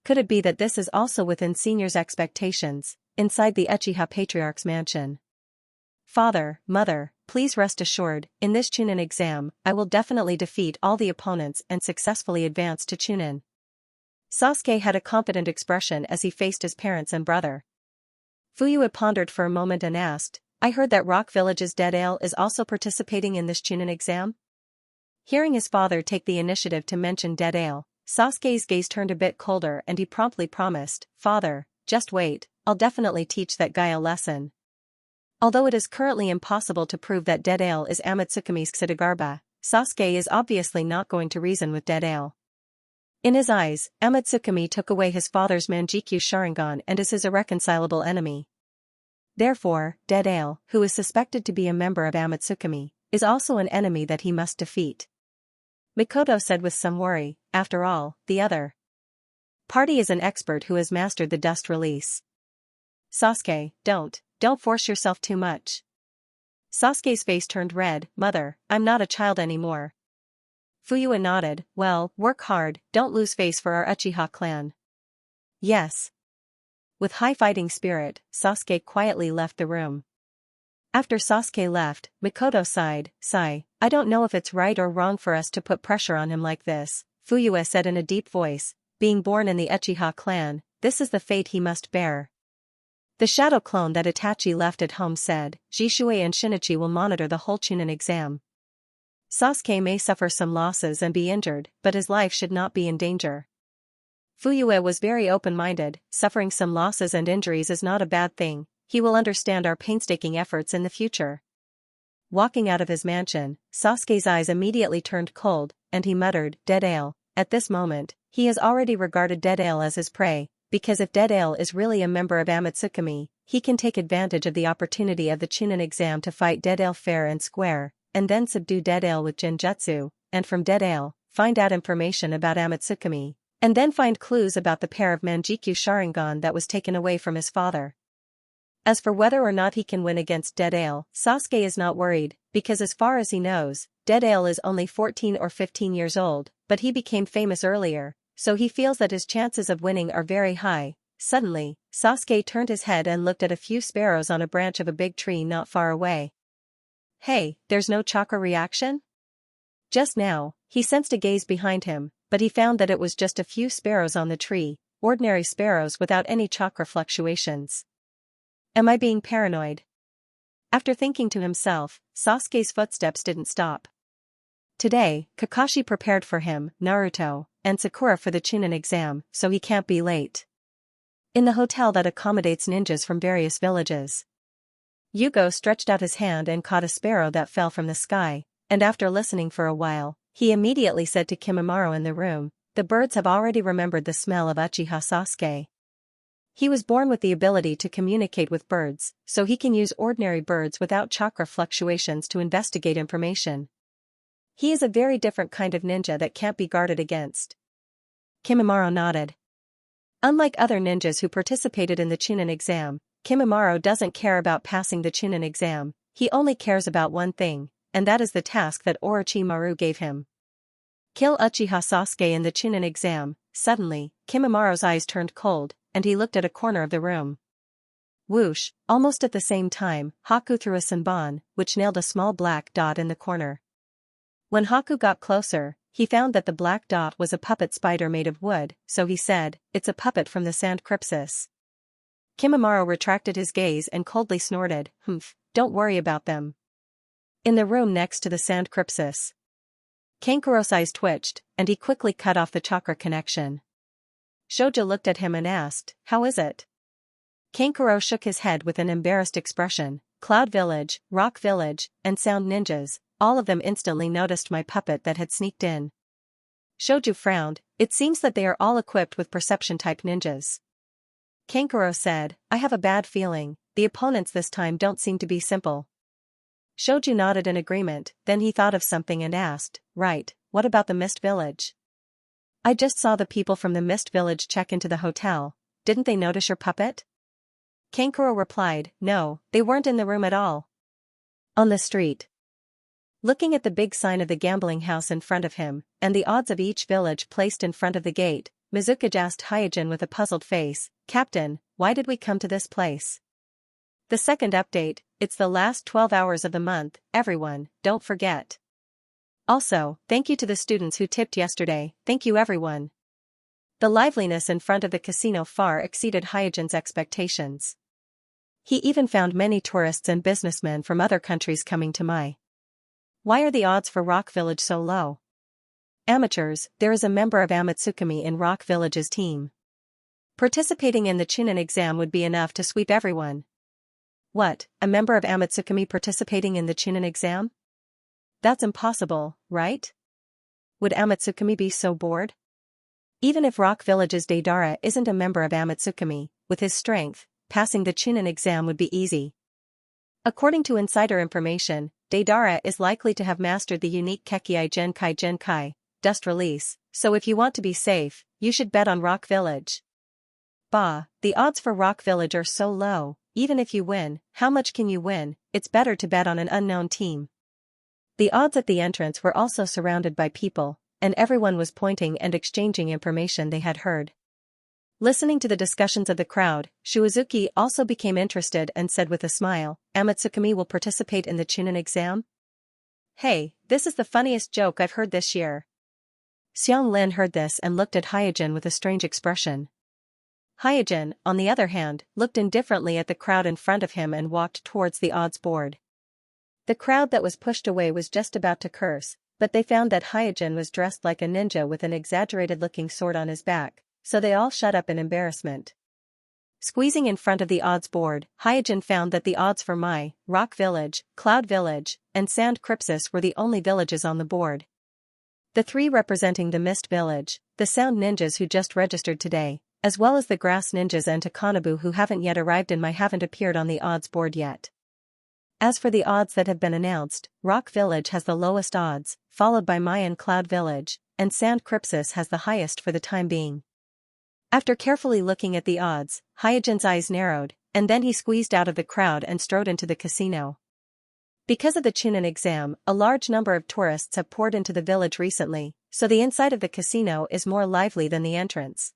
Could it be that this is also within Senior's expectations, inside the Uchiha Patriarch's mansion? "Father, Mother, please rest assured, in this Chunin exam, I will definitely defeat all the opponents and successfully advance to Chunin." Sasuke had a confident expression as he faced his parents and brother. Fuyue pondered for a moment and asked, "I heard that Rock Village's Dead Ale is also participating in this Chunin exam?" Hearing his father take the initiative to mention Dead Ale, Sasuke's gaze turned a bit colder and he promptly promised, "Father, just wait, I'll definitely teach that guy a lesson." Although it is currently impossible to prove that Dead Ale is Amatsukami's Xidagarba, Sasuke is obviously not going to reason with Dead Ale. In his eyes, Amatsukami took away his father's Manjikyu Sharingan and is his irreconcilable enemy. Therefore, Dead Ale, who is suspected to be a member of Amatsukami, is also an enemy that he must defeat. Mikoto said with some worry, "After all, the other party is an expert who has mastered the dust release." "Sasuke, don't force yourself too much." Sasuke's face turned red. "Mother, I'm not a child anymore." Fuyue nodded, "Well, work hard, don't lose face for our Uchiha clan." "Yes." With high fighting spirit, Sasuke quietly left the room. After Sasuke left, Mikoto sighed, "I don't know if it's right or wrong for us to put pressure on him like this," Fuyue said in a deep voice. "Being born in the Uchiha clan, this is the fate he must bear." The shadow clone that Itachi left at home said, "Jishui and Shinichi will monitor the whole Chunin exam. Sasuke may suffer some losses and be injured, but his life should not be in danger." Fuyue was very open-minded. Suffering some losses and injuries is not a bad thing. He will understand our painstaking efforts in the future. Walking out of his mansion, Sasuke's eyes immediately turned cold, and he muttered, "Dead Ale." At this moment, he has already regarded Dead Ale as his prey, because if Dead Ale is really a member of Amatsukami, he can take advantage of the opportunity of the Chunin exam to fight Dead Ale fair and square, and then subdue Dead Ale with Genjutsu, and from Dead Ale, find out information about Amatsukami, and then find clues about the pair of Manjikyu Sharingan that was taken away from his father. As for whether or not he can win against Dead Ale, Sasuke is not worried, because as far as he knows, Dead Ale is only 14 or 15 years old, but he became famous earlier, so he feels that his chances of winning are very high. Suddenly, Sasuke turned his head and looked at a few sparrows on a branch of a big tree not far away. Hey, there's no chakra reaction? Just now, he sensed a gaze behind him, but he found that it was just a few sparrows on the tree, ordinary sparrows without any chakra fluctuations. Am I being paranoid? After thinking to himself, Sasuke's footsteps didn't stop. Today, Kakashi prepared for him, Naruto, and Sakura for the Chunin exam, so he can't be late. In the hotel that accommodates ninjas from various villages. Yugo stretched out his hand and caught a sparrow that fell from the sky, and after listening for a while, he immediately said to Kimimaro in the room, "The birds have already remembered the smell of Uchiha Sasuke. He was born with the ability to communicate with birds, so he can use ordinary birds without chakra fluctuations to investigate information. He is a very different kind of ninja that can't be guarded against." Kimimaro nodded. Unlike other ninjas who participated in the Chunin exam, Kimimaro doesn't care about passing the Chunin exam, he only cares about one thing, and that is the task that Orochimaru gave him. Kill Uchiha Sasuke in the Chunin exam. Suddenly, Kimimaro's eyes turned cold, and he looked at a corner of the room. Whoosh, almost at the same time, Haku threw a senbon, which nailed a small black dot in the corner. When Haku got closer, he found that the black dot was a puppet spider made of wood, so he said, "It's a puppet from the Sand Crypsis." Kimimaro retracted his gaze and coldly snorted, "Humph, don't worry about them." In the room next to the Sand Crypsis, Kankuro's eyes twitched, and he quickly cut off the chakra connection. Shoujo looked at him and asked, "How is it?" Kankuro shook his head with an embarrassed expression. "Cloud Village, Rock Village, and Sound Ninjas, all of them instantly noticed my puppet that had sneaked in." Shoujo frowned. "It seems that they are all equipped with perception-type ninjas." Kankuro said, "I have a bad feeling, the opponents this time don't seem to be simple." Shoujo nodded in agreement, then he thought of something and asked, "Right, what about the Mist Village?" "I just saw the people from the Mist Village check into the hotel. Didn't they notice your puppet?" Kankuro replied, "No, they weren't in the room at all." On the street. Looking at the big sign of the gambling house in front of him, and the odds of each village placed in front of the gate, Mizuki asked Hyojin with a puzzled face, "Captain, why did we come to this place?" The second update, it's the last 12 hours of the month, everyone, don't forget. Also, thank you to the students who tipped yesterday, thank you everyone. The liveliness in front of the casino far exceeded Hyojin's expectations. He even found many tourists and businessmen from other countries coming to Mai. Why are the odds for Rock Village so low? Amateurs, there is a member of Amatsukami in Rock Village's team. Participating in the Chunin exam would be enough to sweep everyone. What, a member of Amatsukami participating in the Chunin exam? That's impossible, right? Would Amatsukami be so bored? Even if Rock Village's Deidara isn't a member of Amatsukami, with his strength, passing the Chunin exam would be easy. According to insider information, Deidara is likely to have mastered the unique Kekkei Genkai, Dust Release, so if you want to be safe, you should bet on Rock Village. Bah, the odds for Rock Village are so low, even if you win, how much can you win? It's better to bet on an unknown team. The odds at the entrance were also surrounded by people, and everyone was pointing and exchanging information they had heard. Listening to the discussions of the crowd, Shuizuki also became interested and said with a smile, "Amatsukami will participate in the Chunin exam?" "Hey, this is the funniest joke I've heard this year." Xiang Lin heard this and looked at Hyojin with a strange expression. Hyojin, on the other hand, looked indifferently at the crowd in front of him and walked towards the odds board. The crowd that was pushed away was just about to curse, but they found that Hyojin was dressed like a ninja with an exaggerated-looking sword on his back, so they all shut up in embarrassment. Squeezing in front of the odds board, Hyojin found that the odds for Mai, Rock Village, Cloud Village, and Sand Crypsis were the only villages on the board. The three representing the Mist Village, the Sound Ninjas who just registered today, as well as the Grass Ninjas and Takanabu who haven't yet arrived in Mai haven't appeared on the odds board yet. As for the odds that have been announced, Rock Village has the lowest odds, followed by Mai and Cloud Village, and Sand Crypsis has the highest for the time being. After carefully looking at the odds, Hyojin's eyes narrowed, and then he squeezed out of the crowd and strode into the casino. Because of the Chunin exam, a large number of tourists have poured into the village recently, so the inside of the casino is more lively than the entrance.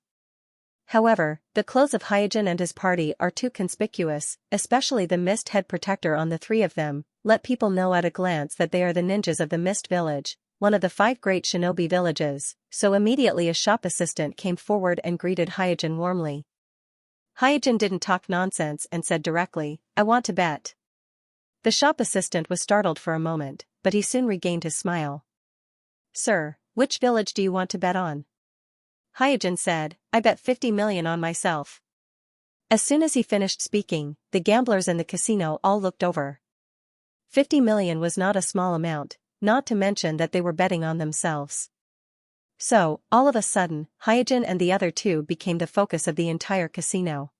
However, the clothes of Hyojin and his party are too conspicuous, especially the mist head protector on the three of them, let people know at a glance that they are the ninjas of the Mist Village, one of the 5 great shinobi villages, so immediately a shop assistant came forward and greeted Hyojin warmly. Hyojin didn't talk nonsense and said directly, "I want to bet." The shop assistant was startled for a moment, but he soon regained his smile. "Sir, which village do you want to bet on?" Hyojin said, "I bet 50 million on myself." As soon as he finished speaking, the gamblers in the casino all looked over. 50 million was not a small amount, not to mention that they were betting on themselves. So, all of a sudden, Hyojin and the other two became the focus of the entire casino.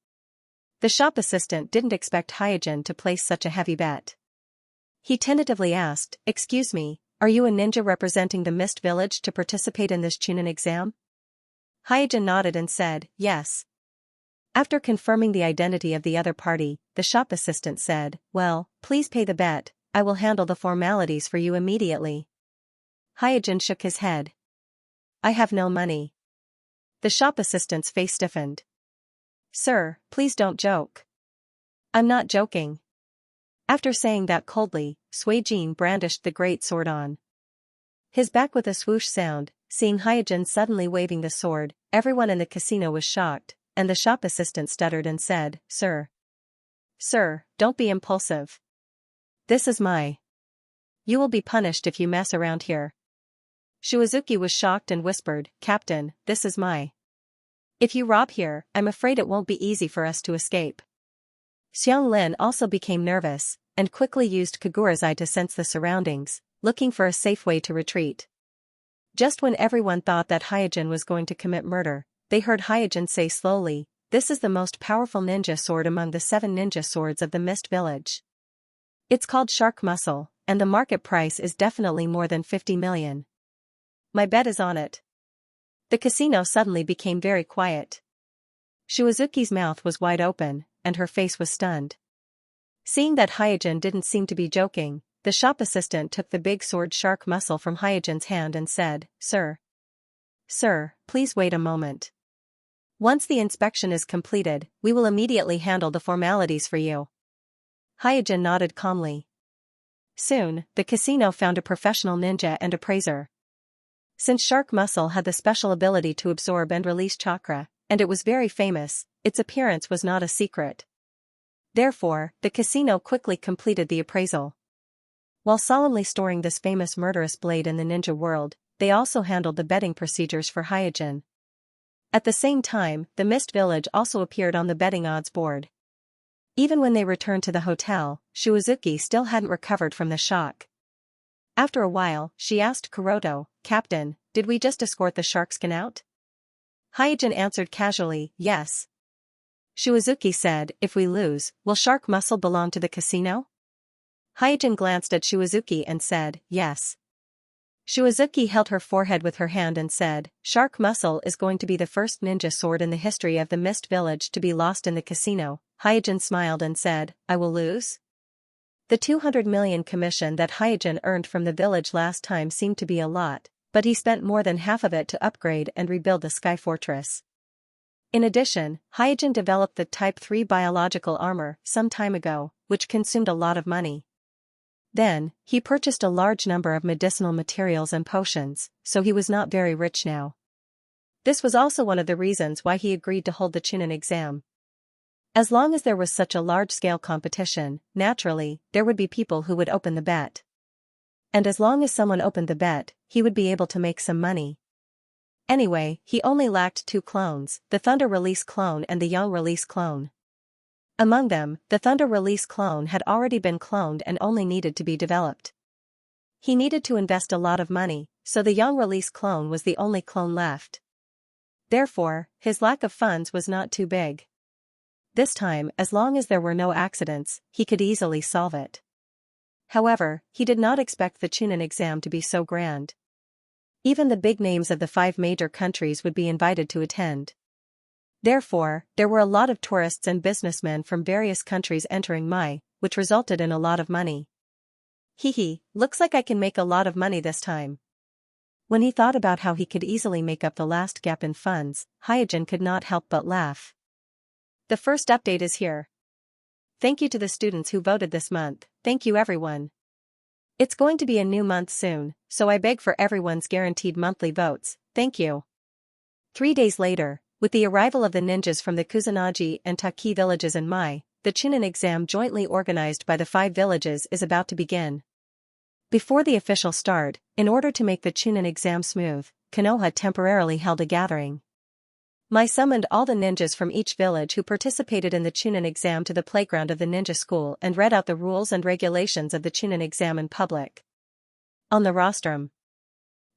The shop assistant didn't expect Hyojin to place such a heavy bet. He tentatively asked, "Excuse me, are you a ninja representing the Mist Village to participate in this Chunin exam?" Hyojin nodded and said, "Yes." After confirming the identity of the other party, the shop assistant said, "Well, please pay the bet, I will handle the formalities for you immediately." Hyojin shook his head. "I have no money." The shop assistant's face stiffened. "Sir, please don't joke." "I'm not joking." After saying that coldly, Suijin brandished the great sword on his back with a swoosh sound. Seeing Hyojin suddenly waving the sword, everyone in the casino was shocked, and the shop assistant stuttered and said, "Sir, don't be impulsive. This is my. You will be punished if you mess around here." Shuizuki was shocked and whispered, "Captain, this is my. If you rob here, I'm afraid it won't be easy for us to escape." Xianglin also became nervous, and quickly used Kagura's eye to sense the surroundings, looking for a safe way to retreat. Just when everyone thought that Hyojin was going to commit murder, they heard Hyojin say slowly, "This is the most powerful ninja sword among the 7 ninja swords of the Mist Village. It's called Shark Muscle, and the market price is definitely more than 50 million. My bet is on it." The casino suddenly became very quiet. Shuizuki's mouth was wide open, and her face was stunned. Seeing that Hyojin didn't seem to be joking, the shop assistant took the big sword Shark Muscle from Hyojin's hand and said, Sir, please wait a moment. Once the inspection is completed, we will immediately handle the formalities for you." Hyojin nodded calmly. Soon, the casino found a professional ninja and appraiser. Since Shark Muscle had the special ability to absorb and release chakra, and it was very famous, its appearance was not a secret. Therefore, the casino quickly completed the appraisal. While solemnly storing this famous murderous blade in the ninja world, they also handled the betting procedures for Hyojin. At the same time, the Mist Village also appeared on the betting odds board. Even when they returned to the hotel, Shuizuki still hadn't recovered from the shock. After a while, she asked Kuroto, "Captain, did we just escort the sharkskin out?" Hyojin answered casually, "Yes." Shuizuki said, "If we lose, will Shark Muscle belong to the casino?" Hyojin glanced at Shuizuki and said, "Yes." Shuizuki held her forehead with her hand and said, "Shark Muscle is going to be the first ninja sword in the history of the Mist Village to be lost in the casino." Hyojin smiled and said, "I will lose?" The 200 million commission that Hyojin earned from the village last time seemed to be a lot, but he spent more than half of it to upgrade and rebuild the Sky Fortress. In addition, Hyojin developed the Type 3 biological armor some time ago, which consumed a lot of money. Then, he purchased a large number of medicinal materials and potions, so he was not very rich now. This was also one of the reasons why he agreed to hold the Chunin exam. As long as there was such a large-scale competition, naturally, there would be people who would open the bet. And as long as someone opened the bet, he would be able to make some money. Anyway, he only lacked 2 clones, the Thunder Release clone and the Yang Release clone. Among them, the Thunder Release clone had already been cloned and only needed to be developed. He needed to invest a lot of money, so the Yang Release clone was the only clone left. Therefore, his lack of funds was not too big. This time, as long as there were no accidents, he could easily solve it. However, he did not expect the Chunin exam to be so grand. Even the big names of the 5 major countries would be invited to attend. Therefore, there were a lot of tourists and businessmen from various countries entering Mai, which resulted in a lot of money. Hee, looks like I can make a lot of money this time. When he thought about how he could easily make up the last gap in funds, Hyojin could not help but laugh. The first update is here. Thank you to the students who voted this month, thank you everyone. It's going to be a new month soon, so I beg for everyone's guaranteed monthly votes, thank you. 3 days later, with the arrival of the ninjas from the Kusanagi and Taki villages in Mai, the Chunin exam jointly organized by the 5 villages is about to begin. Before the official start, in order to make the Chunin exam smooth, Konoha temporarily held a gathering. Mai summoned all the ninjas from each village who participated in the Chunin exam to the playground of the ninja school and read out the rules and regulations of the Chunin exam in public. On the rostrum,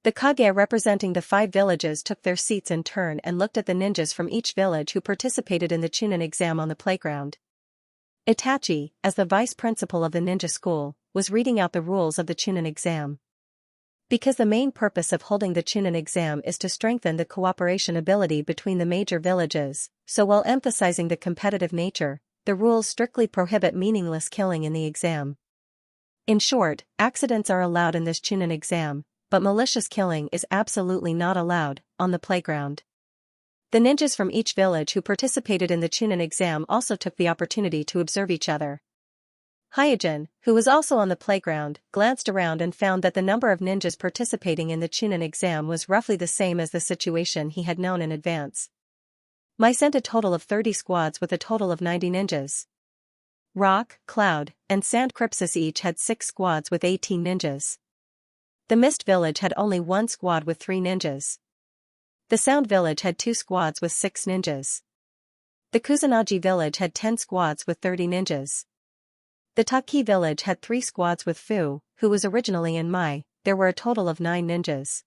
the Kage representing the 5 villages took their seats in turn and looked at the ninjas from each village who participated in the Chunin exam on the playground. Itachi, as the vice principal of the ninja school, was reading out the rules of the Chunin exam. Because the main purpose of holding the Chunin exam is to strengthen the cooperation ability between the major villages, so while emphasizing the competitive nature, the rules strictly prohibit meaningless killing in the exam. In short, accidents are allowed in this Chunin exam, but malicious killing is absolutely not allowed on the playground. The ninjas from each village who participated in the Chunin exam also took the opportunity to observe each other. Hyojin, who was also on the playground, glanced around and found that the number of ninjas participating in the Chunin exam was roughly the same as the situation he had known in advance. Mai sent a total of 30 squads with a total of 90 ninjas. Rock, Cloud, and Sand Crypsis each had 6 squads with 18 ninjas. The Mist Village had only 1 squad with 3 ninjas. The Sound Village had 2 squads with 6 ninjas. The Kusanagi Village had 10 squads with 30 ninjas. The Taki Village had 3 squads with Fu, who was originally in Mai. There were a total of 9 ninjas.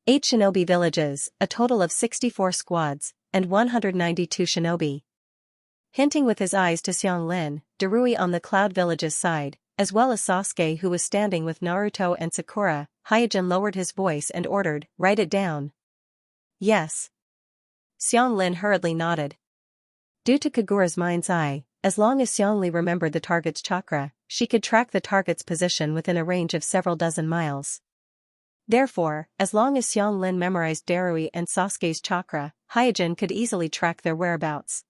8 shinobi villages, a total of 64 squads, and 192 shinobi. Hinting with his eyes to Xianglin, Darui on the Cloud Village's side, as well as Sasuke who was standing with Naruto and Sakura, Hyojin lowered his voice and ordered, "Write it down." Yes. Xianglin hurriedly nodded. Due to Kagura's mind's eye, as long as Xiangli remembered the target's chakra, she could track the target's position within a range of several dozen miles. Therefore, as long as Xianglin memorized Darui and Sasuke's chakra, Hyojin could easily track their whereabouts.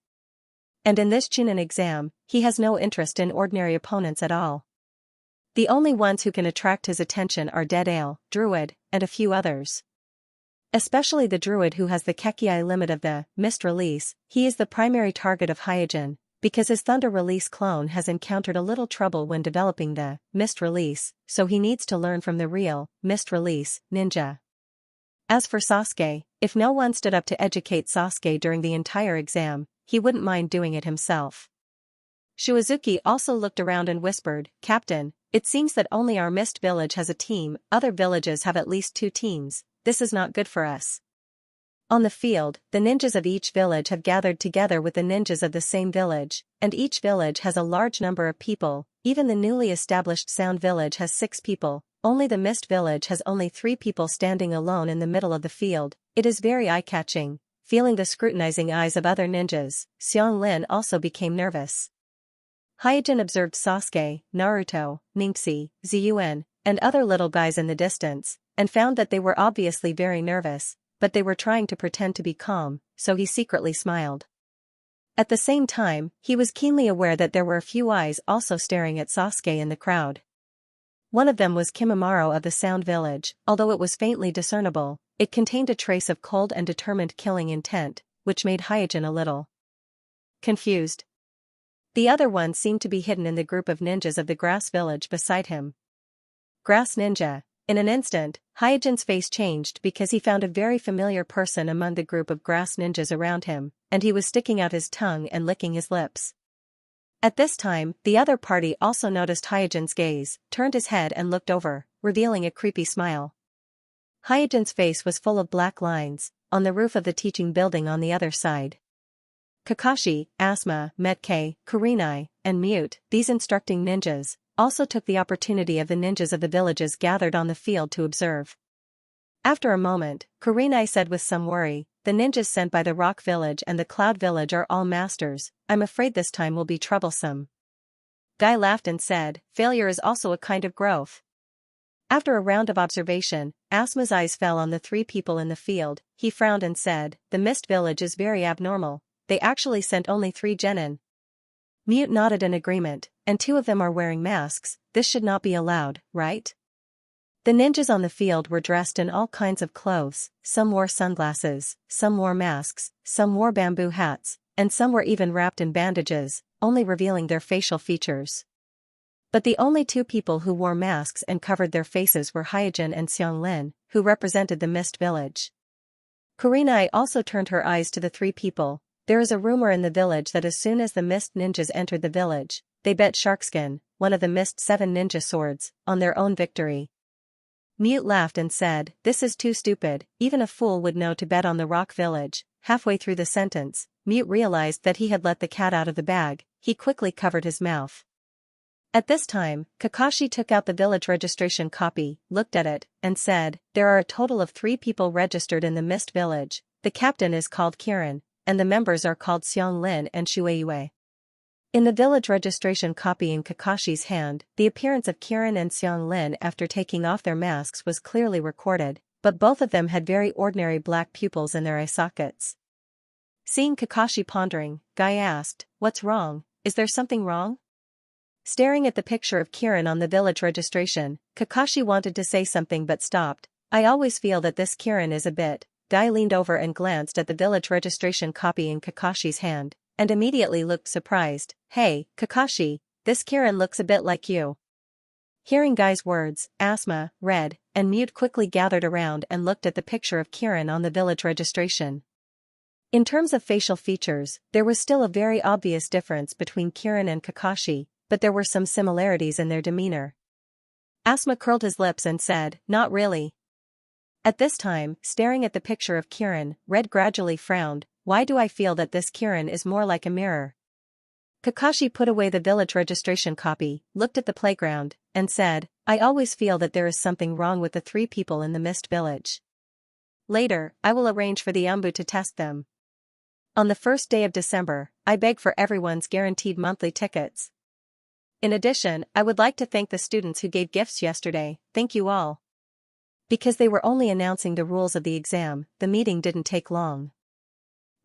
And in this Chunin exam, he has no interest in ordinary opponents at all. The only ones who can attract his attention are Dead Ale, Druid, and a few others. Especially the Druid who has the Kekiai limit of the Mist Release. He is the primary target of Hyojin, because his Thunder Release clone has encountered a little trouble when developing the Mist Release, so he needs to learn from the real Mist Release ninja. As for Sasuke, if no one stood up to educate Sasuke during the entire exam, he wouldn't mind doing it himself. Shuizuki also looked around and whispered, "Captain, it seems that only our Mist Village has a team, other villages have at least 2 teams, this is not good for us." On the field, the ninjas of each village have gathered together with the ninjas of the same village, and each village has a large number of people. Even the newly established Sound Village has 6 people, only the Mist Village has only 3 people standing alone in the middle of the field. It is very eye-catching. Feeling the scrutinizing eyes of other ninjas, Xianglin also became nervous. Hyojin observed Sasuke, Naruto, Ningxi, Ziyuan, and other little guys in the distance, and found that they were obviously very nervous, but they were trying to pretend to be calm, so he secretly smiled. At the same time, he was keenly aware that there were a few eyes also staring at Sasuke in the crowd. One of them was Kimimaro of the Sound Village. Although it was faintly discernible, it contained a trace of cold and determined killing intent, which made Hyojin a little confused. The other one seemed to be hidden in the group of ninjas of the Grass Village beside him. Grass Ninja. In an instant, Hyojin's face changed because he found a very familiar person among the group of grass ninjas around him, and he was sticking out his tongue and licking his lips. At this time, the other party also noticed Hyojin's gaze, turned his head and looked over, revealing a creepy smile. Hyojin's face was full of black lines, on the roof of the teaching building on the other side. Kakashi, Asuma, Metke, Kurenai, and Mute, these instructing ninjas, also took the opportunity of the ninjas of the villages gathered on the field to observe. After a moment, Kurenai said with some worry, the ninjas sent by the Rock Village and the Cloud Village are all masters. I'm afraid this time will be troublesome. Guy laughed and said, failure is also a kind of growth. After a round of observation, Asma's eyes fell on the three people in the field. He frowned and said, the Mist Village is very abnormal. They actually sent only 3 genin. Mute nodded in agreement, and 2 of them are wearing masks. This should not be allowed, right? The ninjas on the field were dressed in all kinds of clothes. Some wore sunglasses, some wore masks, some wore bamboo hats, and some were even wrapped in bandages, only revealing their facial features. But the only 2 people who wore masks and covered their faces were Hyojin and Xianglin, who represented the Mist Village. Kurenai also turned her eyes to the 3 people. There is a rumor in the village that as soon as the Mist ninjas entered the village, they bet Sharkskin, one of the Mist 7 ninja swords, on their own victory. Mute laughed and said, this is too stupid, even a fool would know to bet on the Rock Village. Halfway through the sentence, Mute realized that he had let the cat out of the bag. He quickly covered his mouth. At this time, Kakashi took out the village registration copy, looked at it, and said, there are a total of 3 people registered in the Mist Village. The captain is called Kirin, and the members are called Xianglin and Shueiyue. In the village registration copy in Kakashi's hand, the appearance of Kirin and Xianglin after taking off their masks was clearly recorded, but both of them had very ordinary black pupils in their eye sockets. Seeing Kakashi pondering, Guy asked, what's wrong? Is there something wrong? Staring at the picture of Kirin on the village registration, Kakashi wanted to say something but stopped. I always feel that this Kirin is a bit. Guy leaned over and glanced at the village registration copy in Kakashi's hand, and immediately looked surprised. Hey, Kakashi, this Kirin looks a bit like you. Hearing Guy's words, Asma, Red, and Mute quickly gathered around and looked at the picture of Kirin on the village registration. In terms of facial features, there was still a very obvious difference between Kirin and Kakashi, but there were some similarities in their demeanor. Asma curled his lips and said, not really. At this time, staring at the picture of Kirin, Red gradually frowned. Why do I feel that this Kirin is more like a mirror? Kakashi put away the village registration copy, looked at the playground, and said, I always feel that there is something wrong with the 3 people in the Mist Village. Later, I will arrange for the Umbu to test them. On the first day of December, I beg for everyone's guaranteed monthly tickets. In addition, I would like to thank the students who gave gifts yesterday. Thank you all. Because they were only announcing the rules of the exam, the meeting didn't take long.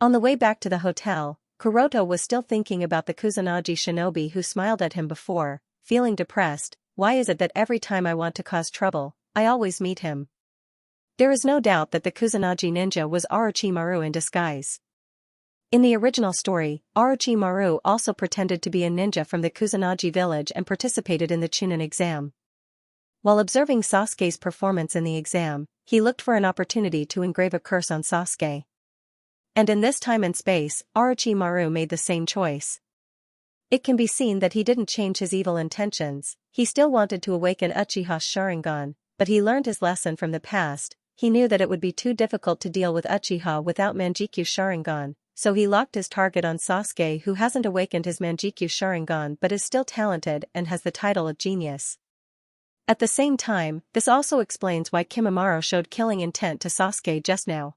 On the way back to the hotel, Kuroto was still thinking about the Kusanagi shinobi who smiled at him before, feeling depressed. Why is it that every time I want to cause trouble, I always meet him? There is no doubt that the Kusanagi ninja was Orochimaru in disguise. In the original story, Orochimaru also pretended to be a ninja from the Kusanagi village and participated in the Chunin exam. While observing Sasuke's performance in the exam, he looked for an opportunity to engrave a curse on Sasuke. And in this time and space, Orochimaru made the same choice. It can be seen that he didn't change his evil intentions. He still wanted to awaken Uchiha's Sharingan, but he learned his lesson from the past. He knew that it would be too difficult to deal with Uchiha without Manjikyu Sharingan, so he locked his target on Sasuke, who hasn't awakened his Manjikyu Sharingan but is still talented and has the title of genius. At the same time, this also explains why Kimimaro showed killing intent to Sasuke just now.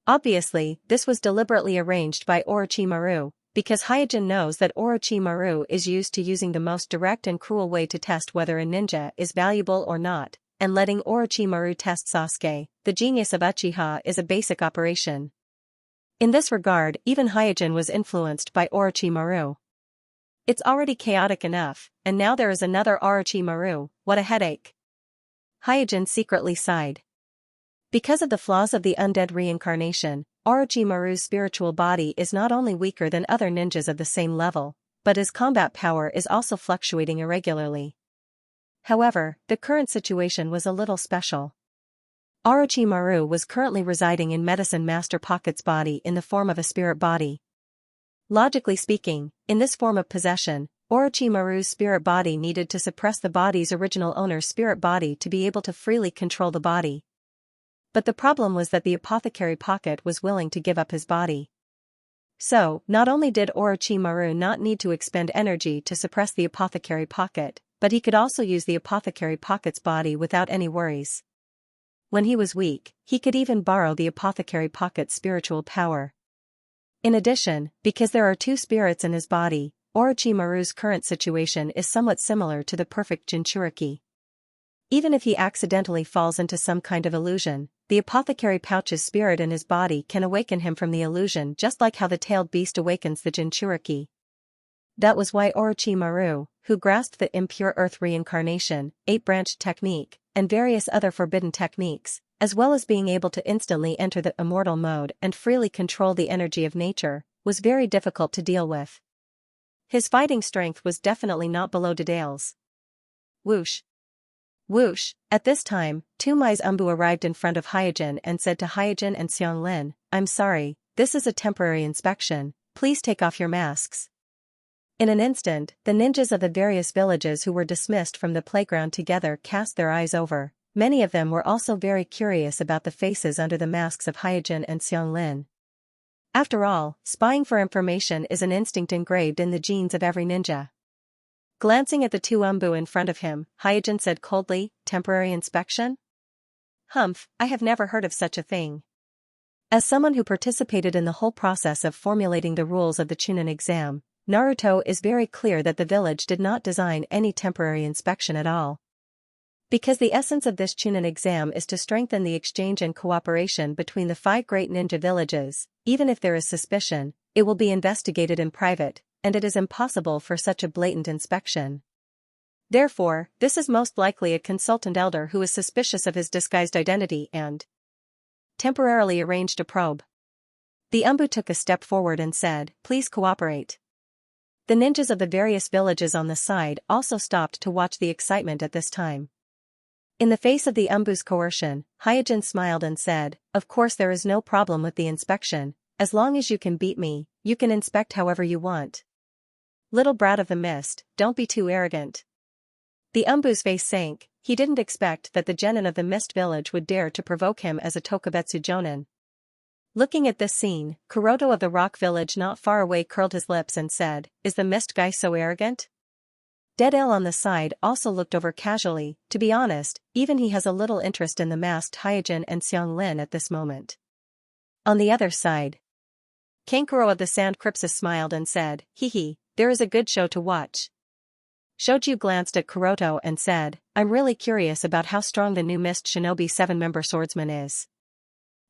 Obviously, this was deliberately arranged by Orochimaru, because Hyojin knows that Orochimaru is used to using the most direct and cruel way to test whether a ninja is valuable or not, and letting Orochimaru test Sasuke, the genius of Uchiha, is a basic operation. In this regard, even Hyojin was influenced by Orochimaru. It's already chaotic enough, and now there is another Orochimaru. What a headache. Hyojin secretly sighed. Because of the flaws of the undead reincarnation, Orochimaru's spiritual body is not only weaker than other ninjas of the same level, but his combat power is also fluctuating irregularly. However, the current situation was a little special. Orochimaru was currently residing in Medicine Master Pocket's body in the form of a spirit body. Logically speaking, in this form of possession, Orochimaru's spirit body needed to suppress the body's original owner's spirit body to be able to freely control the body. But the problem was that the apothecary pocket was willing to give up his body. So, not only did Orochimaru not need to expend energy to suppress the apothecary pocket, but he could also use the apothecary pocket's body without any worries. when he was weak, he could even borrow the apothecary pocket's spiritual power. In addition, because there are two spirits in his body, Orochimaru's current situation is somewhat similar to the perfect Jinchuriki. Even if he accidentally falls into some kind of illusion, the apothecary pouch's spirit in his body can awaken him from the illusion just like how the tailed beast awakens the Jinchuriki. That was why Orochimaru, who grasped the impure earth reincarnation, eight-branched technique, and various other forbidden techniques, as well as being able to instantly enter the immortal mode and freely control the energy of nature, was very difficult to deal with. His fighting strength was definitely not below Dedale's. Whoosh! Whoosh! At this time, two Mai's Umbu arrived in front of Hyojin and said to Hyojin and Xianglin, "I'm sorry, this is a temporary inspection, please take off your masks." In an instant, the ninjas of the various villages who were dismissed from the playground together cast their eyes over. Many of them were also very curious about the faces under the masks of Hyojin and Xianglin. After all, spying for information is an instinct engraved in the genes of every ninja. Glancing at the two Umbu in front of him, Hyojin said coldly, "Temporary inspection? Humph, I have never heard of such a thing." As someone who participated in the whole process of formulating the rules of the Chunin exam, Naruto is very clear that the village did not design any temporary inspection at all. Because the essence of this Chunin exam is to strengthen the exchange and cooperation between the 5 great ninja villages, even if there is suspicion, it will be investigated in private, and it is impossible for such a blatant inspection. Therefore, this is most likely a consultant elder who is suspicious of his disguised identity and temporarily arranged a probe. The Umbu took a step forward and said, "Please cooperate." The ninjas of the various villages on the side also stopped to watch the excitement at this time. In the face of the Umbu's coercion, Hyojin smiled and said, "Of course there is no problem with the inspection, as long as you can beat me, you can inspect however you want. Little brat of the mist, don't be too arrogant." The Umbu's face sank, he didn't expect that the genin of the mist village would dare to provoke him as a Tokubetsu jonin. Looking at this scene, Kuroto of the rock village not far away curled his lips and said, "Is the mist guy so arrogant?" Dedale on the side also looked over casually, to be honest, even he has a little interest in the masked Hyojin and Xianglin at this moment. On the other side, Kankuro of the Sand Crypsis smiled and said, "Hee, there is a good show to watch." Shoju glanced at Kuroto and said, "I'm really curious about how strong the new Mist Shinobi 7-member swordsman is."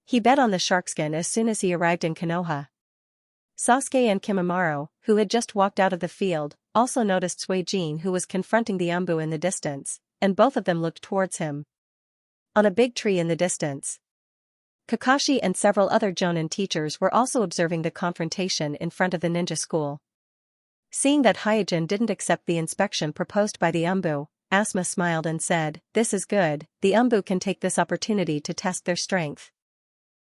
He bet on the sharkskin as soon as he arrived in Konoha. Sasuke and Kimimaro, who had just walked out of the field, also noticed Suijin who was confronting the Umbu in the distance, and both of them looked towards him. On a big tree in the distance, Kakashi and several other Jonin teachers were also observing the confrontation in front of the ninja school. Seeing that Hyojin didn't accept the inspection proposed by the Umbu, Asuma smiled and said, "This is good, the Umbu can take this opportunity to test their strength."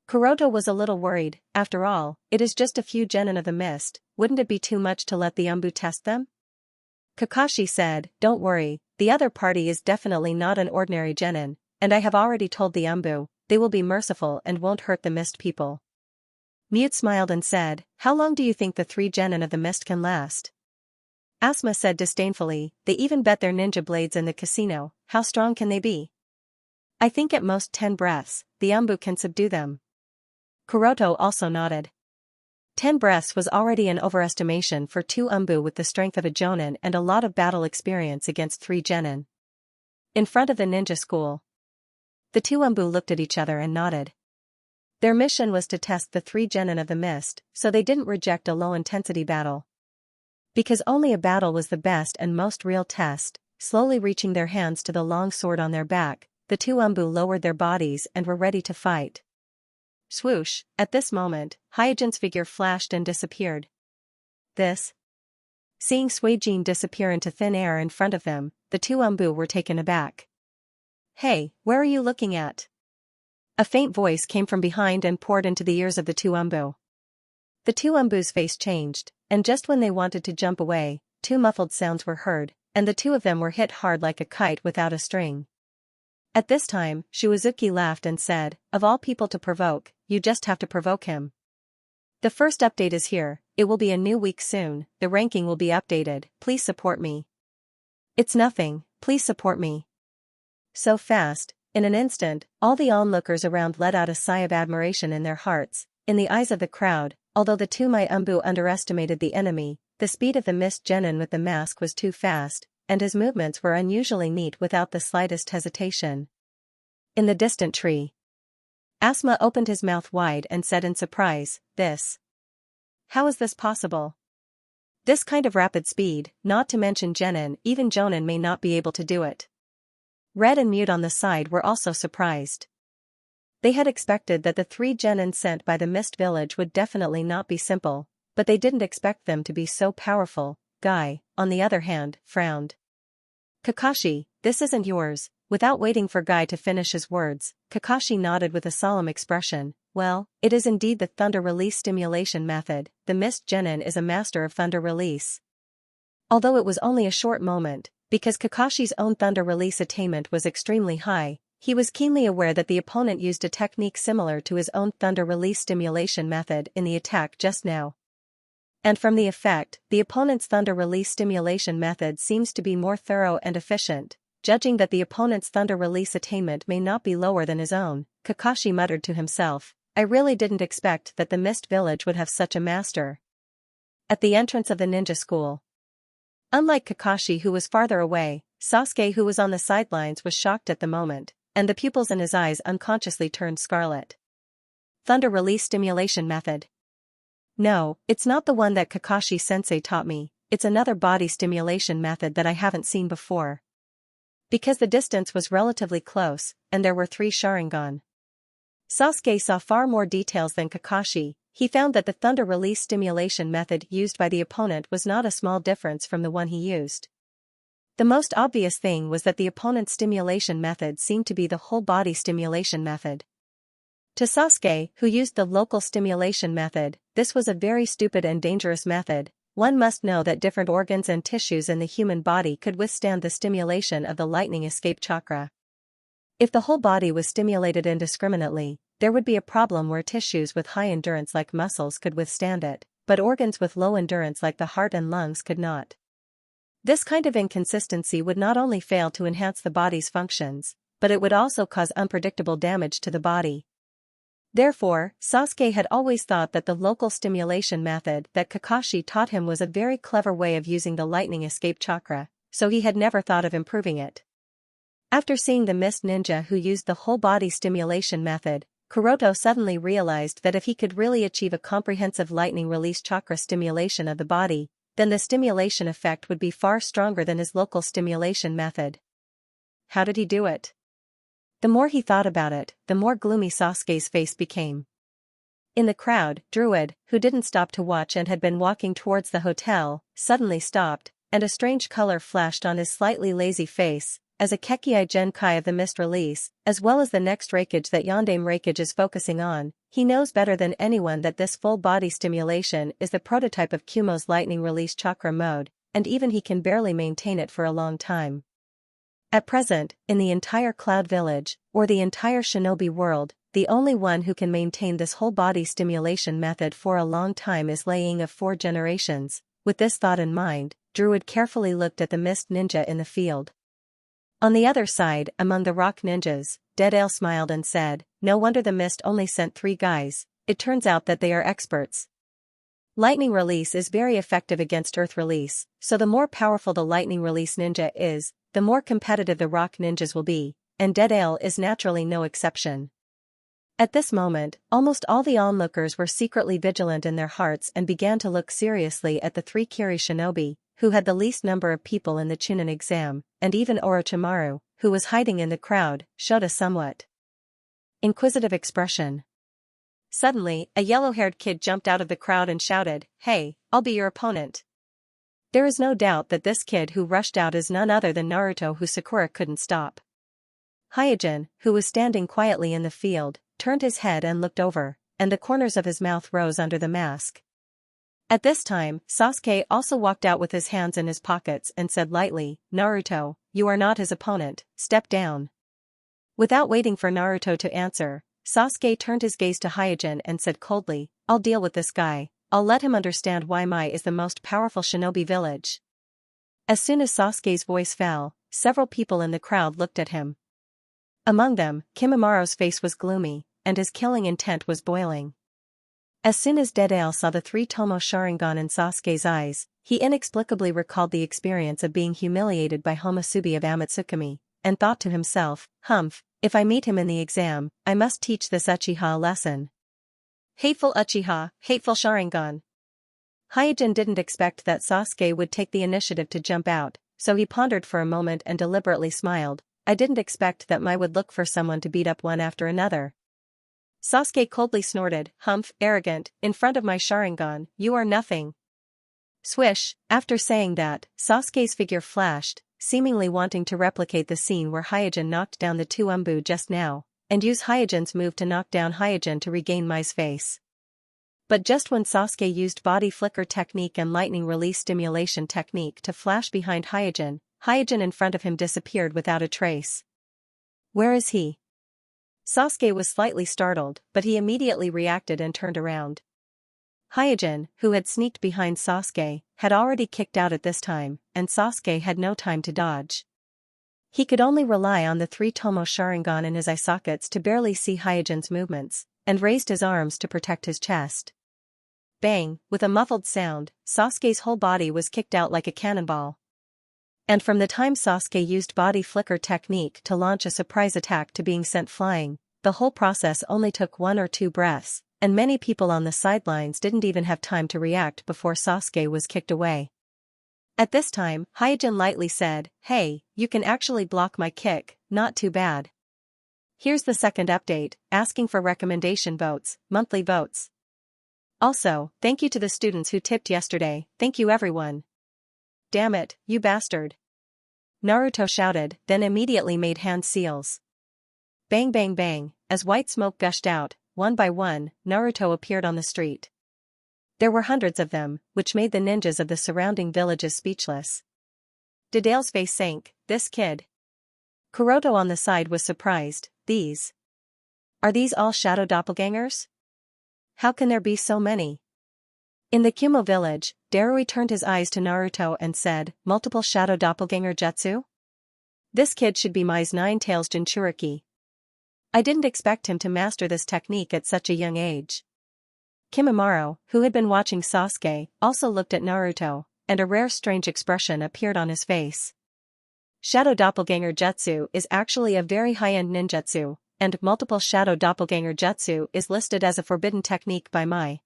Kuroto was a little worried, after all, it is just a few genin of the mist, wouldn't it be too much to let the Umbu test them? Kakashi said, "Don't worry, the other party is definitely not an ordinary genin, and I have already told the Umbu, they will be merciful and won't hurt the mist people." Mute smiled and said, "How long do you think the 3 genin of the mist can last?" Asuma said disdainfully, "They even bet their ninja blades in the casino, how strong can they be? I think at most 10 breaths, the Umbu can subdue them." Kuroto also nodded. 10 breaths was already an overestimation for 2 Umbu with the strength of a jonin and a lot of battle experience against 3 genin. In front of the ninja school, the 2 Umbu looked at each other and nodded. Their mission was to test the 3 genin of the mist, so they didn't reject a low-intensity battle. Because only a battle was the best and most real test, slowly reaching their hands to the long sword on their back, the 2 Umbu lowered their bodies and were ready to fight. Swoosh, at this moment, Hyojin's figure flashed and disappeared. Seeing Suijin disappear into thin air in front of them, the 2 Umbu were taken aback. "Hey, where are you looking at?" A faint voice came from behind and poured into the ears of the 2 Umbu. The 2 Umbu's face changed, and just when they wanted to jump away, 2 muffled sounds were heard, and the 2 of them were hit hard like a kite without a string. At this time, Shuizuki laughed and said, "Of all people to provoke, you just have to provoke him. The first update is here, it will be a new week soon, the ranking will be updated, please support me." "It's nothing, please support me." So fast, In an instant, all the onlookers around let out a sigh of admiration in their hearts. In the eyes of the crowd, although the Tumai Umbu underestimated the enemy, the speed of the mist genin with the mask was too fast, and his movements were unusually neat without the slightest hesitation. In the distant tree, Asma opened his mouth wide and said in surprise, "This. How is this possible? This kind of rapid speed, not to mention genin, even Jonin may not be able to do it." Red and Mute on the side were also surprised. They had expected that the 3 genin sent by the Mist Village would definitely not be simple, but they didn't expect them to be so powerful. Guy, on the other hand, frowned. "Kakashi, this isn't yours." Without waiting for Guy to finish his words, Kakashi nodded with a solemn expression. "Well, it is indeed the thunder release stimulation method. The Mist Genin is a master of thunder release." Although it was only a short moment, because Kakashi's own thunder release attainment was extremely high, he was keenly aware that the opponent used a technique similar to his own thunder release stimulation method in the attack just now. And from the effect, the opponent's thunder release stimulation method seems to be more thorough and efficient. Judging that the opponent's thunder release attainment may not be lower than his own, Kakashi muttered to himself, "I really didn't expect that the Mist Village would have such a master." At the entrance of the ninja school, unlike Kakashi who was farther away, Sasuke who was on the sidelines was shocked at the moment, and the pupils in his eyes unconsciously turned scarlet. Thunder release stimulation method. No, it's not the one that Kakashi-sensei taught me, it's another body stimulation method that I haven't seen before. Because the distance was relatively close, and there were 3 Sharingan. Sasuke saw far more details than Kakashi. He found that the thunder release stimulation method used by the opponent was not a small difference from the one he used. The most obvious thing was that the opponent's stimulation method seemed to be the whole body stimulation method. To Sasuke, who used the local stimulation method, this was a very stupid and dangerous method. One must know that different organs and tissues in the human body could withstand the stimulation of the lightning escape chakra. If the whole body was stimulated indiscriminately, there would be a problem where tissues with high endurance like muscles could withstand it, but organs with low endurance like the heart and lungs could not. This kind of inconsistency would not only fail to enhance the body's functions, but it would also cause unpredictable damage to the body. Therefore, Sasuke had always thought that the local stimulation method that Kakashi taught him was a very clever way of using the lightning escape chakra, so he had never thought of improving it. After seeing the mist ninja who used the whole body stimulation method, Kuroto suddenly realized that if he could really achieve a comprehensive lightning release chakra stimulation of the body, then the stimulation effect would be far stronger than his local stimulation method. How did he do it? The more he thought about it, the more gloomy Sasuke's face became. In the crowd, Druid, who didn't stop to watch and had been walking towards the hotel, suddenly stopped, and a strange color flashed on his slightly lazy face, as a Kekkei Genkai of the Mist Release, as well as the next Raikage that Yondaime Raikage is focusing on. He knows better than anyone that this full-body stimulation is the prototype of Kumo's lightning release chakra mode, and even he can barely maintain it for a long time. At present, in the entire Cloud Village, or the entire shinobi world, the only one who can maintain this whole-body stimulation method for a long time is Lei Ying of 4 generations. With this thought in mind, Druid carefully looked at the mist ninja in the field. On the other side, among the rock ninjas, Deadale smiled and said, "No wonder the mist only sent 3 guys, it turns out that they are experts. Lightning release is very effective against earth release, so the more powerful the lightning release ninja is, the more competitive the rock ninjas will be, and Deadale is naturally no exception." At this moment, almost all the onlookers were secretly vigilant in their hearts and began to look seriously at the 3 Kiri shinobi, who had the least number of people in the Chunin exam, and even Orochimaru, who was hiding in the crowd, showed a somewhat inquisitive expression. Suddenly, a yellow-haired kid jumped out of the crowd and shouted, "Hey, I'll be your opponent." There is no doubt that this kid who rushed out is none other than Naruto, who Sakura couldn't stop. Hyojin, who was standing quietly in the field, turned his head and looked over, and the corners of his mouth rose under the mask. At this time, Sasuke also walked out with his hands in his pockets and said lightly, "Naruto, you are not his opponent, step down." Without waiting for Naruto to answer, Sasuke turned his gaze to Hyojin and said coldly, "I'll deal with this guy. I'll let him understand why Mai is the most powerful shinobi village." As soon as Sasuke's voice fell, several people in the crowd looked at him. Among them, Kimimara's face was gloomy, and his killing intent was boiling. As soon as Dedale saw the 3-tomo Sharingan in Sasuke's eyes, he inexplicably recalled the experience of being humiliated by Homosubi of Amatsukami, and thought to himself, humph, if I meet him in the exam, I must teach this Uchiha a lesson. Hateful Uchiha, hateful Sharingan. Hyojin didn't expect that Sasuke would take the initiative to jump out, so he pondered for a moment and deliberately smiled. I didn't expect that Mai would look for someone to beat up one after another. Sasuke coldly snorted, humph, arrogant, in front of my Sharingan, you are nothing. Swish, after saying that, Sasuke's figure flashed, seemingly wanting to replicate the scene where Hyojin knocked down the 2 Umbu just now, and use Hyojin's move to knock down Hyojin to regain Mai's face. But just when Sasuke used body flicker technique and lightning release stimulation technique to flash behind Hyojin, Hyojin in front of him disappeared without a trace. Where is he? Sasuke was slightly startled, but he immediately reacted and turned around. Hyojin, who had sneaked behind Sasuke, had already kicked out at this time, and Sasuke had no time to dodge. He could only rely on the 3-tomo Sharingan in his eye sockets to barely see Hyojin's movements, and raised his arms to protect his chest. Bang, with a muffled sound, Sasuke's whole body was kicked out like a cannonball. And from the time Sasuke used body flicker technique to launch a surprise attack to being sent flying, the whole process only took 1 or 2 breaths, and many people on the sidelines didn't even have time to react before Sasuke was kicked away. At this time, Hyojin lightly said, hey, you can actually block my kick, not too bad. Here's the second update, asking for recommendation votes, monthly votes. Also, thank you to the students who tipped yesterday, thank you everyone. Damn it, you bastard. Naruto shouted, then immediately made hand seals. Bang bang bang, as white smoke gushed out, one by one, Naruto appeared on the street. There were hundreds of them, which made the ninjas of the surrounding villages speechless. Dedale's face sank, this kid. Kuroto on the side was surprised, Are these all shadow doppelgangers? How can there be so many? In the Kumo village, Darui turned his eyes to Naruto and said, multiple shadow doppelganger jutsu? This kid should be Mai's 9-tails Jinchuriki. I didn't expect him to master this technique at such a young age. Kimimaro, who had been watching Sasuke, also looked at Naruto, and a rare strange expression appeared on his face. Shadow doppelganger jutsu is actually a very high-end ninjutsu, and multiple shadow doppelganger jutsu is listed as a forbidden technique by Mai.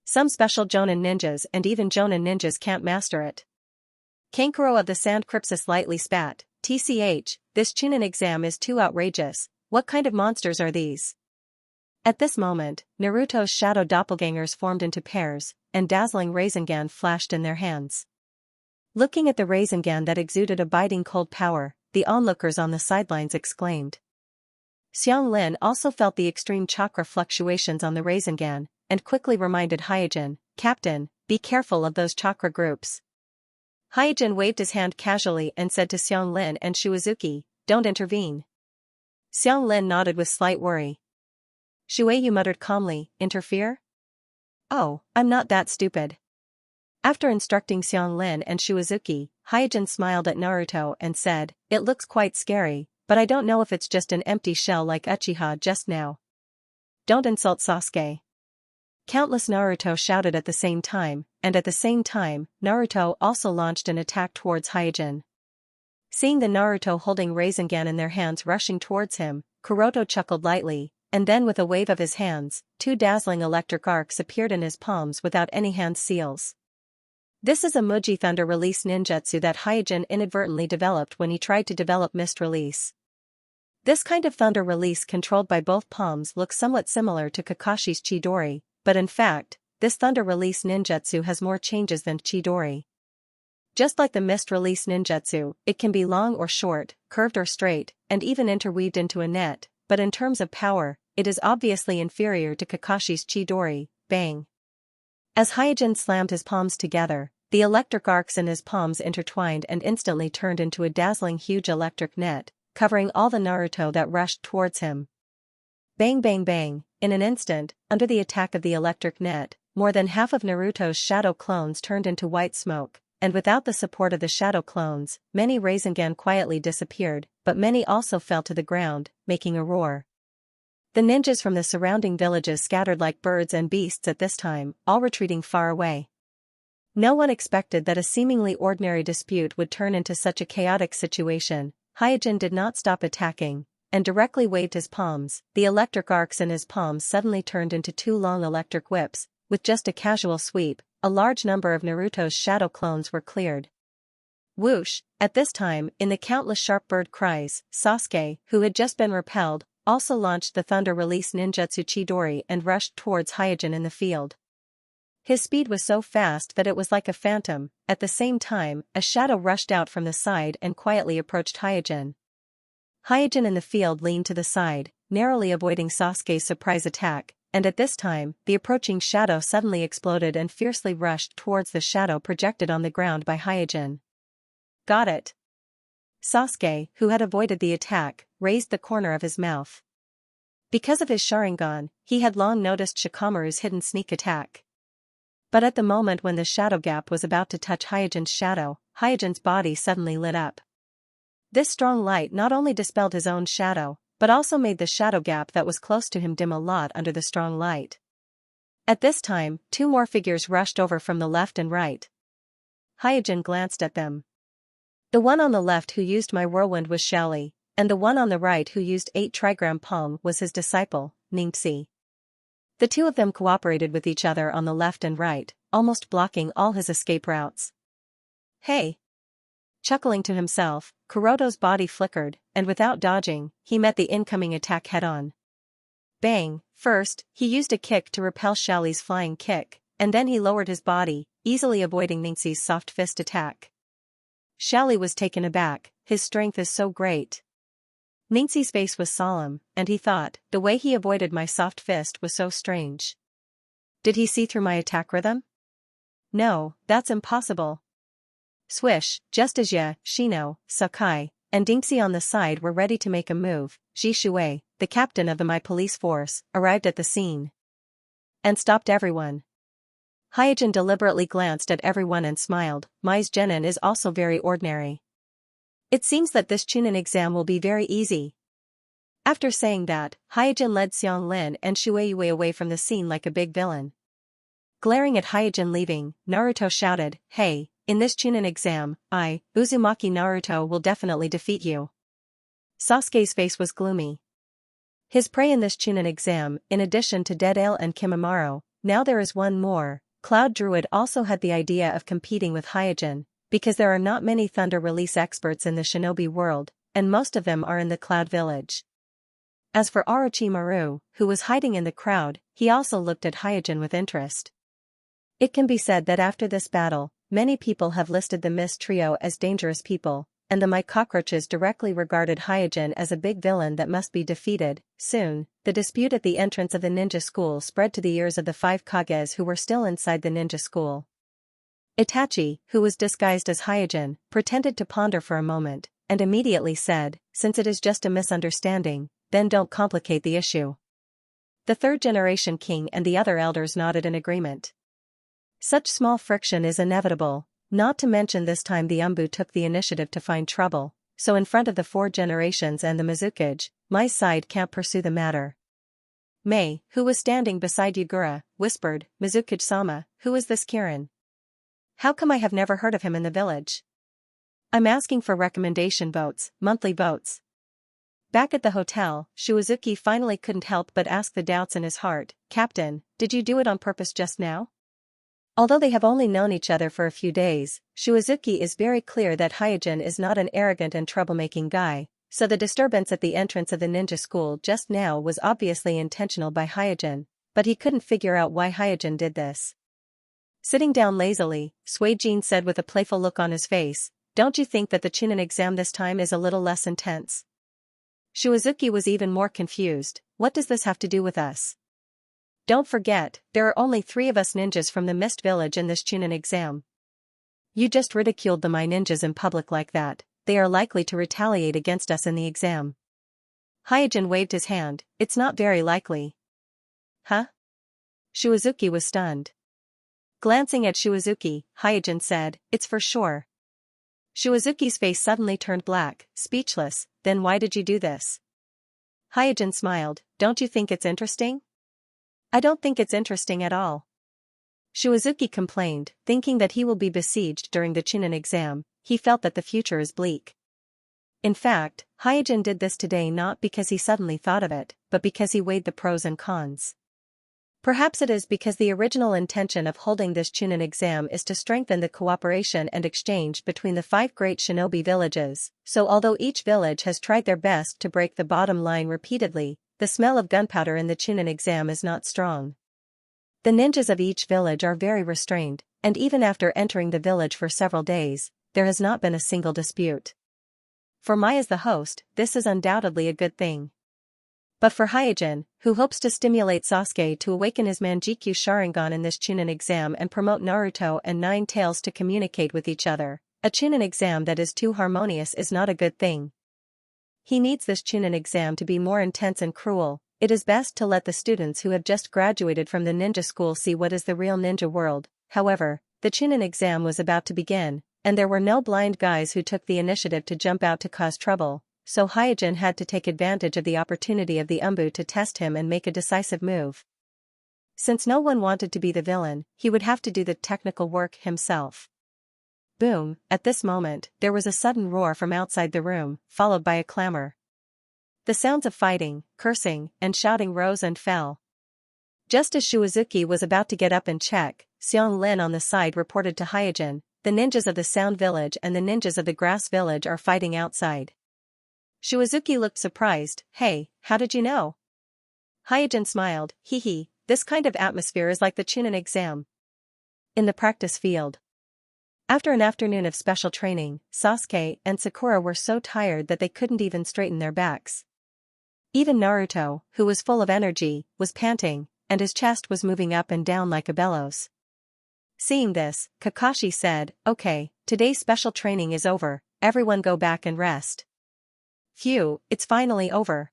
Some special Jonin ninjas and even Jonin ninjas can't master it. Kankuro of the Sand Crypsis slightly spat, TCH, this Chunin exam is too outrageous, what kind of monsters are these? At this moment, Naruto's shadow doppelgangers formed into pairs, and dazzling Rasengan flashed in their hands. Looking at the Rasengan that exuded a biting cold power, the onlookers on the sidelines exclaimed. Xianglin also felt the extreme chakra fluctuations on the Rasengan, and quickly reminded Hyojin, Captain, be careful of those chakra groups. Hyojin waved his hand casually and said to Xianglin and Shuizuki, don't intervene. Xianglin nodded with slight worry. Shueyu muttered calmly, interfere? Oh, I'm not that stupid. After instructing Xianglin and Shuizuki, Hyojin smiled at Naruto and said, it looks quite scary, but I don't know if it's just an empty shell like Uchiha just now. Don't insult Sasuke. Countless Naruto shouted at the same time, and at the same time, Naruto also launched an attack towards Hyojin. Seeing the Naruto holding Rasengan in their hands rushing towards him, Kuroto chuckled lightly, and then with a wave of his hands, 2 dazzling electric arcs appeared in his palms without any hand seals. This is a Muji Thunder Release ninjutsu that Hyojin inadvertently developed when he tried to develop Mist Release. This kind of thunder release controlled by both palms looks somewhat similar to Kakashi's Chidori, but in fact, this thunder release ninjutsu has more changes than Chidori. Just like the Mist Release ninjutsu, it can be long or short, curved or straight, and even interweaved into a net, but in terms of power, it is obviously inferior to Kakashi's Chidori, bang. As Hyojin slammed his palms together, the electric arcs in his palms intertwined and instantly turned into a dazzling huge electric net, covering all the Naruto that rushed towards him. Bang bang bang, in an instant, under the attack of the electric net, more than half of Naruto's shadow clones turned into white smoke, and without the support of the shadow clones, many Rasengan quietly disappeared, but many also fell to the ground, making a roar. The ninjas from the surrounding villages scattered like birds and beasts at this time, all retreating far away. No one expected that a seemingly ordinary dispute would turn into such a chaotic situation. Hyojin did not stop attacking, and directly waved his palms. The electric arcs in his palms suddenly turned into two long electric whips. With just a casual sweep, a large number of Naruto's shadow clones were cleared. Whoosh! At this time, in the countless sharp bird cries, Sasuke, who had just been repelled, also launched the thunder release ninjutsu Chidori and rushed towards Hyojin in the field. His speed was so fast that it was like a phantom. At the same time, a shadow rushed out from the side and quietly approached Hyojin. Hyojin in the field leaned to the side, narrowly avoiding Sasuke's surprise attack, and at this time, the approaching shadow suddenly exploded and fiercely rushed towards the shadow projected on the ground by Hyojin. Got it. Sasuke, who had avoided the attack, raised the corner of his mouth. Because of his Sharingan, he had long noticed Shikamaru's hidden sneak attack. But at the moment when the shadow gap was about to touch Hyojin's shadow, Hyojin's body suddenly lit up. This strong light not only dispelled his own shadow, but also made the shadow gap that was close to him dim a lot under the strong light. At this time, two more figures rushed over from the left and right. Hyojin glanced at them. The one on the left who used my whirlwind was Xiaoli, and the one on the right who used 8 trigram palm was his disciple, Xianxia. The two of them cooperated with each other on the left and right, almost blocking all his escape routes. Hey! Chuckling to himself, Kuroto's body flickered, and without dodging, he met the incoming attack head-on. Bang! First, he used a kick to repel Xiaoli's flying kick, and then he lowered his body, easily avoiding Xianxia's soft fist attack. Xiaoli was taken aback, his strength is so great. Xianxia's face was solemn, and he thought, the way he avoided my soft fist was so strange. Did he see through my attack rhythm? No, that's impossible. Swish, just as Shino, Sakai, and Xianxia on the side were ready to make a move, Ji Shuei, the captain of the My Police Force, arrived at the scene. And stopped everyone. Hyojin deliberately glanced at everyone and smiled. Mai's genin is also very ordinary. It seems that this Chunin exam will be very easy. After saying that, Hyojin led Xianglin and Shueiyue away from the scene like a big villain. Glaring at Hyojin leaving, Naruto shouted, "Hey, in this Chunin exam, Uzumaki Naruto will definitely defeat you." Sasuke's face was gloomy. His prey in this Chunin exam, in addition to Deidale and Kimimaro, now there is one more. Cloud Druid also had the idea of competing with Hyojin, because there are not many thunder release experts in the shinobi world, and most of them are in the Cloud Village. As for Orochimaru, who was hiding in the crowd, he also looked at Hyojin with interest. It can be said that after this battle, many people have listed the Mist Trio as dangerous people, and the My Cockroaches directly regarded Hyojin as a big villain that must be defeated. Soon, the dispute at the entrance of the ninja school spread to the ears of the 5 Kages who were still inside the ninja school. Itachi, who was disguised as Hyojin, pretended to ponder for a moment, and immediately said, "Since it is just a misunderstanding, then don't complicate the issue." The third-generation king and the other elders nodded in agreement. Such small friction is inevitable, not to mention this time the Umbu took the initiative to find trouble, so in front of the 4 generations and the Mizukage, my side can't pursue the matter. Mei, who was standing beside Yagura, whispered, "Mizukage-sama, who is this Kirin? How come I have never heard of him in the village? I'm asking for recommendation votes, monthly votes." Back at the hotel, Shuizuki finally couldn't help but ask the doubts in his heart, "Captain, did you do it on purpose just now?" Although they have only known each other for a few days, Shuizuki is very clear that Hyojin is not an arrogant and troublemaking guy, so the disturbance at the entrance of the ninja school just now was obviously intentional by Hyojin, but he couldn't figure out why Hyojin did this. Sitting down lazily, Suijin said with a playful look on his face, "Don't you think that the Chunin exam this time is a little less intense?" Shuizuki was even more confused. "What does this have to do with us? Don't forget, there are only 3 of us ninjas from the Mist Village in this Chunin exam. You just ridiculed the My ninjas in public like that, they are likely to retaliate against us in the exam." Hyojin waved his hand, "It's not very likely." Huh? Shuizuki was stunned. Glancing at Shuizuki, Hyojin said, "It's for sure." Shuazuki's face suddenly turned black, speechless. Then why did you do this? Hyojin smiled. Don't you think it's interesting? I don't think it's interesting at all. Shuazuki complained, thinking that he will be besieged during the Chunin exam. He felt that the future is bleak. In fact, Hyojin did this today not because he suddenly thought of it, but because he weighed the pros and cons. Perhaps it is because the original intention of holding this Chunin exam is to strengthen the cooperation and exchange between the 5 great shinobi villages, so although each village has tried their best to break the bottom line repeatedly, the smell of gunpowder in the Chunin exam is not strong. The ninjas of each village are very restrained, and even after entering the village for several days, there has not been a single dispute. For Mai as the host, this is undoubtedly a good thing. But for Hyojin, who hopes to stimulate Sasuke to awaken his Manjikyu Sharingan in this Chunin exam and promote Naruto and Nine Tails to communicate with each other, a Chunin exam that is too harmonious is not a good thing. He needs this Chunin exam to be more intense and cruel. It is best to let the students who have just graduated from the ninja school see what is the real ninja world. However, the Chunin exam was about to begin, and there were no blind guys who took the initiative to jump out to cause trouble, so Hyojin had to take advantage of the opportunity of the Umbu to test him and make a decisive move. Since no one wanted to be the villain, he would have to do the technical work himself. Boom! At this moment, there was a sudden roar from outside the room, followed by a clamor. The sounds of fighting, cursing, and shouting rose and fell. Just as Shuazuki was about to get up and check, Xiang Lin on the side reported to Hyojin, the ninjas of the Sound Village and the ninjas of the Grass Village are fighting outside. Shuazuki looked surprised. Hey, how did you know? Hyojin smiled. Hee, this kind of atmosphere is like the Chunin exam. In the practice field. After an afternoon of special training, Sasuke and Sakura were so tired that they couldn't even straighten their backs. Even Naruto, who was full of energy, was panting, and his chest was moving up and down like a bellows. Seeing this, Kakashi said, Okay, today's special training is over, everyone go back and rest. Phew, it's finally over.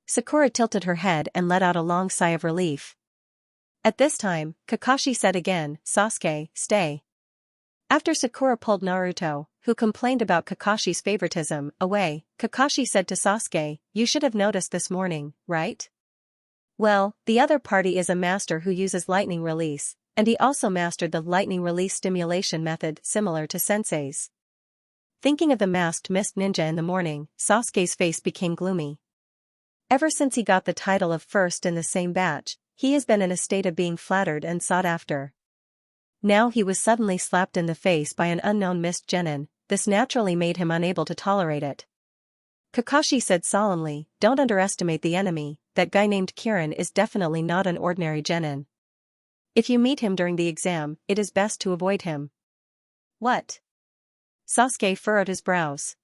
Sakura tilted her head and let out a long sigh of relief. At this time, Kakashi said again, Sasuke, stay. After Sakura pulled Naruto, who complained about Kakashi's favoritism, away, Kakashi said to Sasuke, You should have noticed this morning, right? Well, the other party is a master who uses lightning release, and he also mastered the lightning release stimulation method similar to Sensei's. Thinking of the masked mist ninja in the morning, Sasuke's face became gloomy. Ever since he got the title of first in the same batch, he has been in a state of being flattered and sought after. Now he was suddenly slapped in the face by an unknown mist genin. This naturally made him unable to tolerate it. Kakashi said solemnly, Don't underestimate the enemy, that guy named Kirin is definitely not an ordinary genin. If you meet him during the exam, it is best to avoid him. What? Sasuke furrowed his brows.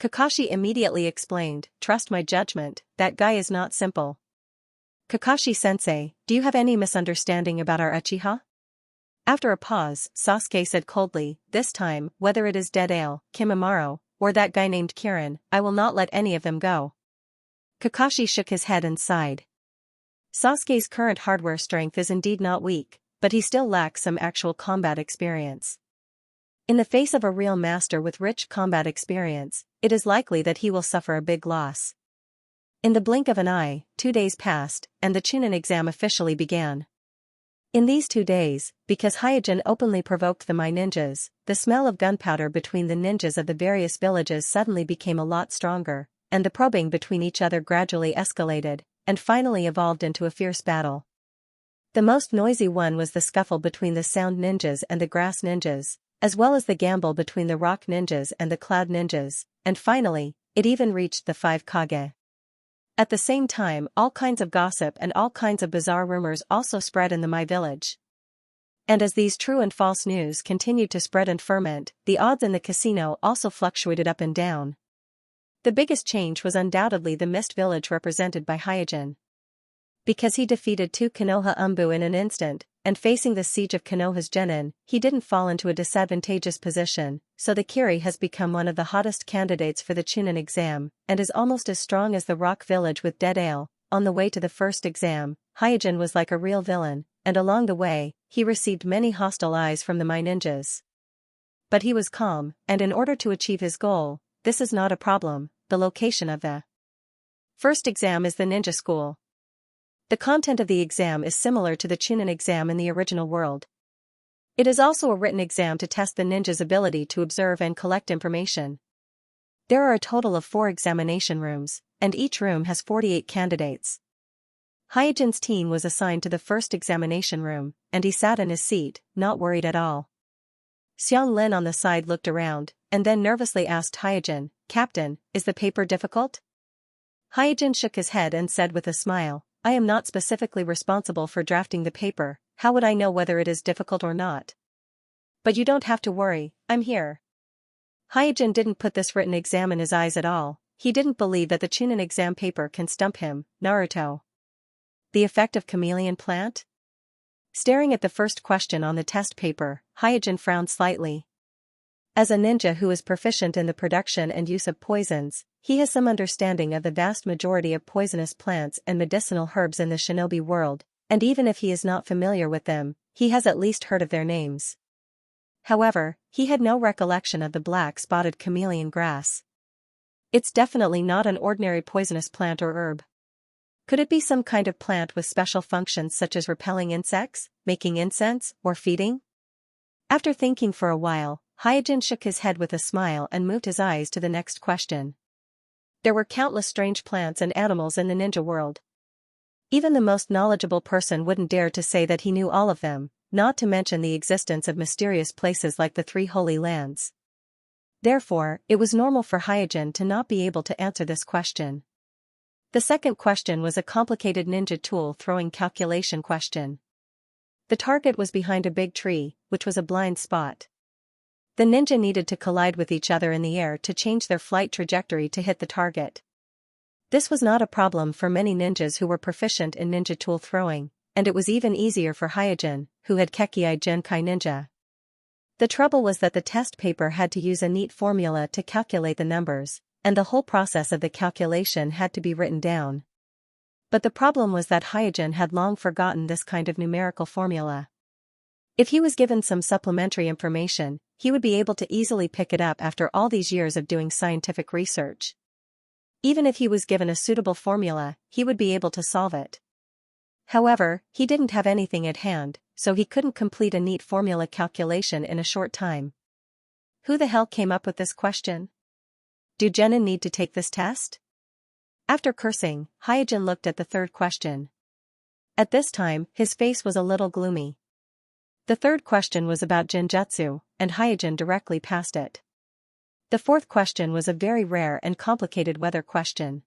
Kakashi immediately explained, Trust my judgment, that guy is not simple. Kakashi-sensei, do you have any misunderstanding about our Uchiha? After a pause, Sasuke said coldly, This time, whether it is Dead Ale, Kimimaro, or that guy named Kirin, I will not let any of them go. Kakashi shook his head and sighed. Sasuke's current hardware strength is indeed not weak, but he still lacks some actual combat experience. In the face of a real master with rich combat experience, it is likely that he will suffer a big loss. In the blink of an eye, 2 days passed, and the Chunin exam officially began. In these 2 days, because Hyojin openly provoked the Mai ninjas, the smell of gunpowder between the ninjas of the various villages suddenly became a lot stronger, and the probing between each other gradually escalated, and finally evolved into a fierce battle. The most noisy one was the scuffle between the Sound ninjas and the Grass ninjas, as well as the gamble between the Rock ninjas and the Cloud ninjas, and finally, it even reached the 5 Kage. At the same time, all kinds of gossip and all kinds of bizarre rumors also spread in the Mai village. And as these true and false news continued to spread and ferment, the odds in the casino also fluctuated up and down. The biggest change was undoubtedly the Mist Village represented by Hyojin. Because he defeated 2 Konoha Umbu in an instant, and facing the siege of Konoha's genin, he didn't fall into a disadvantageous position, so the Kiri has become one of the hottest candidates for the Chunin exam, and is almost as strong as the Rock Village with Dead Ale. On the way to the first exam, Hyojin was like a real villain, and along the way, he received many hostile eyes from the Mai ninjas. But he was calm, and in order to achieve his goal, this is not a problem. The location of the first exam is the ninja school. The content of the exam is similar to the Chunin exam in the original world. It is also a written exam to test the ninja's ability to observe and collect information. There are a total of 4 examination rooms, and each room has 48 candidates. Hyojin's team was assigned to the first examination room, and he sat in his seat, not worried at all. Xianglin on the side looked around, and then nervously asked Hyojin, "Captain, is the paper difficult?" Hyojin shook his head and said with a smile, "I am not specifically responsible for drafting the paper, how would I know whether it is difficult or not? But you don't have to worry, I'm here." Hyojin didn't put this written exam in his eyes at all. He didn't believe that the Chunin exam paper can stump him. Naruto. The effect of chameleon plant? Staring at the first question on the test paper, Hyojin frowned slightly. As a ninja who is proficient in the production and use of poisons, he has some understanding of the vast majority of poisonous plants and medicinal herbs in the shinobi world, and even if he is not familiar with them, he has at least heard of their names. However, he had no recollection of the black-spotted chameleon grass. It's definitely not an ordinary poisonous plant or herb. Could it be some kind of plant with special functions such as repelling insects, making incense, or feeding? After thinking for a while, Hyojin shook his head with a smile and moved his eyes to the next question. There were countless strange plants and animals in the ninja world. Even the most knowledgeable person wouldn't dare to say that he knew all of them, not to mention the existence of mysterious places like the 3 Holy Lands. Therefore, it was normal for Hyojin to not be able to answer this question. The second question was a complicated ninja tool throwing calculation question. The target was behind a big tree, which was a blind spot. The ninja needed to collide with each other in the air to change their flight trajectory to hit the target. This was not a problem for many ninjas who were proficient in ninja tool throwing, and it was even easier for Hyojin, who had Kekkei Genkai Ninja. The trouble was that the test paper had to use a neat formula to calculate the numbers, and the whole process of the calculation had to be written down. But the problem was that Hyojin had long forgotten this kind of numerical formula. If he was given some supplementary information, he would be able to easily pick it up after all these years of doing scientific research. Even if he was given a suitable formula, he would be able to solve it. However, he didn't have anything at hand, so he couldn't complete a neat formula calculation in a short time. Who the hell came up with this question? Do genin need to take this test? After cursing, Hyojin looked at the third question. At this time, his face was a little gloomy. The third question was about Genjutsu, and Hyojin directly passed it. The fourth question was a very rare and complicated weather question.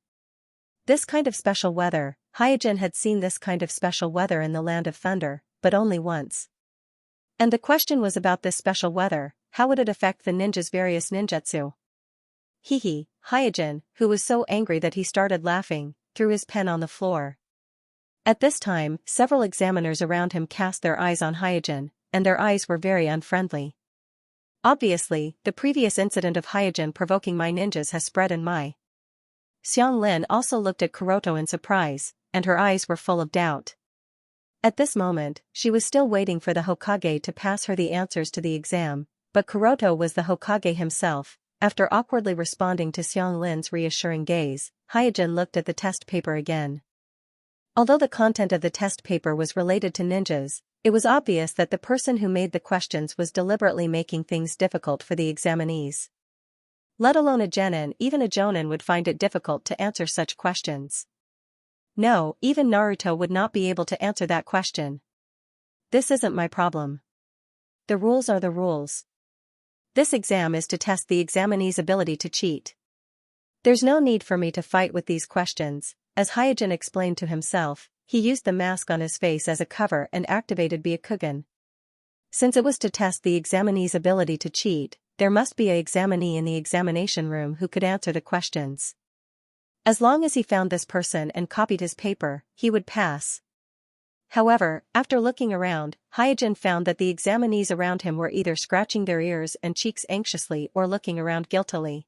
This kind of special weather, Hyojin had seen this kind of special weather in the Land of Thunder, but only once. And the question was about this special weather, how would it affect the ninja's various ninjutsu? Hehe, Hyojin, who was so angry that he started laughing, threw his pen on the floor. At this time, several examiners around him cast their eyes on Hyojin, and their eyes were very unfriendly. Obviously, the previous incident of Hyojin provoking my ninjas has spread in my. Xianglin also looked at Kuroto in surprise, and her eyes were full of doubt. At this moment, she was still waiting for the Hokage to pass her the answers to the exam, but Kuroto was the Hokage himself. After awkwardly responding to Xianglin's reassuring gaze, Hyojin looked at the test paper again. Although the content of the test paper was related to ninjas, it was obvious that the person who made the questions was deliberately making things difficult for the examinees. Let alone a genin, even a jonin would find it difficult to answer such questions. No, even Naruto would not be able to answer that question. This isn't my problem. The rules are the rules. This exam is to test the examinee's ability to cheat. There's no need for me to fight with these questions. As Hyojin explained to himself, he used the mask on his face as a cover and activated Byakugan. Since it was to test the examinee's ability to cheat, there must be an examinee in the examination room who could answer the questions. As long as he found this person and copied his paper, he would pass. However, after looking around, Hyojin found that the examinees around him were either scratching their ears and cheeks anxiously or looking around guiltily.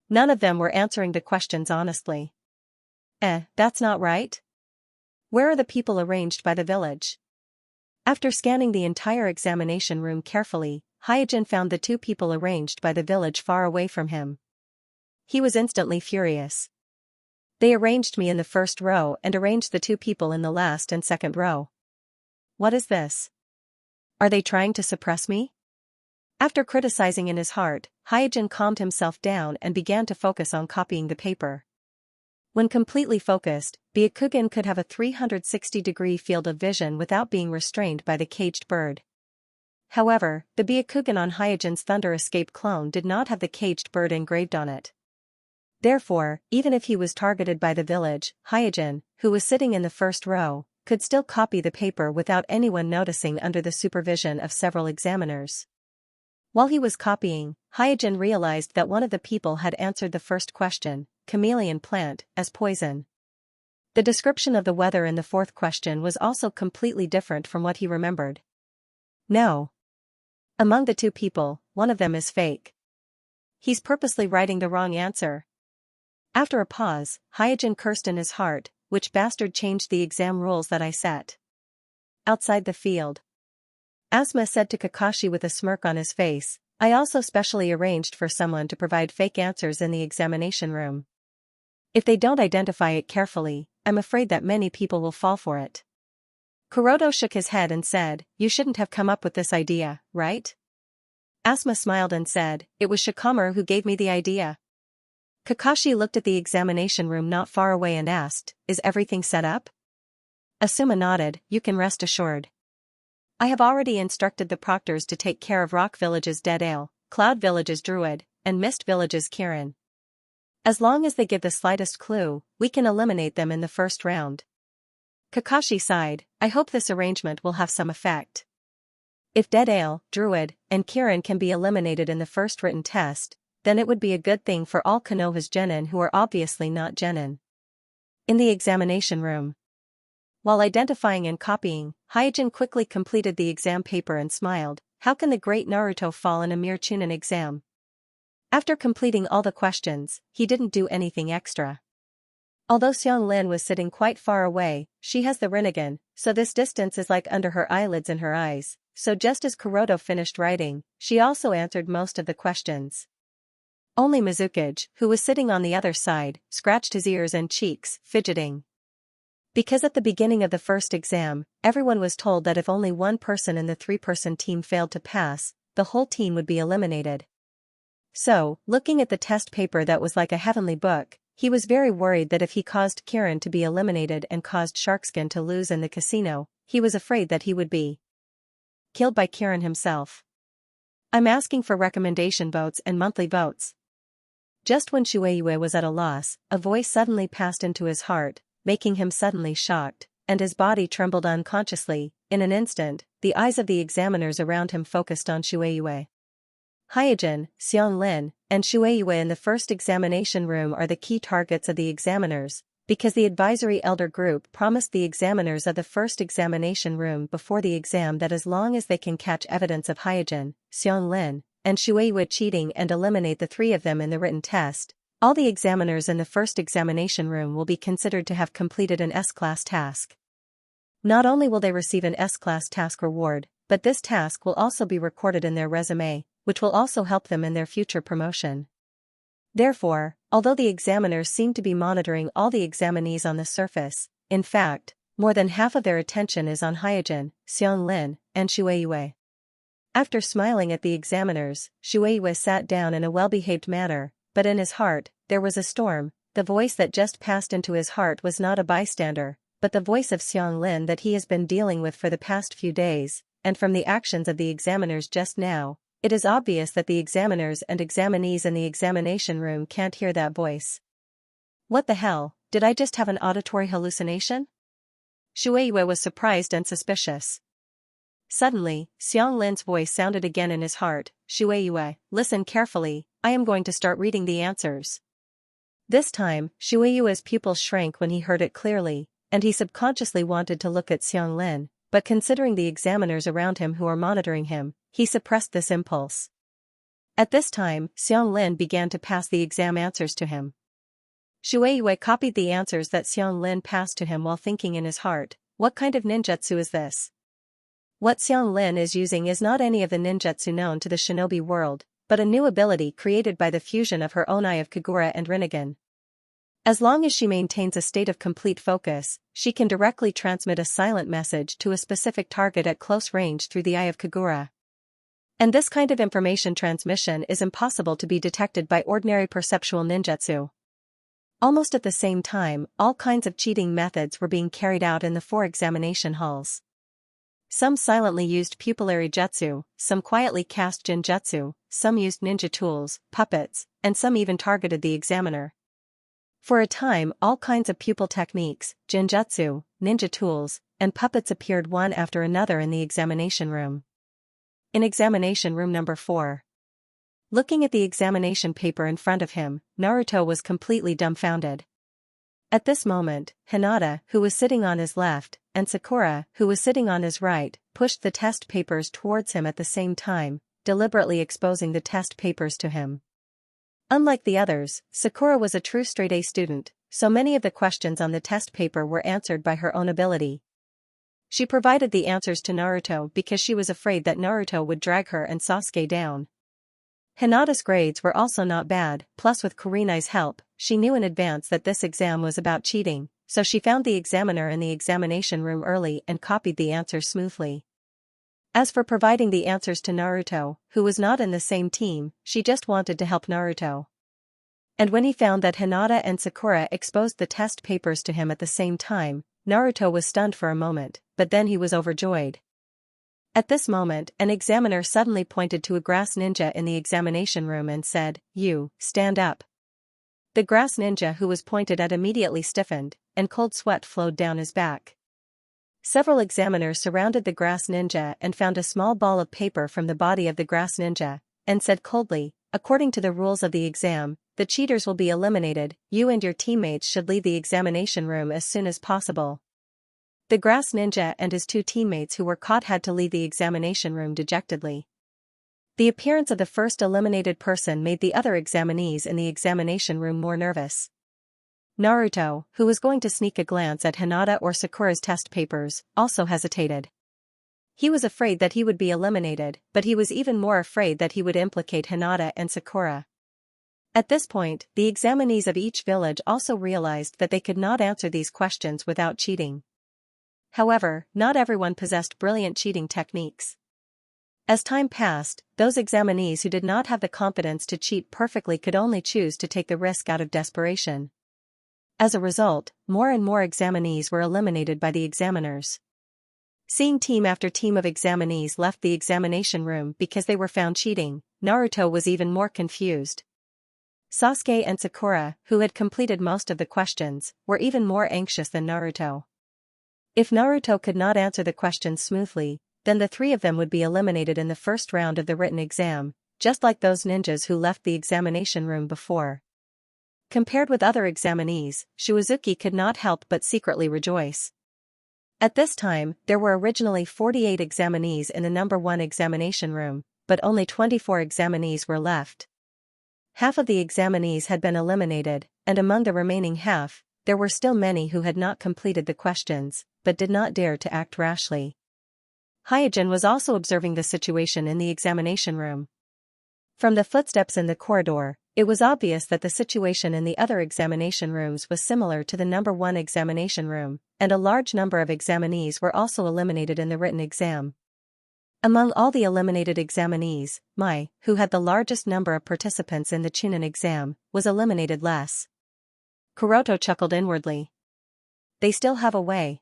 None of them were answering the questions honestly. That's not right? Where are the people arranged by the village? After scanning the entire examination room carefully, Hyojin found the two people arranged by the village far away from him. He was instantly furious. They arranged me in the first row and arranged the two people in the last and second row. What is this? Are they trying to suppress me? After criticizing in his heart, Hyojin calmed himself down and began to focus on copying the paper. When completely focused, Byakugan could have a 360-degree field of vision without being restrained by the caged bird. However, the Byakugan on Hyojin's Thunder Escape clone did not have the caged bird engraved on it. Therefore, even if he was targeted by the village, Hyojin, who was sitting in the first row, could still copy the paper without anyone noticing under the supervision of several examiners. While he was copying, Hyojin realized that one of the people had answered the first question, chameleon plant, as poison. The description of the weather in the fourth question was also completely different from what he remembered. No. Among the two people, one of them is fake. He's purposely writing the wrong answer. After a pause, Hyojin cursed in his heart, which bastard changed the exam rules that I set. Outside the field, Asuma said to Kakashi with a smirk on his face, I also specially arranged for someone to provide fake answers in the examination room. If they don't identify it carefully, I'm afraid that many people will fall for it. Kuroto shook his head and said, you shouldn't have come up with this idea, right? Asuma smiled and said, it was Shikamaru who gave me the idea. Kakashi looked at the examination room not far away and asked, is everything set up? Asuma nodded, you can rest assured. I have already instructed the proctors to take care of Rock Village's Dead Ale, Cloud Village's Druid, and Mist Village's Kirin. As long as they give the slightest clue, we can eliminate them in the first round. Kakashi sighed, I hope this arrangement will have some effect. If Dead Ale, Druid, and Kirin can be eliminated in the first written test, then it would be a good thing for all Konoha's genin who are obviously not genin. In the examination room, while identifying and copying, Hyojin quickly completed the exam paper and smiled, how can the great Naruto fall in a mere Chunin exam? After completing all the questions, he didn't do anything extra. Although Xianxia was sitting quite far away, she has the Rinnegan, so this distance is like under her eyelids in her eyes, so just as Kuroto finished writing, she also answered most of the questions. Only Mizukage, who was sitting on the other side, scratched his ears and cheeks, fidgeting. Because at the beginning of the first exam, everyone was told that if only one person in the three-person team failed to pass, the whole team would be eliminated. So, looking at the test paper that was like a heavenly book, he was very worried that if he caused Kirin to be eliminated and caused Sharkskin to lose in the casino, he was afraid that he would be killed by Kirin himself. I'm asking for recommendation votes and monthly votes. Just when Shueisha was at a loss, a voice suddenly passed into his heart, making him suddenly shocked, and his body trembled unconsciously. In an instant, the eyes of the examiners around him focused on Shueisha. Hyojin, Xianxia, and Shueisha in the first examination room are the key targets of the examiners, because the advisory elder group promised the examiners of the first examination room before the exam that as long as they can catch evidence of Hyojin, Xianxia, and Shueisha cheating and eliminate the three of them in the written test, all the examiners in the first examination room will be considered to have completed an S-class task. Not only will they receive an S-class task reward, but this task will also be recorded in their resume, which will also help them in their future promotion. Therefore, although the examiners seem to be monitoring all the examinees on the surface, in fact, more than half of their attention is on Hyojin, Xianxia, and Shueisha. After smiling at the examiners, Shueisha sat down in a well-behaved manner, but in his heart, there was a storm. The voice that just passed into his heart was not a bystander, but the voice of Xianxia that he has been dealing with for the past few days, and from the actions of the examiners just now, it is obvious that the examiners and examinees in the examination room can't hear that voice. What the hell, did I just have an auditory hallucination? Shueisha was surprised and suspicious. Suddenly, Xianxlia's voice sounded again in his heart, Shueisha, listen carefully, I am going to start reading the answers. This time, Shueisha's pupils shrank when he heard it clearly, and he subconsciously wanted to look at Xianxia, but considering the examiners around him who are monitoring him, he suppressed this impulse. At this time, Xianxia began to pass the exam answers to him. Shueisha copied the answers that Xianxia passed to him while thinking in his heart, what kind of ninjutsu is this? What Xiang Lin is using is not any of the ninjutsu known to the shinobi world, but a new ability created by the fusion of her own eye of Kagura and Rinnegan. As long as she maintains a state of complete focus, she can directly transmit a silent message to a specific target at close range through the eye of Kagura. And this kind of information transmission is impossible to be detected by ordinary perceptual ninjutsu. Almost at the same time, all kinds of cheating methods were being carried out in the 4 examination halls. Some silently used pupillary jutsu, some quietly cast jinjutsu, some used ninja tools, puppets, and some even targeted the examiner. For a time, all kinds of pupil techniques, jinjutsu, ninja tools, and puppets appeared one after another in the examination room. In examination room number 4. Looking at the examination paper in front of him, Naruto was completely dumbfounded. At this moment, Hinata, who was sitting on his left, and Sakura, who was sitting on his right, pushed the test papers towards him at the same time, deliberately exposing the test papers to him. Unlike the others, Sakura was a true straight-A student, so many of the questions on the test paper were answered by her own ability. She provided the answers to Naruto because she was afraid that Naruto would drag her and Sasuke down. Hinata's grades were also not bad, plus with Kurenai's help, she knew in advance that this exam was about cheating, so she found the examiner in the examination room early and copied the answers smoothly. As for providing the answers to Naruto, who was not in the same team, she just wanted to help Naruto. And when he found that Hinata and Sakura exposed the test papers to him at the same time, Naruto was stunned for a moment, but then he was overjoyed. At this moment, an examiner suddenly pointed to a grass ninja in the examination room and said, "You, stand up." The grass ninja who was pointed at immediately stiffened, and cold sweat flowed down his back. Several examiners surrounded the grass ninja and found a small ball of paper from the body of the grass ninja, and said coldly, "According to the rules of the exam, the cheaters will be eliminated. You and your teammates should leave the examination room as soon as possible." The grass ninja and his 2 teammates who were caught had to leave the examination room dejectedly. The appearance of the first eliminated person made the other examinees in the examination room more nervous. Naruto, who was going to sneak a glance at Hinata or Sakura's test papers, also hesitated. He was afraid that he would be eliminated, but he was even more afraid that he would implicate Hinata and Sakura. At this point, the examinees of each village also realized that they could not answer these questions without cheating. However, not everyone possessed brilliant cheating techniques. As time passed, those examinees who did not have the confidence to cheat perfectly could only choose to take the risk out of desperation. As a result, more and more examinees were eliminated by the examiners. Seeing team after team of examinees left the examination room because they were found cheating, Naruto was even more confused. Sasuke and Sakura, who had completed most of the questions, were even more anxious than Naruto. If Naruto could not answer the questions smoothly, then the 3 of them would be eliminated in the first round of the written exam, just like those ninjas who left the examination room before. Compared with other examinees, Shuizuki could not help but secretly rejoice. At this time, there were originally 48 examinees in the number 1 examination room, but only 24 examinees were left. Half of the examinees had been eliminated, and among the remaining half, there were still many who had not completed the questions, but did not dare to act rashly. Hyojin was also observing the situation in the examination room. From the footsteps in the corridor, it was obvious that the situation in the other examination rooms was similar to the number 1 examination room, and a large number of examinees were also eliminated in the written exam. Among all the eliminated examinees, Mai, who had the largest number of participants in the Chunin exam, was eliminated less. Kuroto chuckled inwardly. They still have a way.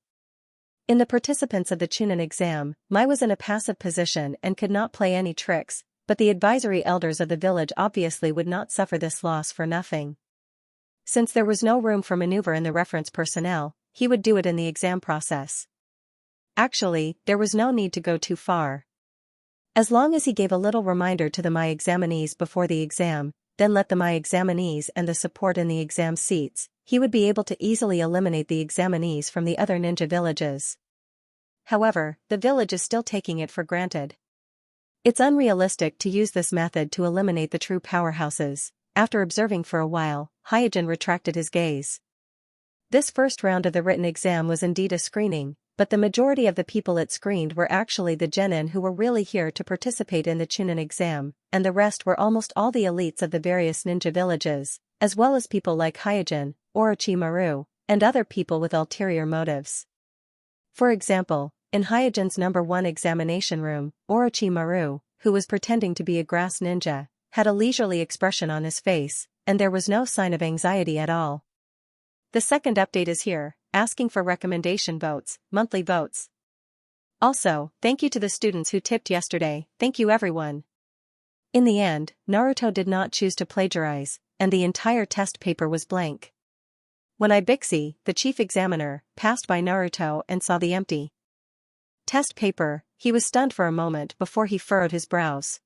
In the participants of the Chunin exam, Mai was in a passive position and could not play any tricks, but the advisory elders of the village obviously would not suffer this loss for nothing. Since there was no room for maneuver in the reference personnel, he would do it in the exam process. Actually, there was no need to go too far. As long as he gave a little reminder to the Mai examinees before the exam, then let the Mai examinees and the support in the exam seats, he would be able to easily eliminate the examinees from the other ninja villages. However, the village is still taking it for granted. It's unrealistic to use this method to eliminate the true powerhouses. After observing for a while, Hyojin retracted his gaze. This first round of the written exam was indeed a screening, but the majority of the people it screened were actually the genin who were really here to participate in the Chunin exam, and the rest were almost all the elites of the various ninja villages, as well as people like Hyojin, Orochimaru, and other people with ulterior motives. For example, in Hyojin's #1 examination room, Orochimaru, who was pretending to be a grass ninja, had a leisurely expression on his face, and there was no sign of anxiety at all. The second update is here, asking for recommendation votes, monthly votes. Also, thank you to the students who tipped yesterday, thank you everyone. In the end, Naruto did not choose to plagiarize, and the entire test paper was blank. When Ibixi, the chief examiner, passed by Naruto and saw the empty test paper, he was stunned for a moment before he furrowed his brows.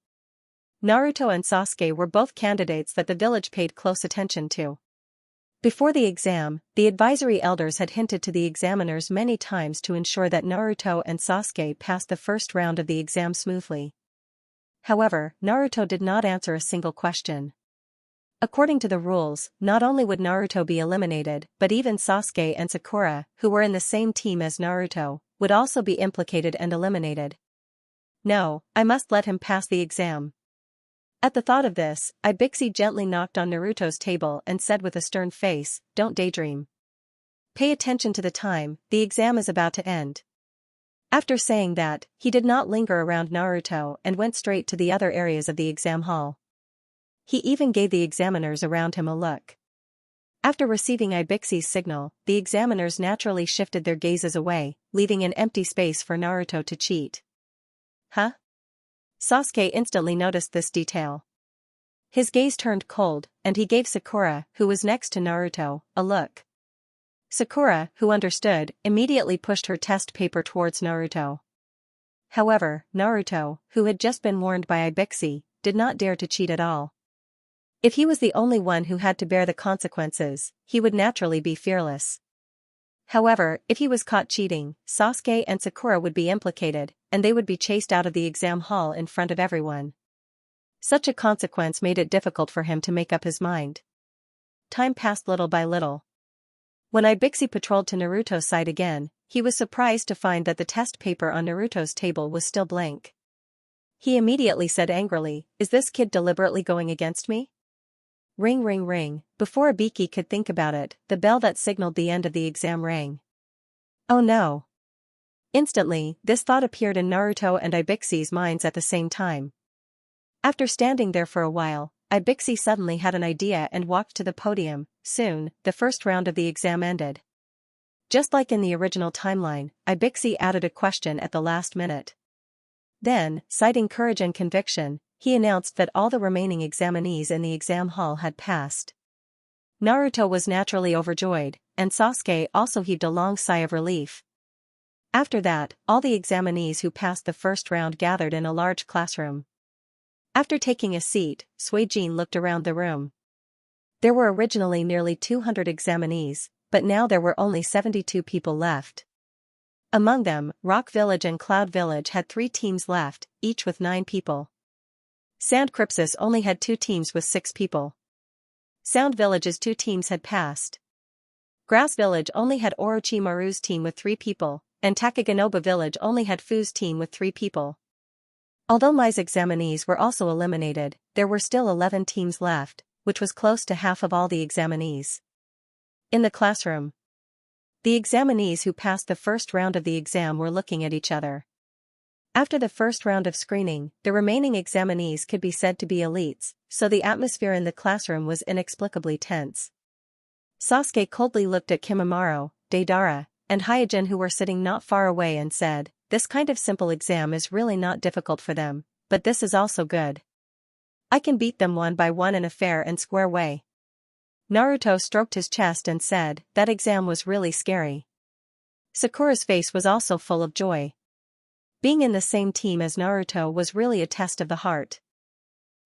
Naruto and Sasuke were both candidates that the village paid close attention to. Before the exam, the advisory elders had hinted to the examiners many times to ensure that Naruto and Sasuke passed the first round of the exam smoothly. However, Naruto did not answer a single question. According to the rules, not only would Naruto be eliminated, but even Sasuke and Sakura, who were in the same team as Naruto, would also be implicated and eliminated. No, I must let him pass the exam. At the thought of this, Ibixi gently knocked on Naruto's table and said with a stern face, "Don't daydream. Pay attention to the time, the exam is about to end." After saying that, he did not linger around Naruto and went straight to the other areas of the exam hall. He even gave the examiners around him a look. After receiving Ibixi's signal, the examiners naturally shifted their gazes away, leaving an empty space for Naruto to cheat. Huh? Sasuke instantly noticed this detail. His gaze turned cold, and he gave Sakura, who was next to Naruto, a look. Sakura, who understood, immediately pushed her test paper towards Naruto. However, Naruto, who had just been warned by Ibixi, did not dare to cheat at all. If he was the only one who had to bear the consequences, he would naturally be fearless. However, if he was caught cheating, Sasuke and Sakura would be implicated, and they would be chased out of the exam hall in front of everyone. Such a consequence made it difficult for him to make up his mind. Time passed little by little. When Ibixi patrolled to Naruto's side again, he was surprised to find that the test paper on Naruto's table was still blank. He immediately said angrily, "Is this kid deliberately going against me?" Ring ring ring, before Ibiki could think about it, the bell that signaled the end of the exam rang. Oh no! Instantly, this thought appeared in Naruto and Ibixi's minds at the same time. After standing there for a while, Ibixi suddenly had an idea and walked to the podium. Soon, the first round of the exam ended. Just like in the original timeline, Ibixi added a question at the last minute. Then, citing courage and conviction, he announced that all the remaining examinees in the exam hall had passed. Naruto was naturally overjoyed, and Sasuke also heaved a long sigh of relief. After that, all the examinees who passed the first round gathered in a large classroom. After taking a seat, Suijin looked around the room. There were originally nearly 200 examinees, but now there were only 72 people left. Among them, Rock Village and Cloud Village had 3 teams left, each with 9 people. Sand Crypsis only had 2 teams with 6 people. Sound Village's 2 teams had passed. Grass Village only had Orochimaru's team with 3 people, and Takaganoba Village only had Fu's team with 3 people. Although Mai's examinees were also eliminated, there were still 11 teams left, which was close to half of all the examinees. In the classroom, the examinees who passed the first round of the exam were looking at each other. After the first round of screening, the remaining examinees could be said to be elites, so the atmosphere in the classroom was inexplicably tense. Sasuke coldly looked at Kimimaro, Deidara, and Hyojin who were sitting not far away and said, "This kind of simple exam is really not difficult for them, but this is also good. I can beat them one by one in a fair and square way." Naruto stroked his chest and said, "That exam was really scary." Sakura's face was also full of joy. Being in the same team as Naruto was really a test of the heart.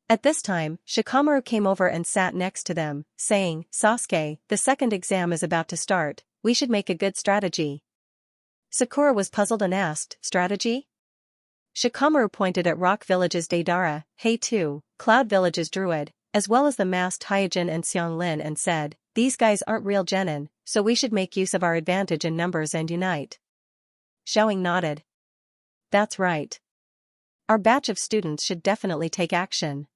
At this time, Shikamaru came over and sat next to them, saying, "Sasuke, the second exam is about to start, we should make a good strategy." Sakura was puzzled and asked, "Strategy?" Shikamaru pointed at Rock Village's Deidara, Hei-2, Cloud Village's Druid, as well as the masked Hyojin and Xianglin and said, "These guys aren't real genin, so we should make use of our advantage in numbers and unite." Xiaoying nodded. That's right. Our batch of students should definitely take action.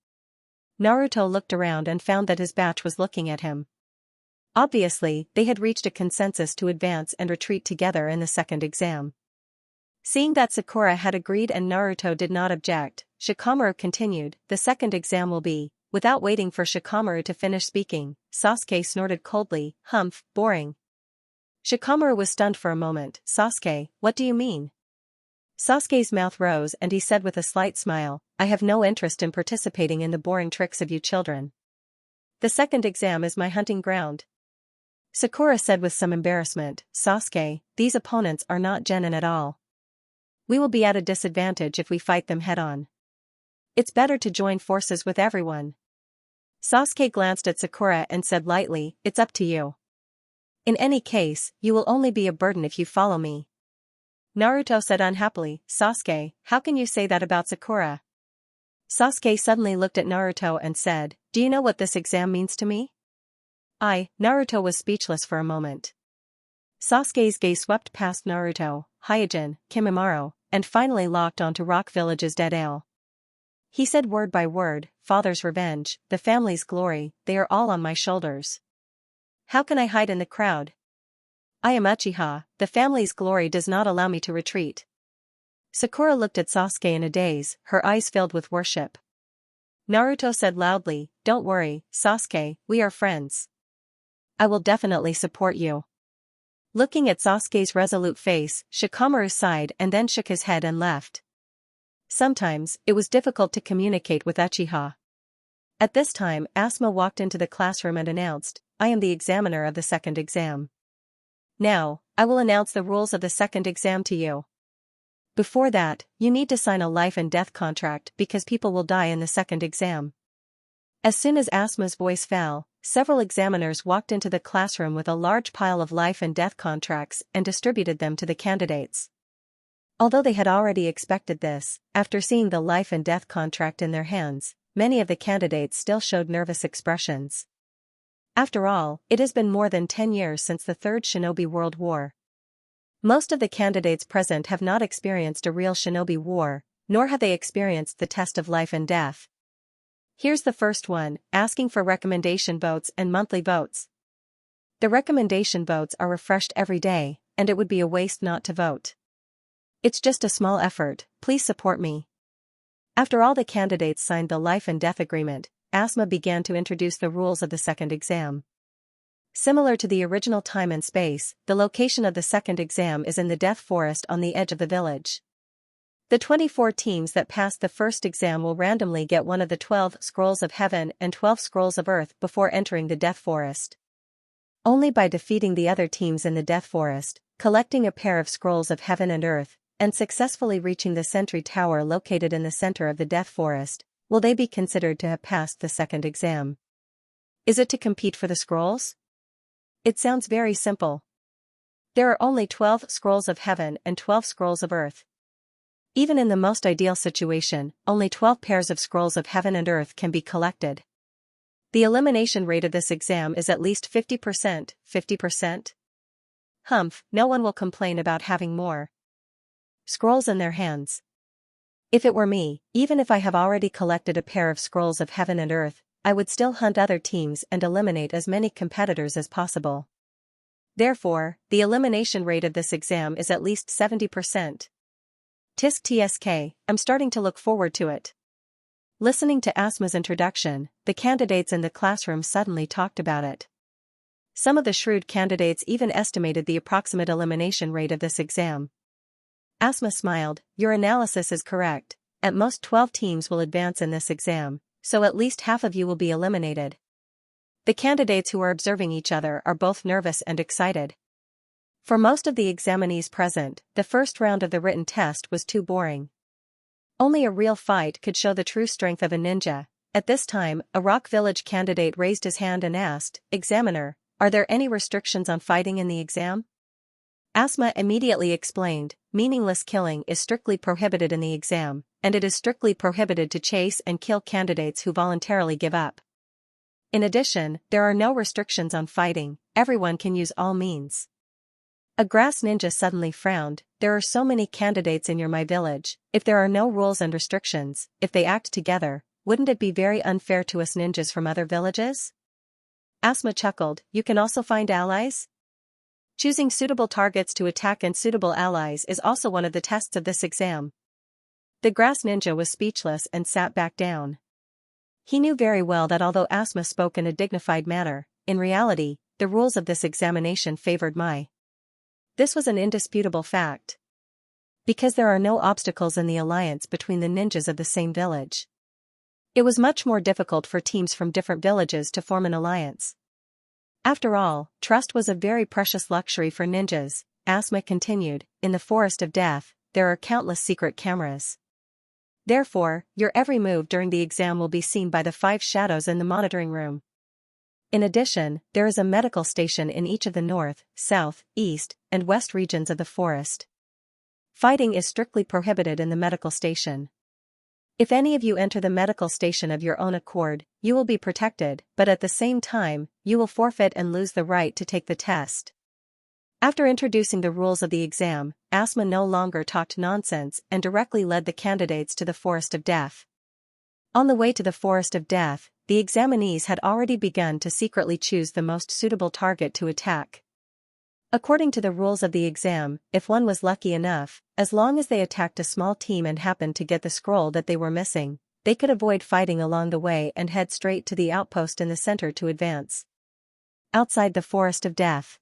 Naruto looked around and found that his batch was looking at him. Obviously, they had reached a consensus to advance and retreat together in the second exam. Seeing that Sakura had agreed and Naruto did not object, Shikamaru continued, the second exam will be. Without waiting for Shikamaru to finish speaking, Sasuke snorted coldly, humph, boring. Shikamaru was stunned for a moment. Sasuke, what do you mean? Sasuke's mouth rose and he said with a slight smile, I have no interest in participating in the boring tricks of you children. The second exam is my hunting ground. Sakura said with some embarrassment, Sasuke, these opponents are not genin at all. We will be at a disadvantage if we fight them head-on. It's better to join forces with everyone. Sasuke glanced at Sakura and said lightly, it's up to you. In any case, you will only be a burden if you follow me. Naruto said unhappily, Sasuke, how can you say that about Sakura? Sasuke suddenly looked at Naruto and said, do you know what this exam means to me? Naruto was speechless for a moment. Sasuke's gaze swept past Naruto, Hyojin, Kimimaro, and finally locked onto Rock Village's dead ale. He said word by word, father's revenge, the family's glory, they are all on my shoulders. How can I hide in the crowd? I am Uchiha, the family's glory does not allow me to retreat. Sakura looked at Sasuke in a daze, her eyes filled with worship. Naruto said loudly, don't worry, Sasuke, we are friends. I will definitely support you. Looking at Sasuke's resolute face, Shikamaru sighed and then shook his head and left. Sometimes, it was difficult to communicate with Uchiha. At this time, Asuma walked into the classroom and announced, I am the examiner of the second exam. Now, I will announce the rules of the second exam to you. Before that, you need to sign a life and death contract because people will die in the second exam. As soon as Asuma's voice fell, several examiners walked into the classroom with a large pile of life and death contracts and distributed them to the candidates. Although they had already expected this, after seeing the life and death contract in their hands, many of the candidates still showed nervous expressions. After all, it has been more than 10 years since the Third Shinobi World War. Most of the candidates present have not experienced a real shinobi war, nor have they experienced the test of life and death. Here's the first one, asking for recommendation votes and monthly votes. The recommendation votes are refreshed every day, and it would be a waste not to vote. It's just a small effort, please support me. After all the candidates signed the life and death agreement, Asuma began to introduce the rules of the second exam. Similar to the original time and space, the location of the second exam is in the Death Forest on the edge of the village. The 24 teams that pass the first exam will randomly get one of the 12 Scrolls of Heaven and 12 Scrolls of Earth before entering the Death Forest. Only by defeating the other teams in the Death Forest, collecting a pair of Scrolls of Heaven and Earth, and successfully reaching the sentry tower located in the center of the Death Forest, will they be considered to have passed the second exam. Is it to compete for the scrolls? It sounds very simple. There are only 12 Scrolls of Heaven and 12 Scrolls of Earth. Even in the most ideal situation, only 12 pairs of Scrolls of Heaven and Earth can be collected. The elimination rate of this exam is at least 50%, 50%? Humph, no one will complain about having more scrolls in their hands. If it were me, even if I have already collected a pair of Scrolls of Heaven and Earth, I would still hunt other teams and eliminate as many competitors as possible. Therefore, the elimination rate of this exam is at least 70%. Tisk tsk, I'm starting to look forward to it. Listening to Asuma's introduction, the candidates in the classroom suddenly talked about it. Some of the shrewd candidates even estimated the approximate elimination rate of this exam. Asuma smiled, your analysis is correct, at most 12 teams will advance in this exam, so at least half of you will be eliminated. The candidates who are observing each other are both nervous and excited. For most of the examinees present, the first round of the written test was too boring. Only a real fight could show the true strength of a ninja. At this time, a Rock Village candidate raised his hand and asked, Examiner, are there any restrictions on fighting in the exam? Asuma immediately explained, meaningless killing is strictly prohibited in the exam, and it is strictly prohibited to chase and kill candidates who voluntarily give up. In addition, there are no restrictions on fighting, everyone can use all means. A grass ninja suddenly frowned. There are so many candidates in my village. If there are no rules and restrictions, if they act together, wouldn't it be very unfair to us ninjas from other villages? Asma chuckled. You can also find allies? Choosing suitable targets to attack and suitable allies is also one of the tests of this exam. The grass ninja was speechless and sat back down. He knew very well that although Asma spoke in a dignified manner, in reality, the rules of this examination favored Mai. This was an indisputable fact. Because there are no obstacles in the alliance between the ninjas of the same village. It was much more difficult for teams from different villages to form an alliance. After all, trust was a very precious luxury for ninjas, Asma continued. In the Forest of Death, there are countless secret cameras. Therefore, your every move during the exam will be seen by the 5 shadows in the monitoring room. In addition, there is a medical station in each of the north, south, east, and west regions of the forest. Fighting is strictly prohibited in the medical station. If any of you enter the medical station of your own accord, you will be protected, but at the same time, you will forfeit and lose the right to take the test. After introducing the rules of the exam, Asma no longer talked nonsense and directly led the candidates to the Forest of Death. On the way to the Forest of Death, the examinees had already begun to secretly choose the most suitable target to attack. According to the rules of the exam, if one was lucky enough, as long as they attacked a small team and happened to get the scroll that they were missing, they could avoid fighting along the way and head straight to the outpost in the center to advance. Outside the Forest of Death.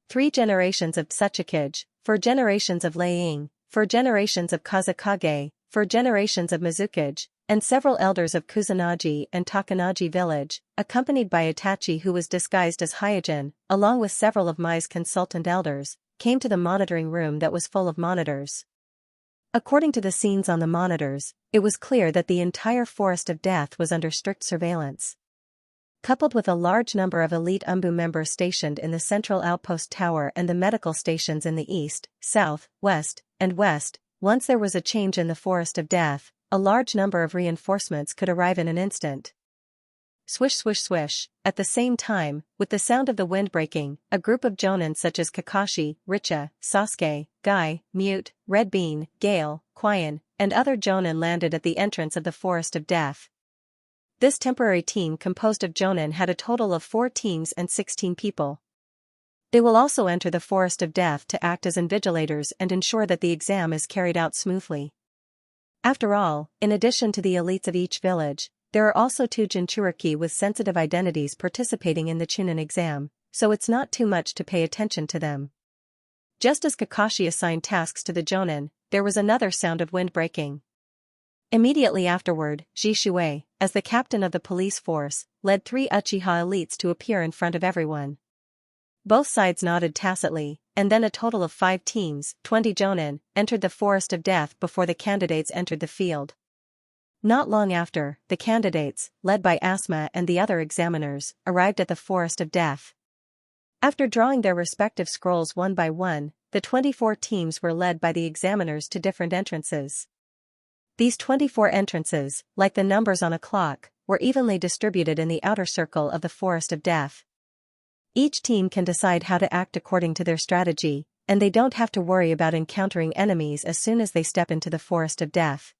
3 generations of Tsuchikage, 4 generations of Leiying, 4 generations of Kazakage, 4 generations of Mizukage, and several elders of Kusanagi and Takanaji village, accompanied by Itachi who was disguised as Hyojin, along with several of Mai's consultant elders, came to the monitoring room that was full of monitors. According to the scenes on the monitors, it was clear that the entire Forest of Death was under strict surveillance. Coupled with a large number of elite Umbu members stationed in the central outpost tower and the medical stations in the east, south, west, and west, once there was a change in the Forest of Death, a large number of reinforcements could arrive in an instant. Swish swish swish, at the same time, with the sound of the wind breaking, a group of jonin such as Kakashi, Richa, Sasuke, Guy, Mute, Red Bean, Gale, Quian, and other jonin landed at the entrance of the Forest of Death. This temporary team composed of jonin had a total of 4 teams and 16 people. They will also enter the Forest of Death to act as invigilators and ensure that the exam is carried out smoothly. After all, in addition to the elites of each village, there are also 2 Jinchuriki with sensitive identities participating in the Chunin exam, so it's not too much to pay attention to them. Just as Kakashi assigned tasks to the jonin, there was another sound of wind breaking. Immediately afterward, Ji Shuei, as the captain of the police force, led 3 Uchiha elites to appear in front of everyone. Both sides nodded tacitly, and then a total of 5 teams, 20 jonin, entered the Forest of Death before the candidates entered the field. Not long after, the candidates, led by Asma and the other examiners, arrived at the Forest of Death. After drawing their respective scrolls one by one, the 24 teams were led by the examiners to different entrances. These 24 entrances, like the numbers on a clock, were evenly distributed in the outer circle of the Forest of Death. Each team can decide how to act according to their strategy, and they don't have to worry about encountering enemies as soon as they step into the Forest of Death.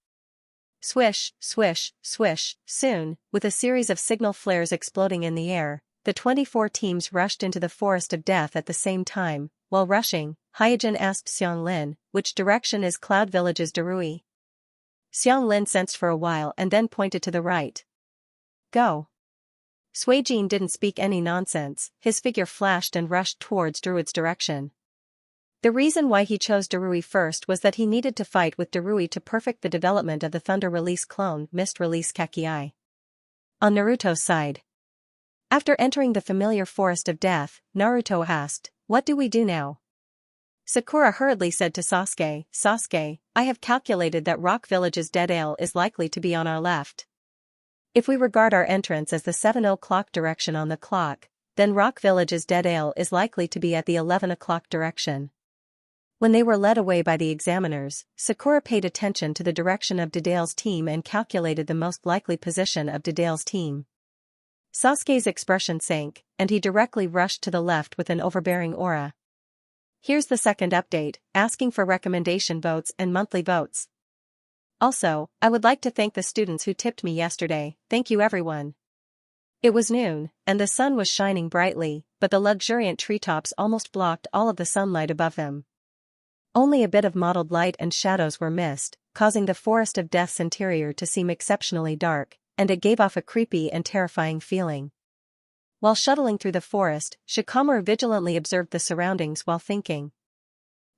Swish, swish, swish, soon, with a series of signal flares exploding in the air, the 24 teams rushed into the Forest of Death at the same time. While rushing, Hyojin asked Xiang Lin, which direction is Cloud Village's Darui? Xiang Lin sensed for a while and then pointed to the right. Go. Suijin didn't speak any nonsense, his figure flashed and rushed towards Darui's direction. The reason why he chose Darui first was that he needed to fight with Darui to perfect the development of the Thunder Release clone, Mist Release Kakiai. On Naruto's side. After entering the familiar Forest of Death, Naruto asked, "What do we do now?" Sakura hurriedly said to Sasuke, "Sasuke, I have calculated that Rock Village's dead ale is likely to be on our left. If we regard our entrance as the 7 o'clock direction on the clock, then Rock Village's dead ale is likely to be at the 11 o'clock direction." When they were led away by the examiners, Sakura paid attention to the direction of Dedale's team and calculated the most likely position of Dedale's team. Sasuke's expression sank, and he directly rushed to the left with an overbearing aura. Here's the second update, asking for recommendation votes and monthly votes. Also, I would like to thank the students who tipped me yesterday, thank you everyone. It was noon, and the sun was shining brightly, but the luxuriant treetops almost blocked all of the sunlight above them. Only a bit of mottled light and shadows were missed, causing the forest of death's interior to seem exceptionally dark, and it gave off a creepy and terrifying feeling. While shuttling through the forest, Shikamaru vigilantly observed the surroundings while thinking.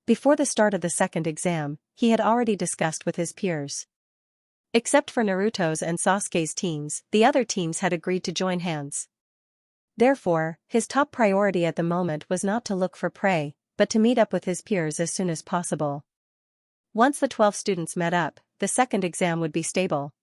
Before the start of the second exam, he had already discussed with his peers. Except for Naruto's and Sasuke's teams, the other teams had agreed to join hands. Therefore, his top priority at the moment was not to look for prey, but to meet up with his peers as soon as possible. Once the 12 students met up, the second exam would be stable.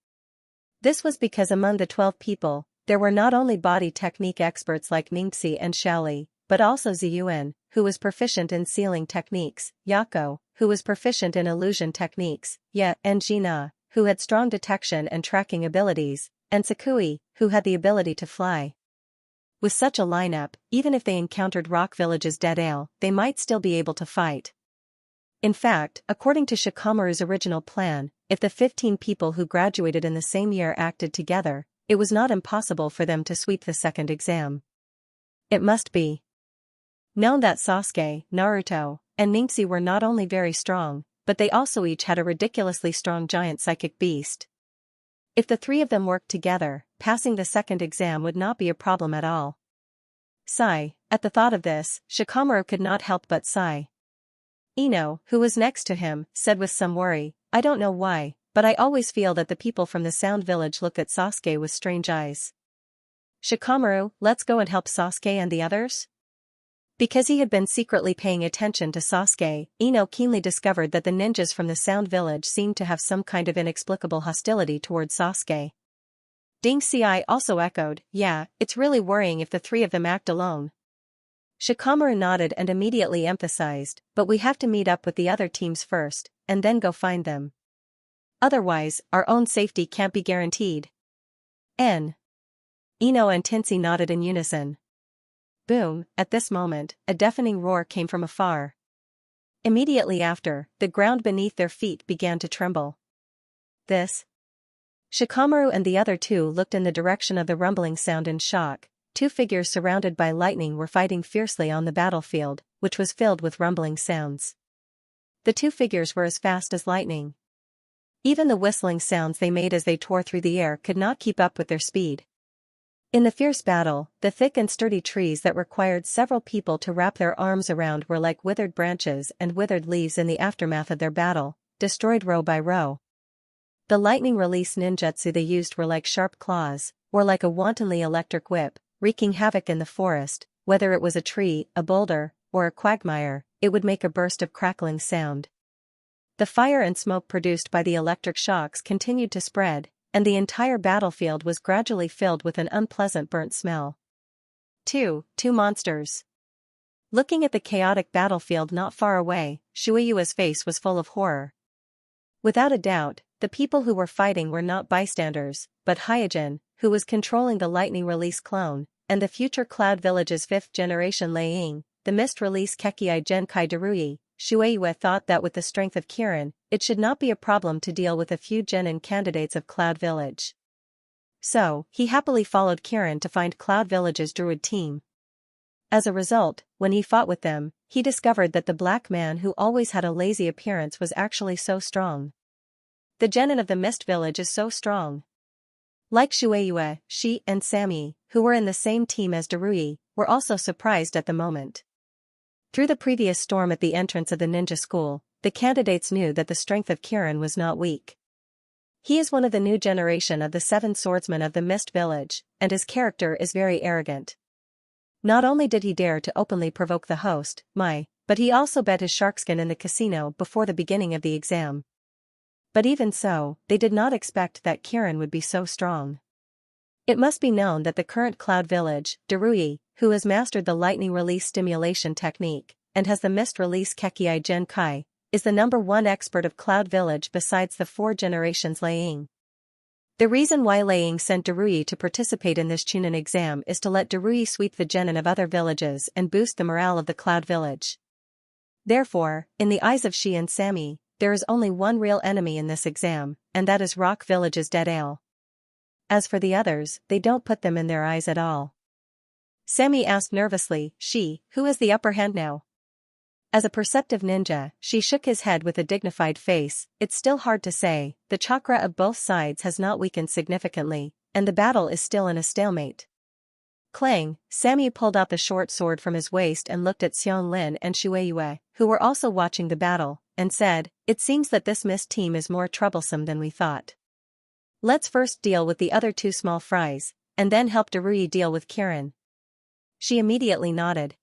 This was because among the 12 people, there were not only body technique experts like Ningxi and Xiaoli, but also Ziyuan, who was proficient in sealing techniques, Yako, who was proficient in illusion techniques, and Jina, who had strong detection and tracking abilities, and Sakui, who had the ability to fly. With such a lineup, even if they encountered Rock Village's dead ale, they might still be able to fight. In fact, according to Shikamaru's original plan, if the 15 people who graduated in the same year acted together, it was not impossible for them to sweep the second exam. It must be known that Sasuke, Naruto, and Ningxi were not only very strong, but they also each had a ridiculously strong giant psychic beast. If the three of them worked together, passing the second exam would not be a problem at all. Sigh. At the thought of this, Shikamaru could not help but sigh. Ino, who was next to him, said with some worry, I don't know why, but I always feel that the people from the Sound Village look at Sasuke with strange eyes. Shikamaru, let's go and help Sasuke and the others? Because he had been secretly paying attention to Sasuke, Ino keenly discovered that the ninjas from the Sound Village seemed to have some kind of inexplicable hostility towards Sasuke. Ningxi also echoed, yeah, it's really worrying if the three of them act alone. Shikamaru nodded and immediately emphasized, but we have to meet up with the other teams first, and then go find them. Otherwise, our own safety can't be guaranteed. Ino and Tensei nodded in unison. Boom, at this moment, a deafening roar came from afar. Immediately after, the ground beneath their feet began to tremble. This? Shikamaru and the other two looked in the direction of the rumbling sound in shock. Two figures surrounded by lightning were fighting fiercely on the battlefield, which was filled with rumbling sounds. The two figures were as fast as lightning. Even the whistling sounds they made as they tore through the air could not keep up with their speed. In the fierce battle, the thick and sturdy trees that required several people to wrap their arms around were like withered branches and withered leaves in the aftermath of their battle, destroyed row by row. The lightning release ninjutsu they used were like sharp claws, or like a wantonly electric whip, wreaking havoc in the forest. Whether it was a tree, a boulder, or a quagmire, it would make a burst of crackling sound. The fire and smoke produced by the electric shocks continued to spread, and the entire battlefield was gradually filled with an unpleasant burnt smell. Two monsters. Looking at the chaotic battlefield not far away, Shueiyua's face was full of horror. Without a doubt, the people who were fighting were not bystanders, but Hyojin, who was controlling the lightning release clone, and the future Cloud Village's 5th generation Lei Ying, the mist release Kekii Genkai Darui. Shueiyua thought that with the strength of Kirin, it should not be a problem to deal with a few genin candidates of Cloud Village. So, he happily followed Kirin to find Cloud Village's druid team. As a result, when he fought with them, he discovered that the black man who always had a lazy appearance was actually so strong. The genin of the Mist Village is so strong. Like Shueiyua, she and Sammy, who were in the same team as Darui, were also surprised at the moment. Through the previous storm at the entrance of the ninja school, the candidates knew that the strength of Kirin was not weak. He is one of the new generation of the 7 swordsmen of the Mist Village, and his character is very arrogant. Not only did he dare to openly provoke the host, Mai, but he also bet his sharkskin in the casino before the beginning of the exam. But even so, they did not expect that Kirin would be so strong. It must be known that the current Cloud Village, Darui, who has mastered the lightning release stimulation technique, and has the mist release Kekii Genkai, is the #1 expert of Cloud Village besides the 4 generations Lei Ying. The reason why Lei Ying sent Darui to participate in this Chunin exam is to let Darui sweep the genin of other villages and boost the morale of the Cloud Village. Therefore, in the eyes of she and Sammy, there is only one real enemy in this exam, and that is Rock Village's dead ale. As for the others, they don't put them in their eyes at all. Sammy asked nervously, who has the upper hand now? As a perceptive ninja, she shook his head with a dignified face. It's still hard to say, the chakra of both sides has not weakened significantly, and the battle is still in a stalemate. Clang, Sammy pulled out the short sword from his waist and looked at Xianlin and Shueiyue, who were also watching the battle, and said, it seems that this mist team is more troublesome than we thought. Let's first deal with the other two small fries, and then help Darui deal with Kirin. She immediately nodded.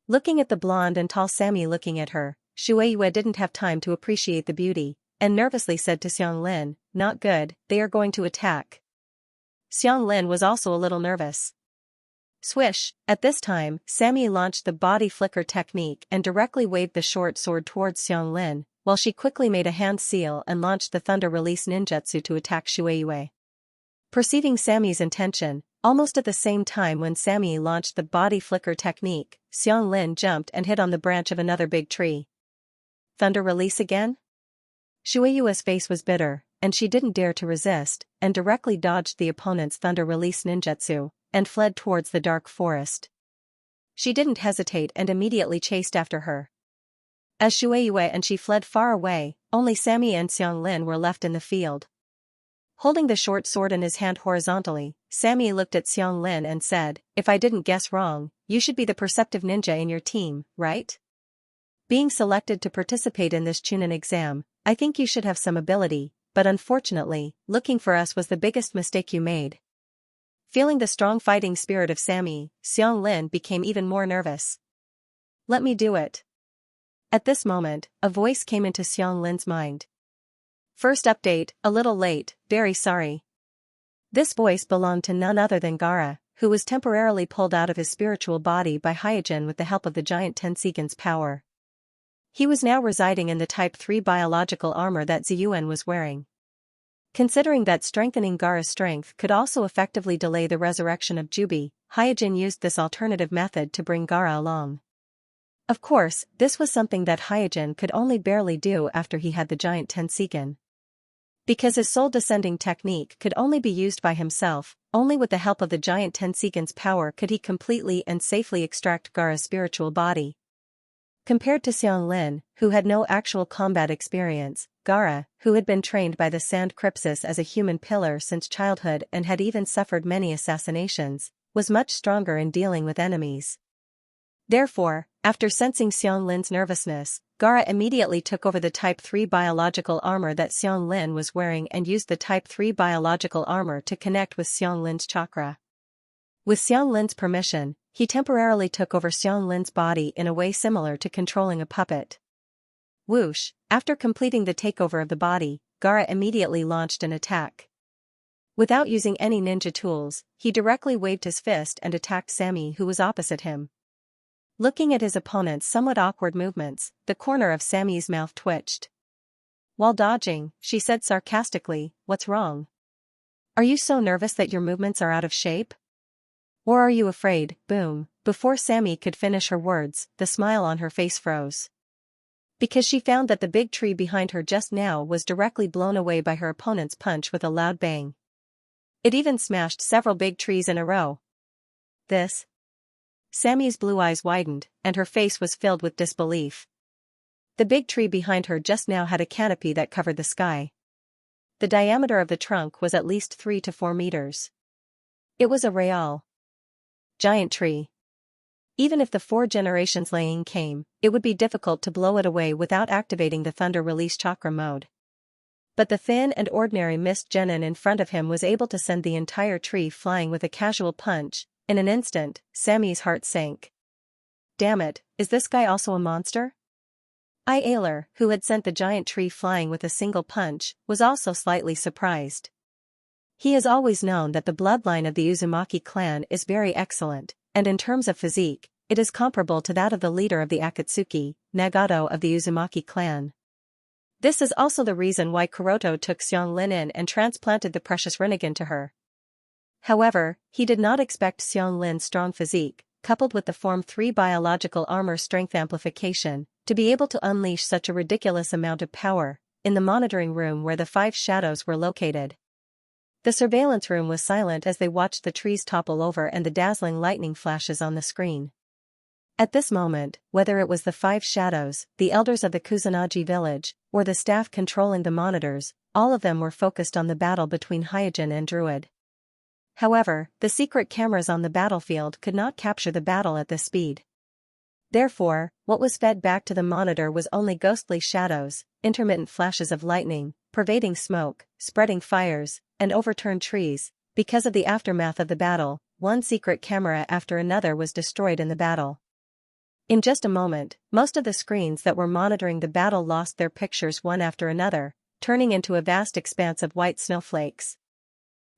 Looking at the blonde and tall Sammy looking at her, Shueiyue didn't have time to appreciate the beauty, and nervously said to Xianlin, not good, they are going to attack. Xianlin was also a little nervous. Swish, at this time, Sammy launched the body flicker technique and directly waved the short sword towards Xianlin, while she quickly made a hand seal and launched the thunder release ninjutsu to attack Shueiyue. Perceiving Sammy's intention, almost at the same time when Sammy launched the body flicker technique, Xianlin jumped and hit on the branch of another big tree. Thunder release again? Shueiyue's face was bitter, and she didn't dare to resist, and directly dodged the opponent's thunder release ninjutsu, and fled towards the dark forest. She didn't hesitate and immediately chased after her. As Shueiyue and she fled far away, only Sammy and Xianlin were left in the field. Holding the short sword in his hand horizontally, Sammy looked at Xianlin and said, if I didn't guess wrong, you should be the perceptive ninja in your team, right? Being selected to participate in this Chunin exam, I think you should have some ability, but unfortunately, looking for us was the biggest mistake you made. Feeling the strong fighting spirit of Sammy, Xianlin became even more nervous. Let me do it. At this moment, a voice came into Xianlin's mind. First update, a little late, very sorry. This voice belonged to none other than Gaara, who was temporarily pulled out of his spiritual body by Hyojin with the help of the giant Tenseigan's power. He was now residing in the Type 3 biological armor that Ziyuan was wearing. Considering that strengthening Gaara's strength could also effectively delay the resurrection of Jubi, Hyojin used this alternative method to bring Gaara along. Of course, this was something that Hyojin could only barely do after he had the giant Tenseigan. Because his soul descending technique could only be used by himself, only with the help of the giant Tenseigan's power could he completely and safely extract Gaara's spiritual body. Compared to Xianlin, who had no actual combat experience, Gaara, who had been trained by the Sand Crypsis as a human pillar since childhood and had even suffered many assassinations, was much stronger in dealing with enemies. Therefore, after sensing Xianlin's nervousness, Gaara immediately took over the Type 3 biological armor that Xianlin was wearing and used the Type 3 biological armor to connect with Xianlin's chakra. With Xianlin's permission, he temporarily took over Xianlin's body in a way similar to controlling a puppet. Whoosh, after completing the takeover of the body, Gaara immediately launched an attack. Without using any ninja tools, he directly waved his fist and attacked Sammy, who was opposite him. Looking at his opponent's somewhat awkward movements, the corner of Sammy's mouth twitched. While dodging, she said sarcastically, "What's wrong? Are you so nervous that your movements are out of shape? Or are you afraid?" Boom, before Sammy could finish her words, the smile on her face froze. Because she found that the big tree behind her just now was directly blown away by her opponent's punch with a loud bang. It even smashed several big trees in a row. This? Sammy's blue eyes widened, and her face was filled with disbelief. The big tree behind her just now had a canopy that covered the sky. The diameter of the trunk was at least 3 to 4 meters. It was a real giant tree. Even if the 4 generations laying came, it would be difficult to blow it away without activating the thunder release chakra mode. But the thin and ordinary mist genin in front of him was able to send the entire tree flying with a casual punch. In an instant, Sammy's heart sank. Damn it, is this guy also a monster? Ailer, who had sent the giant tree flying with a single punch, was also slightly surprised. He has always known that the bloodline of the Uzumaki clan is very excellent, and in terms of physique, it is comparable to that of the leader of the Akatsuki, Nagato of the Uzumaki clan. This is also the reason why Kuroto took Xianlin in and transplanted the precious Rinnegan to her. However, he did not expect Xianlin's strong physique, coupled with the Form 3 biological armor strength amplification, to be able to unleash such a ridiculous amount of power, in the monitoring room where the 5 shadows were located. The surveillance room was silent as they watched the trees topple over and the dazzling lightning flashes on the screen. At this moment, whether it was the 5 shadows, the elders of the Kusanagi village, or the staff controlling the monitors, all of them were focused on the battle between Hyojin and Druid. However, the secret cameras on the battlefield could not capture the battle at this speed. Therefore, what was fed back to the monitor was only ghostly shadows, intermittent flashes of lightning, pervading smoke, spreading fires, and overturned trees. Because of the aftermath of the battle, one secret camera after another was destroyed in the battle. In just a moment, most of the screens that were monitoring the battle lost their pictures one after another, turning into a vast expanse of white snowflakes.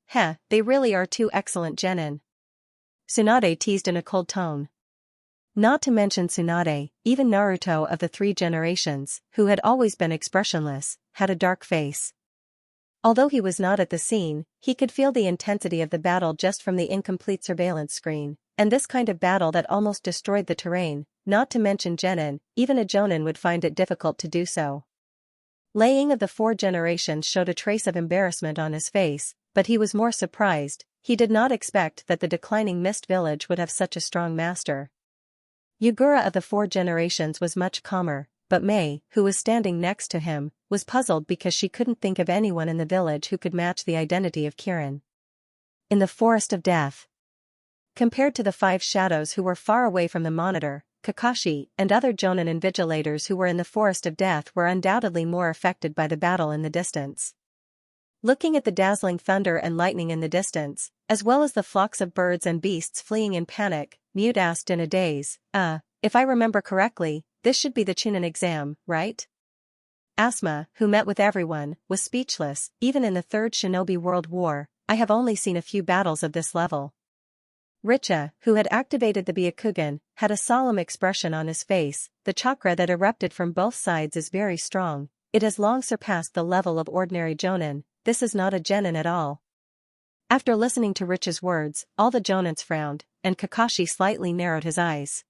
Heh, they really are 2 excellent genin. Tsunade teased in a cold tone. Not to mention Tsunade, even Naruto of the 3 generations, who had always been expressionless, had a dark face. Although he was not at the scene, he could feel the intensity of the battle just from the incomplete surveillance screen, and this kind of battle that almost destroyed the terrain, not to mention genin, even a jonin would find it difficult to do so. Laying of the 4 generations showed a trace of embarrassment on his face, but he was more surprised. He did not expect that the declining mist village would have such a strong master. Yugura of the 4 generations was much calmer, but Mei, who was standing next to him, was puzzled because she couldn't think of anyone in the village who could match the identity of Kirin. In the Forest of Death. Compared to the 5 shadows who were far away from the monitor, Kakashi and other jonin invigilators who were in the Forest of Death were undoubtedly more affected by the battle in the distance. Looking at the dazzling thunder and lightning in the distance, as well as the flocks of birds and beasts fleeing in panic, Mute asked in a daze, if I remember correctly, this should be the Chunin exam, right? Asma, who met with everyone, was speechless. Even in the 3rd Shinobi World War, I have only seen a few battles of this level. Richa, who had activated the Byakugan, had a solemn expression on his face. The chakra that erupted from both sides is very strong. It has long surpassed the level of ordinary jonin. This is not a genin at all. After listening to Richa's words, all the jonins frowned, and Kakashi slightly narrowed his eyes.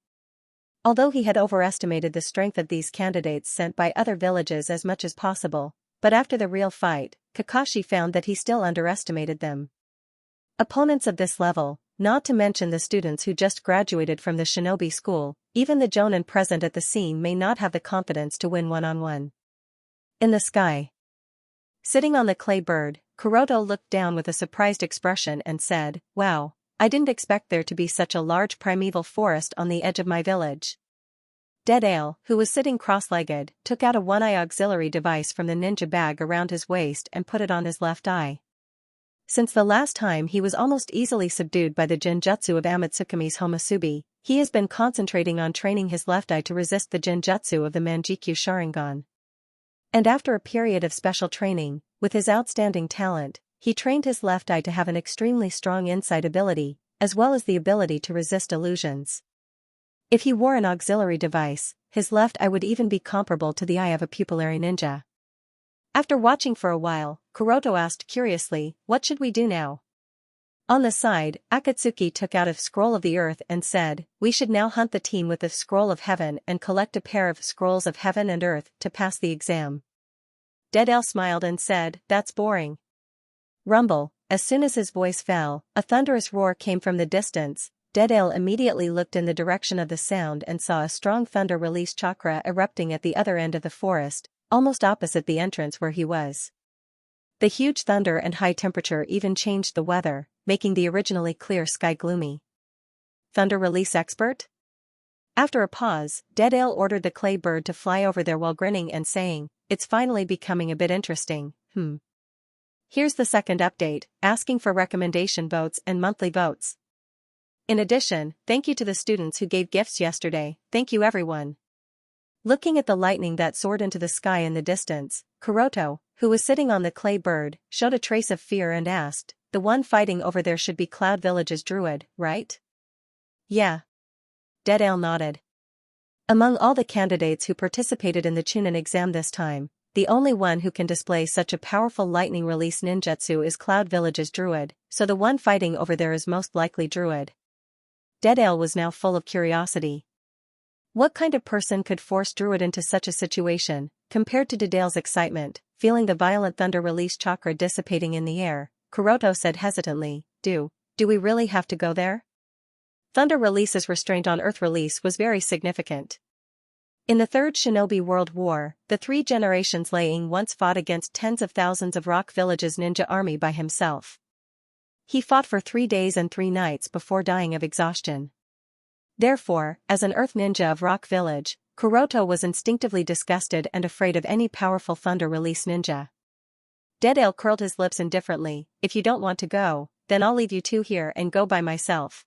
Although he had overestimated the strength of these candidates sent by other villages as much as possible, but after the real fight, Kakashi found that he still underestimated them. Opponents of this level, not to mention the students who just graduated from the shinobi school, even the jonin present at the scene may not have the confidence to win one-on-one. In the sky. Sitting on the clay bird, Kuroto looked down with a surprised expression and said, "Wow, I didn't expect there to be such a large primeval forest on the edge of my village." Dead Ale, who was sitting cross-legged, took out a one-eye auxiliary device from the ninja bag around his waist and put it on his left eye. Since the last time he was almost easily subdued by the genjutsu of Amatsukumi's Homosubi, he has been concentrating on training his left eye to resist the genjutsu of the Manjikyu Sharingan. And after a period of special training, with his outstanding talent, he trained his left eye to have an extremely strong insight ability, as well as the ability to resist illusions. If he wore an auxiliary device, his left eye would even be comparable to the eye of a pupillary ninja. After watching for a while, Kuroto asked curiously, "What should we do now?" On the side, Akatsuki took out a scroll of the earth and said, "We should now hunt the team with the scroll of heaven and collect a pair of scrolls of heaven and earth to pass the exam." Dead Ale smiled and said, "That's boring." Rumble. As soon as his voice fell, a thunderous roar came from the distance. Dead Ale immediately looked in the direction of the sound and saw a strong thunder release chakra erupting at the other end of the forest, almost opposite the entrance where he was. The huge thunder and high temperature even changed the weather, making the originally clear sky gloomy. Thunder release expert? After a pause, Dead Ale ordered the clay bird to fly over there while grinning and saying, "It's finally becoming a bit interesting, Here's the second update, asking for recommendation votes and monthly votes. In addition, thank you to the students who gave gifts yesterday. Thank you everyone." Looking at the lightning that soared into the sky in the distance, Kuroto, who was sitting on the clay bird, showed a trace of fear and asked, "The one fighting over there should be Cloud Village's druid, right?" "Yeah." Dead Ale nodded. Among all the candidates who participated in the Chunin exam this time, the only one who can display such a powerful lightning release ninjutsu is Cloud Village's druid, so the one fighting over there is most likely druid. Deadale was now full of curiosity. What kind of person could force Druid into such a situation? Compared to Dedale's excitement, feeling the violent thunder release chakra dissipating in the air, Kuroto said hesitantly, Do we really have to go there? Thunder release's restraint on Earth release was very significant. In the Third Shinobi World War, the 3 generations Liang once fought against tens of thousands of Rock Village's ninja army by himself. He fought for 3 days and 3 nights before dying of exhaustion. Therefore, as an Earth ninja of Rock Village, Kuroto was instinctively disgusted and afraid of any powerful thunder release ninja. Deadale curled his lips indifferently. If you don't want to go, then I'll leave you 2 here and go by myself.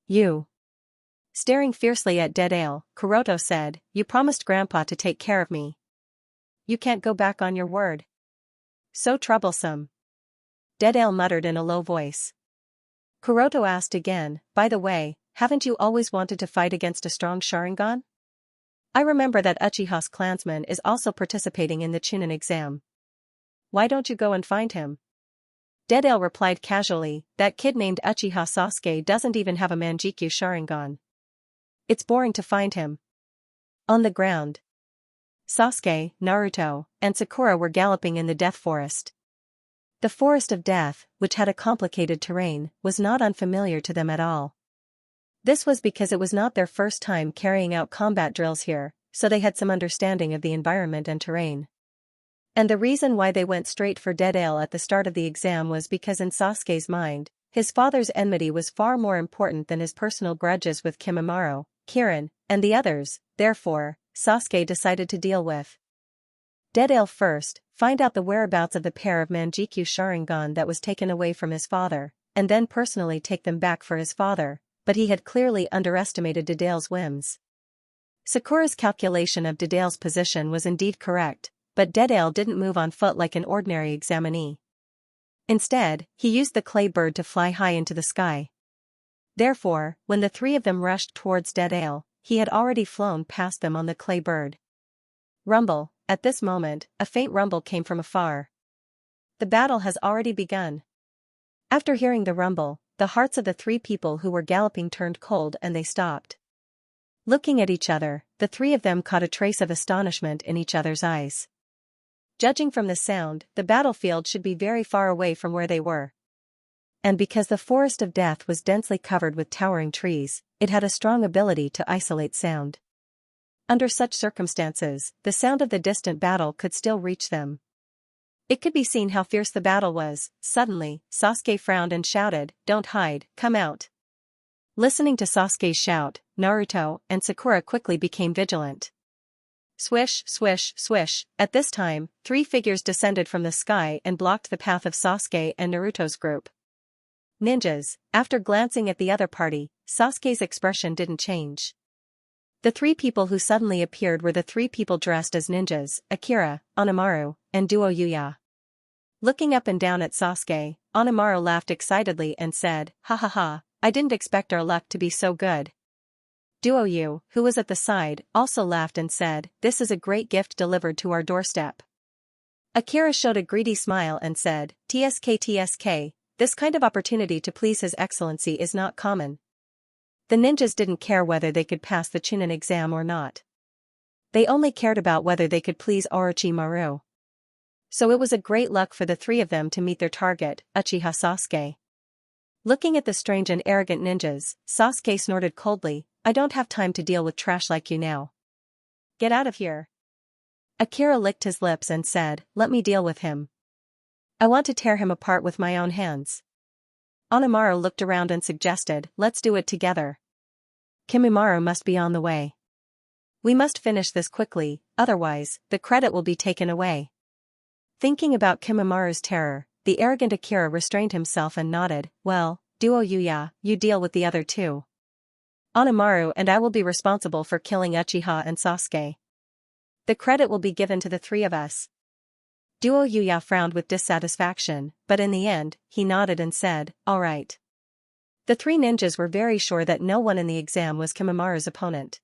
You. Staring fiercely at Deadale, Kuroto said, You promised Grandpa to take care of me. You can't go back on your word. So troublesome. Deadale muttered in a low voice. Kuroto asked again, By the way, haven't you always wanted to fight against a strong Sharingan? I remember that Uchiha's clansman is also participating in the Chunin exam. Why don't you go and find him? Deadale replied casually, That kid named Uchiha Sasuke doesn't even have a Manjikyu Sharingan. It's boring to find him. On the ground, Sasuke, Naruto, and Sakura were galloping in the Death Forest. The Forest of Death, which had a complicated terrain, was not unfamiliar to them at all. This was because it was not their first time carrying out combat drills here, so they had some understanding of the environment and terrain. And the reason why they went straight for Deadale at the start of the exam was because in Sasuke's mind, his father's enmity was far more important than his personal grudges with Kimimaro, Kirin, and the others. Therefore, Sasuke decided to deal with Deadale first, find out the whereabouts of the pair of Manjikyu Sharingan that was taken away from his father, and then personally take them back for his father, but he had clearly underestimated Dedale's whims. Sakura's calculation of Dedale's position was indeed correct, but Deadale didn't move on foot like an ordinary examinee. Instead, he used the clay bird to fly high into the sky. Therefore, when the 3 of them rushed towards Deadale, he had already flown past them on the clay bird. Rumble. At this moment, a faint rumble came from afar. The battle has already begun. After hearing the rumble, the hearts of the 3 people who were galloping turned cold and they stopped. Looking at each other, the 3 of them caught a trace of astonishment in each other's eyes. Judging from the sound, the battlefield should be very far away from where they were. And because the Forest of Death was densely covered with towering trees, it had a strong ability to isolate sound. Under such circumstances, the sound of the distant battle could still reach them. It could be seen how fierce the battle was. Suddenly, Sasuke frowned and shouted, Don't hide, come out. Listening to Sasuke's shout, Naruto and Sakura quickly became vigilant. Swish, swish, swish. At this time, 3 figures descended from the sky and blocked the path of Sasuke and Naruto's group. Ninjas. After glancing at the other party, Sasuke's expression didn't change. The 3 people who suddenly appeared were the 3 people dressed as ninjas, Akira, Onimaru, and Duo Yuya. Looking up and down at Sasuke, Onimaru laughed excitedly and said, Ha ha ha, I didn't expect our luck to be so good. Duo Yu, who was at the side, also laughed and said, This is a great gift delivered to our doorstep. Akira showed a greedy smile and said, TSK, this kind of opportunity to please His Excellency is not common. The ninjas didn't care whether they could pass the Chunin exam or not. They only cared about whether they could please Orochimaru. So it was a great luck for the 3 of them to meet their target, Uchiha Sasuke. Looking at the strange and arrogant ninjas, Sasuke snorted coldly, I don't have time to deal with trash like you now. Get out of here. Akira licked his lips and said, Let me deal with him. I want to tear him apart with my own hands. Onimaru looked around and suggested, Let's do it together. Kimimaro must be on the way. We must finish this quickly, otherwise, the credit will be taken away. Thinking about Kimimaru's terror, the arrogant Akira restrained himself and nodded, Well, Duo Yuya, you deal with the other 2. Onimaru and I will be responsible for killing Uchiha and Sasuke. The credit will be given to the 3 of us. Duo Yuya frowned with dissatisfaction, but in the end, he nodded and said, All right. The 3 ninjas were very sure that no one in the exam was Kimimaru's opponent.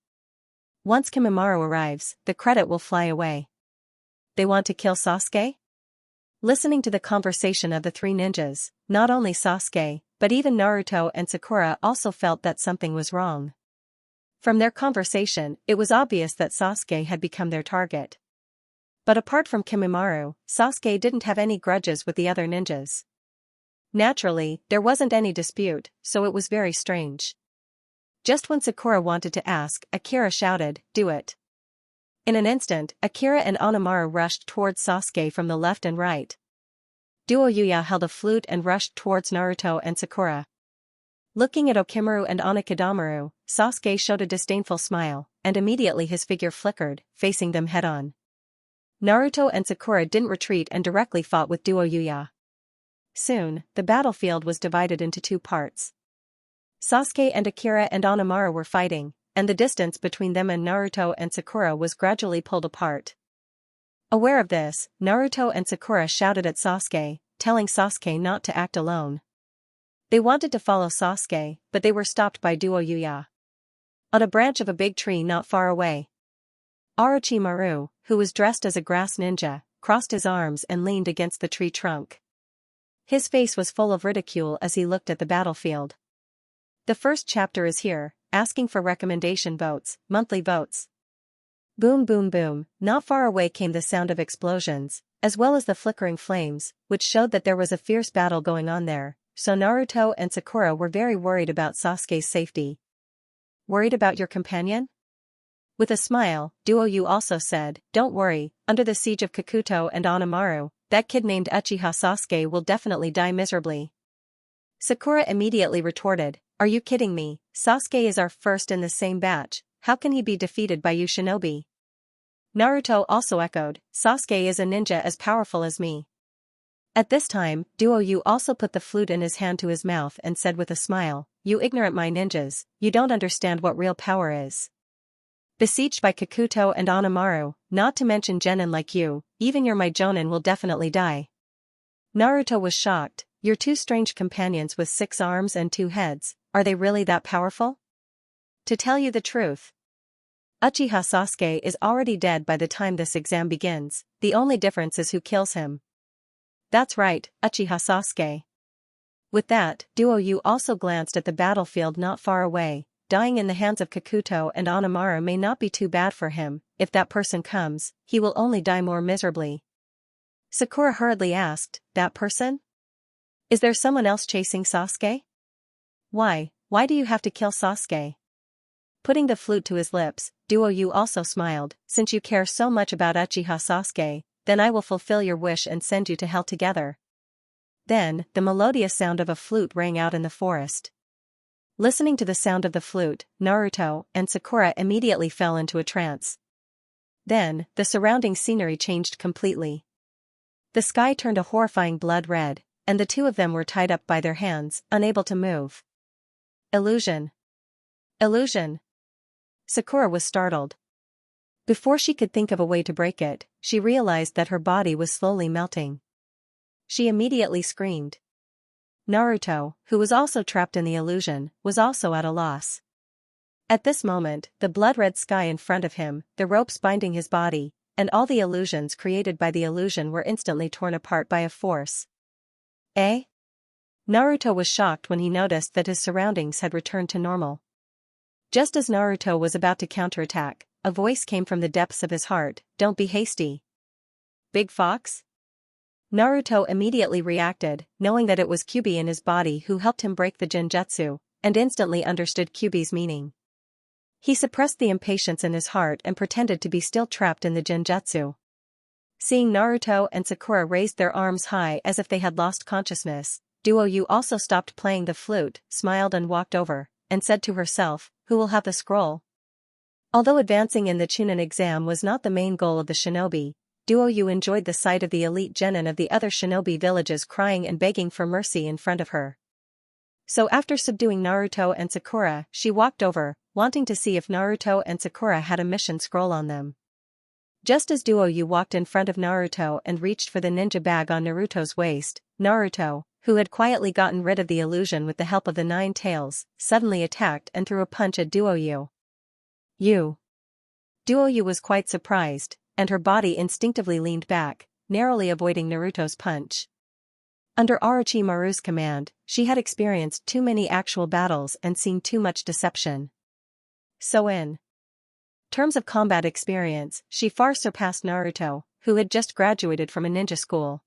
Once Kimimaru arrives, the credit will fly away. They want to kill Sasuke? Listening to the conversation of the 3 ninjas, not only Sasuke, But even Naruto and Sakura also felt that something was wrong. From their conversation, it was obvious that Sasuke had become their target. But apart from Kimimaro, Sasuke didn't have any grudges with the other ninjas. Naturally, there wasn't any dispute, so it was very strange. Just when Sakura wanted to ask, Akira shouted, "Do it." In an instant, Akira and Onamaru rushed towards Sasuke from the left and right. Duo Yuya held a flute and rushed towards Naruto and Sakura. Looking at Okimaru and Onakadamaru, Sasuke showed a disdainful smile, and immediately his figure flickered, facing them head-on. Naruto and Sakura didn't retreat and directly fought with Duo Yuya. Soon, the battlefield was divided into two parts. Sasuke and Akira and Onamaru were fighting, and the distance between them and Naruto and Sakura was gradually pulled apart. Aware of this, Naruto and Sakura shouted at Sasuke, telling Sasuke not to act alone. They wanted to follow Sasuke, but they were stopped by Duo Yuya. On a branch of a big tree not far away, Orochimaru, who was dressed as a grass ninja, crossed his arms and leaned against the tree trunk. His face was full of ridicule as he looked at the battlefield. The first chapter is here, asking for recommendation votes, monthly votes. Boom boom boom, not far away came the sound of explosions, as well as the flickering flames, which showed that there was a fierce battle going on there, so Naruto and Sakura were very worried about Sasuke's safety. Worried about your companion? With a smile, Duo Yu also said, "Don't worry, under the siege of Kakuto and Onamaru, that kid named Uchiha Sasuke will definitely die miserably." Sakura immediately retorted, "Are you kidding me? Sasuke is our first in the same batch, how can he be defeated by you shinobi?" Naruto also echoed, "Sasuke is a ninja as powerful as me." At this time, Duo Yu also put the flute in his hand to his mouth and said with a smile, "You ignorant my ninjas, you don't understand what real power is. Besieged by Kakuto and Onamaru, not to mention genin like you, even your my jonin will definitely die." Naruto was shocked, "Your two strange companions with 6 arms and 2 heads, are they really that powerful?" To tell you the truth, Uchiha Sasuke is already dead by the time this exam begins, the only difference is who kills him. That's right, Uchiha Sasuke. With that, Duo Yu also glanced at the battlefield not far away. Dying in the hands of Kakuto and Onamaru may not be too bad for him, if that person comes, he will only die more miserably. Sakura hurriedly asked, "That person? Is there someone else chasing Sasuke? Why do you have to kill Sasuke?" Putting the flute to his lips, Duo Yu also smiled, "Since you care so much about Uchiha Sasuke, then I will fulfill your wish and send you to hell together." Then, the melodious sound of a flute rang out in the forest. Listening to the sound of the flute, Naruto and Sakura immediately fell into a trance. Then, the surrounding scenery changed completely. The sky turned a horrifying blood red, and the two of them were tied up by their hands, unable to move. Illusion. Illusion. Sakura was startled. Before she could think of a way to break it, she realized that her body was slowly melting. She immediately screamed. Naruto, who was also trapped in the illusion, was also at a loss. At this moment, the blood-red sky in front of him, the ropes binding his body, and all the illusions created by the illusion were instantly torn apart by a force. Eh? Naruto was shocked when he noticed that his surroundings had returned to normal. Just as Naruto was about to counterattack, a voice came from the depths of his heart, "Don't be hasty. Big Fox?" Naruto immediately reacted, knowing that it was Kyuubi in his body who helped him break the Genjutsu, and instantly understood Kyuubi's meaning. He suppressed the impatience in his heart and pretended to be still trapped in the Genjutsu. Seeing Naruto and Sakura raised their arms high as if they had lost consciousness, Duo Yu also stopped playing the flute, smiled and walked over, and said to herself, "Who will have the scroll?" Although advancing in the Chunin exam was not the main goal of the shinobi, Duo Yu enjoyed the sight of the elite genin of the other shinobi villages crying and begging for mercy in front of her. So after subduing Naruto and Sakura, she walked over, wanting to see if Naruto and Sakura had a mission scroll on them. Just as Duo Yu walked in front of Naruto and reached for the ninja bag on Naruto's waist, Naruto, who had quietly gotten rid of the illusion with the help of the 9 tails, suddenly attacked and threw a punch at Duo Yu. Duo Yu was quite surprised, and her body instinctively leaned back, narrowly avoiding Naruto's punch. Under Orochimaru's command, she had experienced too many actual battles and seen too much deception. So in terms of combat experience, she far surpassed Naruto, who had just graduated from a ninja school.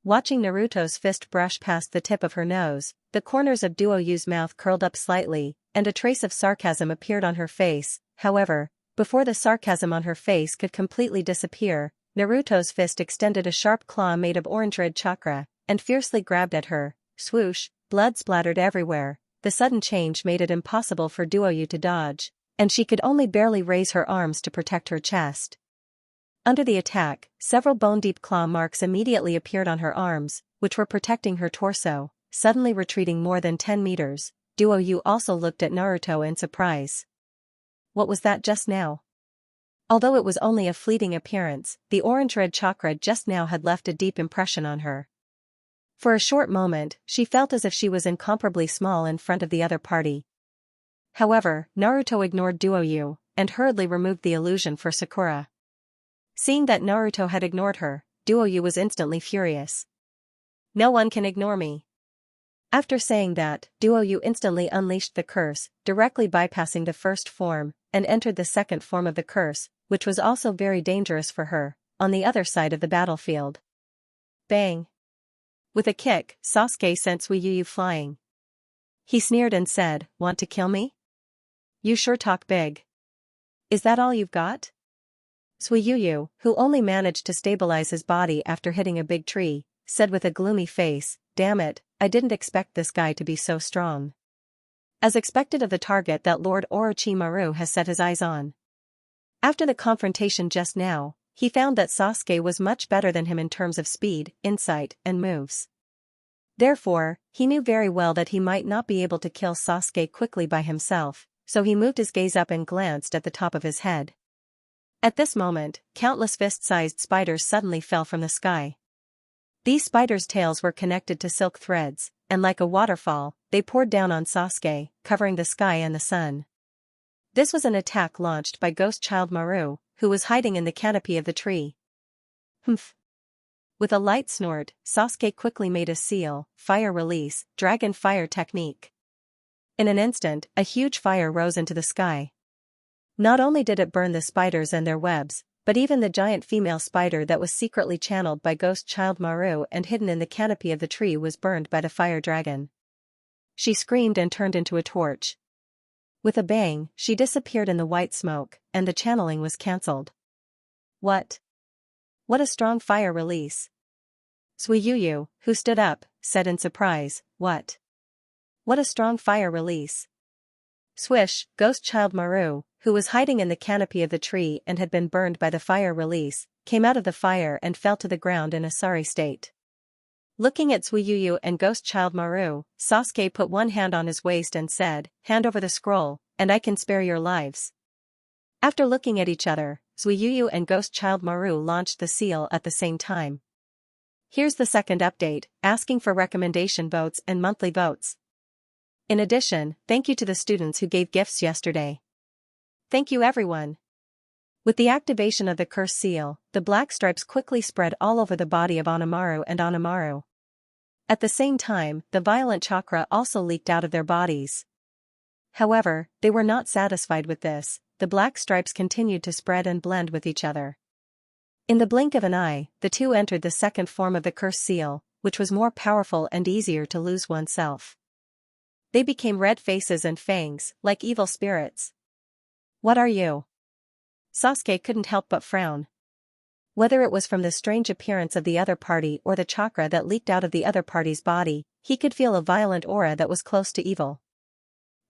Watching Naruto's fist brush past the tip of her nose, the corners of Duoyu's mouth curled up slightly, and a trace of sarcasm appeared on her face. However, before the sarcasm on her face could completely disappear, Naruto's fist extended a sharp claw made of orange-red chakra, and fiercely grabbed at her. Swoosh, blood splattered everywhere. The sudden change made it impossible for Duoyu to dodge, and she could only barely raise her arms to protect her chest. Under the attack, several bone-deep claw marks immediately appeared on her arms, which were protecting her torso. Suddenly retreating more than 10 meters, Duoyu also looked at Naruto in surprise. What was that just now? Although it was only a fleeting appearance, the orange-red chakra just now had left a deep impression on her. For a short moment, she felt as if she was incomparably small in front of the other party. However, Naruto ignored Duoyu, and hurriedly removed the illusion for Sakura. Seeing that Naruto had ignored her, Duoyu was instantly furious. No one can ignore me. After saying that, Duoyu instantly unleashed the curse, directly bypassing the first form, and entered the second form of the curse, which was also very dangerous for her, on the other side of the battlefield. Bang! With a kick, Sasuke sent Suiyuyu flying. He sneered and said, "Want to kill me? You sure talk big. Is that all you've got?" Suiyuyu, who only managed to stabilize his body after hitting a big tree, said with a gloomy face, "Damn it, I didn't expect this guy to be so strong." As expected of the target that Lord Orochimaru has set his eyes on. After the confrontation just now, he found that Sasuke was much better than him in terms of speed, insight, and moves. Therefore, he knew very well that he might not be able to kill Sasuke quickly by himself, so he moved his gaze up and glanced at the top of his head. At this moment, countless fist-sized spiders suddenly fell from the sky. These spiders' tails were connected to silk threads, and like a waterfall, they poured down on Sasuke, covering the sky and the sun. This was an attack launched by Ghost Child Maru, who was hiding in the canopy of the tree. Humph! With a light snort, Sasuke quickly made a seal, fire release, dragon fire technique. In an instant, a huge fire rose into the sky. Not only did it burn the spiders and their webs, but even the giant female spider that was secretly channeled by Ghost Child Maru and hidden in the canopy of the tree was burned by the fire dragon. She screamed and turned into a torch. With a bang, she disappeared in the white smoke, and the channeling was cancelled. What? What a strong fire release! Suiyuyu, who stood up, said in surprise, "What? What a strong fire release!" Swish, Ghost Child Maru, who was hiding in the canopy of the tree and had been burned by the fire release, came out of the fire and fell to the ground in a sorry state. Looking at Suiyuyu and Ghost Child Maru, Sasuke put one hand on his waist and said, "Hand over the scroll, and I can spare your lives." After looking at each other, Suiyuyu and Ghost Child Maru launched the seal at the same time. Here's the second update, asking for recommendation votes and monthly votes. In addition, thank you to the students who gave gifts yesterday. Thank you everyone. With the activation of the curse seal, the black stripes quickly spread all over the body of Onimaru and Onimaru. At the same time, the violent chakra also leaked out of their bodies. However, they were not satisfied with this, the black stripes continued to spread and blend with each other. In the blink of an eye, the two entered the second form of the curse seal, which was more powerful and easier to lose oneself. They became red faces and fangs, like evil spirits. What are you? Sasuke couldn't help but frown. Whether it was from the strange appearance of the other party or the chakra that leaked out of the other party's body, he could feel a violent aura that was close to evil.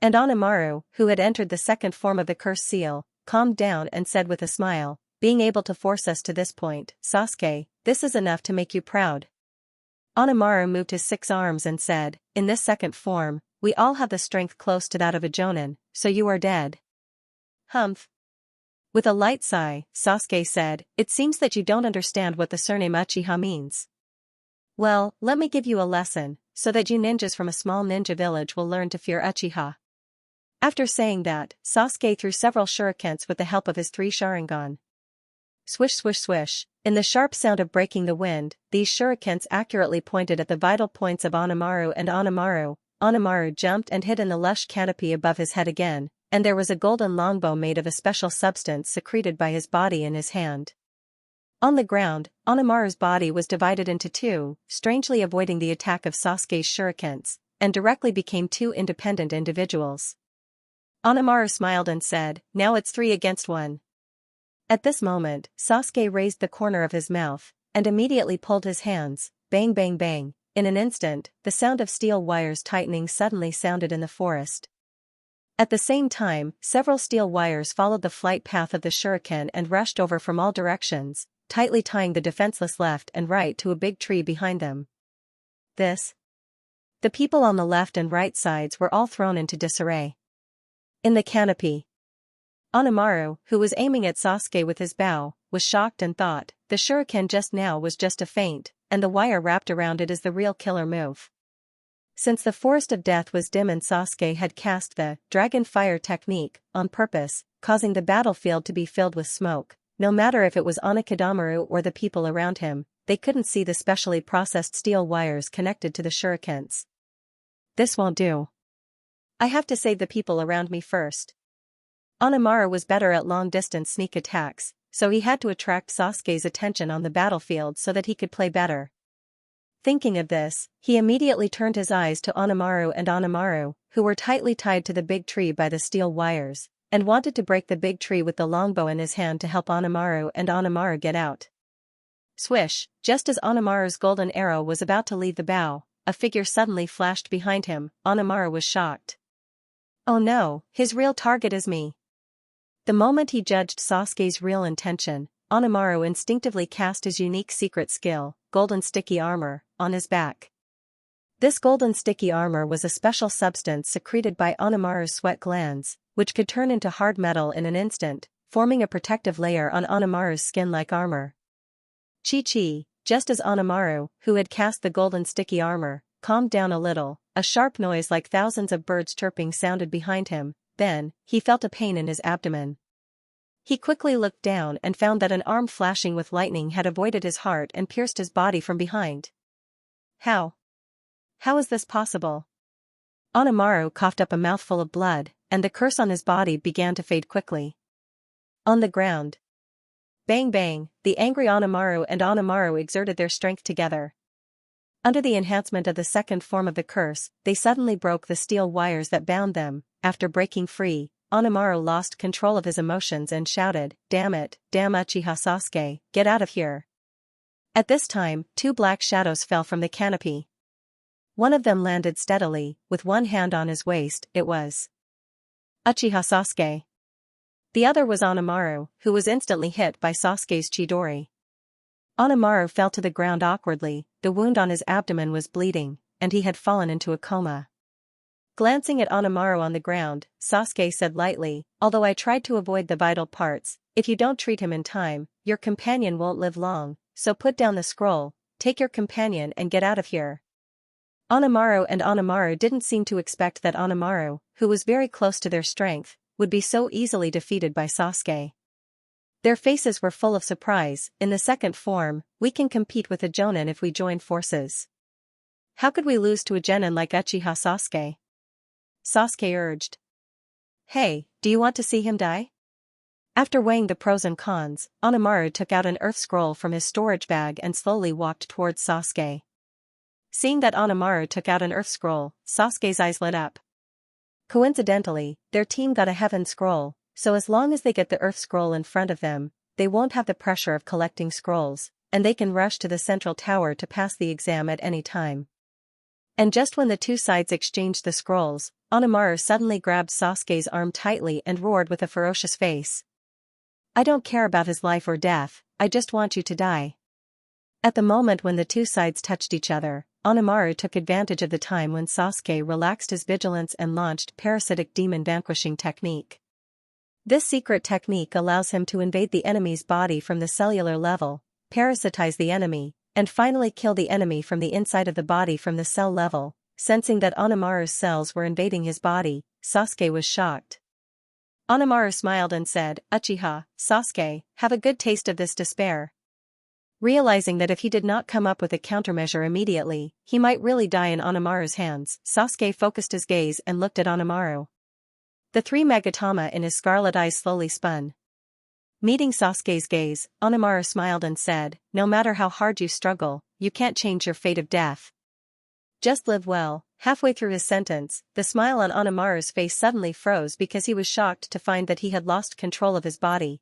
And Onimaru, who had entered the second form of the curse seal, calmed down and said with a smile, "Being able to force us to this point, Sasuke, this is enough to make you proud." Onimaru moved his 6 arms and said, "In this second form, we all have the strength close to that of a Jonin, so you are dead." Humph. With a light sigh, Sasuke said, "It seems that you don't understand what the surname Uchiha means. Well, let me give you a lesson, so that you ninjas from a small ninja village will learn to fear Uchiha." After saying that, Sasuke threw several shurikens with the help of his 3 Sharingan. Swish swish swish. In the sharp sound of breaking the wind, these shurikens accurately pointed at the vital points of Onimaru and Onimaru. Onimaru jumped and hid in the lush canopy above his head again, and there was a golden longbow made of a special substance secreted by his body in his hand. On the ground, Onimaru's body was divided into two, strangely avoiding the attack of Sasuke's shurikens, and directly became two independent individuals. Onimaru smiled and said, "Now it's 3 against 1. At this moment, Sasuke raised the corner of his mouth, and immediately pulled his hands, bang bang bang. In an instant, the sound of steel wires tightening suddenly sounded in the forest. At the same time, several steel wires followed the flight path of the shuriken and rushed over from all directions, tightly tying the defenseless left and right to a big tree behind them. The people on the left and right sides were all thrown into disarray. In the canopy, Onimaru, who was aiming at Sasuke with his bow, was shocked and thought, the shuriken just now was just a feint, and the wire wrapped around it is the real killer move. Since the Forest of Death was dim and Sasuke had cast the Dragon Fire technique on purpose, causing the battlefield to be filled with smoke, no matter if it was Onigashima or the people around him, they couldn't see the specially processed steel wires connected to the shurikens. This won't do. I have to save the people around me first. Onimaru was better at long-distance sneak attacks, so he had to attract Sasuke's attention on the battlefield so that he could play better. Thinking of this, he immediately turned his eyes to Onimaru, who were tightly tied to the big tree by the steel wires, and wanted to break the big tree with the longbow in his hand to help Onimaru get out. Swish, just as Onimaru's golden arrow was about to leave the bow, a figure suddenly flashed behind him. Onimaru was shocked. Oh no, his real target is me. The moment he judged Sasuke's real intention, Onimaru instinctively cast his unique secret skill, Golden Sticky Armor, on his back. This golden sticky armor was a special substance secreted by Onimaru's sweat glands, which could turn into hard metal in an instant, forming a protective layer on Onimaru's skin like armor. Chi-chi, just as Onimaru, who had cast the golden sticky armor, calmed down a little, a sharp noise like thousands of birds chirping sounded behind him. Then, he felt a pain in his abdomen. He quickly looked down and found that an arm flashing with lightning had avoided his heart and pierced his body from behind. How is this possible? Onimaru coughed up a mouthful of blood, and the curse on his body began to fade quickly. On the ground. Bang bang, the angry Onimaru exerted their strength together. Under the enhancement of the second form of the curse, they suddenly broke the steel wires that bound them. After breaking free, Onimaru lost control of his emotions and shouted, "Damn it, damn Uchiha Sasuke, get out of here." At this time, 2 black shadows fell from the canopy. One of them landed steadily, with one hand on his waist. It was Uchiha Sasuke. The other was Onimaru, who was instantly hit by Sasuke's Chidori. Onimaru fell to the ground awkwardly, the wound on his abdomen was bleeding, and he had fallen into a coma. Glancing at Onimaru on the ground, Sasuke said lightly, "Although I tried to avoid the vital parts, if you don't treat him in time, your companion won't live long, so put down the scroll, take your companion and get out of here." Onimaru didn't seem to expect that Onimaru, who was very close to their strength, would be so easily defeated by Sasuke. Their faces were full of surprise. In the second form, we can compete with a Jonin if we join forces. How could we lose to a genin like Uchiha Sasuke? Sasuke urged. Hey, do you want to see him die? After weighing the pros and cons, Onimaru took out an earth scroll from his storage bag and slowly walked towards Sasuke. Seeing that Onimaru took out an earth scroll, Sasuke's eyes lit up. Coincidentally, their team got a heaven scroll, so as long as they get the earth scroll in front of them, they won't have the pressure of collecting scrolls, and they can rush to the central tower to pass the exam at any time. And just when the two sides exchanged the scrolls, Onimaru suddenly grabbed Sasuke's arm tightly and roared with a ferocious face. "I don't care about his life or death, I just want you to die." At the moment when the two sides touched each other, Onimaru took advantage of the time when Sasuke relaxed his vigilance and launched Parasitic Demon Vanquishing Technique. This secret technique allows him to invade the enemy's body from the cellular level, parasitize the enemy, and finally kill the enemy from the inside of the body from the cell level. Sensing that Onimaru's cells were invading his body, Sasuke was shocked. Onamaru smiled and said, Uchiha, Sasuke, have a good taste of this despair. Realizing that if he did not come up with a countermeasure immediately, he might really die in Onamaru's hands, Sasuke focused his gaze and looked at Onamaru. The three Magatama in his scarlet eyes slowly spun. Meeting Sasuke's gaze, Onamaru smiled and said, no matter how hard you struggle, you can't change your fate of death. Just live well. Halfway through his sentence, the smile on Onamaru's face suddenly froze because he was shocked to find that he had lost control of his body.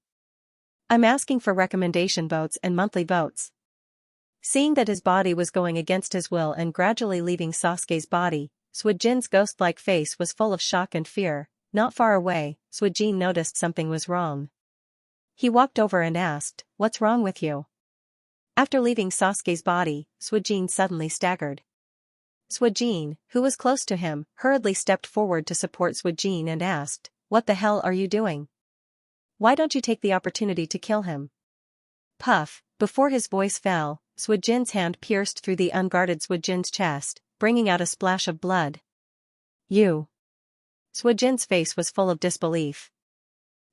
I'm asking for recommendation votes and monthly votes. Seeing that his body was going against his will and gradually leaving Sasuke's body, Suijin's ghost-like face was full of shock and fear. Not far away, Suijin noticed something was wrong. He walked over and asked, what's wrong with you? After leaving Sasuke's body, Suijin suddenly staggered. Suijin, who was close to him, hurriedly stepped forward to support Suijin and asked, what the hell are you doing? Why don't you take the opportunity to kill him? Puff, before his voice fell, Suijin's hand pierced through the unguarded Suijin's chest, bringing out a splash of blood. You. Suijin's face was full of disbelief.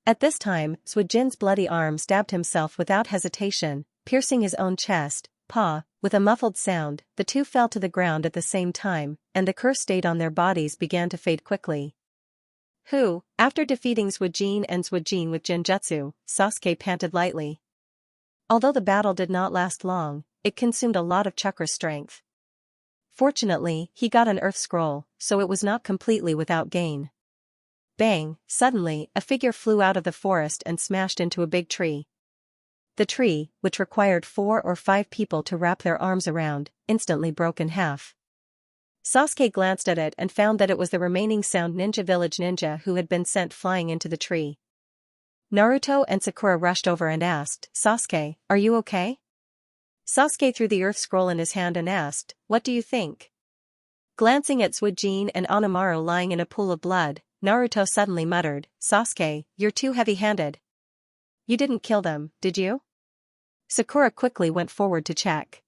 At this time, Suijin's bloody arm stabbed himself without hesitation, piercing his own chest. With a muffled sound, the two fell to the ground at the same time, and the curse stayed on their bodies began to fade quickly. After defeating Suijin and Suijin with Genjutsu, Sasuke panted lightly. Although the battle did not last long, it consumed a lot of chakra strength. Fortunately, he got an earth scroll, so it was not completely without gain. Bang! Suddenly, a figure flew out of the forest and smashed into a big tree. The tree, which required 4 or 5 people to wrap their arms around, instantly broke in half. Sasuke glanced at it and found that it was the remaining Sound Ninja Village ninja who had been sent flying into the tree. Naruto and Sakura rushed over and asked, Sasuke, are you okay? Sasuke threw the earth scroll in his hand and asked, what do you think? Glancing at Suijin and Onamaru lying in a pool of blood, Naruto suddenly muttered, Sasuke, you're too heavy-handed. You didn't kill them, did you? Sakura quickly went forward to check.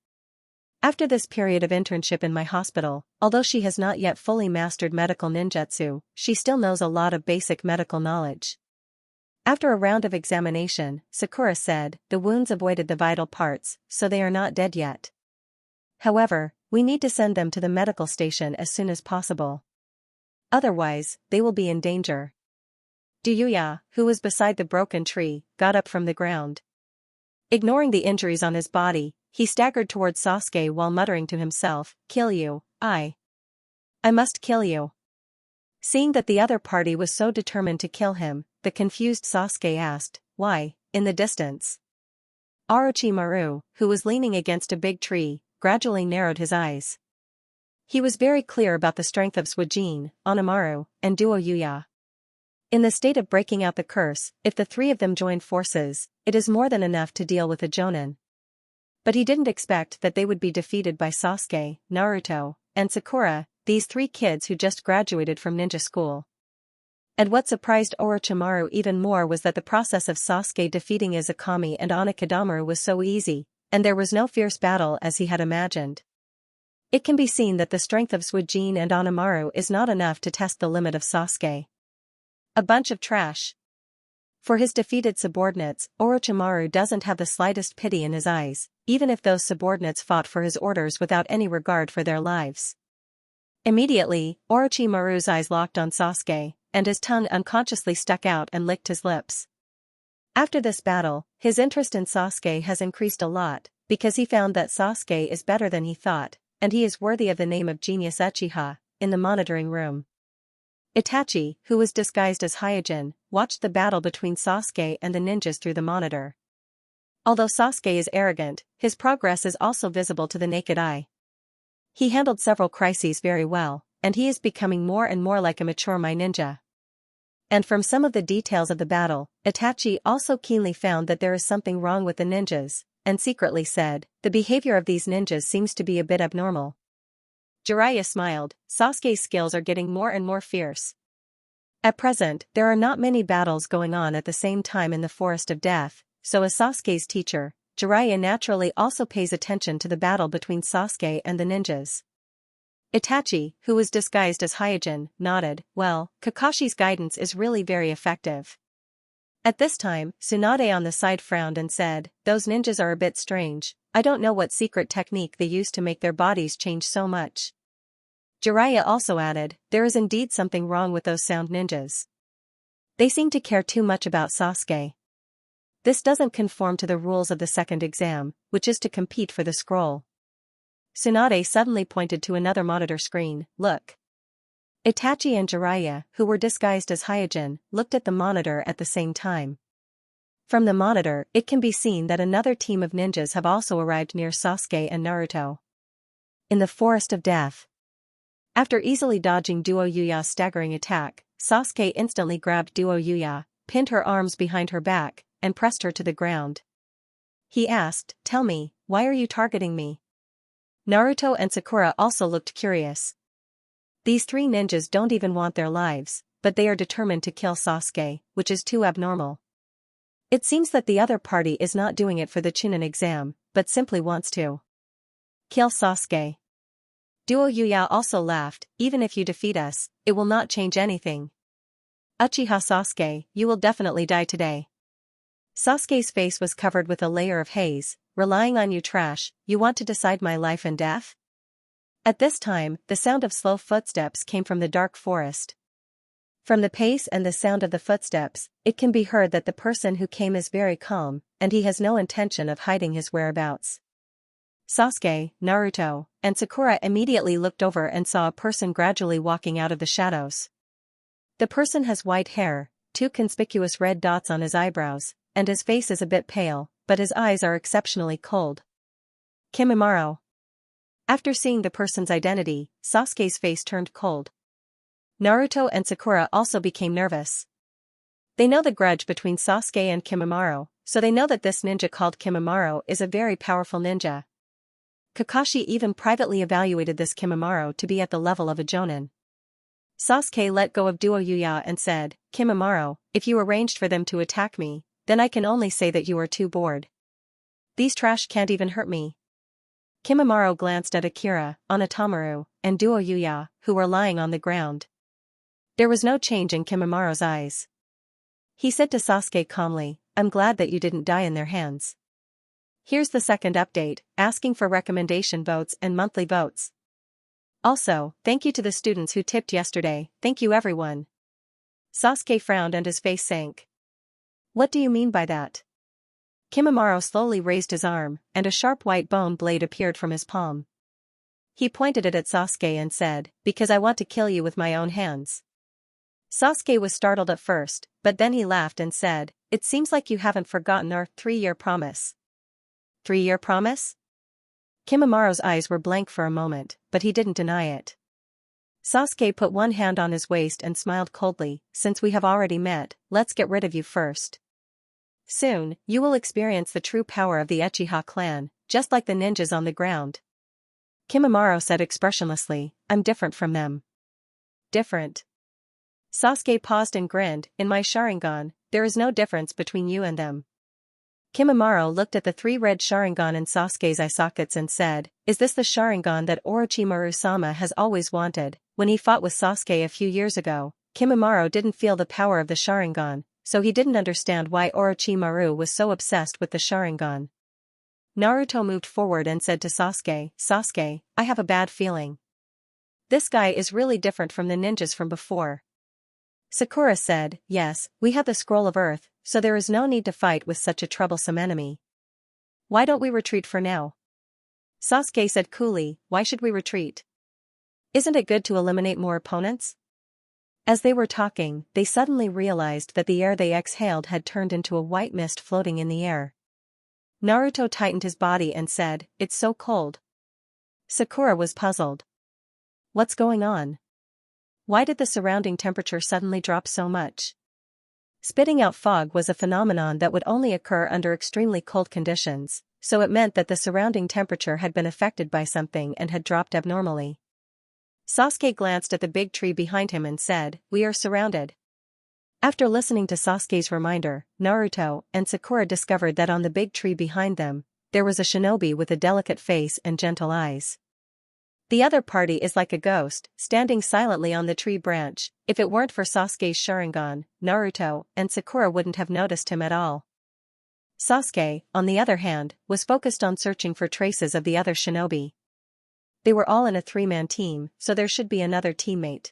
After this period of internship in my hospital, although she has not yet fully mastered medical ninjutsu, she still knows a lot of basic medical knowledge. After a round of examination, Sakura said, the wounds avoided the vital parts, so they are not dead yet. However, we need to send them to the medical station as soon as possible. Otherwise, they will be in danger. Ryuya, who was beside the broken tree, got up from the ground. Ignoring the injuries on his body, he staggered towards Sasuke while muttering to himself, kill you, I must kill you. Seeing that the other party was so determined to kill him, the confused Sasuke asked, why, in the distance? Orochimaru, who was leaning against a big tree, gradually narrowed his eyes. He was very clear about the strength of Suijin, Onamaru, and duo Yuya. In the state of breaking out the curse, if the three of them joined forces, it is more than enough to deal with a Jonin. But he didn't expect that they would be defeated by Sasuke, Naruto, and Sakura, these 3 kids who just graduated from ninja school. And what surprised Orochimaru even more was that the process of Sasuke defeating Izakami and Onikadomaru was so easy, and there was no fierce battle as he had imagined. It can be seen that the strength of Suijin and Onamaru is not enough to test the limit of Sasuke. A bunch of trash. For his defeated subordinates, Orochimaru doesn't have the slightest pity in his eyes, even if those subordinates fought for his orders without any regard for their lives. Immediately, Orochimaru's eyes locked on Sasuke, and his tongue unconsciously stuck out and licked his lips. After this battle, his interest in Sasuke has increased a lot, because he found that Sasuke is better than he thought, and he is worthy of the name of Genius Uchiha, in the monitoring room. Itachi, who was disguised as Hyojin, watched the battle between Sasuke and the ninjas through the monitor. Although Sasuke is arrogant, his progress is also visible to the naked eye. He handled several crises very well, and he is becoming more and more like a mature Mai ninja. And from some of the details of the battle, Itachi also keenly found that there is something wrong with the ninjas, and secretly said, the behavior of these ninjas seems to be a bit abnormal. Jiraiya smiled, Sasuke's skills are getting more and more fierce. At present, there are not many battles going on at the same time in the Forest of Death, so as Sasuke's teacher, Jiraiya naturally also pays attention to the battle between Sasuke and the ninjas. Itachi, who was disguised as Hyojin, nodded. Well, Kakashi's guidance is really very effective. At this time, Tsunade on the side frowned and said, those ninjas are a bit strange. I don't know what secret technique they use to make their bodies change so much. Jiraiya also added, there is indeed something wrong with those sound ninjas. They seem to care too much about Sasuke. This doesn't conform to the rules of the second exam, which is to compete for the scroll. Tsunade suddenly pointed to another monitor screen. Look. Itachi and Jiraiya, who were disguised as Hyojin, looked at the monitor at the same time. From the monitor, it can be seen that another team of ninjas have also arrived near Sasuke and Naruto. In the Forest of Death. After easily dodging Duo Yuya's staggering attack, Sasuke instantly grabbed Duo Yuya, pinned her arms behind her back, and pressed her to the ground. He asked, tell me, why are you targeting me? Naruto and Sakura also looked curious. These three ninjas don't even want their lives, but they are determined to kill Sasuke, which is too abnormal. It seems that the other party is not doing it for the Chunin exam, but simply wants to kill Sasuke. Duo Yuya also laughed, even if you defeat us, it will not change anything. Uchiha Sasuke, you will definitely die today. Sasuke's face was covered with a layer of haze. Relying on you trash, you want to decide my life and death? At this time, the sound of slow footsteps came from the dark forest. From the pace and the sound of the footsteps, it can be heard that the person who came is very calm, and he has no intention of hiding his whereabouts. Sasuke, Naruto, and Sakura immediately looked over and saw a person gradually walking out of the shadows. The person has white hair, 2 conspicuous red dots on his eyebrows, and his face is a bit pale, but his eyes are exceptionally cold. Kimimaro. After seeing the person's identity, Sasuke's face turned cold. Naruto and Sakura also became nervous. They know the grudge between Sasuke and Kimimaro, so they know that this ninja called Kimimaro is a very powerful ninja. Kakashi even privately evaluated this Kimimaro to be at the level of a Jonin. Sasuke let go of Duo Yuya and said, Kimimaro, if you arranged for them to attack me, then I can only say that you are too bored. These trash can't even hurt me. Kimimaro glanced at Akira, Onitamaru, and Duo Yuya, who were lying on the ground. There was no change in Kimimaro's eyes. He said to Sasuke calmly, I'm glad that you didn't die in their hands. Here's the second update, asking for recommendation votes and monthly votes. Also, thank you to the students who tipped yesterday, thank you everyone. Sasuke frowned and his face sank. What do you mean by that? Kimimaro slowly raised his arm, and a sharp white bone blade appeared from his palm. He pointed it at Sasuke and said, because I want to kill you with my own hands. Sasuke was startled at first, but then he laughed and said, it seems like you haven't forgotten our 3-year promise. 3-year promise? Kimimaro's eyes were blank for a moment, but he didn't deny it. Sasuke put one hand on his waist and smiled coldly, since we have already met, let's get rid of you first. Soon, you will experience the true power of the Uchiha clan, just like the ninjas on the ground. Kimimaro said expressionlessly, I'm different from them. Different? Sasuke paused and grinned, in my Sharingan, there is no difference between you and them. Kimimaro looked at the 3 red Sharingan in Sasuke's eye sockets and said, is this the Sharingan that Orochimaru-sama has always wanted? When he fought with Sasuke a few years ago, Kimimaro didn't feel the power of the Sharingan, so he didn't understand why Orochimaru was so obsessed with the Sharingan. Naruto moved forward and said to Sasuke, Sasuke, I have a bad feeling. This guy is really different from the ninjas from before. Sakura said, yes, we have the Scroll of Earth, so there is no need to fight with such a troublesome enemy. Why don't we retreat for now? Sasuke said coolly, why should we retreat? Isn't it good to eliminate more opponents? As they were talking, they suddenly realized that the air they exhaled had turned into a white mist floating in the air. Naruto tightened his body and said, it's so cold. Sakura was puzzled. What's going on? Why did the surrounding temperature suddenly drop so much? Spitting out fog was a phenomenon that would only occur under extremely cold conditions, so it meant that the surrounding temperature had been affected by something and had dropped abnormally. Sasuke glanced at the big tree behind him and said, we are surrounded. After listening to Sasuke's reminder, Naruto and Sakura discovered that on the big tree behind them, there was a shinobi with a delicate face and gentle eyes. The other party is like a ghost, standing silently on the tree branch. If it weren't for Sasuke's Sharingan, Naruto and Sakura wouldn't have noticed him at all. Sasuke, on the other hand, was focused on searching for traces of the other shinobi. They were all in a three-man team, so there should be another teammate.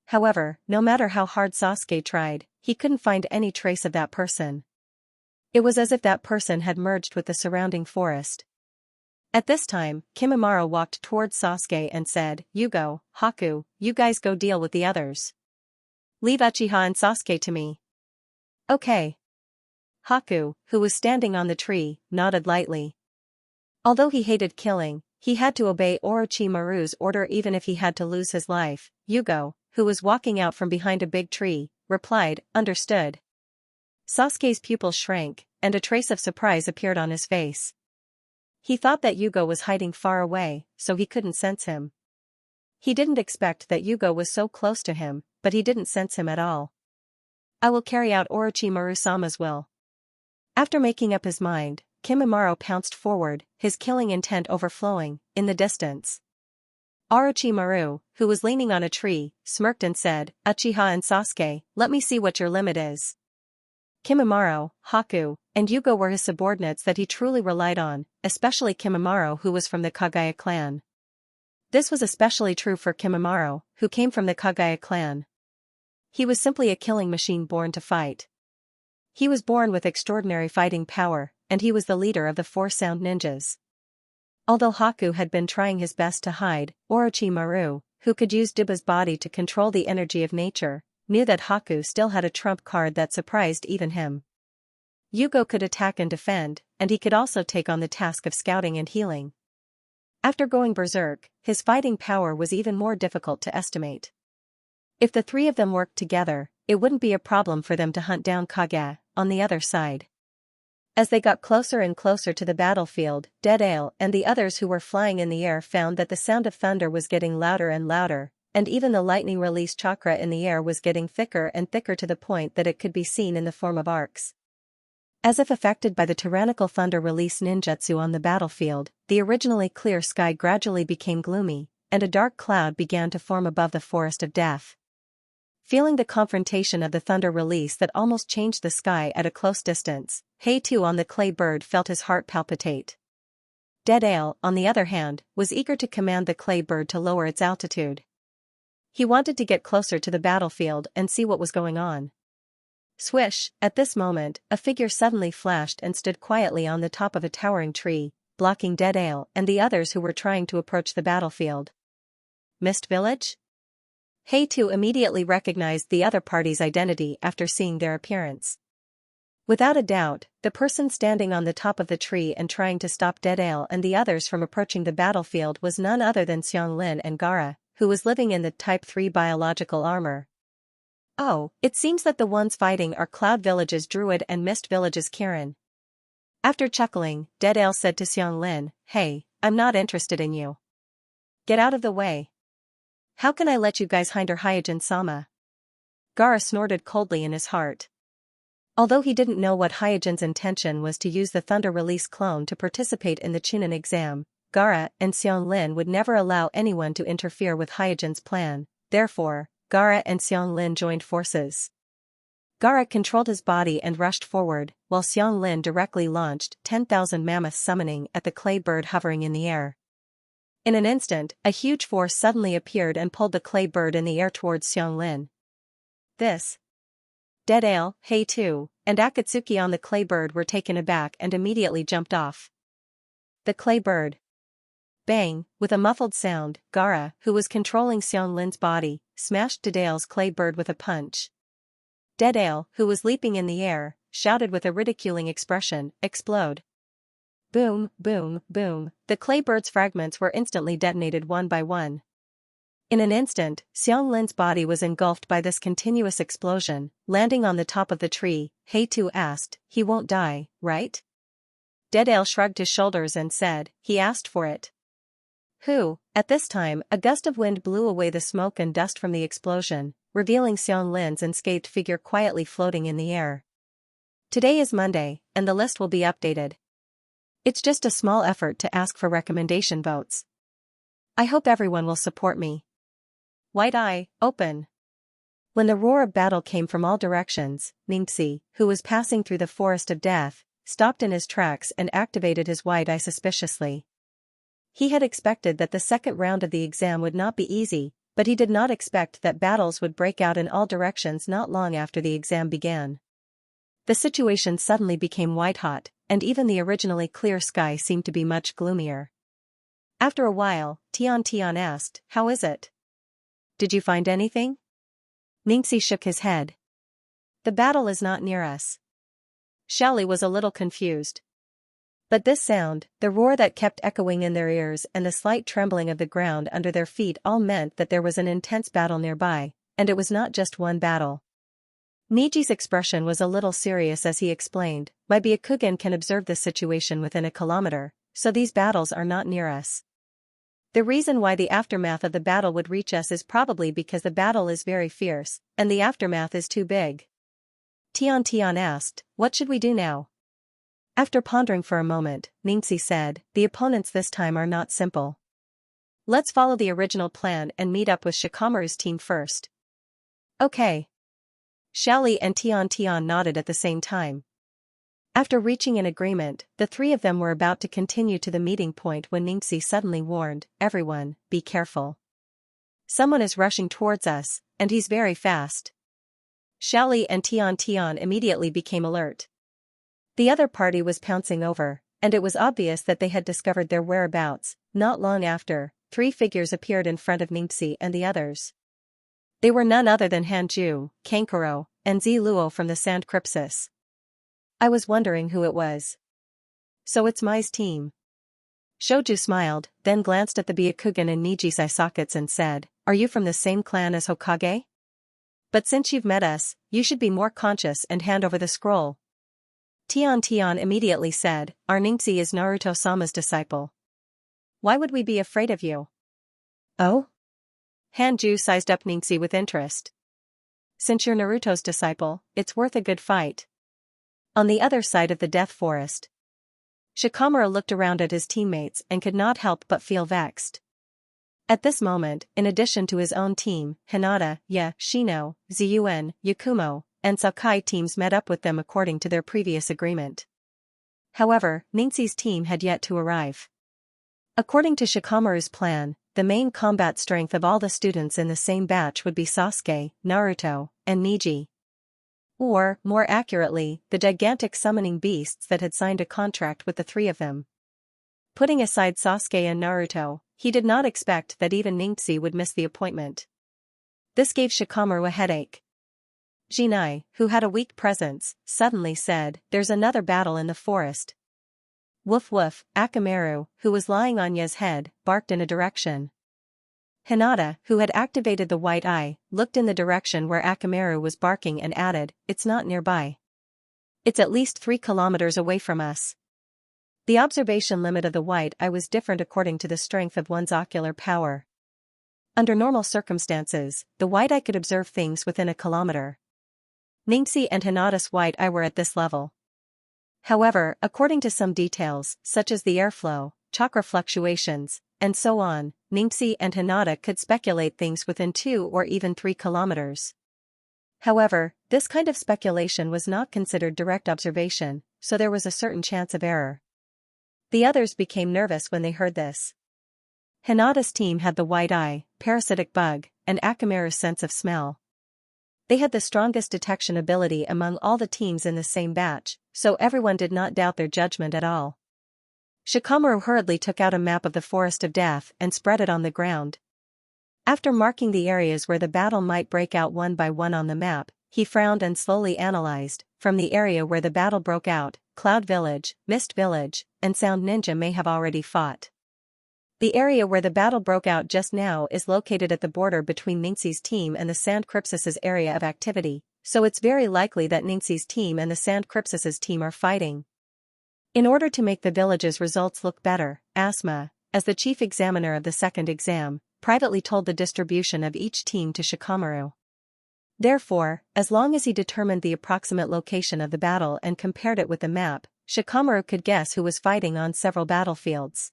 However, no matter how hard Sasuke tried, he couldn't find any trace of that person. It was as if that person had merged with the surrounding forest. At this time, Kimimaro walked towards Sasuke and said, "Yugo, Haku, you guys go deal with the others. Leave Uchiha and Sasuke to me." "Okay." Haku, who was standing on the tree, nodded lightly. Although he hated killing, he had to obey Orochimaru's order even if he had to lose his life. Yugo, who was walking out from behind a big tree, replied, "Understood." Sasuke's pupils shrank, and a trace of surprise appeared on his face. He thought that Yugo was hiding far away, so he couldn't sense him. He didn't expect that Yugo was so close to him, but he didn't sense him at all. "I will carry out Orochimaru-sama's will." After making up his mind, Kimimaro pounced forward, his killing intent overflowing. In the distance, Orochimaru, who was leaning on a tree, smirked and said, "Uchiha and Sasuke, let me see what your limit is." Kimimaro, Haku, and Yugo were his subordinates that he truly relied on, especially Kimimaro, who was from the Kagaya clan. This was especially true for Kimimaro, who came from the Kagaya clan. He was simply a killing machine born to fight. He was born with extraordinary fighting power, and he was the leader of the four sound ninjas. Although Haku had been trying his best to hide, Orochimaru, who could use Diba's body to control the energy of nature, knew that Haku still had a trump card that surprised even him. Yugo could attack and defend, and he could also take on the task of scouting and healing. After going berserk, his fighting power was even more difficult to estimate. If the three of them worked together, it wouldn't be a problem for them to hunt down Kage on the other side. As they got closer and closer to the battlefield, Deadale and the others who were flying in the air found that the sound of thunder was getting louder and louder, and even the lightning release chakra in the air was getting thicker and thicker to the point that it could be seen in the form of arcs. As if affected by the tyrannical thunder release ninjutsu on the battlefield, the originally clear sky gradually became gloomy, and a dark cloud began to form above the forest of death. Feeling the confrontation of the thunder release that almost changed the sky at a close distance, Heitu on the clay bird felt his heart palpitate. Deadale, on the other hand, was eager to command the clay bird to lower its altitude. He wanted to get closer to the battlefield and see what was going on. Swish, at this moment, a figure suddenly flashed and stood quietly on the top of a towering tree, blocking Deadale and the others who were trying to approach the battlefield. Mist Village? Heitu immediately recognized the other party's identity after seeing their appearance. Without a doubt, the person standing on the top of the tree and trying to stop Deadale and the others from approaching the battlefield was none other than Xianglin and Gaara, who was living in the Type 3 biological armor. "Oh, it seems that the ones fighting are Cloud Village's Druid and Mist Village's Kirin." After chuckling, Deadale said to Xianglin, "Hey, I'm not interested in you. Get out of the way. How can I let you guys hinder Hyojin-sama?" Gaara snorted coldly in his heart. Although he didn't know what Hyojin's intention was to use the Thunder Release clone to participate in the Chunin exam, Gaara and Xianglin would never allow anyone to interfere with Hyojin's plan. Therefore, Gaara and Xianglin joined forces. Gaara controlled his body and rushed forward, while Xianglin directly launched 10,000 mammoth summoning at the clay bird hovering in the air. In an instant, a huge force suddenly appeared and pulled the clay bird in the air towards Xianglin. This. Deadale, Heitu, and Akatsuki on the clay bird were taken aback and immediately jumped off. The clay bird. Bang, with a muffled sound, Gaara, who was controlling Xianglin's body, smashed Deadale's clay bird with a punch. Deadale, who was leaping in the air, shouted with a ridiculing expression, "Explode." Boom, boom, boom, the clay bird's fragments were instantly detonated one by one. In an instant, Xianglin's body was engulfed by this continuous explosion. Landing on the top of the tree, Heitu asked, "He won't die, right?" Deadale shrugged his shoulders and said, "He asked for it." Who? At this time, a gust of wind blew away the smoke and dust from the explosion, revealing Xianglin's unscathed figure quietly floating in the air. Today is Monday, and the list will be updated. It's just a small effort to ask for recommendation votes. I hope everyone will support me. White Eye, open. When the roar of battle came from all directions, Xianxia, who was passing through the forest of death, stopped in his tracks and activated his white eye suspiciously. He had expected that the second round of the exam would not be easy, but he did not expect that battles would break out in all directions not long after the exam began. The situation suddenly became white-hot, and even the originally clear sky seemed to be much gloomier. After a while, Xianxia asked, "How is it? Did you find anything?" Xianxia shook his head. "The battle is not near us." Xiaoli was a little confused. But this sound, the roar that kept echoing in their ears and the slight trembling of the ground under their feet all meant that there was an intense battle nearby, and it was not just one battle. Niji's expression was a little serious as he explained, "My Byakugan can observe this situation within a kilometer, so these battles are not near us. The reason why the aftermath of the battle would reach us is probably because the battle is very fierce, and the aftermath is too big." Xianxia asked, "What should we do now?" After pondering for a moment, Xianxia said, "The opponents this time are not simple. Let's follow the original plan and meet up with Shikamaru's team first." "Okay." Xiaoli and Xianxia nodded at the same time. After reaching an agreement, the three of them were about to continue to the meeting point when Xianxia suddenly warned, "Everyone, be careful. Someone is rushing towards us, and he's very fast." Xiaoli and Xianxia immediately became alert. The other party was pouncing over, and it was obvious that they had discovered their whereabouts. Not long after, three figures appeared in front of Xianxia and the others. They were none other than Hanju, Kankuro, and Ziluo from the Sand Crypsis. "I was wondering who it was. So it's Mai's team." Shoju smiled, then glanced at the Byakugan and Niji's eye sockets and said, "Are you from the same clan as Hokage? But since you've met us, you should be more conscious and hand over the scroll." Xianxia immediately said, "Our Xianxia is Naruto-sama's disciple. Why would we be afraid of you?" "Oh?" Hanju sized up Xianxia with interest. "Since you're Naruto's disciple, it's worth a good fight." On the other side of the death forest, Shikamaru looked around at his teammates and could not help but feel vexed. At this moment, in addition to his own team, Hinata, Shino, Ziyuen, Yakumo, and Sakai teams met up with them according to their previous agreement. However, Xianxia's team had yet to arrive. According to Shikamaru's plan, the main combat strength of all the students in the same batch would be Sasuke, Naruto, and Niji. Or, more accurately, the gigantic summoning beasts that had signed a contract with the three of them. Putting aside Sasuke and Naruto, he did not expect that even Xianxia would miss the appointment. This gave Shikamaru a headache. Jinai, who had a weak presence, suddenly said, "There's another battle in the forest." Woof woof, Akamaru, who was lying on Ya's head, barked in a direction. Hinata, who had activated the white eye, looked in the direction where Akamaru was barking and added, "It's not nearby. It's at least 3 kilometers away from us." The observation limit of the white eye was different according to the strength of one's ocular power. Under normal circumstances, the white eye could observe things within a kilometer. Xianxia and Hinata's white eye were at this level. However, according to some details, such as the airflow, chakra fluctuations, and so on, Xianxia and Hinata could speculate things within 2 or even 3 kilometers. However, this kind of speculation was not considered direct observation, so there was a certain chance of error. The others became nervous when they heard this. Hinata's team had the white eye, parasitic bug, and Akamaru's sense of smell. They had the strongest detection ability among all the teams in the same batch, so everyone did not doubt their judgment at all. Shikamaru hurriedly took out a map of the Forest of Death and spread it on the ground. After marking the areas where the battle might break out one by one on the map, he frowned and slowly analyzed, from the area where the battle broke out, Cloud Village, Mist Village, and Sound Ninja may have already fought. The area where the battle broke out just now is located at the border between Xianxia's team and the Sand Crypsis' area of activity, so it's very likely that Xianxia's team and the Sand Crypsis' team are fighting. In order to make the village's results look better, Asma, as the chief examiner of the second exam, privately told the distribution of each team to Shikamaru. Therefore, as long as he determined the approximate location of the battle and compared it with the map, Shikamaru could guess who was fighting on several battlefields.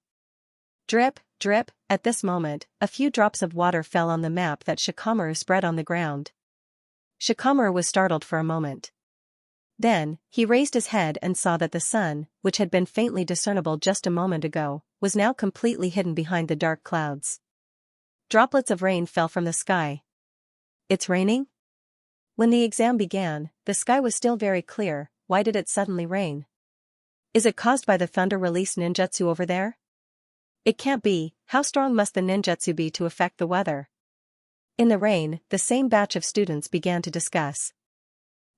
Drip, Drip, at this moment, a few drops of water fell on the map that Shikamaru spread on the ground. Shikamaru was startled for a moment. Then, he raised his head and saw that the sun, which had been faintly discernible just a moment ago, was now completely hidden behind the dark clouds. Droplets of rain fell from the sky. It's raining? When the exam began, the sky was still very clear. Why did it suddenly rain? Is it caused by the thunder release ninjutsu over there? It can't be. How strong must the ninjutsu be to affect the weather? In the rain, the same batch of students began to discuss.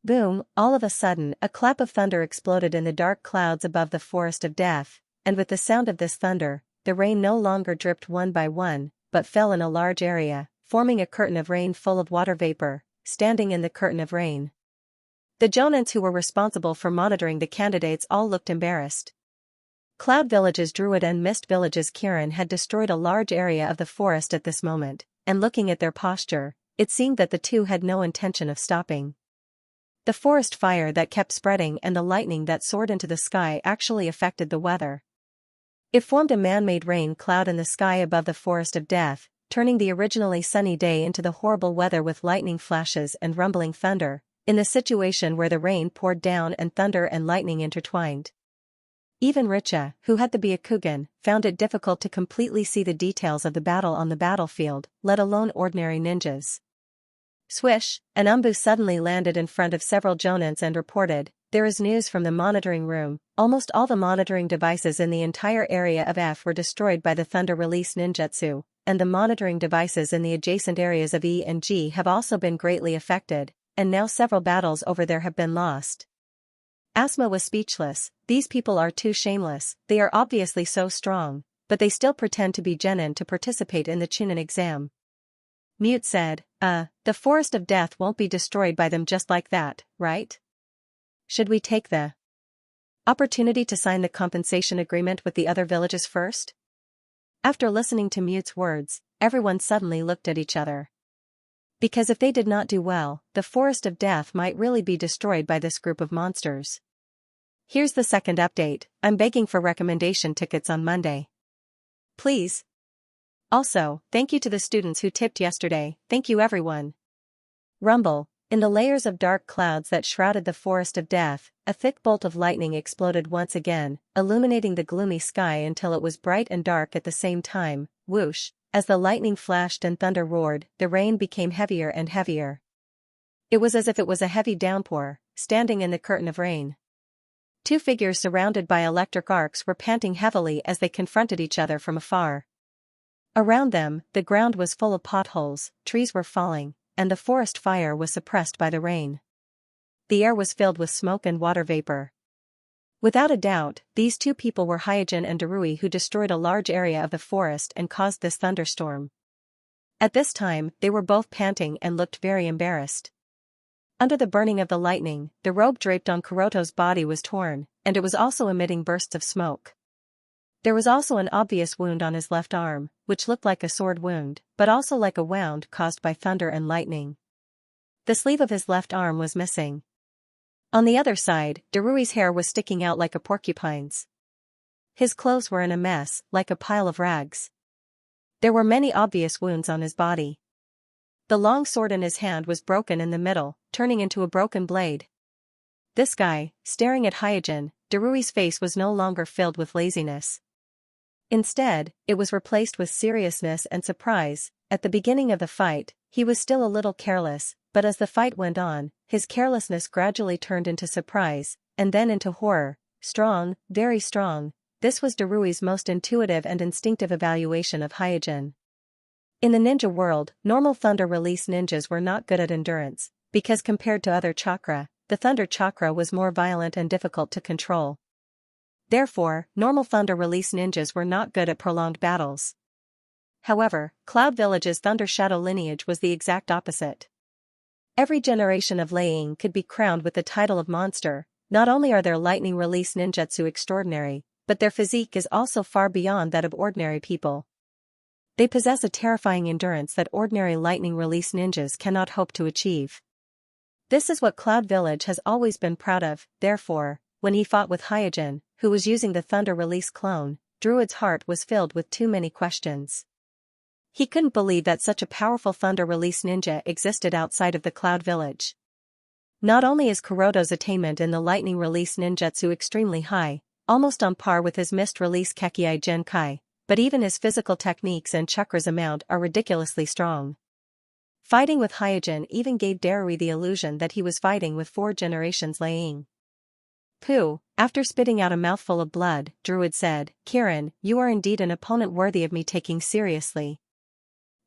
Boom, all of a sudden, a clap of thunder exploded in the dark clouds above the forest of death, and with the sound of this thunder, the rain no longer dripped one by one, but fell in a large area, forming a curtain of rain full of water vapor, standing in the curtain of rain. The jonins who were responsible for monitoring the candidates all looked embarrassed. Cloud Village's Druid and Mist Village's Kirin had destroyed a large area of the forest at this moment, and looking at their posture, it seemed that the two had no intention of stopping. The forest fire that kept spreading and the lightning that soared into the sky actually affected the weather. It formed a man-made rain cloud in the sky above the forest of death, turning the originally sunny day into the horrible weather with lightning flashes and rumbling thunder, in the situation where the rain poured down and thunder and lightning intertwined. Even Richa, who had the Byakugan, found it difficult to completely see the details of the battle on the battlefield, let alone ordinary ninjas. Swish, an Umbu suddenly landed in front of several jonins and reported, "There is news from the monitoring room. Almost all the monitoring devices in the entire area of F were destroyed by the thunder release ninjutsu, and the monitoring devices in the adjacent areas of E and G have also been greatly affected, and now several battles over there have been lost." Asma was speechless. These people are too shameless. They are obviously so strong, but they still pretend to be genin to participate in the Chunin exam. Mute said, the forest of death won't be destroyed by them just like that, right? Should we take the opportunity to sign the compensation agreement with the other villages first? After listening to Mute's words, everyone suddenly looked at each other. Because if they did not do well, the forest of death might really be destroyed by this group of monsters. Here's the second update. I'm begging for recommendation tickets on Monday. Please. Also, thank you to the students who tipped yesterday. Thank you everyone. Rumble. In the layers of dark clouds that shrouded the forest of death, a thick bolt of lightning exploded once again, illuminating the gloomy sky until it was bright and dark at the same time. Whoosh. As the lightning flashed and thunder roared, the rain became heavier and heavier. It was as if it was a heavy downpour, standing in the curtain of rain. Two figures surrounded by electric arcs were panting heavily as they confronted each other from afar. Around them, the ground was full of potholes, trees were falling, and the forest fire was suppressed by the rain. The air was filled with smoke and water vapor. Without a doubt, these two people were Hyojin and Darui, who destroyed a large area of the forest and caused this thunderstorm. At this time, they were both panting and looked very embarrassed. Under the burning of the lightning, the robe draped on Kuroto's body was torn, and it was also emitting bursts of smoke. There was also an obvious wound on his left arm, which looked like a sword wound, but also like a wound caused by thunder and lightning. The sleeve of his left arm was missing. On the other side, Darui's hair was sticking out like a porcupine's. His clothes were in a mess, like a pile of rags. There were many obvious wounds on his body. The long sword in his hand was broken in the middle, turning into a broken blade. This guy, staring at Hyojin, Darui's face was no longer filled with laziness. Instead, it was replaced with seriousness and surprise. At the beginning of the fight, he was still a little careless, but as the fight went on, his carelessness gradually turned into surprise, and then into horror. Strong, very strong. This was Darui's most intuitive and instinctive evaluation of Hyojin. In the ninja world, normal thunder release ninjas were not good at endurance, because compared to other chakra, the thunder chakra was more violent and difficult to control. Therefore, normal thunder release ninjas were not good at prolonged battles. However, Cloud Village's Thunder Shadow lineage was the exact opposite. Every generation of Laying could be crowned with the title of monster. Not only are their lightning release ninjutsu extraordinary, but their physique is also far beyond that of ordinary people. They possess a terrifying endurance that ordinary lightning release ninjas cannot hope to achieve. This is what Cloud Village has always been proud of. Therefore, when he fought with Hyojin, who was using the thunder release clone, Druid's heart was filled with too many questions. He couldn't believe that such a powerful thunder release ninja existed outside of the Cloud Village. Not only is Kuroto's attainment in the lightning release ninjutsu extremely high, almost on par with his mist release Kekkei Genkai, but even his physical techniques and chakras amount are ridiculously strong. Fighting with Hyojin even gave Darui the illusion that he was fighting with 4 generations Laying. Pooh, after spitting out a mouthful of blood, Druid said, Kirin, you are indeed an opponent worthy of me taking seriously.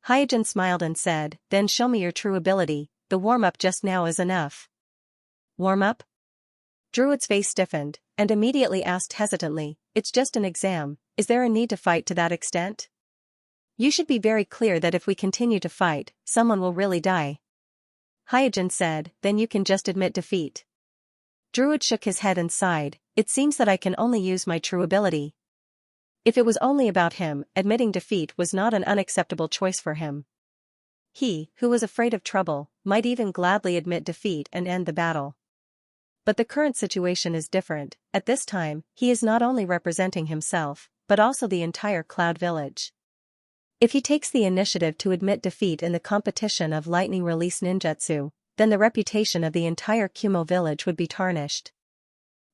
Hyojin smiled and said, then show me your true ability, the warm-up just now is enough. Warm-up? Druid's face stiffened, and immediately asked hesitantly, it's just an exam, is there a need to fight to that extent? You should be very clear that if we continue to fight, someone will really die. Hyojin said, then you can just admit defeat. Druid shook his head and sighed, it seems that I can only use my true ability. If it was only about him, admitting defeat was not an unacceptable choice for him. He, who was afraid of trouble, might even gladly admit defeat and end the battle. But the current situation is different. At this time, he is not only representing himself, but also the entire Cloud Village. If he takes the initiative to admit defeat in the competition of lightning release ninjutsu, then the reputation of the entire Kumo village would be tarnished.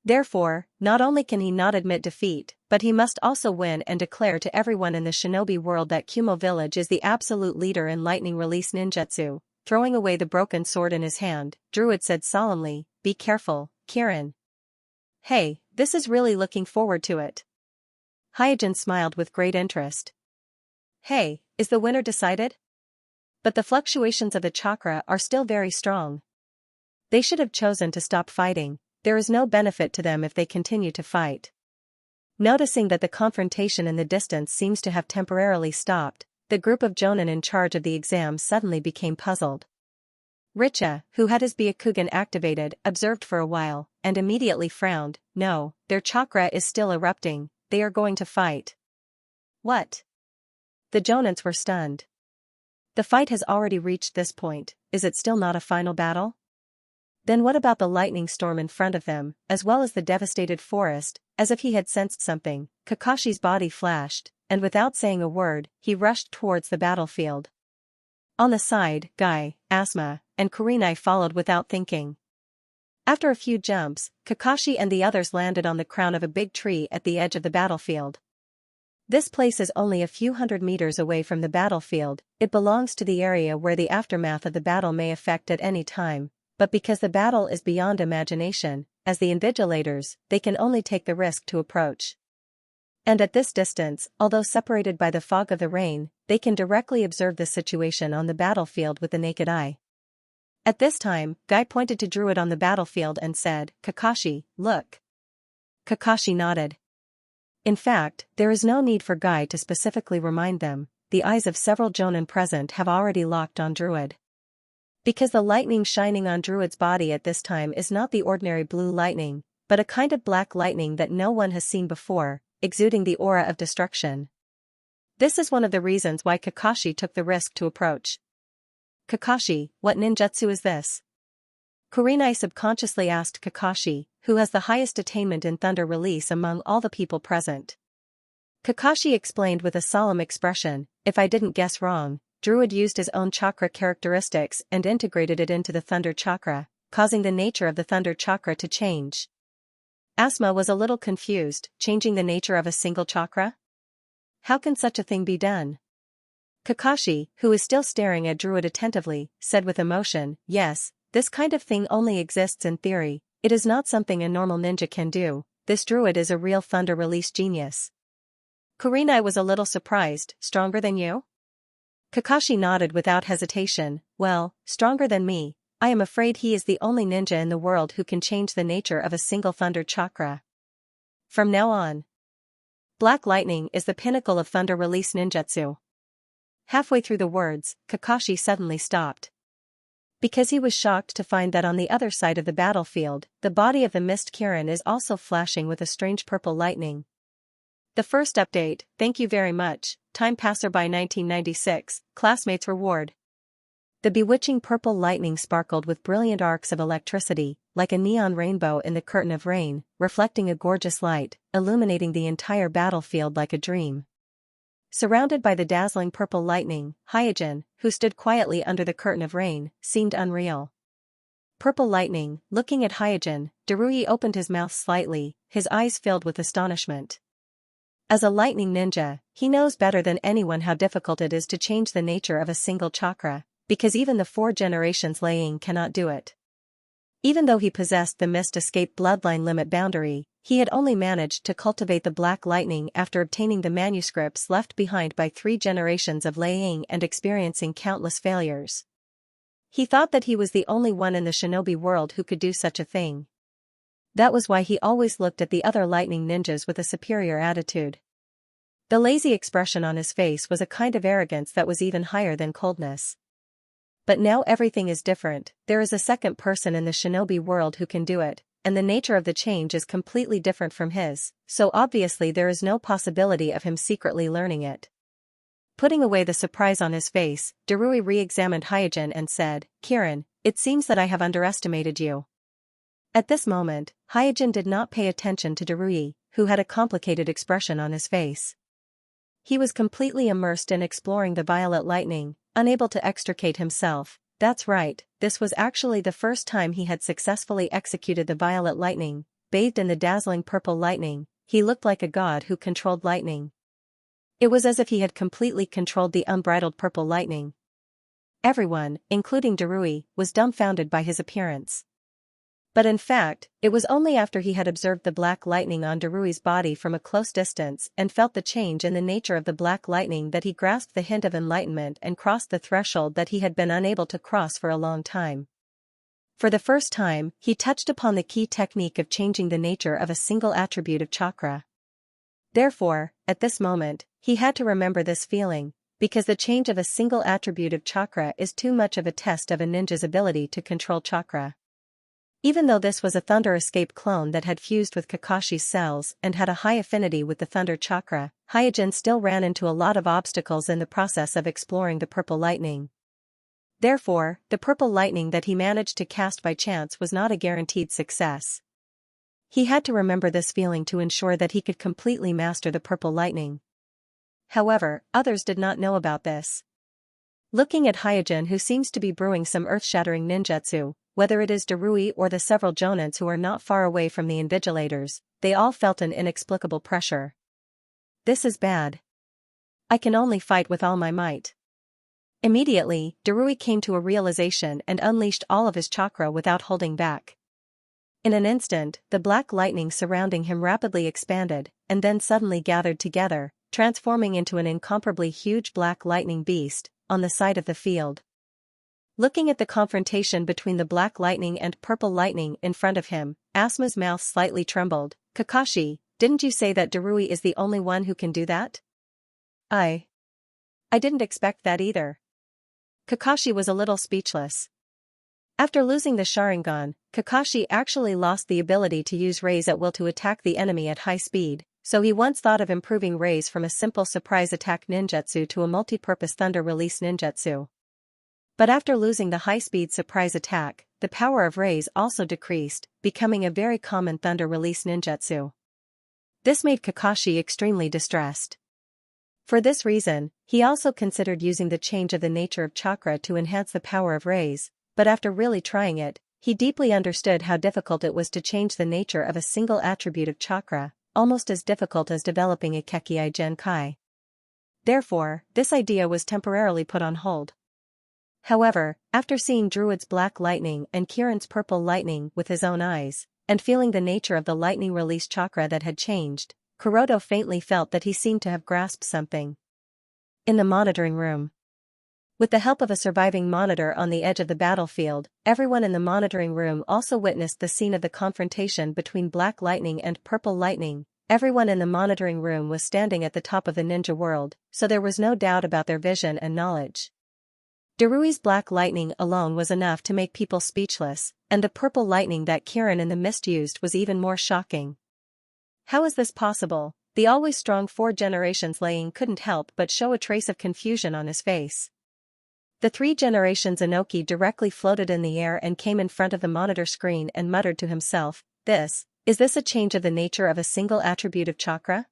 Therefore, not only can he not admit defeat, but he must also win and declare to everyone in the shinobi world that Kumo village is the absolute leader in lightning release ninjutsu. Throwing away the broken sword in his hand, Druid said solemnly, be careful, Kirin. Hey, this is really looking forward to it. Hyojin smiled with great interest. Hey, is the winner decided? But the fluctuations of the chakra are still very strong. They should have chosen to stop fighting, there is no benefit to them if they continue to fight. Noticing that the confrontation in the distance seems to have temporarily stopped, the group of jonin in charge of the exam suddenly became puzzled. Richa, who had his Byakugan activated, observed for a while, and immediately frowned, no, their chakra is still erupting, they are going to fight. What? The jonins were stunned. The fight has already reached this point, is it still not a final battle? Then what about the lightning storm in front of them, as well as the devastated forest? As if he had sensed something, Kakashi's body flashed, and without saying a word, he rushed towards the battlefield. On the side, Guy, Asuma, and Kurenai followed without thinking. After a few jumps, Kakashi and the others landed on the crown of a big tree at the edge of the battlefield. This place is only a few hundred meters away from the battlefield, it belongs to the area where the aftermath of the battle may affect at any time, but because the battle is beyond imagination, as the invigilators, they can only take the risk to approach. And at this distance, although separated by the fog of the rain, they can directly observe the situation on the battlefield with the naked eye. At this time, Guy pointed to Druid on the battlefield and said, Kakashi, look. Kakashi nodded. In fact, there is no need for Guy to specifically remind them, the eyes of several jonin present have already locked on Druid. Because the lightning shining on Druid's body at this time is not the ordinary blue lightning, but a kind of black lightning that no one has seen before, exuding the aura of destruction. This is one of the reasons why Kakashi took the risk to approach. Kakashi, what ninjutsu is this? Kurenai subconsciously asked Kakashi, who has the highest attainment in thunder release among all the people present. Kakashi explained with a solemn expression, if I didn't guess wrong, Druid used his own chakra characteristics and integrated it into the thunder chakra, causing the nature of the thunder chakra to change. Asuma was a little confused, changing the nature of a single chakra? How can such a thing be done? Kakashi, who is still staring at Druid attentively, said with emotion, yes, this kind of thing only exists in theory, it is not something a normal ninja can do, this Druid is a real thunder release genius. Kurenai was a little surprised, stronger than you? Kakashi nodded without hesitation, well, stronger than me, I am afraid he is the only ninja in the world who can change the nature of a single thunder chakra. From now on, Black Lightning is the pinnacle of thunder release ninjutsu. Halfway through the words, Kakashi suddenly stopped. Because he was shocked to find that on the other side of the battlefield, the body of the mist Kirin is also flashing with a strange purple lightning. The first update, thank you very much, Time Passer by 1996, Classmates Reward. The bewitching purple lightning sparkled with brilliant arcs of electricity, like a neon rainbow in the curtain of rain, reflecting a gorgeous light, illuminating the entire battlefield like a dream. Surrounded by the dazzling purple lightning, Hyojin, who stood quietly under the curtain of rain, seemed unreal. Purple lightning, looking at Hyojin, Darui opened his mouth slightly, his eyes filled with astonishment. As a lightning ninja, he knows better than anyone how difficult it is to change the nature of a single chakra, because even the 4 generations laying cannot do it. Even though he possessed the mist escape bloodline limit boundary, he had only managed to cultivate the black lightning after obtaining the manuscripts left behind by 3 generations of laying and experiencing countless failures. He thought that he was the only one in the shinobi world who could do such a thing. That was why he always looked at the other lightning ninjas with a superior attitude. The lazy expression on his face was a kind of arrogance that was even higher than coldness. But now everything is different, there is a second person in the shinobi world who can do it, and the nature of the change is completely different from his, so obviously there is no possibility of him secretly learning it. Putting away the surprise on his face, Darui re-examined Hyojin and said, "Kirin, it seems that I have underestimated you." At this moment, Hyojin did not pay attention to Darui, who had a complicated expression on his face. He was completely immersed in exploring the violet lightning, unable to extricate himself. That's right, this was actually the first time he had successfully executed the violet lightning. Bathed in the dazzling purple lightning, he looked like a god who controlled lightning. It was as if he had completely controlled the unbridled purple lightning. Everyone, including Darui, was dumbfounded by his appearance. But in fact, it was only after he had observed the black lightning on Darui's body from a close distance and felt the change in the nature of the black lightning that he grasped the hint of enlightenment and crossed the threshold that he had been unable to cross for a long time. For the first time, he touched upon the key technique of changing the nature of a single attribute of chakra. Therefore, at this moment, he had to remember this feeling, because the change of a single attribute of chakra is too much of a test of a ninja's ability to control chakra. Even though this was a Thunder Escape clone that had fused with Kakashi's cells and had a high affinity with the Thunder Chakra, Hyojin still ran into a lot of obstacles in the process of exploring the purple lightning. Therefore, the purple lightning that he managed to cast by chance was not a guaranteed success. He had to remember this feeling to ensure that he could completely master the purple lightning. However, others did not know about this. Looking at Hyojin, who seems to be brewing some earth-shattering ninjutsu, whether it is Darui or the several jonins who are not far away from the invigilators, they all felt an inexplicable pressure. This is bad. I can only fight with all my might. Immediately, Darui came to a realization and unleashed all of his chakra without holding back. In an instant, the black lightning surrounding him rapidly expanded, and then suddenly gathered together, transforming into an incomparably huge black lightning beast, on the side of the field. Looking at the confrontation between the black lightning and purple lightning in front of him, Asuma's mouth slightly trembled. "Kakashi, didn't you say that Darui is the only one who can do that?" I didn't expect that either." Kakashi was a little speechless. After losing the Sharingan, Kakashi actually lost the ability to use rays at will to attack the enemy at high speed, so he once thought of improving rays from a simple surprise attack ninjutsu to a multi-purpose thunder release ninjutsu. But after losing the high-speed surprise attack, the power of rays also decreased, becoming a very common thunder release ninjutsu. This made Kakashi extremely distressed. For this reason, he also considered using the change of the nature of chakra to enhance the power of rays, but after really trying it, he deeply understood how difficult it was to change the nature of a single attribute of chakra, almost as difficult as developing a Kekkei Genkai. Therefore, this idea was temporarily put on hold. However, after seeing Druid's black lightning and Kirin's purple lightning with his own eyes, and feeling the nature of the lightning release chakra that had changed, Kuroto faintly felt that he seemed to have grasped something. In the monitoring room. With the help of a surviving monitor on the edge of the battlefield, everyone in the monitoring room also witnessed the scene of the confrontation between black lightning and purple lightning. Everyone in the monitoring room was standing at the top of the ninja world, so there was no doubt about their vision and knowledge. Darui's black lightning alone was enough to make people speechless, and the purple lightning that Kirin and the mist used was even more shocking. How is this possible? The always strong 4 generations laying couldn't help but show a trace of confusion on his face. The 3 generations Inoki directly floated in the air and came in front of the monitor screen and muttered to himself, Is this a change of the nature of a single attribute of chakra?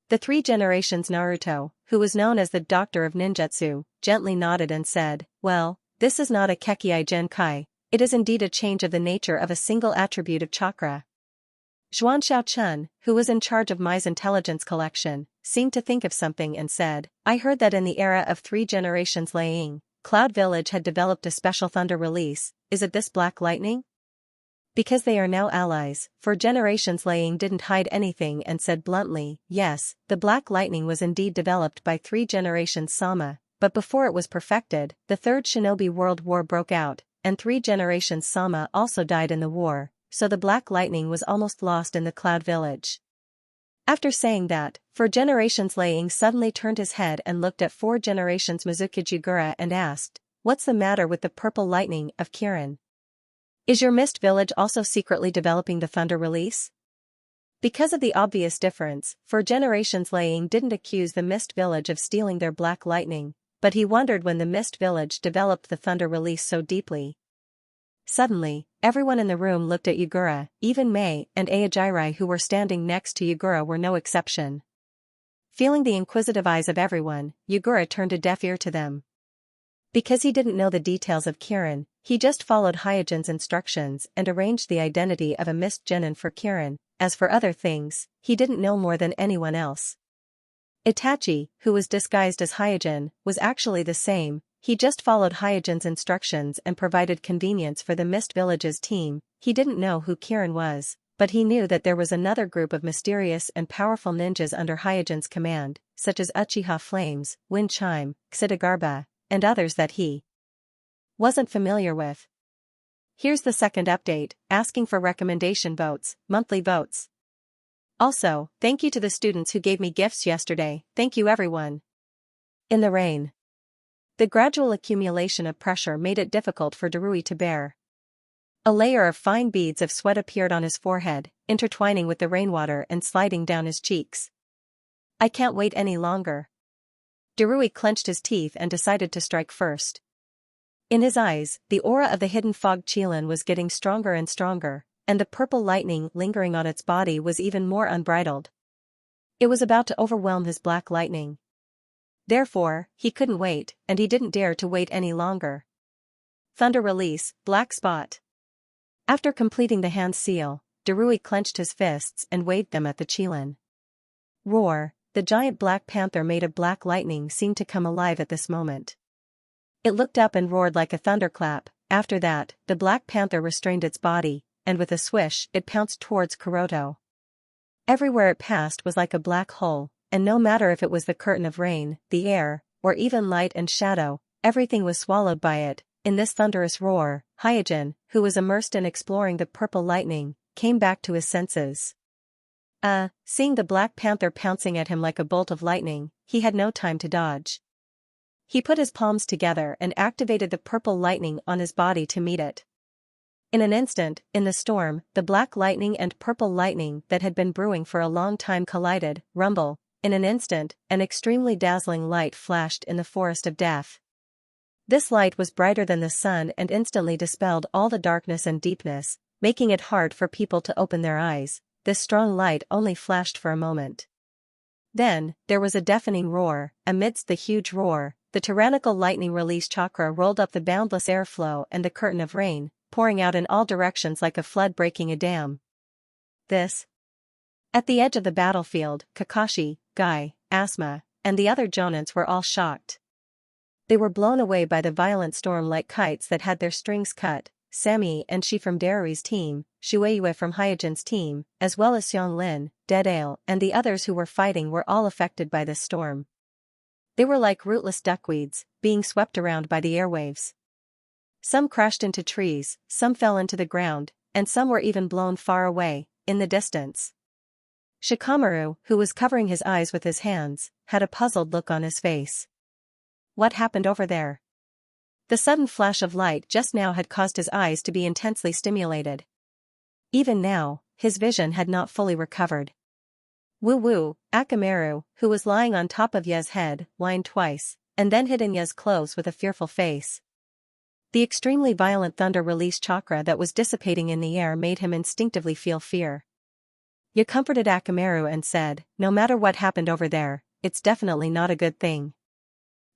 The 3 generations Naruto, who was known as the Doctor of Ninjutsu, gently nodded and said, Well, this is not a Kekkei Genkai, it is indeed a change of the nature of a single attribute of chakra. Xuanxiao Chun, who was in charge of Mai's intelligence collection, seemed to think of something and said, I heard that in the era of 3 generations Laying, Cloud Village had developed a special thunder release, is it this black lightning? Because they are now allies, 4 generations Laying didn't hide anything and said bluntly, yes, the black lightning was indeed developed by 3 generations Sama, but before it was perfected, the Third Shinobi World War broke out, and 3 generations Sama also died in the war, so the black lightning was almost lost in the Cloud Village. After saying that, 4 generations Laying suddenly turned his head and looked at 4 generations Mizuki Jigura and asked, What's the matter with the purple lightning of Kirin? Is your Mist Village also secretly developing the thunder release? Because of the obvious difference, 4 generations Laying didn't accuse the Mist Village of stealing their black lightning, but he wondered when the Mist Village developed the thunder release so deeply. Suddenly, everyone in the room looked at Yugura, even Mei and Aojirai who were standing next to Yugura were no exception. Feeling the inquisitive eyes of everyone, Yugura turned a deaf ear to them. Because he didn't know the details of Kirin, he just followed Hyojin's instructions and arranged the identity of a Mist Genin for Kirin. As for other things, he didn't know more than anyone else. Itachi, who was disguised as Hyojin, was actually the same. He just followed Hyojin's instructions and provided convenience for the Mist Village's team. He didn't know who Kirin was, but he knew that there was another group of mysterious and powerful ninjas under Hyojin's command, such as Uchiha Flames, Wind Chime, Xidagarba, and others that he wasn't familiar with. Here's the second update, asking for recommendation votes, monthly votes. Also, thank you to the students who gave me gifts yesterday, thank you everyone. In the rain. The gradual accumulation of pressure made it difficult for Darui to bear. A layer of fine beads of sweat appeared on his forehead, intertwining with the rainwater and sliding down his cheeks. I can't wait any longer. Darui clenched his teeth and decided to strike first. In his eyes, the aura of the hidden fog Qilin was getting stronger and stronger, and the purple lightning lingering on its body was even more unbridled. It was about to overwhelm his black lightning. Therefore, he couldn't wait, and he didn't dare to wait any longer. Thunder release, black spot. After completing the hand seal, Darui clenched his fists and waved them at the Qilin. Roar, the giant black panther made of black lightning seemed to come alive at this moment. It looked up and roared like a thunderclap. After that, the black panther restrained its body, and with a swish it pounced towards Kuroto. Everywhere it passed was like a black hole, and no matter if it was the curtain of rain, the air, or even light and shadow, everything was swallowed by it. In this thunderous roar, Hyojin, who was immersed in exploring the purple lightning, came back to his senses. Seeing the black panther pouncing at him like a bolt of lightning, he had no time to dodge. He put his palms together and activated the purple lightning on his body to meet it. In an instant, in the storm, the black lightning and purple lightning that had been brewing for a long time collided. Rumble. In an instant, an extremely dazzling light flashed in the forest of death. This light was brighter than the sun and instantly dispelled all the darkness and deepness, making it hard for people to open their eyes. This strong light only flashed for a moment. Then, there was a deafening roar. Amidst the huge roar, the tyrannical lightning release chakra rolled up the boundless airflow and the curtain of rain, pouring out in all directions like a flood breaking a dam. This. At the edge of the battlefield, Kakashi, Guy, Asuma, and the other Jonins were all shocked. They were blown away by the violent storm like kites that had their strings cut. Sammy and Shi from Darui's team, Shueiyue from Hyojin's team, as well as Xianlin, Deadale, and the others who were fighting were all affected by this storm. They were like rootless duckweeds, being swept around by the airwaves. Some crashed into trees, some fell into the ground, and some were even blown far away, in the distance. Shikamaru, who was covering his eyes with his hands, had a puzzled look on his face. What happened over there? The sudden flash of light just now had caused his eyes to be intensely stimulated. Even now, his vision had not fully recovered. Woo-woo, Akamaru, who was lying on top of Ye's head, whined twice, and then hid in Ya's clothes with a fearful face. The extremely violent thunder release chakra that was dissipating in the air made him instinctively feel fear. Ya comforted Akamaru and said, no matter what happened over there, it's definitely not a good thing.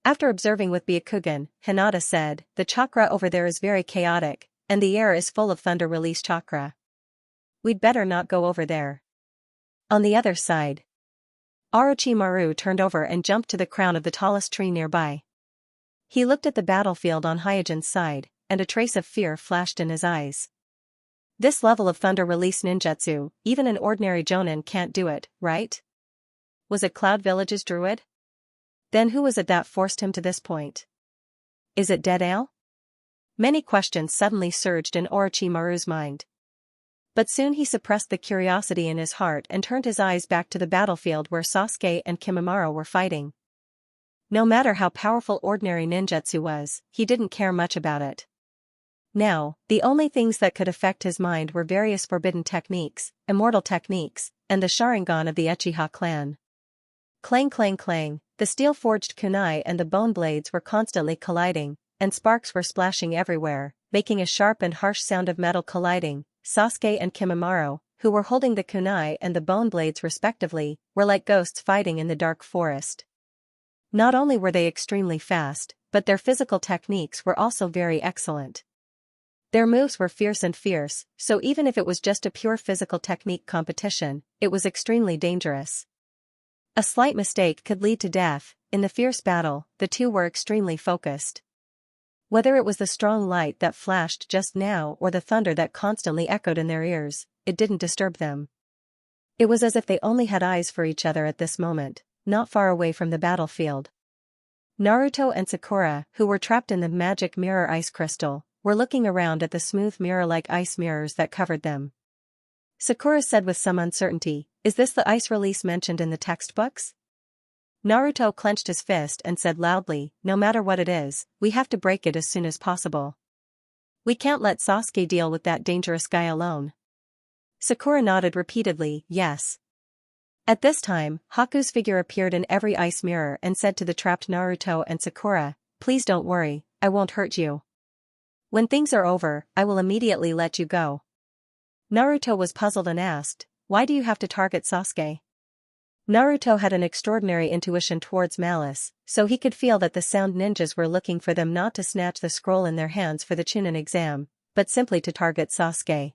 After observing with Byakugan, Hinata said, the chakra over there is very chaotic, and the air is full of thunder release chakra. We'd better not go over there. On the other side, Orochimaru turned over and jumped to the crown of the tallest tree nearby. He looked at the battlefield on Hyojin's side, and a trace of fear flashed in his eyes. This level of thunder release ninjutsu, even an ordinary jonin can't do it, right? Was it Cloud Village's druid? Then who was it that forced him to this point? Is it Dead Ale? Many questions suddenly surged in Orochimaru's mind. But soon he suppressed the curiosity in his heart and turned his eyes back to the battlefield where Sasuke and Kimimaro were fighting. No matter how powerful ordinary ninjutsu was, he didn't care much about it. Now, the only things that could affect his mind were various forbidden techniques, immortal techniques, and the Sharingan of the Uchiha clan. Clang clang clang, the steel-forged kunai and the bone blades were constantly colliding, and sparks were splashing everywhere, making a sharp and harsh sound of metal colliding. Sasuke and Kimimaro, who were holding the kunai and the bone blades respectively, were like ghosts fighting in the dark forest. Not only were they extremely fast, but their physical techniques were also very excellent. Their moves were fierce, so even if it was just a pure physical technique competition, it was extremely dangerous. A slight mistake could lead to death. In the fierce battle, the two were extremely focused. Whether it was the strong light that flashed just now or the thunder that constantly echoed in their ears, it didn't disturb them. It was as if they only had eyes for each other at this moment, not far away from the battlefield. Naruto and Sakura, who were trapped in the magic mirror ice crystal, were looking around at the smooth mirror-like ice mirrors that covered them. Sakura said with some uncertainty, "Is this the ice release mentioned in the textbooks?" Naruto clenched his fist and said loudly, "No matter what it is, we have to break it as soon as possible. We can't let Sasuke deal with that dangerous guy alone." Sakura nodded repeatedly, "Yes." At this time, Haku's figure appeared in every ice mirror and said to the trapped Naruto and Sakura, "Please don't worry, I won't hurt you. When things are over, I will immediately let you go." Naruto was puzzled and asked, "Why do you have to target Sasuke?" Naruto had an extraordinary intuition towards malice, so he could feel that the sound ninjas were looking for them not to snatch the scroll in their hands for the Chunin exam, but simply to target Sasuke.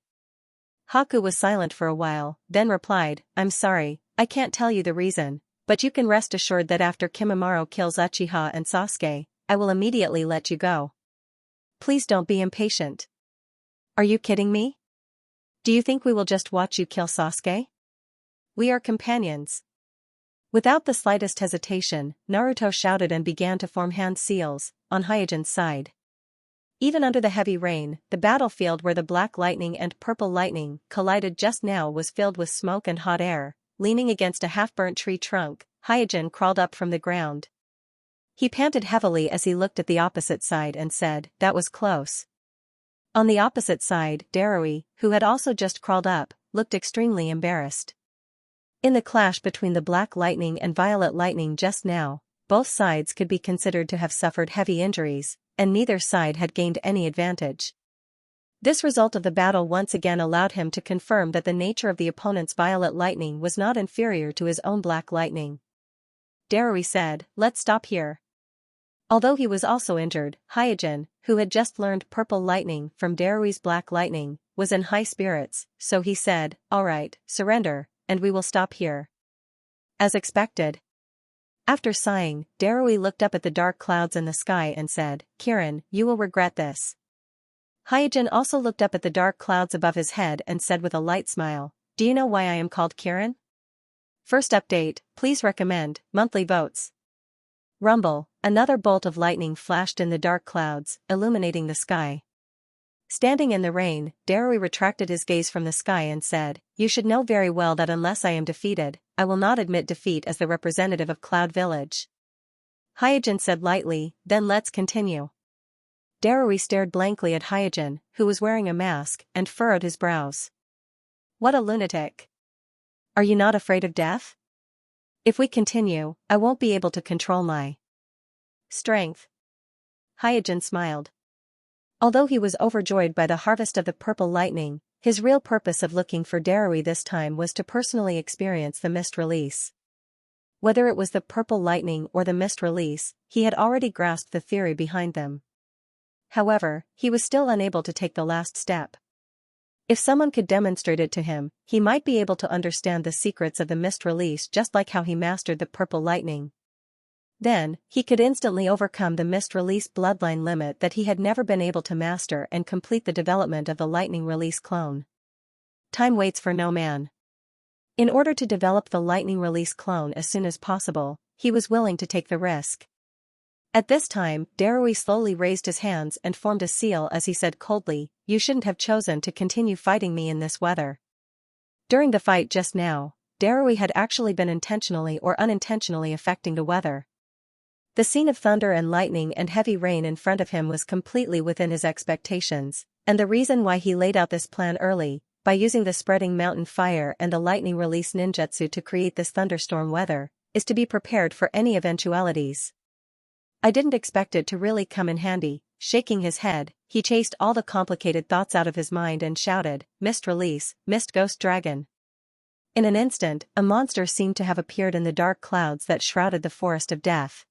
Haku was silent for a while, then replied, "I'm sorry, I can't tell you the reason, but you can rest assured that after Kimimaro kills Uchiha and Sasuke, I will immediately let you go. Please don't be impatient." "Are you kidding me? Do you think we will just watch you kill Sasuke? We are companions." Without the slightest hesitation, Naruto shouted and began to form hand seals, on Hyojin's side. Even under the heavy rain, the battlefield where the black lightning and purple lightning collided just now was filled with smoke and hot air. Leaning against a half-burnt tree trunk, Hyojin crawled up from the ground. He panted heavily as he looked at the opposite side and said, "That was close." On the opposite side, Darui, who had also just crawled up, looked extremely embarrassed. In the clash between the black lightning and violet lightning just now, both sides could be considered to have suffered heavy injuries, and neither side had gained any advantage. This result of the battle once again allowed him to confirm that the nature of the opponent's violet lightning was not inferior to his own black lightning. Darui said, "Let's stop here." Although he was also injured, Hyojin, who had just learned purple lightning from Darui's black lightning, was in high spirits, so he said, "All right, surrender, and we will stop here." As expected. After sighing, Darui looked up at the dark clouds in the sky and said, "Kirin, you will regret this." Hyojin also looked up at the dark clouds above his head and said with a light smile, "Do you know why I am called Kirin? First update, please recommend, monthly votes." Rumble, another bolt of lightning flashed in the dark clouds, illuminating the sky. Standing in the rain, Darui retracted his gaze from the sky and said, "You should know very well that unless I am defeated, I will not admit defeat as the representative of Cloud Village." Hyojin said lightly, "Then let's continue." Darui stared blankly at Hyojin, who was wearing a mask, and furrowed his brows. "What a lunatic. Are you not afraid of death? If we continue, I won't be able to control my..." Strength. Hyojin smiled. Although he was overjoyed by the harvest of the purple lightning, his real purpose of looking for Darui this time was to personally experience the mist release. Whether it was the purple lightning or the mist release, he had already grasped the theory behind them. However, he was still unable to take the last step. If someone could demonstrate it to him, he might be able to understand the secrets of the mist release just like how he mastered the purple lightning. Then, he could instantly overcome the mist release bloodline limit that he had never been able to master and complete the development of the lightning release clone. Time waits for no man. In order to develop the lightning release clone as soon as possible, he was willing to take the risk. At this time, Darui slowly raised his hands and formed a seal as he said coldly, "You shouldn't have chosen to continue fighting me in this weather." During the fight just now, Darui had actually been intentionally or unintentionally affecting the weather. The scene of thunder and lightning and heavy rain in front of him was completely within his expectations, and the reason why he laid out this plan early, by using the spreading mountain fire and the lightning release ninjutsu to create this thunderstorm weather, is to be prepared for any eventualities. I didn't expect it to really come in handy. Shaking his head, he chased all the complicated thoughts out of his mind and shouted, "Mist release, mist ghost dragon." In an instant, a monster seemed to have appeared in the dark clouds that shrouded the forest of death.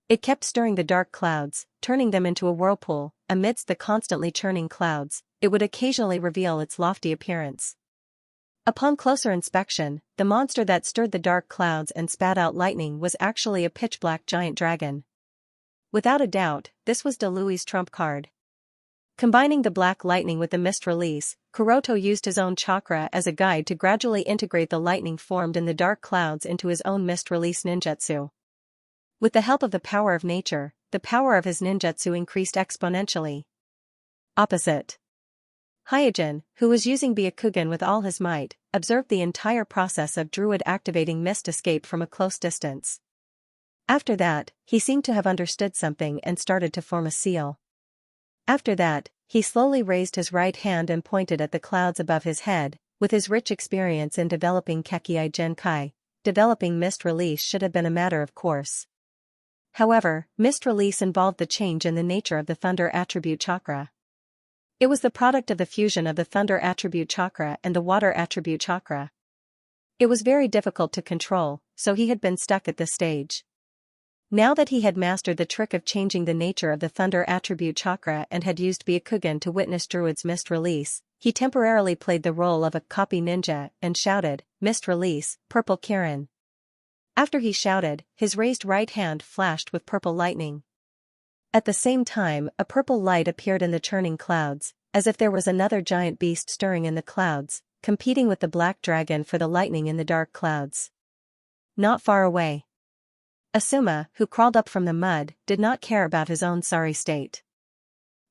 It kept stirring the dark clouds, turning them into a whirlpool. Amidst the constantly churning clouds, it would occasionally reveal its lofty appearance. Upon closer inspection, the monster that stirred the dark clouds and spat out lightning was actually a pitch-black giant dragon. Without a doubt, this was Dalui's trump card. Combining the black lightning with the mist release, Kuroto used his own chakra as a guide to gradually integrate the lightning formed in the dark clouds into his own mist release ninjutsu. With the help of the power of nature, the power of his ninjutsu increased exponentially. Opposite. Hyojin, who was using Byakugan with all his might, observed the entire process of Druid activating mist escape from a close distance. After that, he seemed to have understood something and started to form a seal. After that, he slowly raised his right hand and pointed at the clouds above his head. With his rich experience in developing Kekkei Genkai, developing mist release should have been a matter of course. However, mist release involved the change in the nature of the thunder attribute chakra. It was the product of the fusion of the thunder attribute chakra and the water attribute chakra. It was very difficult to control, so he had been stuck at this stage. Now that he had mastered the trick of changing the nature of the thunder attribute chakra and had used Byakugan to witness Druid's mist release, he temporarily played the role of a copy ninja and shouted, "Mist release, purple Kirin." After he shouted, his raised right hand flashed with purple lightning. At the same time, a purple light appeared in the churning clouds, as if there was another giant beast stirring in the clouds, competing with the black dragon for the lightning in the dark clouds. Not far away, Asuma, who crawled up from the mud, did not care about his own sorry state.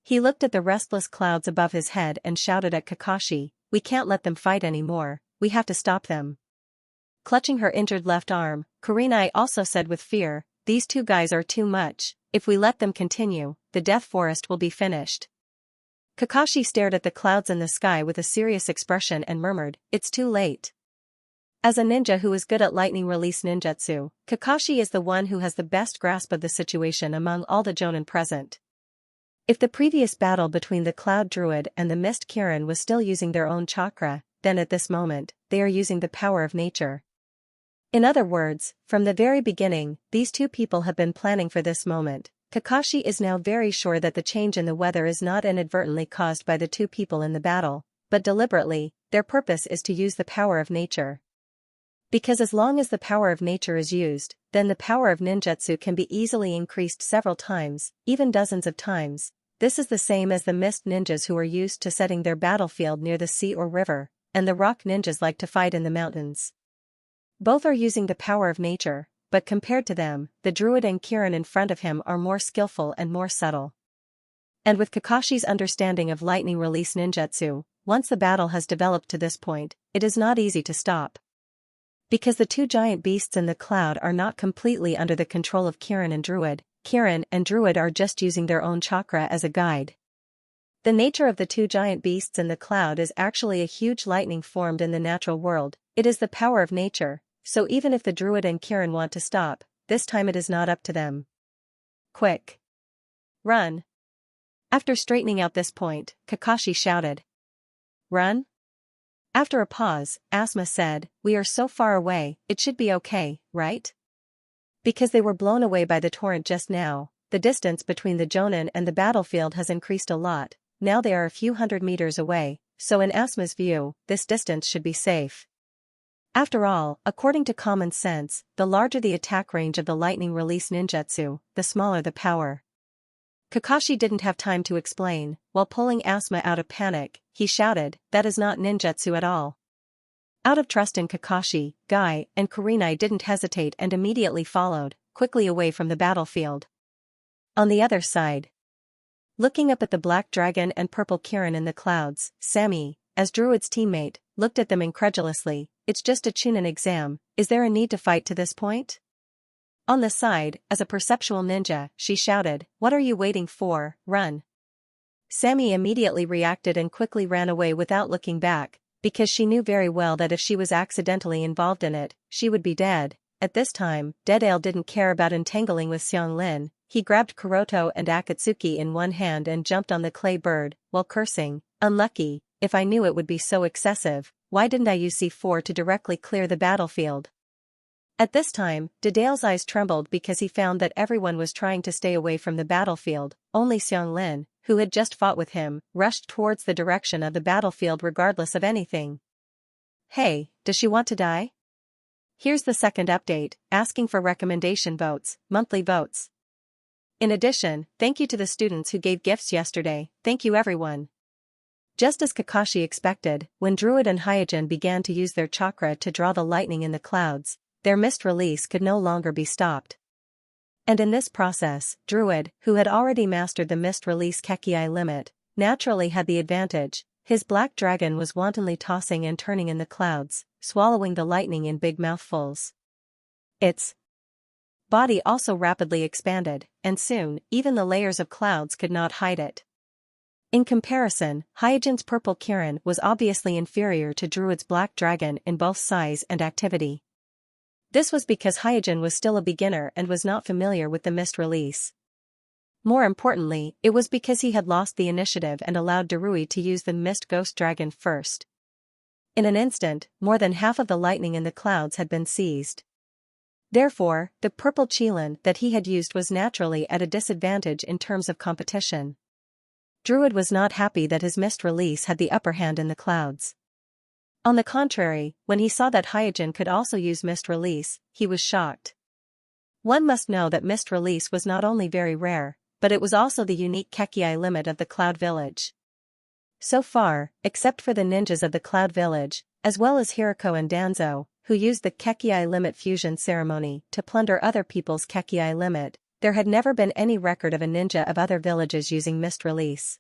He looked at the restless clouds above his head and shouted at Kakashi, "We can't let them fight anymore, we have to stop them." Clutching her injured left arm, Kurenai also said with fear, "These two guys are too much, if we let them continue, the death forest will be finished." Kakashi stared at the clouds in the sky with a serious expression and murmured, "It's too late." As a ninja who is good at lightning release ninjutsu, Kakashi is the one who has the best grasp of the situation among all the jonin present. If the previous battle between the Cloud Druid and the Mist Kirin was still using their own chakra, then at this moment, they are using the power of nature. In other words, from the very beginning, these two people have been planning for this moment. Kakashi is now very sure that the change in the weather is not inadvertently caused by the two people in the battle, but deliberately. Their purpose is to use the power of nature. Because as long as the power of nature is used, then the power of ninjutsu can be easily increased several times, even dozens of times. This is the same as the mist ninjas who are used to setting their battlefield near the sea or river, and the rock ninjas like to fight in the mountains. Both are using the power of nature, but compared to them, the Druid and Kirin in front of him are more skillful and more subtle. And with Kakashi's understanding of lightning release ninjutsu, once the battle has developed to this point, it is not easy to stop. Because the two giant beasts in the cloud are not completely under the control of Kirin and Druid are just using their own chakra as a guide. The nature of the two giant beasts in the cloud is actually a huge lightning formed in the natural world. It is the power of nature, so even if the Druid and Kirin want to stop, this time it is not up to them. Quick! Run! After straightening out this point, Kakashi shouted. Run? After a pause, Asuma said, we are so far away, it should be okay, right? Because they were blown away by the torrent just now, the distance between the Jonin and the battlefield has increased a lot. Now they are a few hundred meters away, so in Asuma's view, this distance should be safe. After all, according to common sense, the larger the attack range of the lightning release ninjutsu, the smaller the power. Kakashi didn't have time to explain. While pulling Asuma out of panic, he shouted, that is not ninjutsu at all. Out of trust in Kakashi, Guy and Kurenai didn't hesitate and immediately followed, quickly away from the battlefield. On the other side, looking up at the black dragon and purple Kirin in the clouds, Sammy, as Druid's teammate, looked at them incredulously. It's just a Chunin exam, is there a need to fight to this point? On the side, as a perceptual ninja, she shouted, what are you waiting for, run. Sammy immediately reacted and quickly ran away without looking back, because she knew very well that if she was accidentally involved in it, she would be dead. At this time, Deadale didn't care about entangling with Xianglin. He grabbed Kuroto and Akatsuki in one hand and jumped on the clay bird, while cursing, unlucky, if I knew it would be so excessive, why didn't I use C4 to directly clear the battlefield? At this time, Deadale's eyes trembled because he found that everyone was trying to stay away from the battlefield. Only Xianglin, who had just fought with him, rushed towards the direction of the battlefield regardless of anything. Hey, does she want to die? Here's the second update, asking for recommendation votes, monthly votes. In addition, thank you to the students who gave gifts yesterday, thank you everyone. Just as Kakashi expected, when Druid and Hyojin began to use their chakra to draw the lightning in the clouds, their mist release could no longer be stopped. And in this process, Druid, who had already mastered the mist release Kekii limit, naturally had the advantage. His black dragon was wantonly tossing and turning in the clouds, swallowing the lightning in big mouthfuls. Its body also rapidly expanded, and soon, even the layers of clouds could not hide it. In comparison, Hyojin's purple Kirin was obviously inferior to Druid's black dragon in both size and activity. This was because Hyojin was still a beginner and was not familiar with the mist release. More importantly, it was because he had lost the initiative and allowed Darui to use the mist ghost dragon first. In an instant, more than half of the lightning in the clouds had been seized. Therefore, the purple Qilin that he had used was naturally at a disadvantage in terms of competition. Druid was not happy that his mist release had the upper hand in the clouds. On the contrary, when he saw that Hyojin could also use mist release, he was shocked. One must know that mist release was not only very rare, but it was also the unique Kekii limit of the Cloud Village. So far, except for the ninjas of the Cloud Village, as well as Hirako and Danzo, who used the Kekii limit fusion ceremony to plunder other people's Kekii limit, there had never been any record of a ninja of other villages using mist release.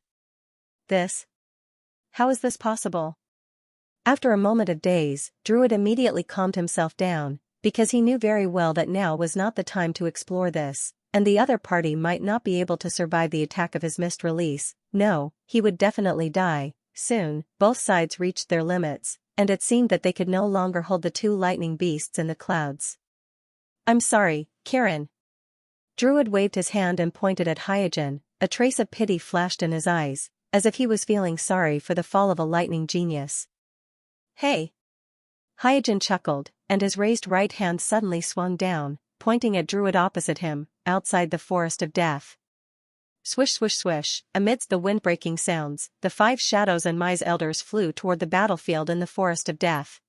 How is this possible? After a moment of daze, Druid immediately calmed himself down, because he knew very well that now was not the time to explore this, and the other party might not be able to survive the attack of his mist release. No, he would definitely die. Soon, both sides reached their limits, and it seemed that they could no longer hold the two lightning beasts in the clouds. I'm sorry, Kirin. Druid waved his hand and pointed at Hyojin. A trace of pity flashed in his eyes, as if he was feeling sorry for the fall of a lightning genius. Hey! Hyojin chuckled, and his raised right hand suddenly swung down, pointing at Druid opposite him, outside the forest of death. Swish swish swish, amidst the wind-breaking sounds, the 5 shadows and Mai's elders flew toward the battlefield in the forest of death.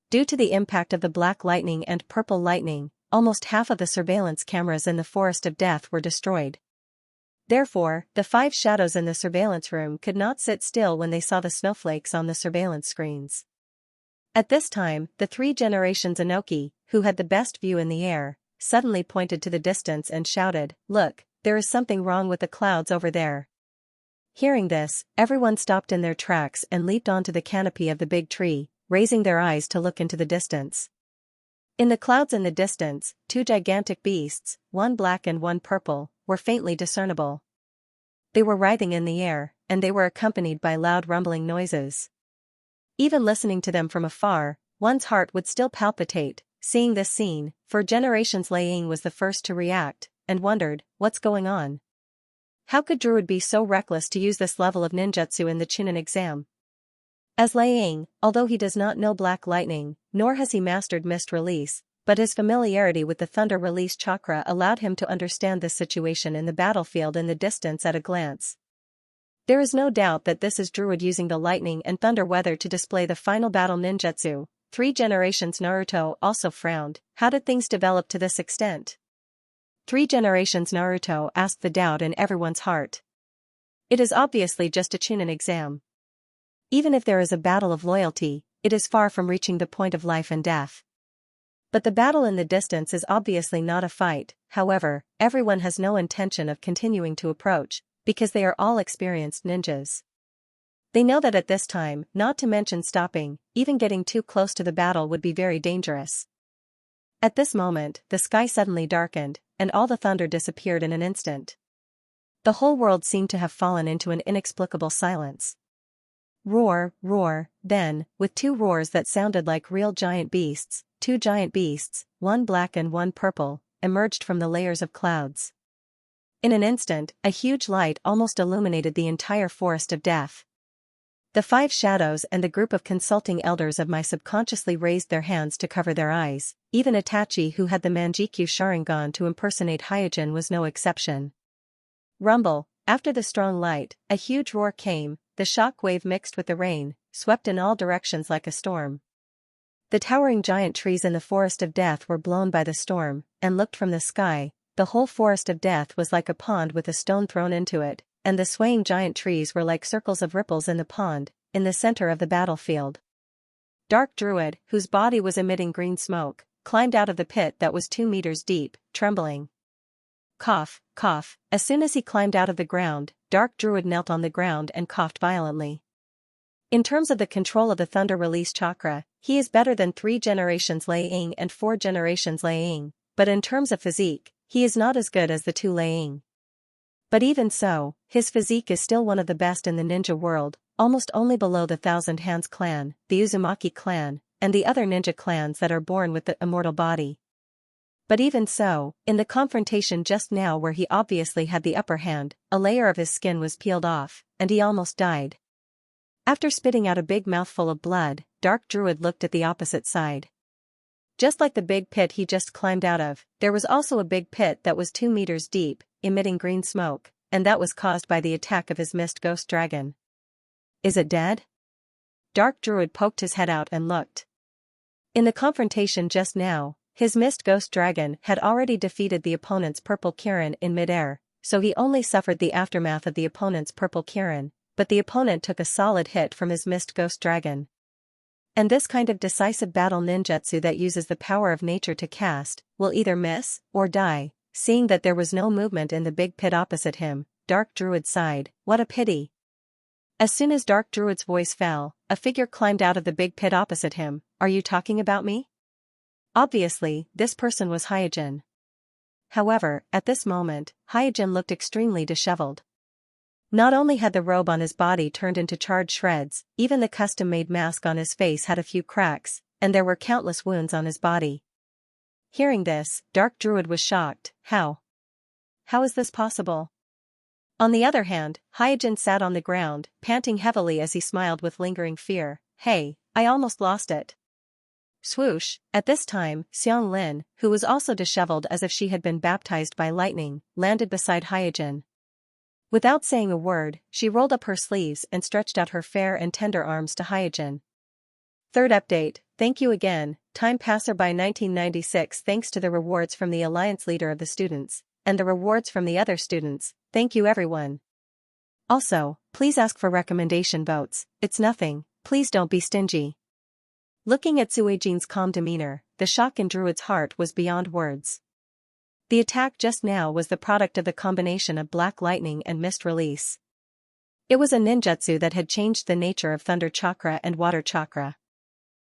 Due to the impact of the black lightning and purple lightning, almost half of the surveillance cameras in the forest of death were destroyed. Therefore, the 5 shadows in the surveillance room could not sit still when they saw the snowflakes on the surveillance screens. At this time, the 3 generations Inoki, who had the best view in the air, suddenly pointed to the distance and shouted, "Look, there is something wrong with the clouds over there." Hearing this, everyone stopped in their tracks and leaped onto the canopy of the big tree, raising their eyes to look into the distance. In the clouds in the distance, 2 gigantic beasts, one black and one purple, were faintly discernible. They were writhing in the air, and they were accompanied by loud rumbling noises. Even listening to them from afar, one's heart would still palpitate. Seeing this scene, for generations Liang was the first to react. and wondered, what's going on? How could Druid be so reckless to use this level of ninjutsu in the Chunin exam? As Lei Ying, although he does not know Black Lightning, nor has he mastered Mist Release, but his familiarity with the Thunder Release chakra allowed him to understand this situation in the battlefield in the distance at a glance. There is no doubt that this is Druid using the lightning and thunder weather to display the final battle ninjutsu. 3 generations Naruto also frowned. How did things develop to this extent? 3 generations Naruto asked the doubt in everyone's heart. It is obviously just a Chunin exam. Even if there is a battle of loyalty, it is far from reaching the point of life and death. But the battle in the distance is obviously not a fight. However, everyone has no intention of continuing to approach, because they are all experienced ninjas. They know that at this time, not to mention stopping, even getting too close to the battle would be very dangerous. At this moment, the sky suddenly darkened, and all the thunder disappeared in an instant. The whole world seemed to have fallen into an inexplicable silence. Roar, roar, then, with 2 roars that sounded like real giant beasts, 2 giant beasts, one black and one purple, emerged from the layers of clouds. In an instant, a huge light almost illuminated the entire forest of death. The 5 shadows and the group of consulting elders of my subconsciously raised their hands to cover their eyes. Even Itachi, who had the Manjikyu Sharingan to impersonate Hyojin, was no exception. Rumble. After the strong light, a huge roar came. The shock wave mixed with the rain, swept in all directions like a storm. The towering giant trees in the forest of death were blown by the storm, and looked from the sky. The whole forest of death was like a pond with a stone thrown into it, and the swaying giant trees were like circles of ripples in the pond, in the center of the battlefield. Dark Druid, whose body was emitting green smoke, climbed out of the pit that was 2 meters deep, trembling. Cough, cough. As soon as he climbed out of the ground, Dark Druid knelt on the ground and coughed violently. In terms of the control of the Thunder Release chakra, he is better than 3 generations Lei Ying and 4 generations Lei Ying, but in terms of physique, he is not as good as the 2 Lei Ying. But even so, his physique is still one of the best in the ninja world, almost only below the Thousand Hands clan, the Uzumaki clan, and the other ninja clans that are born with the immortal body. But even so, in the confrontation just now where he obviously had the upper hand, a layer of his skin was peeled off, and he almost died. After spitting out a big mouthful of blood, Dark Druid looked at the opposite side. Just like the big pit he just climbed out of, there was also a big pit that was 2 meters deep, emitting green smoke, and that was caused by the attack of his mist ghost dragon. Is it dead? Dark Druid poked his head out and looked. In the confrontation just now, his mist ghost dragon had already defeated the opponent's purple Kirin in midair, so he only suffered the aftermath of the opponent's purple Kirin, but the opponent took a solid hit from his mist ghost dragon. And this kind of decisive battle ninjutsu that uses the power of nature to cast, will either miss, or die. Seeing that there was no movement in the big pit opposite him, Dark Druid sighed, what a pity. As soon as Dark Druid's voice fell, a figure climbed out of the big pit opposite him. Are you talking about me? Obviously, this person was Hyojin. However, at this moment, Hyojin looked extremely disheveled. Not only had the robe on his body turned into charred shreds, even the custom-made mask on his face had a few cracks, and there were countless wounds on his body. Hearing this, Dark Druid was shocked. How? How is this possible? On the other hand, Hyojin sat on the ground, panting heavily as he smiled with lingering fear. Hey, I almost lost it. Swoosh. At this time, Xiang Lin, who was also disheveled as if she had been baptized by lightning, landed beside Hyojin. Without saying a word, she rolled up her sleeves and stretched out her fair and tender arms to Hyojin. Third update, thank you again, Time Passerby 1996. Thanks to the rewards from the Alliance leader of the students, and the rewards from the other students, thank you everyone. Also, please ask for recommendation votes, it's nothing, please don't be stingy. Looking at Suijin's calm demeanor, the shock in Druid's heart was beyond words. The attack just now was the product of the combination of Black Lightning and Mist Release. It was a ninjutsu that had changed the nature of Thunder Chakra and Water Chakra.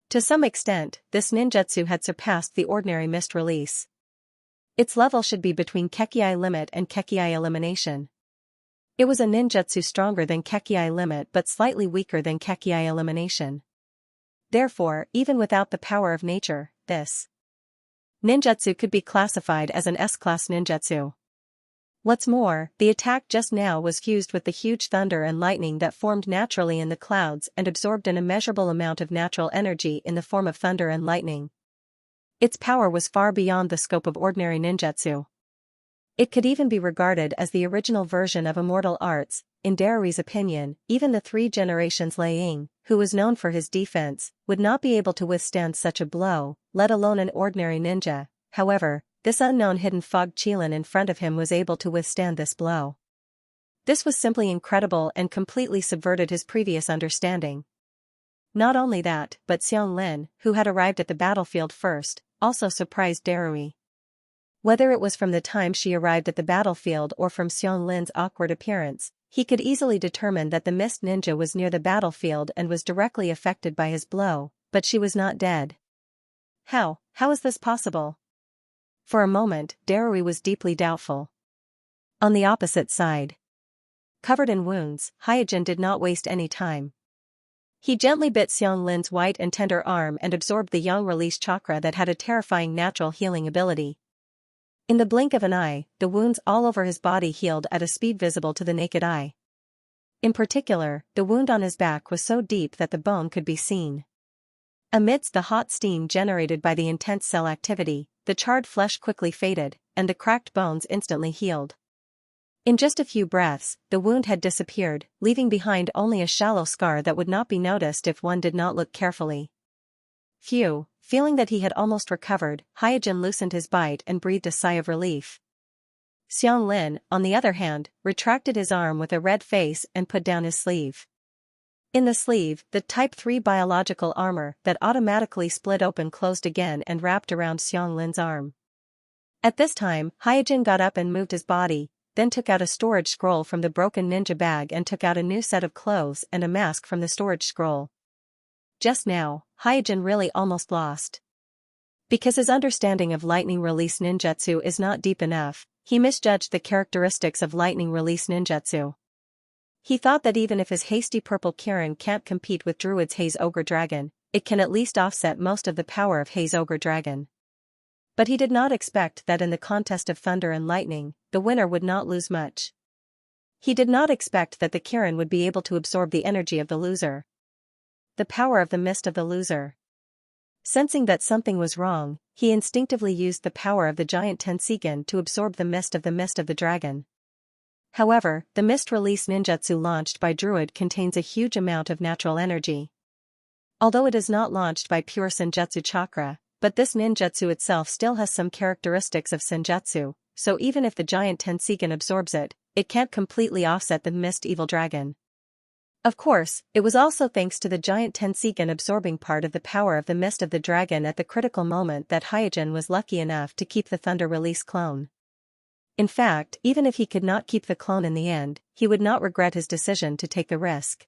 To some extent, this ninjutsu had surpassed the ordinary Mist Release. Its level should be between Kekiai Limit and Kekiai Elimination. It was a ninjutsu stronger than Kekiai Limit but slightly weaker than Kekiai Elimination. Therefore, even without the power of nature, this ninjutsu could be classified as an S-class ninjutsu. What's more, the attack just now was fused with the huge thunder and lightning that formed naturally in the clouds and absorbed an immeasurable amount of natural energy in the form of thunder and lightning. Its power was far beyond the scope of ordinary ninjutsu. It could even be regarded as the original version of immortal arts. In Daruri's opinion, even the 3 generations Liang, who was known for his defense, would not be able to withstand such a blow, let alone an ordinary ninja. However, this unknown hidden fog Qilin in front of him was able to withstand this blow. This was simply incredible and completely subverted his previous understanding. Not only that, but Xianlin, who had arrived at the battlefield first, also surprised Darui. Whether it was from the time she arrived at the battlefield or from Xianlin's awkward appearance, he could easily determine that the mist ninja was near the battlefield and was directly affected by his blow, but she was not dead. How is this possible? For a moment, Darui was deeply doubtful. On the opposite side, covered in wounds, Hyojin did not waste any time. He gently bit Xianlin's white and tender arm and absorbed the yang release chakra that had a terrifying natural healing ability. In the blink of an eye, the wounds all over his body healed at a speed visible to the naked eye. In particular, the wound on his back was so deep that the bone could be seen. Amidst the hot steam generated by the intense cell activity, the charred flesh quickly faded, and the cracked bones instantly healed. In just a few breaths, the wound had disappeared, leaving behind only a shallow scar that would not be noticed if one did not look carefully. Phew, feeling that he had almost recovered, Hyojin loosened his bite and breathed a sigh of relief. Xianlin, on the other hand, retracted his arm with a red face and put down his sleeve. In the sleeve, the Type 3 biological armor that automatically split open closed again and wrapped around Xianlin's arm. At this time, Hyojin got up and moved his body, then took out a storage scroll from the broken ninja bag and took out a new set of clothes and a mask from the storage scroll. Just now, Hyojin really almost lost. Because his understanding of lightning release ninjutsu is not deep enough, he misjudged the characteristics of lightning release ninjutsu. He thought that even if his hasty purple Kirin can't compete with Druid's Haze Ogre Dragon, it can at least offset most of the power of Haze Ogre Dragon. But he did not expect that in the contest of thunder and lightning, the winner would not lose much. He did not expect that the Kirin would be able to absorb the energy of the loser. The power of the mist of the loser. Sensing that something was wrong, he instinctively used the power of the giant Tenseigan to absorb the mist of the dragon. However, the mist release ninjutsu launched by Druid contains a huge amount of natural energy. Although it is not launched by pure senjutsu chakra, but this ninjutsu itself still has some characteristics of senjutsu, so even if the giant Tenseigan absorbs it, it can't completely offset the mist evil dragon. Of course, it was also thanks to the giant Tenseigan absorbing part of the power of the mist of the dragon at the critical moment that Hyojin was lucky enough to keep the thunder release clone. In fact, even if he could not keep the clone in the end, he would not regret his decision to take the risk.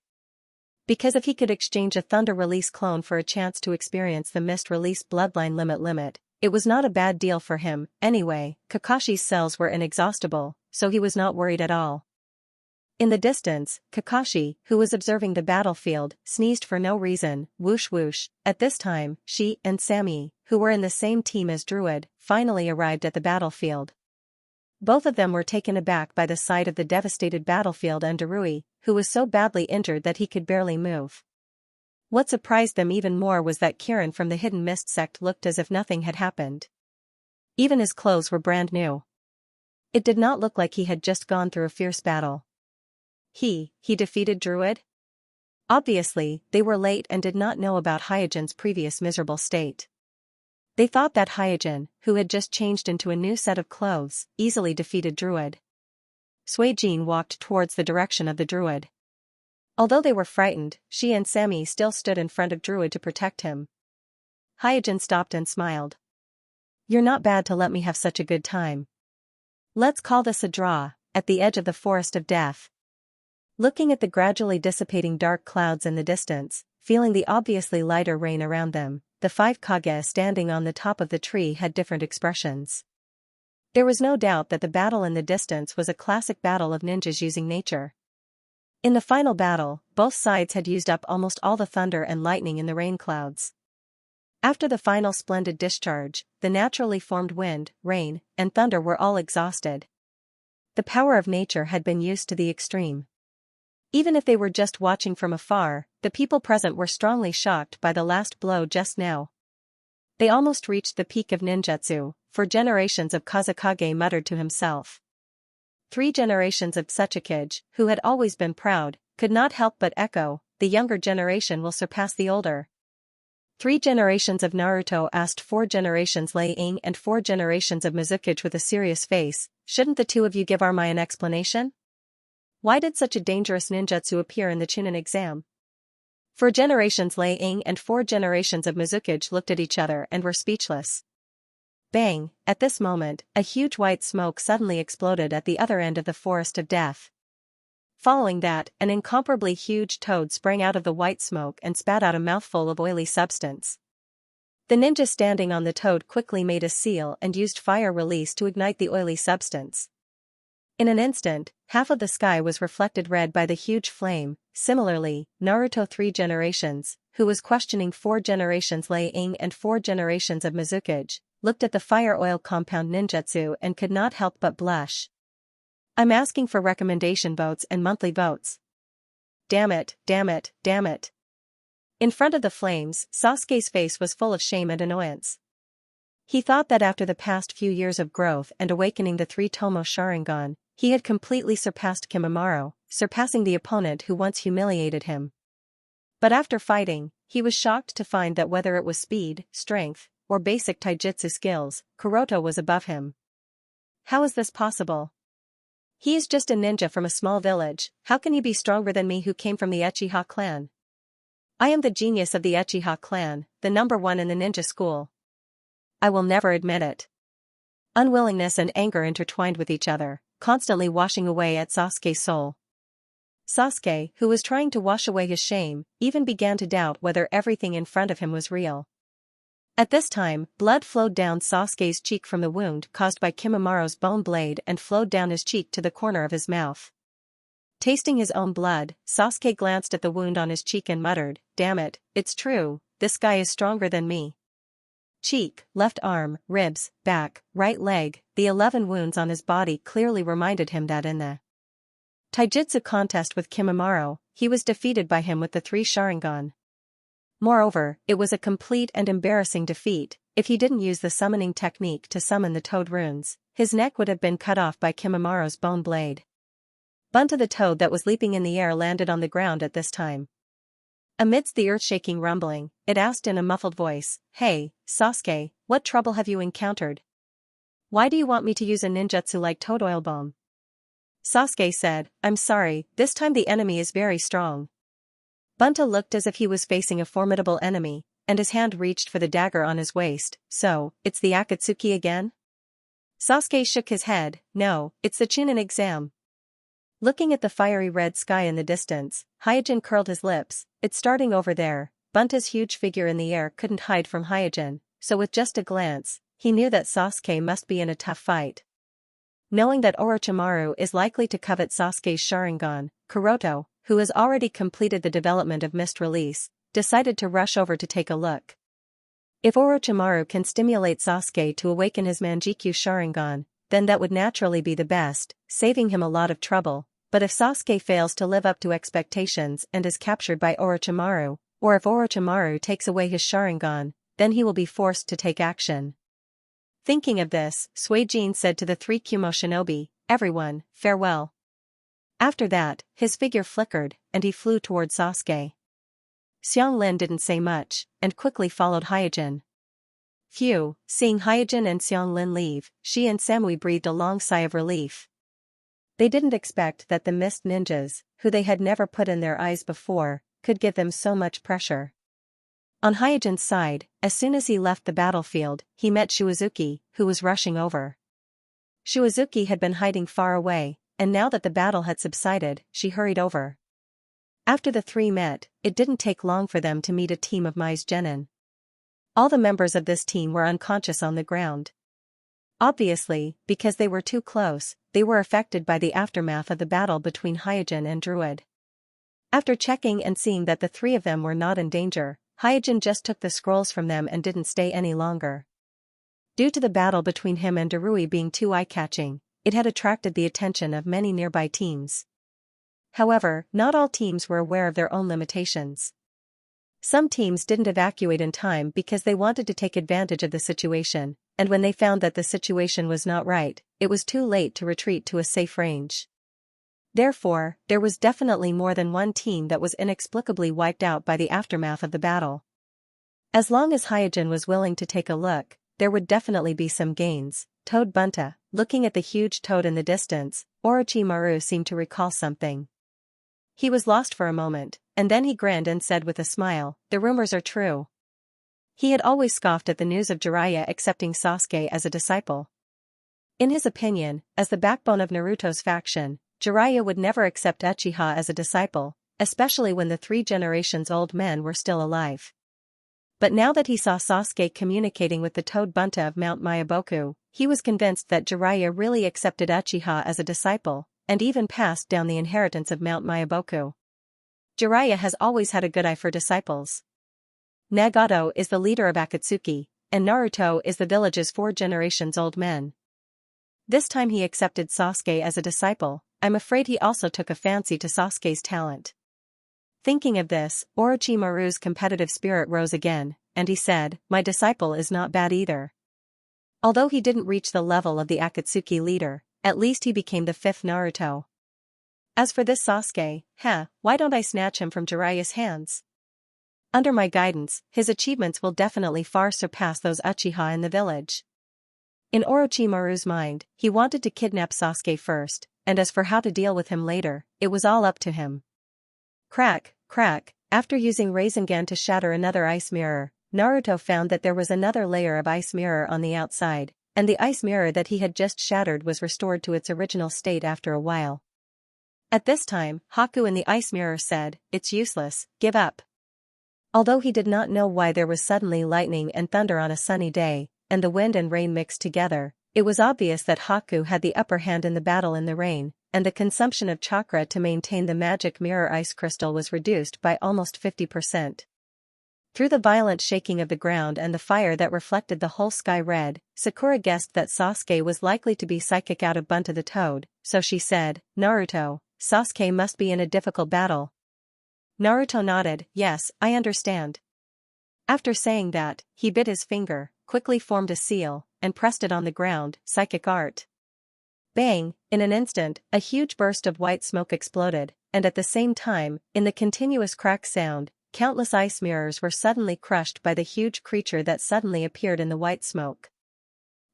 Because if he could exchange a thunder release clone for a chance to experience the mist release bloodline limit, it was not a bad deal for him. Anyway, Kakashi's cells were inexhaustible, so he was not worried at all. In the distance, Kakashi, who was observing the battlefield, sneezed for no reason, whoosh whoosh. At this time, she and Sammy, who were in the same team as Druid, finally arrived at the battlefield. Both of them were taken aback by the sight of the devastated battlefield and Darui, who was so badly injured that he could barely move. What surprised them even more was that Kirin from the Hidden Mist sect looked as if nothing had happened. Even his clothes were brand new. It did not look like he had just gone through a fierce battle. He defeated Druid? Obviously, they were late and did not know about Hyojin's previous miserable state. They thought that Hyojin, who had just changed into a new set of clothes, easily defeated Druid. Suijin walked towards the direction of the Druid. Although they were frightened, she and Sammy still stood in front of Druid to protect him. Hyojin stopped and smiled. "You're not bad to let me have such a good time. Let's call this a draw." At the edge of the forest of death. Looking at the gradually dissipating dark clouds in the distance, feeling the obviously lighter rain around them, the 5 Kage standing on the top of the tree had different expressions. There was no doubt that the battle in the distance was a classic battle of ninjas using nature. In the final battle, both sides had used up almost all the thunder and lightning in the rain clouds. After the final splendid discharge, the naturally formed wind, rain, and thunder were all exhausted. The power of nature had been used to the extreme. Even if they were just watching from afar, the people present were strongly shocked by the last blow just now. They almost reached the peak of ninjutsu, for generations of Kazekage muttered to himself. 3 generations of Tsuchikage, who had always been proud, could not help but echo, the younger generation will surpass the older. 3 generations of Naruto asked 4 generations Lei Ying and 4 generations of Mizukage with a serious face, shouldn't the 2 of you give Armai an explanation? Why did such a dangerous ninjutsu appear in the Chunin exam? 4 generations Lei Ying and 4 generations of Mizukage looked at each other and were speechless. Bang! At this moment, a huge white smoke suddenly exploded at the other end of the forest of death. Following that, an incomparably huge toad sprang out of the white smoke and spat out a mouthful of oily substance. The ninja standing on the toad quickly made a seal and used fire release to ignite the oily substance. In an instant, half of the sky was reflected red by the huge flame. Similarly, Naruto 3 generations, who was questioning 4 generations Lei Ying and 4 generations of Mizukage, looked at the fire oil compound ninjutsu and could not help but blush. I'm asking for recommendation votes and monthly votes. Damn it, damn it, damn it. In front of the flames, Sasuke's face was full of shame and annoyance. He thought that after the past few years of growth and awakening the 3 Tomo Sharingan, he had completely surpassed Kimimaro, surpassing the opponent who once humiliated him. But after fighting, he was shocked to find that whether it was speed, strength, or basic taijutsu skills, Kuroto was above him. How is this possible? He is just a ninja from a small village, how can he be stronger than me who came from the Uchiha clan? I am the genius of the Uchiha clan, the number 1 in the ninja school. I will never admit it. Unwillingness and anger intertwined with each other, constantly washing away at Sasuke's soul. Sasuke, who was trying to wash away his shame, even began to doubt whether everything in front of him was real. At this time, blood flowed down Sasuke's cheek from the wound caused by Kimimaro's bone blade and flowed down his cheek to the corner of his mouth. Tasting his own blood, Sasuke glanced at the wound on his cheek and muttered, "Damn it, it's true, this guy is stronger than me." Cheek, left arm, ribs, back, right leg, the 11 wounds on his body clearly reminded him that in the taijutsu contest with Kimimaro, he was defeated by him with the 3 Sharingan. Moreover, it was a complete and embarrassing defeat. If he didn't use the summoning technique to summon the toad runes, his neck would have been cut off by Kimimaro's bone blade. Bunta the toad that was leaping in the air landed on the ground at this time. Amidst the earth-shaking rumbling, it asked in a muffled voice, "Hey, Sasuke, what trouble have you encountered? Why do you want me to use a ninjutsu like toad oil bomb?" Sasuke said, "I'm sorry, this time the enemy is very strong." Bunta looked as if he was facing a formidable enemy, and his hand reached for the dagger on his waist. "So, it's the Akatsuki again?" Sasuke shook his head, "No, it's the Chunin exam." Looking at the fiery red sky in the distance, Hyojin curled his lips. "It's starting over there." Bunta's huge figure in the air couldn't hide from Hyojin, so with just a glance, he knew that Sasuke must be in a tough fight. Knowing that Orochimaru is likely to covet Sasuke's Sharingan, Kuroto, who has already completed the development of Mist Release, decided to rush over to take a look. If Orochimaru can stimulate Sasuke to awaken his Manjikyu Sharingan, then that would naturally be the best, saving him a lot of trouble. But if Sasuke fails to live up to expectations and is captured by Orochimaru, or if Orochimaru takes away his Sharingan, then he will be forced to take action. Thinking of this, Suijin said to the 3 Kumo shinobi, "Everyone, farewell." After that, his figure flickered, and he flew toward Sasuke. Xianglin didn't say much, and quickly followed Hyojin. Phew, seeing Hyojin and Xianglin leave, she and Samui breathed a long sigh of relief. They didn't expect that the mist ninjas, who they had never put in their eyes before, could give them so much pressure. On Hyojin's side, as soon as he left the battlefield, he met Shuizuki, who was rushing over. Shuizuki had been hiding far away, and now that the battle had subsided, she hurried over. After the 3 met, it didn't take long for them to meet a team of Mai's Genin. All the members of this team were unconscious on the ground. Obviously, because they were too close, they were affected by the aftermath of the battle between Hyojin and Druid. After checking and seeing that the 3 of them were not in danger, Hyojin just took the scrolls from them and didn't stay any longer. Due to the battle between him and Darui being too eye-catching, it had attracted the attention of many nearby teams. However, not all teams were aware of their own limitations. Some teams didn't evacuate in time because they wanted to take advantage of the situation, and when they found that the situation was not right, it was too late to retreat to a safe range. Therefore, there was definitely more than one team that was inexplicably wiped out by the aftermath of the battle. As long as Hyojin was willing to take a look, there would definitely be some gains. Toad Bunta, looking at the huge toad in the distance, Orochimaru seemed to recall something. He was lost for a moment, and then he grinned and said with a smile, "The rumors are true." He had always scoffed at the news of Jiraiya accepting Sasuke as a disciple. In his opinion, as the backbone of Naruto's faction, Jiraiya would never accept Uchiha as a disciple, especially when the 3 generations old men were still alive. But now that he saw Sasuke communicating with the Toad Bunta of Mount Myaboku, he was convinced that Jiraiya really accepted Uchiha as a disciple, and even passed down the inheritance of Mount Myaboku. Jiraiya has always had a good eye for disciples. Nagato is the leader of Akatsuki, and Naruto is the village's 4 generations old men. This time he accepted Sasuke as a disciple. I'm afraid he also took a fancy to Sasuke's talent. Thinking of this, Orochimaru's competitive spirit rose again, and he said, "My disciple is not bad either." Although he didn't reach the level of the Akatsuki leader, at least he became the 5th Naruto. As for this Sasuke, why don't I snatch him from Jiraiya's hands? Under my guidance, his achievements will definitely far surpass those Uchiha in the village. In Orochimaru's mind, he wanted to kidnap Sasuke first, and as for how to deal with him later, it was all up to him. Crack, crack, after using Rasengan to shatter another ice mirror, Naruto found that there was another layer of ice mirror on the outside, and the ice mirror that he had just shattered was restored to its original state after a while. At this time, Haku in the ice mirror said, "It's useless, give up." Although he did not know why there was suddenly lightning and thunder on a sunny day, and the wind and rain mixed together, it was obvious that Haku had the upper hand in the battle in the rain, and the consumption of chakra to maintain the magic mirror ice crystal was reduced by almost 50%. Through the violent shaking of the ground and the fire that reflected the whole sky red, Sakura guessed that Sasuke was likely to be psychic out of Bunta the Toad, so she said, "Naruto, Sasuke must be in a difficult battle." Naruto nodded, "Yes, I understand." After saying that, he bit his finger, quickly formed a seal, and pressed it on the ground. Psychic art. Bang! In an instant, a huge burst of white smoke exploded, and at the same time, in the continuous crack sound, countless ice mirrors were suddenly crushed by the huge creature that suddenly appeared in the white smoke.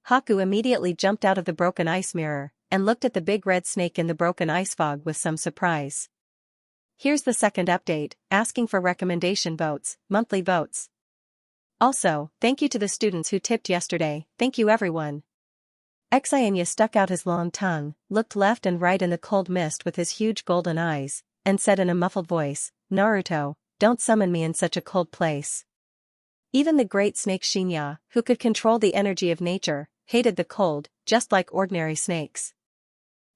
Haku immediately jumped out of the broken ice mirror, and looked at the big red snake in the broken ice fog with some surprise. Here's the second update, asking for recommendation votes, monthly votes. Also, thank you to the students who tipped yesterday, thank you everyone. Xianxia stuck out his long tongue, looked left and right in the cold mist with his huge golden eyes, and said in a muffled voice, "Naruto, don't summon me in such a cold place." Even the great snake Xianxia, who could control the energy of nature, hated the cold, just like ordinary snakes.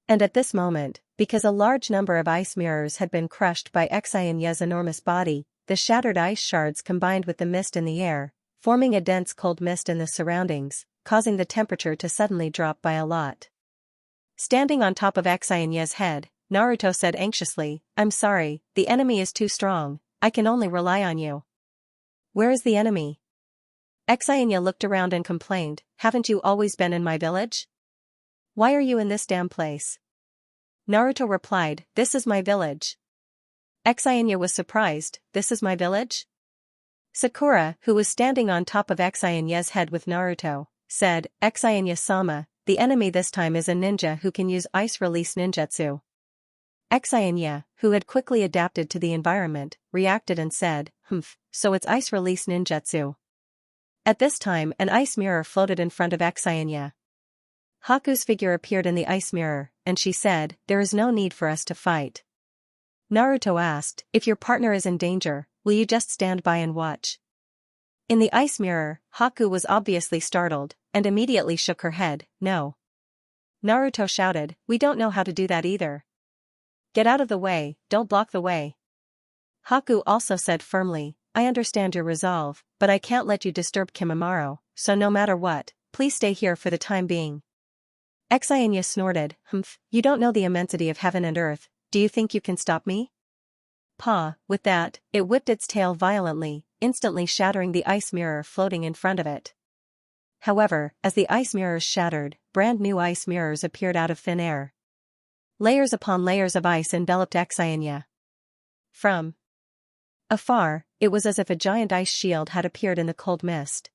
And at this moment, because a large number of ice mirrors had been crushed by Xianxia's enormous body, the shattered ice shards combined with the mist in the air, forming a dense cold mist in the surroundings, causing the temperature to suddenly drop by a lot. Standing on top of Xianxia's head, Naruto said anxiously, "I'm sorry, the enemy is too strong, I can only rely on you." "Where is the enemy?" Xianxia looked around and complained, "Haven't you always been in my village? Why are you in this damn place?" Naruto replied, "This is my village." Xianxia was surprised, "This is my village?" Sakura, who was standing on top of Xianxia's head with Naruto, said, "Xianxia-sama, the enemy this time is a ninja who can use ice release ninjutsu." Xianxia, who had quickly adapted to the environment, reacted and said, so it's ice release ninjutsu." At this time an ice mirror floated in front of Xianxia. Haku's figure appeared in the ice mirror, and she said, "There is no need for us to fight." Naruto asked, "If your partner is in danger, will you just stand by and watch?" In the ice mirror, Haku was obviously startled, and immediately shook her head, "No." Naruto shouted, "We don't know how to do that either. Get out of the way, don't block the way." Haku also said firmly, "I understand your resolve, but I can't let you disturb Kimimaro, so no matter what, please stay here for the time being." Xianxia snorted, "Humph, you don't know the immensity of heaven and earth, do you think you can stop me?" Paw, with that, it whipped its tail violently, instantly shattering the ice mirror floating in front of it. However, as the ice mirrors shattered, brand new ice mirrors appeared out of thin air. Layers upon layers of ice enveloped Xianxia. From afar, it was as if a giant ice shield had appeared in the cold mist.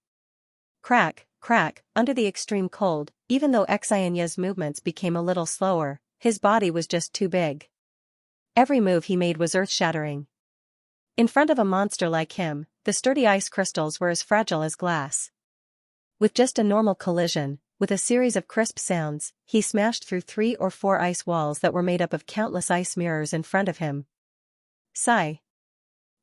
Crack, crack, under the extreme cold, even though Xianxia's movements became a little slower, his body was just too big. Every move he made was earth-shattering. In front of a monster like him, the sturdy ice crystals were as fragile as glass. With just a normal collision, with a series of crisp sounds, he smashed through 3 or 4 ice walls that were made up of countless ice mirrors in front of him. Sigh.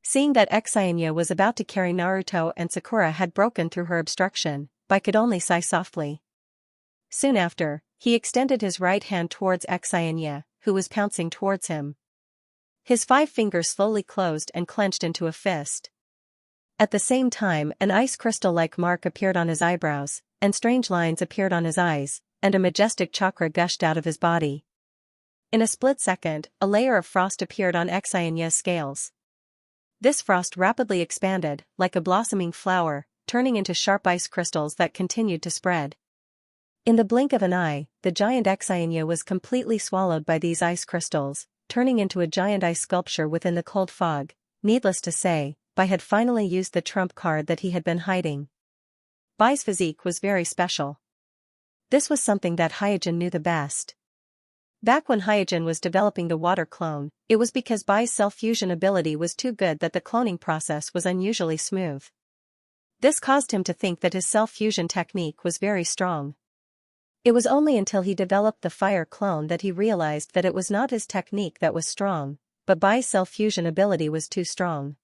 Seeing that Xianxia was about to carry Naruto and Sakura had broken through her obstruction, Bai could only sigh softly. Soon after, he extended his right hand towards Xianxia, who was pouncing towards him. His 5 fingers slowly closed and clenched into a fist. At the same time, an ice crystal-like mark appeared on his eyebrows, and strange lines appeared on his eyes, and a majestic chakra gushed out of his body. In a split second, a layer of frost appeared on Xianxia's scales. This frost rapidly expanded, like a blossoming flower, turning into sharp ice crystals that continued to spread. In the blink of an eye, the giant Xianxia was completely swallowed by these ice crystals, turning into a giant ice sculpture within the cold fog. Needless to say, Bai had finally used the trump card that he had been hiding. Bai's physique was very special. This was something that Hyojin knew the best. Back when Hyojin was developing the water clone, it was because Bai's self-fusion ability was too good that the cloning process was unusually smooth. This caused him to think that his self-fusion technique was very strong. It was only until he developed the fire clone that he realized that it was not his technique that was strong, but Bai's self-fusion ability was too strong.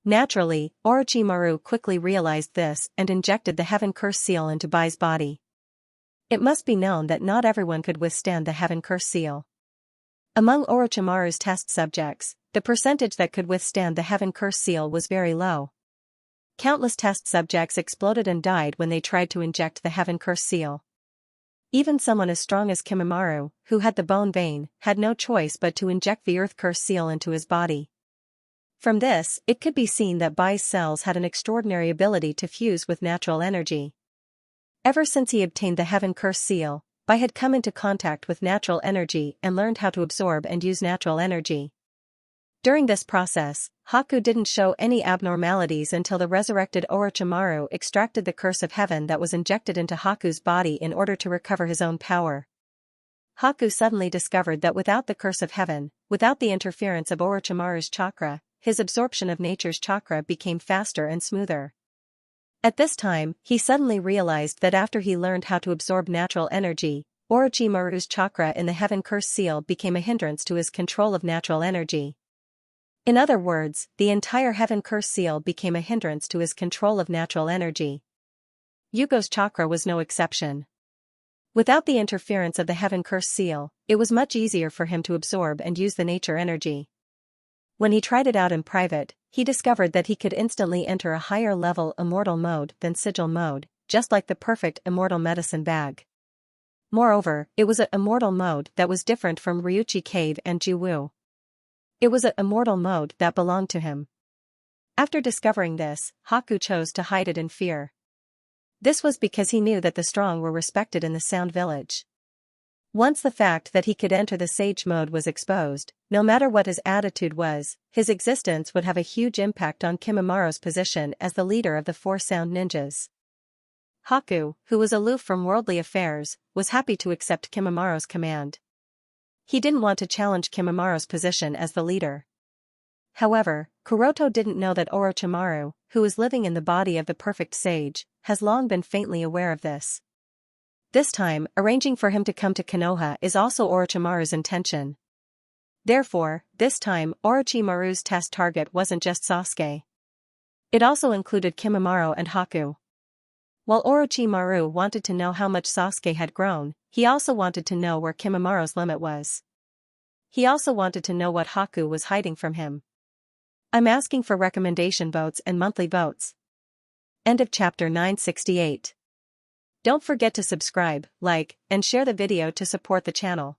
Naturally, Orochimaru quickly realized this and injected the Heaven Curse Seal into Bai's body. It must be known that not everyone could withstand the Heaven Curse Seal. Among Orochimaru's test subjects, the percentage that could withstand the Heaven Curse Seal was very low. Countless test subjects exploded and died when they tried to inject the Heaven Curse Seal. Even someone as strong as Kimimaro, who had the bone vein, had no choice but to inject the Earth Curse Seal into his body. From this, it could be seen that Bai's cells had an extraordinary ability to fuse with natural energy. Ever since he obtained the Heaven Curse Seal, Bai had come into contact with natural energy and learned how to absorb and use natural energy. During this process, Haku didn't show any abnormalities until the resurrected Orochimaru extracted the Curse of Heaven that was injected into Haku's body in order to recover his own power. Haku suddenly discovered that without the Curse of Heaven, without the interference of Orochimaru's chakra, his absorption of nature's chakra became faster and smoother. At this time, he suddenly realized that after he learned how to absorb natural energy, Orochimaru's chakra in the Heaven Curse Seal became a hindrance to his control of natural energy. In other words, the entire Heaven Curse Seal became a hindrance to his control of natural energy. Yugo's chakra was no exception. Without the interference of the Heaven Curse Seal, it was much easier for him to absorb and use the nature energy. When he tried it out in private, he discovered that he could instantly enter a higher level immortal mode than sigil mode, just like the perfect immortal medicine bag. Moreover, it was a immortal mode that was different from Ryuchi Cave and Jiwu. It was a immortal mode that belonged to him. After discovering this, Haku chose to hide it in fear. This was because he knew that the strong were respected in the Sound Village. Once the fact that he could enter the Sage mode was exposed, no matter what his attitude was, his existence would have a huge impact on Kimimara's position as the leader of the 4 Sound Ninjas. Haku, who was aloof from worldly affairs, was happy to accept Kimimara's command. He didn't want to challenge Kimimara's position as the leader. However, Kuroto didn't know that Orochimaru, who is living in the body of the perfect sage, has long been faintly aware of this. This time, arranging for him to come to Konoha is also Orochimaru's intention. Therefore, this time, Orochimaru's test target wasn't just Sasuke. It also included Kimimaro and Haku. While Orochimaru wanted to know how much Sasuke had grown, he also wanted to know where Kimimaro's limit was. He also wanted to know what Haku was hiding from him. I'm asking for recommendation votes and monthly votes. End of chapter 968. Don't forget to subscribe, like, and share the video to support the channel.